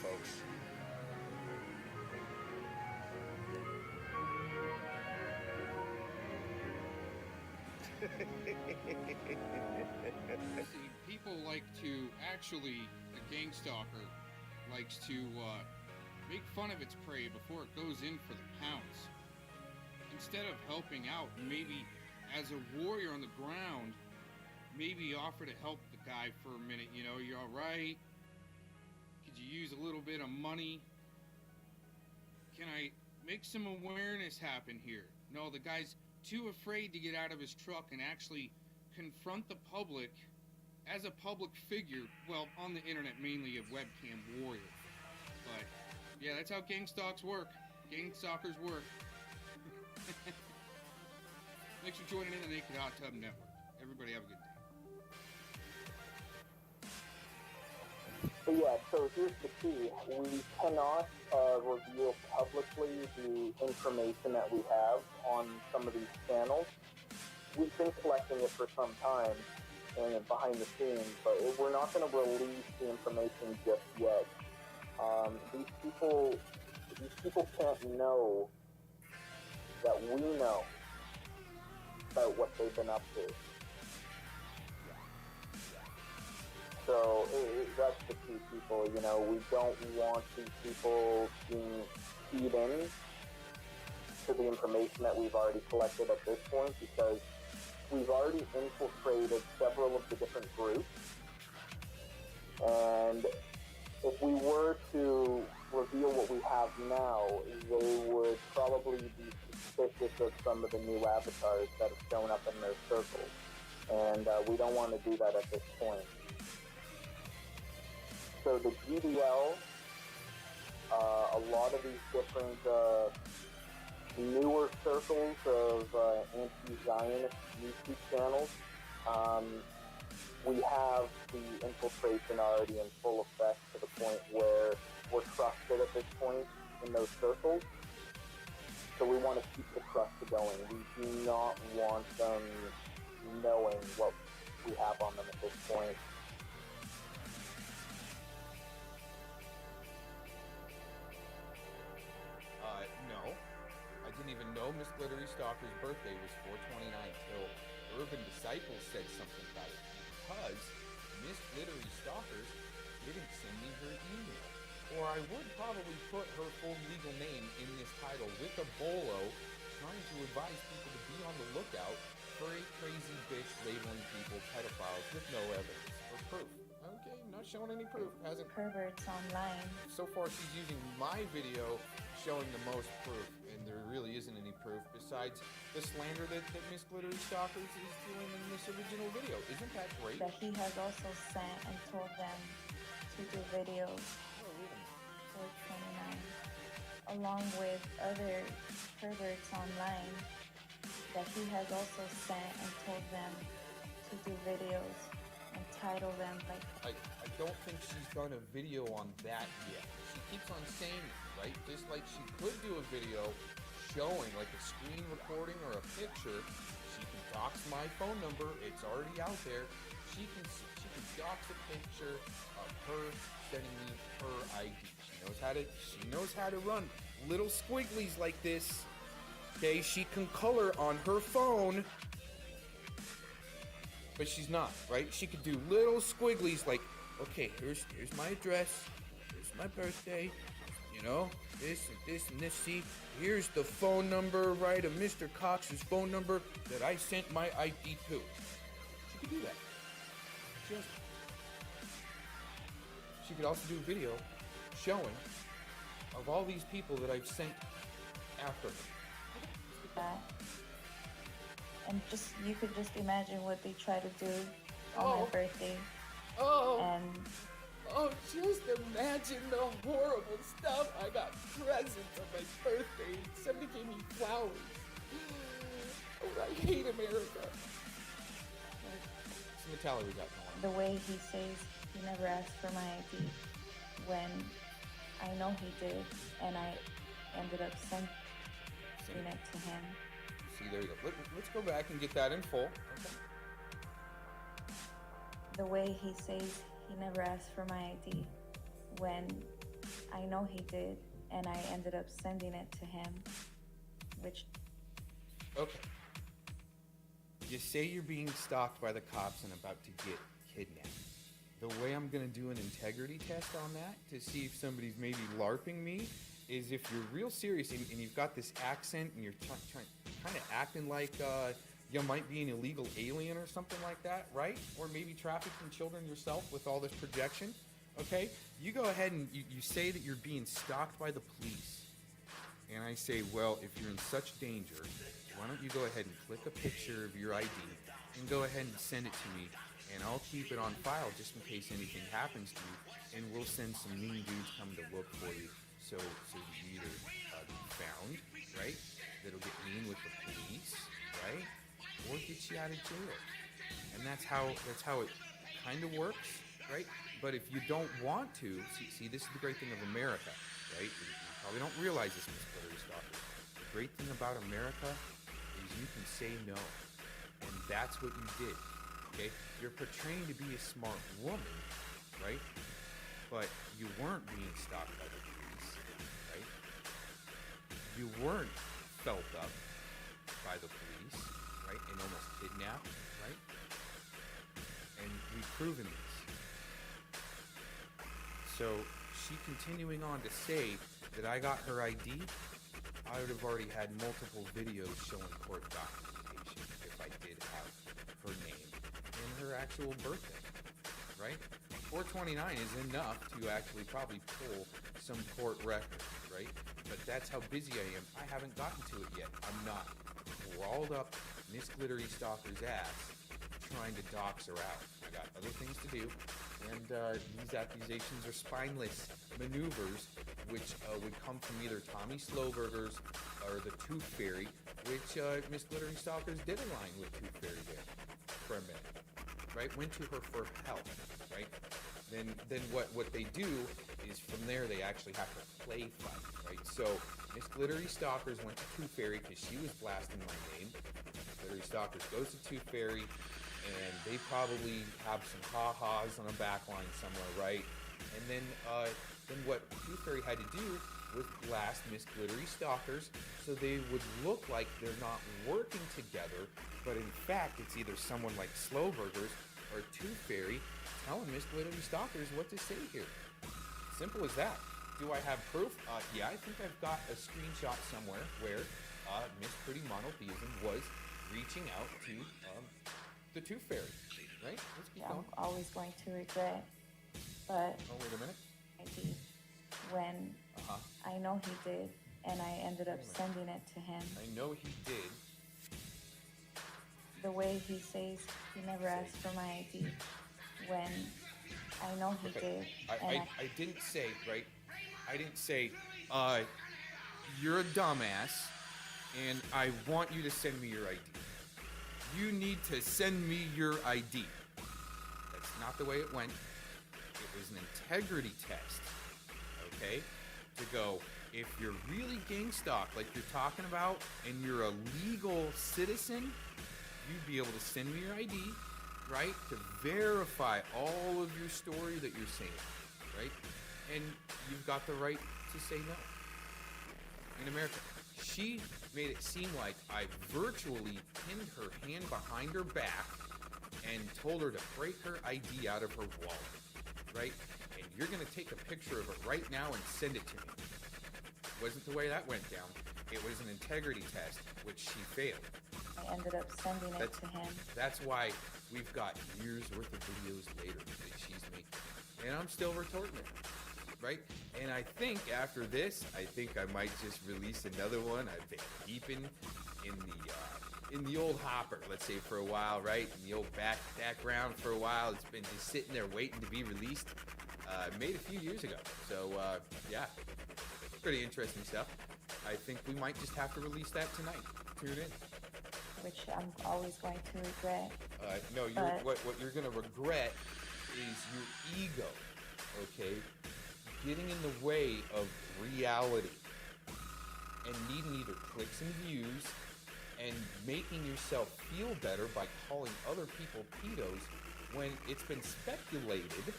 [SPEAKER 2] folks.
[SPEAKER 4] See, people like to actually, the gang stalker likes to make fun of its prey before it goes in for the pounce. Instead of helping out, maybe as a warrior on the ground, maybe offer to help the guy for a minute. You know, you're all right. Could you use a little bit of money? Can I make some awareness happen here? No, the guy's too afraid to get out of his truck and actually confront the public as a public figure. Well, on the internet, mainly a webcam warrior. But yeah, that's how gang stalks work. Gang stalkers work. Thanks for joining in the Naked Hot Tub Network. Everybody have a good day.
[SPEAKER 16] Yeah, so here's the key. We cannot reveal publicly the information that we have on some of these channels. We've been collecting it for some time and behind the scenes, but we're not going to release the information just yet. These people can't know that we know about what they've been up to. So that's the key, people. You know, we don't want these people being feed in to the information that we've already collected at this point, because we've already infiltrated several of the different groups. And if we were to reveal what we have now, they would probably be suspicious of some of the new avatars that have shown up in their circles. And we don't want to do that at this point. So the GDL, a lot of these different newer circles of anti-Zionist YouTube channels, we have the infiltration already in full effect to the point where we're trusted at this point in those circles. So we want to keep the trust going. We do not want them knowing what we have on them at this point.
[SPEAKER 17] No. I didn't even know Miss Glittery Stalker's birthday was 4/29 till Urban Disciples said something about it. Because Miss Glittery Stalkers didn't send me her email. Or I would probably put her full legal name in this title with a bolo, trying to advise people to be on the lookout for a crazy bitch labeling people pedophiles with no evidence or proof. Okay, not showing any proof. Hasn't.
[SPEAKER 20] Perverts online.
[SPEAKER 17] So far, she's using my video showing the most proof, and there really isn't any proof besides the slander that Miss Glittery Stalkers is doing in this original video. Isn't that great?
[SPEAKER 20] That he has also sent and told them to do videos for 29, along with other perverts online. That he has also sent and told them to do videos and title them like.
[SPEAKER 17] I don't think she's done a video on that yet. She keeps on saying it, right? Just like she could do a video showing like a screen recording or a picture. She can dox my phone number. It's already out there. She can dox a picture of her sending me her ID. She knows how to run little squigglies like this. Okay, she can color on her phone, but she's not, right? She could do little squigglies like, okay, here's my address, here's my birthday, you know, this and this and this. See, here's the phone number, right, of Mr. Cox's phone number that I sent my ID to. She could do that. She could also do a video showing of all these people that I've sent after her.
[SPEAKER 20] And just you could just imagine what they try to do on my birthday.
[SPEAKER 17] Oh, just imagine the horrible stuff. I got presents on my birthday. Somebody gave me flowers. Oh, I hate America. It's Natalia we got going.
[SPEAKER 20] The way he says he never asked for my ID, when I know he did, and I ended up sending it to him.
[SPEAKER 17] See, there you go. Let's go back and get that in full. Okay.
[SPEAKER 20] The way he says he never asked for my ID, when I know he did, and I ended up sending it to him, which
[SPEAKER 17] Okay. You say you're being stalked by the cops and about to get kidnapped. The way I'm gonna do an integrity test on that to see if somebody's maybe LARPing me is if you're real serious and you've got this accent and you're trying kind of acting like you might be an illegal alien or something like that, right? Or maybe trafficking children yourself with all this projection, okay? You go ahead and you say that you're being stalked by the police. And I say, well, if you're in such danger, why don't you go ahead and click a picture of your ID and go ahead and send it to me, and I'll keep it on file just in case anything happens to you, and we'll send some mean dudes come to look for you, so you either be found, right? That'll get mean with the police, right? Or get you out of jail. And that's how it kind of works, right? But if you don't want to, see, this is the great thing of America, right? You probably don't realize this, Miss Glittery Stalker. The great thing about America is you can say no. And that's what you did, okay? You're portraying to be a smart woman, right? But you weren't being stalked by the police, right? You weren't felt up by the police, right? And almost kidnapped, right? And we've proven this. So she continuing on to say that I got her ID, I would have already had multiple videos showing court documentation if I did have her name and her actual birthday, right? 429 is enough to actually probably pull some court record, right? But that's how busy I am. I haven't gotten to it yet. I'm not crawled up Miss Glittery Stalker's ass trying to dox her out. I got other things to do, and these accusations are spineless maneuvers which would come from either Tommy Slowburgers or the Tooth Fairy, which Miss Glittery Stalkers did align with Tooth Fairy there for a minute, right? Went to her for help, right? Then what they do is from there they actually have to play fight, right? So Miss Glittery Stalkers went to Tooth Fairy because she was blasting my name. Glittery Stalkers goes to Tooth Fairy, and they probably have some ha-has on a backline somewhere, right? And then what Tooth Fairy had to do was blast Miss Glittery Stalkers so they would look like they're not working together, but in fact it's either someone like Slowburgers or Tooth Fairy telling Miss Glittery Stalkers what to say here. Simple as that. Do I have proof? Yeah, I think I've got a screenshot somewhere where Miss Pretty Monotheism was reaching out to the Tooth Fairy, right? Let's keep going.
[SPEAKER 20] I'm always going to regret. But
[SPEAKER 17] oh, wait a minute.
[SPEAKER 20] I did when I know he did, and I ended up sending it to him.
[SPEAKER 17] I know he did.
[SPEAKER 20] The way he says he never asked for my ID, when I know he did.
[SPEAKER 17] I didn't say, right? I didn't say, you're a dumbass, and I want you to send me your ID. You need to send me your ID. That's not the way it went. It was an integrity test, okay? To go, if you're really gang stalked, like you're talking about, and you're a legal citizen, you'd be able to send me your ID, right? To verify all of your story that you're saying, right? And you've got the right to say no. In America, she made it seem like I virtually pinned her hand behind her back and told her to break her ID out of her wallet, right? And you're gonna take a picture of it right now and send it to me. Wasn't the way that went down. It was an integrity test, which she failed.
[SPEAKER 20] I ended up sending it to him.
[SPEAKER 17] That's why we've got years worth of videos later that she's making. And I'm still retorting it, right? And I think after this, I think I might just release another one. I've been keeping in the old hopper, let's say, for a while, right? In the old background for a while. It's been just sitting there waiting to be released. Made a few years ago. So, yeah, pretty interesting stuff. I think we might just have to release that tonight. Tune in.
[SPEAKER 20] Which I'm always going to regret.
[SPEAKER 17] No, what you're going to regret is your ego, okay? Getting in the way of reality and needing either clicks and views and making yourself feel better by calling other people pedos when it's been speculated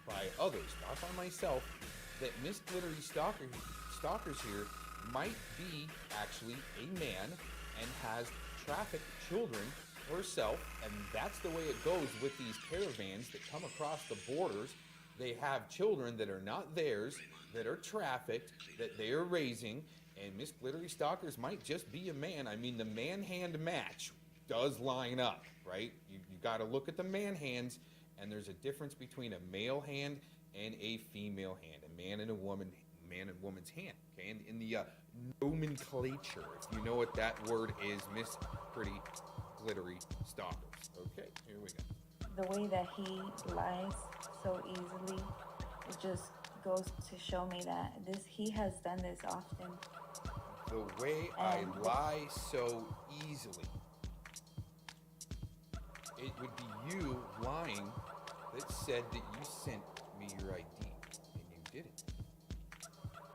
[SPEAKER 17] by others, not by myself, that Miss Glittery Stalkers here might be actually a man and has trafficked children herself, and that's the way it goes with these caravans that come across the borders. They have children that are not theirs, that are trafficked, that they are raising, and Miss Glittery Stalkers might just be a man. I mean, the man-hand match does line up, right? You got to look at the man hands, and there's a difference between a male hand and a female hand, a man and woman's hand, okay? And in the nomenclature, if you know what that word is, Miss Pretty Glittery Stalkers. Okay, here we go.
[SPEAKER 20] The way that he lies so easily, it just goes to show me that he has done this often.
[SPEAKER 17] The way I lie so easily. It would be you lying that said that you sent me your ID, and you didn't.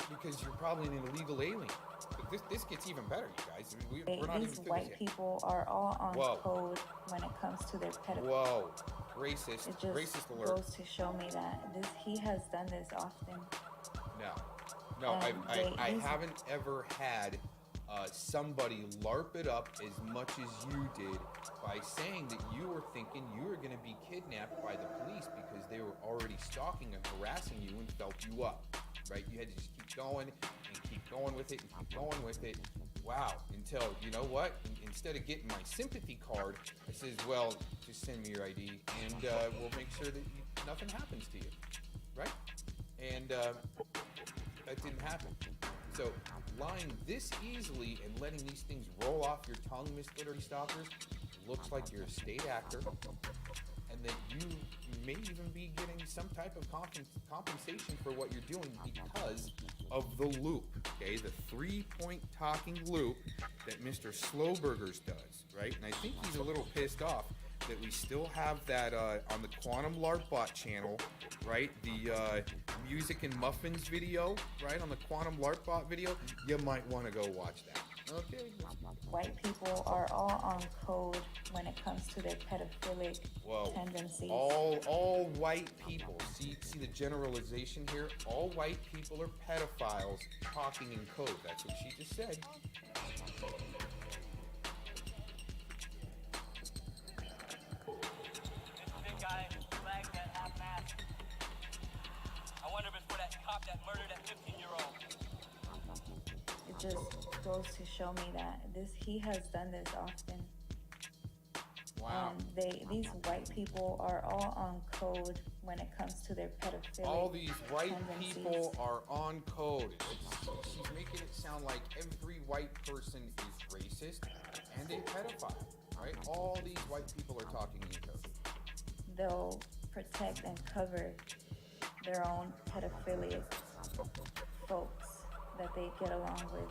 [SPEAKER 17] Because you're probably an illegal alien. But this gets even better, you guys. I mean, we're not
[SPEAKER 20] These
[SPEAKER 17] even
[SPEAKER 20] white people are all on code when it comes to their pedophilia.
[SPEAKER 17] Whoa, racist,
[SPEAKER 20] It just
[SPEAKER 17] racist alert.
[SPEAKER 20] goes to show me that he has done this often.
[SPEAKER 17] No,
[SPEAKER 20] And
[SPEAKER 17] I haven't ever had somebody LARP it up as much as you did by saying that you were thinking you were going to be kidnapped by the police because they were already stalking and harassing you and felt you up, right? You had to just keep going and keep going with it and keep going with it. Wow, until, you know what? Instead of getting my sympathy card, I says, well, just send me your ID and we'll make sure that nothing happens to you, right? And that didn't happen. So lying this easily and letting these things roll off your tongue, Miss Glittery Stalkers, looks like you're a state actor, and that you may even be getting some type of compensation for what you're doing because of the loop, okay? The 3-point talking loop that Mr. Slowburgers does, right? And I think he's a little pissed off that we still have that on the Quantum LARPbot channel, right? The music and muffins video, right? On the Quantum LARPbot video. You might want to go watch that. Okay.
[SPEAKER 20] White people are all on code when it comes to their pedophilic tendencies.
[SPEAKER 17] All white people. See the generalization here? All white people are pedophiles talking in code. That's what she just said.
[SPEAKER 5] Guy flagged that half-mast. I wonder if it's for that cop that murdered that 15-year-old.
[SPEAKER 20] It just goes to show me that he has done this often.
[SPEAKER 17] Wow.
[SPEAKER 20] And these white people are all on code when it comes to their pedophilia.
[SPEAKER 17] All these white people are on code. She's making it sound like every white person is racist and a pedophile, right? All these white people are talking in code.
[SPEAKER 20] They'll protect and cover their own pedophilia folks that they get along with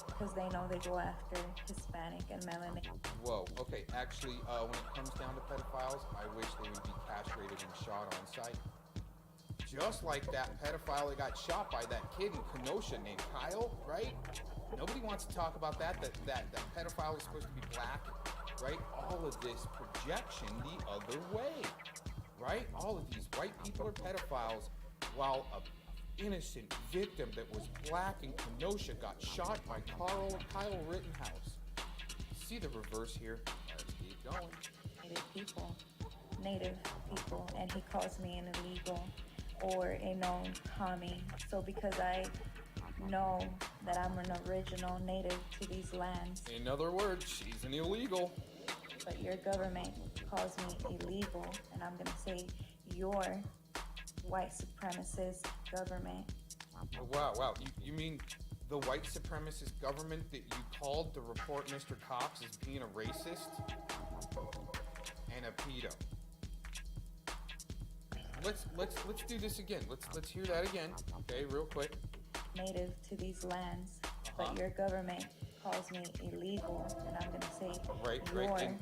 [SPEAKER 20] because they know they go after Hispanic and melanin.
[SPEAKER 17] Whoa, okay, actually, when it comes down to pedophiles, I wish they would be castrated and shot on sight. Just like that pedophile that got shot by that kid in Kenosha named Kyle, right? Nobody wants to talk about that pedophile is supposed to be black, right? All of this projection the other way, right? All of these white people are pedophiles while a innocent victim that was black in Kenosha got shot by Kyle Rittenhouse. See the reverse here? Let's keep going.
[SPEAKER 20] Native people, and he calls me an illegal or a known commie. So because I know that I'm an original native to these lands.
[SPEAKER 17] In other words, she's an illegal.
[SPEAKER 20] But your government calls me illegal, and I'm gonna say your white supremacist government.
[SPEAKER 17] Wow. You mean the white supremacist government that you called to report Mr. Cops as being a racist and a pedo? Let's do this again. Let's hear that again. Okay, real quick.
[SPEAKER 20] Native to these lands, but your government calls me illegal, and I'm gonna say
[SPEAKER 17] right.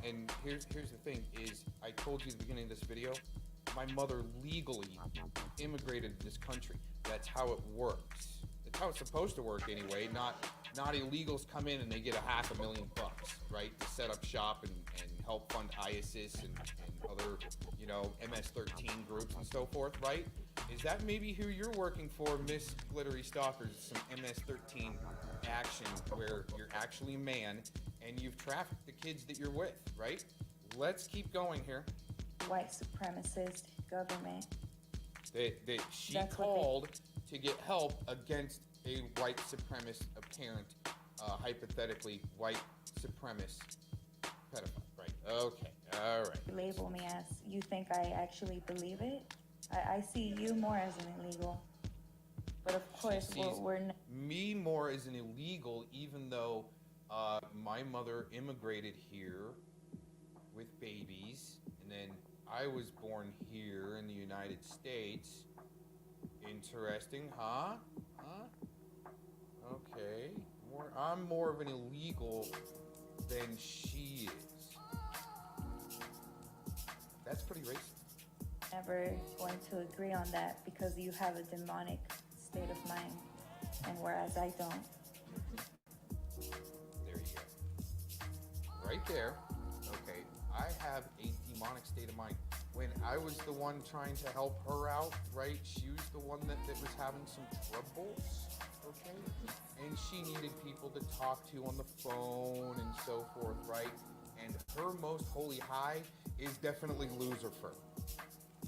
[SPEAKER 17] And here's the thing: is I told you at the beginning of this video, my mother legally immigrated to this country. That's how it works. That's how it's supposed to work anyway. Not illegals come in and they get $500,000, right, to set up shop and help fund ISIS and other, you know, MS-13 groups and so forth, right? Is that maybe who you're working for, Miss Glittery Stalkers? Some MS-13 action where you're actually a man and you've trafficked the kids that you're with, right? Let's keep going here.
[SPEAKER 20] White supremacist government.
[SPEAKER 17] That she
[SPEAKER 20] That's what
[SPEAKER 17] called to get help against a white supremacist, apparent, hypothetically white supremacist pedophile, right? Okay, all right.
[SPEAKER 20] Label me as, you think I actually believe it? I see you more as an illegal. But of course,
[SPEAKER 17] She sees
[SPEAKER 20] we're
[SPEAKER 17] me more as an illegal, even though my mother immigrated here with babies, and then I was born here in the United States. Interesting, huh? Okay. I'm more of an illegal than she is. That's pretty racist.
[SPEAKER 20] never going to agree on that because you have a demonic state of mind, and whereas I don't.
[SPEAKER 17] There you go. Right there. Okay, I have a demonic state of mind. When I was the one trying to help her out, right? She was the one that was having some troubles, okay? And she needed people to talk to on the phone and so forth, right? And her most holy high is definitely Lucifer.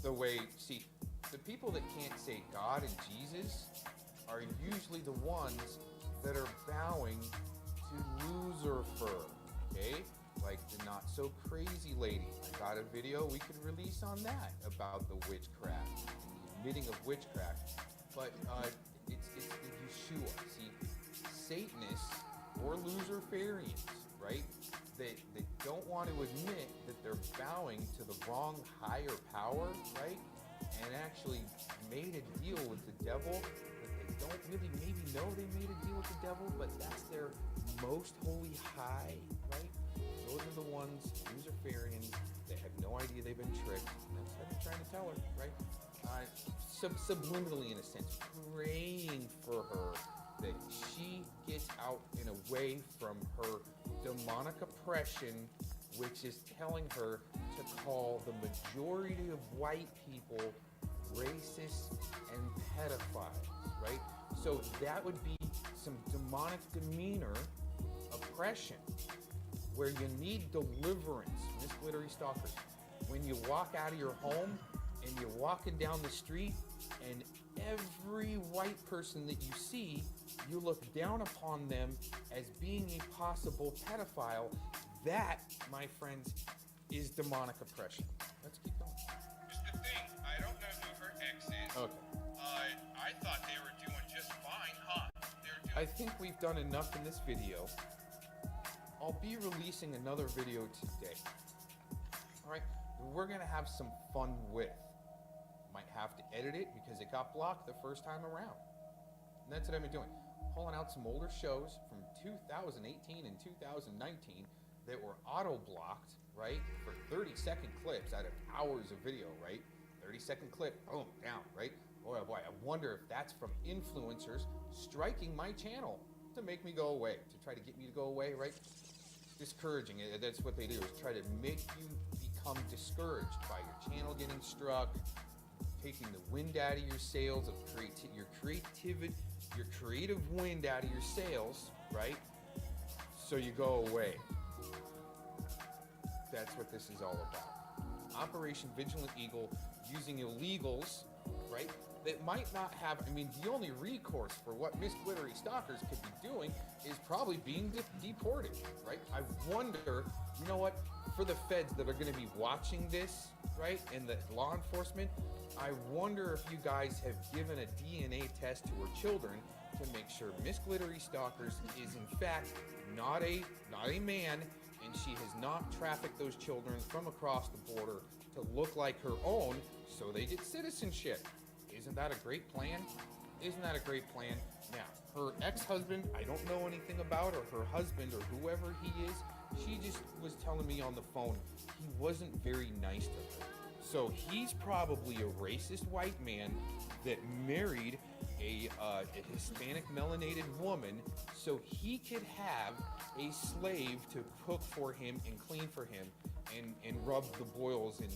[SPEAKER 17] The way, see, the people that can't say God and Jesus are usually the ones that are bowing to Lucifer, okay? Like the not so crazy lady. I got a video we could release on that about the witchcraft and the admitting of witchcraft. But it's the Yeshua. See, Satanists or Luciferians, right? They don't want to admit that they're bowing to the wrong higher power, right? And actually made a deal with the devil that they don't really maybe know they made a deal with the devil, but that's their most holy high, right? Those are the ones, Luciferians, that have no idea they've been tricked. And that's what I'm trying to tell her, right? Subliminally, in a sense, praying for her that she gets out and away from her demonic oppression, which is telling her to call the majority of white people racist and pedophiles, right? So that would be some demonic demeanor oppression, where you need deliverance, Miss Glittery Stalkers. When you walk out of your home and you're walking down the street and every white person that you see, you look down upon them as being a possible pedophile, that, my friends, is demonic oppression. Let's keep going.
[SPEAKER 4] Here's the thing, I don't know who her ex is.
[SPEAKER 17] Okay.
[SPEAKER 4] I thought they were doing just fine, huh?
[SPEAKER 17] I think we've done enough in this video. I'll be releasing another video today. Alright, we're gonna have some fun with. Might have to edit it because it got blocked the first time around. And that's what I've been doing. Pulling out some older shows from 2018 and 2019 that were auto-blocked, right? For 30-second clips out of hours of video, right? 30-second clip, boom, down, right? Boy, oh boy, I wonder if that's from influencers striking my channel to make me go away, to try to get me to go away, right? Discouraging. That's what they do, is try to make you become discouraged by your channel getting struck, taking the wind out of your sails of your creativity, your creative wind out of your sails, right? So you go away. That's what this is all about. Operation Vigilant Eagle, using illegals, right? That might not have, I mean, the only recourse for what Miss Glittery Stalkers could be doing is probably being deported, right? I wonder, you know what, for the feds that are going to be watching this, right, and the law enforcement, I wonder if you guys have given a DNA test to her children to make sure Miss Glittery Stalkers is in fact not a man, and she has not trafficked those children from across the border to look like her own so they get citizenship. Isn't that a great plan? Isn't that a great plan? Now, her ex-husband, I don't know anything about, or her husband, or whoever he is, she just was telling me on the phone he wasn't very nice to her. So he's probably a racist white man that married a Hispanic melanated woman so he could have a slave to cook for him and clean for him. and rub the boils and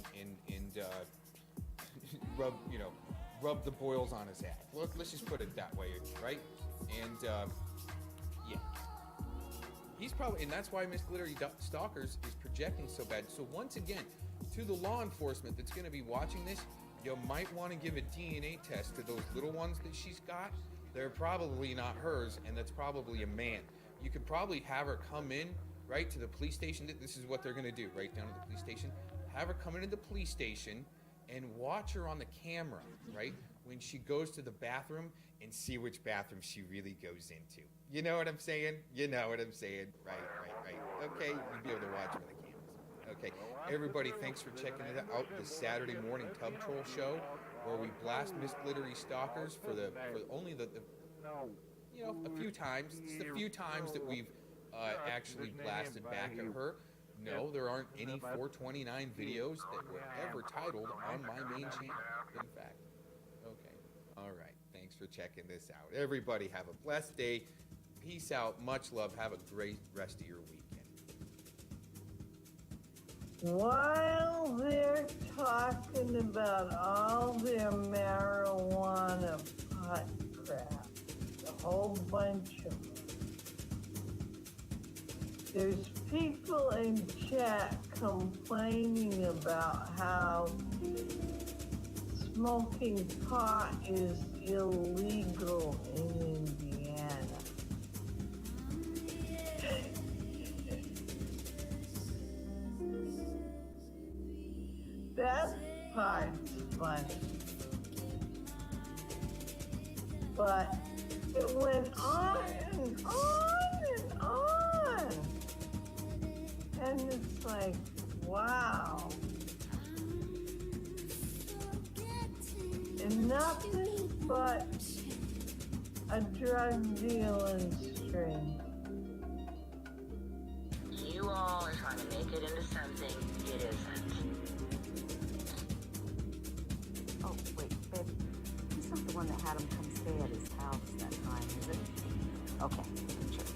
[SPEAKER 17] rub the boils on his head. Let's just put it that way, right? And yeah, he's probably, and that's why Miss Glittery Stalkers is projecting so bad. So once again, to the law enforcement that's going to be watching this, you might want to give a DNA test to those little ones that she's got. They're probably not hers, and that's probably a man. You could probably have her come in, right, to the police station. This is what they're going to do, right down to the police station. Have her come into the police station and watch her on the camera, right, when she goes to the bathroom, and see which bathroom she really goes into. You know what I'm saying? You know what I'm saying? Right. Okay, you'll be able to watch with the cameras. Okay, everybody, thanks for checking it out. The Saturday morning Tub Troll show, where we blast Miss Glittery Stalkers for only the a few times. It's the few times that we've actually blasted back at her. No, there aren't any 429 videos that were ever titled on my main channel, in fact. Okay, all right. Thanks for checking this out. Everybody have a blessed day. Peace out. Much love. Have a great rest of your weekend.
[SPEAKER 9] While they're talking about all their marijuana pot crap, a whole bunch of them, there's people in chat complaining about how smoking pot is illegal in Indiana. That part's funny. But it went on and on and on. And it's like, wow. And nothing but a drug dealing string.
[SPEAKER 21] You all are trying to make it into something it isn't.
[SPEAKER 22] Oh, wait, babe. He's not the one that had him come stay at his house that time, is it? Okay, sure.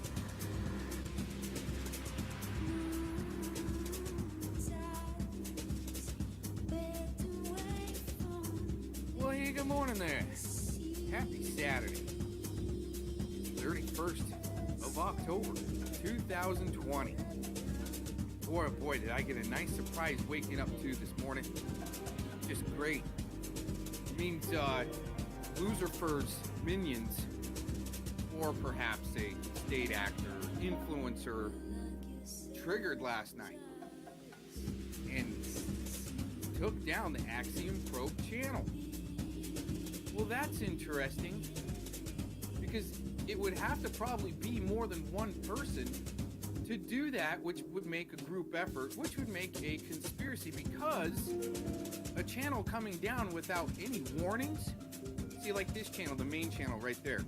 [SPEAKER 4] Well, hey, good morning there. Happy Saturday. 31st of October, 2020. Boy, oh boy, did I get a nice surprise waking up to this morning. Just great. It means Loserford's minions, or perhaps a state actor, influencer, triggered last night and took down the Axiom Probe channel. Well, that's interesting, because it would have to probably be more than one person to do that, which would make a group effort, which would make a conspiracy, because a channel coming down without any warnings, see, like this channel, the main channel right there,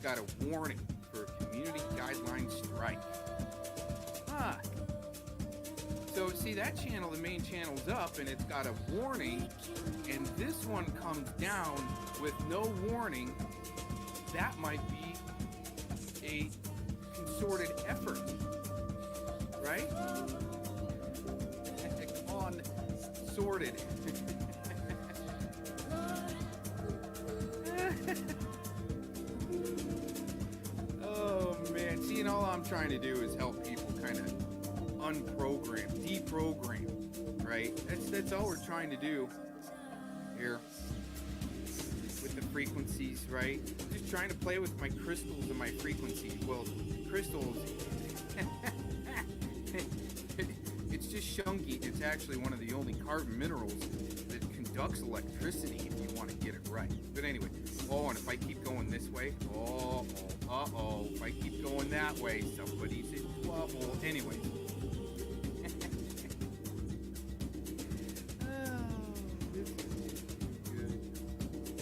[SPEAKER 4] got a warning for a community guideline strike. So see, that channel, the main channel's up and it's got a warning, and this one comes down with no warning. That might be a concerted effort, right? Consorted. Oh man, see, and all I'm trying to do is help people kind of unprogram, deprogram, right? That's all we're trying to do here with the frequencies, right? Just trying to play with my crystals and my frequencies. Well, crystals, it's just shungite. It's actually one of the only carbon minerals that conducts electricity if you want to get it right. But anyway, and if I keep going this way, if I keep going that way, somebody's in trouble. Anyway.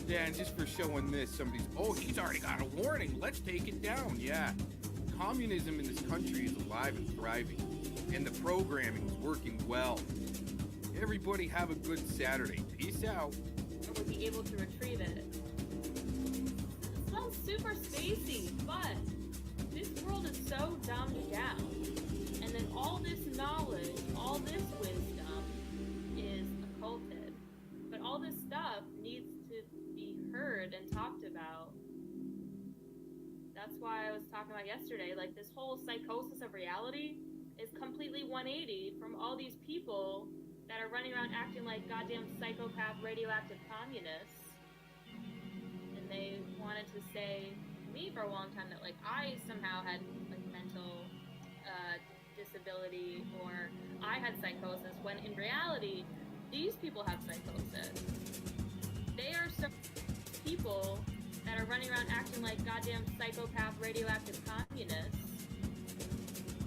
[SPEAKER 4] Yeah, and just for showing this, somebody's, she's already got a warning. Let's take it down. Yeah. Communism in this country is alive and thriving, and the programming is working well. Everybody have a good Saturday. Peace out.
[SPEAKER 23] Or would be able to retrieve it. It sounds super spacey, but this world is so dumbed down. And then all this knowledge, all this wisdom is occulted. But all this stuff needs to be heard and talked about. That's why I was talking about yesterday, like this whole psychosis of reality is completely 180 from all these people that are running around acting like goddamn psychopath radioactive communists. And they wanted to say to me for a long time that like I somehow had like mental disability or I had psychosis, when in reality these people have psychosis. They are some people that are running around acting like goddamn psychopath radioactive communists.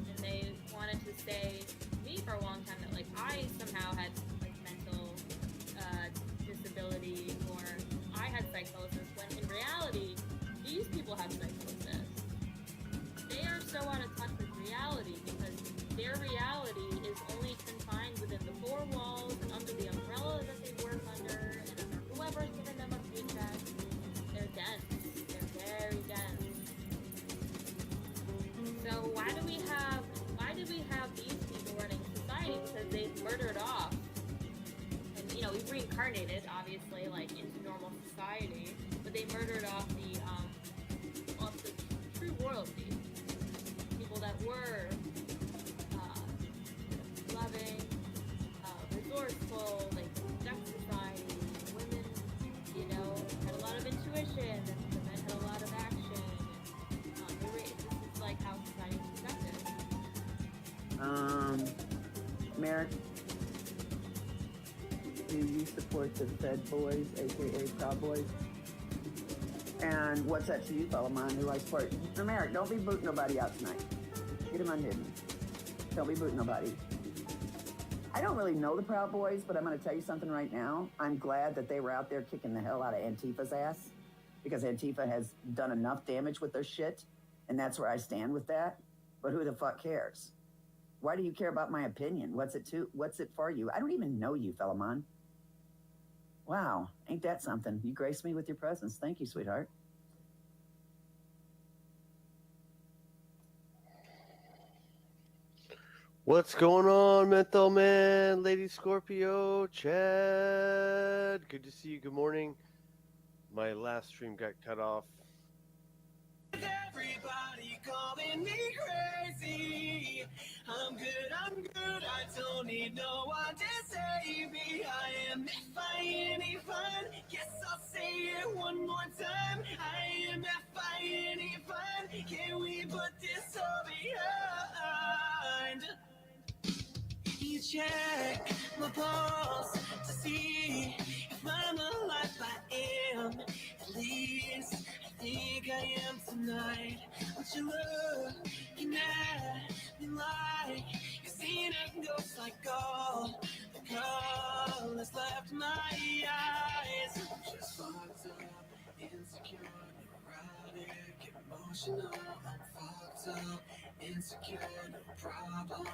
[SPEAKER 23] And they wanted to say to me for a long time that like I somehow had like mental disability or I had psychosis, when in reality these people have psychosis. They are so out of touch with reality because their reality is only confined within the four walls and under the umbrella that they work under and under whoever's giving them a paycheck. They're dense. They're very dense. So why do we have these people running society? Because they've murdered off. And you know, we've reincarnated obviously like into normal society, but they murdered off the true royalty. People that were loving, resourceful, like sex society, women, you know, had a lot of intuition, and the men had a lot of action. This is like how society is conducted.
[SPEAKER 1] Merrick, do you support the Fed Boys, aka Proud Boys? And what's that to you, fellow mine, who I support? Now, Merrick, don't be booting nobody out tonight. Get him unhidden. Don't be booting nobody. I don't really know the Proud Boys, but I'm going to tell you something right now. I'm glad that they were out there kicking the hell out of Antifa's ass, because Antifa has done enough damage with their shit, and that's where I stand with that. But who the fuck cares? Why do you care about my opinion? What's it for you? I don't even know you, fella man. Wow, ain't that something? You graced me with your presence. Thank you, sweetheart.
[SPEAKER 18] What's going on, Menthol Man, Lady Scorpio, Chad? Good to see you. Good morning. My last stream got cut off.
[SPEAKER 11] Everybody calling me crazy. I'm good, I don't need no one to save me. I am F-I-N-E fun. Guess I'll say it one more time. I am F-I-N-E fun. Can we put this all behind? You check my pulse to see if I'm alive. I am, at least I think I am tonight. But you looking at me like you've seen a ghost, like all the colors left my eyes. I'm just fucked up, insecure, neurotic, emotional. I'm fucked up, insecure, no problem,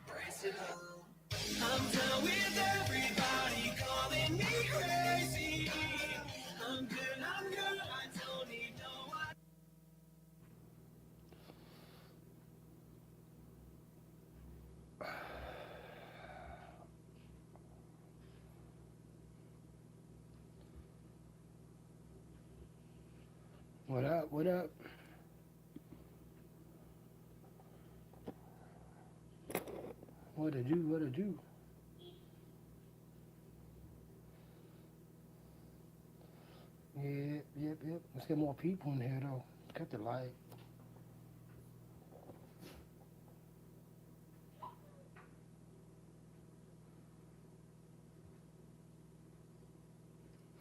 [SPEAKER 11] embrace it all. I'm done with everybody calling me crazy. I'm good, I don't need no one.
[SPEAKER 19] What up, what up? What to do, what to do? Yep. Let's get more people in here, though. Cut the light.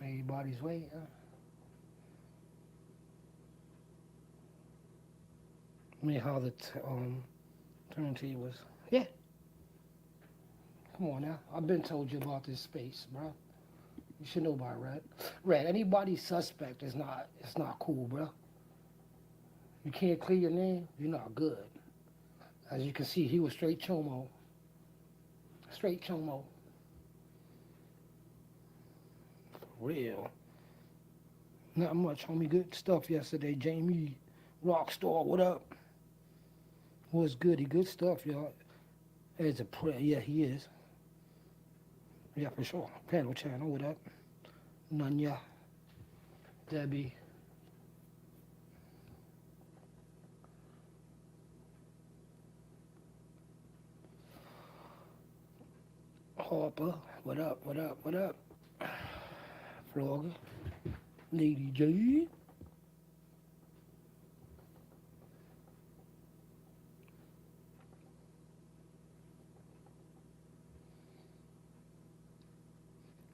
[SPEAKER 19] Everybody's waiting. Let me how the turntables. Yeah. Come on now. I've been told you about this space, bro. You should know about Red. Red, anybody suspect is not, it's not cool, bro. You can't clear your name, you're not good. As you can see, he was straight chomo. Straight chomo. For real. Not much, homie. Good stuff yesterday, Jamie. Rockstar, what up? Was goody, good stuff, y'all. It's a prayer. Yeah, he is. Yeah, for sure. Panel channel, what up? Nanya. Debbie. Harper. What up? What up? What up? Flogger. Lady J.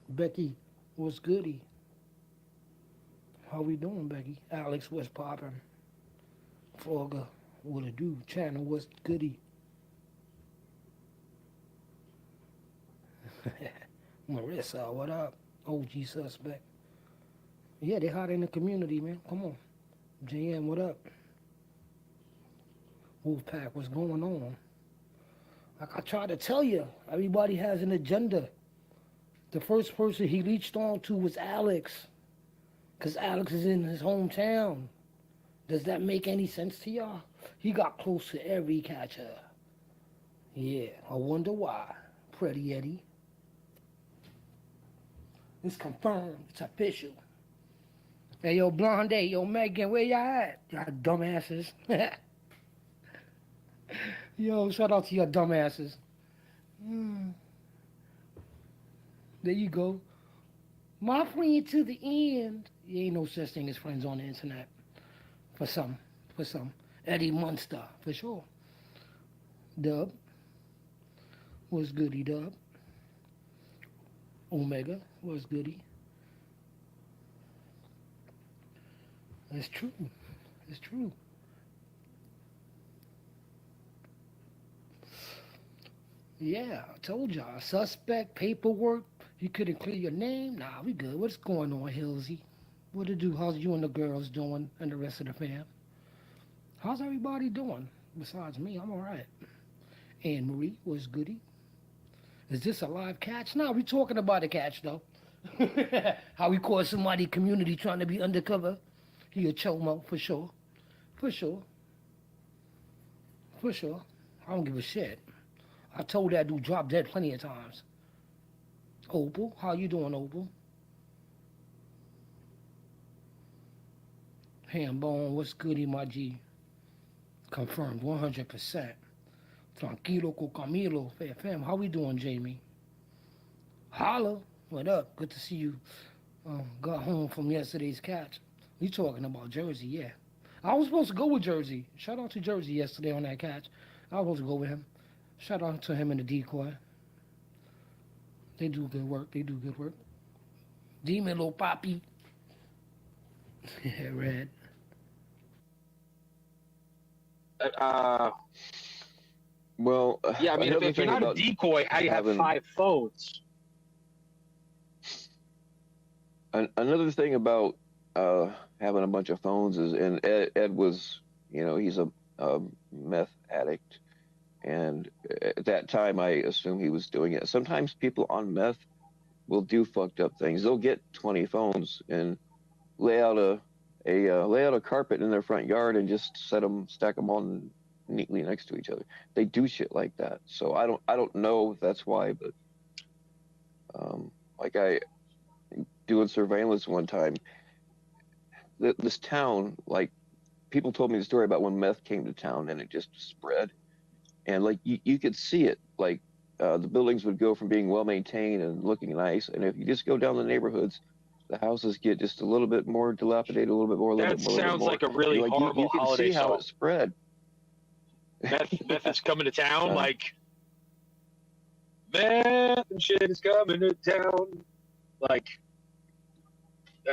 [SPEAKER 19] Becky, what's goody? How we doing, Becky? Alex, what's poppin'? Flogger, what it do? Channel, what's goody? Marissa, what up? OG suspect. Yeah, they hot in the community, man. Come on. JM, what up? Wolfpack, what's going on? Like I tried to tell you, everybody has an agenda. The first person he reached on to was Alex. Because Alex is in his hometown. Does that make any sense to y'all? He got close to every catcher. Yeah, I wonder why. Pretty Eddie. It's confirmed. It's official. Hey, yo, Blonde, yo, Megan, where y'all at? Y'all dumbasses. Yo, shout out to your dumbasses. There you go. My friend to the end. There ain't no such thing as friends on the internet. For some. Eddie Munster, for sure. Dub. What's goody, Dub? Omega, what's goody? It's true. It's true. Yeah, I told y'all. Suspect, paperwork. You couldn't clear your name? Nah, we good. What's going on, Hillsy? What to do? How's you and the girls doing and the rest of the fam? How's everybody doing? Besides me, I'm all right. Anne Marie, what's goody? Is this a live catch? No, we talking about a catch, though. How we caught somebody community trying to be undercover. He a chomo, for sure. For sure. For sure. I don't give a shit. I told that dude drop dead plenty of times. Opal, how you doing, Opal? Hambone, what's goody, my G? Confirmed, 100%. Tranquilo con Camilo, fam. How we doing, Jamie? Holla, what up? Good to see you. Got home from yesterday's catch. We talking about Jersey, yeah. I was supposed to go with Jersey. Shout out to Jersey yesterday on that catch. I was supposed to go with him. Shout out to him and the decoy. They do good work. Demon little Poppy. Red.
[SPEAKER 3] Well,
[SPEAKER 7] yeah, I mean, if you're not a decoy, how do you have 5 phones?
[SPEAKER 3] Another thing about having a bunch of phones is, and Ed was, he's a meth addict, and at that time, I assume he was doing it. Sometimes people on meth will do fucked up things. They'll get 20 phones and lay out a carpet in their front yard and just stack them all neatly next to each other. They do shit like that. So I don't know if that's why, but like I doing surveillance one time, this town, like people told me the story about when meth came to town and it just spread, and like you could see it, like the buildings would go from being well maintained and looking nice, and if you just go down the neighborhoods, the houses get just a little bit more dilapidated, a little bit more.
[SPEAKER 7] That sounds like a really horrible
[SPEAKER 3] you can
[SPEAKER 7] holiday
[SPEAKER 3] see how
[SPEAKER 7] song.
[SPEAKER 3] it spread.
[SPEAKER 7] Meth is coming to town, like meth and shit is coming to town. Like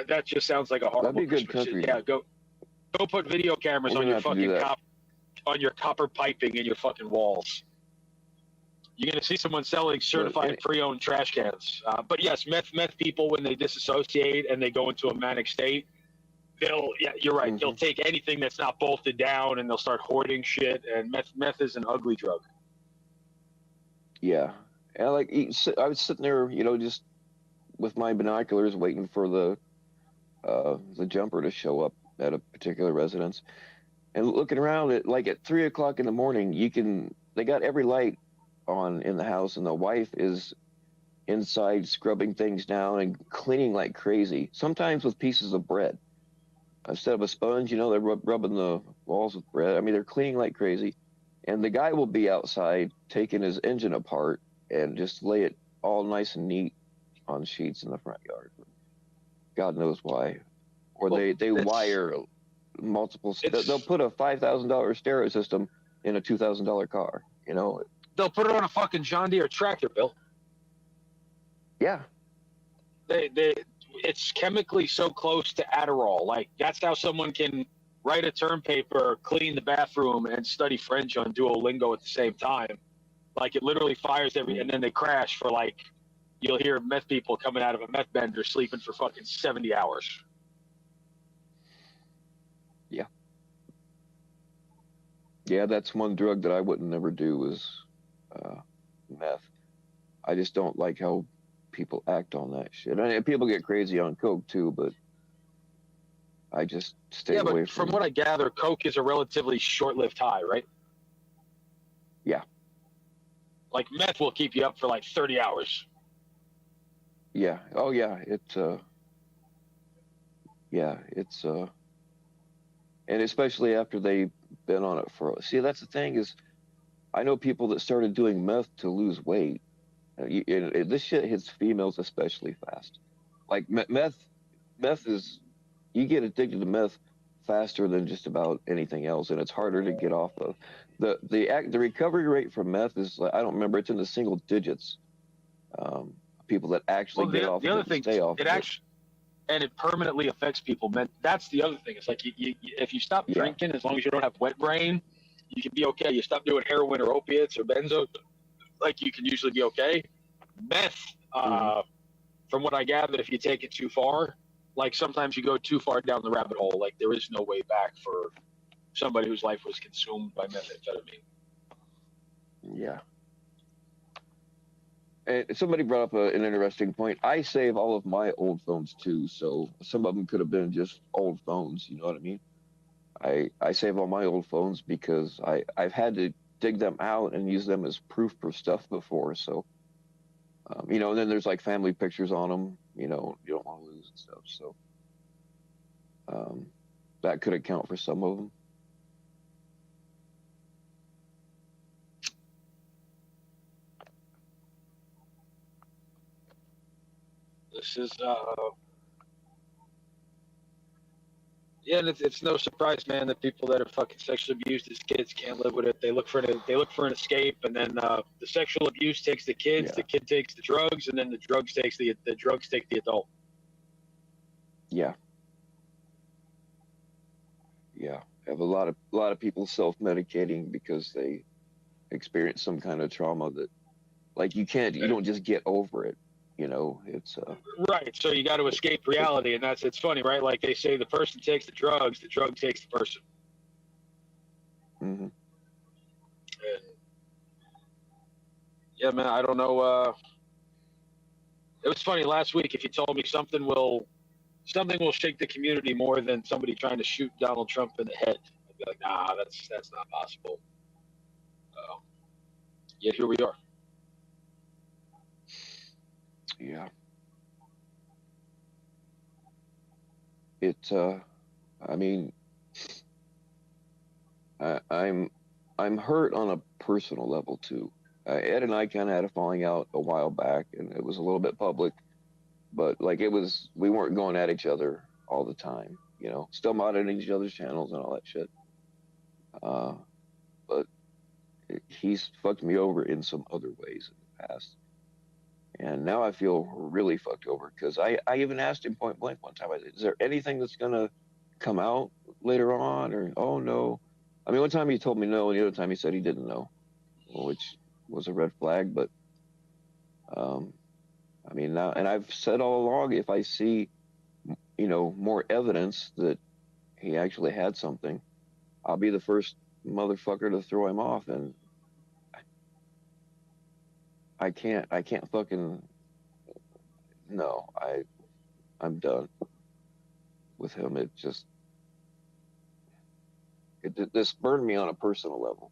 [SPEAKER 7] that just sounds like a horrible.
[SPEAKER 3] That'd be good
[SPEAKER 7] Christmas
[SPEAKER 3] country.
[SPEAKER 7] shit. Yeah, go put video cameras on your fucking on your copper piping in your fucking walls. You're gonna see someone selling certified pre-owned trash cans. But yes, meth people, when they disassociate and they go into a manic state, you're right. They'll take anything that's not bolted down and they'll start hoarding shit. And meth is an ugly drug.
[SPEAKER 3] Yeah, and I was sitting there, just with my binoculars, waiting for the jumper to show up at a particular residence, and looking around at 3 o'clock in the morning. They got every light on in the house, and the wife is inside scrubbing things down and cleaning like crazy, sometimes with pieces of bread. Instead of a sponge, they're rubbing the walls with bread. I mean, they're cleaning like crazy. And the guy will be outside taking his engine apart and just lay it all nice and neat on sheets in the front yard. God knows why. Or they wire multiple. They'll put a $5,000 stereo system in a $2,000 car.
[SPEAKER 7] They'll put it on a fucking John Deere tractor, Bill.
[SPEAKER 3] Yeah.
[SPEAKER 7] It's chemically so close to Adderall. Like, that's how someone can write a term paper, clean the bathroom, and study French on Duolingo at the same time. Like, it literally fires and then they crash for, like, you'll hear meth people coming out of a meth bender sleeping for fucking 70 hours.
[SPEAKER 3] Yeah. Yeah, that's one drug that I wouldn't never do is meth. I just don't like how people act on that shit. I mean, people get crazy on coke too, but I just stay away
[SPEAKER 7] but from what I gather, coke is a relatively short-lived high, right?
[SPEAKER 3] Yeah.
[SPEAKER 7] Like, meth will keep you up for like 30 hours.
[SPEAKER 3] Yeah. Oh yeah. And especially after they've been on it see, that's the thing is, I know people that started doing meth to lose weight. This shit hits females especially fast. Like meth is, you get addicted to meth faster than just about anything else, and it's harder to get off of. The recovery rate from meth is, I don't remember, it's in the single digits. People that actually get off of it and stay off of it.
[SPEAKER 7] And it permanently affects people. Man, that's the other thing. It's like if you stop drinking, as long as you don't have wet brain, you can be okay. You stop doing heroin or opiates or benzo, like, you can usually be okay. Meth, from what I gathered, if you take it too far, like, sometimes you go too far down the rabbit hole. Like, there is no way back for somebody whose life was consumed by methamphetamine.
[SPEAKER 3] Yeah. And somebody brought up an interesting point. I save all of my old phones too, so some of them could have been just old phones. You know what I mean? I save all my old phones because I've had to dig them out and use them as proof for stuff before. So, and then there's like family pictures on them. You don't want to lose and stuff. So that could account for some of them.
[SPEAKER 7] This is and it's no surprise, man, that people that are fucking sexually abused as kids can't live with it. They look for an escape, and then the sexual abuse takes the kids, the kid takes the drugs, and then the drugs take the adult.
[SPEAKER 3] Yeah. Yeah. I have a lot of people self-medicating because they experience some kind of trauma that, like, you don't just get over it. It's
[SPEAKER 7] right. So you got to escape reality, and it's funny, right? Like, they say the person takes the drug takes the person.
[SPEAKER 3] Mm-hmm.
[SPEAKER 7] And yeah, man, I don't know. It was funny last week. If you told me something will shake the community more than somebody trying to shoot Donald Trump in the head, I'd be like, nah, that's not possible. Yet here we are.
[SPEAKER 3] Yeah. I mean, I'm hurt on a personal level too. Ed and I kind of had a falling out a while back, and it was a little bit public, but like, we weren't going at each other all the time, still monitoring each other's channels and all that shit. But he's fucked me over in some other ways in the past. And now I feel really fucked over because I even asked him point blank one time, is there anything that's going to come out later on? Or, oh, no. I mean, one time he told me no, and the other time he said he didn't know, which was a red flag. But, I mean, now, and I've said all along, if I see, more evidence that he actually had something, I'll be the first motherfucker to throw him off. And I can't fucking, no, I'm done with him. This burned me on a personal level.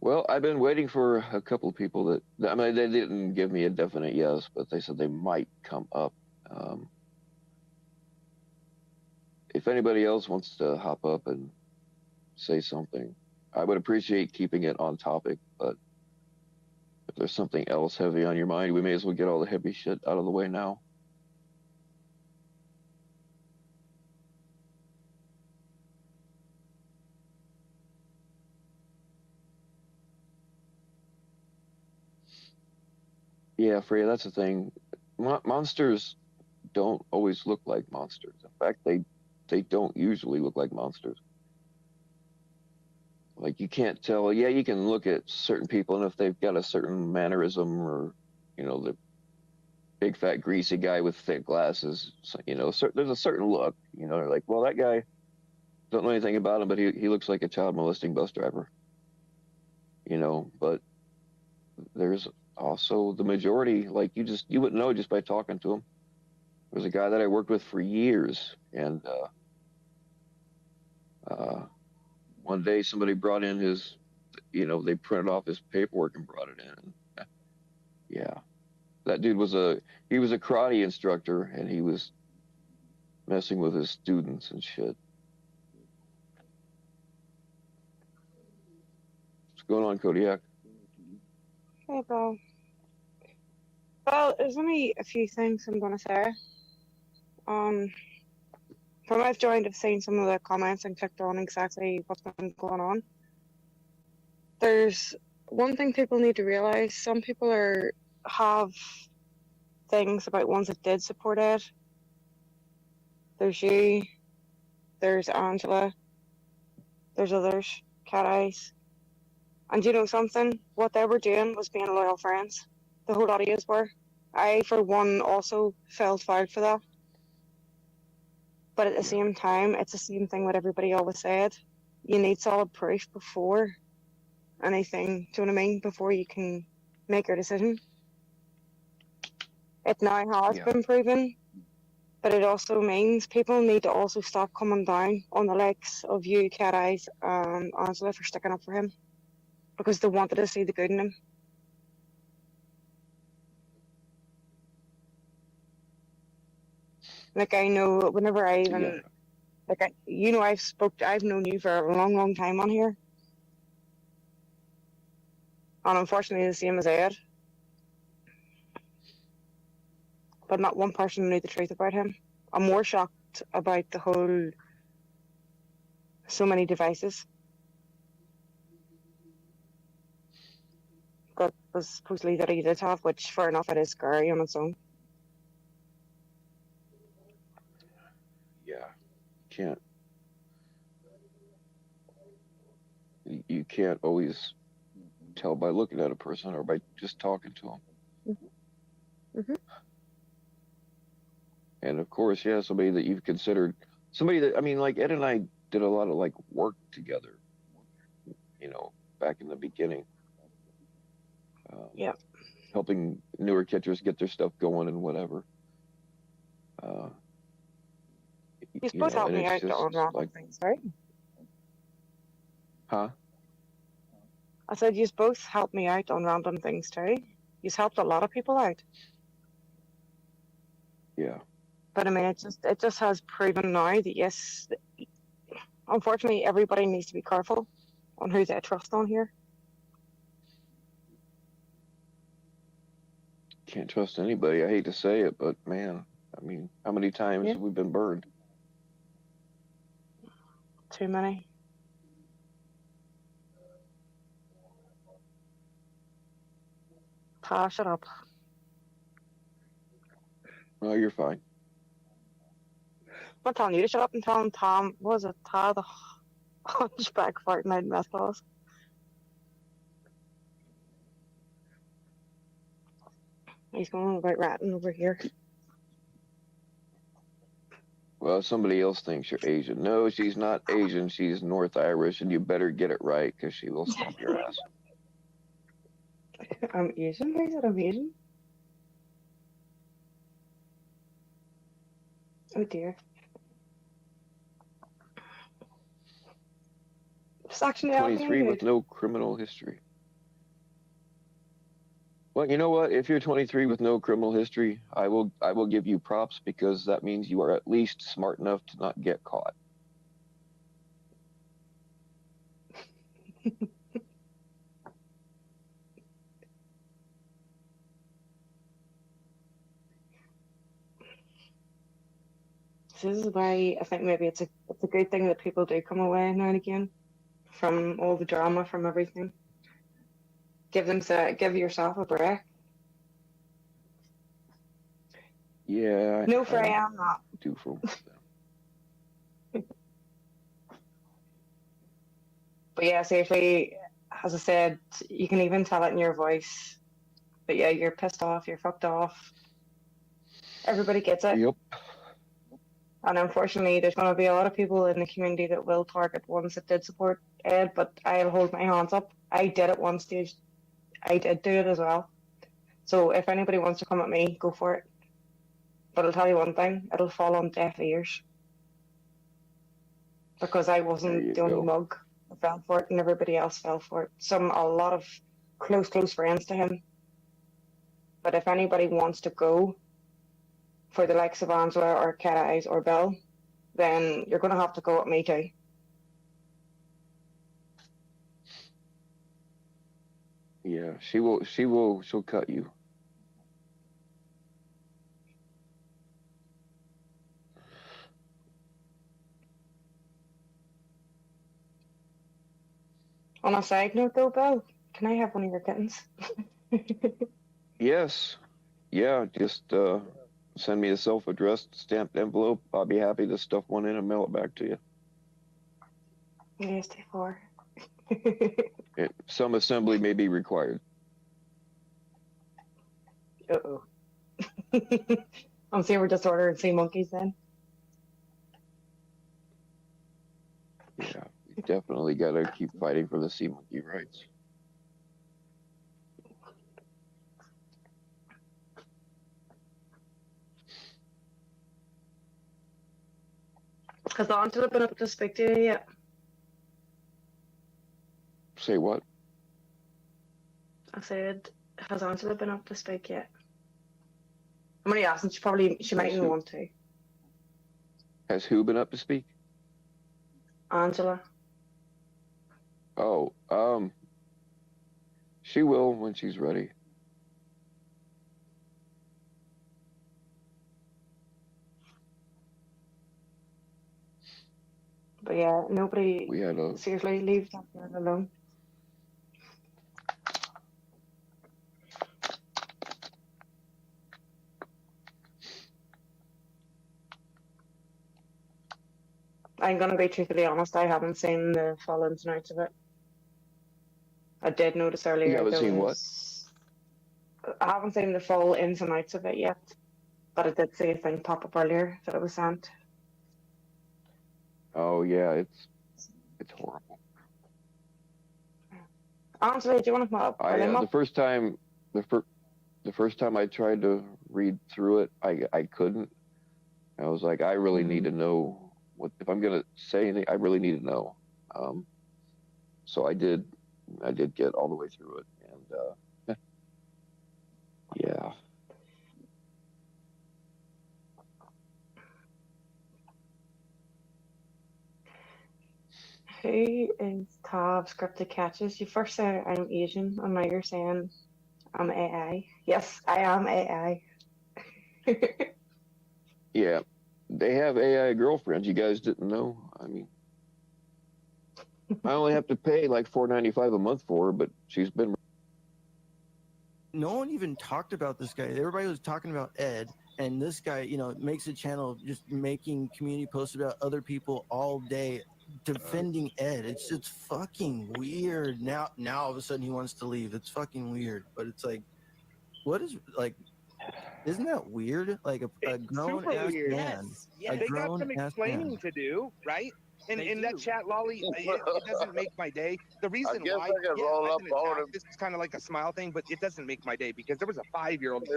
[SPEAKER 3] Well, I've been waiting for a couple of people that, I mean, they didn't give me a definite yes, but they said they might come up. If anybody else wants to hop up and say something, I would appreciate keeping it on topic, but if there's something else heavy on your mind, we may as well get all the heavy shit out of the way now. Yeah, Freya, that's the thing. Monsters don't always look like monsters. In fact, they don't usually look like monsters. Like, you can't tell. Yeah, you can look at certain people, and if they've got a certain mannerism, or, you know, the big fat greasy guy with thick glasses, you know, there's a certain look. You know, they're like, well, that guy, don't know anything about him, but he looks like a child molesting bus driver. You know, but there's also the majority, like, you wouldn't know just by talking to him. There was a guy that I worked with for years, and one day somebody brought in his, you know, they printed off his paperwork and brought it in. Yeah, that dude was a karate instructor, and he was messing with his students and shit. What's going on, Kodiak?
[SPEAKER 8] Hey, Bill. Well, there's only a few things I'm going to say. When I've joined, I've seen some of the comments and clicked on exactly what's been going on. There's one thing people need to realize. Some people have things about ones that did support Ed. There's you. There's Angela. There's others. Cat Eyes. And you know something? What they were doing was being loyal friends. The whole lot of us were. I, for one, also felt foul for that. But at the same time, it's the same thing what everybody always said. You need solid proof before anything, do you know what I mean? Before you can make your decision. It now has been proven, but it also means people need to also stop coming down on the likes of you, Cat Eyes, and Angela for sticking up for him. Because they wanted to see the good in him. Like, I know whenever I even, I've known you for a long, long time on here. And unfortunately the same as Ed. But not one person knew the truth about him. I'm more shocked about the whole, so many devices. That was supposedly that he did have, which fair enough, it is scary on its own.
[SPEAKER 3] Yeah, you can't always tell by looking at a person or by just talking to them.
[SPEAKER 8] Mm-hmm.
[SPEAKER 3] And of course, yeah, somebody that you've considered, somebody that, I mean, like Ed and I did a lot of like work together, you know, back in the beginning. Helping newer catchers get their stuff going and whatever.
[SPEAKER 8] You're supposed to help me out on random things, right?
[SPEAKER 3] Huh?
[SPEAKER 8] I said you both helped me out on random things too. You've helped a lot of people out.
[SPEAKER 3] Yeah.
[SPEAKER 8] But I mean, it just has proven now that yes, unfortunately, everybody needs to be careful on who they trust on here.
[SPEAKER 3] Can't trust anybody. I hate to say it, but man, I mean, how many times have we been burned?
[SPEAKER 8] Too many. Pa, shut up.
[SPEAKER 3] Oh, you're fine.
[SPEAKER 8] I'm not telling you to shut up. I'm telling Tom, what was it, Todd, the hunchback farting out meth balls. He's going about ratting over here.
[SPEAKER 3] Well, somebody else thinks you're Asian. No, she's not Asian. She's North Irish, and you better get it right because she will stomp your ass.
[SPEAKER 8] I'm Asian? Who said I'm Asian? Oh dear. Section
[SPEAKER 3] 23 with no criminal history. Well, you know what? If you're 23 with no criminal history, I will give you props because that means you are at least smart enough to not get caught.
[SPEAKER 8] This is why I think maybe it's a good thing that people do come away now and again from all the drama, from everything. Give yourself a break.
[SPEAKER 3] Yeah.
[SPEAKER 8] No, for I am not.
[SPEAKER 3] Do for.
[SPEAKER 8] But yeah, seriously, as I said, you can even tell it in your voice. But yeah, you're pissed off, you're fucked off. Everybody gets it.
[SPEAKER 3] Yep.
[SPEAKER 8] And unfortunately, there's going to be a lot of people in the community that will target ones that did support Ed, but I'll hold my hands up. I did at one stage. I did do it as well. So if anybody wants to come at me, go for it. But I'll tell you one thing, it'll fall on deaf ears. Because I wasn't the only mug that fell for it, and everybody else fell for it. A lot of close friends to him. But if anybody wants to go for the likes of Angela or Cat Eyes or Bill, then you're going to have to go at me too.
[SPEAKER 3] Yeah, she'll cut you.
[SPEAKER 8] On a side note though, Bill, can I have one of your kittens?
[SPEAKER 3] Yes. Yeah, just send me a self-addressed stamped envelope. I'll be happy to stuff one in and mail it back to you.
[SPEAKER 8] Yes, stay for.
[SPEAKER 3] Some assembly may be required.
[SPEAKER 8] Uh-oh. I'm saying we're just ordering sea monkeys then.
[SPEAKER 3] Yeah, we definitely got to keep fighting for the sea monkey rights.
[SPEAKER 8] Has Angela been up to speak to you yet?
[SPEAKER 3] Say what?
[SPEAKER 8] I said, has Angela been up to speak yet? I'm only asking, she might even want to.
[SPEAKER 3] Has who been up to speak?
[SPEAKER 8] Angela.
[SPEAKER 3] Oh, she will when she's ready.
[SPEAKER 8] But yeah, nobody seriously leave that girl alone. I'm gonna be truthfully honest, I haven't seen the full ins and outs of it. I did notice earlier.
[SPEAKER 3] You haven't seen what?
[SPEAKER 8] I haven't seen the full ins and outs of it yet, but I did see a thing pop up earlier that it was sent.
[SPEAKER 3] Oh yeah, it's horrible.
[SPEAKER 8] Honestly, do you want to come up?
[SPEAKER 3] The first time I tried to read through it, I couldn't. I was like, I really need to know if I'm gonna say anything. I really need to know. So I did get all the way through it, and yeah.
[SPEAKER 8] Who is Tab Scripted Catches? You first said I'm Asian, and now you're saying I'm AI. Yes, I am AI.
[SPEAKER 3] Yeah, they have AI girlfriends. You guys didn't know? I mean, I only have to pay like $4.95 a month for her, but she's been.
[SPEAKER 12] No one even talked about this guy. Everybody was talking about Ed, and this guy, makes a channel just making community posts about other people all day, defending Ed. It's just fucking weird. Now all of a sudden he wants to leave. It's fucking weird. But it's like, what is like? Isn't that weird? Like a grown ass man.
[SPEAKER 13] Yeah, they got some explaining to do, right? In that chat, Lolly, it doesn't make my day. The reason why, this is kind of like a smile thing, but it doesn't make my day because there was a 5-year-old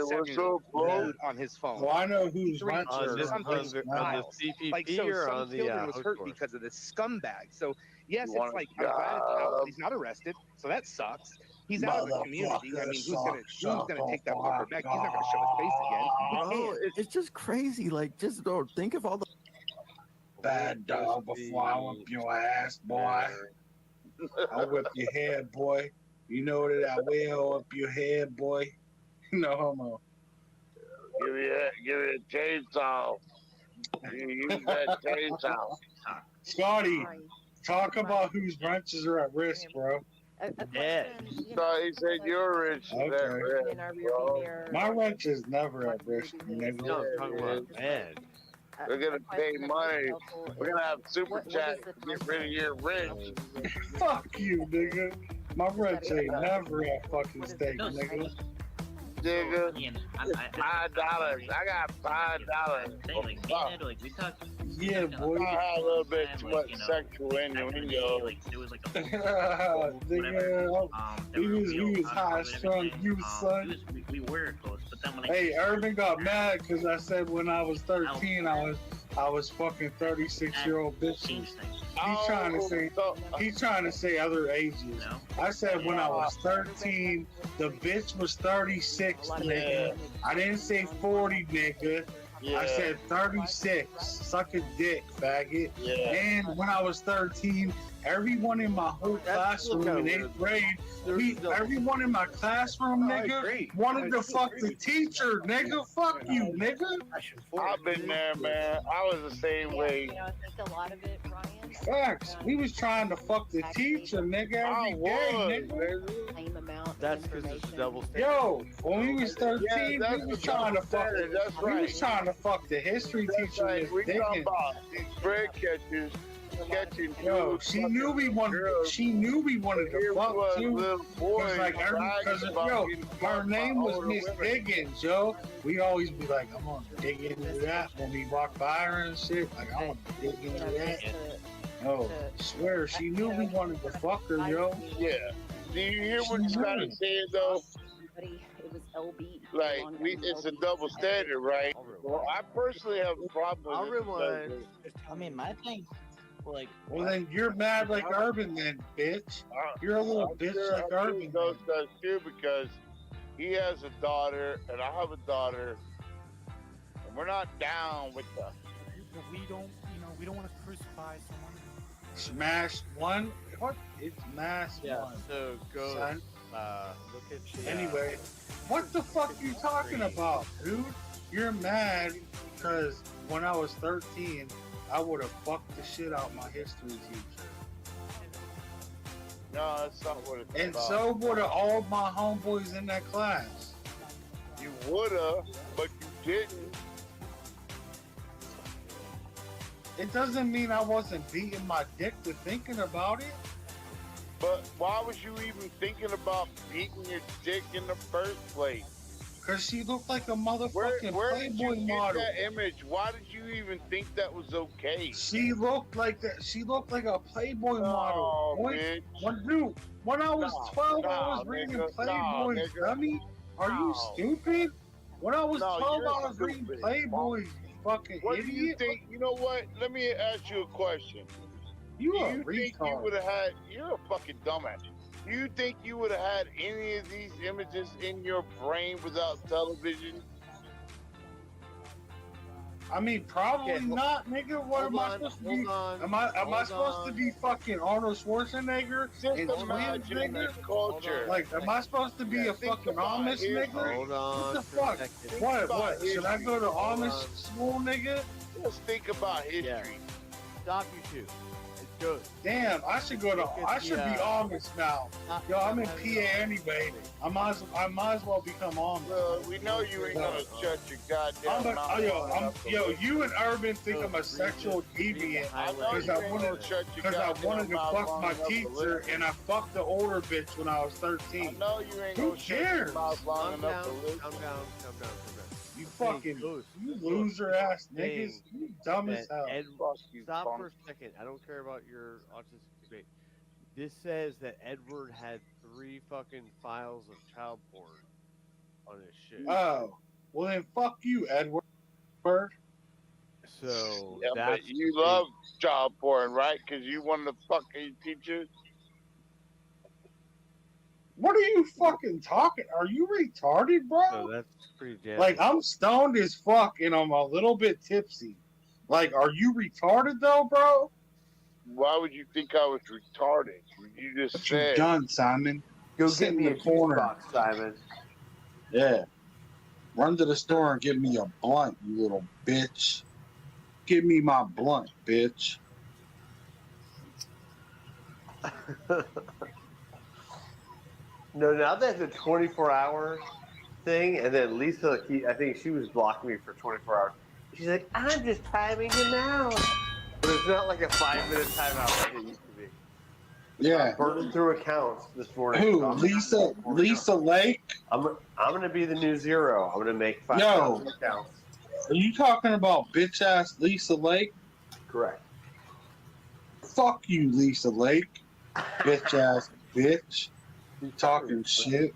[SPEAKER 13] on his phone.
[SPEAKER 6] Well, I know who's
[SPEAKER 13] Like, so some children was hurt because of this scumbag. So yes, it's like I'm glad he's not arrested, so that sucks. He's out of the community. I mean, who's gonna take that fucker back? He's not gonna show his face again. He
[SPEAKER 12] Bro,
[SPEAKER 13] can't.
[SPEAKER 12] it's just crazy. Like, just think of all the
[SPEAKER 6] Bad dog before I whip your ass, boy. I'll whip your head, boy. You know that I will whip your head, boy. No homo.
[SPEAKER 10] Give me a chainsaw. You use that chainsaw.
[SPEAKER 6] Scotty, talk about whose wrenches are at risk, bro.
[SPEAKER 10] Yeah. So he said your wrench is at risk, bro.
[SPEAKER 6] My wrench is never at risk, nigga.
[SPEAKER 10] No, I'm talking about, man. We're gonna pay money. We're gonna have super chat to get rid of your wrench.
[SPEAKER 6] Fuck you, nigga. My wrench ain't never at fucking stake, nigga.
[SPEAKER 10] Nigga, $5. I got $5.
[SPEAKER 6] Yeah, boy.
[SPEAKER 10] I had a little bit too much sexual innuendo.
[SPEAKER 6] Nigga, we was high strung, you son.
[SPEAKER 14] We were close, but then when
[SPEAKER 6] Hey, Urban got mad because I said when I was 13, I was fucking 36-year-old bitches. He's trying to say other ages. I said when I was 13, the bitch was 36, nigga. I didn't say 40, nigga. I said 36. Suck a dick, faggot. And when I was 13, everyone in my whole classroom in 8th grade, everyone in my classroom, nigga, wanted to fuck the teacher, nigga. Fuck you, nigga.
[SPEAKER 10] I've been there, man. I was the same way.
[SPEAKER 22] I think a lot of it, Ryan.
[SPEAKER 6] Facts. We was trying to fuck the teacher, nigga, every day, nigga.
[SPEAKER 22] Same amount.
[SPEAKER 18] That's because it's double standard.
[SPEAKER 6] Yo, when we was 13, we was trying to fuck. We was trying to fuck the history teacher.
[SPEAKER 10] Right. We talking about these bread catchers catching.
[SPEAKER 6] Yo, she knew we wanted to fuck too. Her name was Miss Diggins, yo. We always be like, I'm gonna dig into that when we walk by her and shit. Like, I'm gonna dig into that. No, swear, she knew we wanted to fuck her, yo.
[SPEAKER 10] Yeah. Do you hear what he's trying to say, though?
[SPEAKER 22] It was LB.
[SPEAKER 10] Like, it's a double standard, right? Well, I personally have a problem with it.
[SPEAKER 14] I mean, my thing, like.
[SPEAKER 6] Well, then you're mad like Urban, then, bitch. You're a little bitch like Urban.
[SPEAKER 10] Those guys too, because he has a daughter and I have a daughter, and we're not down with the.
[SPEAKER 15] We don't, we don't want to crucify someone.
[SPEAKER 6] Smash one. What? It's mass one.
[SPEAKER 18] So go.
[SPEAKER 6] Son.
[SPEAKER 18] Look at.
[SPEAKER 6] Anyway, what the fuck you talking about, dude? You're mad because when I was 13, I would have fucked the shit out my history teacher.
[SPEAKER 10] No, that's not what it's
[SPEAKER 6] And
[SPEAKER 10] about.
[SPEAKER 6] so would have all my homeboys in that class.
[SPEAKER 10] You woulda, but you didn't.
[SPEAKER 6] It doesn't mean I wasn't beating my dick to thinking about it.
[SPEAKER 10] But why was you even thinking about beating your dick in the first place?
[SPEAKER 6] Because she looked like a motherfucking
[SPEAKER 10] where did you
[SPEAKER 6] Playboy
[SPEAKER 10] get
[SPEAKER 6] model.
[SPEAKER 10] that image? Why did you even think that was okay?
[SPEAKER 6] She looked like that. She looked like a Playboy model.
[SPEAKER 10] Bitch.
[SPEAKER 6] When I was 12, I was reading Playboy, dummy. Are you stupid? When I was 12, I was reading Playboy, you fucking
[SPEAKER 10] What
[SPEAKER 6] idiot.
[SPEAKER 10] do you think? You know what? Let me ask you a question.
[SPEAKER 6] You
[SPEAKER 10] do
[SPEAKER 6] a
[SPEAKER 10] you think
[SPEAKER 6] retard.
[SPEAKER 10] you would have had? You're a fucking dumbass. Do you think you would have had any of these images in your brain without television?
[SPEAKER 6] I mean, probably not, nigga. What am I supposed to be? Am I supposed to be fucking Arnold Schwarzenegger and twins, nigga?
[SPEAKER 10] Culture.
[SPEAKER 6] Like, am I supposed to be a fucking Amish nigga?
[SPEAKER 18] Hold on.
[SPEAKER 6] What the fuck? What? Should I go to Amish school, nigga?
[SPEAKER 10] Just think about history.
[SPEAKER 18] Yeah. Stop you two. It's good.
[SPEAKER 6] Damn, I should go to. I should be Amish now. Yo, I'm in PA anyway. I might as well become Amish.
[SPEAKER 10] Well, we know you ain't gonna shut your goddamn mouth.
[SPEAKER 6] Yo, you and Urban think I'm a sexual deviant because I wanted to fuck my teacher and I fucked the older bitch when I was 13.
[SPEAKER 10] I know you ain't
[SPEAKER 6] Who
[SPEAKER 10] gonna shut
[SPEAKER 6] cares?
[SPEAKER 10] your mouth long enough to listen.
[SPEAKER 18] Calm down.
[SPEAKER 6] You fucking, you loser ass niggas. You dumb as hell.
[SPEAKER 18] Stop for a second. I don't care about your autistic debate. This says that Edward had 3 fucking files of child porn on his shit.
[SPEAKER 6] Oh, well then fuck you, Edward.
[SPEAKER 18] So
[SPEAKER 10] Yeah,
[SPEAKER 18] that's
[SPEAKER 10] but you love child porn, right? Because you wanted to fuck your teachers.
[SPEAKER 6] What are you fucking talking? Are you retarded, bro?
[SPEAKER 18] So that's pretty damn.
[SPEAKER 6] Like, I'm stoned as fuck and I'm a little bit tipsy. Like, are you retarded though, bro?
[SPEAKER 10] Why would you think I was retarded? You just
[SPEAKER 6] What
[SPEAKER 10] said.
[SPEAKER 6] you done, Simon?
[SPEAKER 18] Go
[SPEAKER 6] Sit
[SPEAKER 18] get
[SPEAKER 6] in
[SPEAKER 18] me
[SPEAKER 6] the
[SPEAKER 18] a juice
[SPEAKER 6] corner.
[SPEAKER 18] box, Simon.
[SPEAKER 6] Yeah. Run to the store and get me a blunt, you little bitch. Give me my blunt, bitch.
[SPEAKER 18] No, now that's a 24-hour thing, and then Lisa, I think she was blocking me for 24 hours. She's like, I'm just timing him out. But it's not like a 5-minute timeout like it used to be.
[SPEAKER 6] Yeah.
[SPEAKER 18] I'm burning through accounts this morning.
[SPEAKER 6] Who? Lisa Lake?
[SPEAKER 18] I'm gonna be the new zero. I'm gonna make 5,000 accounts.
[SPEAKER 6] Are you talking about bitch ass Lisa Lake?
[SPEAKER 18] Correct.
[SPEAKER 6] Fuck you, Lisa Lake. Bitch ass bitch. You talking shit.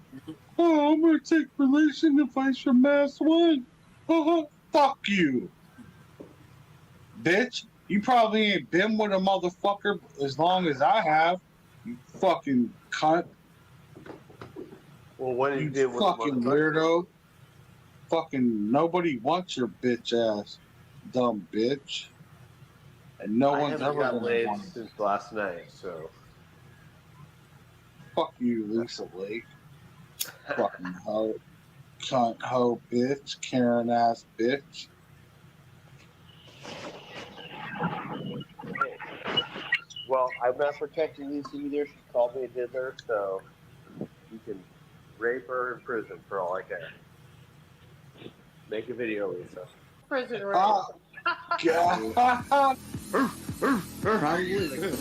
[SPEAKER 6] Oh, I'm gonna take relation advice from Mass One. Fuck you. Bitch. You probably ain't been with a motherfucker as long as I have. You fucking cunt.
[SPEAKER 18] Well, what did you
[SPEAKER 6] fucking weirdo? Fucking nobody wants your bitch ass, dumb bitch. And no
[SPEAKER 18] I
[SPEAKER 6] one's
[SPEAKER 18] haven't
[SPEAKER 6] ever
[SPEAKER 18] got
[SPEAKER 6] gonna
[SPEAKER 18] laid
[SPEAKER 6] want it.
[SPEAKER 18] since last night, so.
[SPEAKER 6] Fuck you, Lisa Lake. Fucking hoe. Cunt, hoe, bitch. Karen ass bitch.
[SPEAKER 18] Well, I'm not protecting Lisa either. She called me a diddler, so you can rape her in prison for all I care. Make a video, Lisa. Prison rape.
[SPEAKER 2] How are you?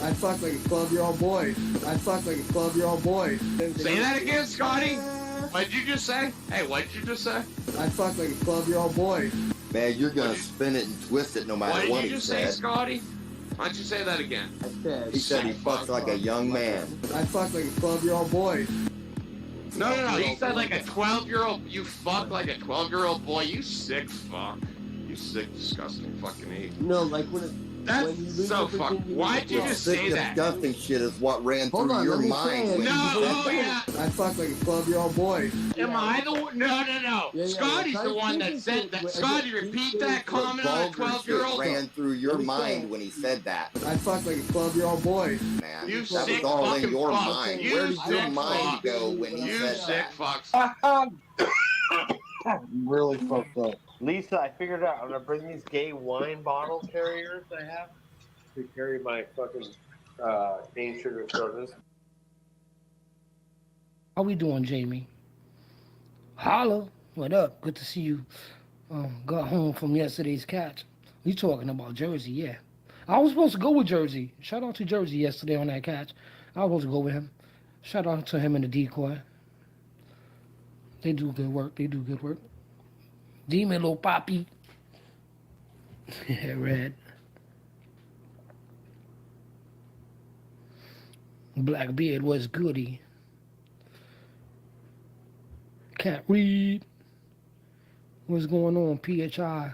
[SPEAKER 2] I fuck like a 12-year-old boy. I fuck like a 12-year-old boy.
[SPEAKER 5] Say that again, Scotty. What did you just say? Hey, what did you just say?
[SPEAKER 2] I fuck like a 12-year-old boy.
[SPEAKER 16] Man, you're gonna spin it and twist it no matter
[SPEAKER 5] What
[SPEAKER 16] what
[SPEAKER 5] did you
[SPEAKER 16] he
[SPEAKER 5] just say,
[SPEAKER 16] said.
[SPEAKER 5] Scotty? Why don't you say that again?
[SPEAKER 16] He said he fucks like a young man.
[SPEAKER 2] I fuck like a 12-year-old boy.
[SPEAKER 5] No. He said like a 12-year-old. You fuck like a 12-year-old boy. You sick fuck. You sick, disgusting fucking ape.
[SPEAKER 2] No, like when it.
[SPEAKER 5] That's so fuck. Why'd you just say that?
[SPEAKER 16] Disgusting shit is what ran through your mind when you said that.
[SPEAKER 2] I fuck like a 12-year-old boy.
[SPEAKER 5] Am I the one? No.
[SPEAKER 2] Yeah.
[SPEAKER 5] Scotty's the one that said that. Scotty, repeat that comment on a
[SPEAKER 16] Vulgar shit
[SPEAKER 5] 12-year-old.
[SPEAKER 16] ran through your mind when he said that.
[SPEAKER 2] I fuck like a 12-year-old boy.
[SPEAKER 16] Man,
[SPEAKER 5] You
[SPEAKER 16] that
[SPEAKER 5] sick
[SPEAKER 16] was all in
[SPEAKER 5] fucking
[SPEAKER 16] your
[SPEAKER 5] fuck.
[SPEAKER 16] mind.
[SPEAKER 5] You
[SPEAKER 16] Where did your
[SPEAKER 5] sick
[SPEAKER 16] mind
[SPEAKER 5] fuck.
[SPEAKER 16] go when he
[SPEAKER 5] You
[SPEAKER 16] said
[SPEAKER 5] sick
[SPEAKER 16] that?
[SPEAKER 5] fucks.
[SPEAKER 6] I'm really fucked up.
[SPEAKER 18] Lisa, I figured out. I'm gonna bring these gay wine bottle carriers I have to carry my fucking cane sugar sodas.
[SPEAKER 19] How we doing, Jamie? Holla. What up? Good to see you. Got home from yesterday's catch. You talking about Jersey, yeah. I was supposed to go with Jersey. Shout out to Jersey yesterday on that catch. I was supposed to go with him. Shout out to him and the decoy. They do good work. Demon little poppy. Red. Blackbeard was goody. Can't read. What's going on, PHI?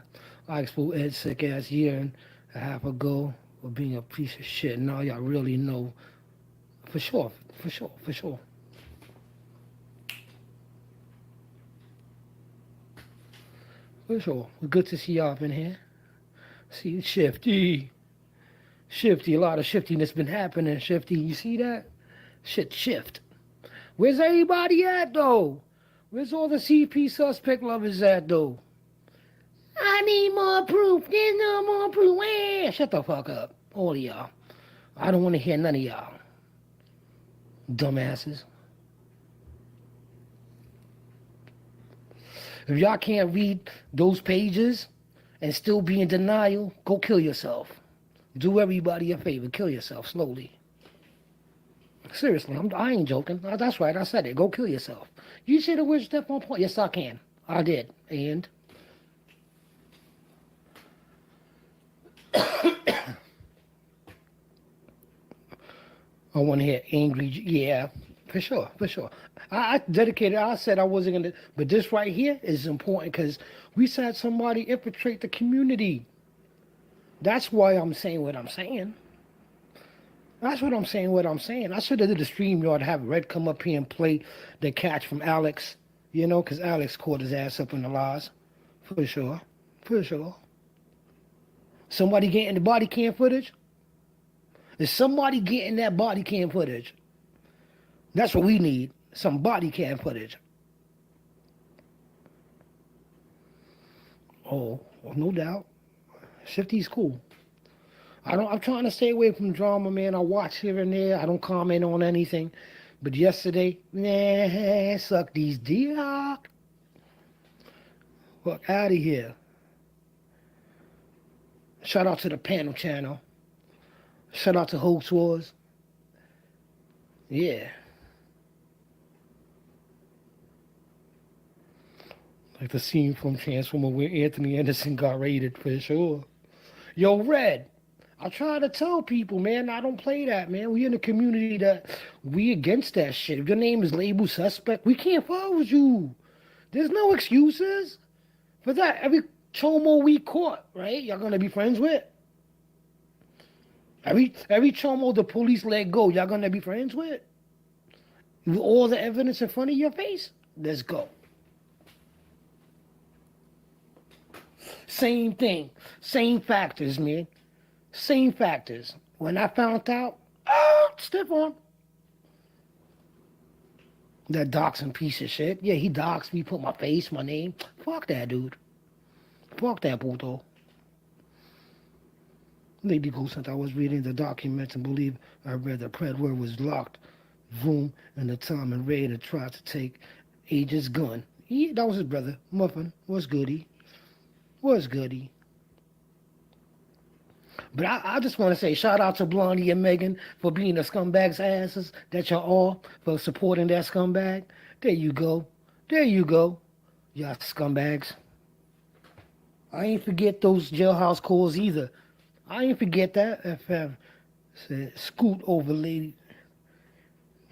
[SPEAKER 19] I exposed Ed's sick ass year and a half ago for being a piece of shit. Now y'all really know. For sure. Good to see y'all up in here. See, Shifty, a lot of shiftiness been happening, Shifty. You see that? Shift. Where's everybody at, though? Where's all the CP suspect lovers at, though? I need more proof. There's no more proof. Shut the fuck up, all of y'all. I don't want to hear none of y'all. Dumbasses. If y'all can't read those pages and still be in denial, go kill yourself. Do everybody a favor. Kill yourself slowly. Seriously, I ain't joking. That's right, I said it. Go kill yourself. You said a word step on point. Yes, I can. I did. And I want to hear angry. Yeah, for sure. I dedicated. I said I wasn't going to. But this right here is important because we said somebody infiltrate the community. That's why I'm saying what I'm saying. That's what I'm saying. What I'm saying. I should have did a stream yard to have Red come up here and play the catch from Alex. You know, because Alex caught his ass up in the lies. For sure. For sure. Somebody getting the body cam footage? Is somebody getting that body cam footage? That's what we need. Some body cam footage. Oh, well, no doubt. Shifty's cool. I'm trying to stay away from drama, man. I watch here and there. I don't comment on anything. But yesterday, nah, suck these dick. Fuck out of here. Shout out to the panel channel. Shout out to Hoax Wars. Yeah. Like the scene from Transformer where Anthony Anderson got raided for sure. Yo, Red. I try to tell people, man, I don't play that, man. We in a community that we against that shit. If your name is labeled suspect, we can't fuck with you. There's no excuses for that. Every chomo we caught, right? Y'all gonna be friends with. Every chomo the police let go, y'all gonna be friends with. With all the evidence in front of your face, let's go. Same thing, same factors, man. Same factors. When I found out, stiff on. That doxing piece of shit. Yeah, he doxed me, put my face, my name. Fuck that dude. Fuck that puto. Lady Ghost, since I was reading the documents and believe I read the Predator was locked room and the Tom and Ray that tried to take Age's gun. Yeah, that was his brother. Muffin. What's goody? What's goody? But I just want to say shout out to Blondie and Megan for being the scumbags asses that y'all are, for supporting that scumbag. There you go. There you go. Y'all scumbags. I ain't forget those jailhouse calls either. I ain't forget that. FM said, scoot over, lady.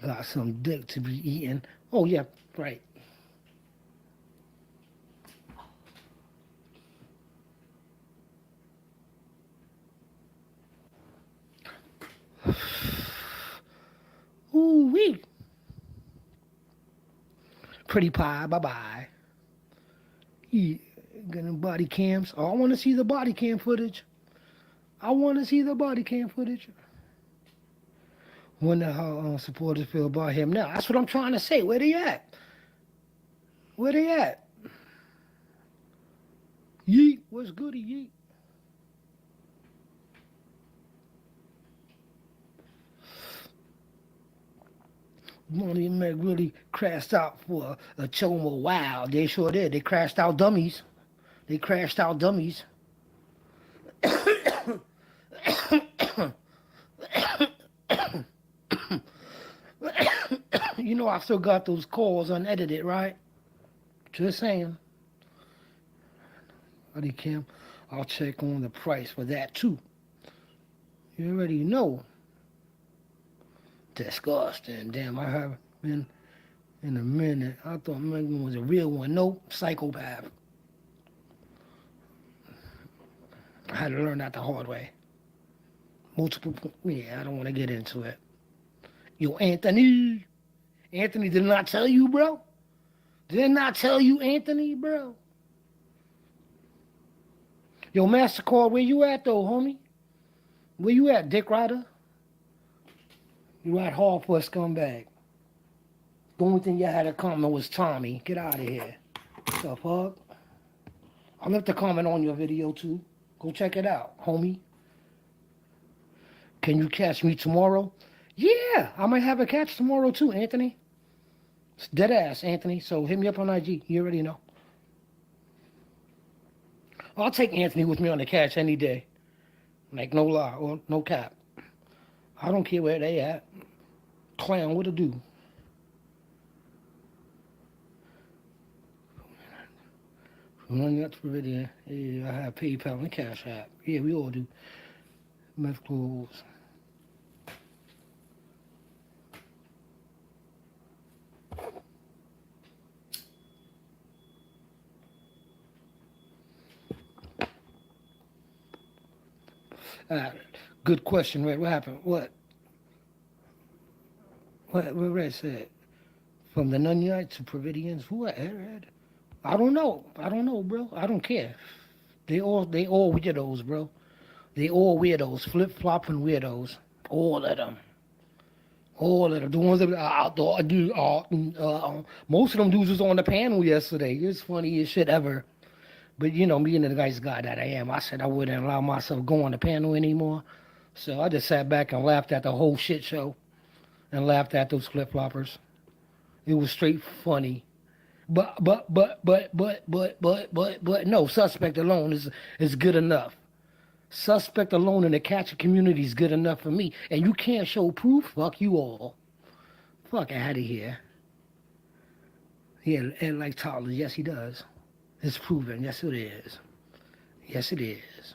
[SPEAKER 19] Got some dick to be eaten. Oh, yeah, right. Ooh-wee. Pretty pie, bye-bye. Getting body cams. Oh, I want to see the body cam footage. I want to see the body cam footage. Wonder how supporters feel about him now. That's what I'm trying to say. Where they at? Where they at? Yeet. What's goody, yeet? Money and Meg really crashed out for a Choma. Wow, they sure did. They crashed out dummies. They crashed out dummies. You know I still got those calls unedited, right? Just saying. Buddy Kim, I'll check on the price for that too. You already know. Disgusting. Damn, I haven't been in a minute. I thought Megan was a real one. Nope, psychopath. I had to learn that the hard way. Yeah, I don't want to get into it. Yo, Anthony. Anthony did not tell you, bro? Did not tell you, Anthony, bro? Yo, MasterCard, where you at, though, homie? Where you at, Dick Rider? You at hard for a scumbag. The only thing you had in common was Tommy. Get out of here. What the fuck? I left a comment on your video, too. Go check it out, homie. Can you catch me tomorrow? Yeah, I might have a catch tomorrow, too, Anthony. It's dead ass, Anthony. So hit me up on IG. You already know. I'll take Anthony with me on the catch any day. Like, no lie or no cap. I don't care where they at. Clown, what to do? Running up to video. Yeah, I have PayPal and Cash App. Yeah, we all do. Meth clothes. Good question, Red. What happened? What? What Red said? From the Nunites to Providians? Who are Red? I don't know. I don't know, bro. I don't care. They all weirdos, bro. They all weirdos. Flip-flopping weirdos. All of them. All of them. The ones that most of them dudes was on the panel yesterday. It's funny as shit ever. But you know, being the nice guy that I am, I said I wouldn't allow myself to go on the panel anymore. So I just sat back and laughed at the whole shit show and laughed at those flip-floppers. It was straight funny. But no, suspect alone is good enough. Suspect alone in the catcher community is good enough for me. And you can't show proof? Fuck you all. Fuck out of here. Yeah, and like Tyler, yes he does. It's proven. Yes it is. Yes it is.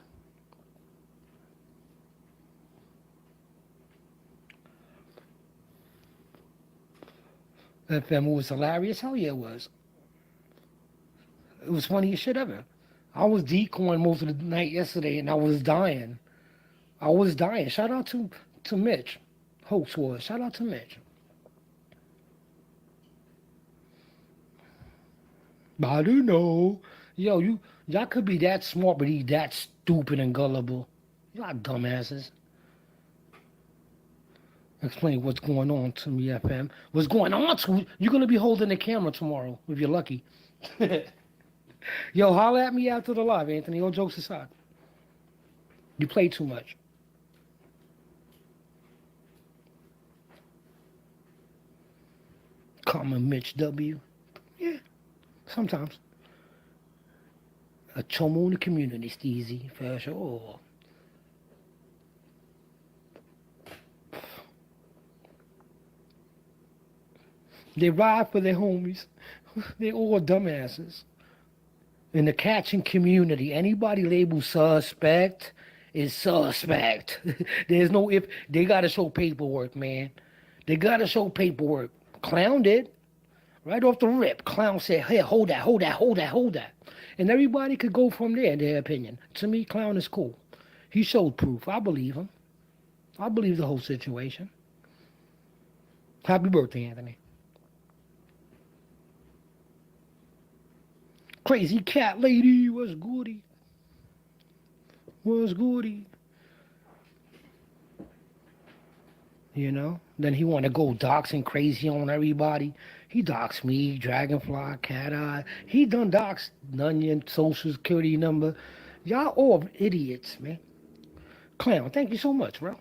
[SPEAKER 19] That film was hilarious. Hell yeah, it was. It was funny as shit ever. I was decoying most of the night yesterday, and I was dying. I was dying. Shout out to Mitch. Hoax was. Shout out to Mitch. But I don't know. Yo, y'all could be that smart, but he that stupid and gullible. Y'all dumbasses. Explain what's going on to me, FM. What's going on to you're gonna be holding the camera tomorrow if you're lucky. Yo, holler at me after the live, Anthony. All jokes aside. You play too much. Common Mitch W. Yeah, sometimes. A chomo in the community, Steezy, for sure. They ride for their homies. They're all dumbasses. In the catching community, anybody labeled suspect is suspect. There's no if. They got to show paperwork, man. They got to show paperwork. Clown did. Right off the rip. Clown said, hey, hold that. And everybody could go from there in their opinion. To me, Clown is cool. He showed proof. I believe him. I believe the whole situation. Happy birthday, Anthony. Crazy cat lady, what's goody? What's goody? You know? Then he want to go doxing crazy on everybody. He doxed me, Dragonfly, Cat Eye. He done doxed Nunion, Social Security number. Y'all all idiots, man. Clown, thank you so much, bro.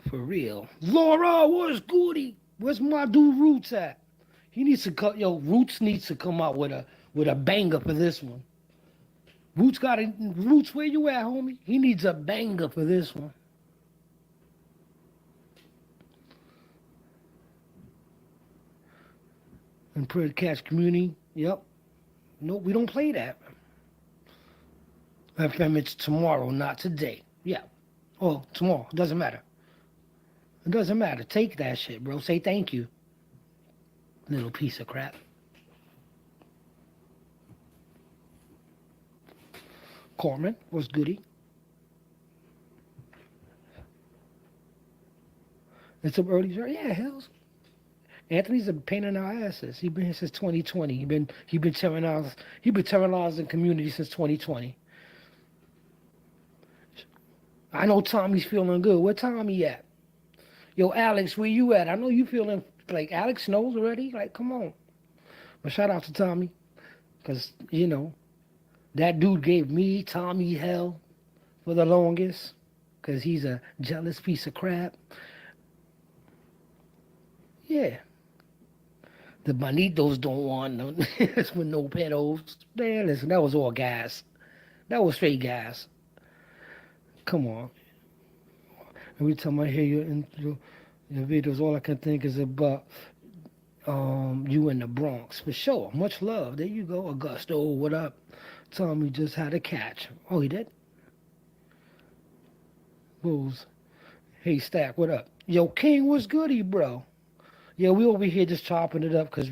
[SPEAKER 19] For real. Laura, what's goody? Where's my dude Roots at? He needs to cut. Yo, Roots needs to come out with a banger for this one. Roots, where you at, homie? He needs a banger for this one. And Pretty Catch Community, yep. No, we don't play that. FM, it's tomorrow, not today. Yeah. Oh, tomorrow. Doesn't matter. It doesn't matter. Take that shit, bro. Say thank you. Little piece of crap. Corman, what's goody? It's up early. Yeah, hells. Anthony's a pain in our asses. He's been here since 2020. He been terrorizing community since 2020. I know Tommy's feeling good. Where Tommy at? Yo, Alex, where you at? I know you feeling like Alex knows already. Like, come on. But shout out to Tommy. Because, you know, that dude gave me, Tommy, hell for the longest. Because he's a jealous piece of crap. Yeah. The Bonitos don't want no with no pedos. Man, listen, that was all gas. That was straight gas. Come on. Every time I hear your videos, all I can think is about you in the Bronx. For sure. Much love. There you go. Augusto, what up? Tommy just had a catch. Oh, he did? Bulls. Hey, Stack, what up? Yo, King, what's goody, bro? Yeah, we over here just chopping it up because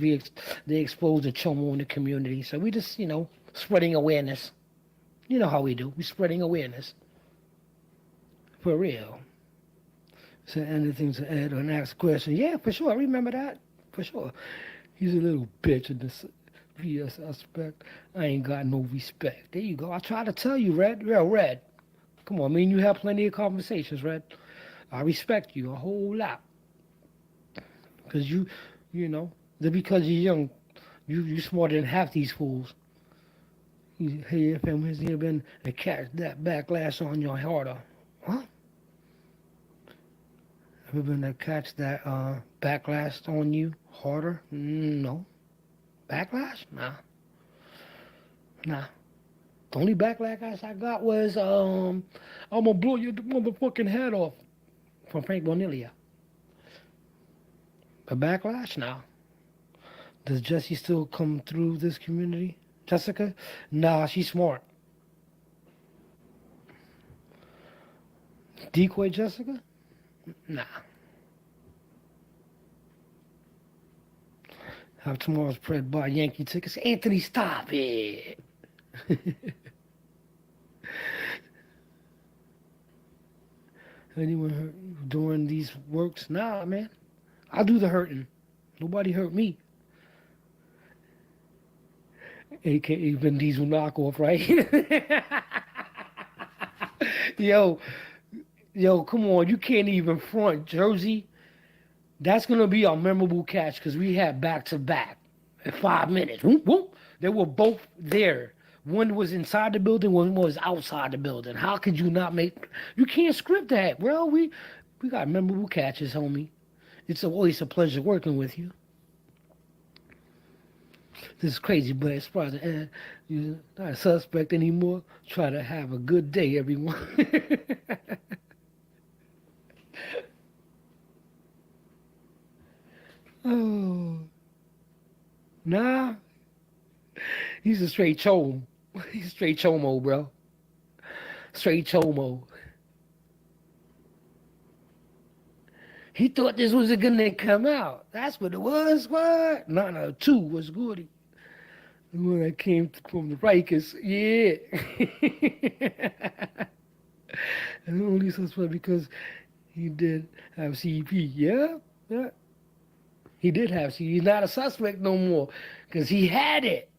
[SPEAKER 19] they exposed the chomo in the community. So we just, spreading awareness. You know how we do. We spreading awareness. For real. So anything to add or ask a question? Yeah, for sure. I remember that. For sure. He's a little bitch in this VS aspect. I ain't got no respect. There you go. I try to tell you, Red. Real Red. Come on, me and you have plenty of conversations, Red. I respect you a whole lot. Because because you're young, you smarter than half these fools. Hey, FM, has there been to catch that backlash on your harder? Huh? Ever been to catch that backlash on you harder? No. Backlash? Nah. The only backlash I got was I'm gonna blow your motherfucking head off from Frank Bonilla. A backlash? Nah. Does Jessie still come through this community? Jessica? Nah, she's smart. Decoy Jessica? Nah. Have tomorrow's Pred buy Yankee tickets. Anthony, stop it. Anyone hurt during these works? Nah, man. I do the hurting. Nobody hurt me. AKA Vin Diesel knockoff, right? Yo, come on. You can't even front Jersey. That's going to be our memorable catch because we had back-to-back in 5 minutes. Whoop, whoop. They were both there. One was inside the building, one was outside the building. How could you not make... You can't script that, bro. We got memorable catches, homie. It's always a pleasure working with you. This is crazy, but as far as you're not a suspect anymore, try to have a good day, everyone. Oh. Nah. He's a straight chom. He's a straight chomo, bro. Straight chomo. He thought this was gonna come out. That's what it was, what? No, 2 was goody. The one that came from the Rikers, yeah. And only suspect because he did have CP, yeah. He did have CP. He's not a suspect no more because he had it.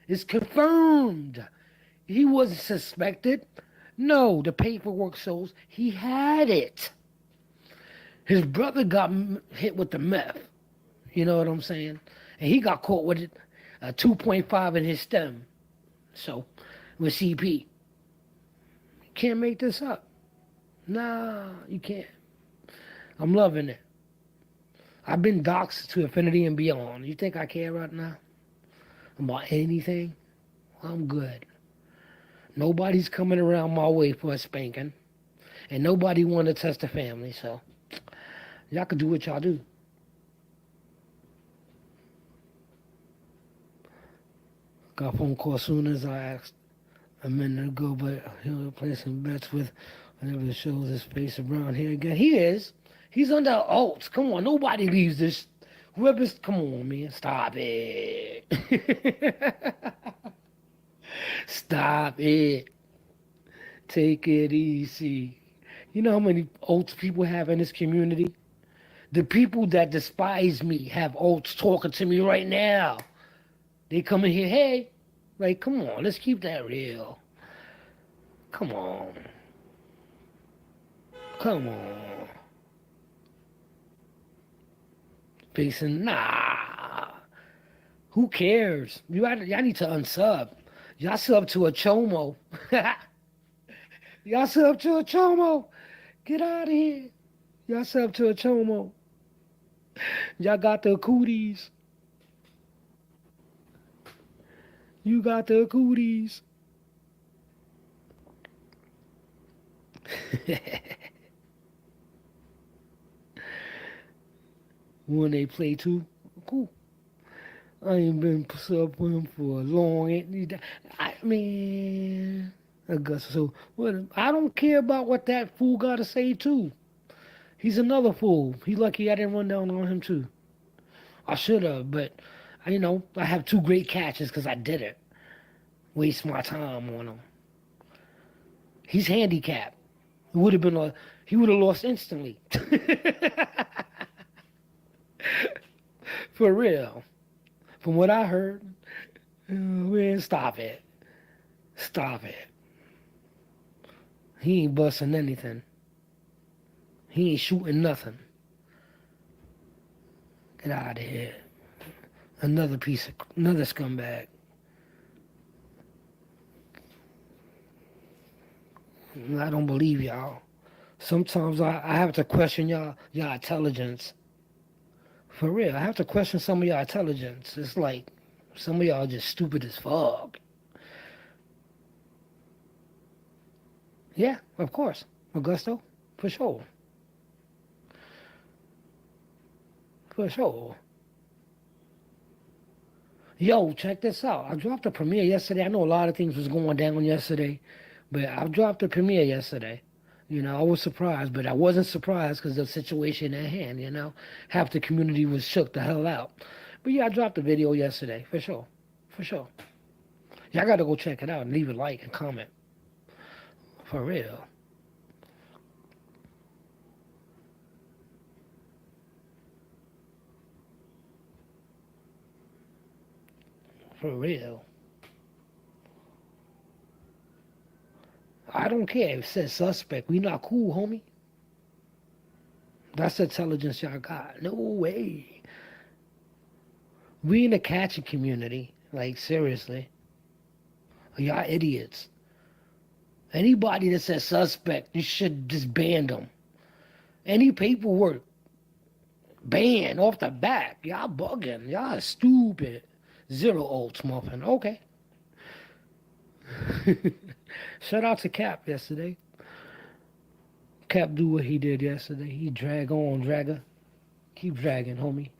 [SPEAKER 19] It's confirmed. He wasn't suspected. No, the paperwork shows he had it. His brother got hit with the meth. You know what I'm saying? And he got caught with a 2.5 in his stem. So, with CP. You can't make this up. Nah, you can't. I'm loving it. I've been doxxed to infinity and beyond. You think I care right now about anything? I'm good. Nobody's coming around my way for a spanking. And nobody want to test the family, so y'all can do what y'all do. Got a phone call as soon as I asked a minute ago, but he'll play some bets with whenever it shows his face around here again. He is. He's under alts. Come on, nobody leaves this. Whoever's, come on, man, stop it. Stop it. Take it easy. You know how many alts people have in this community? The people that despise me have alts talking to me right now. They come in here, hey, like, come on, let's keep that real. Come on. Come on. Facing, nah. Who cares? Y'all need to unsub. Y'all sub to a chomo. Y'all sub to a chomo. Get out of here. Y'all sub to a chomo. Y'all got the cooties. You got the cooties. When they play too, cool. I ain't been sub for him for a long. I mean, Augusta. So what? I don't care about what that fool got to say too. He's another fool. He lucky I didn't run down on him too. I should have, but I have 2 great catches because I did it. Waste my time on him. He's handicapped. He would have lost instantly. For real. From what I heard, man, stop it. Stop it. He ain't busting anything. He ain't shooting nothing. Get out of here. Another scumbag. I don't believe y'all. Sometimes I have to question y'all intelligence. For real, I have to question some of y'all intelligence. It's like some of y'all just stupid as fuck. Yeah, of course. Augusto, for sure. For sure. Yo, check this out. I dropped a premiere yesterday. I know a lot of things was going down yesterday, but I dropped a premiere yesterday. I was surprised, but I wasn't surprised because of the situation at hand, Half the community was shook the hell out. But yeah, I dropped a video yesterday, for sure. For sure. Y'all gotta go check it out and leave a like and comment. For real. For real. I don't care if it says suspect. We not cool, homie. That's the intelligence y'all got. No way. We in the catching community. Like, seriously. Y'all idiots. Anybody that says suspect, you should just ban them. Any paperwork, ban off the bat. Y'all bugging. Y'all stupid. 0 ults, muffin. Okay. Shout out to Cap yesterday. Cap do what he did yesterday. He dragger. Keep dragging, homie.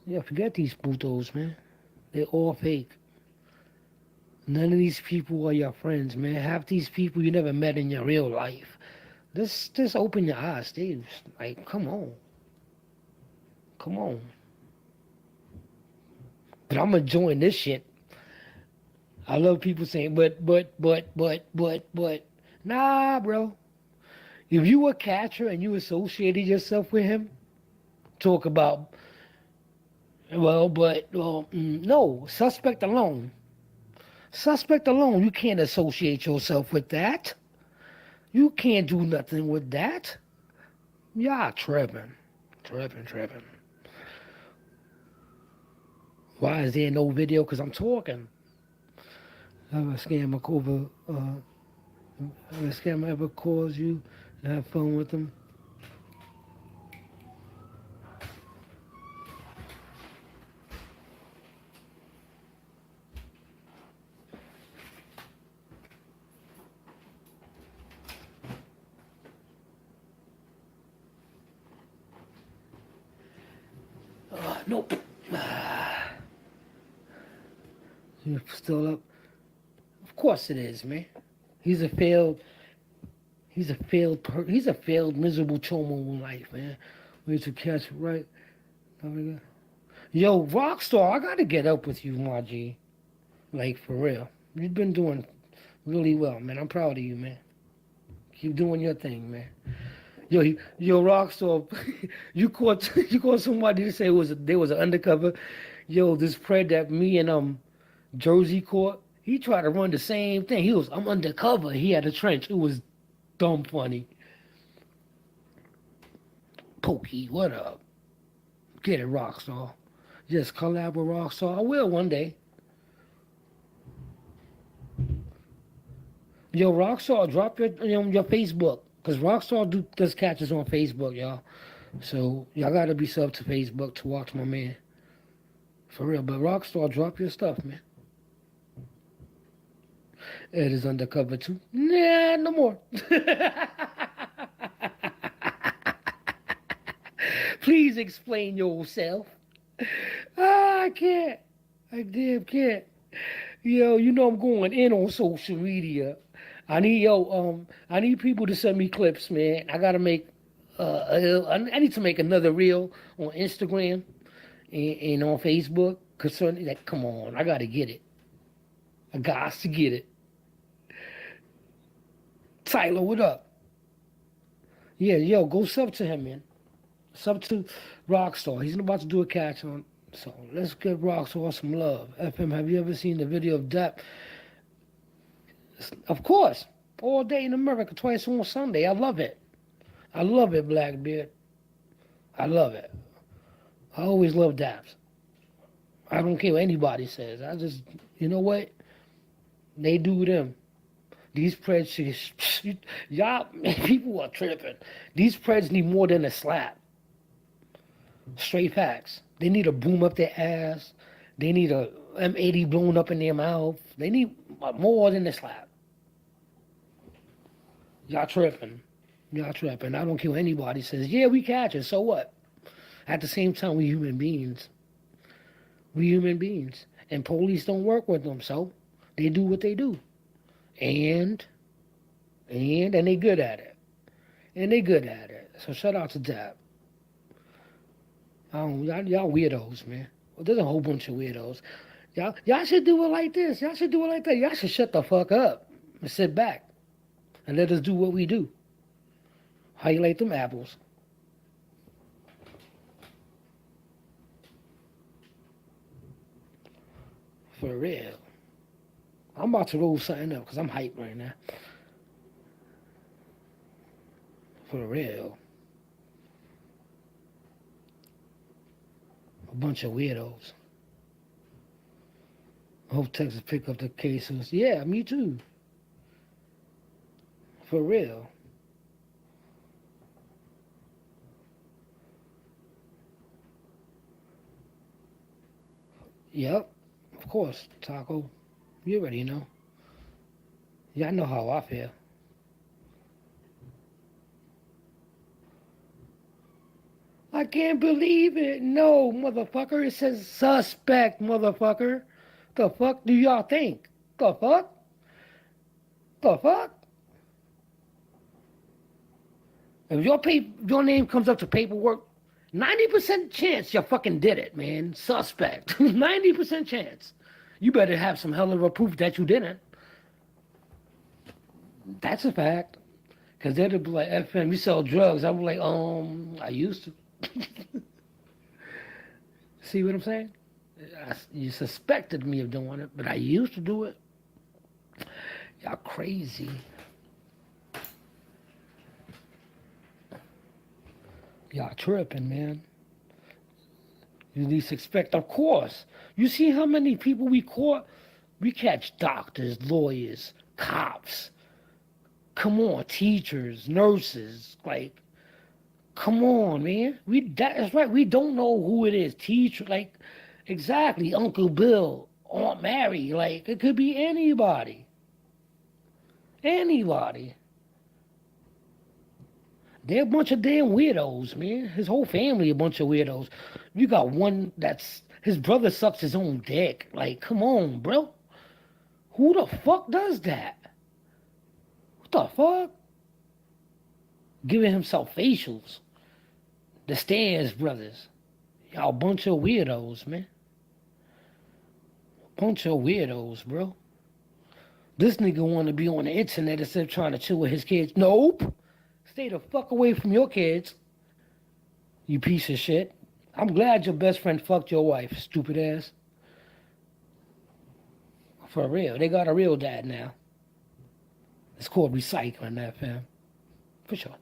[SPEAKER 19] Yeah, forget these putos, man. They're all fake. None of these people are your friends, man. Half these people you never met in your real life. Just open your eyes, Steve. Like, come on. Come on. But I'm gonna join this shit. I love people saying, but. Nah, bro. If you a catcher and you associated yourself with him, talk about, no, suspect alone. Suspect alone, you can't associate yourself with that. You can't do nothing with that. Y'all tripping. Tripping. Why is there no video? Because I'm talking. Have a scammer ever calls you and have fun with them? Nope. You're still up? Of course it is, man. He's a failed miserable chomo in life, man. We to catch it right. Yo, Rockstar, I gotta get up with you, my G. Like, for real. You've been doing really well, man. I'm proud of you, man. Keep doing your thing, man. Yo, Rockstar, you caught somebody to say there was an undercover. Yo, this Fred that me and Jersey caught, he tried to run the same thing. I'm undercover. He had a trench. It was dumb funny. Pokey, what up? Get it, Rockstar. Just collab with Rockstar. I will one day. Yo, Rockstar, drop your Facebook. Because Rockstar does catches on Facebook, y'all. So, y'all got to be sub to Facebook to watch my man. For real. But Rockstar, drop your stuff, man. Ed is undercover, too. Nah, no more. Please explain yourself. I can't. Like, damn, kid. Yo, you know I'm going in on social media. I need people to send me clips, man. I gotta make, I need to make another reel on Instagram and on Facebook concerning that. Come on, I gotta get it. I got to get it. Tyler, what up? Yeah, yo, go sub to him, man. Sub to Rockstar. He's about to do a catch on. So let's give Rockstar some love. FM, have you ever seen the video of that? Of course. All day in America, twice on Sunday. I love it. I love it, Blackbeard. I love it. I always love daps. I don't care what anybody says. I just, you know what? They do them. These Preds, y'all, people are tripping. These Preds need more than a slap. Straight facts. They need a boom up their ass. They need a M80 blown up in their mouth. They need more than a slap. Y'all tripping. Y'all tripping. I don't care what anybody says. Yeah, we catch it. So what? At the same time, we human beings. We human beings. And police don't work with them, so they do what they do. And they good at it. And they good at it. So shout out to Dap. Y'all weirdos, man. Well, there's a whole bunch of weirdos. Y'all should do it like this. Y'all should do it like that. Y'all should shut the fuck up and sit back and let us do what we do. How you like them apples? For real. I'm about to roll something up because I'm hyped right now. For real. A bunch of weirdos. I hope Texas pick up the cases. Yeah, me too. For real. Yep. Of course, Taco. You already know. Yeah, I know how I feel. I can't believe it. No, motherfucker. It says suspect, motherfucker. The fuck do y'all think? The fuck? The fuck? If your name comes up to paperwork, 90% chance you fucking did it, man. Suspect. 90% chance. You better have some hell of a proof that you didn't. That's a fact. Because they'd be like, FM, you sell drugs. I'm like, I used to. See what I'm saying? You suspected me of doing it, but I used to do it. Y'all crazy. Y'all tripping, man. You least expect, of course. You see how many people we caught? We catch doctors, lawyers, cops. Come on, teachers, nurses. Like, come on, man. That's right. We don't know who it is. Teacher, like, exactly. Uncle Bill, Aunt Mary. Like, it could be anybody. Anybody. They're a bunch of damn weirdos, man. His whole family a bunch of weirdos. You got one that's, his brother sucks his own dick. Like, come on, bro. Who the fuck does that? What the fuck? Giving himself facials. The Stairs brothers. Y'all a bunch of weirdos, man. Bunch of weirdos, bro. This nigga want to be on the internet instead of trying to chill with his kids. Nope. Stay the fuck away from your kids. You piece of shit. I'm glad your best friend fucked your wife, stupid ass. For real. They got a real dad now. It's called recycling that, fam. For sure.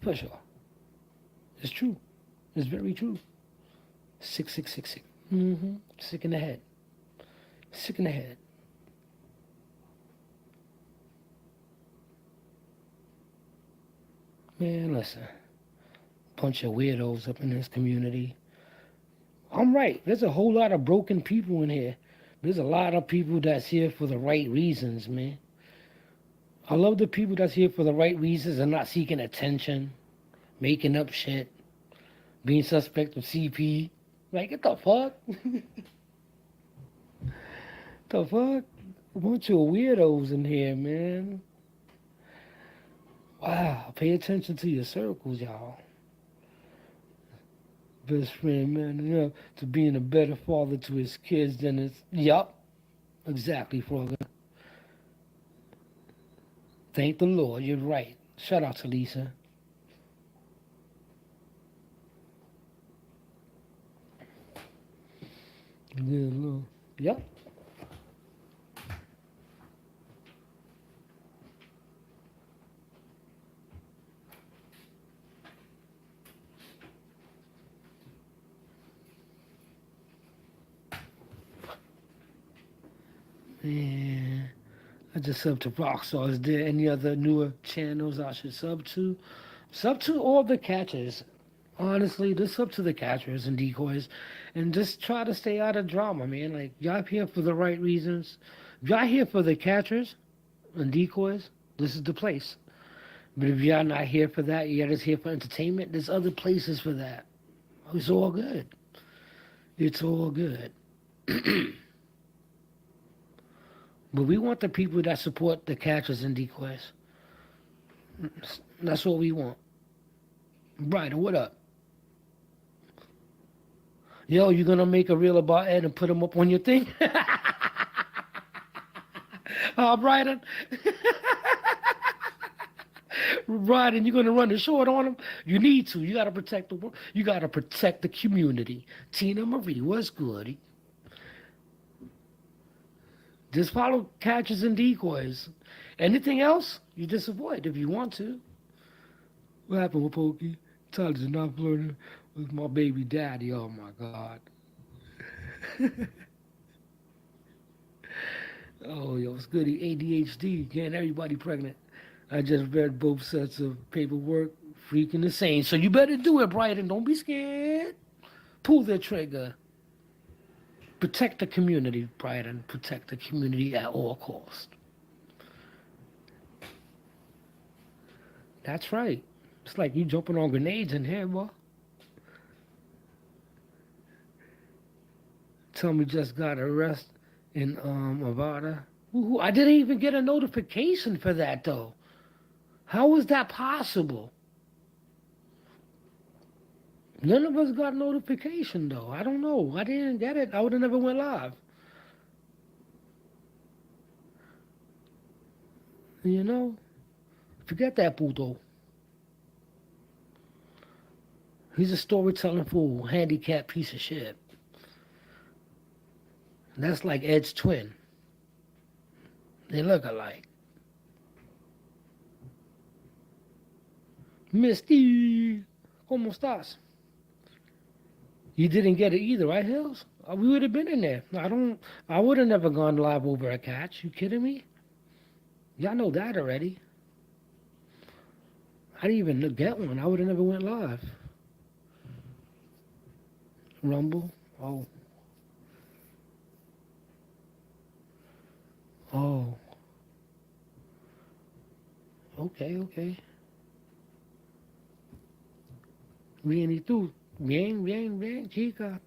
[SPEAKER 19] For sure. It's true. It's very true. 6666. Sick in the head. Sick in the head. Man, listen. Bunch of weirdos up in this community. I'm right. There's a whole lot of broken people in here. There's a lot of people that's here for the right reasons, man. I love the people that's here for the right reasons and not seeking attention, making up shit, being suspect of CP. Like, get the fuck? The fuck? A bunch of weirdos in here, man. Wow, pay attention to your circles, y'all. Best friend, man, you know, to being a better father to his kids than his. Yup, exactly, Frogger. Thank the Lord, you're right. Shout out to Lisa. Yeah, Lord. Yep. Yeah. I just sub to Rockstar. Is there any other newer channels I should sub to? Sub to all the catchers. Honestly, just sub to the catchers and decoys. And just try to stay out of drama, man. Like, y'all here for the right reasons. If y'all here for the catchers and decoys, this is the place. But if y'all not here for that, you're just here for entertainment, there's other places for that. It's all good. It's all good. But we want the people that support the catchers and decoys. That's what we want. Brighter, what up? Yo, you gonna make a reel about Ed and put him up on your thing? Brighton? Brighton, you gonna run the short on him? You need to. You gotta protect the. You gotta protect the community. Tina Marie, what's good? Just follow catches and decoys. Anything else, you just avoid if you want to. What happened with Pokey? Tyler's not flirting with my baby daddy. Oh my God. Oh, yo, it's good. ADHD, getting everybody pregnant. I just read both sets of paperwork. Freaking insane. So you better do it, Brighton. Don't be scared. Pull the trigger. Protect the community, Brighton. Protect the community at all costs. That's right. It's like you jumping on grenades in here, boy. Tell me just got arrested in Avada. Ooh, I didn't even get a notification for that though. How is that possible? None of us got notification though. I don't know. I didn't get it. I would have never went live. You know? Forget that puto. He's a storytelling fool, handicapped piece of shit. That's like Ed's twin. They look alike. Misty, ¿cómo estás? You didn't get it either, right, Hills? We would have been in there. I would have never gone live over a catch. You kidding me? Y'all know that already. I didn't even get one. I would have never went live. Rumble? Oh. Oh. Okay. Bien, ¿y tú? Bien, chica.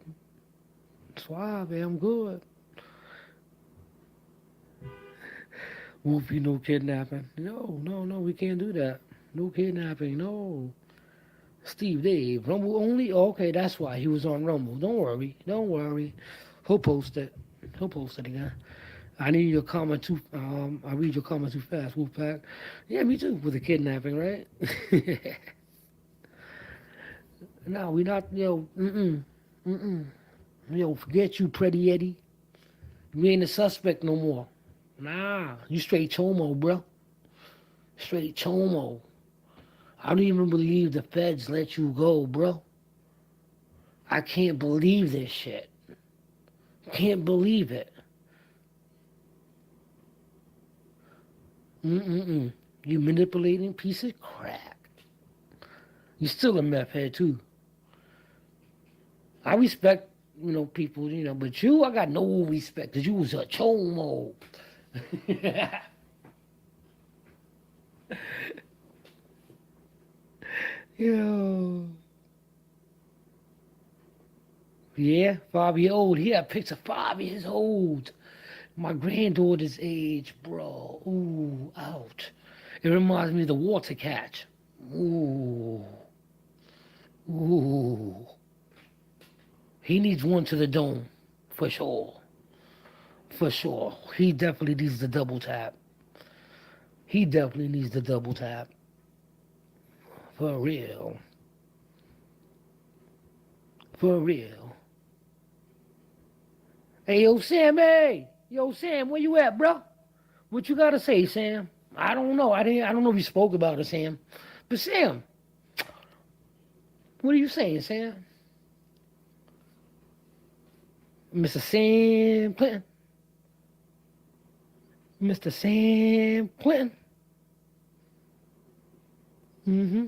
[SPEAKER 19] Suave, I'm good. Wolfie, no kidnapping. No, we can't do that. No kidnapping, no. Steve Dave, Rumble only? Oh, okay, that's why he was on Rumble. Don't worry. He'll post it again. I need your comment too. I read your comment too fast, Wolfpack. Yeah, me too, with the kidnapping, right? No, we not, yo, Yo, forget you, Pretty Eddie. You ain't a suspect no more. Nah, you straight chomo, bro. Straight chomo. I don't even believe the feds let you go, bro. I can't believe this shit. Can't believe it. You manipulating piece of crap. You still a meth head too. I respect, people, but you, I got no respect because you was a chomo. Yo. Yeah, 5-year-old. He had pics of 5 years old. My granddaughter's age, bro. Ooh, ouch. It reminds me of the water catch. Ooh. Ooh. He needs one to the dome. For sure. For sure. He definitely needs the double tap. He definitely needs the double tap. For real. For real. Hey, yo, Sam, hey! Yo, Sam, where you at, bro? What you gotta say, Sam? I don't know. I don't know if you spoke about it, Sam. But Sam, what are you saying, Sam? Mr. Sam Clinton? Mr. Sam Clinton? Mm-hmm.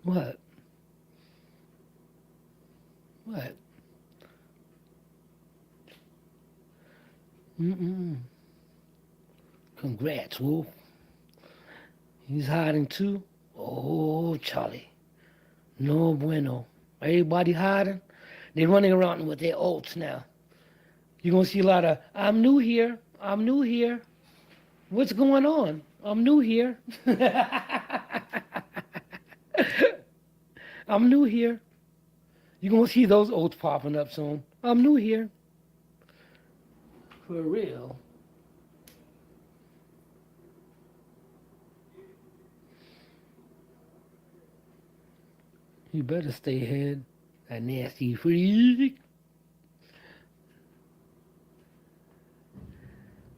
[SPEAKER 19] What? What? Mm-mm. Congrats, Wolf. He's hiding too? Oh, Charlie. No bueno. Everybody hiding? They're running around with their ults now. You're going to see a lot of, I'm new here. I'm new here. What's going on? I'm new here. I'm new here. You're going to see those ults popping up soon. I'm new here. For real. You better stay ahead, that nasty freak.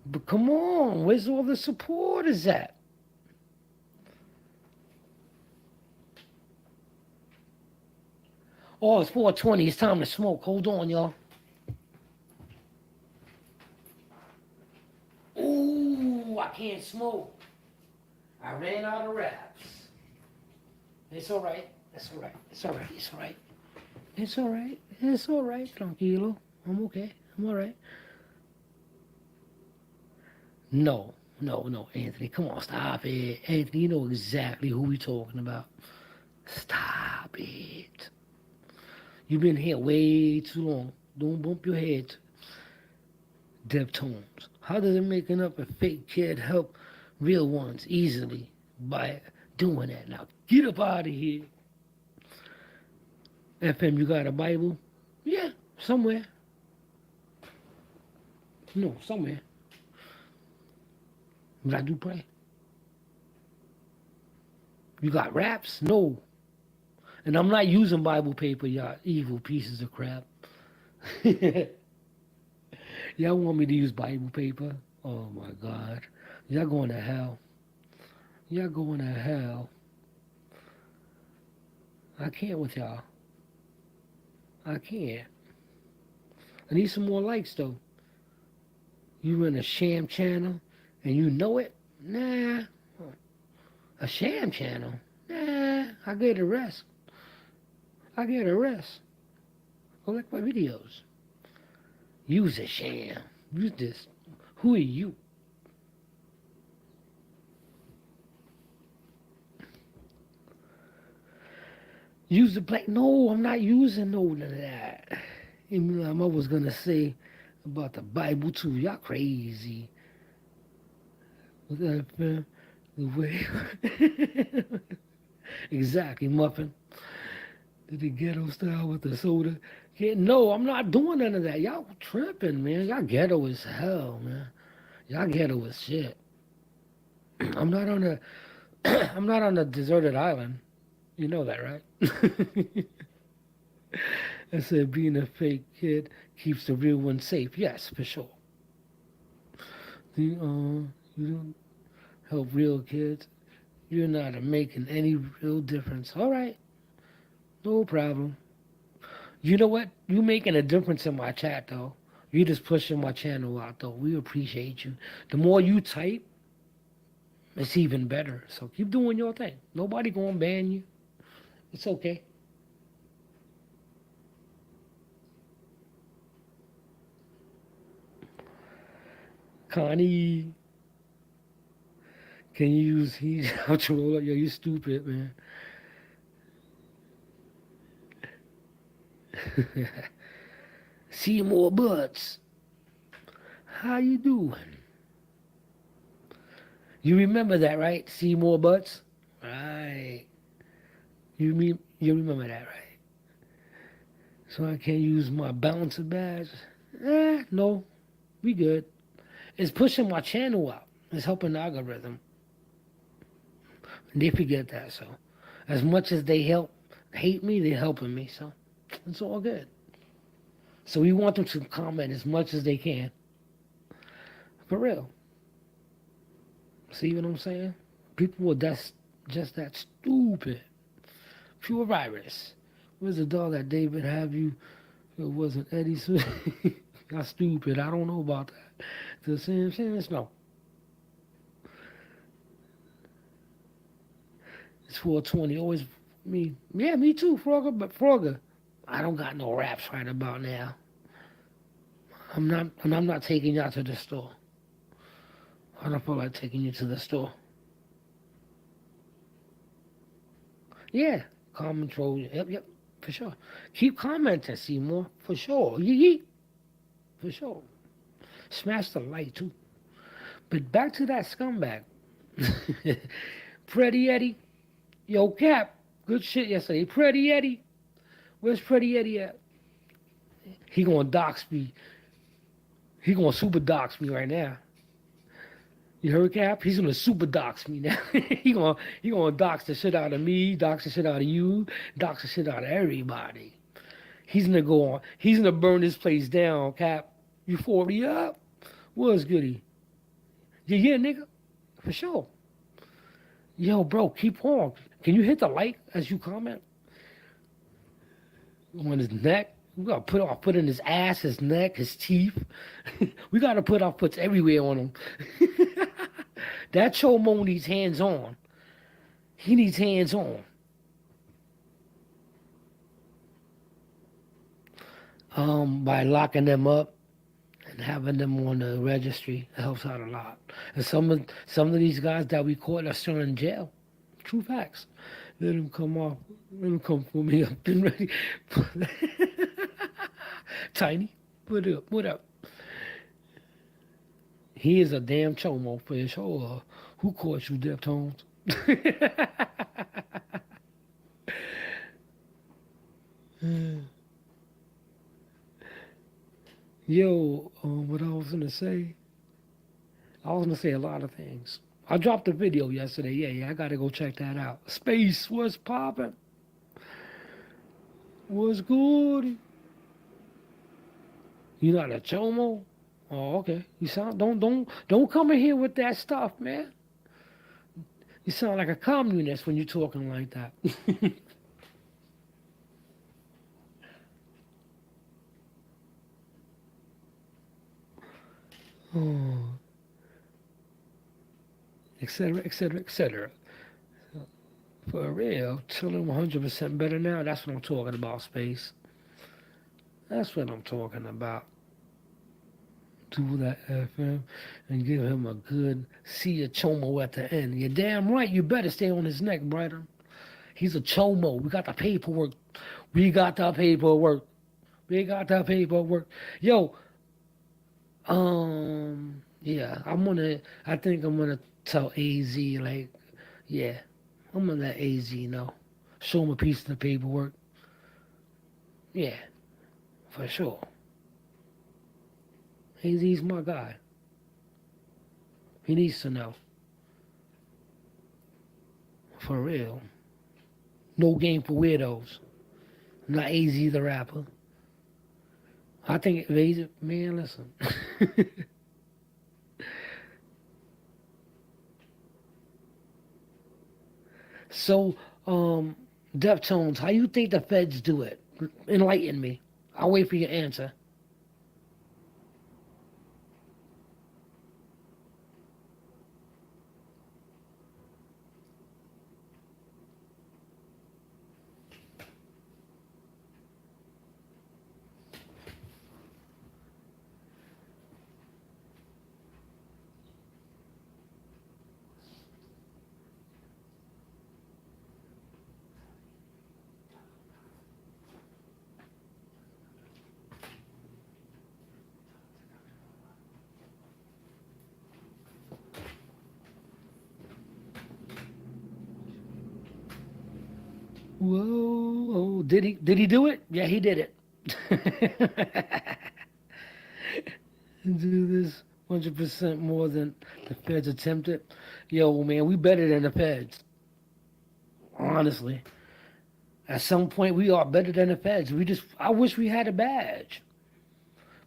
[SPEAKER 19] But come on, where's all the supporters at? Oh, it's 4:20. It's time to smoke. Hold on, y'all. Ooh, I can't smoke. I ran out of wraps. It's all right. It's all right. It's all right. It's all right. It's all right. It's all right. Tranquilo. I'm okay. I'm all right. No, Anthony. Come on, stop it. Anthony, you know exactly who we talking about. Stop it. You've been here way too long. Don't bump your head. Deftones. How does it making up a fake kid help real ones easily by doing that? Now get up out of here. FM, you got a Bible? Yeah, somewhere. No, somewhere. But I do pray. You got raps? No. And I'm not using Bible paper, y'all evil pieces of crap. Y'all want me to use Bible paper? Oh my God. Y'all going to hell. Y'all going to hell. I can't with y'all. I can't. I need some more likes though. You run a sham channel and you know it? Nah. A sham channel? Nah. I get a rest. I get a rest. Collect my videos. Use a sham. Use this. Who are you? Use the black. No, I'm not using none of that. Even I was gonna say about the Bible too. Y'all crazy. The way. Exactly, muffin. Did the ghetto style with the soda? Yeah, no, I'm not doing none of that. Y'all tripping, man. Y'all ghetto as hell, man. Y'all ghetto as shit. I'm not on a I'm not on a deserted island. You know that, right? I said being a fake kid keeps the real one safe. Yes, for sure. You don't help real kids. You're not making any real difference. All right. No problem. You know what? You making a difference in my chat, though. You just pushing my channel out, though. We appreciate you. The more you type, it's even better. So keep doing your thing. Nobody gonna ban you. It's okay. Connie, can you use TubTrollin? Yo, you stupid, man.
[SPEAKER 9] Seymour Butts. How you doing? You remember that, right? Seymour Butts? Right. You remember that, right? So I can't use my bouncer badge? No. We good. It's pushing my channel up. It's helping the algorithm. And they forget that, so. As much as they hate me, they're helping me, so. It's all good. So we want them to comment as much as they can. For real. See what I'm saying? People are just that stupid. Pure virus. Where's the dog that David have you? It wasn't Eddie Smith. That's stupid. I don't know about that. The same sense? No. It's 420. Always me. Yeah, me too, Frogger. But Frogger, I don't got no raps right about now. I'm not taking y'all to the store. I don't feel like taking you to the store. Yeah, comment troll. Yep, for sure. Keep commenting, Seymour, for sure. Yeet, for sure. Smash the like too. But back to that scumbag. Pretty Eddie. Yo, Cap. Good shit yesterday. Pretty Eddie. Where's Pretty Eddie at? He gonna dox me. He gonna super dox me right now. You heard, Cap? He's gonna super dox me now. he gonna dox the shit out of me, dox the shit out of you, dox the shit out of everybody. He's gonna go on. He's gonna burn this place down, Cap. You 40 up? What's goody? Yeah, nigga. For sure. Yo, bro, keep on. Can you hit the like as you comment? On his neck. We gotta put our foot in his ass, his neck, his teeth. We gotta put our foots everywhere on him. That Chomo needs hands on. He needs hands on. By locking them up and having them on the registry, it helps out a lot. And some of these guys that we caught are still in jail. True facts. Let them come off. Let them come for me. I've been ready. Tiny, what up? He is a damn chomo for sure. Who caught you, Deftones? Yo, what I was gonna say? I was gonna say a lot of things. I dropped a video yesterday. Yeah, I gotta go check that out. Space, what's poppin'? What's good? You not a chomo? Oh, okay. You sound don't come in here with that stuff, man. You sound like a communist when you're talking like that. Oh. Etc. For real, chilling 100% better now. That's what I'm talking about, Space. That's what I'm talking about. Do that FM and give him a good see a chomo at the end. You're damn right. You better stay on his neck, brother. He's a chomo. We got the paperwork. Yo, yeah, I think I'm gonna tell AZ, like, yeah, I'm gonna let AZ know. Show him a piece of the paperwork. Yeah, for sure. AZ's my guy. He needs to know. For real. No game for weirdos. Not AZ the rapper. I think AZ, man, listen. So, Deftones, how you think the feds do it? Enlighten me. I'll wait for your answer. Whoa! Did he do it? Yeah, he did it. Do this 100% more than the feds attempted. Yo, man, we better than the feds. Honestly, at some point we are better than the feds. I wish we had a badge.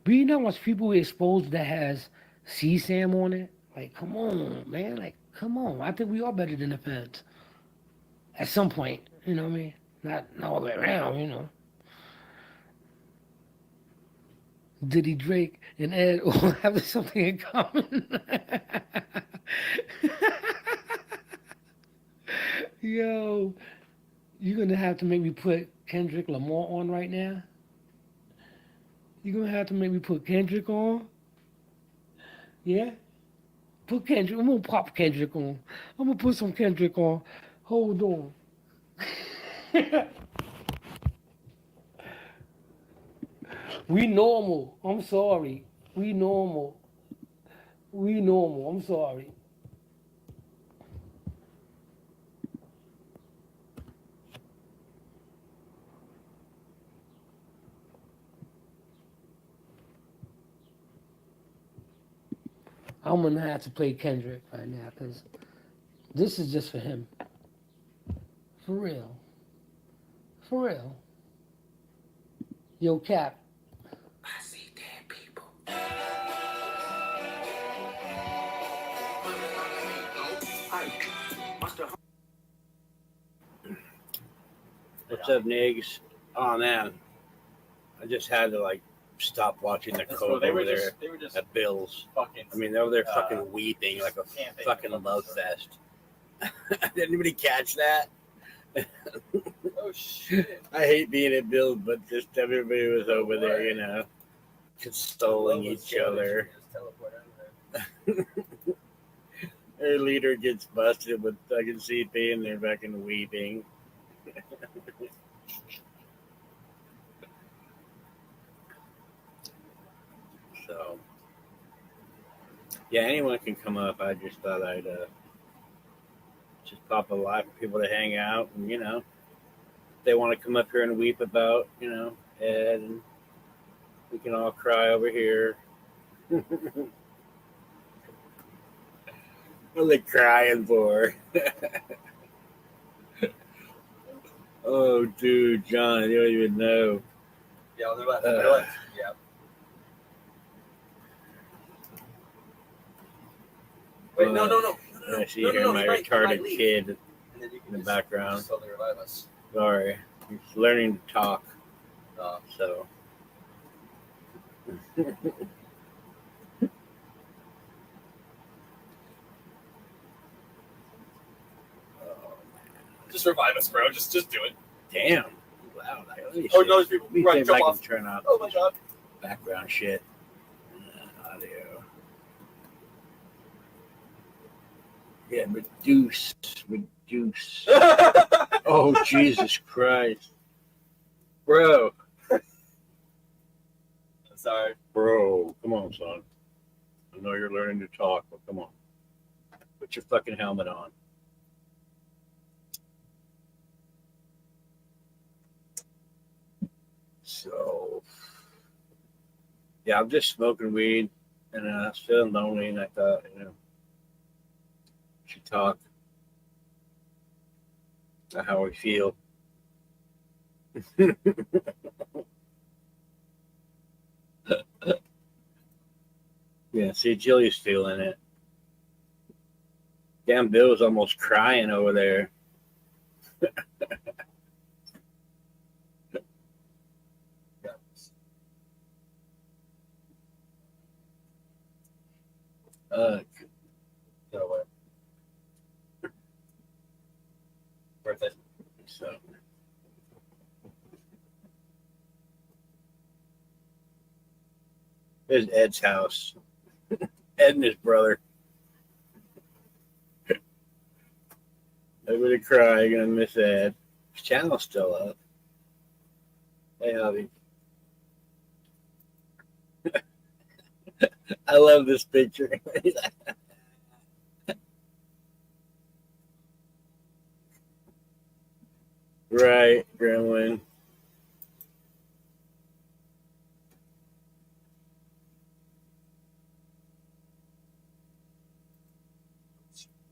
[SPEAKER 9] But you know how much people we exposed that has CSAM on it? Like, come on, man. Like, come on. I think we are better than the feds. At some point, you know what I mean? Not all the way around, you know. Diddy, Drake, and Ed all have something in common. Yo, you're gonna have to make me put Kendrick Lamar on right now. You're gonna have to make me put Kendrick on. Yeah? Put Kendrick. I'm gonna pop Kendrick on. I'm gonna put some Kendrick on. Hold on. We normal. I'm sorry. We normal. We normal. I'm sorry. I'm gonna have to play Kendrick right now because this is just for him. For real. For real. Yo, Cap. I see dead people.
[SPEAKER 17] What's up, Nigs? Oh man, I just had to like stop watching the code over there at Bill's. I mean, they were there fucking weeping like a fucking love fest. Did anybody catch that?
[SPEAKER 7] Oh shit!
[SPEAKER 17] I hate being at Bill's, but just everybody was over there, you know, consoling each other. Their leader gets busted with fucking CP and they're fucking weeping. So, yeah, anyone can come up. I just thought I'd just pop a live for people to hang out and, you know, if they want to come up here and weep about, you know, Ed, and we can all cry over here. What are they crying for? Oh, dude, John, you don't even know.
[SPEAKER 7] Yeah, they're left. Yeah. Wait, no.
[SPEAKER 17] I see here my retarded kid in the background. Sorry, he's learning to talk. So.
[SPEAKER 7] Just revive us, bro. Just do it.
[SPEAKER 17] Damn. Wow.
[SPEAKER 7] Oh, no, there's people. Right, jump off.
[SPEAKER 17] Turn off
[SPEAKER 7] oh my god.
[SPEAKER 17] Background shit. Audio. Yeah, reduce. Oh, Jesus Christ. Bro.
[SPEAKER 7] Sorry.
[SPEAKER 17] Bro, come on, son. I know you're learning to talk, but come on. Put your fucking helmet on. So, yeah, I'm just smoking weed, and I was feeling lonely, and I thought, you know, I should talk about how we feel. Yeah, see, Jilly's feeling it. Damn, Bill's almost crying over there.
[SPEAKER 7] Get away. Birthday.
[SPEAKER 17] So. There's Ed's house. Ed and his brother. Everybody cry, gonna miss Ed. His channel's still up. Hey, Javi. I love this picture. Right, Gremlin.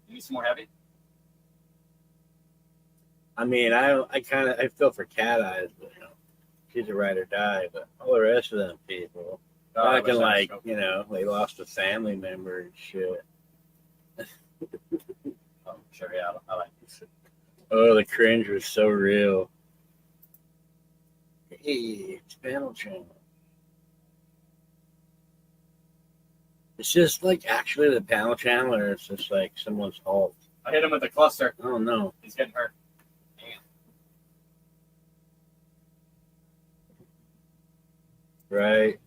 [SPEAKER 4] You need some more heavy?
[SPEAKER 17] I mean, I feel for Cat Eyes, but she's a ride or die. But all the rest of them people, acting like they lost a family member and shit.
[SPEAKER 4] Oh, sure, yeah, I like this.
[SPEAKER 17] Oh, the cringe was so real. Hey, it's Panel Channel. It's just like actually the Panel Channel, or it's just like someone's fault.
[SPEAKER 4] I hit him with the cluster.
[SPEAKER 17] Oh no,
[SPEAKER 4] he's getting hurt.
[SPEAKER 17] Right.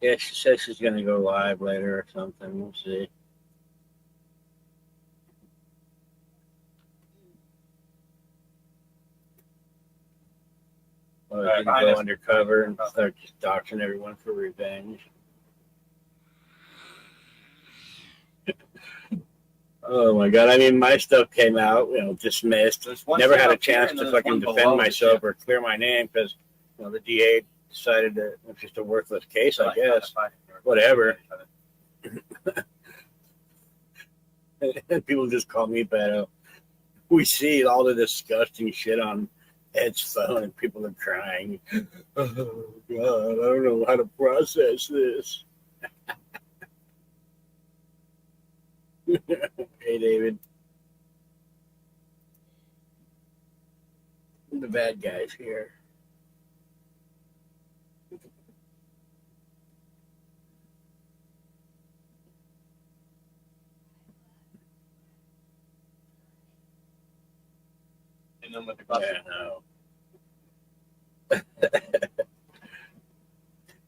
[SPEAKER 17] Yeah, she says she's gonna go live later or something. We'll see. Or right, gonna go undercover and start just doxing everyone for revenge. Oh my god! I mean, my stuff came out, dismissed. Never had a chance to fucking defend myself or clear my name because, the DA decided that it's just a worthless case. I guess. Whatever. And people just call me pedo. We see all the disgusting shit on Ed's phone, and people are crying. Oh god! I don't know how to process this. Hey, David. The bad guys here.
[SPEAKER 4] And then with the cluster.
[SPEAKER 17] Yeah, no.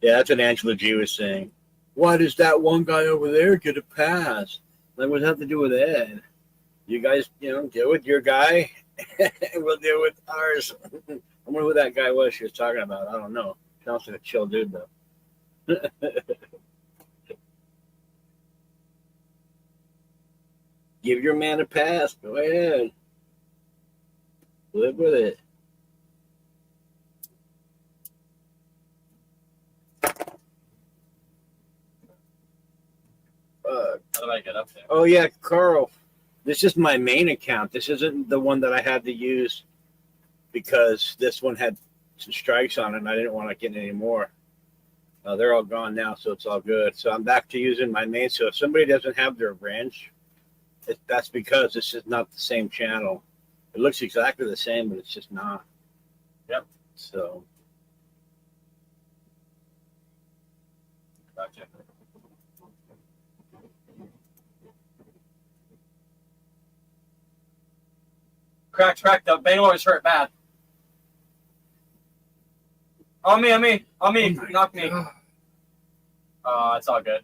[SPEAKER 17] Yeah, that's what Angela G was saying. Why does that one guy over there get a pass? Like, what does that have to do with Ed? You guys, deal with your guy, and we'll deal with ours. I wonder who that guy was she was talking about. I don't know. Sounds like a chill dude, though. Give your man a pass. Go ahead. Live with it.
[SPEAKER 4] How do I get up there?
[SPEAKER 17] Oh, yeah, Carl. This is my main account. This isn't the one that I had to use because this one had some strikes on it and I didn't want to get any more. They're all gone now, so it's all good. So I'm back to using my main. So if somebody doesn't have their wrench, that's because this is not the same channel. It looks exactly the same, but it's just not.
[SPEAKER 4] Yep.
[SPEAKER 17] So.
[SPEAKER 4] Gotcha. Crack. The Bangalore is hurt bad. On me. Knock me. It's all good.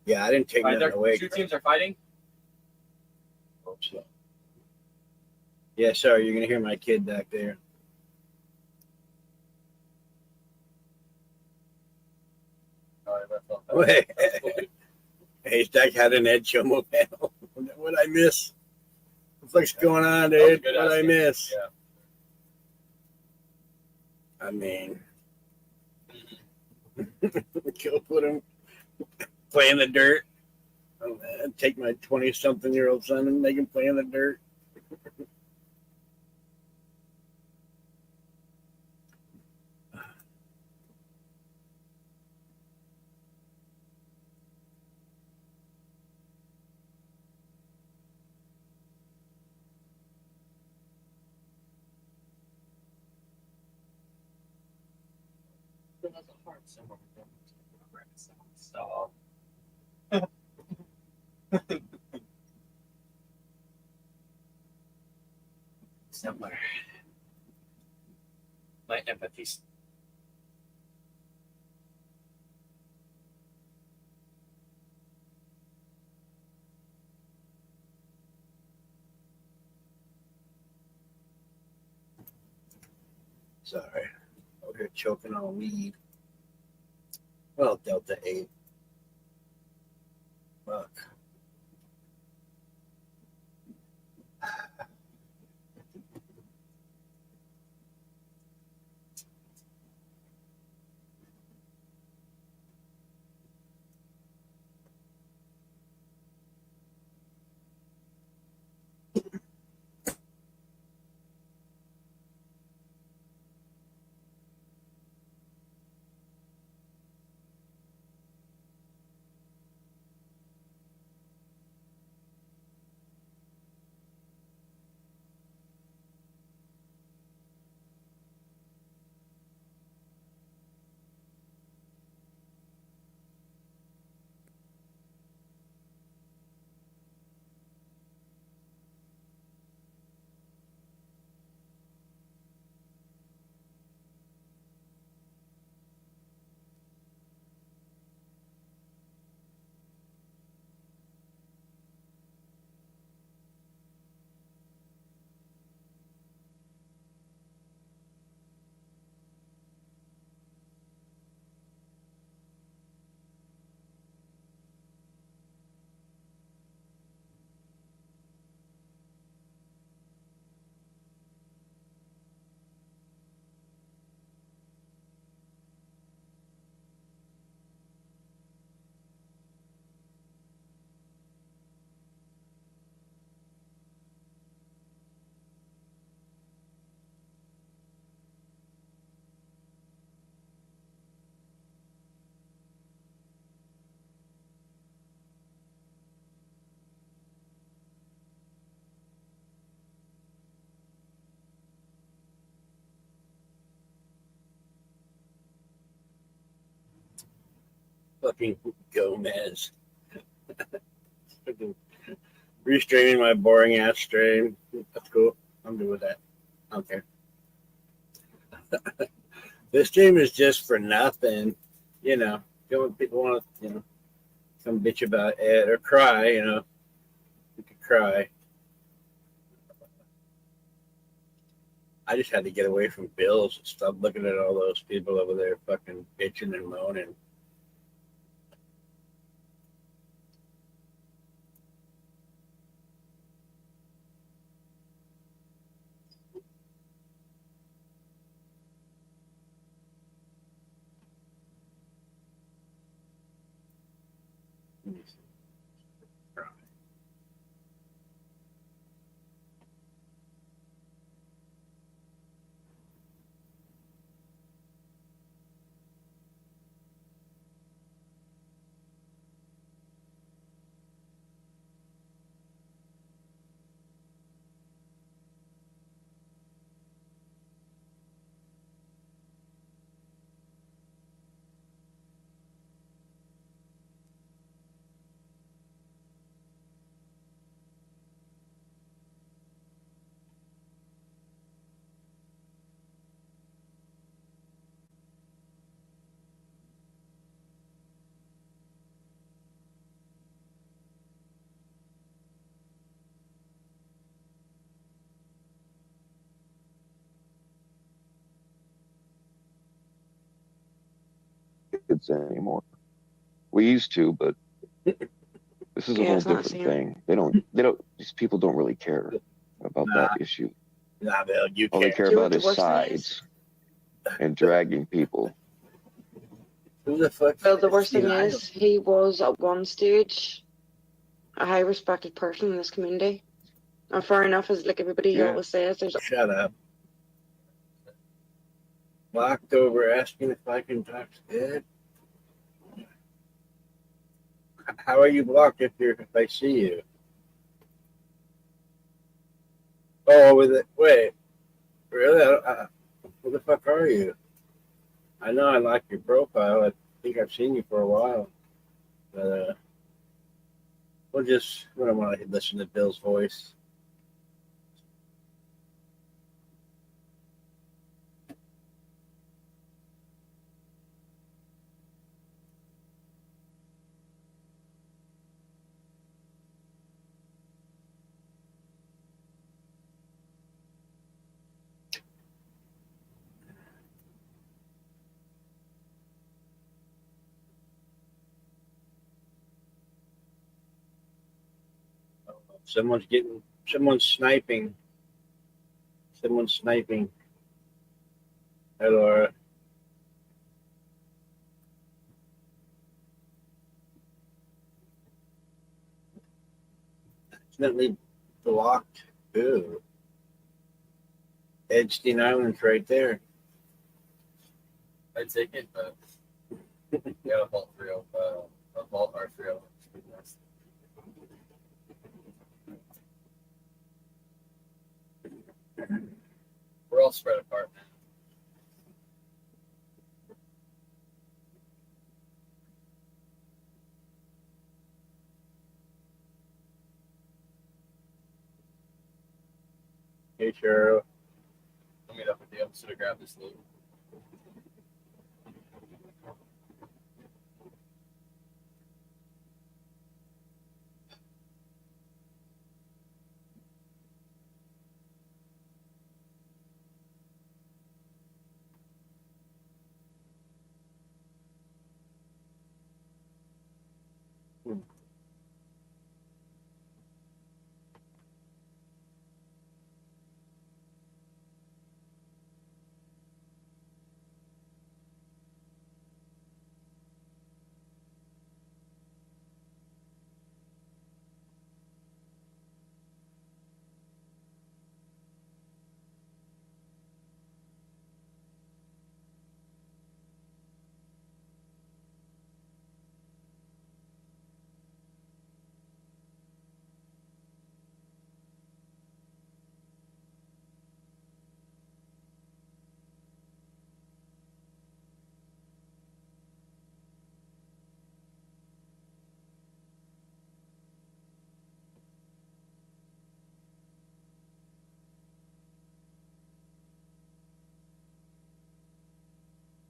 [SPEAKER 17] Yeah, I didn't take that away.
[SPEAKER 4] Two teams are fighting.
[SPEAKER 17] Hope so. Yeah, sorry, you're going to hear my kid back there. Wait. Haystack had an Ed Chomo panel. What I miss? What the fuck's going on, dude? What I miss? Yeah. I mean, go put him play in the dirt. I'd take my 20-something-year-old son and make him play in the dirt.
[SPEAKER 4] That's a hard symbol. So. Similar. My empathy.
[SPEAKER 17] Sorry. Over here choking on weed. Well, Delta 8. Fuck. Fucking Gomez. Restreaming my boring ass stream. That's cool. I'm good with that. Okay. This stream is just for nothing. You know, people want to, come bitch about it or cry, you could cry. I just had to get away from bills and stop looking at all those people over there fucking bitching and moaning.
[SPEAKER 3] Kids anymore. We used to, but this is a whole different thing. These people don't really care about that issue.
[SPEAKER 17] Nah, Bill, you
[SPEAKER 3] All they care about is sides and dragging people.
[SPEAKER 17] Who the fuck?
[SPEAKER 8] Well, the worst thing is, he was at one stage a high respected person in this community. And fair enough, as like everybody always says, there's
[SPEAKER 17] Shut up. Locked over asking if I can talk to Ed. How are you blocked if I see you? Oh, with it. Wait, really? Who the fuck are you? I know I like your profile. I think I've seen you for a while. But we don't want to listen to Bill's voice. Someone's sniping. Someone's sniping. Hi, Laura. Accidentally blocked. Ooh. Edstein Island's right there.
[SPEAKER 20] I'd take it, but yeah, a Vault 3, a Vault R3. We're all spread apart, man.
[SPEAKER 17] Hey, Cheryl.
[SPEAKER 20] I'll meet up with you. I'm just gonna grab this loot.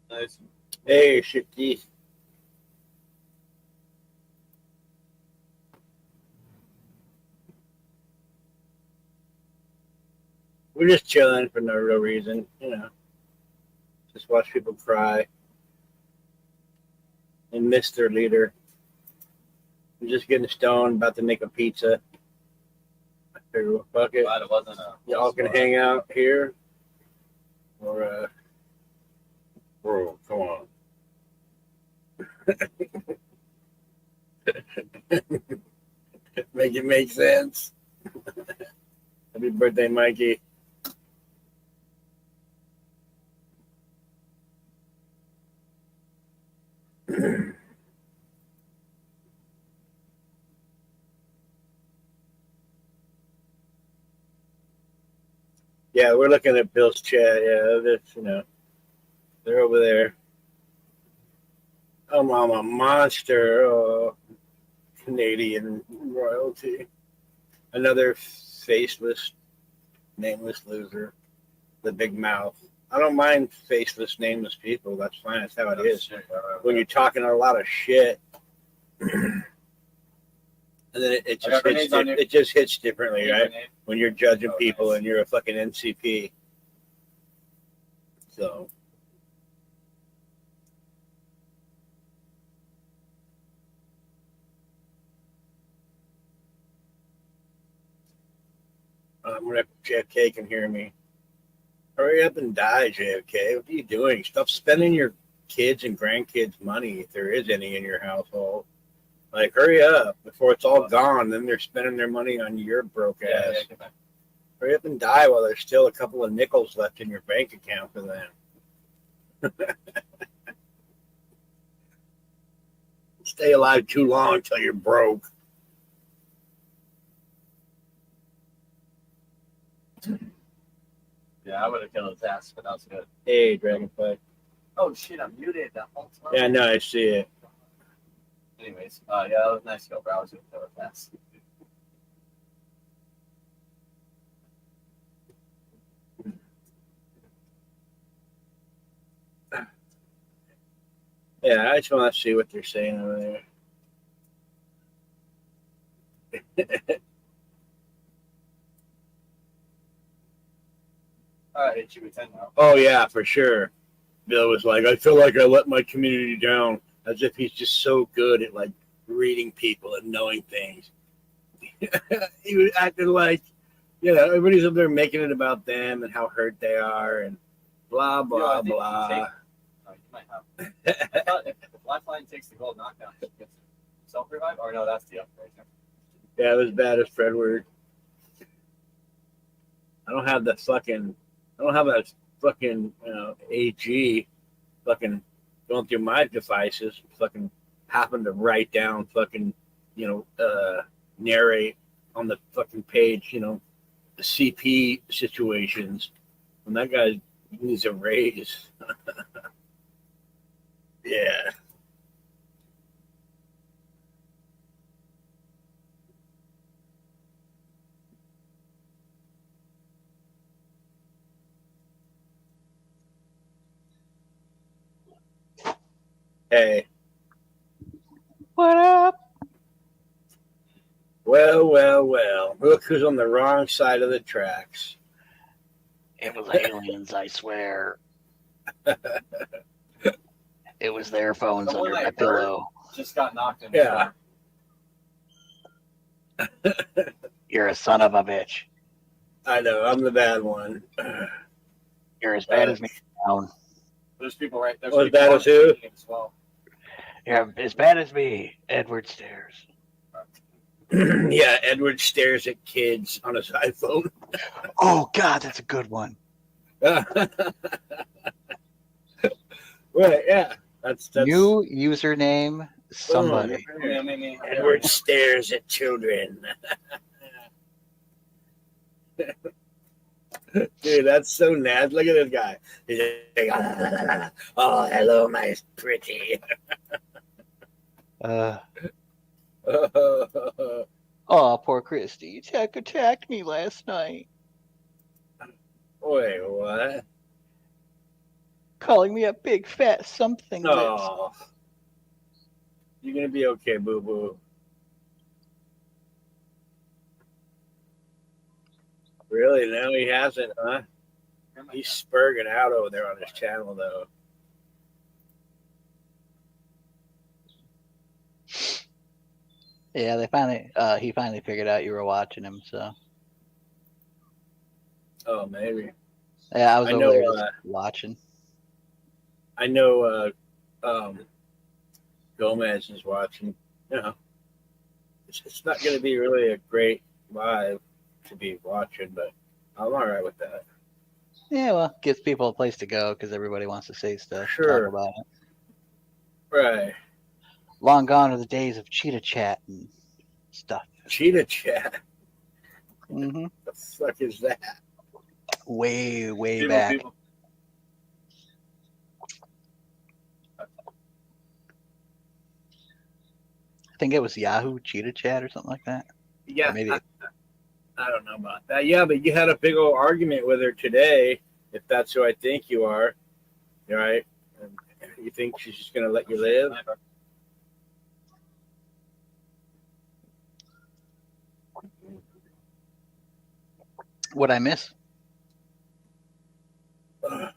[SPEAKER 20] Nice.
[SPEAKER 17] Hey, Shifty. We're just chilling for no real reason, you know. Just watch people cry and miss their leader. I'm just getting stoned, about to make a pizza. I figured, well, fuck it.
[SPEAKER 20] Glad it wasn't a
[SPEAKER 17] Y'all can hang out here. Or, bro, come on. Make it make sense. Happy birthday, Mikey. Yeah, we're looking at Bill's chat. Yeah, that's, you know, they're over there. Oh, I'm a monster. Oh, Canadian royalty. Another faceless, nameless loser. The big mouth. I don't mind faceless, nameless people. That's fine. That's how it is. When you're talking a lot of shit, and then it just hits differently, right? When you're judging people and you're a fucking NCP. So. I'm gonna JFK can hear me. Hurry up and die, JFK. What are you doing? Stop spending your kids and grandkids' money, if there is any in your household. Like, hurry up before it's all gone. Then they're spending their money on your broke ass. Yeah, hurry up and die while there's still a couple of nickels left in your bank account for them. Stay alive too long until you're broke.
[SPEAKER 20] Yeah, I would have killed his ass, but that was good.
[SPEAKER 17] Hey, Dragonfly.
[SPEAKER 20] Oh shit, I'm muted that whole time.
[SPEAKER 17] Yeah, no, I see it.
[SPEAKER 20] Anyways, yeah, that was nice kill, bro. I was gonna kill his ass.
[SPEAKER 17] Yeah, I just want to see what they're saying over there.
[SPEAKER 20] All right, hit you with 10 now.
[SPEAKER 17] Oh, yeah, for sure. Bill was like, I feel like I let my community down, as if he's just so good at, like, reading people and knowing things.
[SPEAKER 1] he was acting like, everybody's up there making it about them and how hurt they are and blah, blah, blah.
[SPEAKER 4] You might have. I thought if Lifeline takes the gold knockdown, it gets self-revive? Or no, that's the upgrade.
[SPEAKER 1] Yeah, it was bad as Fredward. I don't have that fucking AG fucking going through my devices, fucking happen to write down fucking, narrate on the fucking page, the CP situations. And that guy needs a raise. Yeah. Hey.
[SPEAKER 8] What up?
[SPEAKER 1] Well, well, well. Look who's on the wrong side of the tracks.
[SPEAKER 21] It was aliens, I swear. It was their phones
[SPEAKER 4] Someone
[SPEAKER 21] under my
[SPEAKER 4] like
[SPEAKER 21] pillow.
[SPEAKER 4] Just got knocked in.
[SPEAKER 1] Yeah.
[SPEAKER 21] You're a son of a bitch.
[SPEAKER 1] I know, I'm the bad one.
[SPEAKER 21] You're as bad as me down.
[SPEAKER 4] There's people right there.
[SPEAKER 1] As bad as who?
[SPEAKER 4] As well.
[SPEAKER 21] You're as bad as me, Edward Stairs.
[SPEAKER 1] Yeah, Edward stares at kids on his iPhone.
[SPEAKER 21] Oh, God, that's a good one.
[SPEAKER 1] Right, yeah. That's
[SPEAKER 21] New username, somebody.
[SPEAKER 1] Edward stares at children. Dude, that's so nasty. Look at this guy. He's like, oh, hello, my pretty.
[SPEAKER 21] Oh, poor Christy. Tech attacked me last night.
[SPEAKER 1] Wait, what?
[SPEAKER 21] Calling me a big fat something.
[SPEAKER 1] Oh. You're going to be okay, boo-boo. Really? No, he hasn't, huh? He's spurging out over there on his channel, though.
[SPEAKER 21] Yeah, he finally figured out you were watching him, so.
[SPEAKER 1] Oh, maybe.
[SPEAKER 21] Yeah, I was over there just watching.
[SPEAKER 1] I know Gomez is watching. It's not going to be really a great live to be watching, but I'm all right with that.
[SPEAKER 21] Yeah, well, gives people a place to go because everybody wants to say stuff,
[SPEAKER 1] Sure.
[SPEAKER 21] talk about it.
[SPEAKER 1] Right.
[SPEAKER 21] Long gone are the days of cheetah chat and stuff.
[SPEAKER 1] Cheetah chat?
[SPEAKER 21] Mm-hmm.
[SPEAKER 1] The fuck is that?
[SPEAKER 21] Way, way back. I think it was Yahoo Cheetah Chat or something like that.
[SPEAKER 1] Yeah,
[SPEAKER 21] or maybe
[SPEAKER 1] I don't know about that. Yeah, but you had a big old argument with her today, if that's who I think you are. Right? And you think she's just going to let you live?
[SPEAKER 21] What'd I miss?
[SPEAKER 1] No,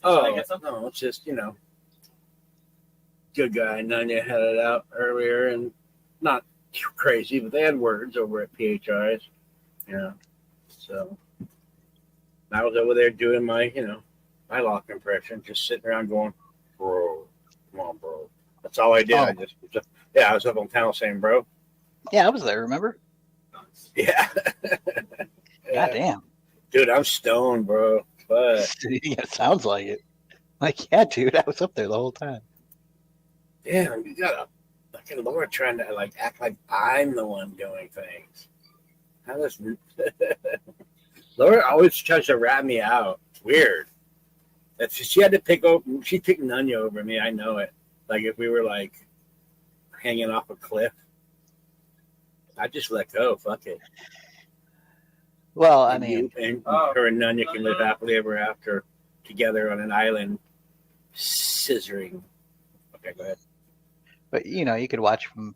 [SPEAKER 1] it's just, good guy. Nanya had it out earlier, and not crazy, but they had words over at PHI's. So I was over there doing my, my lock impression, just sitting around going, bro, come on, bro. That's all I did.
[SPEAKER 21] Oh.
[SPEAKER 1] I was up on panel saying, bro.
[SPEAKER 21] Yeah, I was there, remember?
[SPEAKER 1] Yeah.
[SPEAKER 21] God damn.
[SPEAKER 1] Dude, I'm stoned, bro. But
[SPEAKER 21] yeah, it sounds like it. Like, yeah, dude, I was up there the whole time.
[SPEAKER 1] Damn, you got a fucking Laura trying to act like I'm the one doing things. How does Laura always tries to rat me out? It's weird. She had to she picked Nunya over me. I know it. Like if we were hanging off a cliff, I just let go. Fuck it.
[SPEAKER 21] Well, I mean,
[SPEAKER 1] her and Nunya can live happily ever after together on an island, scissoring. Okay, go ahead.
[SPEAKER 21] But you could watch from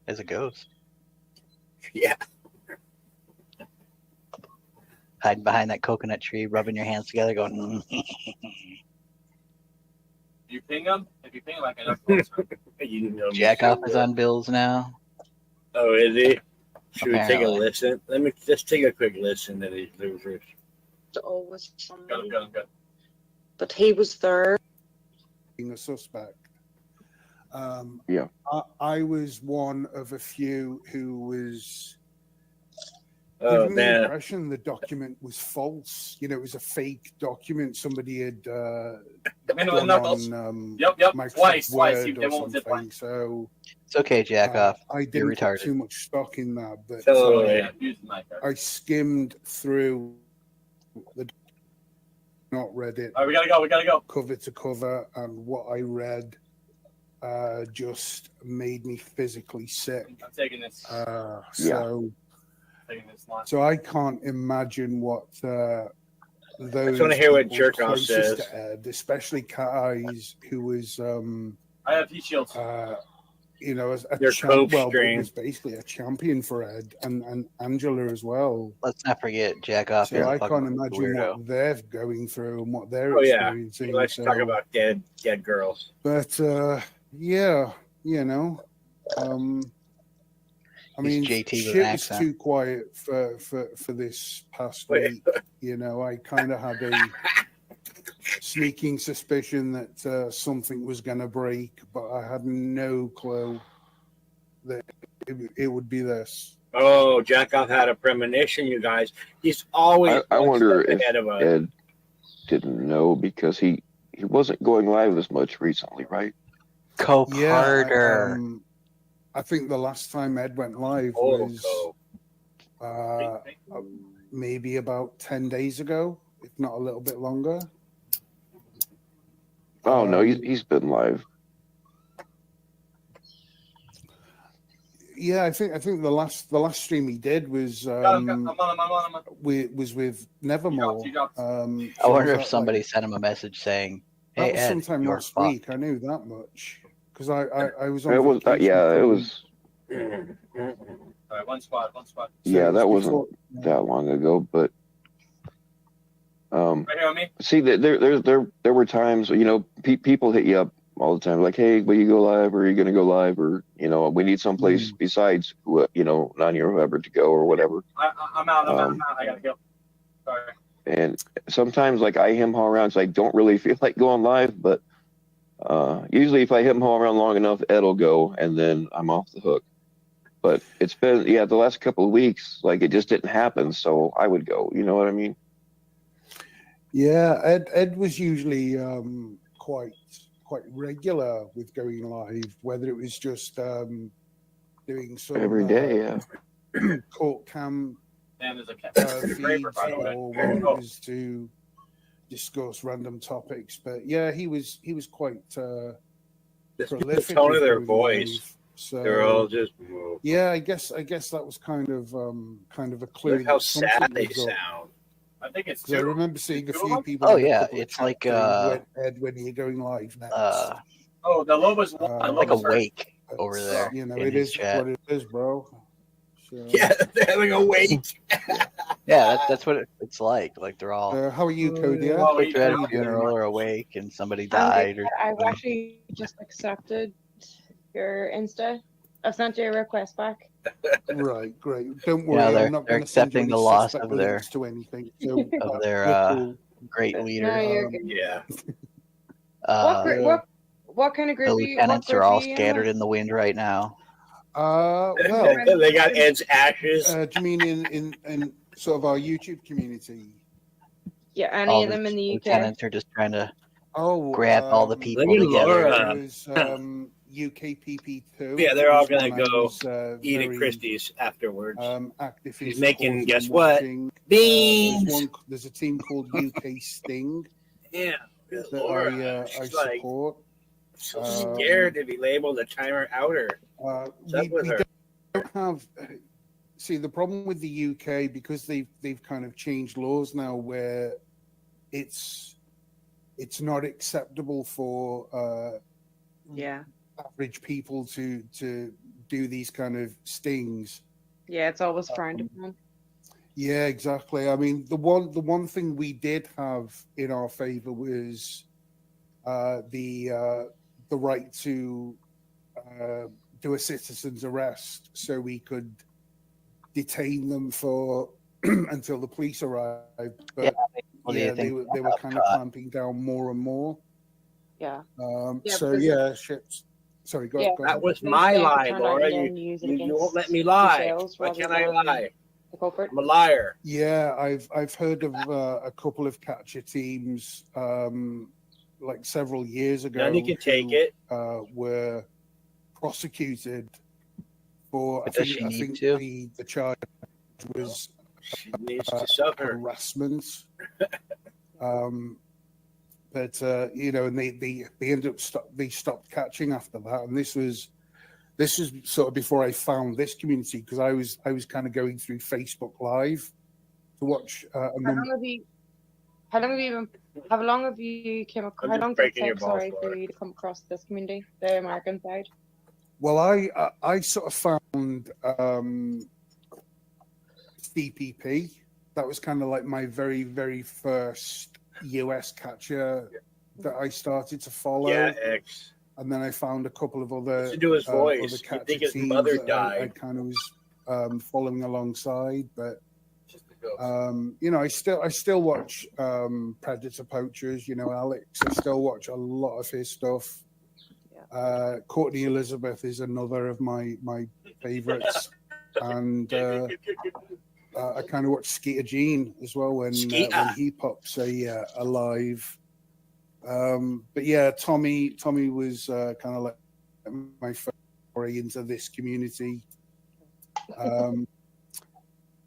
[SPEAKER 21] as a ghost.
[SPEAKER 1] Yeah.
[SPEAKER 21] Hiding behind that coconut tree, rubbing your hands together, going.
[SPEAKER 4] You ping him? If you ping him, I can
[SPEAKER 1] You know
[SPEAKER 21] Jack off is on bills now.
[SPEAKER 1] Oh, is he?
[SPEAKER 17] Should we take a listen? Let me just take a quick listen to these losers.
[SPEAKER 8] Always somebody.
[SPEAKER 4] Go.
[SPEAKER 8] But he was there.
[SPEAKER 11] Being a suspect.
[SPEAKER 3] Yeah.
[SPEAKER 11] I was one of a few who was
[SPEAKER 17] Oh,
[SPEAKER 11] given the
[SPEAKER 17] man.
[SPEAKER 11] impression the document was false. You know, it was a fake document. Somebody had done on
[SPEAKER 4] Yep,
[SPEAKER 11] Microsoft
[SPEAKER 4] twice.
[SPEAKER 11] Word or something. So
[SPEAKER 21] It's okay, jack off.
[SPEAKER 11] I
[SPEAKER 21] You're
[SPEAKER 11] didn't put
[SPEAKER 21] retarded.
[SPEAKER 11] too much stock in that, but
[SPEAKER 17] Totally.
[SPEAKER 11] I skimmed through the not read it.
[SPEAKER 4] All right, we gotta go.
[SPEAKER 11] Cover to cover, and what I read just made me physically sick.
[SPEAKER 4] I'm taking this.
[SPEAKER 11] So I can't imagine what those.
[SPEAKER 17] I just want to hear what
[SPEAKER 11] people
[SPEAKER 17] Jerk Off
[SPEAKER 11] closest
[SPEAKER 17] says.
[SPEAKER 11] to Ed, especially Cat Eyes, who was
[SPEAKER 4] I have These Shields.
[SPEAKER 11] you know, as a
[SPEAKER 17] Your cope
[SPEAKER 11] well,
[SPEAKER 17] string.
[SPEAKER 11] was basically a champion for Ed and Angela as well.
[SPEAKER 21] Let's not forget jack off.
[SPEAKER 11] So
[SPEAKER 21] You're a
[SPEAKER 11] I
[SPEAKER 21] fucking
[SPEAKER 11] can't imagine
[SPEAKER 21] weirdo.
[SPEAKER 11] what they're going through and what they're
[SPEAKER 17] Oh yeah.
[SPEAKER 11] experiencing.
[SPEAKER 17] Let's
[SPEAKER 11] so,
[SPEAKER 17] talk about dead girls.
[SPEAKER 11] But yeah, you know, I
[SPEAKER 21] He's
[SPEAKER 11] mean,
[SPEAKER 21] JT with
[SPEAKER 11] shit
[SPEAKER 21] an
[SPEAKER 11] was
[SPEAKER 21] accent.
[SPEAKER 11] too quiet for this past week. You know, I kind of had a sneaking suspicion that something was going to break, but I had no clue that it would be this.
[SPEAKER 17] Oh, Jackoff had a premonition, you guys. He's always
[SPEAKER 3] I
[SPEAKER 17] one
[SPEAKER 3] wonder
[SPEAKER 17] step
[SPEAKER 3] if
[SPEAKER 17] ahead of us.
[SPEAKER 3] Ed didn't know because he wasn't going live as much recently, right?
[SPEAKER 21] Cope
[SPEAKER 11] Yeah,
[SPEAKER 21] harder.
[SPEAKER 11] I think the last time Ed went live
[SPEAKER 17] Oh,
[SPEAKER 11] was maybe about 10 days ago, if not a little bit longer.
[SPEAKER 3] Oh no, he's been live.
[SPEAKER 11] Yeah, I think the last stream he did was
[SPEAKER 4] I'm on.
[SPEAKER 11] was with Nevermore.
[SPEAKER 21] I
[SPEAKER 11] so
[SPEAKER 21] wonder
[SPEAKER 11] that,
[SPEAKER 21] if somebody sent him a message saying,
[SPEAKER 11] that
[SPEAKER 21] "Hey
[SPEAKER 11] was
[SPEAKER 21] Ed,
[SPEAKER 11] sometime
[SPEAKER 21] you're
[SPEAKER 11] last
[SPEAKER 21] fucked."
[SPEAKER 11] week. I knew that much because I was on
[SPEAKER 3] It was
[SPEAKER 11] vacation.
[SPEAKER 3] yeah, it
[SPEAKER 11] from-
[SPEAKER 3] was
[SPEAKER 4] All right, one squad.
[SPEAKER 11] So
[SPEAKER 3] yeah,
[SPEAKER 11] it was
[SPEAKER 3] that
[SPEAKER 11] before-
[SPEAKER 3] wasn't that long ago, but
[SPEAKER 4] Right here on me.
[SPEAKER 3] see, there were times, you know, people hit you up all the time, like, hey, will you go live, or are you going to go live, or you know, we need someplace besides, you know, Nani or whoever to go or whatever.
[SPEAKER 4] I'm out. I gotta go. Sorry.
[SPEAKER 3] And sometimes, like, I hem haw around, so I don't really feel like going live, but usually if I hem haw around long enough, Ed'll go, and then I'm off the hook. But it's been, the last couple of weeks, like, it just didn't happen, so I would go. You know what I mean?
[SPEAKER 11] Yeah, Ed was usually quite regular with going live, whether it was just doing some
[SPEAKER 3] Every day, yeah.
[SPEAKER 11] court cam
[SPEAKER 4] And there's a
[SPEAKER 11] feeds,
[SPEAKER 4] Raper, by the way.
[SPEAKER 11] or whether it was to discuss random topics. But yeah, he was quite
[SPEAKER 17] The
[SPEAKER 11] prolific
[SPEAKER 17] tone
[SPEAKER 11] with
[SPEAKER 17] of their
[SPEAKER 11] going
[SPEAKER 17] voice.
[SPEAKER 11] live. So
[SPEAKER 17] They're all just.
[SPEAKER 11] yeah, I guess that was kind of a clue.
[SPEAKER 17] Look how
[SPEAKER 11] that something
[SPEAKER 17] sad they
[SPEAKER 11] was up.
[SPEAKER 17] sound.
[SPEAKER 4] I think it's
[SPEAKER 11] 'Cause I
[SPEAKER 4] two.
[SPEAKER 11] remember seeing a
[SPEAKER 4] Two of
[SPEAKER 11] few
[SPEAKER 4] them?
[SPEAKER 11] people.
[SPEAKER 21] Oh
[SPEAKER 11] in the
[SPEAKER 21] yeah,
[SPEAKER 11] couple of
[SPEAKER 21] it's like
[SPEAKER 11] chat Ed, when you're going live next.
[SPEAKER 4] Oh, the Loba's one.
[SPEAKER 21] like a
[SPEAKER 4] Loba's hurt.
[SPEAKER 21] wake over there
[SPEAKER 11] You know,
[SPEAKER 21] in
[SPEAKER 11] it
[SPEAKER 21] his
[SPEAKER 11] is
[SPEAKER 21] chat.
[SPEAKER 11] what it is, bro. So,
[SPEAKER 17] Yeah, they're having a wake.
[SPEAKER 21] Yeah, that's what it's like. Like they're all
[SPEAKER 11] how are you, Cody?
[SPEAKER 21] like they're at a
[SPEAKER 11] How you doing?
[SPEAKER 21] funeral or awake and somebody
[SPEAKER 8] I'm
[SPEAKER 21] died.
[SPEAKER 8] good.
[SPEAKER 21] Or
[SPEAKER 8] I've actually just accepted your Insta. I've sent you a request back.
[SPEAKER 11] Right, great. Don't
[SPEAKER 21] You
[SPEAKER 11] worry,
[SPEAKER 21] know,
[SPEAKER 11] I'm not
[SPEAKER 21] they're
[SPEAKER 11] going to send you
[SPEAKER 21] accepting
[SPEAKER 11] any
[SPEAKER 21] the loss
[SPEAKER 11] suspect
[SPEAKER 21] of their
[SPEAKER 11] links to anything. So
[SPEAKER 21] of their
[SPEAKER 11] we're cool.
[SPEAKER 21] great leader.
[SPEAKER 8] No, you're good.
[SPEAKER 17] Yeah.
[SPEAKER 8] What kind of
[SPEAKER 21] The
[SPEAKER 8] group are you?
[SPEAKER 21] lieutenants
[SPEAKER 8] What
[SPEAKER 21] are
[SPEAKER 8] group
[SPEAKER 21] all
[SPEAKER 8] are you
[SPEAKER 21] scattered in the wind right now.
[SPEAKER 11] Well,
[SPEAKER 17] They got Ed's ashes.
[SPEAKER 11] do you mean in sort of our YouTube community?
[SPEAKER 8] Yeah, any
[SPEAKER 21] All
[SPEAKER 8] of
[SPEAKER 21] the
[SPEAKER 8] them in the UK?
[SPEAKER 21] lieutenants are just trying to
[SPEAKER 11] Oh,
[SPEAKER 21] grab all the people
[SPEAKER 17] look at
[SPEAKER 21] together.
[SPEAKER 17] Laura.
[SPEAKER 11] There's UKPP2.
[SPEAKER 17] Yeah, they're all
[SPEAKER 11] There's
[SPEAKER 17] gonna
[SPEAKER 11] one I
[SPEAKER 17] go
[SPEAKER 11] was,
[SPEAKER 17] eat at
[SPEAKER 11] very,
[SPEAKER 17] Christie's afterwards.
[SPEAKER 11] Active in
[SPEAKER 17] He's making,
[SPEAKER 11] supporting
[SPEAKER 17] guess
[SPEAKER 11] and
[SPEAKER 17] what?
[SPEAKER 11] watching.
[SPEAKER 17] Beans.
[SPEAKER 11] There's a team called UK Sting
[SPEAKER 17] Yeah.
[SPEAKER 11] that
[SPEAKER 17] Laura,
[SPEAKER 11] I
[SPEAKER 17] she's like
[SPEAKER 11] support.
[SPEAKER 17] so scared to be labeled a timer outer. What's up with her?
[SPEAKER 11] Don't have. See, the problem with the UK, because they've kind of changed laws now where it's not acceptable for average people to do these kind of stings.
[SPEAKER 8] Yeah, it's always frowned upon.
[SPEAKER 11] Yeah, exactly. I mean, the one thing we did have in our favor was the right to do a citizen's arrest, so we could detain them for until the police arrived. But yeah, they were kind of clamping down more and more.
[SPEAKER 8] Yeah.
[SPEAKER 11] Shit. Sorry, go
[SPEAKER 8] Yeah,
[SPEAKER 11] go
[SPEAKER 1] That
[SPEAKER 11] ahead.
[SPEAKER 1] was
[SPEAKER 8] they
[SPEAKER 1] my
[SPEAKER 8] said to
[SPEAKER 1] lie,
[SPEAKER 8] turn out
[SPEAKER 1] Laura.
[SPEAKER 8] and
[SPEAKER 1] You,
[SPEAKER 8] then use it
[SPEAKER 1] you won't let
[SPEAKER 8] against
[SPEAKER 1] me lie.
[SPEAKER 8] yourselves
[SPEAKER 1] Why
[SPEAKER 8] rather
[SPEAKER 1] can't I
[SPEAKER 8] than
[SPEAKER 1] lie?
[SPEAKER 8] the culprit.
[SPEAKER 1] I'm a liar.
[SPEAKER 11] Yeah, I've heard of a couple of catcher teams, like several years ago,
[SPEAKER 1] None you can take it.
[SPEAKER 11] were prosecuted for.
[SPEAKER 21] But
[SPEAKER 11] I
[SPEAKER 21] does she
[SPEAKER 11] think
[SPEAKER 21] need to?
[SPEAKER 11] the charge was
[SPEAKER 1] She needs to suffer.
[SPEAKER 11] harassment. But and they ended up they stopped catching after that, and this was sort of before I found this community, because I was kind of going through Facebook Live to watch.
[SPEAKER 8] How long have you how long have you came across? How long did it take, sorry, for you to come across this community, the American side?
[SPEAKER 11] Well, I sort of found CPP. That was kind of like my very, very first US catcher that I started to follow.
[SPEAKER 1] Yeah, X.
[SPEAKER 11] And then I found a couple of other,
[SPEAKER 1] Listen to his voice.
[SPEAKER 11] other
[SPEAKER 1] You'd
[SPEAKER 11] catcher
[SPEAKER 1] think his
[SPEAKER 11] teams
[SPEAKER 1] mother
[SPEAKER 11] that I
[SPEAKER 1] died.
[SPEAKER 11] kind of was following alongside. But I still watch Predator Poachers. Alex. I still watch a lot of his stuff. Courtney Elizabeth is another of my favorites, and I kind of watch Skeeter Gene as well when he pops a live. But yeah, Tommy was kind of like my first foray into this community.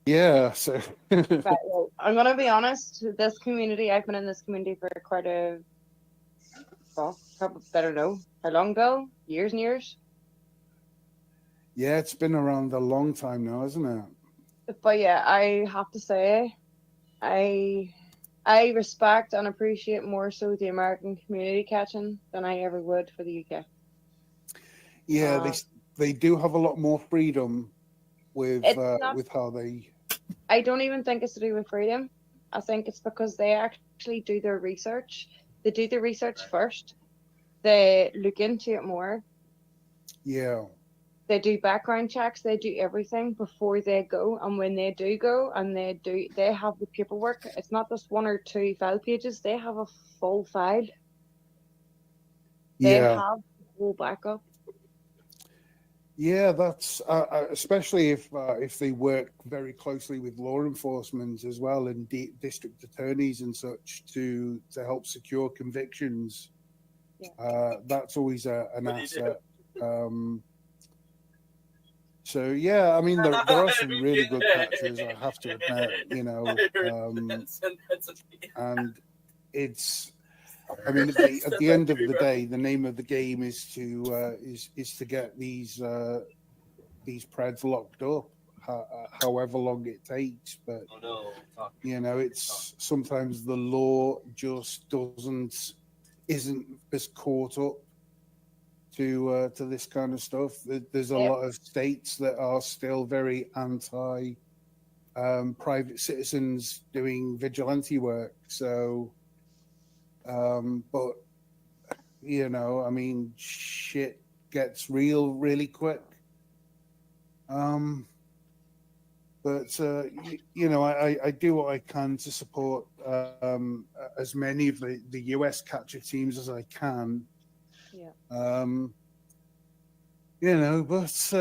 [SPEAKER 11] Yeah, so
[SPEAKER 8] Right, well, I'm gonna be honest. This community, I've been in this community for quite a probably I don't know how long ago, years and years.
[SPEAKER 11] yeah, it's been around a long time now, isn't it?
[SPEAKER 8] But yeah, I have to say, I respect and appreciate more so the American community catching than I ever would for the UK.
[SPEAKER 11] Yeah, they do have a lot more freedom with how they.
[SPEAKER 8] I don't even think it's to do with freedom. I think it's because they actually do their research. They do the research first. They look into it more.
[SPEAKER 11] Yeah.
[SPEAKER 8] They do background checks. They do everything before they go. And when they do go, and they have the paperwork. It's not just 1 or 2 file pages. They have a full file. They have the whole backup.
[SPEAKER 11] Yeah, that's especially if they work very closely with law enforcement as well, and district attorneys and such to help secure convictions. Yeah. That's always an asset. So yeah, I mean there are some really good catchers, I have to admit, and it's. I mean, at the end of the day, the name of the game is to get these preds locked up, however long it takes. But it's sometimes the law just isn't as caught up to this kind of stuff. There's a lot of states that are still very anti private citizens doing vigilante work. So. But I mean, shit gets real really quick. But I do what I can to support as many of the US catcher teams as I can. Yeah. But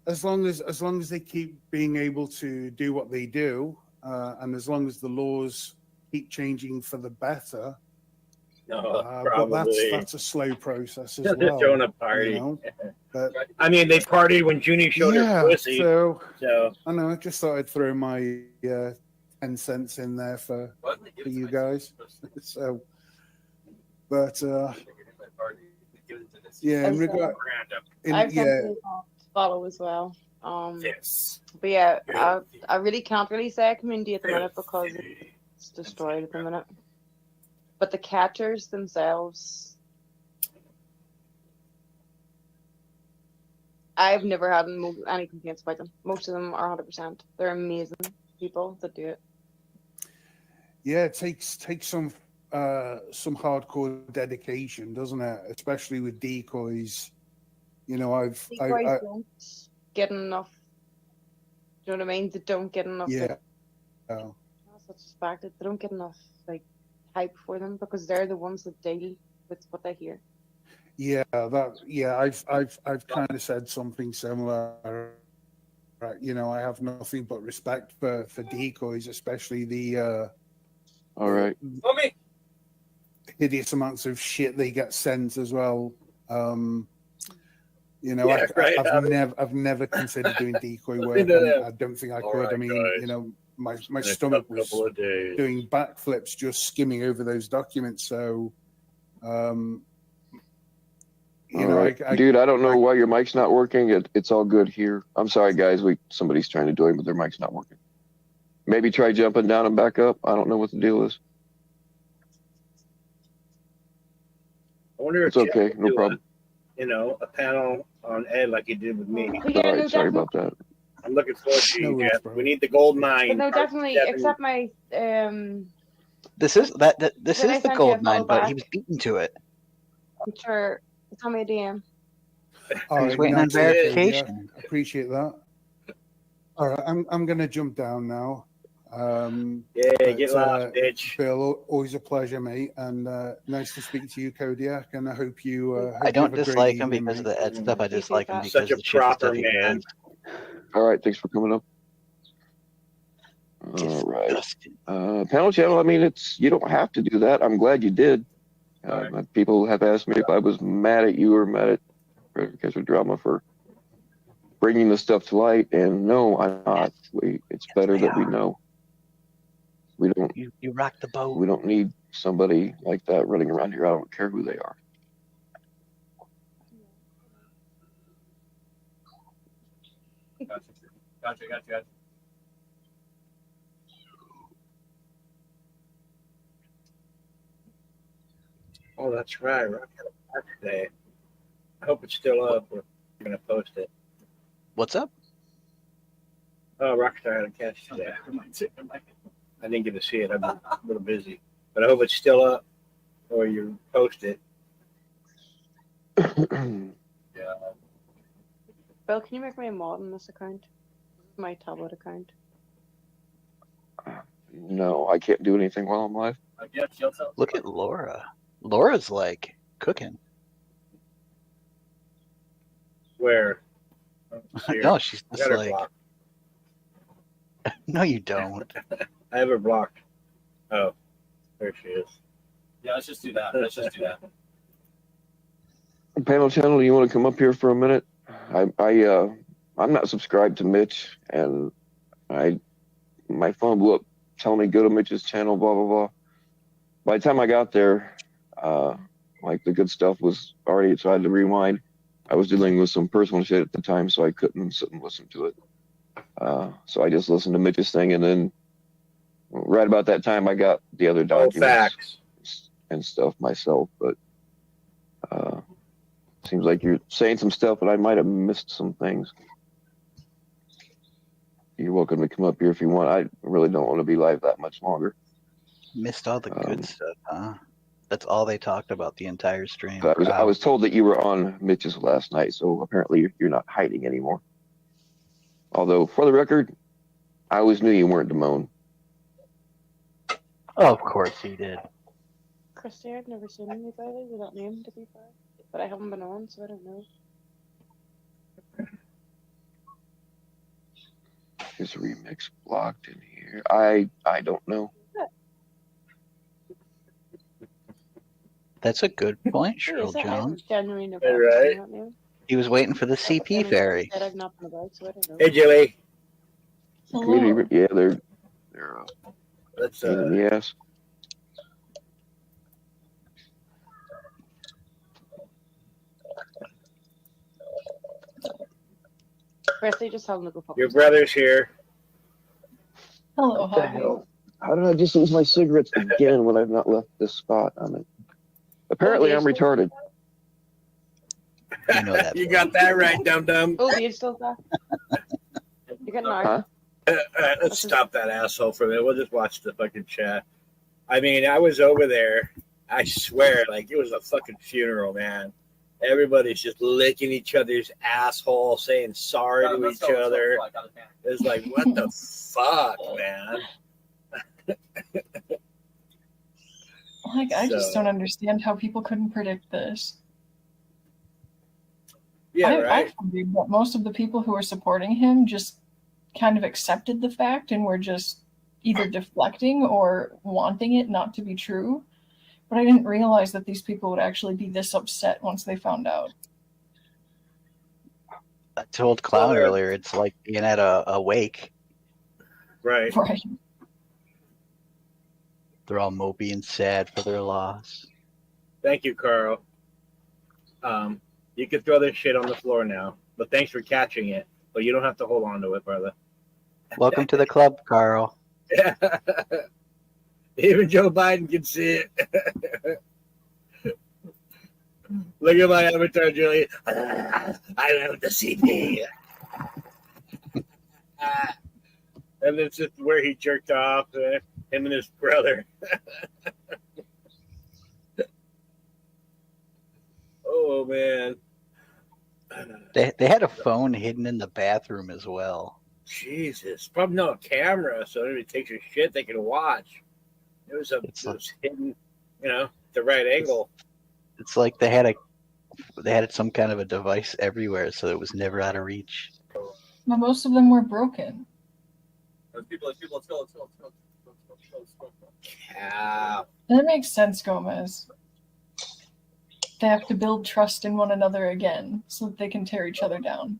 [SPEAKER 11] as long as they keep being able to do what they do, and as long as the laws keep changing for the better. But that's a slow process as well.
[SPEAKER 1] They're throwing a party.
[SPEAKER 11] But,
[SPEAKER 1] I mean, they partied when Junie showed her pussy.
[SPEAKER 11] So I know. I just thought I'd throw my 10 cents in there for you guys. So, but yeah, in regard,
[SPEAKER 8] I've done follow as well. But yeah, I really can't really say a community at the minute because it's destroyed at the minute. But the catchers themselves, I've never had any complaints about them. Most of them are 100%. They're amazing people that do it.
[SPEAKER 11] Yeah, it takes some hardcore dedication, doesn't it? Especially with decoys.
[SPEAKER 8] Decoys don't get enough you know what I mean? They don't get enough.
[SPEAKER 11] Yeah.
[SPEAKER 8] Such as fact that they don't get enough like hype for them because they're the ones that deal with what they hear.
[SPEAKER 11] Yeah, I've kind of said something similar. Right, you know, I have nothing but respect for decoys, especially the
[SPEAKER 3] all right,
[SPEAKER 11] hideous amounts of shit they get sent as well. You know,
[SPEAKER 1] Yeah, right.
[SPEAKER 11] I've never considered doing decoy work. I don't think I could. I mean, you know, my stomach was doing backflips just skimming over those documents. So, you know,
[SPEAKER 3] right. Dude, I don't know why your mic's not working. It's all good here. I'm sorry, guys. Somebody's trying to join, but their mic's not working. Maybe try jumping down and back up. I don't know what the deal is.
[SPEAKER 1] I wonder
[SPEAKER 3] it's
[SPEAKER 1] if
[SPEAKER 3] okay.
[SPEAKER 1] Jeff
[SPEAKER 3] No
[SPEAKER 1] do
[SPEAKER 3] problem.
[SPEAKER 1] a panel on Ed like he did with me.
[SPEAKER 8] Yeah,
[SPEAKER 3] all right,
[SPEAKER 8] no,
[SPEAKER 3] sorry
[SPEAKER 8] definitely.
[SPEAKER 3] about that.
[SPEAKER 1] I'm looking forward to you, Jeff. We need the gold mine.
[SPEAKER 8] But no, definitely. Except my
[SPEAKER 21] This is this
[SPEAKER 8] Did I
[SPEAKER 21] is the
[SPEAKER 8] send you a
[SPEAKER 21] gold
[SPEAKER 8] follow
[SPEAKER 21] mine, but he
[SPEAKER 8] back?
[SPEAKER 21] was beaten to it.
[SPEAKER 8] I'm sure. Tell me a DM.
[SPEAKER 11] All
[SPEAKER 21] He's
[SPEAKER 11] right,
[SPEAKER 21] waiting on
[SPEAKER 11] that's it.
[SPEAKER 21] verification.
[SPEAKER 11] Yeah, appreciate that. All right, I'm gonna jump down now.
[SPEAKER 1] Get lost, bitch.
[SPEAKER 11] Bill, always a pleasure, mate, and nice to speak to you, Kodiak. And I hope you. Hope
[SPEAKER 21] I
[SPEAKER 11] you
[SPEAKER 21] don't
[SPEAKER 11] have a great
[SPEAKER 21] dislike him
[SPEAKER 11] evening,
[SPEAKER 21] because of
[SPEAKER 11] mate.
[SPEAKER 21] the Ed stuff. I dislike him because
[SPEAKER 1] Such a
[SPEAKER 21] of the shit
[SPEAKER 1] proper
[SPEAKER 21] stuff he
[SPEAKER 1] man.
[SPEAKER 21] does.
[SPEAKER 3] All right, thanks for coming up. All right. Panel channel, I mean, you don't have to do that. I'm glad you did. People have asked me if I was mad at you or mad at Catcher Drama for bringing the stuff to light, and no, I'm not. It's better that we know. We don't.
[SPEAKER 21] You rock the boat.
[SPEAKER 3] We don't need somebody like that running around here. I don't care who they are.
[SPEAKER 4] Gotcha.
[SPEAKER 1] Oh, that's right. Rock had a park today. I hope it's still up. We're gonna post it.
[SPEAKER 21] What's up?
[SPEAKER 1] Oh, Rockstar had a catch today. I didn't get to see it. I've been a little busy, but I hope it's still up, or you post it.
[SPEAKER 4] Yeah.
[SPEAKER 8] Bill, can you make me a mod on this account? My tablet account.
[SPEAKER 3] No, I can't do anything while I'm live.
[SPEAKER 21] Look at Laura. Laura's like cooking.
[SPEAKER 1] Where?
[SPEAKER 21] No, she's
[SPEAKER 1] I
[SPEAKER 21] just
[SPEAKER 1] got her
[SPEAKER 21] like.
[SPEAKER 1] blocked.
[SPEAKER 21] No, you don't.
[SPEAKER 1] I have her blocked. Oh, there she is.
[SPEAKER 4] Yeah, let's just do that.
[SPEAKER 3] Panel channel, you want to come up here for a minute? I'm not subscribed to Mitch, and my phone blew up telling me go to Mitch's channel, blah blah blah. By the time I got there, like the good stuff was already, so I had to rewind. I was dealing with some personal shit at the time, so I couldn't sit and listen to it. So I just listened to Mitch's thing, and then right about that time, I got the other documents and stuff myself. But seems like you're saying some stuff, but I might have missed some things. You're welcome to come up here if you want. I really don't want to be live that much longer.
[SPEAKER 21] Missed all the good stuff, huh? That's all they talked about the entire stream.
[SPEAKER 3] I was told that you were on Mitch's last night, so apparently you're not hiding anymore. Although, for the record, I always knew you weren't Damone.
[SPEAKER 21] Oh, of course he did.
[SPEAKER 8] Christy, I've never seen anybody with that name, to be fair. But I haven't been on, so I don't know.
[SPEAKER 3] Is remix blocked in here? I don't know.
[SPEAKER 21] That's a good point,
[SPEAKER 8] Who
[SPEAKER 21] Cheryl
[SPEAKER 8] is it? I
[SPEAKER 21] Jones.
[SPEAKER 8] genuinely never seen that name.
[SPEAKER 21] He was waiting for the CP ferry.
[SPEAKER 8] Said I've not been about, so I don't know.
[SPEAKER 1] Hey, Jilly.
[SPEAKER 3] Community, yeah, they're
[SPEAKER 1] Let's
[SPEAKER 3] pain in the ass.
[SPEAKER 8] Christy, just tell them to go fuck
[SPEAKER 1] Your brother's here.
[SPEAKER 8] Hello,
[SPEAKER 3] What the hell? How did I just lose my cigarettes again when I've not left this spot? Apparently I'm retarded.
[SPEAKER 21] You know that.
[SPEAKER 1] You got that right, dum dum.
[SPEAKER 8] Oh, you still there? You getting
[SPEAKER 3] Huh?
[SPEAKER 1] All right, let's stop that asshole for a minute. We'll just watch the fucking chat. I mean, I was over there. I swear, like it was a fucking funeral, man. Everybody's just licking each other's asshole, saying sorry to each other. It's like, what the fuck, man?
[SPEAKER 12] Like, I just don't understand how people couldn't predict this.
[SPEAKER 1] Yeah, right.
[SPEAKER 12] I believe that most of the people who were supporting him just kind of accepted the fact and were just either deflecting or wanting it not to be true. But I didn't realize that these people would actually be this upset once they found out.
[SPEAKER 21] I told Clown earlier, it's like being at a wake.
[SPEAKER 1] Right.
[SPEAKER 12] Right.
[SPEAKER 21] They're all mopey and sad for their loss.
[SPEAKER 1] Thank you, Carl. You can throw this shit on the floor now, but thanks for catching it. But you don't have to hold on to it, brother.
[SPEAKER 21] Welcome to the club, Carl.
[SPEAKER 1] Yeah. Even Joe Biden can see it. Look at my avatar, Julie. I love the CP. And it's just where he jerked off, him and his brother. Oh, man.
[SPEAKER 21] They had a phone hidden in the bathroom as well.
[SPEAKER 1] Jesus. Probably not a camera, so if it takes your shit, they can watch. It was hidden, the right angle.
[SPEAKER 21] It's like they had some kind of a device everywhere, so it was never out of reach.
[SPEAKER 12] But most of them were broken.
[SPEAKER 4] Let's go.
[SPEAKER 1] Yeah.
[SPEAKER 12] That makes sense, Gomez. They have to build trust in one another again so that they can tear each other down.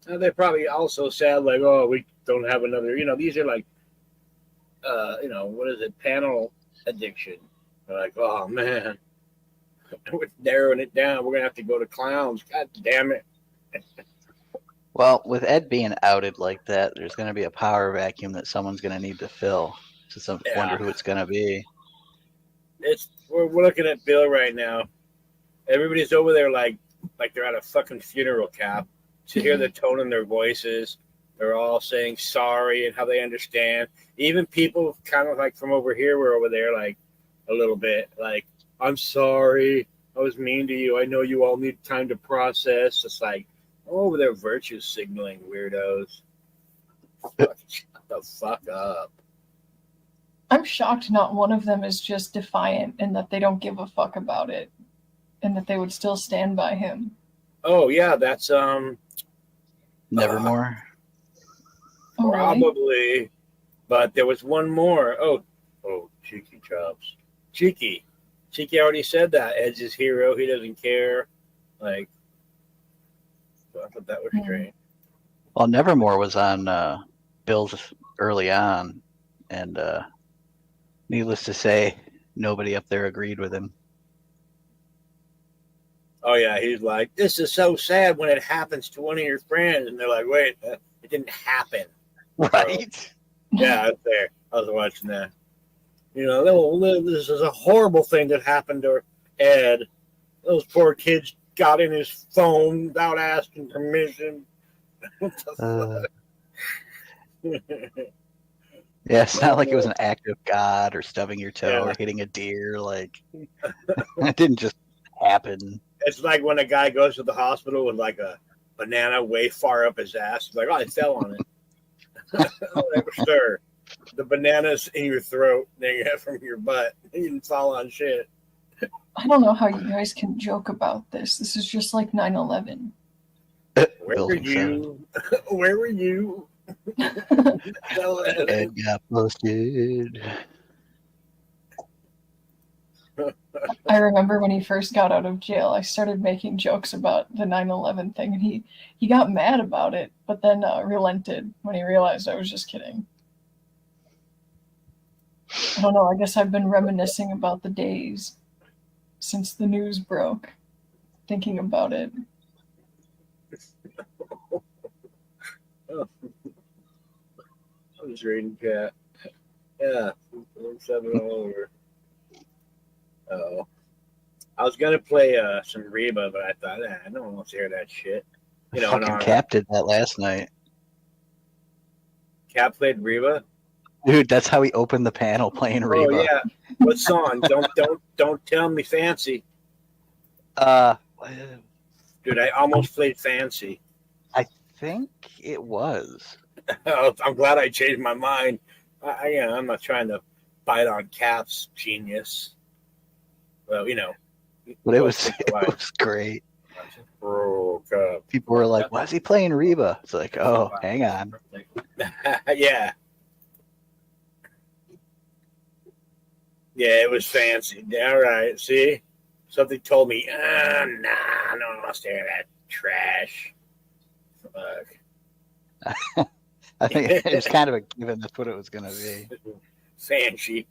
[SPEAKER 1] They probably also said, like, oh, we don't have another, these are like, what is it, panel addiction. They're like, oh, man, we're narrowing it down. We're going to have to go to clowns. God damn it.
[SPEAKER 21] Well, with Ed being outed like that, there's going to be a power vacuum that someone's going to need to fill. Just wonder who it's going to be.
[SPEAKER 1] We're looking at Bill right now. Everybody's over there like they're at a fucking funeral, Cap. To hear the tone in their voices, they're all saying sorry and how they understand. Even people kind of like from over here were over there like a little bit like, I'm sorry, I was mean to you. I know you all need time to process. It's like, over there virtue signaling weirdos. Shut the fuck up.
[SPEAKER 12] I'm shocked not one of them is just defiant and that they don't give a fuck about it and that they would still stand by him.
[SPEAKER 1] Oh, yeah, that's
[SPEAKER 21] Nevermore.
[SPEAKER 1] Probably, really? But there was one more. Oh, Cheeky chops. Cheeky already said that. Ed's his hero. He doesn't care. Like, so I thought that was strange.
[SPEAKER 21] Well, Nevermore was on Bill's early on, and needless to say, nobody up there agreed with him.
[SPEAKER 1] Oh, yeah, he's like, this is so sad when it happens to one of your friends. And they're like, wait, it didn't happen.
[SPEAKER 21] Right?
[SPEAKER 1] So, yeah, I was there. I was watching that. This is a horrible thing that happened to Ed. Those poor kids got in his phone without asking permission. What the fuck?
[SPEAKER 21] Yeah, it's not like it was an act of God or stubbing your toe or hitting a deer. Like, it didn't just happen.
[SPEAKER 1] It's like when a guy goes to the hospital with like a banana way far up his ass. He's like, oh, I fell on it. Sure. The banana's in your throat, then you have from your butt. You didn't fall on shit.
[SPEAKER 12] I don't know how you guys can joke about this. This is just like 9/11.
[SPEAKER 1] Where were you? Where were you?
[SPEAKER 21] Ed got posted.
[SPEAKER 12] I remember when he first got out of jail, I started making jokes about the 9/11 thing, and he got mad about it, but then relented when he realized I was just kidding. I don't know, I guess I've been reminiscing about the days since the news broke, thinking about it.
[SPEAKER 1] I was reading cat. Yeah, 7 all over. Oh, I was gonna play some Reba, but I thought, no one wants to hear that shit.
[SPEAKER 21] Fucking Cap did that last night.
[SPEAKER 1] Cap played Reba.
[SPEAKER 21] Dude, that's how he opened the panel, playing Reba.
[SPEAKER 1] Oh yeah, what song? Don't tell me fancy. Dude, I almost played fancy.
[SPEAKER 21] I think it was.
[SPEAKER 1] I'm glad I changed my mind. I'm not trying to bite on Cap's genius. Well,
[SPEAKER 21] But it was great. People were like, "Why is he playing Reba?" It's like, oh, hang on.
[SPEAKER 1] Yeah. Yeah, it was fancy. All right, see? Something told me, nah, I don't want to stare at that trash. Fuck.
[SPEAKER 21] I think it was kind of a given that's what it was going to be.
[SPEAKER 1] Fancy.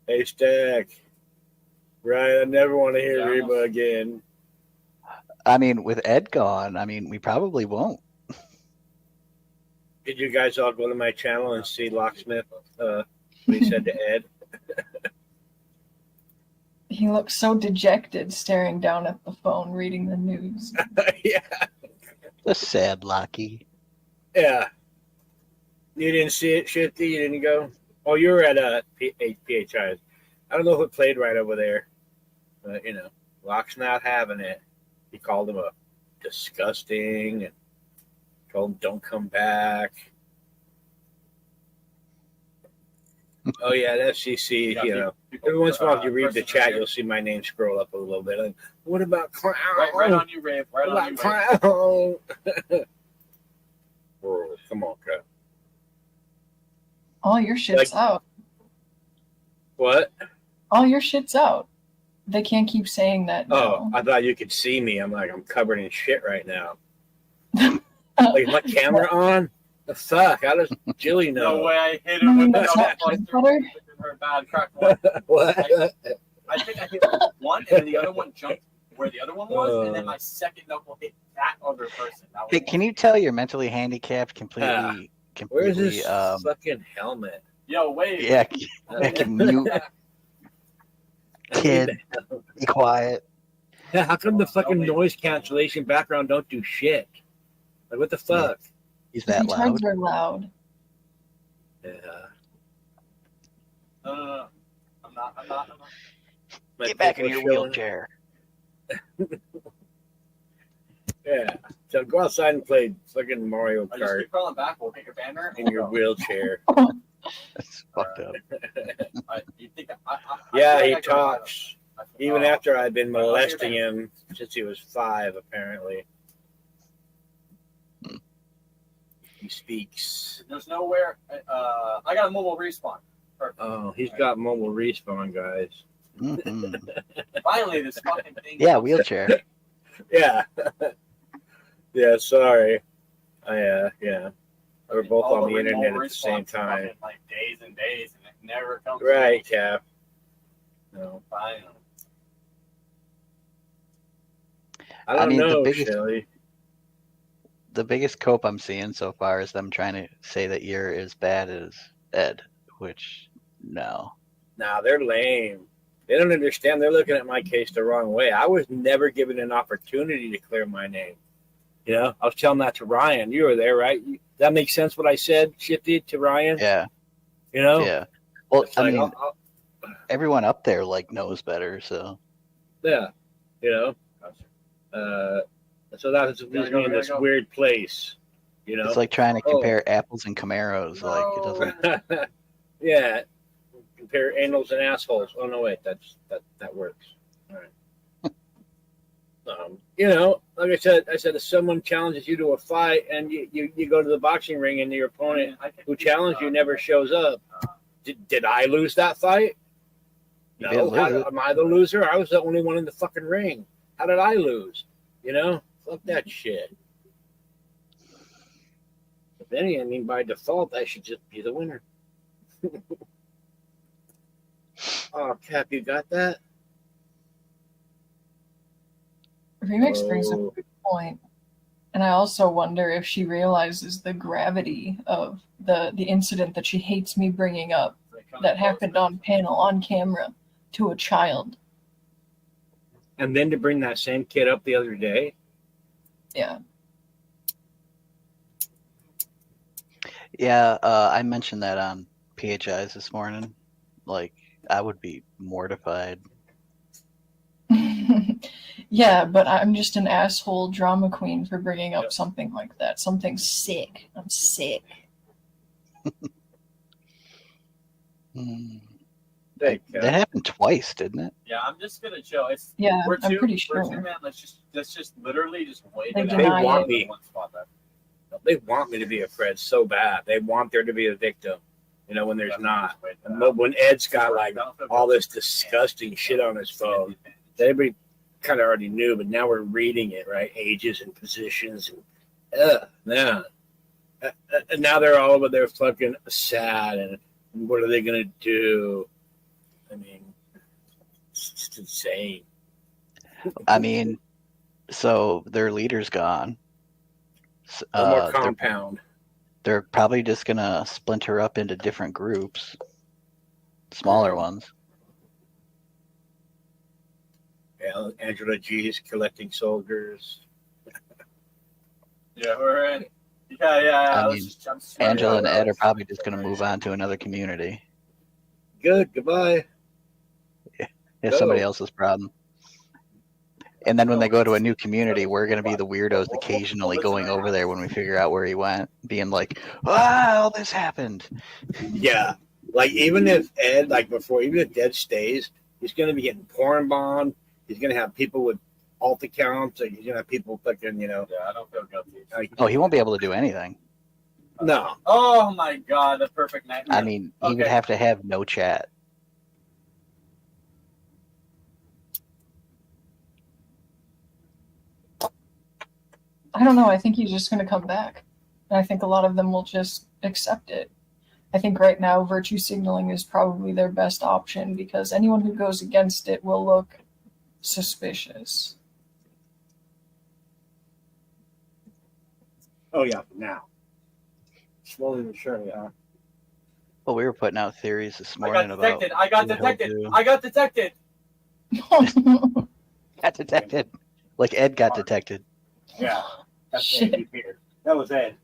[SPEAKER 1] Hey, Stack. Right, I never want to hear Reba again.
[SPEAKER 21] I mean, with Ed gone, we probably won't.
[SPEAKER 1] Did you guys all go to my channel and see Locksmith, what he said to Ed?
[SPEAKER 12] He looks so dejected staring down at the phone, reading the news.
[SPEAKER 1] Yeah.
[SPEAKER 21] The sad Locky.
[SPEAKER 1] Yeah. You didn't see it, Shifty? You didn't go? Oh, you were at PHI. I don't know if it played right over there. But, Locke's not having it. He called him a disgusting and told him don't come back. Oh, yeah, the FCC, every once in a while, if you read the chat, you'll see my name scroll up a little bit. Like, what about Crown?
[SPEAKER 4] Right on you, Rave. Right on you,
[SPEAKER 1] Crown. Oh, come on, Crown.
[SPEAKER 12] All your shit's out.
[SPEAKER 1] What?
[SPEAKER 12] All your shit's out. They can't keep saying that.
[SPEAKER 1] Oh, I thought you could see me. I'm covered in shit right now. Like, is my camera on? The fuck? How does Jilly know?
[SPEAKER 4] No way, I hit him with the her bad crack one.
[SPEAKER 1] What?
[SPEAKER 4] I think I hit one, and then the other one jumped where the other one was, and then my second knuckle hit that other person.
[SPEAKER 21] Hey, can you tell you're mentally handicapped completely?
[SPEAKER 1] Where's his fucking helmet?
[SPEAKER 4] Yo, wait.
[SPEAKER 21] Yeah, mute. Kid, be quiet.
[SPEAKER 1] Yeah, how come the fucking noise cancellation background don't do shit? Like, what the fuck?
[SPEAKER 21] He's that loud.
[SPEAKER 12] Are loud.
[SPEAKER 1] Yeah.
[SPEAKER 4] No. I'm not.
[SPEAKER 21] Get back in your wheelchair.
[SPEAKER 1] Yeah. So go outside and play fucking Mario
[SPEAKER 4] Just
[SPEAKER 1] Kart
[SPEAKER 4] keep crawling back. We'll get your banner
[SPEAKER 1] in your wheelchair.
[SPEAKER 21] That's fucked up.
[SPEAKER 1] Yeah, he talks. Even after I've been molesting him since he was 5, apparently. He speaks.
[SPEAKER 4] There's nowhere. I got a mobile respawn. Perfect.
[SPEAKER 1] Oh, he's got mobile respawn, guys.
[SPEAKER 21] Mm-hmm.
[SPEAKER 4] Finally, this fucking thing.
[SPEAKER 21] Yeah, wheelchair.
[SPEAKER 1] Yeah. Yeah, sorry. Yeah. We're both on the internet at the same time.
[SPEAKER 4] Like days and days, and it never comes.
[SPEAKER 1] Right, Cap. No.
[SPEAKER 4] Finally.
[SPEAKER 1] I don't know, Shelly.
[SPEAKER 21] The biggest cope I'm seeing so far is them trying to say that you're as bad as Ed, which, no.
[SPEAKER 1] Nah, they're lame. They don't understand. They're looking at my case the wrong way. I was never given an opportunity to clear my name. I was telling that to Ryan. You were there, right? That makes sense what I said, Shifty, to Ryan?
[SPEAKER 21] Yeah. Yeah. Well, everyone up there, knows better, so.
[SPEAKER 1] Yeah. So that was me in this weird place.
[SPEAKER 21] It's like trying to compare apples and Camaros. It doesn't.
[SPEAKER 1] Yeah. Compare anals and assholes. Oh, no, wait. That works. All right. Like I said, if someone challenges you to a fight and you go to the boxing ring and your opponent who challenged you never shows up, did I lose that fight? No. Am I the loser? I was the only one in the fucking ring. How did I lose? Fuck that shit. If any, by default, I should just be the winner. Oh, Cap, you got that?
[SPEAKER 12] Remix brings up a good point. And I also wonder if she realizes the gravity of the incident that she hates me bringing up that happened on panel, on camera, to a child.
[SPEAKER 1] And then to bring that same kid up the other day?
[SPEAKER 12] Yeah.
[SPEAKER 21] Yeah, I mentioned that on PHIs this morning. I would be mortified.
[SPEAKER 12] Yeah, but I'm just an asshole drama queen for bringing up something like that. Something sick. I'm sick.
[SPEAKER 21] That happened twice, didn't it?
[SPEAKER 4] Yeah, I'm just gonna chill. It's
[SPEAKER 12] Yeah,
[SPEAKER 4] we're
[SPEAKER 12] I'm
[SPEAKER 4] two,
[SPEAKER 12] pretty
[SPEAKER 4] we're
[SPEAKER 12] sure.
[SPEAKER 4] two, man. Let's just literally just wait
[SPEAKER 12] They
[SPEAKER 4] it
[SPEAKER 12] deny
[SPEAKER 4] out.
[SPEAKER 1] They want
[SPEAKER 12] it.
[SPEAKER 1] me.
[SPEAKER 4] One spot left.
[SPEAKER 1] They want me to be a Fred so bad. They want there to be a victim. You know, when there's not. But when Ed's got like all this disgusting shit on his phone, everybody kind of already knew, but now we're reading it, right? Ages and positions. And, man. And now they're all over there fucking sad. And what are they going to do? I mean, it's just insane.
[SPEAKER 21] I mean, so their leader's gone.
[SPEAKER 1] No more compound.
[SPEAKER 21] They're probably just gonna splinter up into different groups, smaller ones.
[SPEAKER 1] Yeah, Angela G's collecting soldiers.
[SPEAKER 4] Yeah, we're in. Yeah.
[SPEAKER 21] I mean, Angela and Ed are probably just gonna move on to another community.
[SPEAKER 1] Good. Goodbye.
[SPEAKER 21] It's somebody else's problem. And then when they go to a new community, we're going to be the weirdos occasionally going over there when we figure out where he went, being like, all this happened.
[SPEAKER 1] Yeah. Like, even if Ed, even if Ed stays, he's going to be getting porn bombed. He's going to have people with alt accounts. Like, he's going to have people fucking,
[SPEAKER 4] Yeah, I don't feel guilty.
[SPEAKER 21] Oh, he won't be able to do anything.
[SPEAKER 1] No.
[SPEAKER 4] Oh my god, the perfect nightmare.
[SPEAKER 21] I mean, he would have to have no chat.
[SPEAKER 12] I don't know. I think he's just going to come back. And I think a lot of them will just accept it. I think right now virtue signaling is probably their best option because anyone who goes against it will look suspicious.
[SPEAKER 1] Oh, yeah, now. Slowly but surely, huh?
[SPEAKER 21] Well, we were putting out theories this morning about.
[SPEAKER 4] I got detected.
[SPEAKER 21] Got detected. Like Ed got detected.
[SPEAKER 1] Yeah. That's Ed here. That was Ed.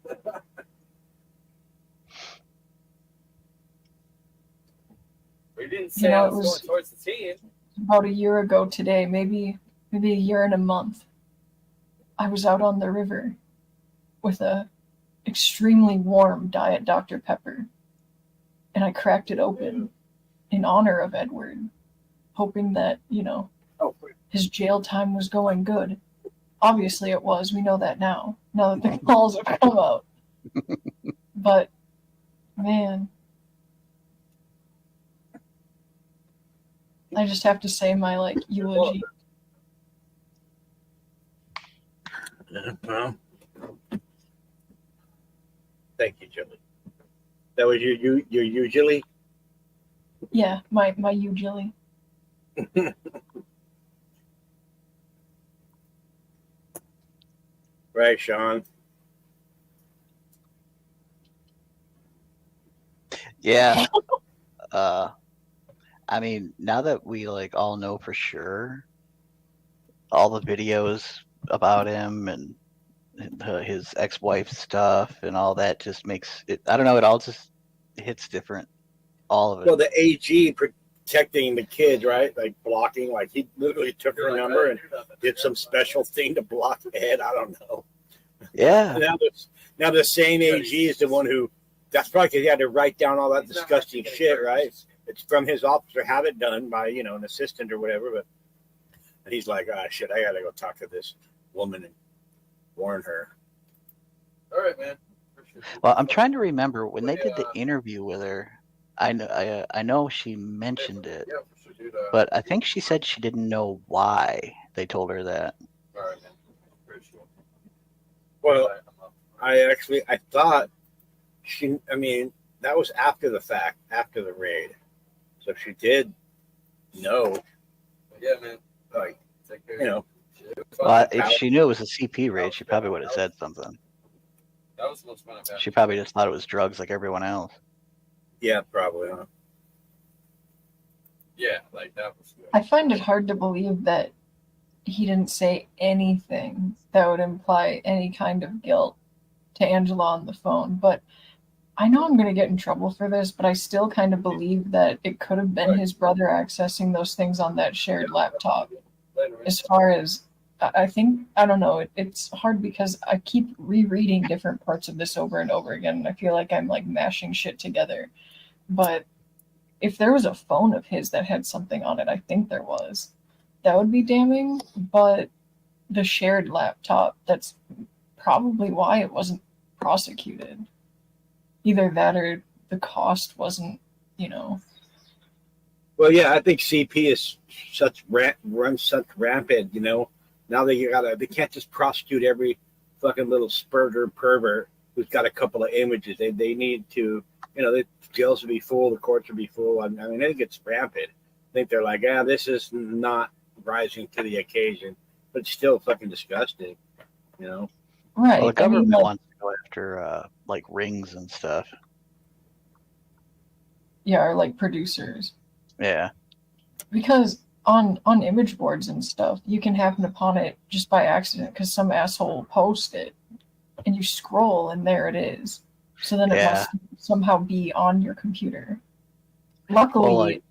[SPEAKER 4] We didn't say I
[SPEAKER 12] it
[SPEAKER 4] was
[SPEAKER 12] was
[SPEAKER 4] going towards the team.
[SPEAKER 12] about a year ago today, maybe a year and a month. I was out on the river with a extremely warm Diet Dr. Pepper, and I cracked it open in honor of Edward, hoping that, his jail time was going good. Obviously it was. We know that now that the calls have come out. But, man, I just have to say my, eulogy.
[SPEAKER 1] Well, thank you, Julie. That was your usually?
[SPEAKER 12] Yeah, my usually.
[SPEAKER 1] Right, Sean.
[SPEAKER 21] Yeah. I mean, now that we all know for sure all the videos about him and his ex-wife's stuff and all that just makes it, I don't know, it all just hits different. All of it.
[SPEAKER 1] Well, the AG protecting the kids, right? Like blocking, he literally took her number and did some special thing to block Ed. I don't know.
[SPEAKER 21] Yeah.
[SPEAKER 1] Now the same AG is the one who, that's probably because he had to write down all that disgusting shit, right? It's from his officer, have it done by, an assistant or whatever. But and he's like, shit, I got to go talk to this woman and warn her.
[SPEAKER 4] All right, man.
[SPEAKER 21] Well, I'm trying to remember when they did the interview with her. I know she mentioned it, but I think she said she didn't know why they told her that.
[SPEAKER 4] All right, man.
[SPEAKER 1] Well, I thought that was after the fact, after the raid. So she did know.
[SPEAKER 4] Yeah, man.
[SPEAKER 21] Well, if she knew it was a CP raid, she probably would have said something.
[SPEAKER 4] That was the most fun I've had.
[SPEAKER 21] She probably just thought it was drugs like everyone else.
[SPEAKER 1] Yeah, probably, huh?
[SPEAKER 4] Yeah, that was good.
[SPEAKER 12] I find it hard to believe that he didn't say anything that would imply any kind of guilt to Angela on the phone. But I know I'm going to get in trouble for this, but I still kind of believe that it could have been his brother accessing those things on that shared laptop. as far as I think, I don't know, it's hard because I keep rereading different parts of this over and over again, and I feel like I'm like mashing shit together. But if there was a phone of his that had something on it, I think there was, that would be damning. But the shared laptop, that's probably why it wasn't prosecuted. Either that or the cost wasn't, you know.
[SPEAKER 1] Well, yeah, I think CP is runs such rampant, you know. Now they can't just prosecute every fucking little spurter pervert who's got a couple of images. They need to, you know, the jails will be full, the courts will be full. I mean, it gets rampant. I think they're like, this is not rising to the occasion, but it's still fucking disgusting, you know.
[SPEAKER 12] Right.
[SPEAKER 21] Well, the government wants to go after like rings and stuff.
[SPEAKER 12] Yeah, or like producers.
[SPEAKER 21] Yeah.
[SPEAKER 12] Because on image boards and stuff, you can happen upon it just by accident because some asshole will post it, and you scroll and there it is. So then it must somehow be on your computer. Luckily,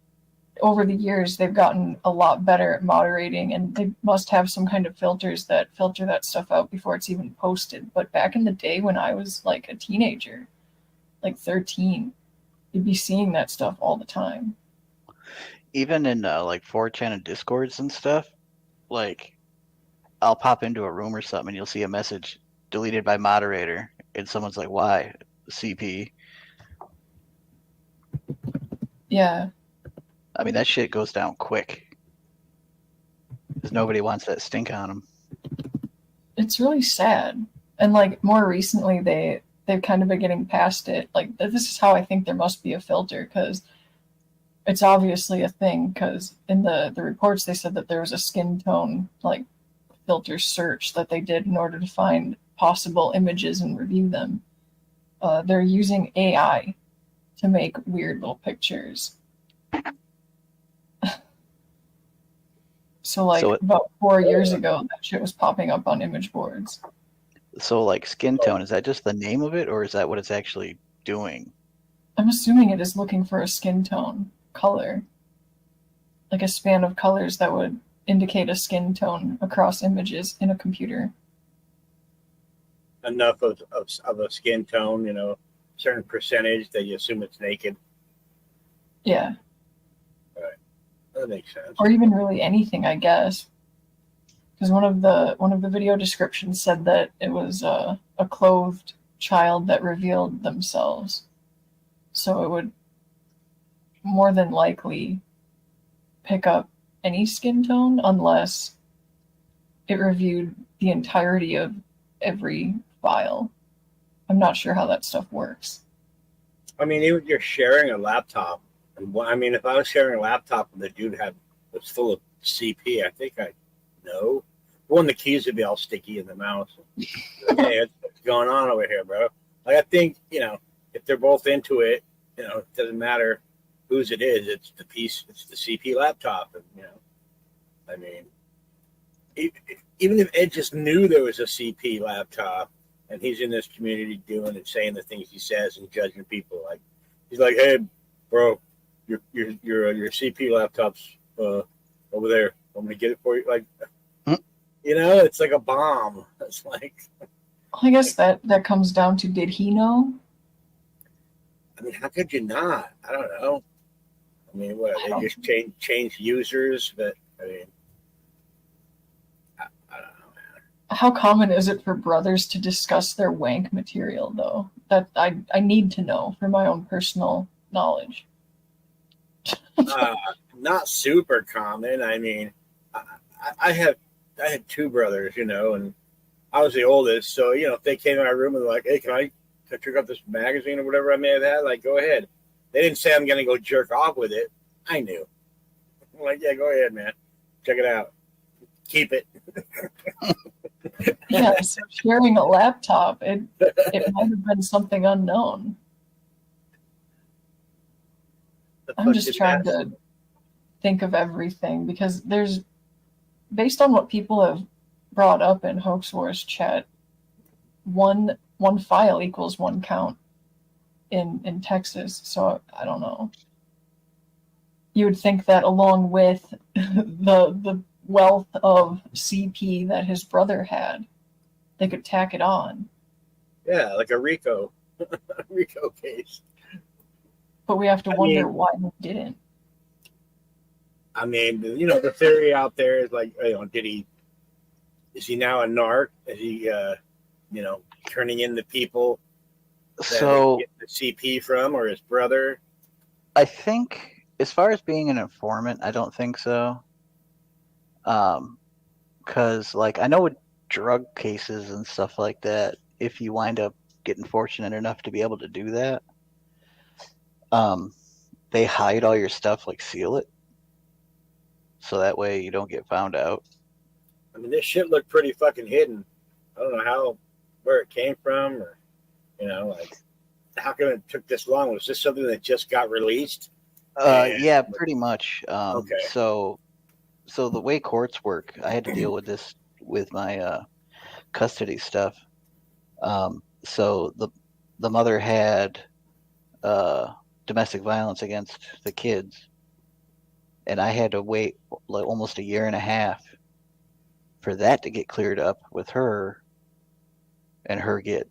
[SPEAKER 12] over the years, they've gotten a lot better at moderating, and they must have some kind of filters that filter that stuff out before it's even posted. But back in the day when I was like a teenager, like 13, you'd be seeing that stuff all the time.
[SPEAKER 21] Even in like 4chan and Discords and stuff, like I'll pop into a room or something and you'll see a message deleted by moderator, and someone's like, why? CP.
[SPEAKER 12] Yeah.
[SPEAKER 21] I mean, that shit goes down quick. Because nobody wants that stink on them.
[SPEAKER 12] It's really sad. And like more recently, they've kind of been getting past it. Like this is how I think there must be a filter, because it's obviously a thing, because in the reports they said that there was a skin tone like filter search that they did in order to find possible images and review them. They're using AI to make weird little pictures. So about 4 years ago, that shit was popping up on image boards.
[SPEAKER 21] So like skin tone, is that just the name of it, or is that what it's actually doing?
[SPEAKER 12] I'm assuming it is looking for a skin tone color, like a span of colors that would indicate a skin tone across images in a computer.
[SPEAKER 1] Enough of a skin tone, you know, certain percentage that you assume it's naked.
[SPEAKER 12] Yeah.
[SPEAKER 1] Right. That makes sense.
[SPEAKER 12] Or even really anything, I guess. Because one of the video descriptions said that it was a clothed child that revealed themselves. So it would more than likely pick up any skin tone unless it reviewed the entirety of every file. I'm not sure how that stuff works.
[SPEAKER 1] I mean, even if you're sharing a laptop, I mean, if I was sharing a laptop and the dude was full of CP, I think I'd know. One, the keys would be all sticky in the mouse. Hey, what's going on over here, bro? Like, I think, you know, if they're both into it, you know, it doesn't matter whose it is. It's the CP laptop. And, you know, I mean, even if Ed just knew there was a CP laptop and he's in this community doing and saying the things he says and judging people, like, he's like, hey, bro, your CP laptop's over there. I'm going to get it for you. Like, you know, it's like a bomb. It's like,
[SPEAKER 12] I guess that comes down to, did he know?
[SPEAKER 1] I mean, how could you not? I don't know. I mean, what, they just change users, but I mean, I don't know, man.
[SPEAKER 12] How common is it for brothers to discuss their wank material, though? That I need to know for my own personal knowledge.
[SPEAKER 1] Not super common. I mean, I had two brothers, you know, and I was the oldest. So, you know, if they came in my room and were like, hey, can I check out this magazine or whatever I may have had? Like, go ahead. They didn't say I'm going to go jerk off with it. I knew. I'm like, yeah, go ahead, man. Check it out. Keep it.
[SPEAKER 12] Yeah, so sharing a laptop, it might have been something unknown. I'm just trying to think of everything, because there's, based on what people have brought up in Hoax Wars chat, one file equals one count in Texas. So I don't know. You would think that along with the wealth of CP that his brother had. They could tack it on.
[SPEAKER 1] Yeah, like a RICO case.
[SPEAKER 12] But we have to wonder why he didn't.
[SPEAKER 1] I mean, the theory out there is like, is he now a narc? Is he, turning in the people that
[SPEAKER 21] So
[SPEAKER 1] he get the CP from, or his brother?
[SPEAKER 21] I think, as far as being an informant, I don't think so. Because, like, I know with drug cases and stuff like that, if you wind up getting fortunate enough to be able to do that, they hide all your stuff, like seal it, so that way you don't get found out.
[SPEAKER 1] I mean, this shit looked pretty fucking hidden. I don't know where it came from, or, how come it took this long? Was this something that just got released?
[SPEAKER 21] Yeah, pretty much.
[SPEAKER 1] Okay.
[SPEAKER 21] So the way courts work, I had to deal with this with my custody stuff. So the mother had domestic violence against the kids, and I had to wait like almost a year and a half for that to get cleared up with her, and her get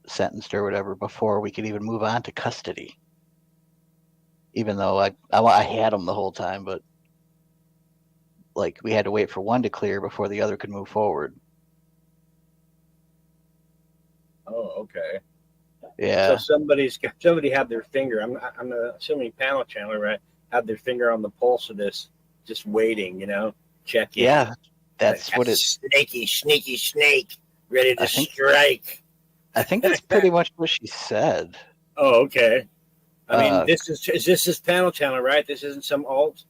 [SPEAKER 21] sentenced or whatever before we could even move on to custody. Even though I had them the whole time, but like we had to wait for one to clear before the other could move forward.
[SPEAKER 1] Oh, okay.
[SPEAKER 21] Yeah.
[SPEAKER 1] So somebody had their finger. I'm assuming Panel Chandler, right? Had their finger on the pulse of this, just waiting, checking.
[SPEAKER 21] Yeah, that's
[SPEAKER 1] like,
[SPEAKER 21] what it.
[SPEAKER 1] Sneaky snake, ready to strike.
[SPEAKER 21] I think that's pretty much what she said.
[SPEAKER 1] Oh, okay. I mean, this is Panel Channel, right? This isn't some alt.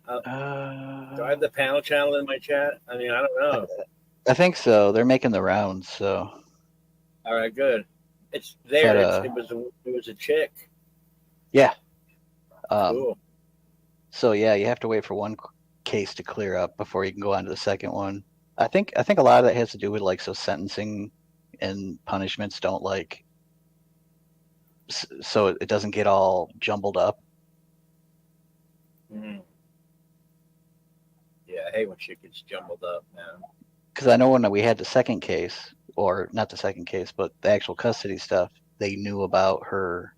[SPEAKER 1] Do I have the Panel Channel in my chat? I mean, I don't know.
[SPEAKER 21] I think so. They're making the rounds, so.
[SPEAKER 1] All right, good. It's there.
[SPEAKER 21] But,
[SPEAKER 1] it was a chick.
[SPEAKER 21] Yeah.
[SPEAKER 1] Cool.
[SPEAKER 21] So yeah, you have to wait for one case to clear up before you can go on to the second one. I think a lot of that has to do with like so sentencing and punishments don't like so it doesn't get all jumbled up.
[SPEAKER 1] Mm. Yeah, I hate when shit gets jumbled up, man.
[SPEAKER 21] Because I know when we had the second case, or not the second case, but the actual custody stuff, they knew about her,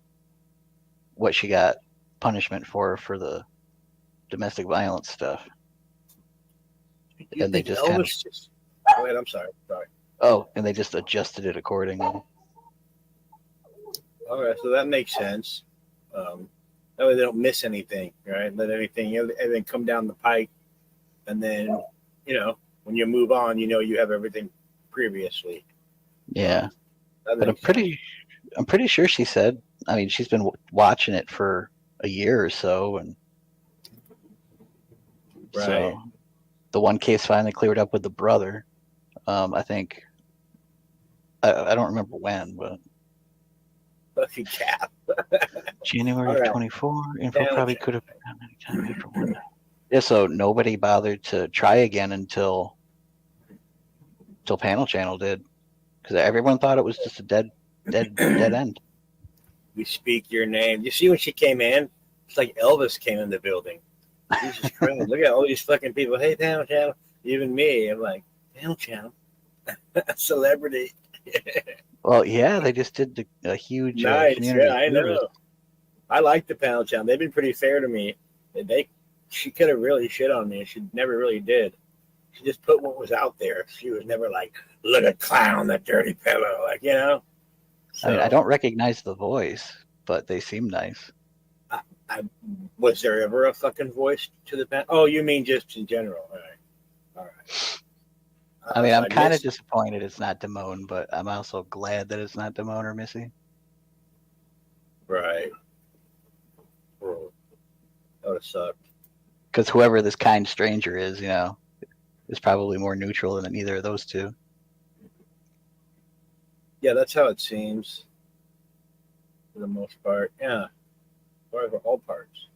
[SPEAKER 21] what she got punishment for the domestic violence stuff. And they just kind of.
[SPEAKER 1] Go ahead, I'm sorry.
[SPEAKER 21] Oh, and they just adjusted it accordingly.
[SPEAKER 1] All right, so that makes sense. That way they don't miss anything, right? Let everything come down the pike, and then when you move on, you have everything previously.
[SPEAKER 21] Yeah, but I'm pretty sure she said. I mean, she's been watching it for a year or so, and
[SPEAKER 1] right.
[SPEAKER 21] So the one case finally cleared up with the brother. I think I don't remember when, but
[SPEAKER 1] fucking cap.
[SPEAKER 21] January of 24. Info probably could have been done anytime after one. Yeah, so nobody bothered to try again until Panel Channel did, because everyone thought it was just a dead end.
[SPEAKER 1] We speak your name. You see when she came in, it's like Elvis came in the building. Jesus Christ! Look at all these fucking people. Hey, Panel Channel, even me. I'm like, Panel Channel, celebrity.
[SPEAKER 21] Well, yeah, they just did a huge
[SPEAKER 1] nice.
[SPEAKER 21] community.
[SPEAKER 1] Yeah, I know. I like the Panel Channel. They've been pretty fair to me. She could have really shit on me. She never really did. She just put what was out there. She was never like, look at clown, that dirty pillow. Like, So,
[SPEAKER 21] I mean, I don't recognize the voice, but they seem nice.
[SPEAKER 1] Was there ever a fucking voice to the panel? Oh, you mean just in general? All right.
[SPEAKER 21] I mean, I'm kind of disappointed it's not Damone, but I'm also glad that it's not Damone or Missy.
[SPEAKER 1] Right. That would have sucked.
[SPEAKER 21] Because whoever this kind stranger is, is probably more neutral than either of those two.
[SPEAKER 1] Yeah, that's how it seems. For the most part. Yeah. For all parts.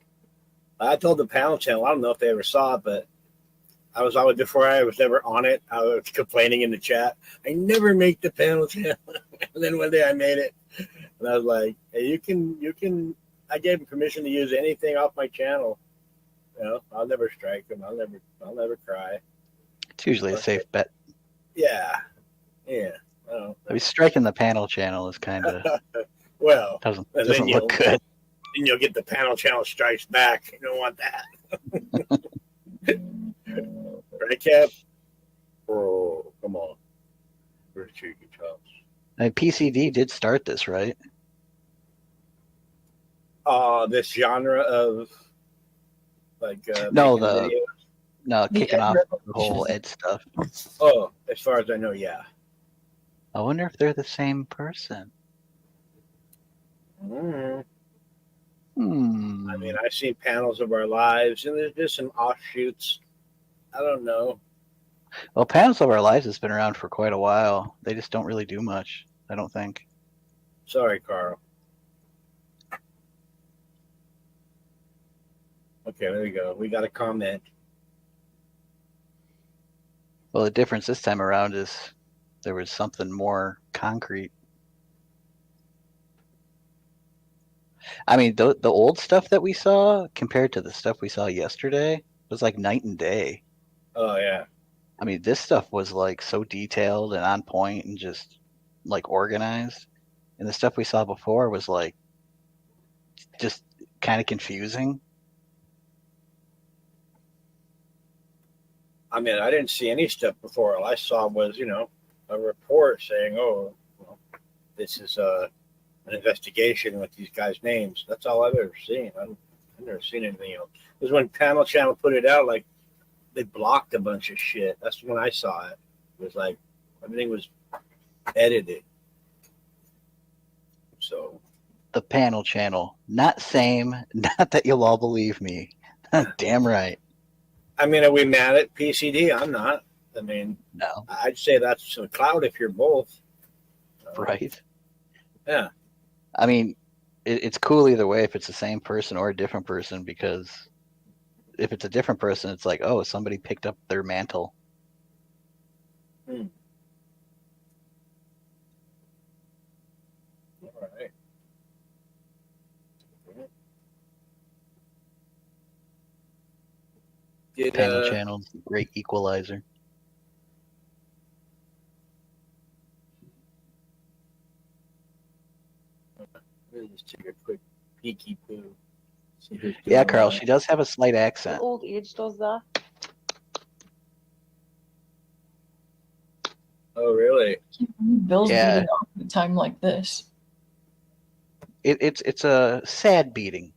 [SPEAKER 1] I told the Panel Channel, I don't know if they ever saw it, but before I was never on it, I was complaining in the chat. I never make the Panel Channel. And then one day I made it. And I was like, hey, you can, I gave him permission to use anything off my channel. I'll never strike him. I'll never cry.
[SPEAKER 21] It's usually a safe bet.
[SPEAKER 1] Yeah. Yeah.
[SPEAKER 21] I mean, striking the panel channel is kind of
[SPEAKER 1] well,
[SPEAKER 21] doesn't
[SPEAKER 1] and then
[SPEAKER 21] look good.
[SPEAKER 1] Then you'll get the panel channel strikes back. You don't want that. Right, Cap? Oh, come on. Where's Cheeky Chops?
[SPEAKER 21] I mean, PCD did start this, right?
[SPEAKER 1] This genre of like
[SPEAKER 21] No,
[SPEAKER 1] making videos?
[SPEAKER 21] kicking off the whole Ed stuff.
[SPEAKER 1] Oh, as far as I know, yeah.
[SPEAKER 21] I wonder if they're the same person.
[SPEAKER 1] Mm.
[SPEAKER 21] Hmm.
[SPEAKER 1] I mean, I've seen panels of our lives, and there's just some offshoots. I don't know.
[SPEAKER 21] Well, Panels of Our Lives has been around for quite a while. They just don't really do much, I don't think.
[SPEAKER 1] Sorry, Carl. Okay, there we go. We got a comment.
[SPEAKER 21] Well, the difference this time around is there was something more concrete. I mean, the old stuff that we saw compared to the stuff we saw yesterday was like night and day.
[SPEAKER 1] Oh, yeah.
[SPEAKER 21] I mean, this stuff was like so detailed and on point and just like organized. And the stuff we saw before was like just kind of confusing.
[SPEAKER 1] I mean, I didn't see any stuff before. All I saw was, a report saying, oh, well, this is an investigation with these guys' names. That's all I've ever seen. I've never seen anything else. It was when Panel Channel put it out, like, they blocked a bunch of shit. That's when I saw it. It was like, everything was edited. So.
[SPEAKER 21] The Panel Channel. Not same. Not that you'll all believe me. Damn right.
[SPEAKER 1] I mean, are we mad at PCD? I'm not. I mean,
[SPEAKER 21] no.
[SPEAKER 1] I'd say that's a cloud if you're both.
[SPEAKER 21] Right.
[SPEAKER 1] Yeah.
[SPEAKER 21] I mean, it's cool either way if it's the same person or a different person, because if it's a different person, it's like, oh, somebody picked up their mantle.
[SPEAKER 1] Hmm. All right.
[SPEAKER 21] Panel Channel's a great equalizer.
[SPEAKER 1] Let me just take a quick peeky poo.
[SPEAKER 21] Yeah, Carl, she does have a slight accent.
[SPEAKER 8] Old age does that.
[SPEAKER 1] Oh, really?
[SPEAKER 12] Bill's
[SPEAKER 21] Yeah.
[SPEAKER 12] beating off at a time like this.
[SPEAKER 21] It's a sad beating.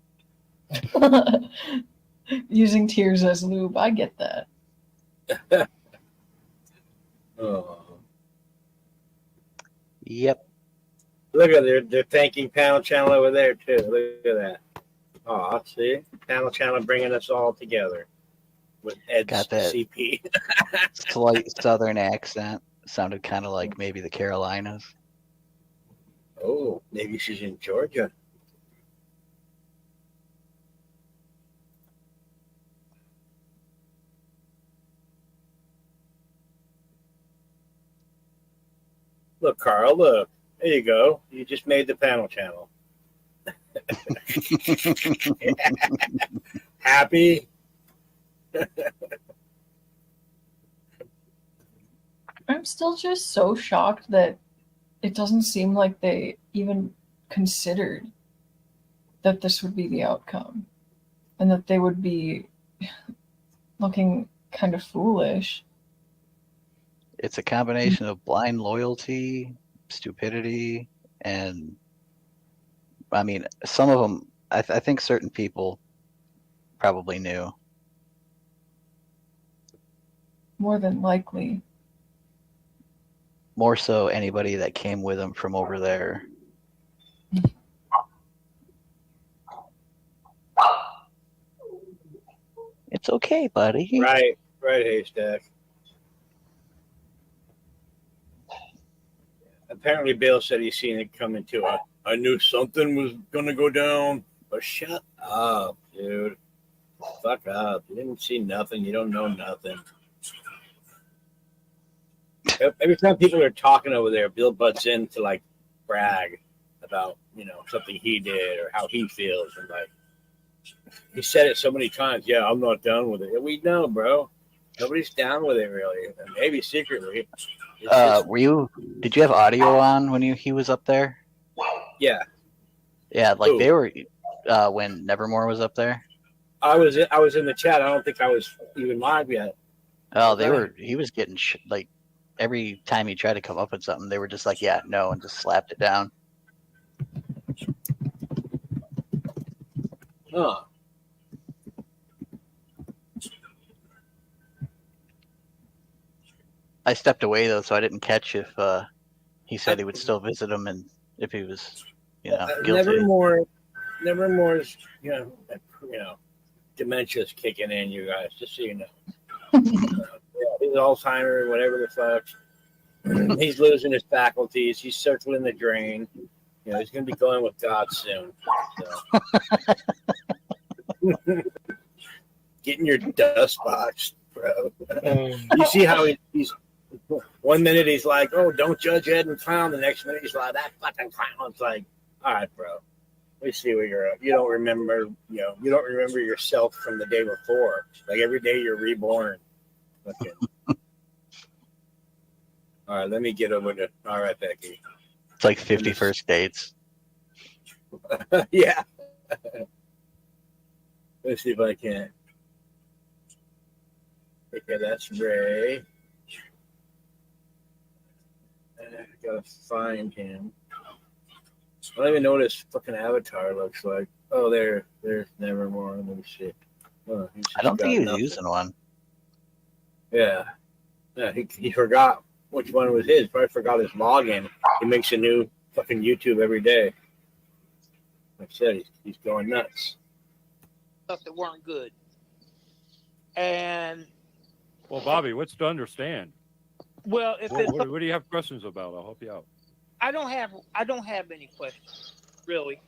[SPEAKER 12] Using tears as lube. I get that.
[SPEAKER 1] Oh.
[SPEAKER 21] Yep.
[SPEAKER 1] Look at they're thanking Panel Channel over there too. Look at that. Oh, see, Panel Channel bringing us all together with Ed's
[SPEAKER 21] Got that
[SPEAKER 1] CP.
[SPEAKER 21] slight southern accent. Sounded kind of like maybe the Carolinas.
[SPEAKER 1] Oh, maybe she's in Georgia. Look, Carl, look. There you go. You just made the Panel Channel. Happy?
[SPEAKER 12] I'm still just so shocked that it doesn't seem like they even considered that this would be the outcome and that they would be looking kind of foolish.
[SPEAKER 21] It's a combination of blind loyalty, stupidity, and I mean, some of them, I think certain people probably knew.
[SPEAKER 12] More than likely.
[SPEAKER 21] More so anybody that came with them from over there. It's okay, buddy.
[SPEAKER 1] Right, Haystack. Apparently, Bill said he's seen it coming too. I knew something was going to go down, but shut up, dude. Fuck up. You didn't see nothing. You don't know nothing. Every time people are talking over there, Bill butts in to like brag about, something he did or how he feels. And like, he said it so many times. Yeah, I'm not done with it. We know, bro. Nobody's down with it really. Maybe secretly.
[SPEAKER 21] Did you have audio on when he was up there?
[SPEAKER 1] Yeah.
[SPEAKER 21] Yeah, like
[SPEAKER 1] Who?
[SPEAKER 21] they were when Nevermore was up there.
[SPEAKER 1] I was in the chat. I don't think I was even live yet.
[SPEAKER 21] Oh, he was getting like every time he tried to come up with something, they were just like, yeah, no, and just slapped it down.
[SPEAKER 1] Huh.
[SPEAKER 21] I stepped away though, so I didn't catch if he said he would still visit him and if he was, guilty.
[SPEAKER 1] Nevermore's, dementia's kicking in, you guys. Just so you know. His Alzheimer's, whatever the fuck. He's losing his faculties. He's circling the drain. He's going to be going with God soon. So. Getting your dust boxed, bro. You see how he's 1 minute he's like, oh, don't judge Ed and clown. The next minute he's like, that fucking clown's like, all right, bro. We see where you're at. You don't remember, you don't remember yourself from the day before. Like every day you're reborn. Okay. All right, let me get over to. All right, Becky.
[SPEAKER 21] It's like 50 first dates.
[SPEAKER 1] Yeah. Let's see if I can. Okay, that's Ray. I gotta find him. I don't even know what his fucking avatar looks like. Oh, there's Nevermore. Let me see. Oh,
[SPEAKER 21] I don't think he was using one.
[SPEAKER 1] Yeah. Yeah, he forgot which one was his. Probably forgot his login. He makes a new fucking YouTube every day. Like I said, he's going nuts.
[SPEAKER 13] Stuff that weren't good. And
[SPEAKER 22] well, Bobby, what's to understand?
[SPEAKER 13] Well,
[SPEAKER 22] what do you have questions about? I'll help you out.
[SPEAKER 13] I don't have any questions, really.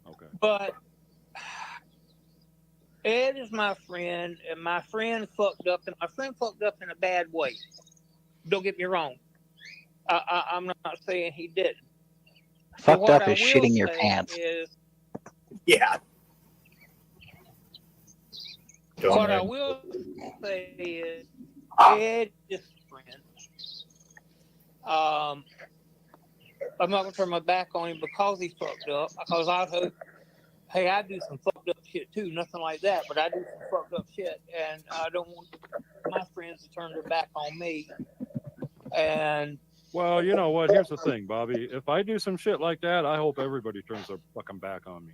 [SPEAKER 22] Okay.
[SPEAKER 13] But Ed is my friend, and my friend fucked up, and my friend fucked up in a bad way. Don't get me wrong. I'm not saying he didn't.
[SPEAKER 21] Fucked up is shitting your pants.
[SPEAKER 1] Yeah.
[SPEAKER 13] What I will say is Ed is a friend. I'm not going to turn my back on him because he fucked up. Because I hope, hey, I do some fucked up shit too. Nothing like that, but I do some fucked up shit, and I don't want my friends to turn their back on me. And
[SPEAKER 22] well, you know what? Here's the thing, Bobby. If I do some shit like that, I hope everybody turns their fucking back on me.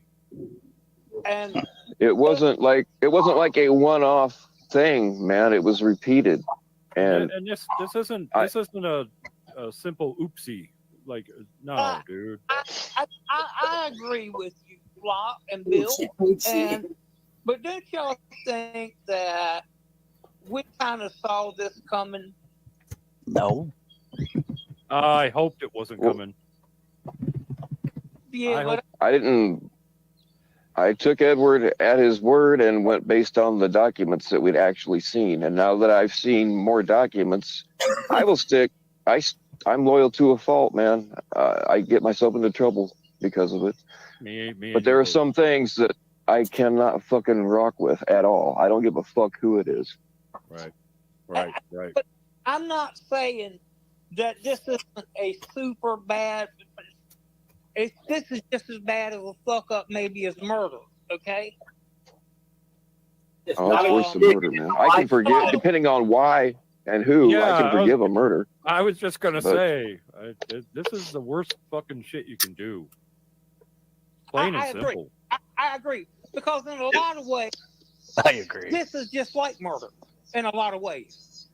[SPEAKER 13] And
[SPEAKER 3] it wasn't like a one-off thing, man. It was repeated, and
[SPEAKER 22] this isn't a simple oopsie. Like, no, dude.
[SPEAKER 13] I agree with you, Flock and Bill. But don't y'all think that we kind of saw this coming?
[SPEAKER 21] No.
[SPEAKER 22] I hoped it wasn't coming.
[SPEAKER 13] Yeah,
[SPEAKER 3] I didn't. I took Edward at his word and went based on the documents that we'd actually seen. And now that I've seen more documents, I will stick. I'm loyal to a fault, man. I get myself into trouble because of it. But there are some things that I cannot fucking rock with at all. I don't give a fuck who it is.
[SPEAKER 22] Right.
[SPEAKER 13] But I'm not saying that this isn't a super bad. This is just as bad of a fuck up, maybe, as murder. Okay.
[SPEAKER 3] It's worse than murder, man. I can forgive, depending on why and who.
[SPEAKER 22] Yeah,
[SPEAKER 3] I can forgive a murder.
[SPEAKER 22] I was just gonna say, this is the worst fucking shit you can do. Plain and simple.
[SPEAKER 13] I agree, because in a lot of ways,
[SPEAKER 21] I agree.
[SPEAKER 13] This is just like murder in a lot of ways.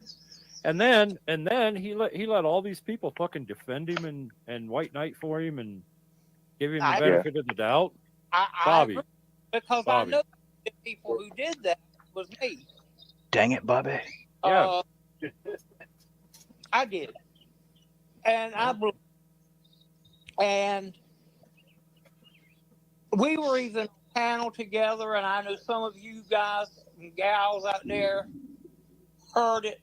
[SPEAKER 22] And then he let all these people fucking defend him and white knight for him and give him the benefit of the doubt. Bobby,
[SPEAKER 13] I agree, because
[SPEAKER 22] Bobby.
[SPEAKER 13] I know the people who did that was me.
[SPEAKER 21] Dang it, Bobby.
[SPEAKER 22] Yeah.
[SPEAKER 13] I did, and we were even on a panel together, and I know some of you guys and gals out there heard it.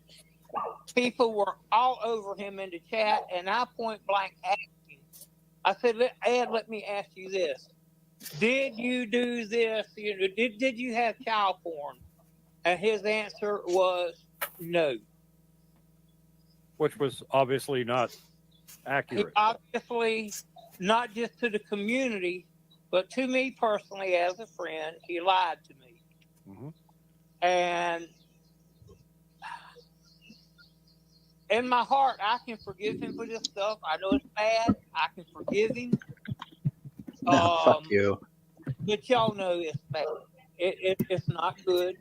[SPEAKER 13] People were all over him in the chat, and I point blank asked him. I said, Ed, let me ask you this. Did you do this? Did you have child porn? And his answer was, No.
[SPEAKER 22] Which was obviously not accurate.
[SPEAKER 13] He obviously, not just to the community, but to me personally as a friend, he lied to me.
[SPEAKER 22] Mm-hmm.
[SPEAKER 13] And in my heart, I can forgive him for this stuff. I know it's bad. I can forgive him.
[SPEAKER 21] No, fuck you.
[SPEAKER 13] But y'all know it's bad. It's not good.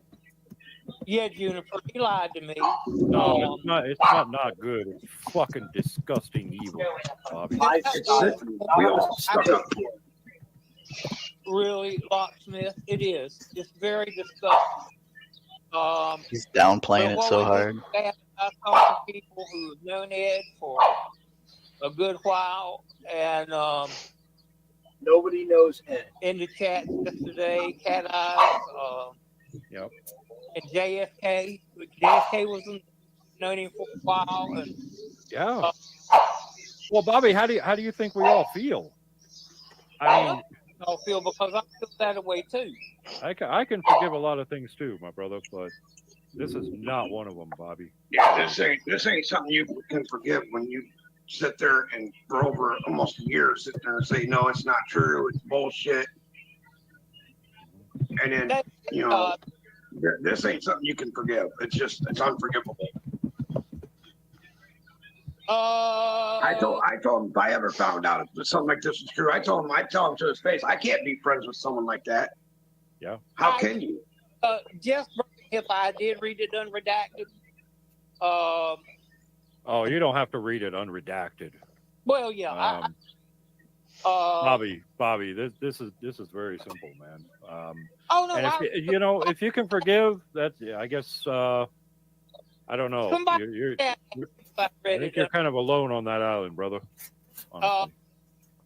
[SPEAKER 13] Yeah, Juniper, he lied to me.
[SPEAKER 22] No, it's not good. It's fucking disgusting evil, Bobby.
[SPEAKER 13] Really, Locksmith, it is. It's very disgusting.
[SPEAKER 21] He's downplaying it so hard.
[SPEAKER 13] I talked to people who have known Ed for a good while, and
[SPEAKER 1] nobody knows Ed.
[SPEAKER 13] In the chat yesterday, Cat Eyes,
[SPEAKER 22] yep,
[SPEAKER 13] and JFK. JFK was known him for a while, and
[SPEAKER 22] yeah. Well, Bobby, how do you think we all feel? I mean,
[SPEAKER 13] I feel because I feel that way too.
[SPEAKER 22] I can forgive a lot of things too, my brother, but this is not one of them, Bobby.
[SPEAKER 14] Yeah, this ain't something you can forgive when you sit there and for over almost a year sit there and say no, it's not true, it's bullshit, and then this ain't something you can forgive. It's unforgivable. I told him if I ever found out if something like this was true, I'd tell him to his face, I can't be friends with someone like that.
[SPEAKER 22] Yeah.
[SPEAKER 14] How can you?
[SPEAKER 13] Just if I did read it unredacted.
[SPEAKER 22] Oh, you don't have to read it unredacted.
[SPEAKER 13] Well, yeah.
[SPEAKER 22] Bobby, this is very simple, man. And if you can forgive, that's I guess I don't know. I think you're kind of alone on that island, brother.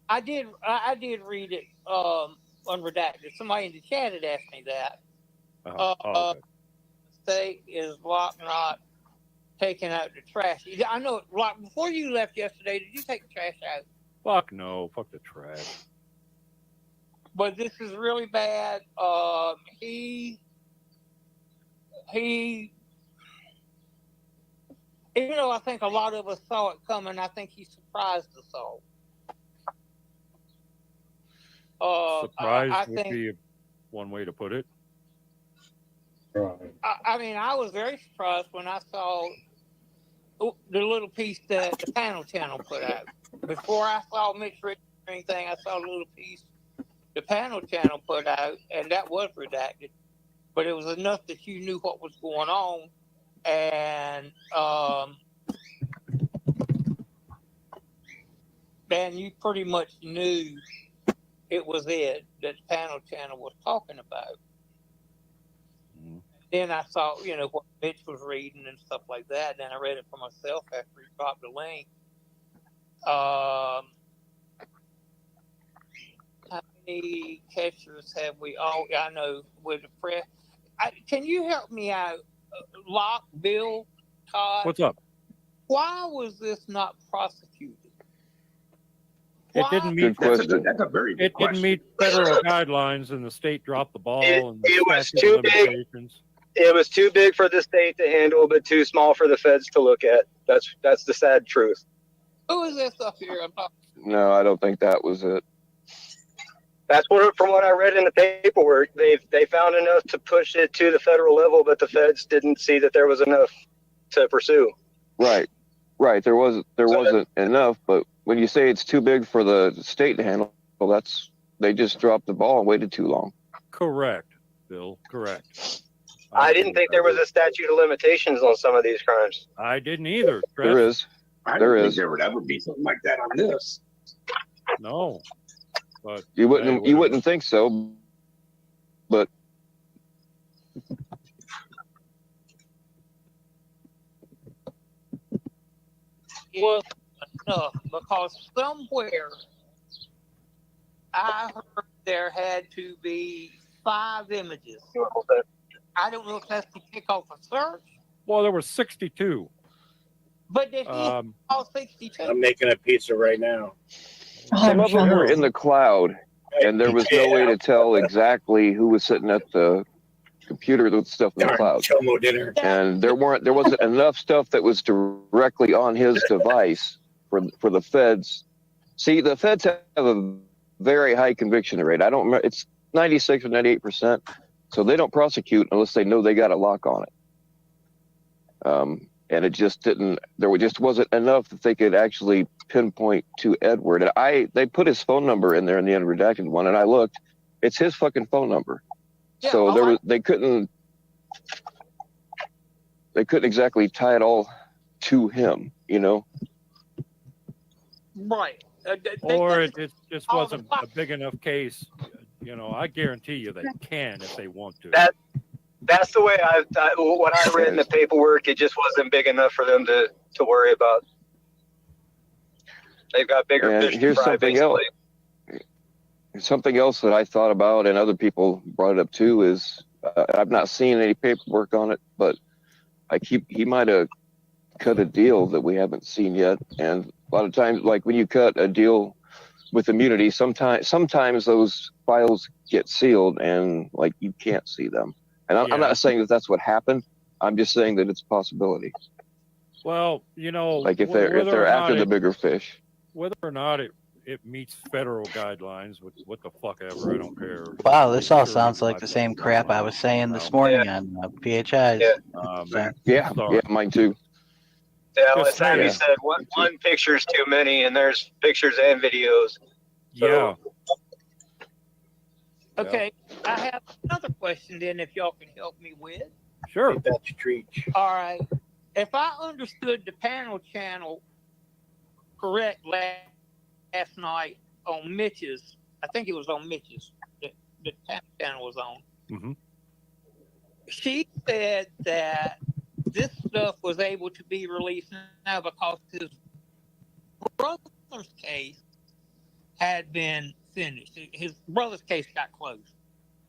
[SPEAKER 13] I did read it unredacted. Somebody in the chat had asked me that.
[SPEAKER 22] Okay.
[SPEAKER 13] State is Locke not taking out the trash? I know, Locke, before you left yesterday, did you take the trash out?
[SPEAKER 22] Fuck no, fuck the trash.
[SPEAKER 13] But this is really bad. He even though I think a lot of us saw it coming, I think he surprised us all.
[SPEAKER 22] Surprised would be one way to put it.
[SPEAKER 13] I mean, I was very surprised when I saw the little piece that the panel channel put out. Before I saw Mitch Richards or anything, I saw a little piece the panel channel put out, and that was redacted. But it was enough that you knew what was going on. And you pretty much knew it was it that the panel channel was talking about. Mm-hmm. Then I saw, what Mitch was reading and stuff like that. Then I read it for myself after he dropped the link. How many catchers have we all? I know with the press. Can you help me out? Locke, Bill, Todd.
[SPEAKER 22] What's up?
[SPEAKER 13] Why was this not prosecuted?
[SPEAKER 22] It didn't meet.
[SPEAKER 14] That's a very good question.
[SPEAKER 22] Didn't meet federal guidelines, and the state dropped the ball.
[SPEAKER 15] It was too big. It was too big for the state to handle, but too small for the feds to look at. That's the sad truth.
[SPEAKER 13] Who is this up here?
[SPEAKER 3] No, I don't think that was it.
[SPEAKER 15] That's from what I read in the paperwork. They found enough to push it to the federal level, but the feds didn't see that there was enough to pursue.
[SPEAKER 3] Right. There wasn't enough, but when you say it's too big for the state to handle, well, they just dropped the ball and waited too long.
[SPEAKER 22] Correct, Bill. Correct.
[SPEAKER 15] I didn't think there was a statute of limitations on some of these crimes.
[SPEAKER 22] I didn't either.
[SPEAKER 3] There is.
[SPEAKER 14] I didn't think there would ever be something like that on this.
[SPEAKER 22] No. But
[SPEAKER 3] you wouldn't think so, but
[SPEAKER 13] was enough because somewhere I heard there had to be 5 images. I don't know if that's to kick off a search.
[SPEAKER 22] Well, there were 62.
[SPEAKER 13] But did he all 62?
[SPEAKER 1] I'm making a pizza right now.
[SPEAKER 3] Some of them were in the cloud, and there was no way to tell exactly who was sitting at the computer with stuff in the cloud.
[SPEAKER 1] Chomo dinner.
[SPEAKER 3] And there wasn't enough stuff that was directly on his device for the feds. See, the feds have a very high conviction rate. I don't remember, it's 96 or 98%. So they don't prosecute unless they know they got a lock on it. And it just didn't, just wasn't enough that they could actually pinpoint to Edward. And they put his phone number in there in the unredacted one, and I looked, it's his fucking phone number.
[SPEAKER 13] Yeah,
[SPEAKER 3] so they couldn't exactly tie it all to him, you know?
[SPEAKER 13] Right.
[SPEAKER 22] Or it just wasn't a big enough case. You know, I guarantee you they can if they want to.
[SPEAKER 15] That's the way what I read in the paperwork. It just wasn't big enough for them to worry about. They've got bigger fish to fry, basically.
[SPEAKER 3] Something else that I thought about, and other people brought it up too, is I've not seen any paperwork on it, but he might have cut a deal that we haven't seen yet. And a lot of times, like when you cut a deal with immunity, sometimes those files get sealed and like you can't see them. And I'm not saying that that's what happened. I'm just saying that it's a possibility.
[SPEAKER 22] Well, you know,
[SPEAKER 3] like if they're after the bigger fish,
[SPEAKER 22] whether or not it meets federal guidelines, what the fuck ever, I don't care.
[SPEAKER 21] Wow, this all sounds like the same crap I was saying this morning on PHIs.
[SPEAKER 3] Yeah, mine too.
[SPEAKER 15] Yeah, like Sammy said, one picture is too many, and there's pictures and videos.
[SPEAKER 22] So.
[SPEAKER 13] Okay, I have another question then, if y'all can help me with.
[SPEAKER 22] Sure.
[SPEAKER 1] That's a treat.
[SPEAKER 13] All right. If I understood the panel channel correct last night on Mitch's, I think it was on Mitch's, the panel channel was on.
[SPEAKER 22] Mm-hmm.
[SPEAKER 13] She said that this stuff was able to be released now because his brother's case had been finished. His brother's case got closed.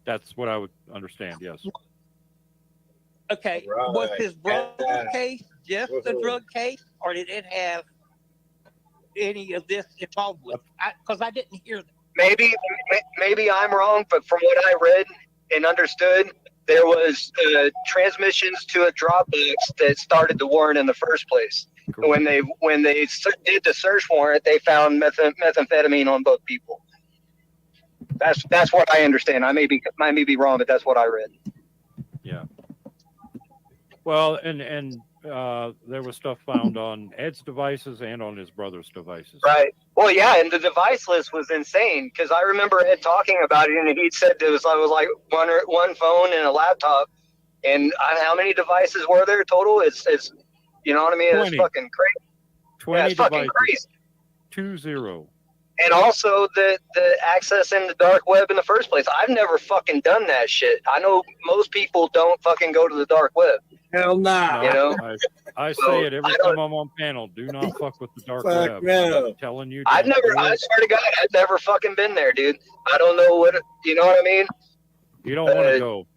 [SPEAKER 22] That's what I would understand, yes.
[SPEAKER 13] Okay,
[SPEAKER 1] Right.
[SPEAKER 13] was his brother's case just a drug case, or did it have any of this involved with it? Because I didn't hear that.
[SPEAKER 15] Maybe I'm wrong, but from what I read and understood, there was transmissions to a Dropbox that started the warrant in the first place. Cool. When they did the search warrant, they found methamphetamine on both people. That's what I understand. I may be wrong, but that's what I read.
[SPEAKER 22] Yeah. Well, and there was stuff found on Ed's devices and on his brother's devices.
[SPEAKER 15] Right. Well, yeah, and the device list was insane because I remember Ed talking about it, and he'd said it was like one phone and a laptop. And how many devices were there total? It's you know what I mean?
[SPEAKER 22] 20.
[SPEAKER 15] It's fucking crazy.
[SPEAKER 22] 20
[SPEAKER 15] it's fucking
[SPEAKER 22] devices.
[SPEAKER 15] crazy.
[SPEAKER 22] 20.
[SPEAKER 15] And also the access in the dark web in the first place. I've never fucking done that shit. I know most people don't fucking go to the dark web.
[SPEAKER 1] Hell nah.
[SPEAKER 15] You know?
[SPEAKER 22] I say it every time I'm on panel. Do not fuck with the dark web.
[SPEAKER 1] No.
[SPEAKER 22] I'm telling you.
[SPEAKER 15] I swear to God, I've never fucking been there, dude. I don't know you know what I mean?
[SPEAKER 22] You don't want to go.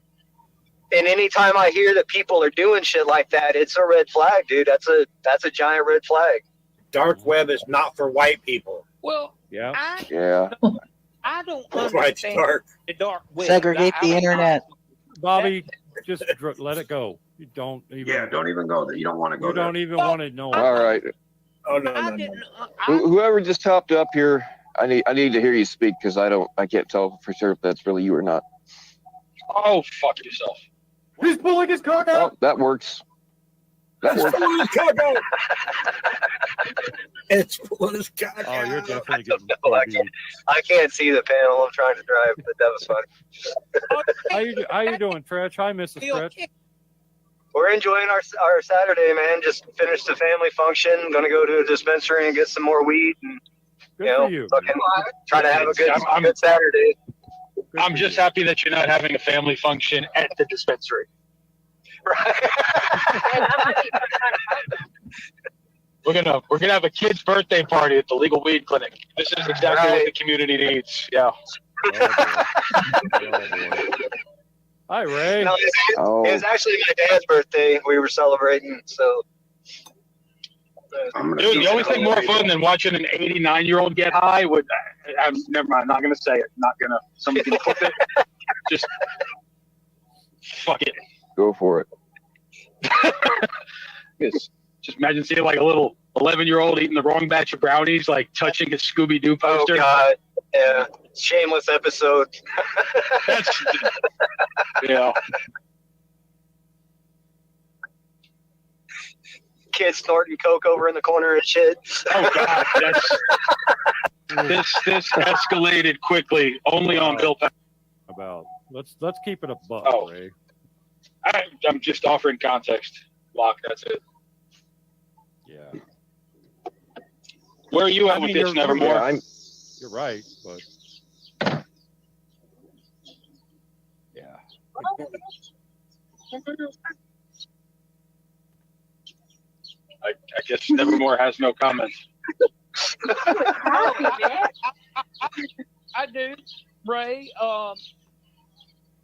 [SPEAKER 15] And anytime I hear that people are doing shit like that, it's a red flag, dude. That's a giant red flag.
[SPEAKER 1] Dark web is not for white people.
[SPEAKER 13] Well,
[SPEAKER 22] yeah.
[SPEAKER 13] I don't
[SPEAKER 1] That's why it's
[SPEAKER 13] understand
[SPEAKER 1] dark.
[SPEAKER 13] the dark web.
[SPEAKER 21] Segregate the internet.
[SPEAKER 22] Bobby, just let it go. You don't even.
[SPEAKER 14] Yeah, don't even go there. You don't want to go
[SPEAKER 22] You
[SPEAKER 14] there.
[SPEAKER 22] don't even want to know.
[SPEAKER 3] All right.
[SPEAKER 1] Oh no.
[SPEAKER 3] Whoever just topped up here, I need to hear you speak because I can't tell for sure if that's really you or not.
[SPEAKER 7] Oh, fuck yourself. He's pulling his cock out.
[SPEAKER 3] Oh, that works. That works.
[SPEAKER 1] Pulling his cock out. It's pulling his cock out.
[SPEAKER 22] Oh, you're definitely getting.
[SPEAKER 15] I can't see the panel. I'm trying to drive, but that was fun.
[SPEAKER 22] How you doing, Tretch? Hi, Mrs. Tretch.
[SPEAKER 15] We're enjoying our Saturday, man. Just finished the family function. Going to go to a dispensary and get some more weed, and fucking try to have a good Saturday.
[SPEAKER 7] I'm just happy that you're not having a family function at the dispensary.
[SPEAKER 15] Right.
[SPEAKER 7] We're gonna have a kid's birthday party at the legal weed clinic. This is exactly what the community needs. Yeah.
[SPEAKER 22] Hi, Ray.
[SPEAKER 15] No, it was actually my dad's birthday. We were celebrating, so.
[SPEAKER 7] Dude, the only thing more fun than watching an 89-year-old get high would. Never mind. Not gonna say it. Not gonna. Someone can clip it. Just. Fuck it.
[SPEAKER 3] Go for it.
[SPEAKER 7] Just imagine seeing like a little 11-year-old eating the wrong batch of brownies, like touching a Scooby-Doo poster.
[SPEAKER 15] Oh God, yeah, shameless episode.
[SPEAKER 7] That's yeah.
[SPEAKER 15] Kid snorting coke over in the corner and shit.
[SPEAKER 7] Oh God, this escalated quickly. Only on Bill.
[SPEAKER 22] About let's keep it a buck, Ray.
[SPEAKER 7] I'm just offering context. Lock. That's it.
[SPEAKER 22] Yeah.
[SPEAKER 7] Where are you at with this, Nevermore?
[SPEAKER 22] You're right, but yeah.
[SPEAKER 7] I guess Nevermore has no comments.
[SPEAKER 13] I do, Ray.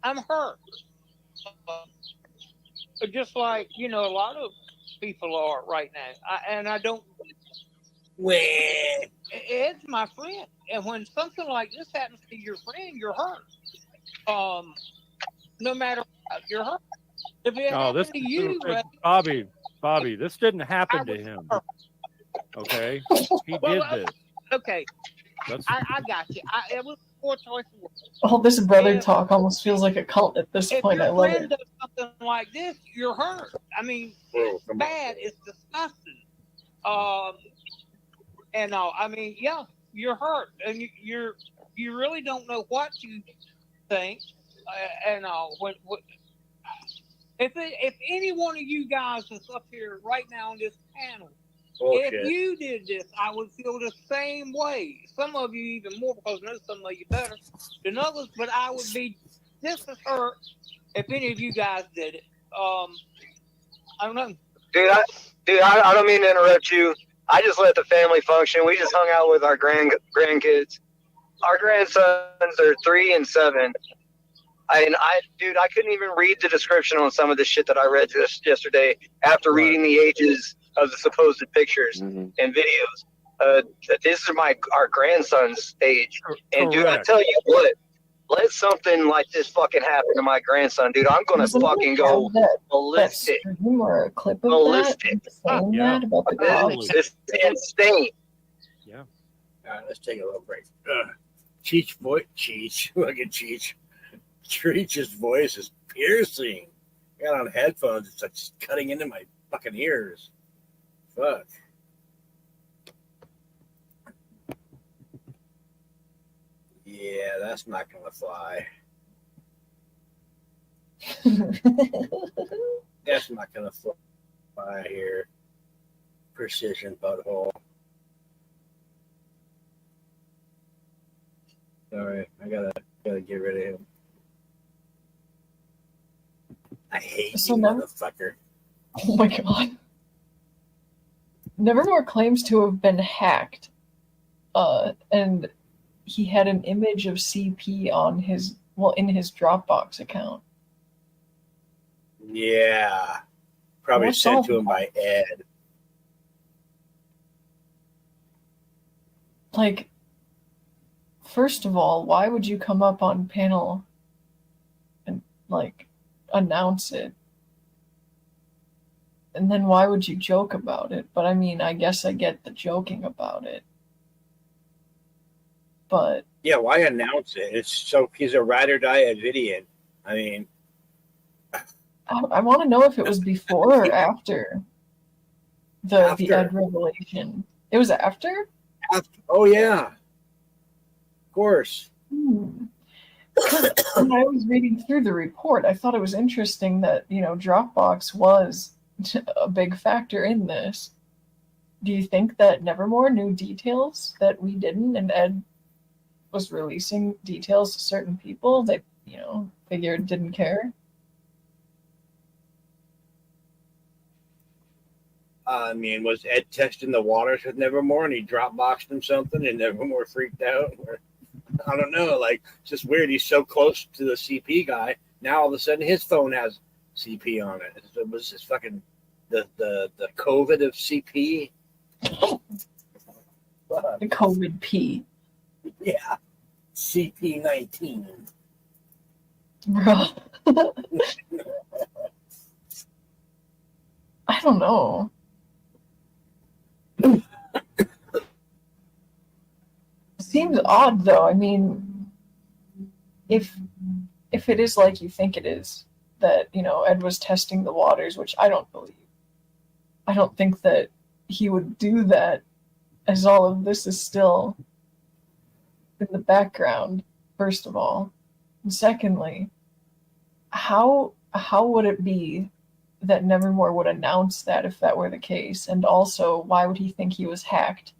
[SPEAKER 13] I'm hurt. Just like, a lot of people are right now. I don't. It's my friend. And when something like this happens to your friend, you're hurt. No matter what, you're hurt. If it happened to you, Ray,
[SPEAKER 22] Bobby, this didn't happen to him. Okay? He did this.
[SPEAKER 13] Okay. I got you. It was poor choice of words.
[SPEAKER 12] All this brother talk almost feels like a cult at this
[SPEAKER 13] If
[SPEAKER 12] point.
[SPEAKER 13] your
[SPEAKER 12] I love
[SPEAKER 13] friend
[SPEAKER 12] it.
[SPEAKER 13] does something like this, you're hurt. I mean, it's bad. It's disgusting. And all. I mean, yeah, you're hurt, and you really don't know what you think. And all. If any one of you guys is up here right now on this panel, if you did this, I would feel the same way. Some of you even more, because I know some of you better than others, but I would be just as hurt if any of you guys did it. I don't know.
[SPEAKER 15] Dude, I don't mean to interrupt you. I just let the family function. We just hung out with our grandkids. Our grandsons are 3 and 7. I couldn't even read the description on some of the shit that I read just yesterday after reading the ages of the supposed pictures and videos. This is our grandson's age. And dude, I tell you what, let something like this fucking happen to my grandson, dude. I'm going to fucking go ballistic.
[SPEAKER 12] That stream or a clip of
[SPEAKER 15] ballistic.
[SPEAKER 12] that saying that about the cops.
[SPEAKER 15] It's insane.
[SPEAKER 22] Yeah.
[SPEAKER 1] All right, let's take a little break. Cheech voice, look at Cheech. Cheech's voice is piercing. I got on headphones. It's like cutting into my fucking ears. Fuck. Yeah, that's not gonna fly. That's not gonna fly here. Precision butthole. Sorry, I gotta get rid of him. I hate you, motherfucker.
[SPEAKER 12] Oh my god. Nevermore claims to have been hacked. And he had an image of CP on in his Dropbox account.
[SPEAKER 1] Yeah. Probably sent to him by Ed.
[SPEAKER 12] Like, first of all, why would you come up on panel and, like, announce it? And then why would you joke about it? But I mean, I guess I get the joking about it. But
[SPEAKER 1] yeah, why announce it? It's so he's a ride or die Edvidian. I mean,
[SPEAKER 12] I want to know if it was before or after the Ed revelation. It was after?
[SPEAKER 1] Oh yeah, of course.
[SPEAKER 12] When I was reading through the report, I thought it was interesting that Dropbox was a big factor in this. Do you think that Nevermore knew details that we didn't, and Ed was releasing details to certain people that figured didn't care?
[SPEAKER 1] I mean, was Ed testing the waters with Nevermore and he Dropboxed him something and Nevermore freaked out? Or, I don't know. Like, it's just weird. He's so close to the CP guy. Now all of a sudden his phone has CP on it. It was just fucking the COVID of CP.
[SPEAKER 12] The COVID P.
[SPEAKER 1] Yeah. CP-19.
[SPEAKER 12] Bro. I don't know. Seems odd, though. I mean, if it is like you think it is, that, you know, Ed was testing the waters, which I don't believe. I don't think that he would do that, as all of this is still in the background, first of all. And secondly, how would it be that Nevermore would announce that if that were the case? And also, why would he think he was hacked?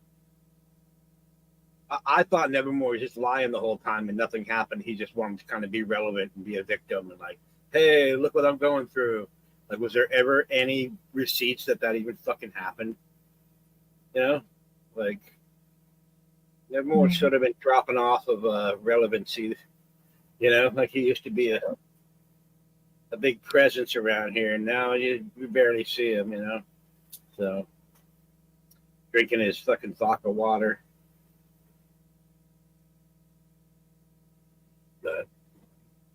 [SPEAKER 1] I thought Nevermore was just lying the whole time and nothing happened. He just wanted to kind of be relevant and be a victim and like, hey, look what I'm going through. Like, was there ever any receipts that even fucking happened? You know, like Nevermore should have been dropping off of relevancy. You know, like he used to be a big presence around here, and now we barely see him. You know, so drinking his fucking vodka water. But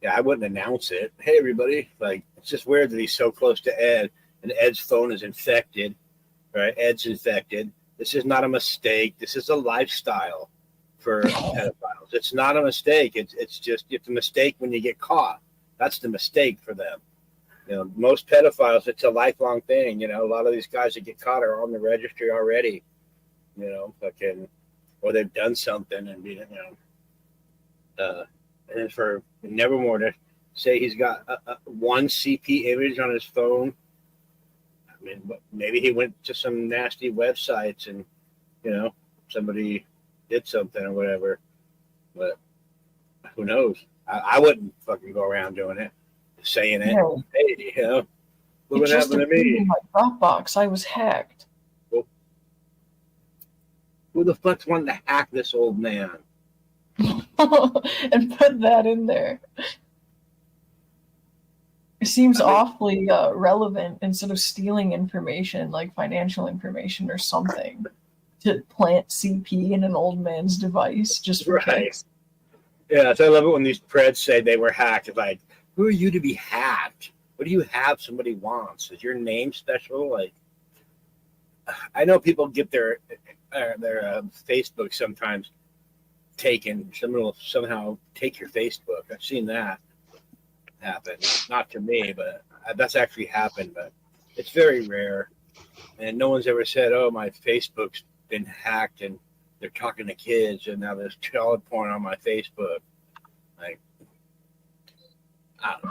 [SPEAKER 1] yeah, I wouldn't announce it. Hey, everybody! Like, it's just weird that he's so close to Ed, and Ed's phone is infected. Right? Ed's infected. This is not a mistake. This is a lifestyle for pedophiles. It's not a mistake. It's just it's a mistake when you get caught. That's the mistake for them. You know, most pedophiles, it's a lifelong thing. You know, a lot of these guys that get caught are on the registry already. You know, fucking, or they've done something and you know. And then for Nevermore to say he's got one CP image on his phone, I mean, maybe he went to some nasty websites and, you know, somebody did something or whatever. But who knows? I wouldn't fucking go around doing it, saying it.
[SPEAKER 12] No.
[SPEAKER 1] Hey, you know, look what happened to me.
[SPEAKER 12] In my Dropbox, I was hacked.
[SPEAKER 1] Well, who the fuck's wanting to hack this old man?
[SPEAKER 12] And put that in there. It seems awfully relevant instead of stealing information, like financial information or something, to plant CP in an old man's device just for kicks.
[SPEAKER 1] Yeah, so I love it when these preds say they were hacked. It's like, who are you to be hacked? What do you have somebody wants? Is your name special? Like, I know people get their Facebook sometimes taken. Someone will somehow take your Facebook. I've seen that happen. Not to me, but that's actually happened. But it's very rare, and no one's ever said, "Oh, my Facebook's been hacked and they're talking to kids, and now there's child porn on my Facebook." Like,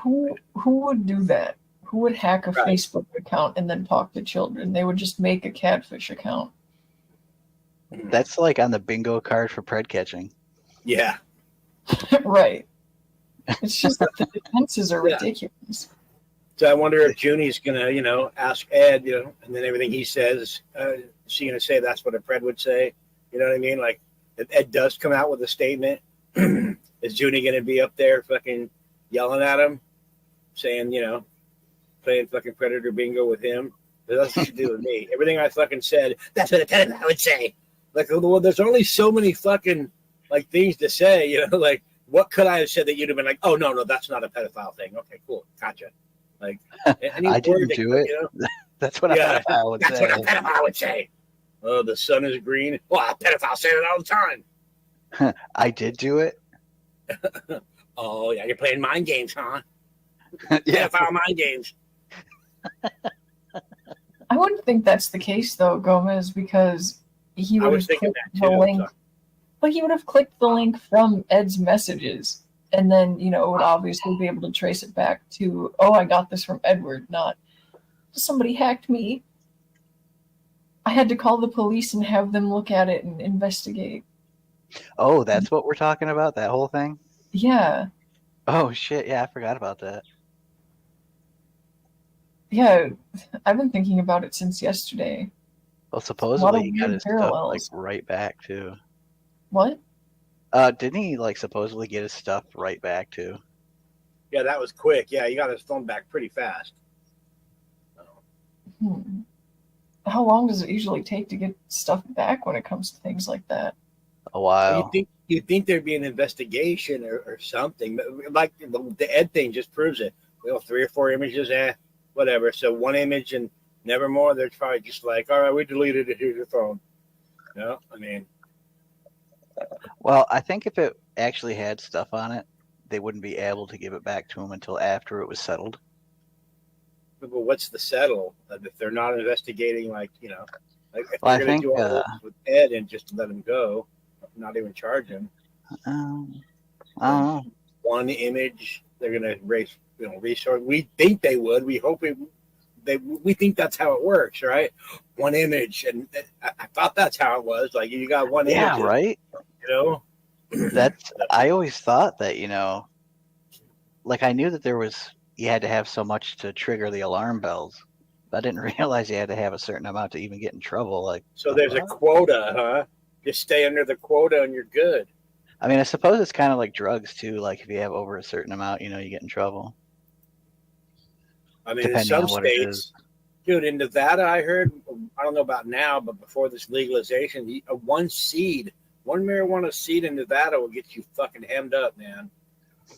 [SPEAKER 12] who would do that? Who would hack a Facebook account and then talk to children? They would just make a catfish account.
[SPEAKER 21] That's like on the bingo card for pred catching.
[SPEAKER 1] Yeah.
[SPEAKER 12] Right. It's just that the defenses are ridiculous.
[SPEAKER 1] So I wonder if Junie's gonna, you know, ask Ed, you know, and then everything he says, is she gonna say that's what a pred would say? You know what I mean? Like, if Ed does come out with a statement, is Junie gonna be up there fucking yelling at him, saying, you know, playing fucking Predator bingo with him? That's what you do with me. Everything I fucking said, that's what a pedophile would say. Like, well, there's only so many fucking like things to say, you know, like, what could I have said that you'd have been like, oh, no, that's not a pedophile thing. Okay, cool. Gotcha. Like,
[SPEAKER 21] I didn't do it. You know? That's what a pedophile would say.
[SPEAKER 1] That's what a pedophile would say. Oh, the sun is green. Well, a pedophile say it all the time.
[SPEAKER 21] I did do it.
[SPEAKER 1] Oh, yeah, you're playing mind games, huh?
[SPEAKER 21] Yeah.
[SPEAKER 1] Pedophile mind games.
[SPEAKER 12] I wouldn't think that's the case, though, Gomez, because he would have clicked the link. But he would have clicked the link from Ed's messages, and then, you know, would obviously be able to trace it back to, oh, I got this from Edward, not somebody hacked me. I had to call the police and have them look at it and investigate.
[SPEAKER 21] Oh, that's what we're talking about? That whole thing?
[SPEAKER 12] Yeah.
[SPEAKER 21] Oh, shit. Yeah, I forgot about that.
[SPEAKER 12] Yeah, I've been thinking about it since yesterday.
[SPEAKER 21] Well, supposedly he got his stuff like right back too.
[SPEAKER 12] What?
[SPEAKER 21] Didn't he like supposedly get his stuff right back too?
[SPEAKER 1] Yeah, that was quick. Yeah, he got his phone back pretty fast.
[SPEAKER 12] How long does it usually take to get stuff back when it comes to things like that?
[SPEAKER 21] A while.
[SPEAKER 1] You think there'd be an investigation or something? Like the Ed thing just proves it. Well, 3 or 4 images, whatever. So one image and never more. They're probably just like, all right, we deleted it. Here's your phone. No, I mean,
[SPEAKER 21] Well, I think if it actually had stuff on it, they wouldn't be able to give it back to him until after it was settled.
[SPEAKER 1] but what's the settle if they're not investigating? Like, you know, like if
[SPEAKER 21] Well,
[SPEAKER 1] they're
[SPEAKER 21] I
[SPEAKER 1] going to
[SPEAKER 21] think,
[SPEAKER 1] do all this with Ed and just let him go, not even charge him.
[SPEAKER 21] I don't know.
[SPEAKER 1] One image, they're going to raise, you know, resource. We think they would. We hope it. We think that's how it works, right? One image, and I thought that's how it was. Like you got one image,
[SPEAKER 21] Yeah, right.
[SPEAKER 1] You know,
[SPEAKER 21] That's I always thought that, you know, like I knew that you had to have so much to trigger the alarm bells. But I didn't realize you had to have a certain amount to even get in trouble. Like,
[SPEAKER 1] so there's a quota, huh? Just stay under the quota and you're good.
[SPEAKER 21] I mean, I suppose it's kind of like drugs too. Like if you have over a certain amount, you know, you get in trouble.
[SPEAKER 1] I mean, in
[SPEAKER 21] Depending
[SPEAKER 1] some
[SPEAKER 21] on what it is.
[SPEAKER 1] states, dude, in Nevada, I heard, I don't know about now, but before this legalization, one marijuana seed in Nevada will get you fucking hemmed up, man.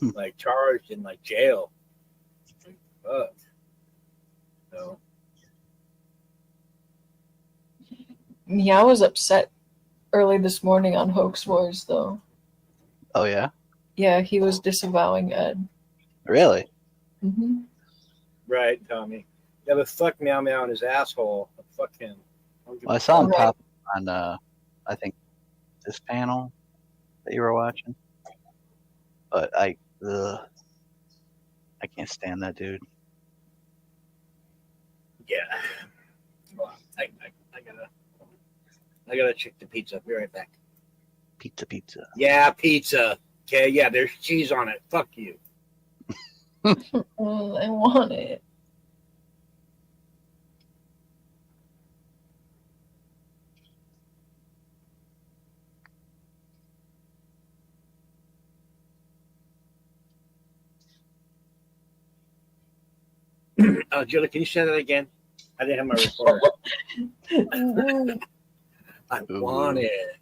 [SPEAKER 1] Like charged in like jail. Like, fuck. So.
[SPEAKER 12] Yeah, I was upset early this morning on Hoax Wars, though.
[SPEAKER 21] Oh, yeah?
[SPEAKER 12] Yeah, he was disavowing Ed.
[SPEAKER 21] Really?
[SPEAKER 12] Mm-hmm.
[SPEAKER 1] Right, Tommy. Yeah, but fuck Meow Meow and his asshole. Fuck him.
[SPEAKER 21] Well, I saw him pop on, I think, this panel that you were watching. But I can't stand that dude.
[SPEAKER 1] Yeah. Well, I gotta check the pizza. Be right back.
[SPEAKER 21] Pizza.
[SPEAKER 1] Yeah, pizza. Okay, yeah, there's cheese on it. Fuck you.
[SPEAKER 12] I want it.
[SPEAKER 1] Julie, can you say that again? I didn't have my recorder. I want it.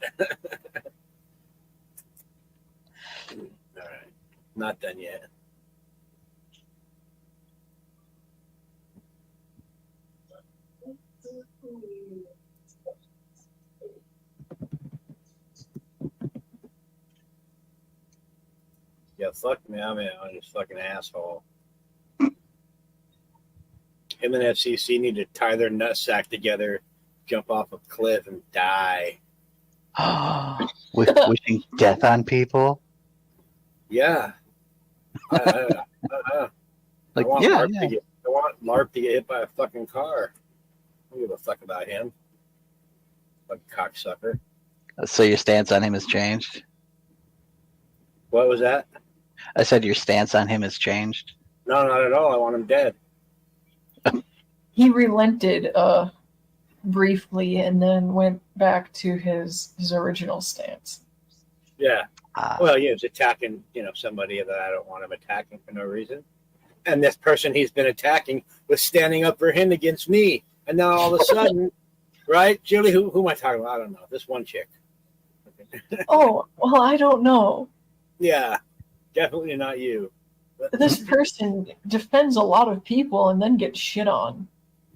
[SPEAKER 1] All right. Not done yet. Yeah, fuck Meow Meow and his fucking asshole. Him and FCC need to tie their nutsack together, jump off a cliff, and die.
[SPEAKER 21] Wishing death on people?
[SPEAKER 1] Yeah. I want Larp to get hit by a fucking car. I don't give a fuck about him. Fucking cocksucker.
[SPEAKER 21] So your stance on him has changed?
[SPEAKER 1] What was that?
[SPEAKER 21] I said your stance on him has changed?
[SPEAKER 1] No, not at all. I want him dead.
[SPEAKER 12] He relented briefly and then went back to his original stance.
[SPEAKER 1] Yeah. Well, he was attacking, somebody that I don't want him attacking for no reason. And this person he's been attacking was standing up for him against me. And now all of a sudden, right, Julie, who am I talking about? I don't know. This one chick.
[SPEAKER 12] Oh, well, I don't know.
[SPEAKER 1] Yeah, definitely not you.
[SPEAKER 12] This person defends a lot of people and then gets shit on.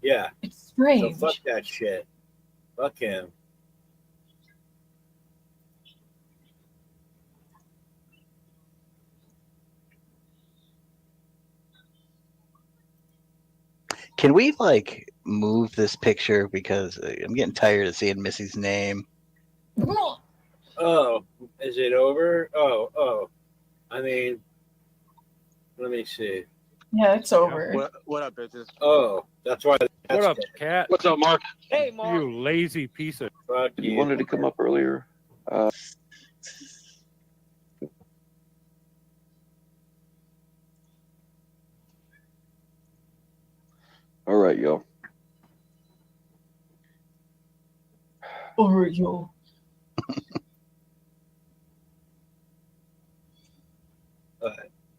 [SPEAKER 1] Yeah.
[SPEAKER 12] It's strange.
[SPEAKER 1] So fuck that shit. Fuck him.
[SPEAKER 21] Can we move this picture because I'm getting tired of seeing Missy's name?
[SPEAKER 1] Oh, is it over? Oh. I mean, let me see.
[SPEAKER 12] Yeah, it's over.
[SPEAKER 18] What up, bitches?
[SPEAKER 1] Oh, that's why.
[SPEAKER 22] What up, Cat?
[SPEAKER 7] What's up, Mark?
[SPEAKER 13] Hey, Mark.
[SPEAKER 22] You lazy piece of.
[SPEAKER 1] Fuck
[SPEAKER 3] you. Wanted to come up earlier. All right, yo.
[SPEAKER 12] All right, yo.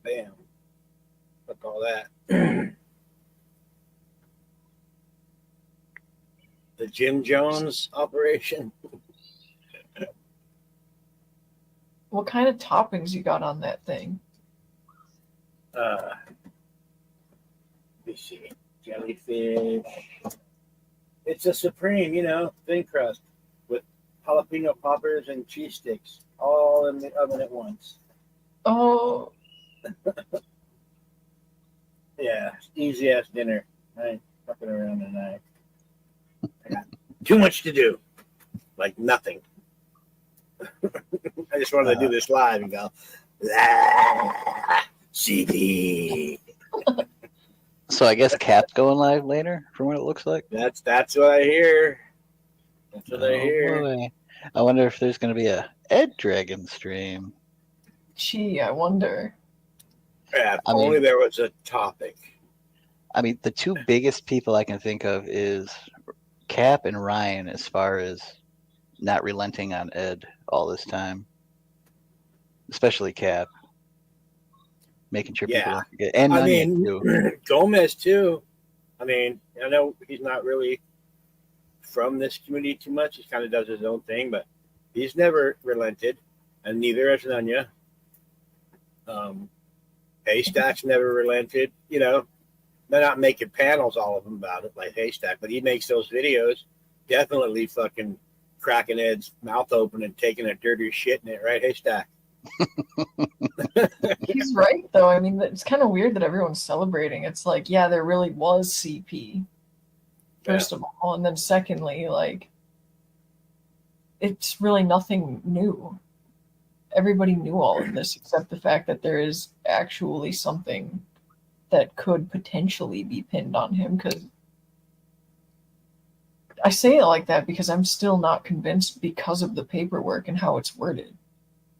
[SPEAKER 1] Bam. Fuck all that. The Jim Jones operation.
[SPEAKER 12] What kind of toppings you got on that thing?
[SPEAKER 1] me see. Jellyfish. It's a supreme, thin crust with jalapeno poppers and cheese sticks all in the oven at once.
[SPEAKER 12] Oh.
[SPEAKER 1] Yeah, easy ass dinner. I ain't fucking around tonight. I got too much to do. Like nothing. I just wanted to do this live and go, CP.
[SPEAKER 21] So I guess Cap's going live later, from what it looks like.
[SPEAKER 1] That's what I hear. That's what I hear.
[SPEAKER 21] Boy. I wonder if there's going to be a Ed Dragon stream.
[SPEAKER 12] Gee, I wonder.
[SPEAKER 1] Yeah, if only there was a topic.
[SPEAKER 21] I mean, the two biggest people I can think of is Cap and Ryan, as far as not relenting on Ed all this time. Especially Cap. Making sure people don't forget. And Nunez, too.
[SPEAKER 1] Gomez, too. I mean, I know he's not really from this community too much. He kind of does his own thing, but he's never relented, and neither has Nunya. Haystack's never relented. They're not making panels, all of them, about it, like Haystack, but he makes those videos, definitely fucking cracking Ed's mouth open and taking a dirty shit in it, right, Haystack?
[SPEAKER 12] He's right, though. I mean, it's kind of weird that everyone's celebrating. It's like, yeah, there really was CP, first of all. And then secondly, like, it's really nothing new. Everybody knew all of this, except the fact that there is actually something that could potentially be pinned on him. Because I say it like that because I'm still not convinced, because of the paperwork and how it's worded,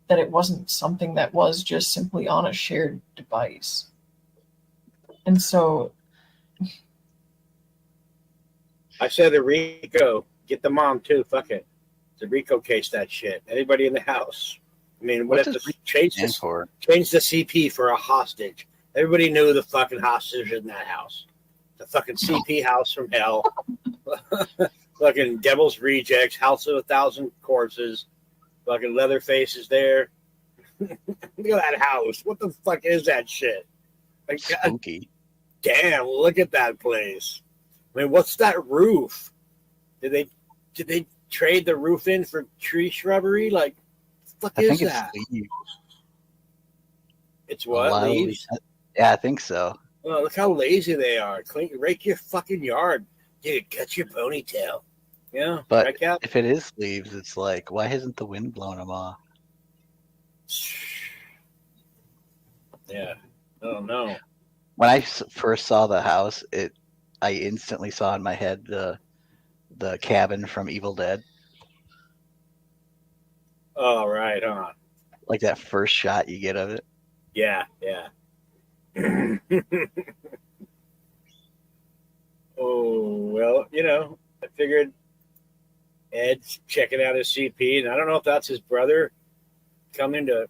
[SPEAKER 12] that it wasn't something that was just simply on a shared device. And so
[SPEAKER 1] I said the Rico, get the mom too, fuck it. The Rico case, that shit. Anybody in the house. I mean, what if the change the CP for a hostage? Everybody knew the fucking hostage in that house. The fucking CP house from hell. Fucking Devil's Rejects, House of 1,000 Corpses. Fucking Leatherface is there. Look at that house. What the fuck is that shit? Like,
[SPEAKER 21] spooky.
[SPEAKER 1] Damn, look at that place. I mean, what's that roof? Did they trade the roof in for tree shrubbery? Like, what the fuck is that?
[SPEAKER 21] It's leaves.
[SPEAKER 1] It's what? Leaves?
[SPEAKER 21] Yeah, I think so.
[SPEAKER 1] Oh, look how lazy they are. Rake your fucking yard. Dude, cut your ponytail. Yeah,
[SPEAKER 21] but
[SPEAKER 1] right,
[SPEAKER 21] if it is leaves, it's like, why hasn't the wind blown them off?
[SPEAKER 1] Yeah, I don't know.
[SPEAKER 21] When I first saw the house, I instantly saw in my head the cabin from Evil Dead.
[SPEAKER 1] Oh, right, huh?
[SPEAKER 21] Like that first shot you get of it.
[SPEAKER 1] Yeah, yeah. Oh, well, I figured Ed's checking out his CP, and I don't know if that's his brother coming to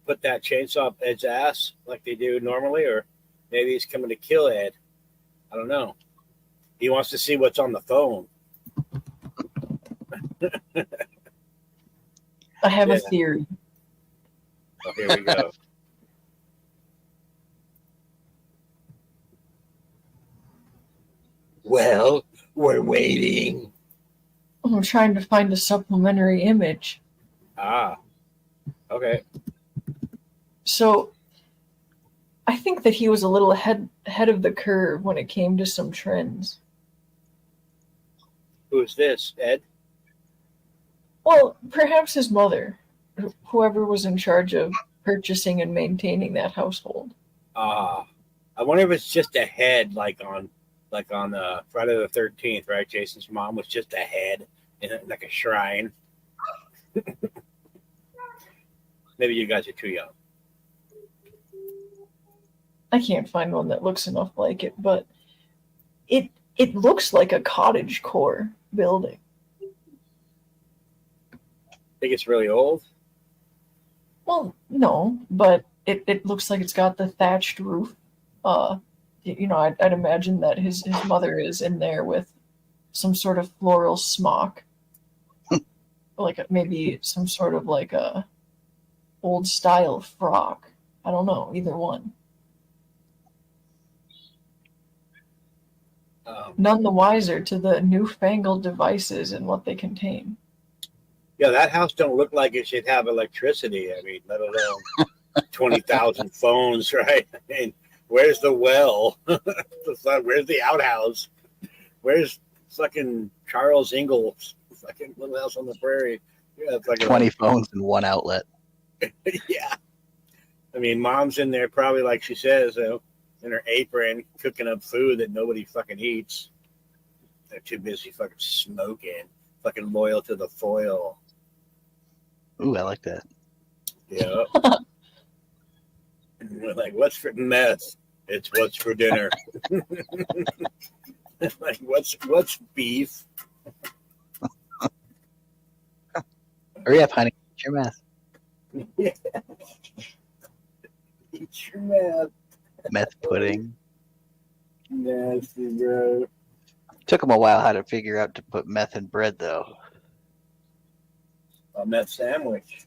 [SPEAKER 1] put that chainsaw up Ed's ass like they do normally, or maybe he's coming to kill Ed. I don't know. He wants to see what's on the phone.
[SPEAKER 12] I have a theory.
[SPEAKER 1] Oh, here we go. Well, we're waiting.
[SPEAKER 12] I'm trying to find a supplementary image.
[SPEAKER 1] Ah, okay.
[SPEAKER 12] So I think that he was a little ahead of the curve when it came to some trends.
[SPEAKER 1] Who's this, Ed?
[SPEAKER 12] Well, perhaps his mother, whoever was in charge of purchasing and maintaining that household.
[SPEAKER 1] I wonder if it's just a head, like on Friday the 13th, right? Jason's mom was just a head in like a shrine. Maybe you guys are too young.
[SPEAKER 12] I can't find one that looks enough like it, but it looks like a cottage core building.
[SPEAKER 1] Think it's really old?
[SPEAKER 12] Well, no, but it looks like it's got the thatched roof. I'd imagine that his mother is in there with some sort of floral smock, like maybe some sort of like a old style frock. I don't know, either one. None the wiser to the newfangled devices and what they contain.
[SPEAKER 1] Yeah, that house don't look like it should have electricity. I mean, let alone 20,000 phones, right? I mean, where's the well? Where's the outhouse? Where's fucking Charles Ingalls' fucking Little House on the Prairie? Yeah, it's like
[SPEAKER 21] 20 phones in one outlet.
[SPEAKER 1] Yeah. I mean, mom's in there probably, like she says, in her apron, cooking up food that nobody fucking eats. They're too busy fucking smoking, fucking loyal to the foil.
[SPEAKER 21] Ooh, I like that.
[SPEAKER 1] Yeah. We're like, what's for meth? It's what's for dinner. Like, what's beef?
[SPEAKER 21] Hurry up, honey. Eat your meth.
[SPEAKER 1] Yeah. Eat your meth.
[SPEAKER 21] Meth pudding.
[SPEAKER 1] Nasty, bro.
[SPEAKER 21] Took him a while how to figure out to put meth in bread, though.
[SPEAKER 1] A meth sandwich.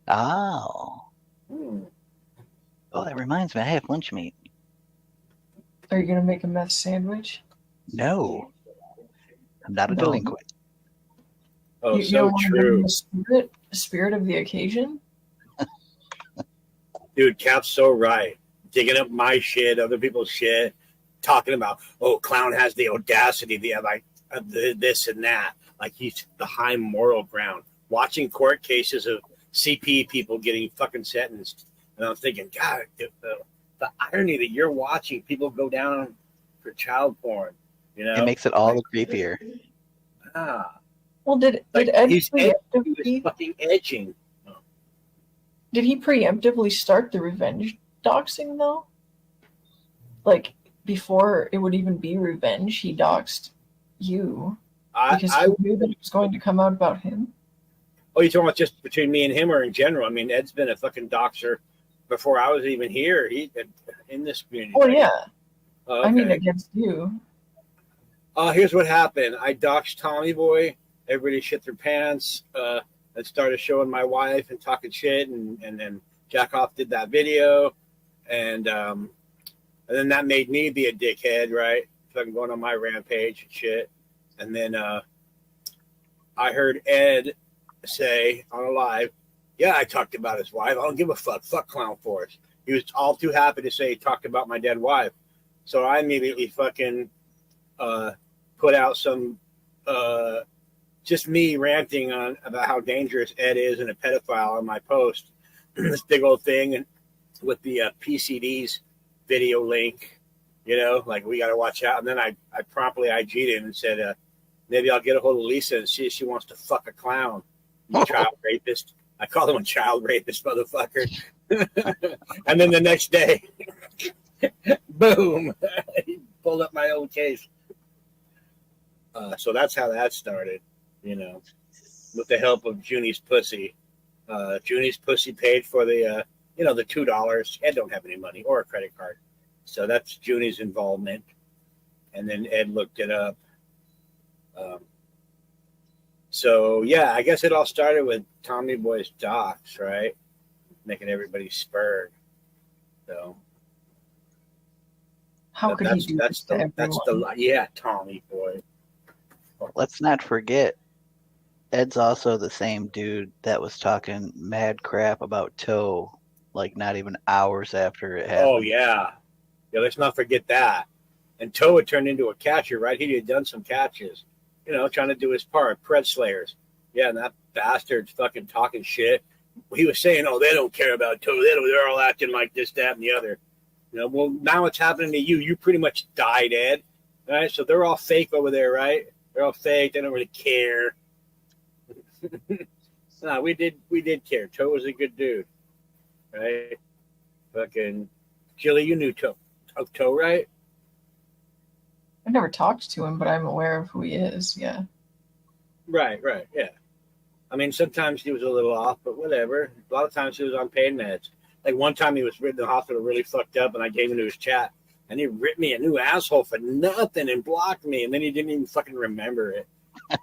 [SPEAKER 21] Oh. Oh, that reminds me. I have lunch meat.
[SPEAKER 12] Are you going to make a meth sandwich?
[SPEAKER 21] No. I'm not a delinquent.
[SPEAKER 1] Oh,
[SPEAKER 12] you
[SPEAKER 1] so
[SPEAKER 12] don't want to bring
[SPEAKER 1] true.
[SPEAKER 12] the spirit of the occasion?
[SPEAKER 1] Dude, Cap's so right. Digging up my shit, other people's shit, talking about, oh, Clown has the audacity, this and that. Like he's the high moral ground. Watching court cases of CP people getting fucking sentenced. And I'm thinking, God, the irony that you're watching people go down for child porn. You know?
[SPEAKER 21] It makes it all the creepier.
[SPEAKER 12] Well, did
[SPEAKER 1] Like,
[SPEAKER 12] Ed
[SPEAKER 1] he was
[SPEAKER 12] preemptively
[SPEAKER 1] fucking edging.
[SPEAKER 12] did he preemptively start the revenge doxing though? Like before it would even be revenge, he doxed you because he knew that it was going to come out about him.
[SPEAKER 1] Oh, you're talking about just between me and him or in general? I mean, Ed's been a fucking doxer before I was even here. He in this community.
[SPEAKER 12] Oh yeah.
[SPEAKER 1] Oh, okay.
[SPEAKER 12] I mean against you.
[SPEAKER 1] Here's what happened. I doxed Tommy Boy. Everybody shit their pants. And started showing my wife and talking shit, and then Jackoff did that video, and then that made me be a dickhead, right? Fucking going on my rampage and shit. And then I heard Ed say on a live, yeah, I talked about his wife. I don't give a fuck. Fuck Clown Force. He was all too happy to say he talked about my dead wife. So I immediately fucking put out some just me ranting on about how dangerous Ed is and a pedophile on my post. This big old thing and with the PCD's video link, you know, like we got to watch out. And then I promptly IG'd him and said, maybe I'll get a hold of Lisa and see if she wants to fuck a clown. You child rapist. I called him a child rapist, motherfucker. And then the next day, boom, he pulled up my old case. So that's how that started, you know, with the help of Junie's pussy. Junie's pussy paid for the, the $2. Ed don't have any money or a credit card. So that's Junie's involvement. And then Ed looked it up. So, yeah, I guess it all started with Tommy Boy's docs, right? Making everybody spurred. So.
[SPEAKER 12] How could he do
[SPEAKER 1] that's
[SPEAKER 12] this to everyone?
[SPEAKER 1] Tommy Boy.
[SPEAKER 21] Let's not forget, Ed's also the same dude that was talking mad crap about Toe, like not even hours after it happened.
[SPEAKER 1] Oh, yeah. Yeah, let's not forget that. And Toe had turned into a catcher, right? He had done some catches, trying to do his part. Pred Slayers. Yeah, and that bastard's fucking talking shit. He was saying, oh, they don't care about Toe. They're all acting like this, that, and the other. Well, now it's happening to you. You pretty much died, Ed. Right? So they're all fake over there, right? They're all fake. They don't really care. No, we did care. Toe was a good dude, right? Fucking Jilly, you knew Toe, right?
[SPEAKER 12] I've never talked to him, but I'm aware of who he is. Yeah.
[SPEAKER 1] Right, yeah. I mean, sometimes he was a little off, but whatever. A lot of times he was on pain meds. Like one time he was in the hospital really fucked up, and I gave him to his chat, and he ripped me a new asshole for nothing and blocked me, and then he didn't even fucking remember it.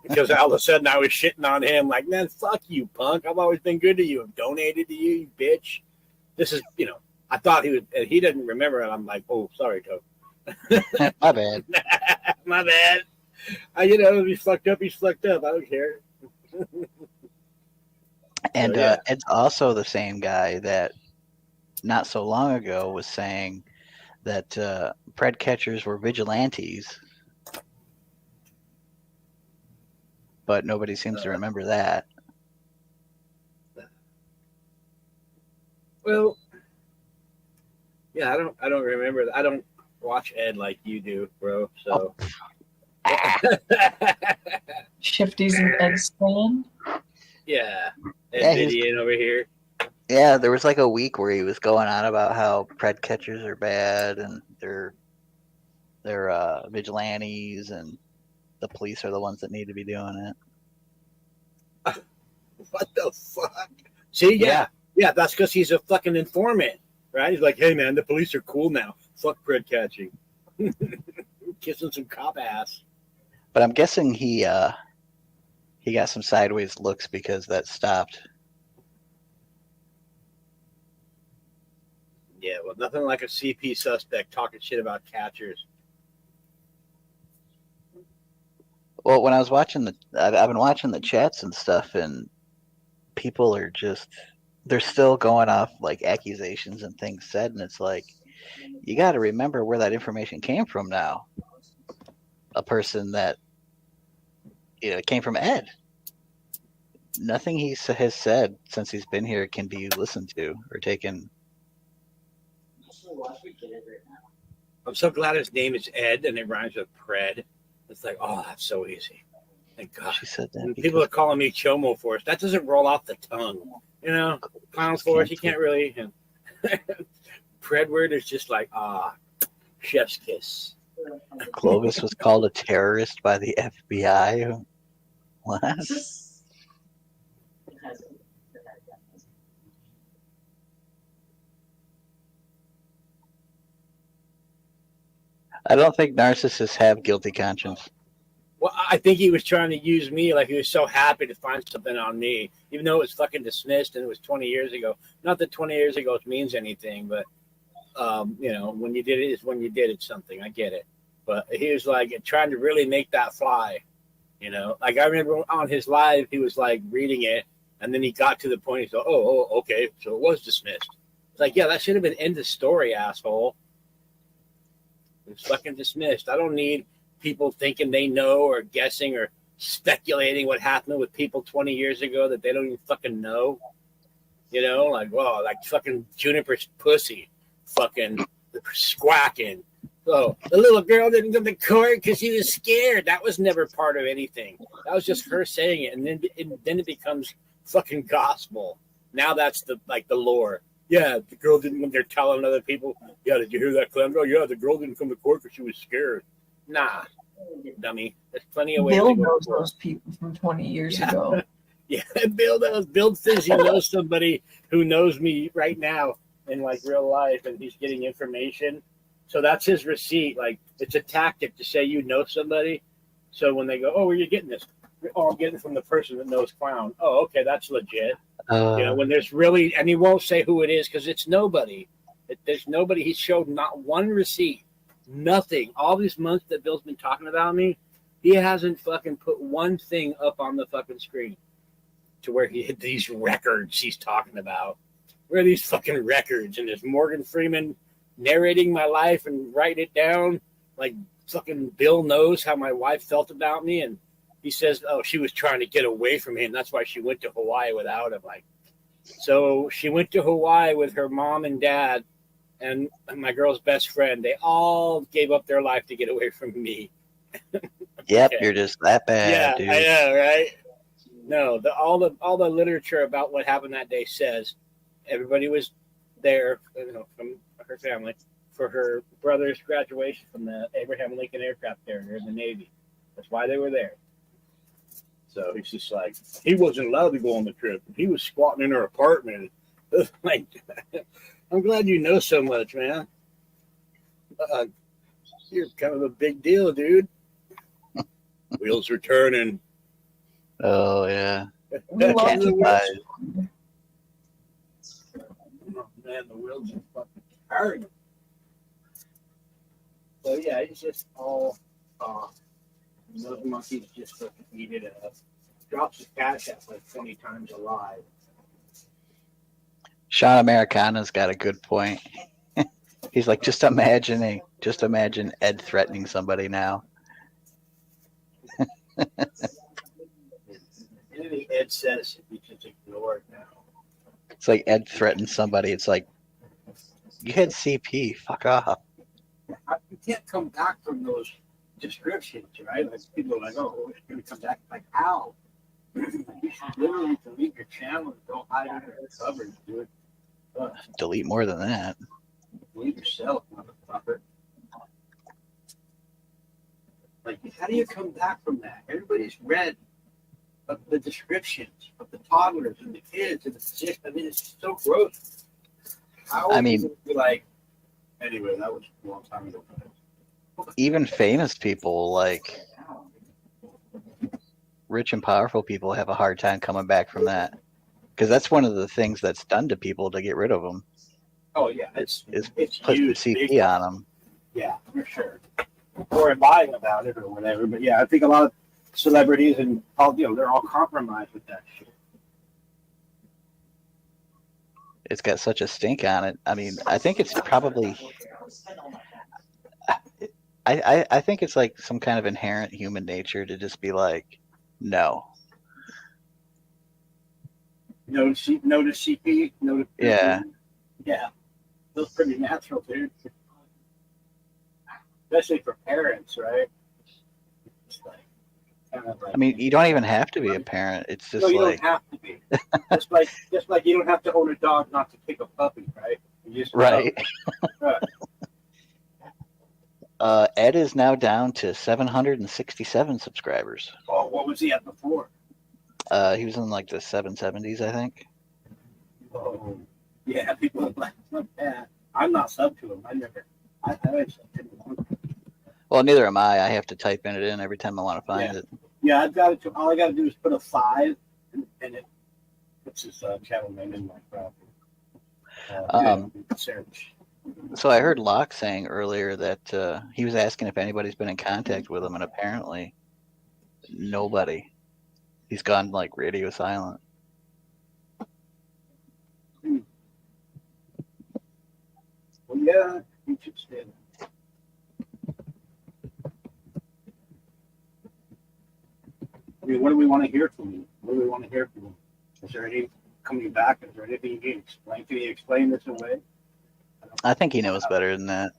[SPEAKER 1] Because all of a sudden I was shitting on him like, man, fuck you, punk. I've always been good to you. I've donated to you, you bitch. This is, I thought he would, and he didn't remember it. I'm like, oh, sorry, Toe.
[SPEAKER 21] My bad.
[SPEAKER 1] My bad. If he's fucked up, he's fucked up. I don't care.
[SPEAKER 21] And
[SPEAKER 1] So, yeah.
[SPEAKER 21] Ed's also the same guy that not so long ago was saying that pred catchers were vigilantes, but nobody seems to remember that.
[SPEAKER 1] Well, yeah, I don't remember. I don't watch Ed like you do, bro. So.
[SPEAKER 12] Shifty's an Ed stan.
[SPEAKER 1] Yeah.
[SPEAKER 21] Yeah,
[SPEAKER 1] Ed Vidian over here.
[SPEAKER 21] Yeah, there was like a week where he was going on about how pred catchers are bad and they're vigilantes and the police are the ones that need to be doing it.
[SPEAKER 1] What the fuck? See, yeah, that's because he's a fucking informant, right? He's like, hey man, the police are cool now. Fuck pred catching. Kissing some cop ass.
[SPEAKER 21] But I'm guessing he got some sideways looks because that stopped.
[SPEAKER 1] Yeah, well, nothing like a CP suspect talking shit about catchers.
[SPEAKER 21] Well, when I was watching I've been watching the chats and stuff, and people are they're still going off like accusations and things said, and it's like, you got to remember where that information came from now. A person that came from Ed. Nothing he has said since he's been here can be listened to or taken.
[SPEAKER 1] I'm so glad his name is Ed and it rhymes with pred. It's like, oh, that's so easy. Thank God.
[SPEAKER 21] She said that.
[SPEAKER 1] And people are calling me Chomo Force. That doesn't roll off the tongue. Clown Force, you can't really. Pred word is just like, chef's kiss.
[SPEAKER 21] Clovis was called a terrorist by the FBI. What? I don't think narcissists have guilty conscience.
[SPEAKER 1] Well, I think he was trying to use me, like he was so happy to find something on me, even though it was fucking dismissed and it was 20 years ago. Not that 20 years ago means anything, but when you did it is when you did it something. I get it. But he was like trying to really make that fly, Like I remember on his live, he was like reading it, and then he got to the point. He said, "Oh, okay, so it was dismissed." It's like, yeah, that should have been end of story, asshole. It's fucking dismissed. I don't need people thinking they know or guessing or speculating what happened with people 20 years ago that they don't even fucking know. Like, well, like fucking Juniper's pussy, fucking squawking. Oh, the little girl didn't go to court because she was scared. That was never part of anything. That was just her saying it, and then it becomes fucking gospel. Now that's the lore. Yeah, the girl didn't when they're telling other people. Yeah, did you hear that, Clem? Oh, yeah, the girl didn't come to court because she was scared. Nah, dummy. There's plenty of ways
[SPEAKER 12] Bill
[SPEAKER 1] to go.
[SPEAKER 12] knows those people from 20 years ago.
[SPEAKER 1] Yeah, Bill knows. Bill says he knows somebody who knows me right now in like real life, and he's getting information. So that's his receipt. Like, it's a tactic to say you know somebody. So when they go, oh, where are you getting this? Oh, I'm getting it from the person that knows Clown. Oh, okay, that's legit. When there's really, and he won't say who it is because it's nobody. There's nobody. He showed not one receipt, nothing. All these months that Bill's been talking about me, he hasn't fucking put one thing up on the fucking screen to where he hit these records he's talking about. Where are these fucking records? And there's Morgan Freeman narrating my life and writing it down. Like fucking Bill knows how my wife felt about me, and he says, oh, she was trying to get away from him. That's why she went to Hawaii without him. Like, so she went to Hawaii with her mom and dad and my girl's best friend. They all gave up their life to get away from me.
[SPEAKER 21] Yep,
[SPEAKER 1] Okay.
[SPEAKER 21] You're just that bad, dude.
[SPEAKER 1] I know, right? No, all the literature about what happened that day says everybody was there, from her family for her brother's graduation from the Abraham Lincoln aircraft carrier in the Navy. That's why they were there. So he's just like, he wasn't allowed to go on the trip. He was squatting in her apartment. Like, I'm glad you know so much, man. You're kind of a big deal, dude. Wheels are turning.
[SPEAKER 21] Oh, yeah.
[SPEAKER 1] Oh, man, the wheels are fucking turning. So, yeah, he's just all Those monkeys just fucking eat it up. Drops his cash out like 20 times alive.
[SPEAKER 21] Sean Americana's got a good point. He's like, just imagine Ed threatening somebody now.
[SPEAKER 1] Anything Ed says, we just ignore it now.
[SPEAKER 21] It's like Ed threatens somebody. It's like, you had CP, fuck off.
[SPEAKER 1] You can't come back from those descriptions, right? Like people are like, oh, it's going to come back. Like, how? You should literally delete your channel and don't hide under the covers, dude.
[SPEAKER 21] Delete more than that.
[SPEAKER 1] Delete yourself, motherfucker. Like, how do you come back from that? Everybody's read the descriptions of the toddlers and the kids and the sick. I mean, it's so gross. How like, anyway, that was a long time ago.
[SPEAKER 21] Even famous people, like rich and powerful people, have a hard time coming back from that. Because that's one of the things that's done to people to get rid of them.
[SPEAKER 1] Oh, yeah. It's
[SPEAKER 21] put the CP on them.
[SPEAKER 1] Yeah, for sure. Or lying about it or whatever. But yeah, I think a lot of celebrities and all, they're all compromised with that shit.
[SPEAKER 21] It's got such a stink on it. I mean, I think it's probably... I think it's like some kind of inherent human nature to just be like, no.
[SPEAKER 1] No to CP, no to...
[SPEAKER 21] Yeah.
[SPEAKER 1] Yeah. That's pretty natural, dude. Especially for parents, right? It's like, kind of like,
[SPEAKER 21] I mean, you don't even have to be a parent. It's just
[SPEAKER 1] you
[SPEAKER 21] like...
[SPEAKER 1] don't have to be. just like you don't have to own a dog not to kick a puppy, right? You just
[SPEAKER 21] right.
[SPEAKER 1] Right.
[SPEAKER 21] Ed is now down to 767 subscribers.
[SPEAKER 1] Oh, what was he at before?
[SPEAKER 21] He was in like the 770s, I think.
[SPEAKER 1] Oh, yeah. People are like, yeah, I'm not sub to him. I never sub to him.
[SPEAKER 21] Well, neither am I. I have to type it in every time I want to find it.
[SPEAKER 1] Yeah, I've got it. All I got to do is put a 5, and it puts his channel name in my property. Search.
[SPEAKER 21] So I heard Locke saying earlier that he was asking if anybody's been in contact with him, and apparently nobody. He's gone like radio silent.
[SPEAKER 1] Well, yeah, you should stay there. I mean, what do we want to hear from you? What do we want to hear from you? Is there any coming back? Is there anything you can explain? Can you explain this away?
[SPEAKER 21] I think he knows better than that.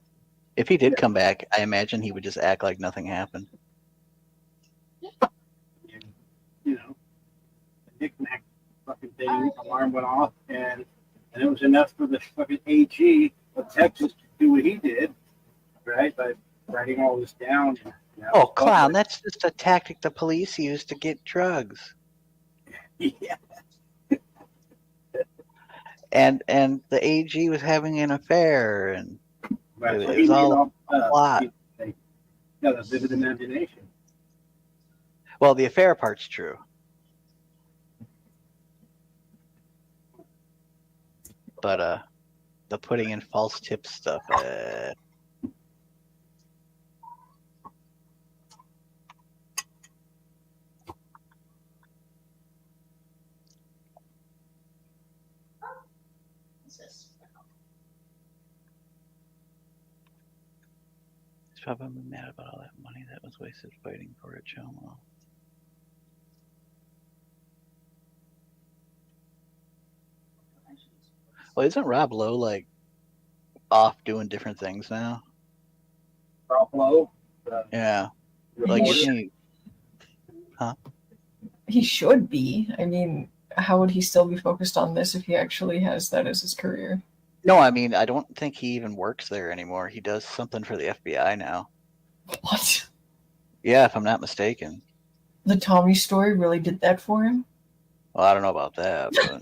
[SPEAKER 21] If he did come back, I imagine he would just act like nothing happened.
[SPEAKER 1] You know, the knick-knack fucking thing, alarm went off, and it was enough for the fucking AG of Texas to do what he did, right? By writing all this down.
[SPEAKER 21] Oh, clown, that's just a tactic the police use to get drugs.
[SPEAKER 1] Yeah.
[SPEAKER 21] And the AG was having an affair, and
[SPEAKER 1] Right.
[SPEAKER 21] it was all a plot.
[SPEAKER 1] Yeah, the vivid imagination.
[SPEAKER 21] Well, the affair part's true. But the putting in false tips stuff, he's probably mad about all that money that was wasted fighting for it, Jomo. Well, isn't Rob Lowe like off doing different things now?
[SPEAKER 1] Rob Lowe?
[SPEAKER 21] Yeah. Like,
[SPEAKER 12] He should be. I mean, how would he still be focused on this if he actually has that as his career?
[SPEAKER 21] No, I mean, I don't think he even works there anymore. He does something for the FBI now.
[SPEAKER 12] What?
[SPEAKER 21] Yeah, if I'm not mistaken.
[SPEAKER 12] The Tommy story really did that for him?
[SPEAKER 21] Well, I don't know about that, but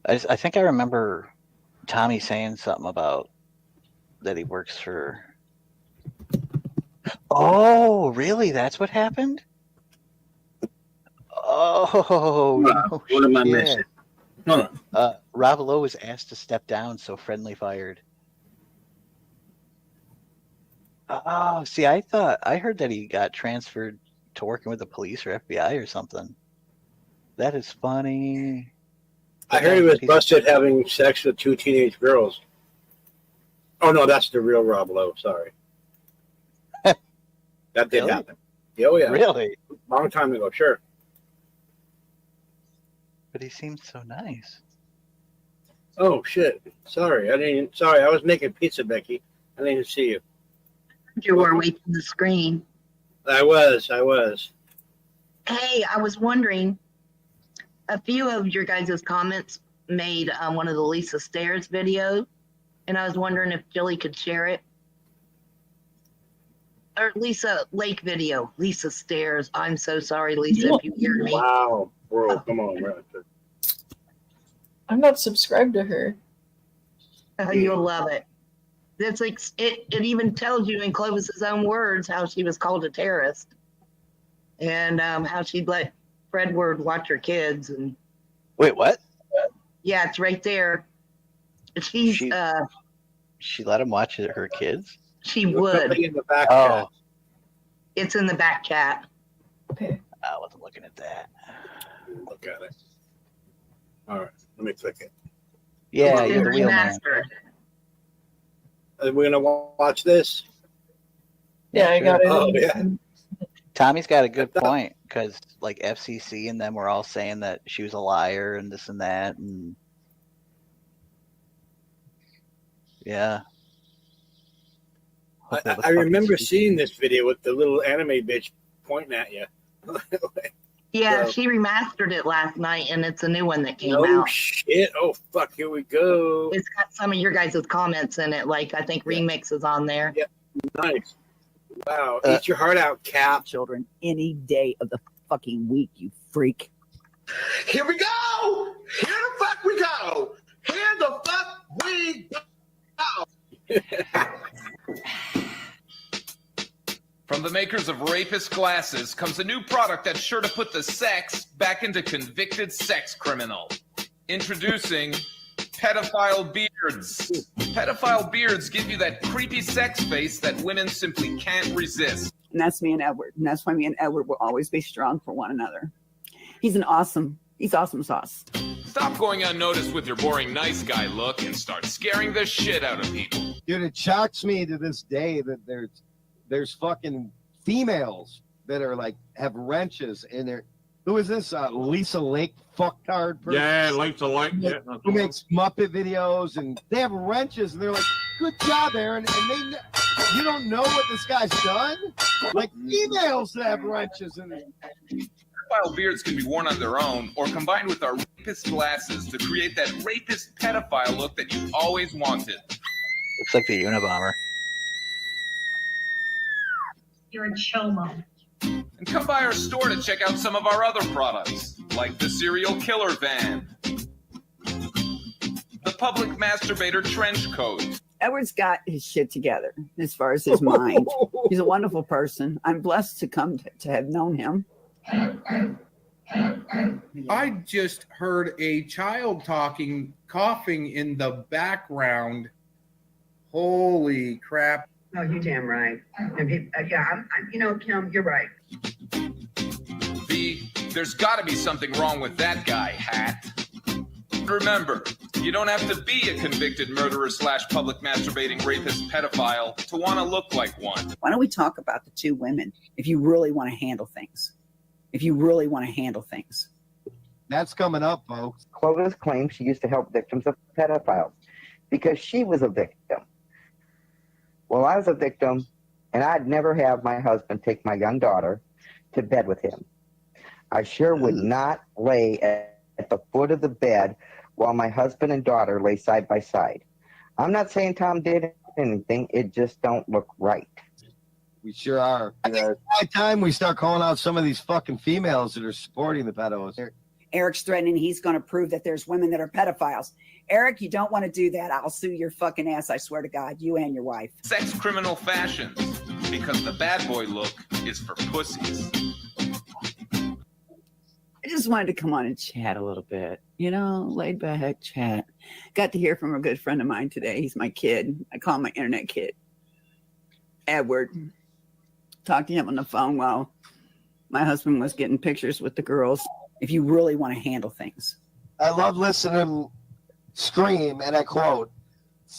[SPEAKER 21] I think I remember Tommy saying something about that he works for. Oh, really? That's what happened? Oh, no
[SPEAKER 1] what am I
[SPEAKER 21] shit.
[SPEAKER 1] missing?
[SPEAKER 21] Rob Lowe was asked to step down, so Friendly fired. Oh, see, I heard that he got transferred to working with the police or FBI or something. That is funny.
[SPEAKER 1] I heard he was busted having sex with 2 teenage girls. Oh no, that's the real Rob Lowe. Sorry, that did
[SPEAKER 21] Really?
[SPEAKER 1] happen. Oh yeah,
[SPEAKER 21] Really?
[SPEAKER 1] Long time ago, sure.
[SPEAKER 21] But he seems so nice.
[SPEAKER 1] Oh shit! Sorry, I was making pizza, Becky. I didn't even see you.
[SPEAKER 2] You were away from the screen.
[SPEAKER 1] I was.
[SPEAKER 2] Hey, I was wondering, a few of your guys' comments made one of the Lisa Stairs videos, and I was wondering if Jilly could share it. Or Lisa Lake video, Lisa Stairs. I'm so sorry, Lisa, if you hear me.
[SPEAKER 1] Wow, bro, come on, bro.
[SPEAKER 12] I'm not subscribed to her.
[SPEAKER 2] You'll love it. It's like it even tells you in Clovis's own words how she was called a terrorist, and how she'd let Fredward watch her kids. And
[SPEAKER 21] wait, what?
[SPEAKER 2] Yeah, it's right there. She
[SPEAKER 21] let him watch her kids.
[SPEAKER 2] She would.
[SPEAKER 1] In the back
[SPEAKER 21] chat.
[SPEAKER 2] It's in the back chat.
[SPEAKER 12] Okay.
[SPEAKER 21] I wasn't looking at that.
[SPEAKER 1] Look at it. All right, let me click it.
[SPEAKER 21] Yeah, you're the wheel man.
[SPEAKER 1] Are we gonna watch this?
[SPEAKER 12] Yeah, I got it.
[SPEAKER 1] Oh yeah.
[SPEAKER 21] Tommy's got a good point because like FCC and them were all saying that she was a liar and this and that, and yeah.
[SPEAKER 1] I remember seeing this video with the little anime bitch pointing at you.
[SPEAKER 2] Yeah,
[SPEAKER 1] So-
[SPEAKER 2] she remastered it last night, and it's a new one that came
[SPEAKER 1] Oh
[SPEAKER 2] out.
[SPEAKER 1] shit! Oh fuck! Here we go.
[SPEAKER 2] It's got some of your guys' comments in it, like I think remixes on there.
[SPEAKER 1] Yep. Nice. Wow. Eat your heart out, Cap.
[SPEAKER 10] Children any day of the fucking week, you freak.
[SPEAKER 14] Here we go. Here the fuck we go. Here the fuck we go.
[SPEAKER 23] From the makers of Rapist Glasses comes a new product that's sure to put the sex back into convicted sex criminal. Introducing Pedophile Beards. Pedophile beards give you that creepy sex face that women simply can't resist.
[SPEAKER 10] And that's me and Edward. And that's why me and Edward will always be strong for one another. He's awesome sauce.
[SPEAKER 23] Stop going unnoticed with your boring nice guy look and start scaring the shit out of people.
[SPEAKER 24] Dude, it shocks me to this day that there's fucking females that are like have wrenches in their. Who is this? Lisa Lake fucktard person?
[SPEAKER 5] Yeah, Lisa Lake. Yeah,
[SPEAKER 24] Who makes Muppet videos and they have wrenches and they're like, "Good job, Aaron." And you don't know what this guy's done. Like females that have wrenches and.
[SPEAKER 23] Pedophile beards can be worn on their own or combined with our Rapist Glasses to create that rapist pedophile look that you've always wanted.
[SPEAKER 21] Looks like the Unabomber.
[SPEAKER 25] You're a chomo.
[SPEAKER 23] And come by our store to check out some of our other products, like the Serial Killer Van, the Public Masturbator Trench Coat.
[SPEAKER 10] Edward's got his shit together as far as his mind. He's a wonderful person. I'm blessed to come to have known him.
[SPEAKER 11] I just heard a child coughing in the background. Holy crap.
[SPEAKER 25] Oh, you're damn right. Kim, you're right.
[SPEAKER 23] There's gotta be something wrong with that guy, Hat. Remember, you don't have to be a convicted murderer / public masturbating rapist pedophile to want to look like one.
[SPEAKER 10] Why don't we talk about the two women if you really want to handle things?
[SPEAKER 24] That's coming up, folks.
[SPEAKER 26] Clovis claims she used to help victims of pedophiles because she was a victim. Well, I was a victim, and I'd never have my husband take my young daughter to bed with him. I sure would not lay at the foot of the bed while my husband and daughter lay side by side. I'm not saying Tom did anything. It just don't look right.
[SPEAKER 24] We sure are. I think it's high time we start calling out some of these fucking females that are supporting the pedos.
[SPEAKER 10] Eric's threatening he's going to prove that there's women that are pedophiles. Eric, you don't want to do that. I'll sue your fucking ass, I swear to God, you and your wife.
[SPEAKER 23] Sex criminal fashions, because the bad boy look is for pussies.
[SPEAKER 10] I just wanted to come on and chat a little bit, laid back chat. Got to hear from a good friend of mine today. He's my kid. I call him my internet kid. Edward. Talked to him on the phone while my husband was getting pictures with the girls. If you really want to handle things.
[SPEAKER 24] I love listening to him scream, and I quote,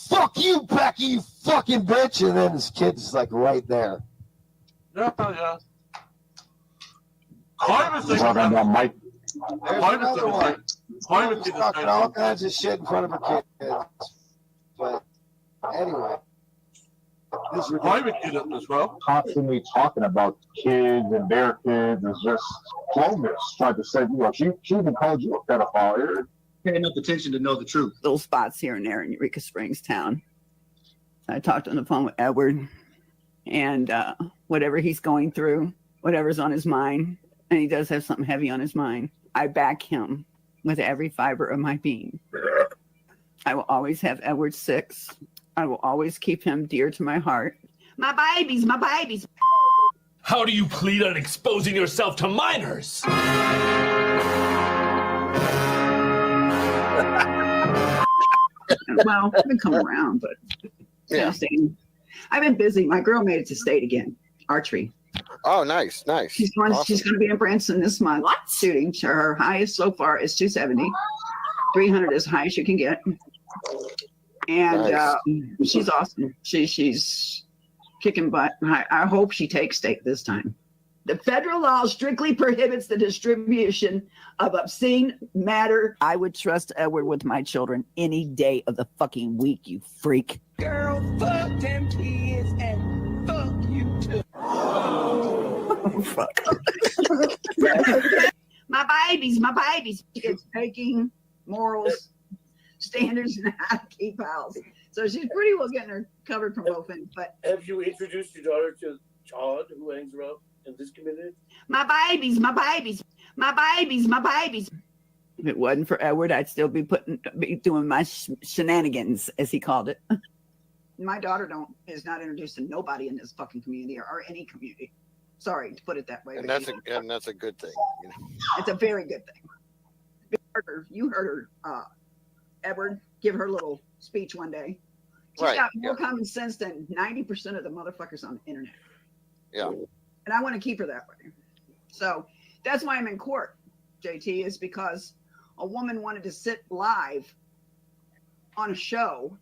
[SPEAKER 24] "Fuck you, Becky, you fucking bitch," and then his kid's like right there.
[SPEAKER 5] Yeah, yeah.
[SPEAKER 24] There's another one. She's talking all kinds of shit in front of her kids. But anyway.
[SPEAKER 5] This is private kid up as well.
[SPEAKER 6] Constantly talking about kids and their kids is just closeness. Tried to say, you know, she even called you a pedophile.
[SPEAKER 9] Pay enough attention to know the truth.
[SPEAKER 10] Little spots here and there in Eureka Springs town. I talked on the phone with Edward, and whatever he's going through, whatever's on his mind, and he does have something heavy on his mind, I back him with every fiber of my being. I will always have Edward 6. I will always keep him dear to my heart. My babies, my babies.
[SPEAKER 16] How do you plead on exposing yourself to minors?
[SPEAKER 10] Well, I've been coming around, but yeah. I've been busy. My girl made it to state again, archery.
[SPEAKER 17] Oh, nice, nice.
[SPEAKER 10] She's going.
[SPEAKER 17] Awesome.
[SPEAKER 10] She's going to be in Branson this month. Shooting. Her highest so far is 270. 300 is high as you can get. And
[SPEAKER 17] Nice.
[SPEAKER 10] She's awesome. She's kicking butt. I hope she takes state this time. The federal law strictly prohibits the distribution of obscene matter. I would trust Edward with my children any day of the fucking week, you freak.
[SPEAKER 19] Girl, fuck them kids and fuck you too.
[SPEAKER 10] Oh, fuck. My babies, my babies. It's taking morals, standards, and how to keep house. So she's pretty well getting her covered from both ends. But
[SPEAKER 20] have you introduced your daughter to Todd, who hangs around in this community?
[SPEAKER 10] My babies, my babies, my babies, my babies. If it wasn't for Edward, I'd still be doing my shenanigans, as he called it. My daughter is not introduced to nobody in this fucking community or any community. Sorry to put it that way.
[SPEAKER 17] And that's a good thing. You know?
[SPEAKER 10] It's a very good thing. You heard her, Edward, give her little speech one day. She's got more common sense than 90% of the motherfuckers on the internet.
[SPEAKER 17] Yeah.
[SPEAKER 10] And I want to keep her that way. So that's why I'm in court, JT, is because a woman wanted to sit live on a show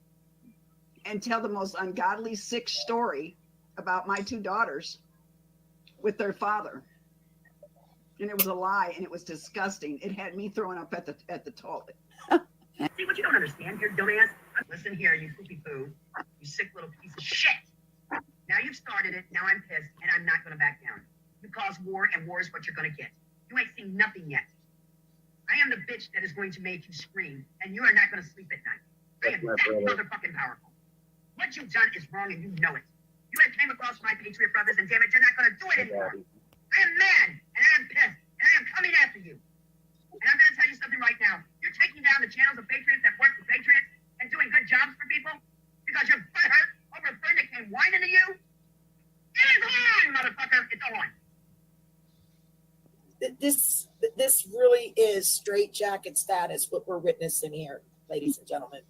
[SPEAKER 10] and tell the most ungodly, sick story about my 2 daughters with their father. And it was a lie, and it was disgusting. It had me throwing up at the toilet.
[SPEAKER 27] See, what you don't understand here, dumbass. Listen here, you poopy poo. You sick little piece of shit. Now you've started it. Now I'm pissed, and I'm not going to back down. You cause war, and war is what you're going to get. You ain't seen nothing yet. I am the bitch that is going to make you scream, and you are not going to sleep at night. I am that motherfucking powerful. What you've done is wrong, and you know it. You had came across my Patriot brothers, and damn it, you're not going to do it anymore. I am mad, and I am pissed, and I am coming after you. And I'm going to tell you something right now. You're taking down the channels of Patriots that work for Patriots and doing good jobs for people because you're butthurt over a friend that came whining to you. It is on, motherfucker. It's on.
[SPEAKER 28] This really is straight jacket status, what we're witnessing here, ladies and gentlemen.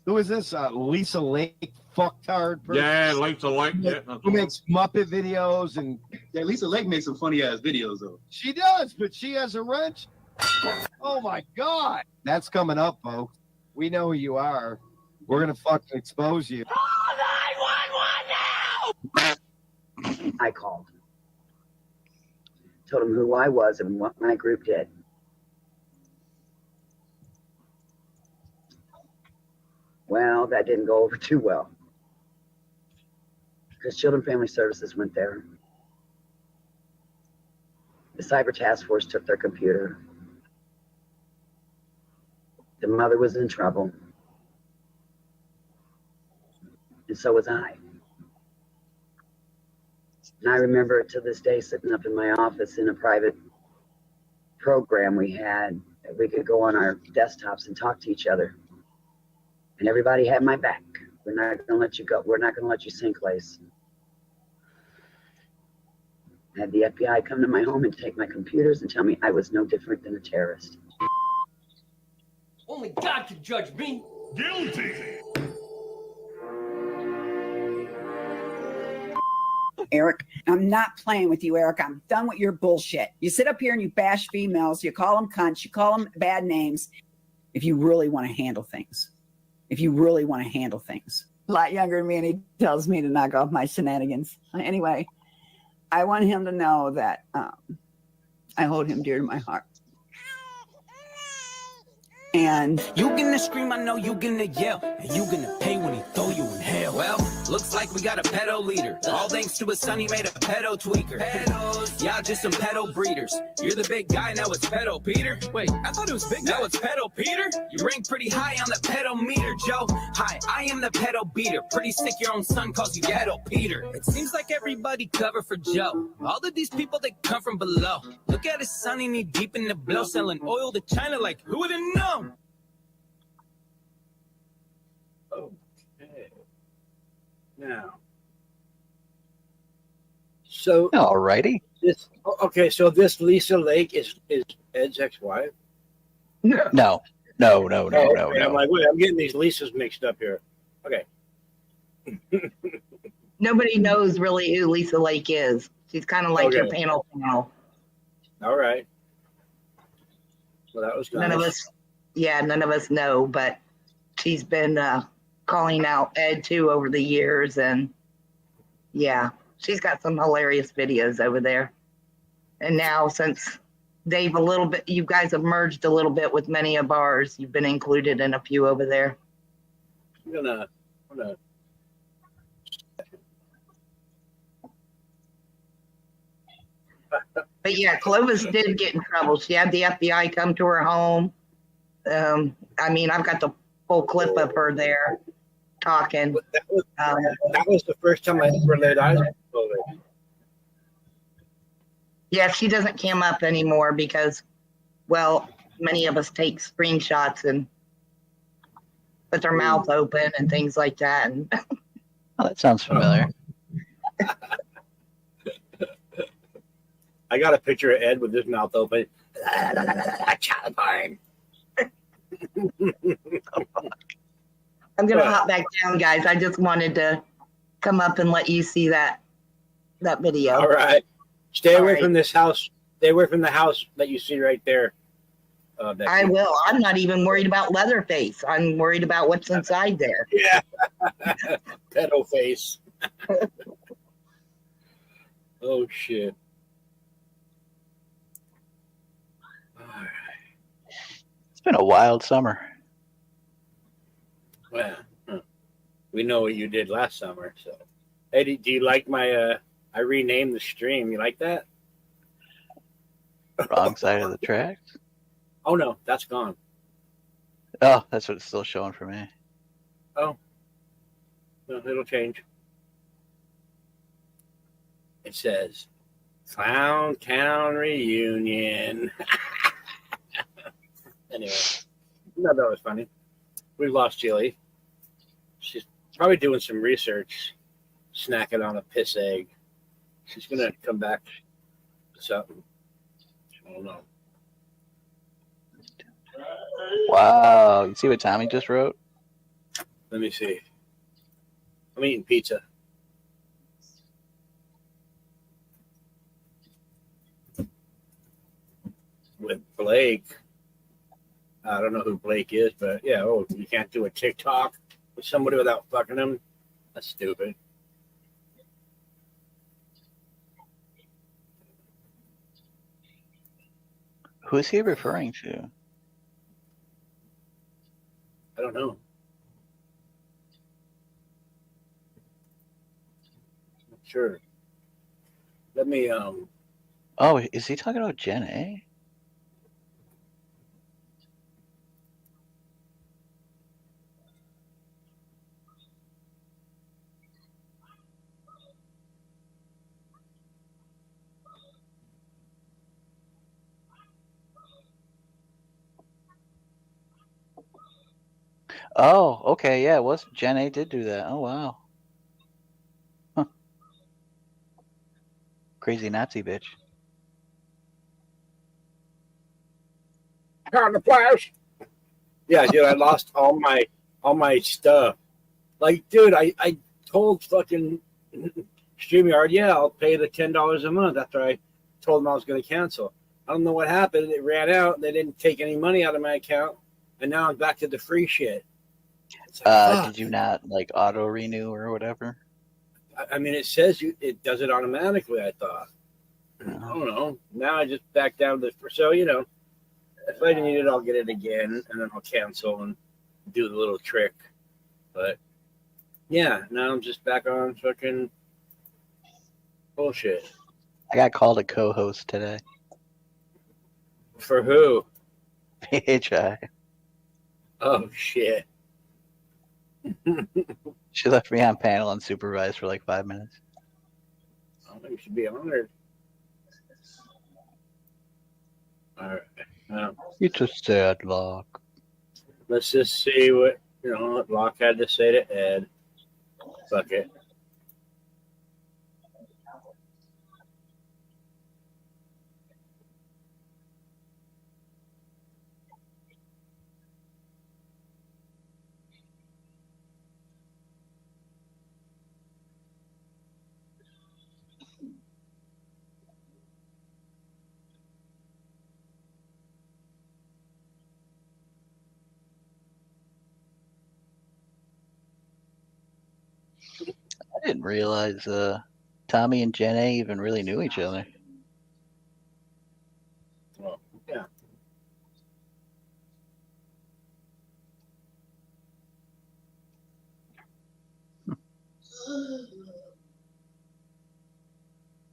[SPEAKER 24] Who is this? Lisa Lake, fucktard person?
[SPEAKER 5] Yeah, Lisa Lake. Yeah,
[SPEAKER 24] who makes Muppet videos and
[SPEAKER 20] Lisa Lake makes some funny ass videos though.
[SPEAKER 24] She does, but she has a wrench. Oh my God, that's coming up, folks. We know who you are. We're gonna fucking expose you.
[SPEAKER 26] I called. Told him who I was and what my group did. Well, that didn't go over too well. Because Children and Family Services went there. The Cyber Task Force took their computer. The mother was in trouble. And so was I. And I remember to this day sitting up in my office in a private program we had that we could go on our desktops and talk to each other. And everybody had my back. We're not going to let you go. We're not going to let you sink, Lace. I had the FBI come to my home and take my computers and tell me I was no different than a terrorist.
[SPEAKER 28] Only God can judge me.
[SPEAKER 16] Guilty.
[SPEAKER 10] Eric. I'm not playing with you, Eric. I'm done with your bullshit. You sit up here and you bash females. You call them cunts. You call them bad names. If you really want to handle things. A lot younger than me, and he tells me to knock off my shenanigans. Anyway, I want him to know that I hold him dear to my heart. And
[SPEAKER 19] you gonna scream, I know you gonna yell, and you gonna pay when he throw you in hell. Well, looks like we got a pedo leader. All thanks to his son, he made a pedo tweaker. Pedos. Y'all just some pedo breeders. You're the big guy, now it's pedo Peter. Wait, I thought it was big. Now it's pedo Peter. You rank pretty high on the pedo meter, Joe. Hi, I am the pedo beater. Pretty sick your own son calls you ghetto Peter. It seems like everybody cover for Joe. All of these people, they come from below. Look at his son, he knee deep in the blow, selling oil to China like, who would have known?
[SPEAKER 1] Okay. Now, so
[SPEAKER 21] alrighty.
[SPEAKER 1] So this Lisa Lake is Ed's ex-wife.
[SPEAKER 21] No.
[SPEAKER 1] I'm like, wait, I'm getting these Lisas mixed up here. Okay.
[SPEAKER 2] Nobody knows really who Lisa Lake is. She's kind of like your panel.
[SPEAKER 1] All right. Well, that was nice.
[SPEAKER 2] None of us know, but she's been calling out Ed too over the years, and yeah, she's got some hilarious videos over there. And now, since you guys have merged a little bit with many of ours, you've been included in a few over there.
[SPEAKER 1] I'm gonna
[SPEAKER 2] But yeah, Clovis did get in trouble. She had the FBI come to her home. I mean, I've got the full clip of her there talking.
[SPEAKER 1] That was the first time I ever laid eyes on Clovis.
[SPEAKER 2] Yeah, she doesn't cam up anymore because, well, many of us take screenshots and put their mouth open and things like that. And
[SPEAKER 21] oh, that sounds familiar.
[SPEAKER 1] I got a picture of Ed with his mouth open. Child porn.
[SPEAKER 2] I'm gonna hop back down, guys. I just wanted to come up and let you see that video.
[SPEAKER 1] All right. Stay away from this house. Stay away from the house that you see right there.
[SPEAKER 2] I will. I'm not even worried about Leatherface. I'm worried about what's inside there.
[SPEAKER 1] Yeah. Pedo face. Oh, shit.
[SPEAKER 21] It's been a wild summer.
[SPEAKER 1] Well, we know what you did last summer. So, hey, do you like my? I renamed the stream. You like that?
[SPEAKER 21] Wrong side of the tracks.
[SPEAKER 1] Oh no, that's gone.
[SPEAKER 21] Oh, that's what it's still showing for me.
[SPEAKER 1] Oh, no, it'll change. It says Clown Town Reunion. Anyway, no, that was funny. We lost Jilly. She's probably doing some research, snacking on a piss egg. She's gonna come back to something. I don't know.
[SPEAKER 21] Wow, you see what Tommy just wrote?
[SPEAKER 1] Let me see. I'm eating pizza. With Blake. I don't know who Blake is, but yeah, you can't do a TikTok with somebody without fucking them. That's stupid.
[SPEAKER 21] Who is he referring to?
[SPEAKER 1] I don't know. Not sure. Let me
[SPEAKER 21] Oh, is he talking about Jen A? Oh, okay, yeah, it was Jen A did do that. Oh wow. Huh. Crazy Nazi bitch.
[SPEAKER 1] on the flash. Yeah, dude, I lost all my stuff. Like, dude, I told fucking StreamYard, yeah, I'll pay the $10 a month after I told them I was going to cancel. I don't know what happened. It ran out. They didn't take any money out of my account, and now I'm back to the free shit.
[SPEAKER 21] Did you not like auto renew or whatever?
[SPEAKER 1] I mean, it says it does it automatically, I thought. I don't know. Now I just back down to so, if I need it, I'll get it again, and then I'll cancel and do the little trick. But, yeah, now I'm just back on fucking bullshit.
[SPEAKER 21] I got called a co-host today.
[SPEAKER 1] For who?
[SPEAKER 21] PHI.
[SPEAKER 1] Oh, shit.
[SPEAKER 21] She left me on panel unsupervised for like 5 minutes.
[SPEAKER 1] Oh, you should be honored. All right.
[SPEAKER 21] It's a sad lock.
[SPEAKER 1] Let's just see what Locke had to say to Ed. Fuck it.
[SPEAKER 21] I didn't realize Tommy and Jen A even really knew each other.
[SPEAKER 1] Well, yeah.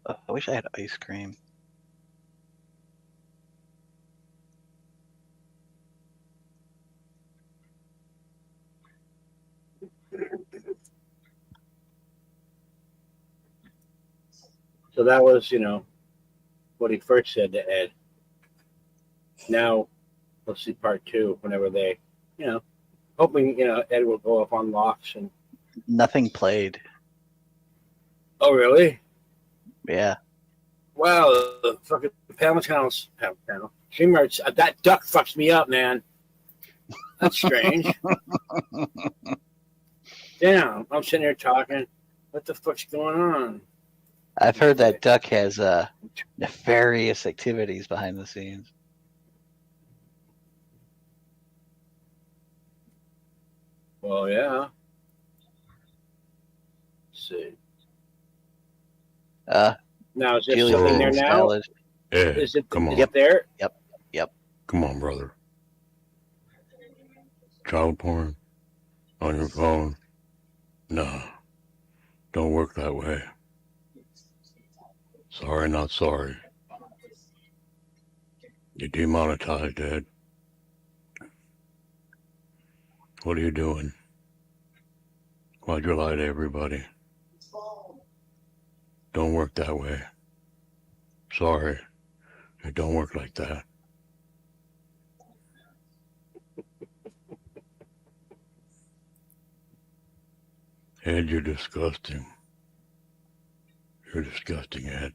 [SPEAKER 21] I wish I had ice cream.
[SPEAKER 1] So that was, what he first said to Ed. Now, we'll see part 2 whenever they, hoping, Ed will go up on Locks and.
[SPEAKER 21] Nothing played.
[SPEAKER 1] Oh, really?
[SPEAKER 21] Yeah.
[SPEAKER 1] Wow, the fucking panel. StreamYard, that duck fucks me up, man. That's strange. Damn, I'm sitting here talking. What the fuck's going on?
[SPEAKER 21] I've heard that duck has nefarious activities behind the scenes.
[SPEAKER 1] Well, yeah. Let's see. Now is there something there now?
[SPEAKER 3] Ed,
[SPEAKER 1] Is it
[SPEAKER 3] come on.
[SPEAKER 1] there?
[SPEAKER 21] Yep.
[SPEAKER 3] Come on, brother. Child porn on your phone? No, don't work that way. Sorry, not sorry. You're demonetized, Ed. What are you doing? Why'd you lie to everybody? Don't work that way. Sorry, it don't work like that. Ed, you're disgusting. You're disgusting, Ed.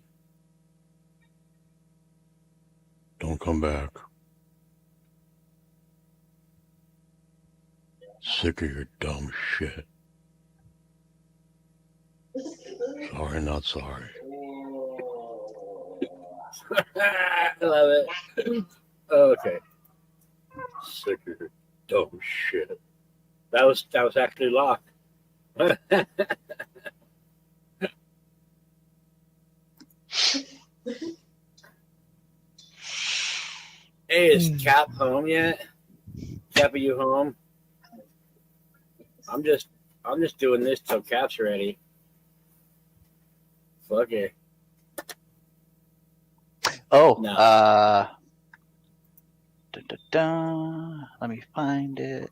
[SPEAKER 3] Don't come back. Sick of your dumb shit. Sorry, not sorry.
[SPEAKER 1] I love it. Okay. Sick of your dumb shit. That was actually Locke. Hey, is Cap home yet? Cap, are you home? I'm just doing this till Cap's ready. Fuck it.
[SPEAKER 21] Oh,
[SPEAKER 1] No.
[SPEAKER 21] Let me find it.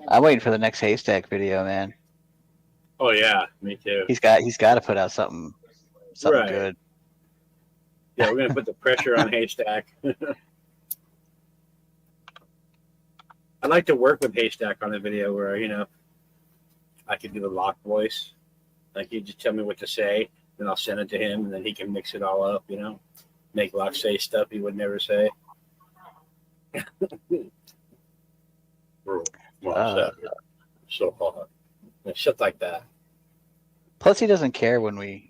[SPEAKER 21] I'm waiting for the next Haystack video, man.
[SPEAKER 1] Oh yeah, me too.
[SPEAKER 21] He's got to put out something
[SPEAKER 1] Right.
[SPEAKER 21] good.
[SPEAKER 1] Yeah, we're gonna put the pressure on Haystack. I'd like to work with Haystack on a video where I could do the Locke voice. Like you just tell me what to say, then I'll send it to him, and then he can mix it all up. Make Locke say stuff he would never say. So hard. And shit like that.
[SPEAKER 21] Plus, he doesn't care when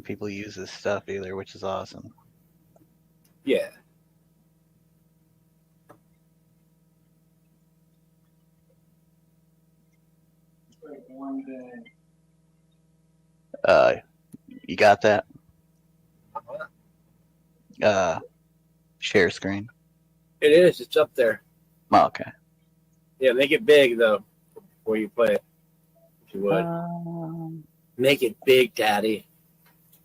[SPEAKER 21] people use this stuff either, which is awesome.
[SPEAKER 1] Yeah.
[SPEAKER 21] You got that? Share screen.
[SPEAKER 1] It is. It's up there.
[SPEAKER 21] Oh, okay.
[SPEAKER 1] Yeah, make it big though before you play it. If you would. Make it big, Daddy.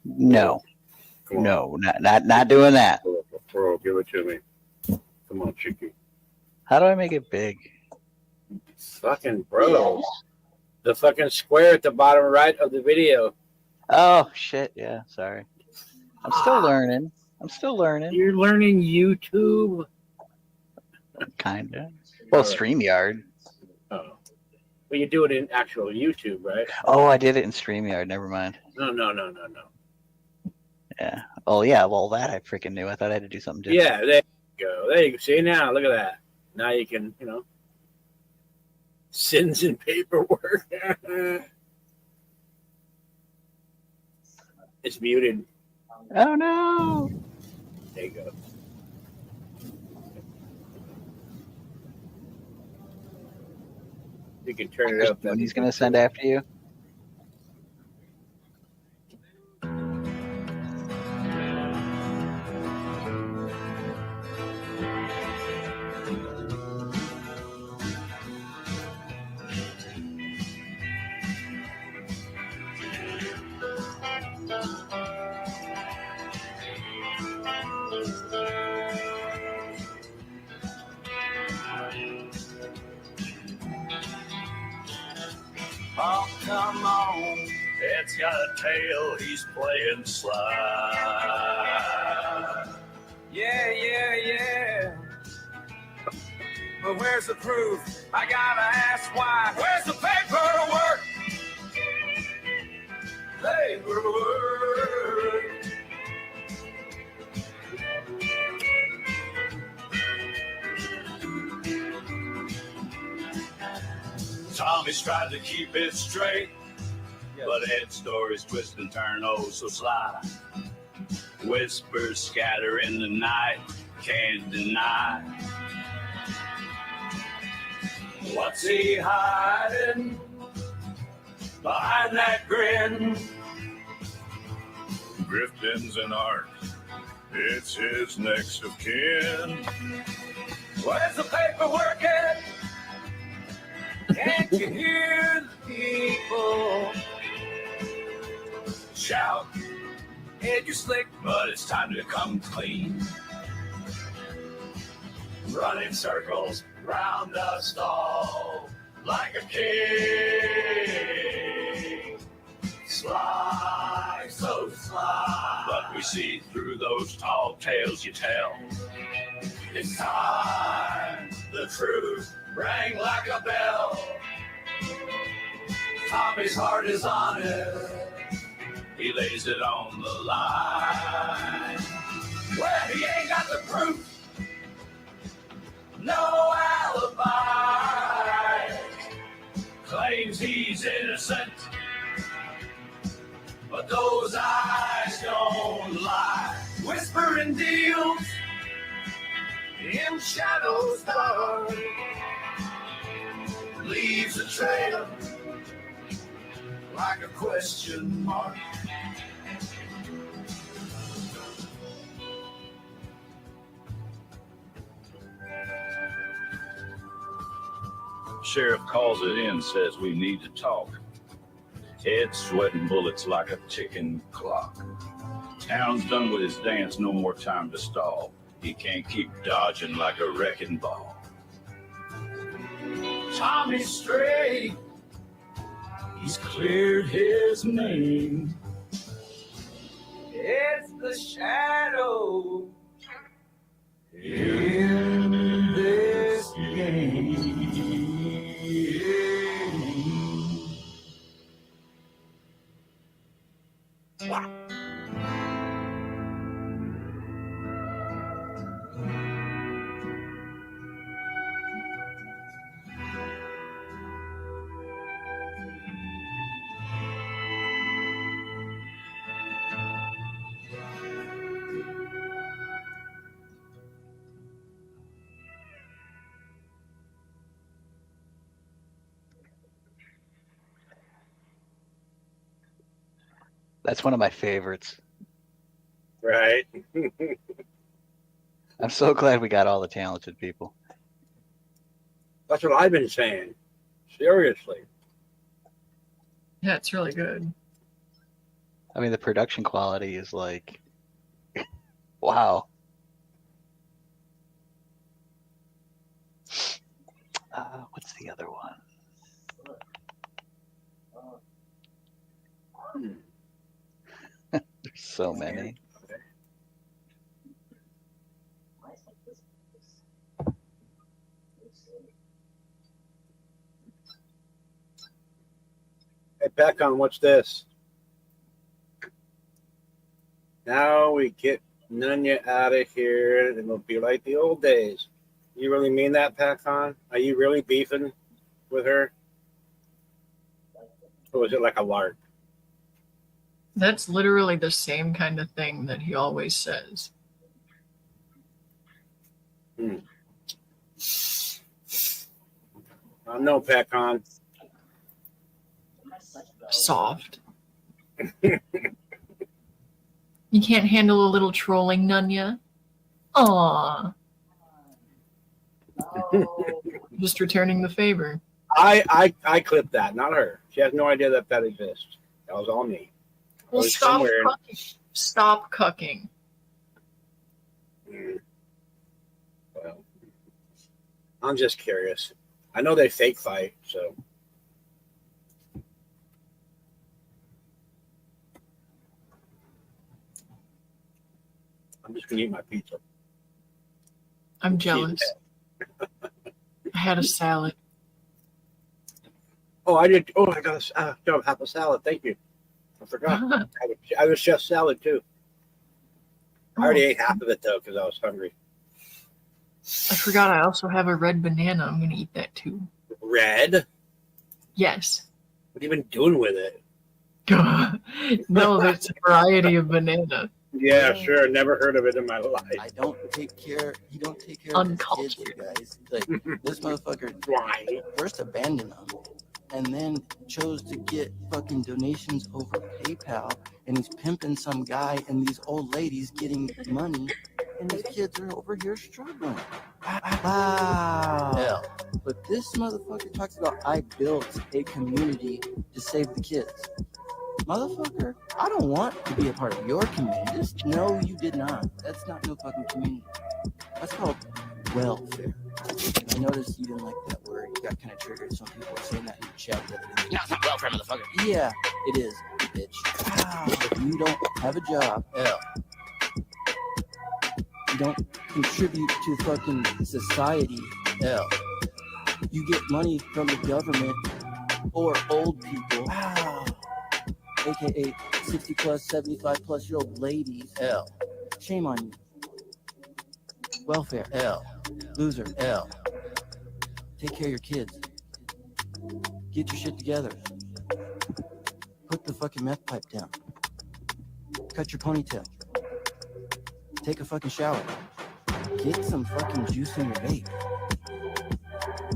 [SPEAKER 21] No. No, not doing that.
[SPEAKER 1] Bro, give it to me. Come on, Chicky.
[SPEAKER 21] How do I make it big?
[SPEAKER 1] Fucking bro. The fucking square at the bottom right of the video.
[SPEAKER 21] Oh shit! Yeah, sorry. I'm still learning.
[SPEAKER 1] You're learning YouTube.
[SPEAKER 21] Kinda. Well, StreamYard.
[SPEAKER 1] Oh. Well, you do it in actual YouTube, right?
[SPEAKER 21] Oh, I did it in StreamYard. Never mind.
[SPEAKER 1] No.
[SPEAKER 21] Yeah. Oh, yeah. Well, that I freaking knew. I thought I had to do something different.
[SPEAKER 1] Yeah, there you go. There you go. See now, look at that. Now you can, sins and paperwork. It's muted.
[SPEAKER 21] Oh no.
[SPEAKER 1] There you go. You can turn it up.
[SPEAKER 21] When he's gonna send after you.
[SPEAKER 4] Oh, come on. It's got a tail, he's playing slide.
[SPEAKER 19] Yeah. But where's the proof? I gotta ask why. Where's the paperwork?
[SPEAKER 4] Tommy's tried to keep it straight, but Ed's stories twist and turn oh so sly. Whispers scatter in the night, can't deny. What's he hiding behind that grin? Griffin's an art, it's his next of kin.
[SPEAKER 19] Where's the paperwork at? Can't you hear the people
[SPEAKER 4] shout?
[SPEAKER 19] Ed, you're slick,
[SPEAKER 4] but it's time to come clean. Running circles round us all like a king. Slide, so slide. But we see through those tall tales you tell. It's time, the truth rang like a bell. Tommy's heart is on it. He lays it on the line. Well, he ain't got the proof. No alibi. Claims he's innocent. But those eyes don't lie. Whispering deals in shadows dark. Leaves a trail like a question mark. Sheriff calls it in, says we need to talk. Ed's sweating bullets like a ticking clock. Town's done with his dance, no more time to stall. He can't keep dodging like a wrecking ball. Tommy's straight, he's cleared his name.
[SPEAKER 19] it's the shadow
[SPEAKER 4] In this game.
[SPEAKER 21] That's one of my favorites.
[SPEAKER 1] Right.
[SPEAKER 21] I'm so glad we got all the talented people.
[SPEAKER 1] That's what I've been saying. Seriously.
[SPEAKER 7] Yeah, it's really good.
[SPEAKER 21] I mean, the production quality is like, wow. What's the other one? There's so many.
[SPEAKER 1] Hey, Pecon, what's this? Now we get Nunya out of here, and it'll be like the old days. You really mean that, Pecon? Are you really beefing with her? Or was it like a lark?
[SPEAKER 7] That's literally the same kind of thing that he always says.
[SPEAKER 1] No, Pecon.
[SPEAKER 7] Soft. You can't handle a little trolling, Nunya? Aww. Just returning the favor.
[SPEAKER 1] I clipped that, not her. She has no idea that that exists. That was all me.
[SPEAKER 7] Well, stop cucking. Stop cucking.
[SPEAKER 1] Well, I'm just curious. I know they fake fight, so. I'm just gonna eat my pizza.
[SPEAKER 7] I'm jealous. I had a salad.
[SPEAKER 1] Oh, I did. Oh, I got half a salad. Thank you. I forgot. I was just salad too. I already ate half of it though because I was hungry.
[SPEAKER 7] I forgot I also have a red banana. I'm going to eat that too.
[SPEAKER 1] Red?
[SPEAKER 7] Yes.
[SPEAKER 1] What have you been doing with it?
[SPEAKER 7] No, that's a variety of banana.
[SPEAKER 1] Yeah, sure. Never heard of it in my life.
[SPEAKER 8] He don't take care of his kids, you guys. Like, this motherfucker first abandoned them and then chose to get fucking donations over PayPal, and he's pimping some guy and these old ladies getting money, and his kids are over here struggling. Wow. Hell. But this motherfucker talks about, I built a community to save the kids. Motherfucker, I don't want to be a part of your community. No, you did not. That's not no fucking community. That's called welfare. I noticed you didn't like that word. You got kind of triggered. Some people were saying that in the chat the other day. No, it's not welfare, motherfucker. Yeah, it is, bitch. Wow. If you don't have a job, you don't contribute to fucking society, you get money from the government or old people. Wow. AKA 60 plus, 75 plus year old ladies. Shame on you. Welfare. Loser. Take care of your kids. Get your shit together. Put the fucking meth pipe down. Cut your ponytail. Take a fucking shower. Get some fucking juice in your vape.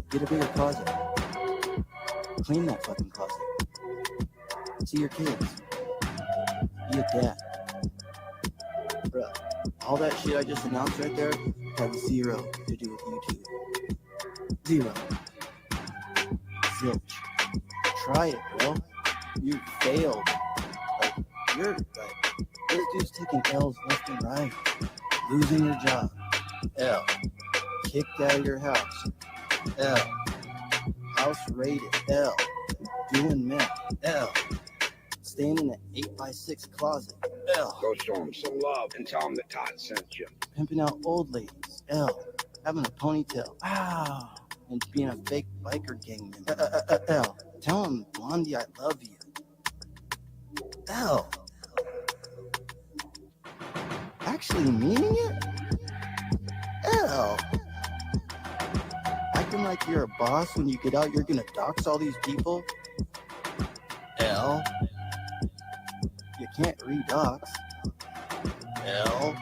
[SPEAKER 8] Get a bigger closet. Clean that fucking closet. See your kids. Be a dad. Bro, all that shit I just announced right there has zero to do with YouTube. Zero. Zilch. Try it, bro. You failed. Like, you're like, this dude's taking L's left and right. Losing your job. L. Kicked out of your house. L. House raided. L. Doing meth. L. Staying in an 8x6 closet. L.
[SPEAKER 1] Go show him some love and tell him that Todd sent you.
[SPEAKER 8] Pimping out old ladies. L. Having a ponytail. Wow. And being a fake biker gang member. L. Tell him, Blondie, I love you. L. Actually meaning it? L. Acting like you're a boss when you get out, you're gonna dox all these people? L. You can't redox. L.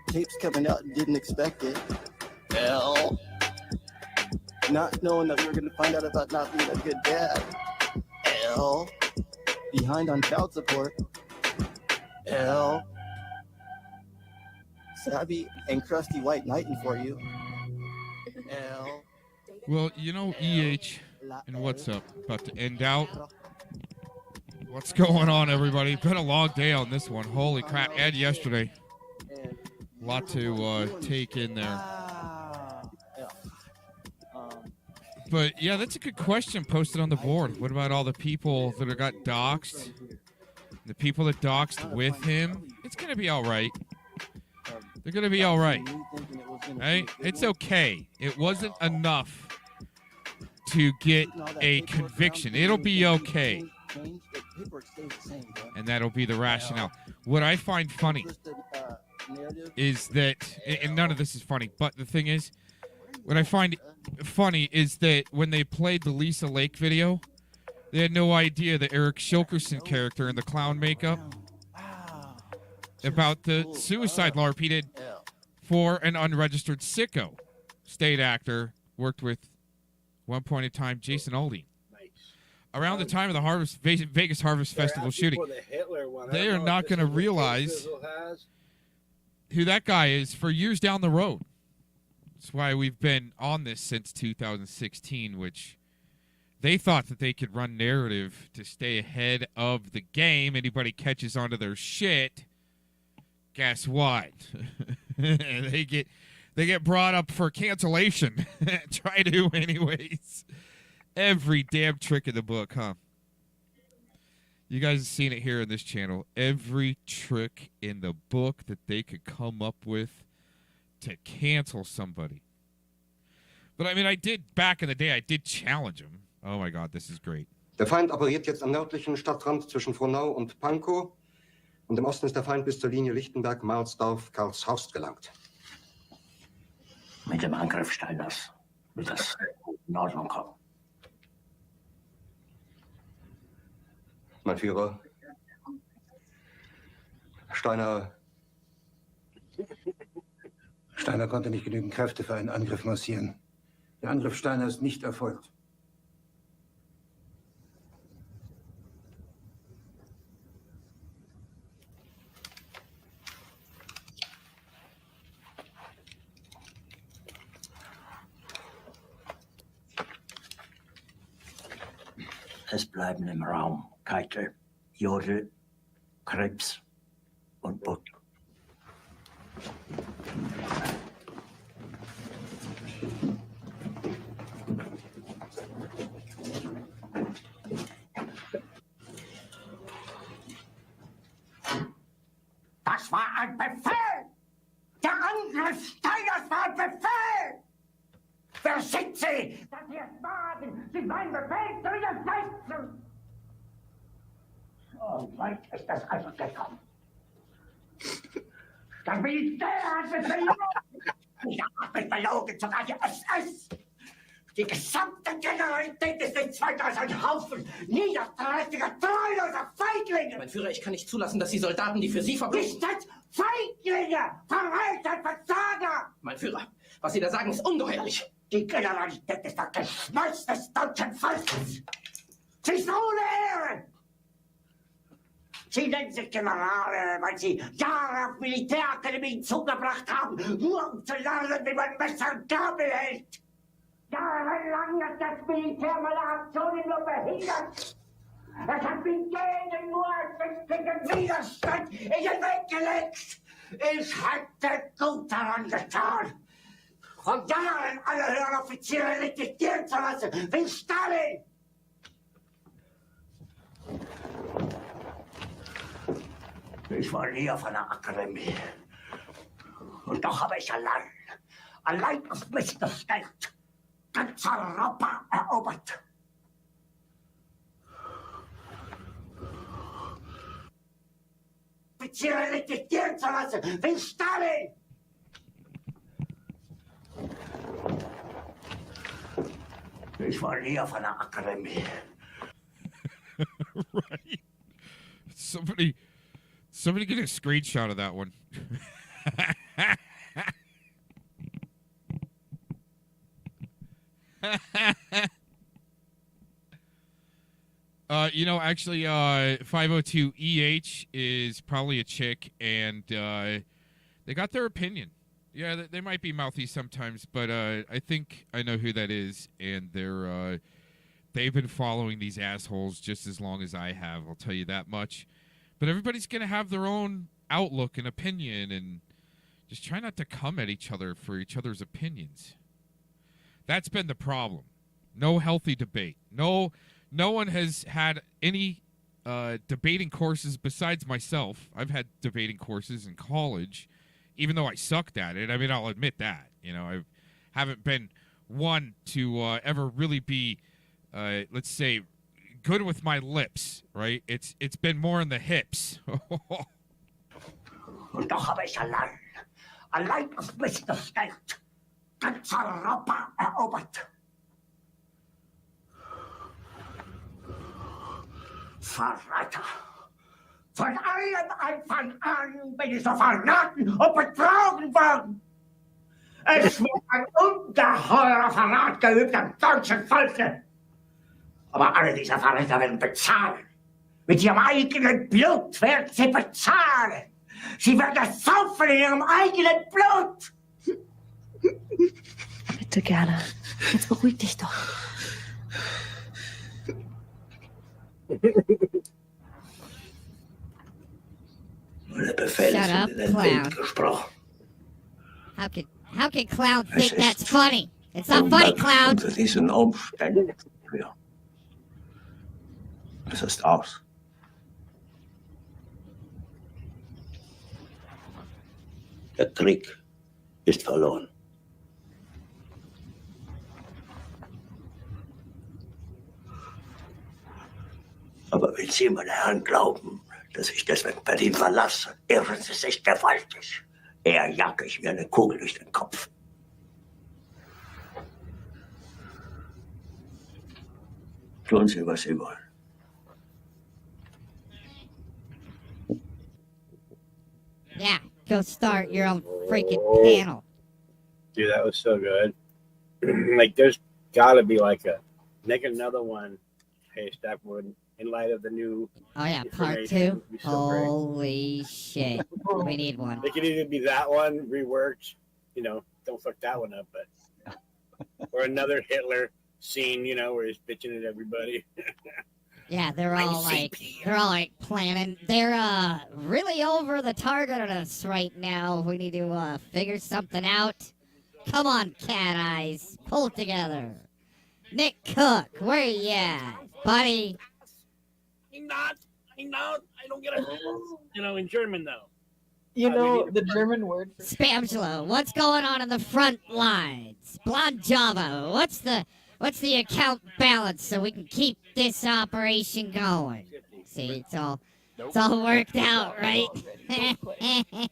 [SPEAKER 8] Tape's coming out and didn't expect it. L. Not knowing that we were going to find out about not being a good dad. L. behind on child support. L. Savvy and crusty white knighting for you. L.
[SPEAKER 11] Well, you know, EH, and what's up? About to end out. What's going on, everybody? Been a long day on this one. Holy crap. And yesterday. A lot to take in there. But, yeah, that's a good question posted on the board. What about all the people that got doxxed? The people that doxxed with him? It's going to be all right. They're going to be all right. Right? It's okay. It wasn't enough to get a conviction. It'll be okay. And that'll be the rationale. What I find funny is that, and none of this is funny, but the thing is, what I find funny is that when they played the Lisa Lake video, they had no idea the Eric Shilkerson character in the clown makeup about the suicide LARP he did for an unregistered sicko. State actor, worked with, one point in time, Jason Aldean. Around the time of the Vegas Harvest Festival shooting, they are not going to realize who that guy is for years down the road. That's why we've been on this since 2016, which they thought that they could run narrative to stay ahead of the game. Anybody catches onto their shit, guess what? they get brought up for cancellation. Try to anyways. Every damn trick in the book, huh? You guys have seen it here on this channel. Every trick in the book that they could come up with to cancel somebody. But I mean, I did, back in the day, I did challenge him. Oh my God, this is great.
[SPEAKER 12] Der Feind operiert jetzt am nördlichen Stadtrand zwischen Frohnau und Pankow. Und im Osten ist der Feind bis zur Linie Lichtenberg, Marsdorf, Karlshorst gelangt.
[SPEAKER 13] Mit dem Angriff Steiners wird das in Ordnung kommen.
[SPEAKER 12] Mein Führer, Steiner konnte nicht genügend Kräfte für einen Angriff massieren. Der Angriff Steiner ist nicht erfolgt.
[SPEAKER 13] Es bleiben im Raum Keitel, Jodel, Krebs und Butt.
[SPEAKER 27] Das war ein Befehl! Der Angriff Steiners war ein Befehl! Wer sind Sie, dass Sie es wagen, sich meinen Befehl zu widersetzen? So weit ist es also gekommen. Das Militär hat mich belogen! Ich habe mich belogen, sogar die SS! Die gesamte Generalität ist nichts weiter als ein Haufen niederträchtiger, treuloser Feiglinge!
[SPEAKER 28] Mein Führer, ich kann nicht zulassen, dass die Soldaten, die für Sie verbringen...
[SPEAKER 27] Nicht als Feiglinge! Verräter, Versager!
[SPEAKER 28] Mein Führer, was Sie da sagen, ist ungeheuerlich.
[SPEAKER 27] Die Generalität ist das Geschmeiß des deutschen Volkes. Sie ist ohne Ehre. Sie nennen sich Generale, weil Sie Jahre auf Militärakademien zugebracht haben, nur um zu lernen, wie man Messer und Gabel hält. Jahrelang hat das Militär meine Aktionen nur behindert. Es hat mich jeden nur als wichtigen Widerstand in den Weg gelegt. Ich hätte gut daran getan, von Jahren alle höheren Offiziere liquidieren zu lassen, wie Stalin. Ich war nie auf einer Akademie. Und doch habe ich allein auf mich gestellt, ganz Europa erobert. Offiziere liquidieren zu lassen, wie Stalin. Ich war nie auf einer Akademie.
[SPEAKER 11] Right. Somebody get a screenshot of that one. Actually, 502EH is probably a chick, and they got their opinion. Yeah, they might be mouthy sometimes, but I think I know who that is, and they've been following these assholes just as long as I have. I'll tell you that much. But everybody's gonna have their own outlook and opinion, and just try not to come at each other for each other's opinions. That's been the problem. No healthy debate. No one has had any debating courses besides myself. I've had debating courses in college, even though I sucked at it. I mean, I'll admit that. I haven't been one to ever really be, let's say, good with my lips, right? It's been more in the hips.
[SPEAKER 13] Und doch habe ich allein auf mich gestellt, ganz Europa erobert. Verräter! Von allem Anfang an bin ich so verraten und betrogen worden. Es wird ein ungeheurer Verrat geübt am deutschen Volke. Aber alle diese Verräter werden bezahlen. Mit ihrem eigenen Blut werden sie bezahlen. Sie werden es saufen in ihrem eigenen Blut.
[SPEAKER 6] Bitte gerne. Jetzt beruhig dich doch.
[SPEAKER 13] Meine Befehle sind in den Wind gesprochen.
[SPEAKER 9] How can Cloud think that's funny? It's not funny, Cloud.
[SPEAKER 13] Unter diesen Umständen. Ja. Es ist aus. Der Krieg ist verloren. Aber wenn Sie, meine Herren, glauben, dass ich deswegen Berlin verlasse, irren Sie sich gewaltig. Eher jage ich mir eine Kugel durch den Kopf. Tun Sie, was Sie wollen.
[SPEAKER 9] Yeah, go start your own freaking panel.
[SPEAKER 1] Dude, that was so good. Like, there's got to be like make another one, hey, Stackwood, in light of the new.
[SPEAKER 9] Oh yeah, part 2. Holy shit, we need one.
[SPEAKER 1] It could either be that one reworked, don't fuck that one up, but or another Hitler scene, where he's bitching at everybody.
[SPEAKER 9] Yeah, they're all like planning. They're really over the target on us right now. We need to figure something out. Come on, Cat Eyes, pull it together. Nick Cook, where you at, buddy?
[SPEAKER 1] I'm not. I don't get it. In German though.
[SPEAKER 7] The German word for
[SPEAKER 9] Spamslo, what's going on in the front lines? Blonde Java, what's the account balance so we can keep this operation going? See, it's all worked out, right?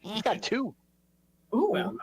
[SPEAKER 21] He's got 2.
[SPEAKER 7] Ooh.
[SPEAKER 1] Well,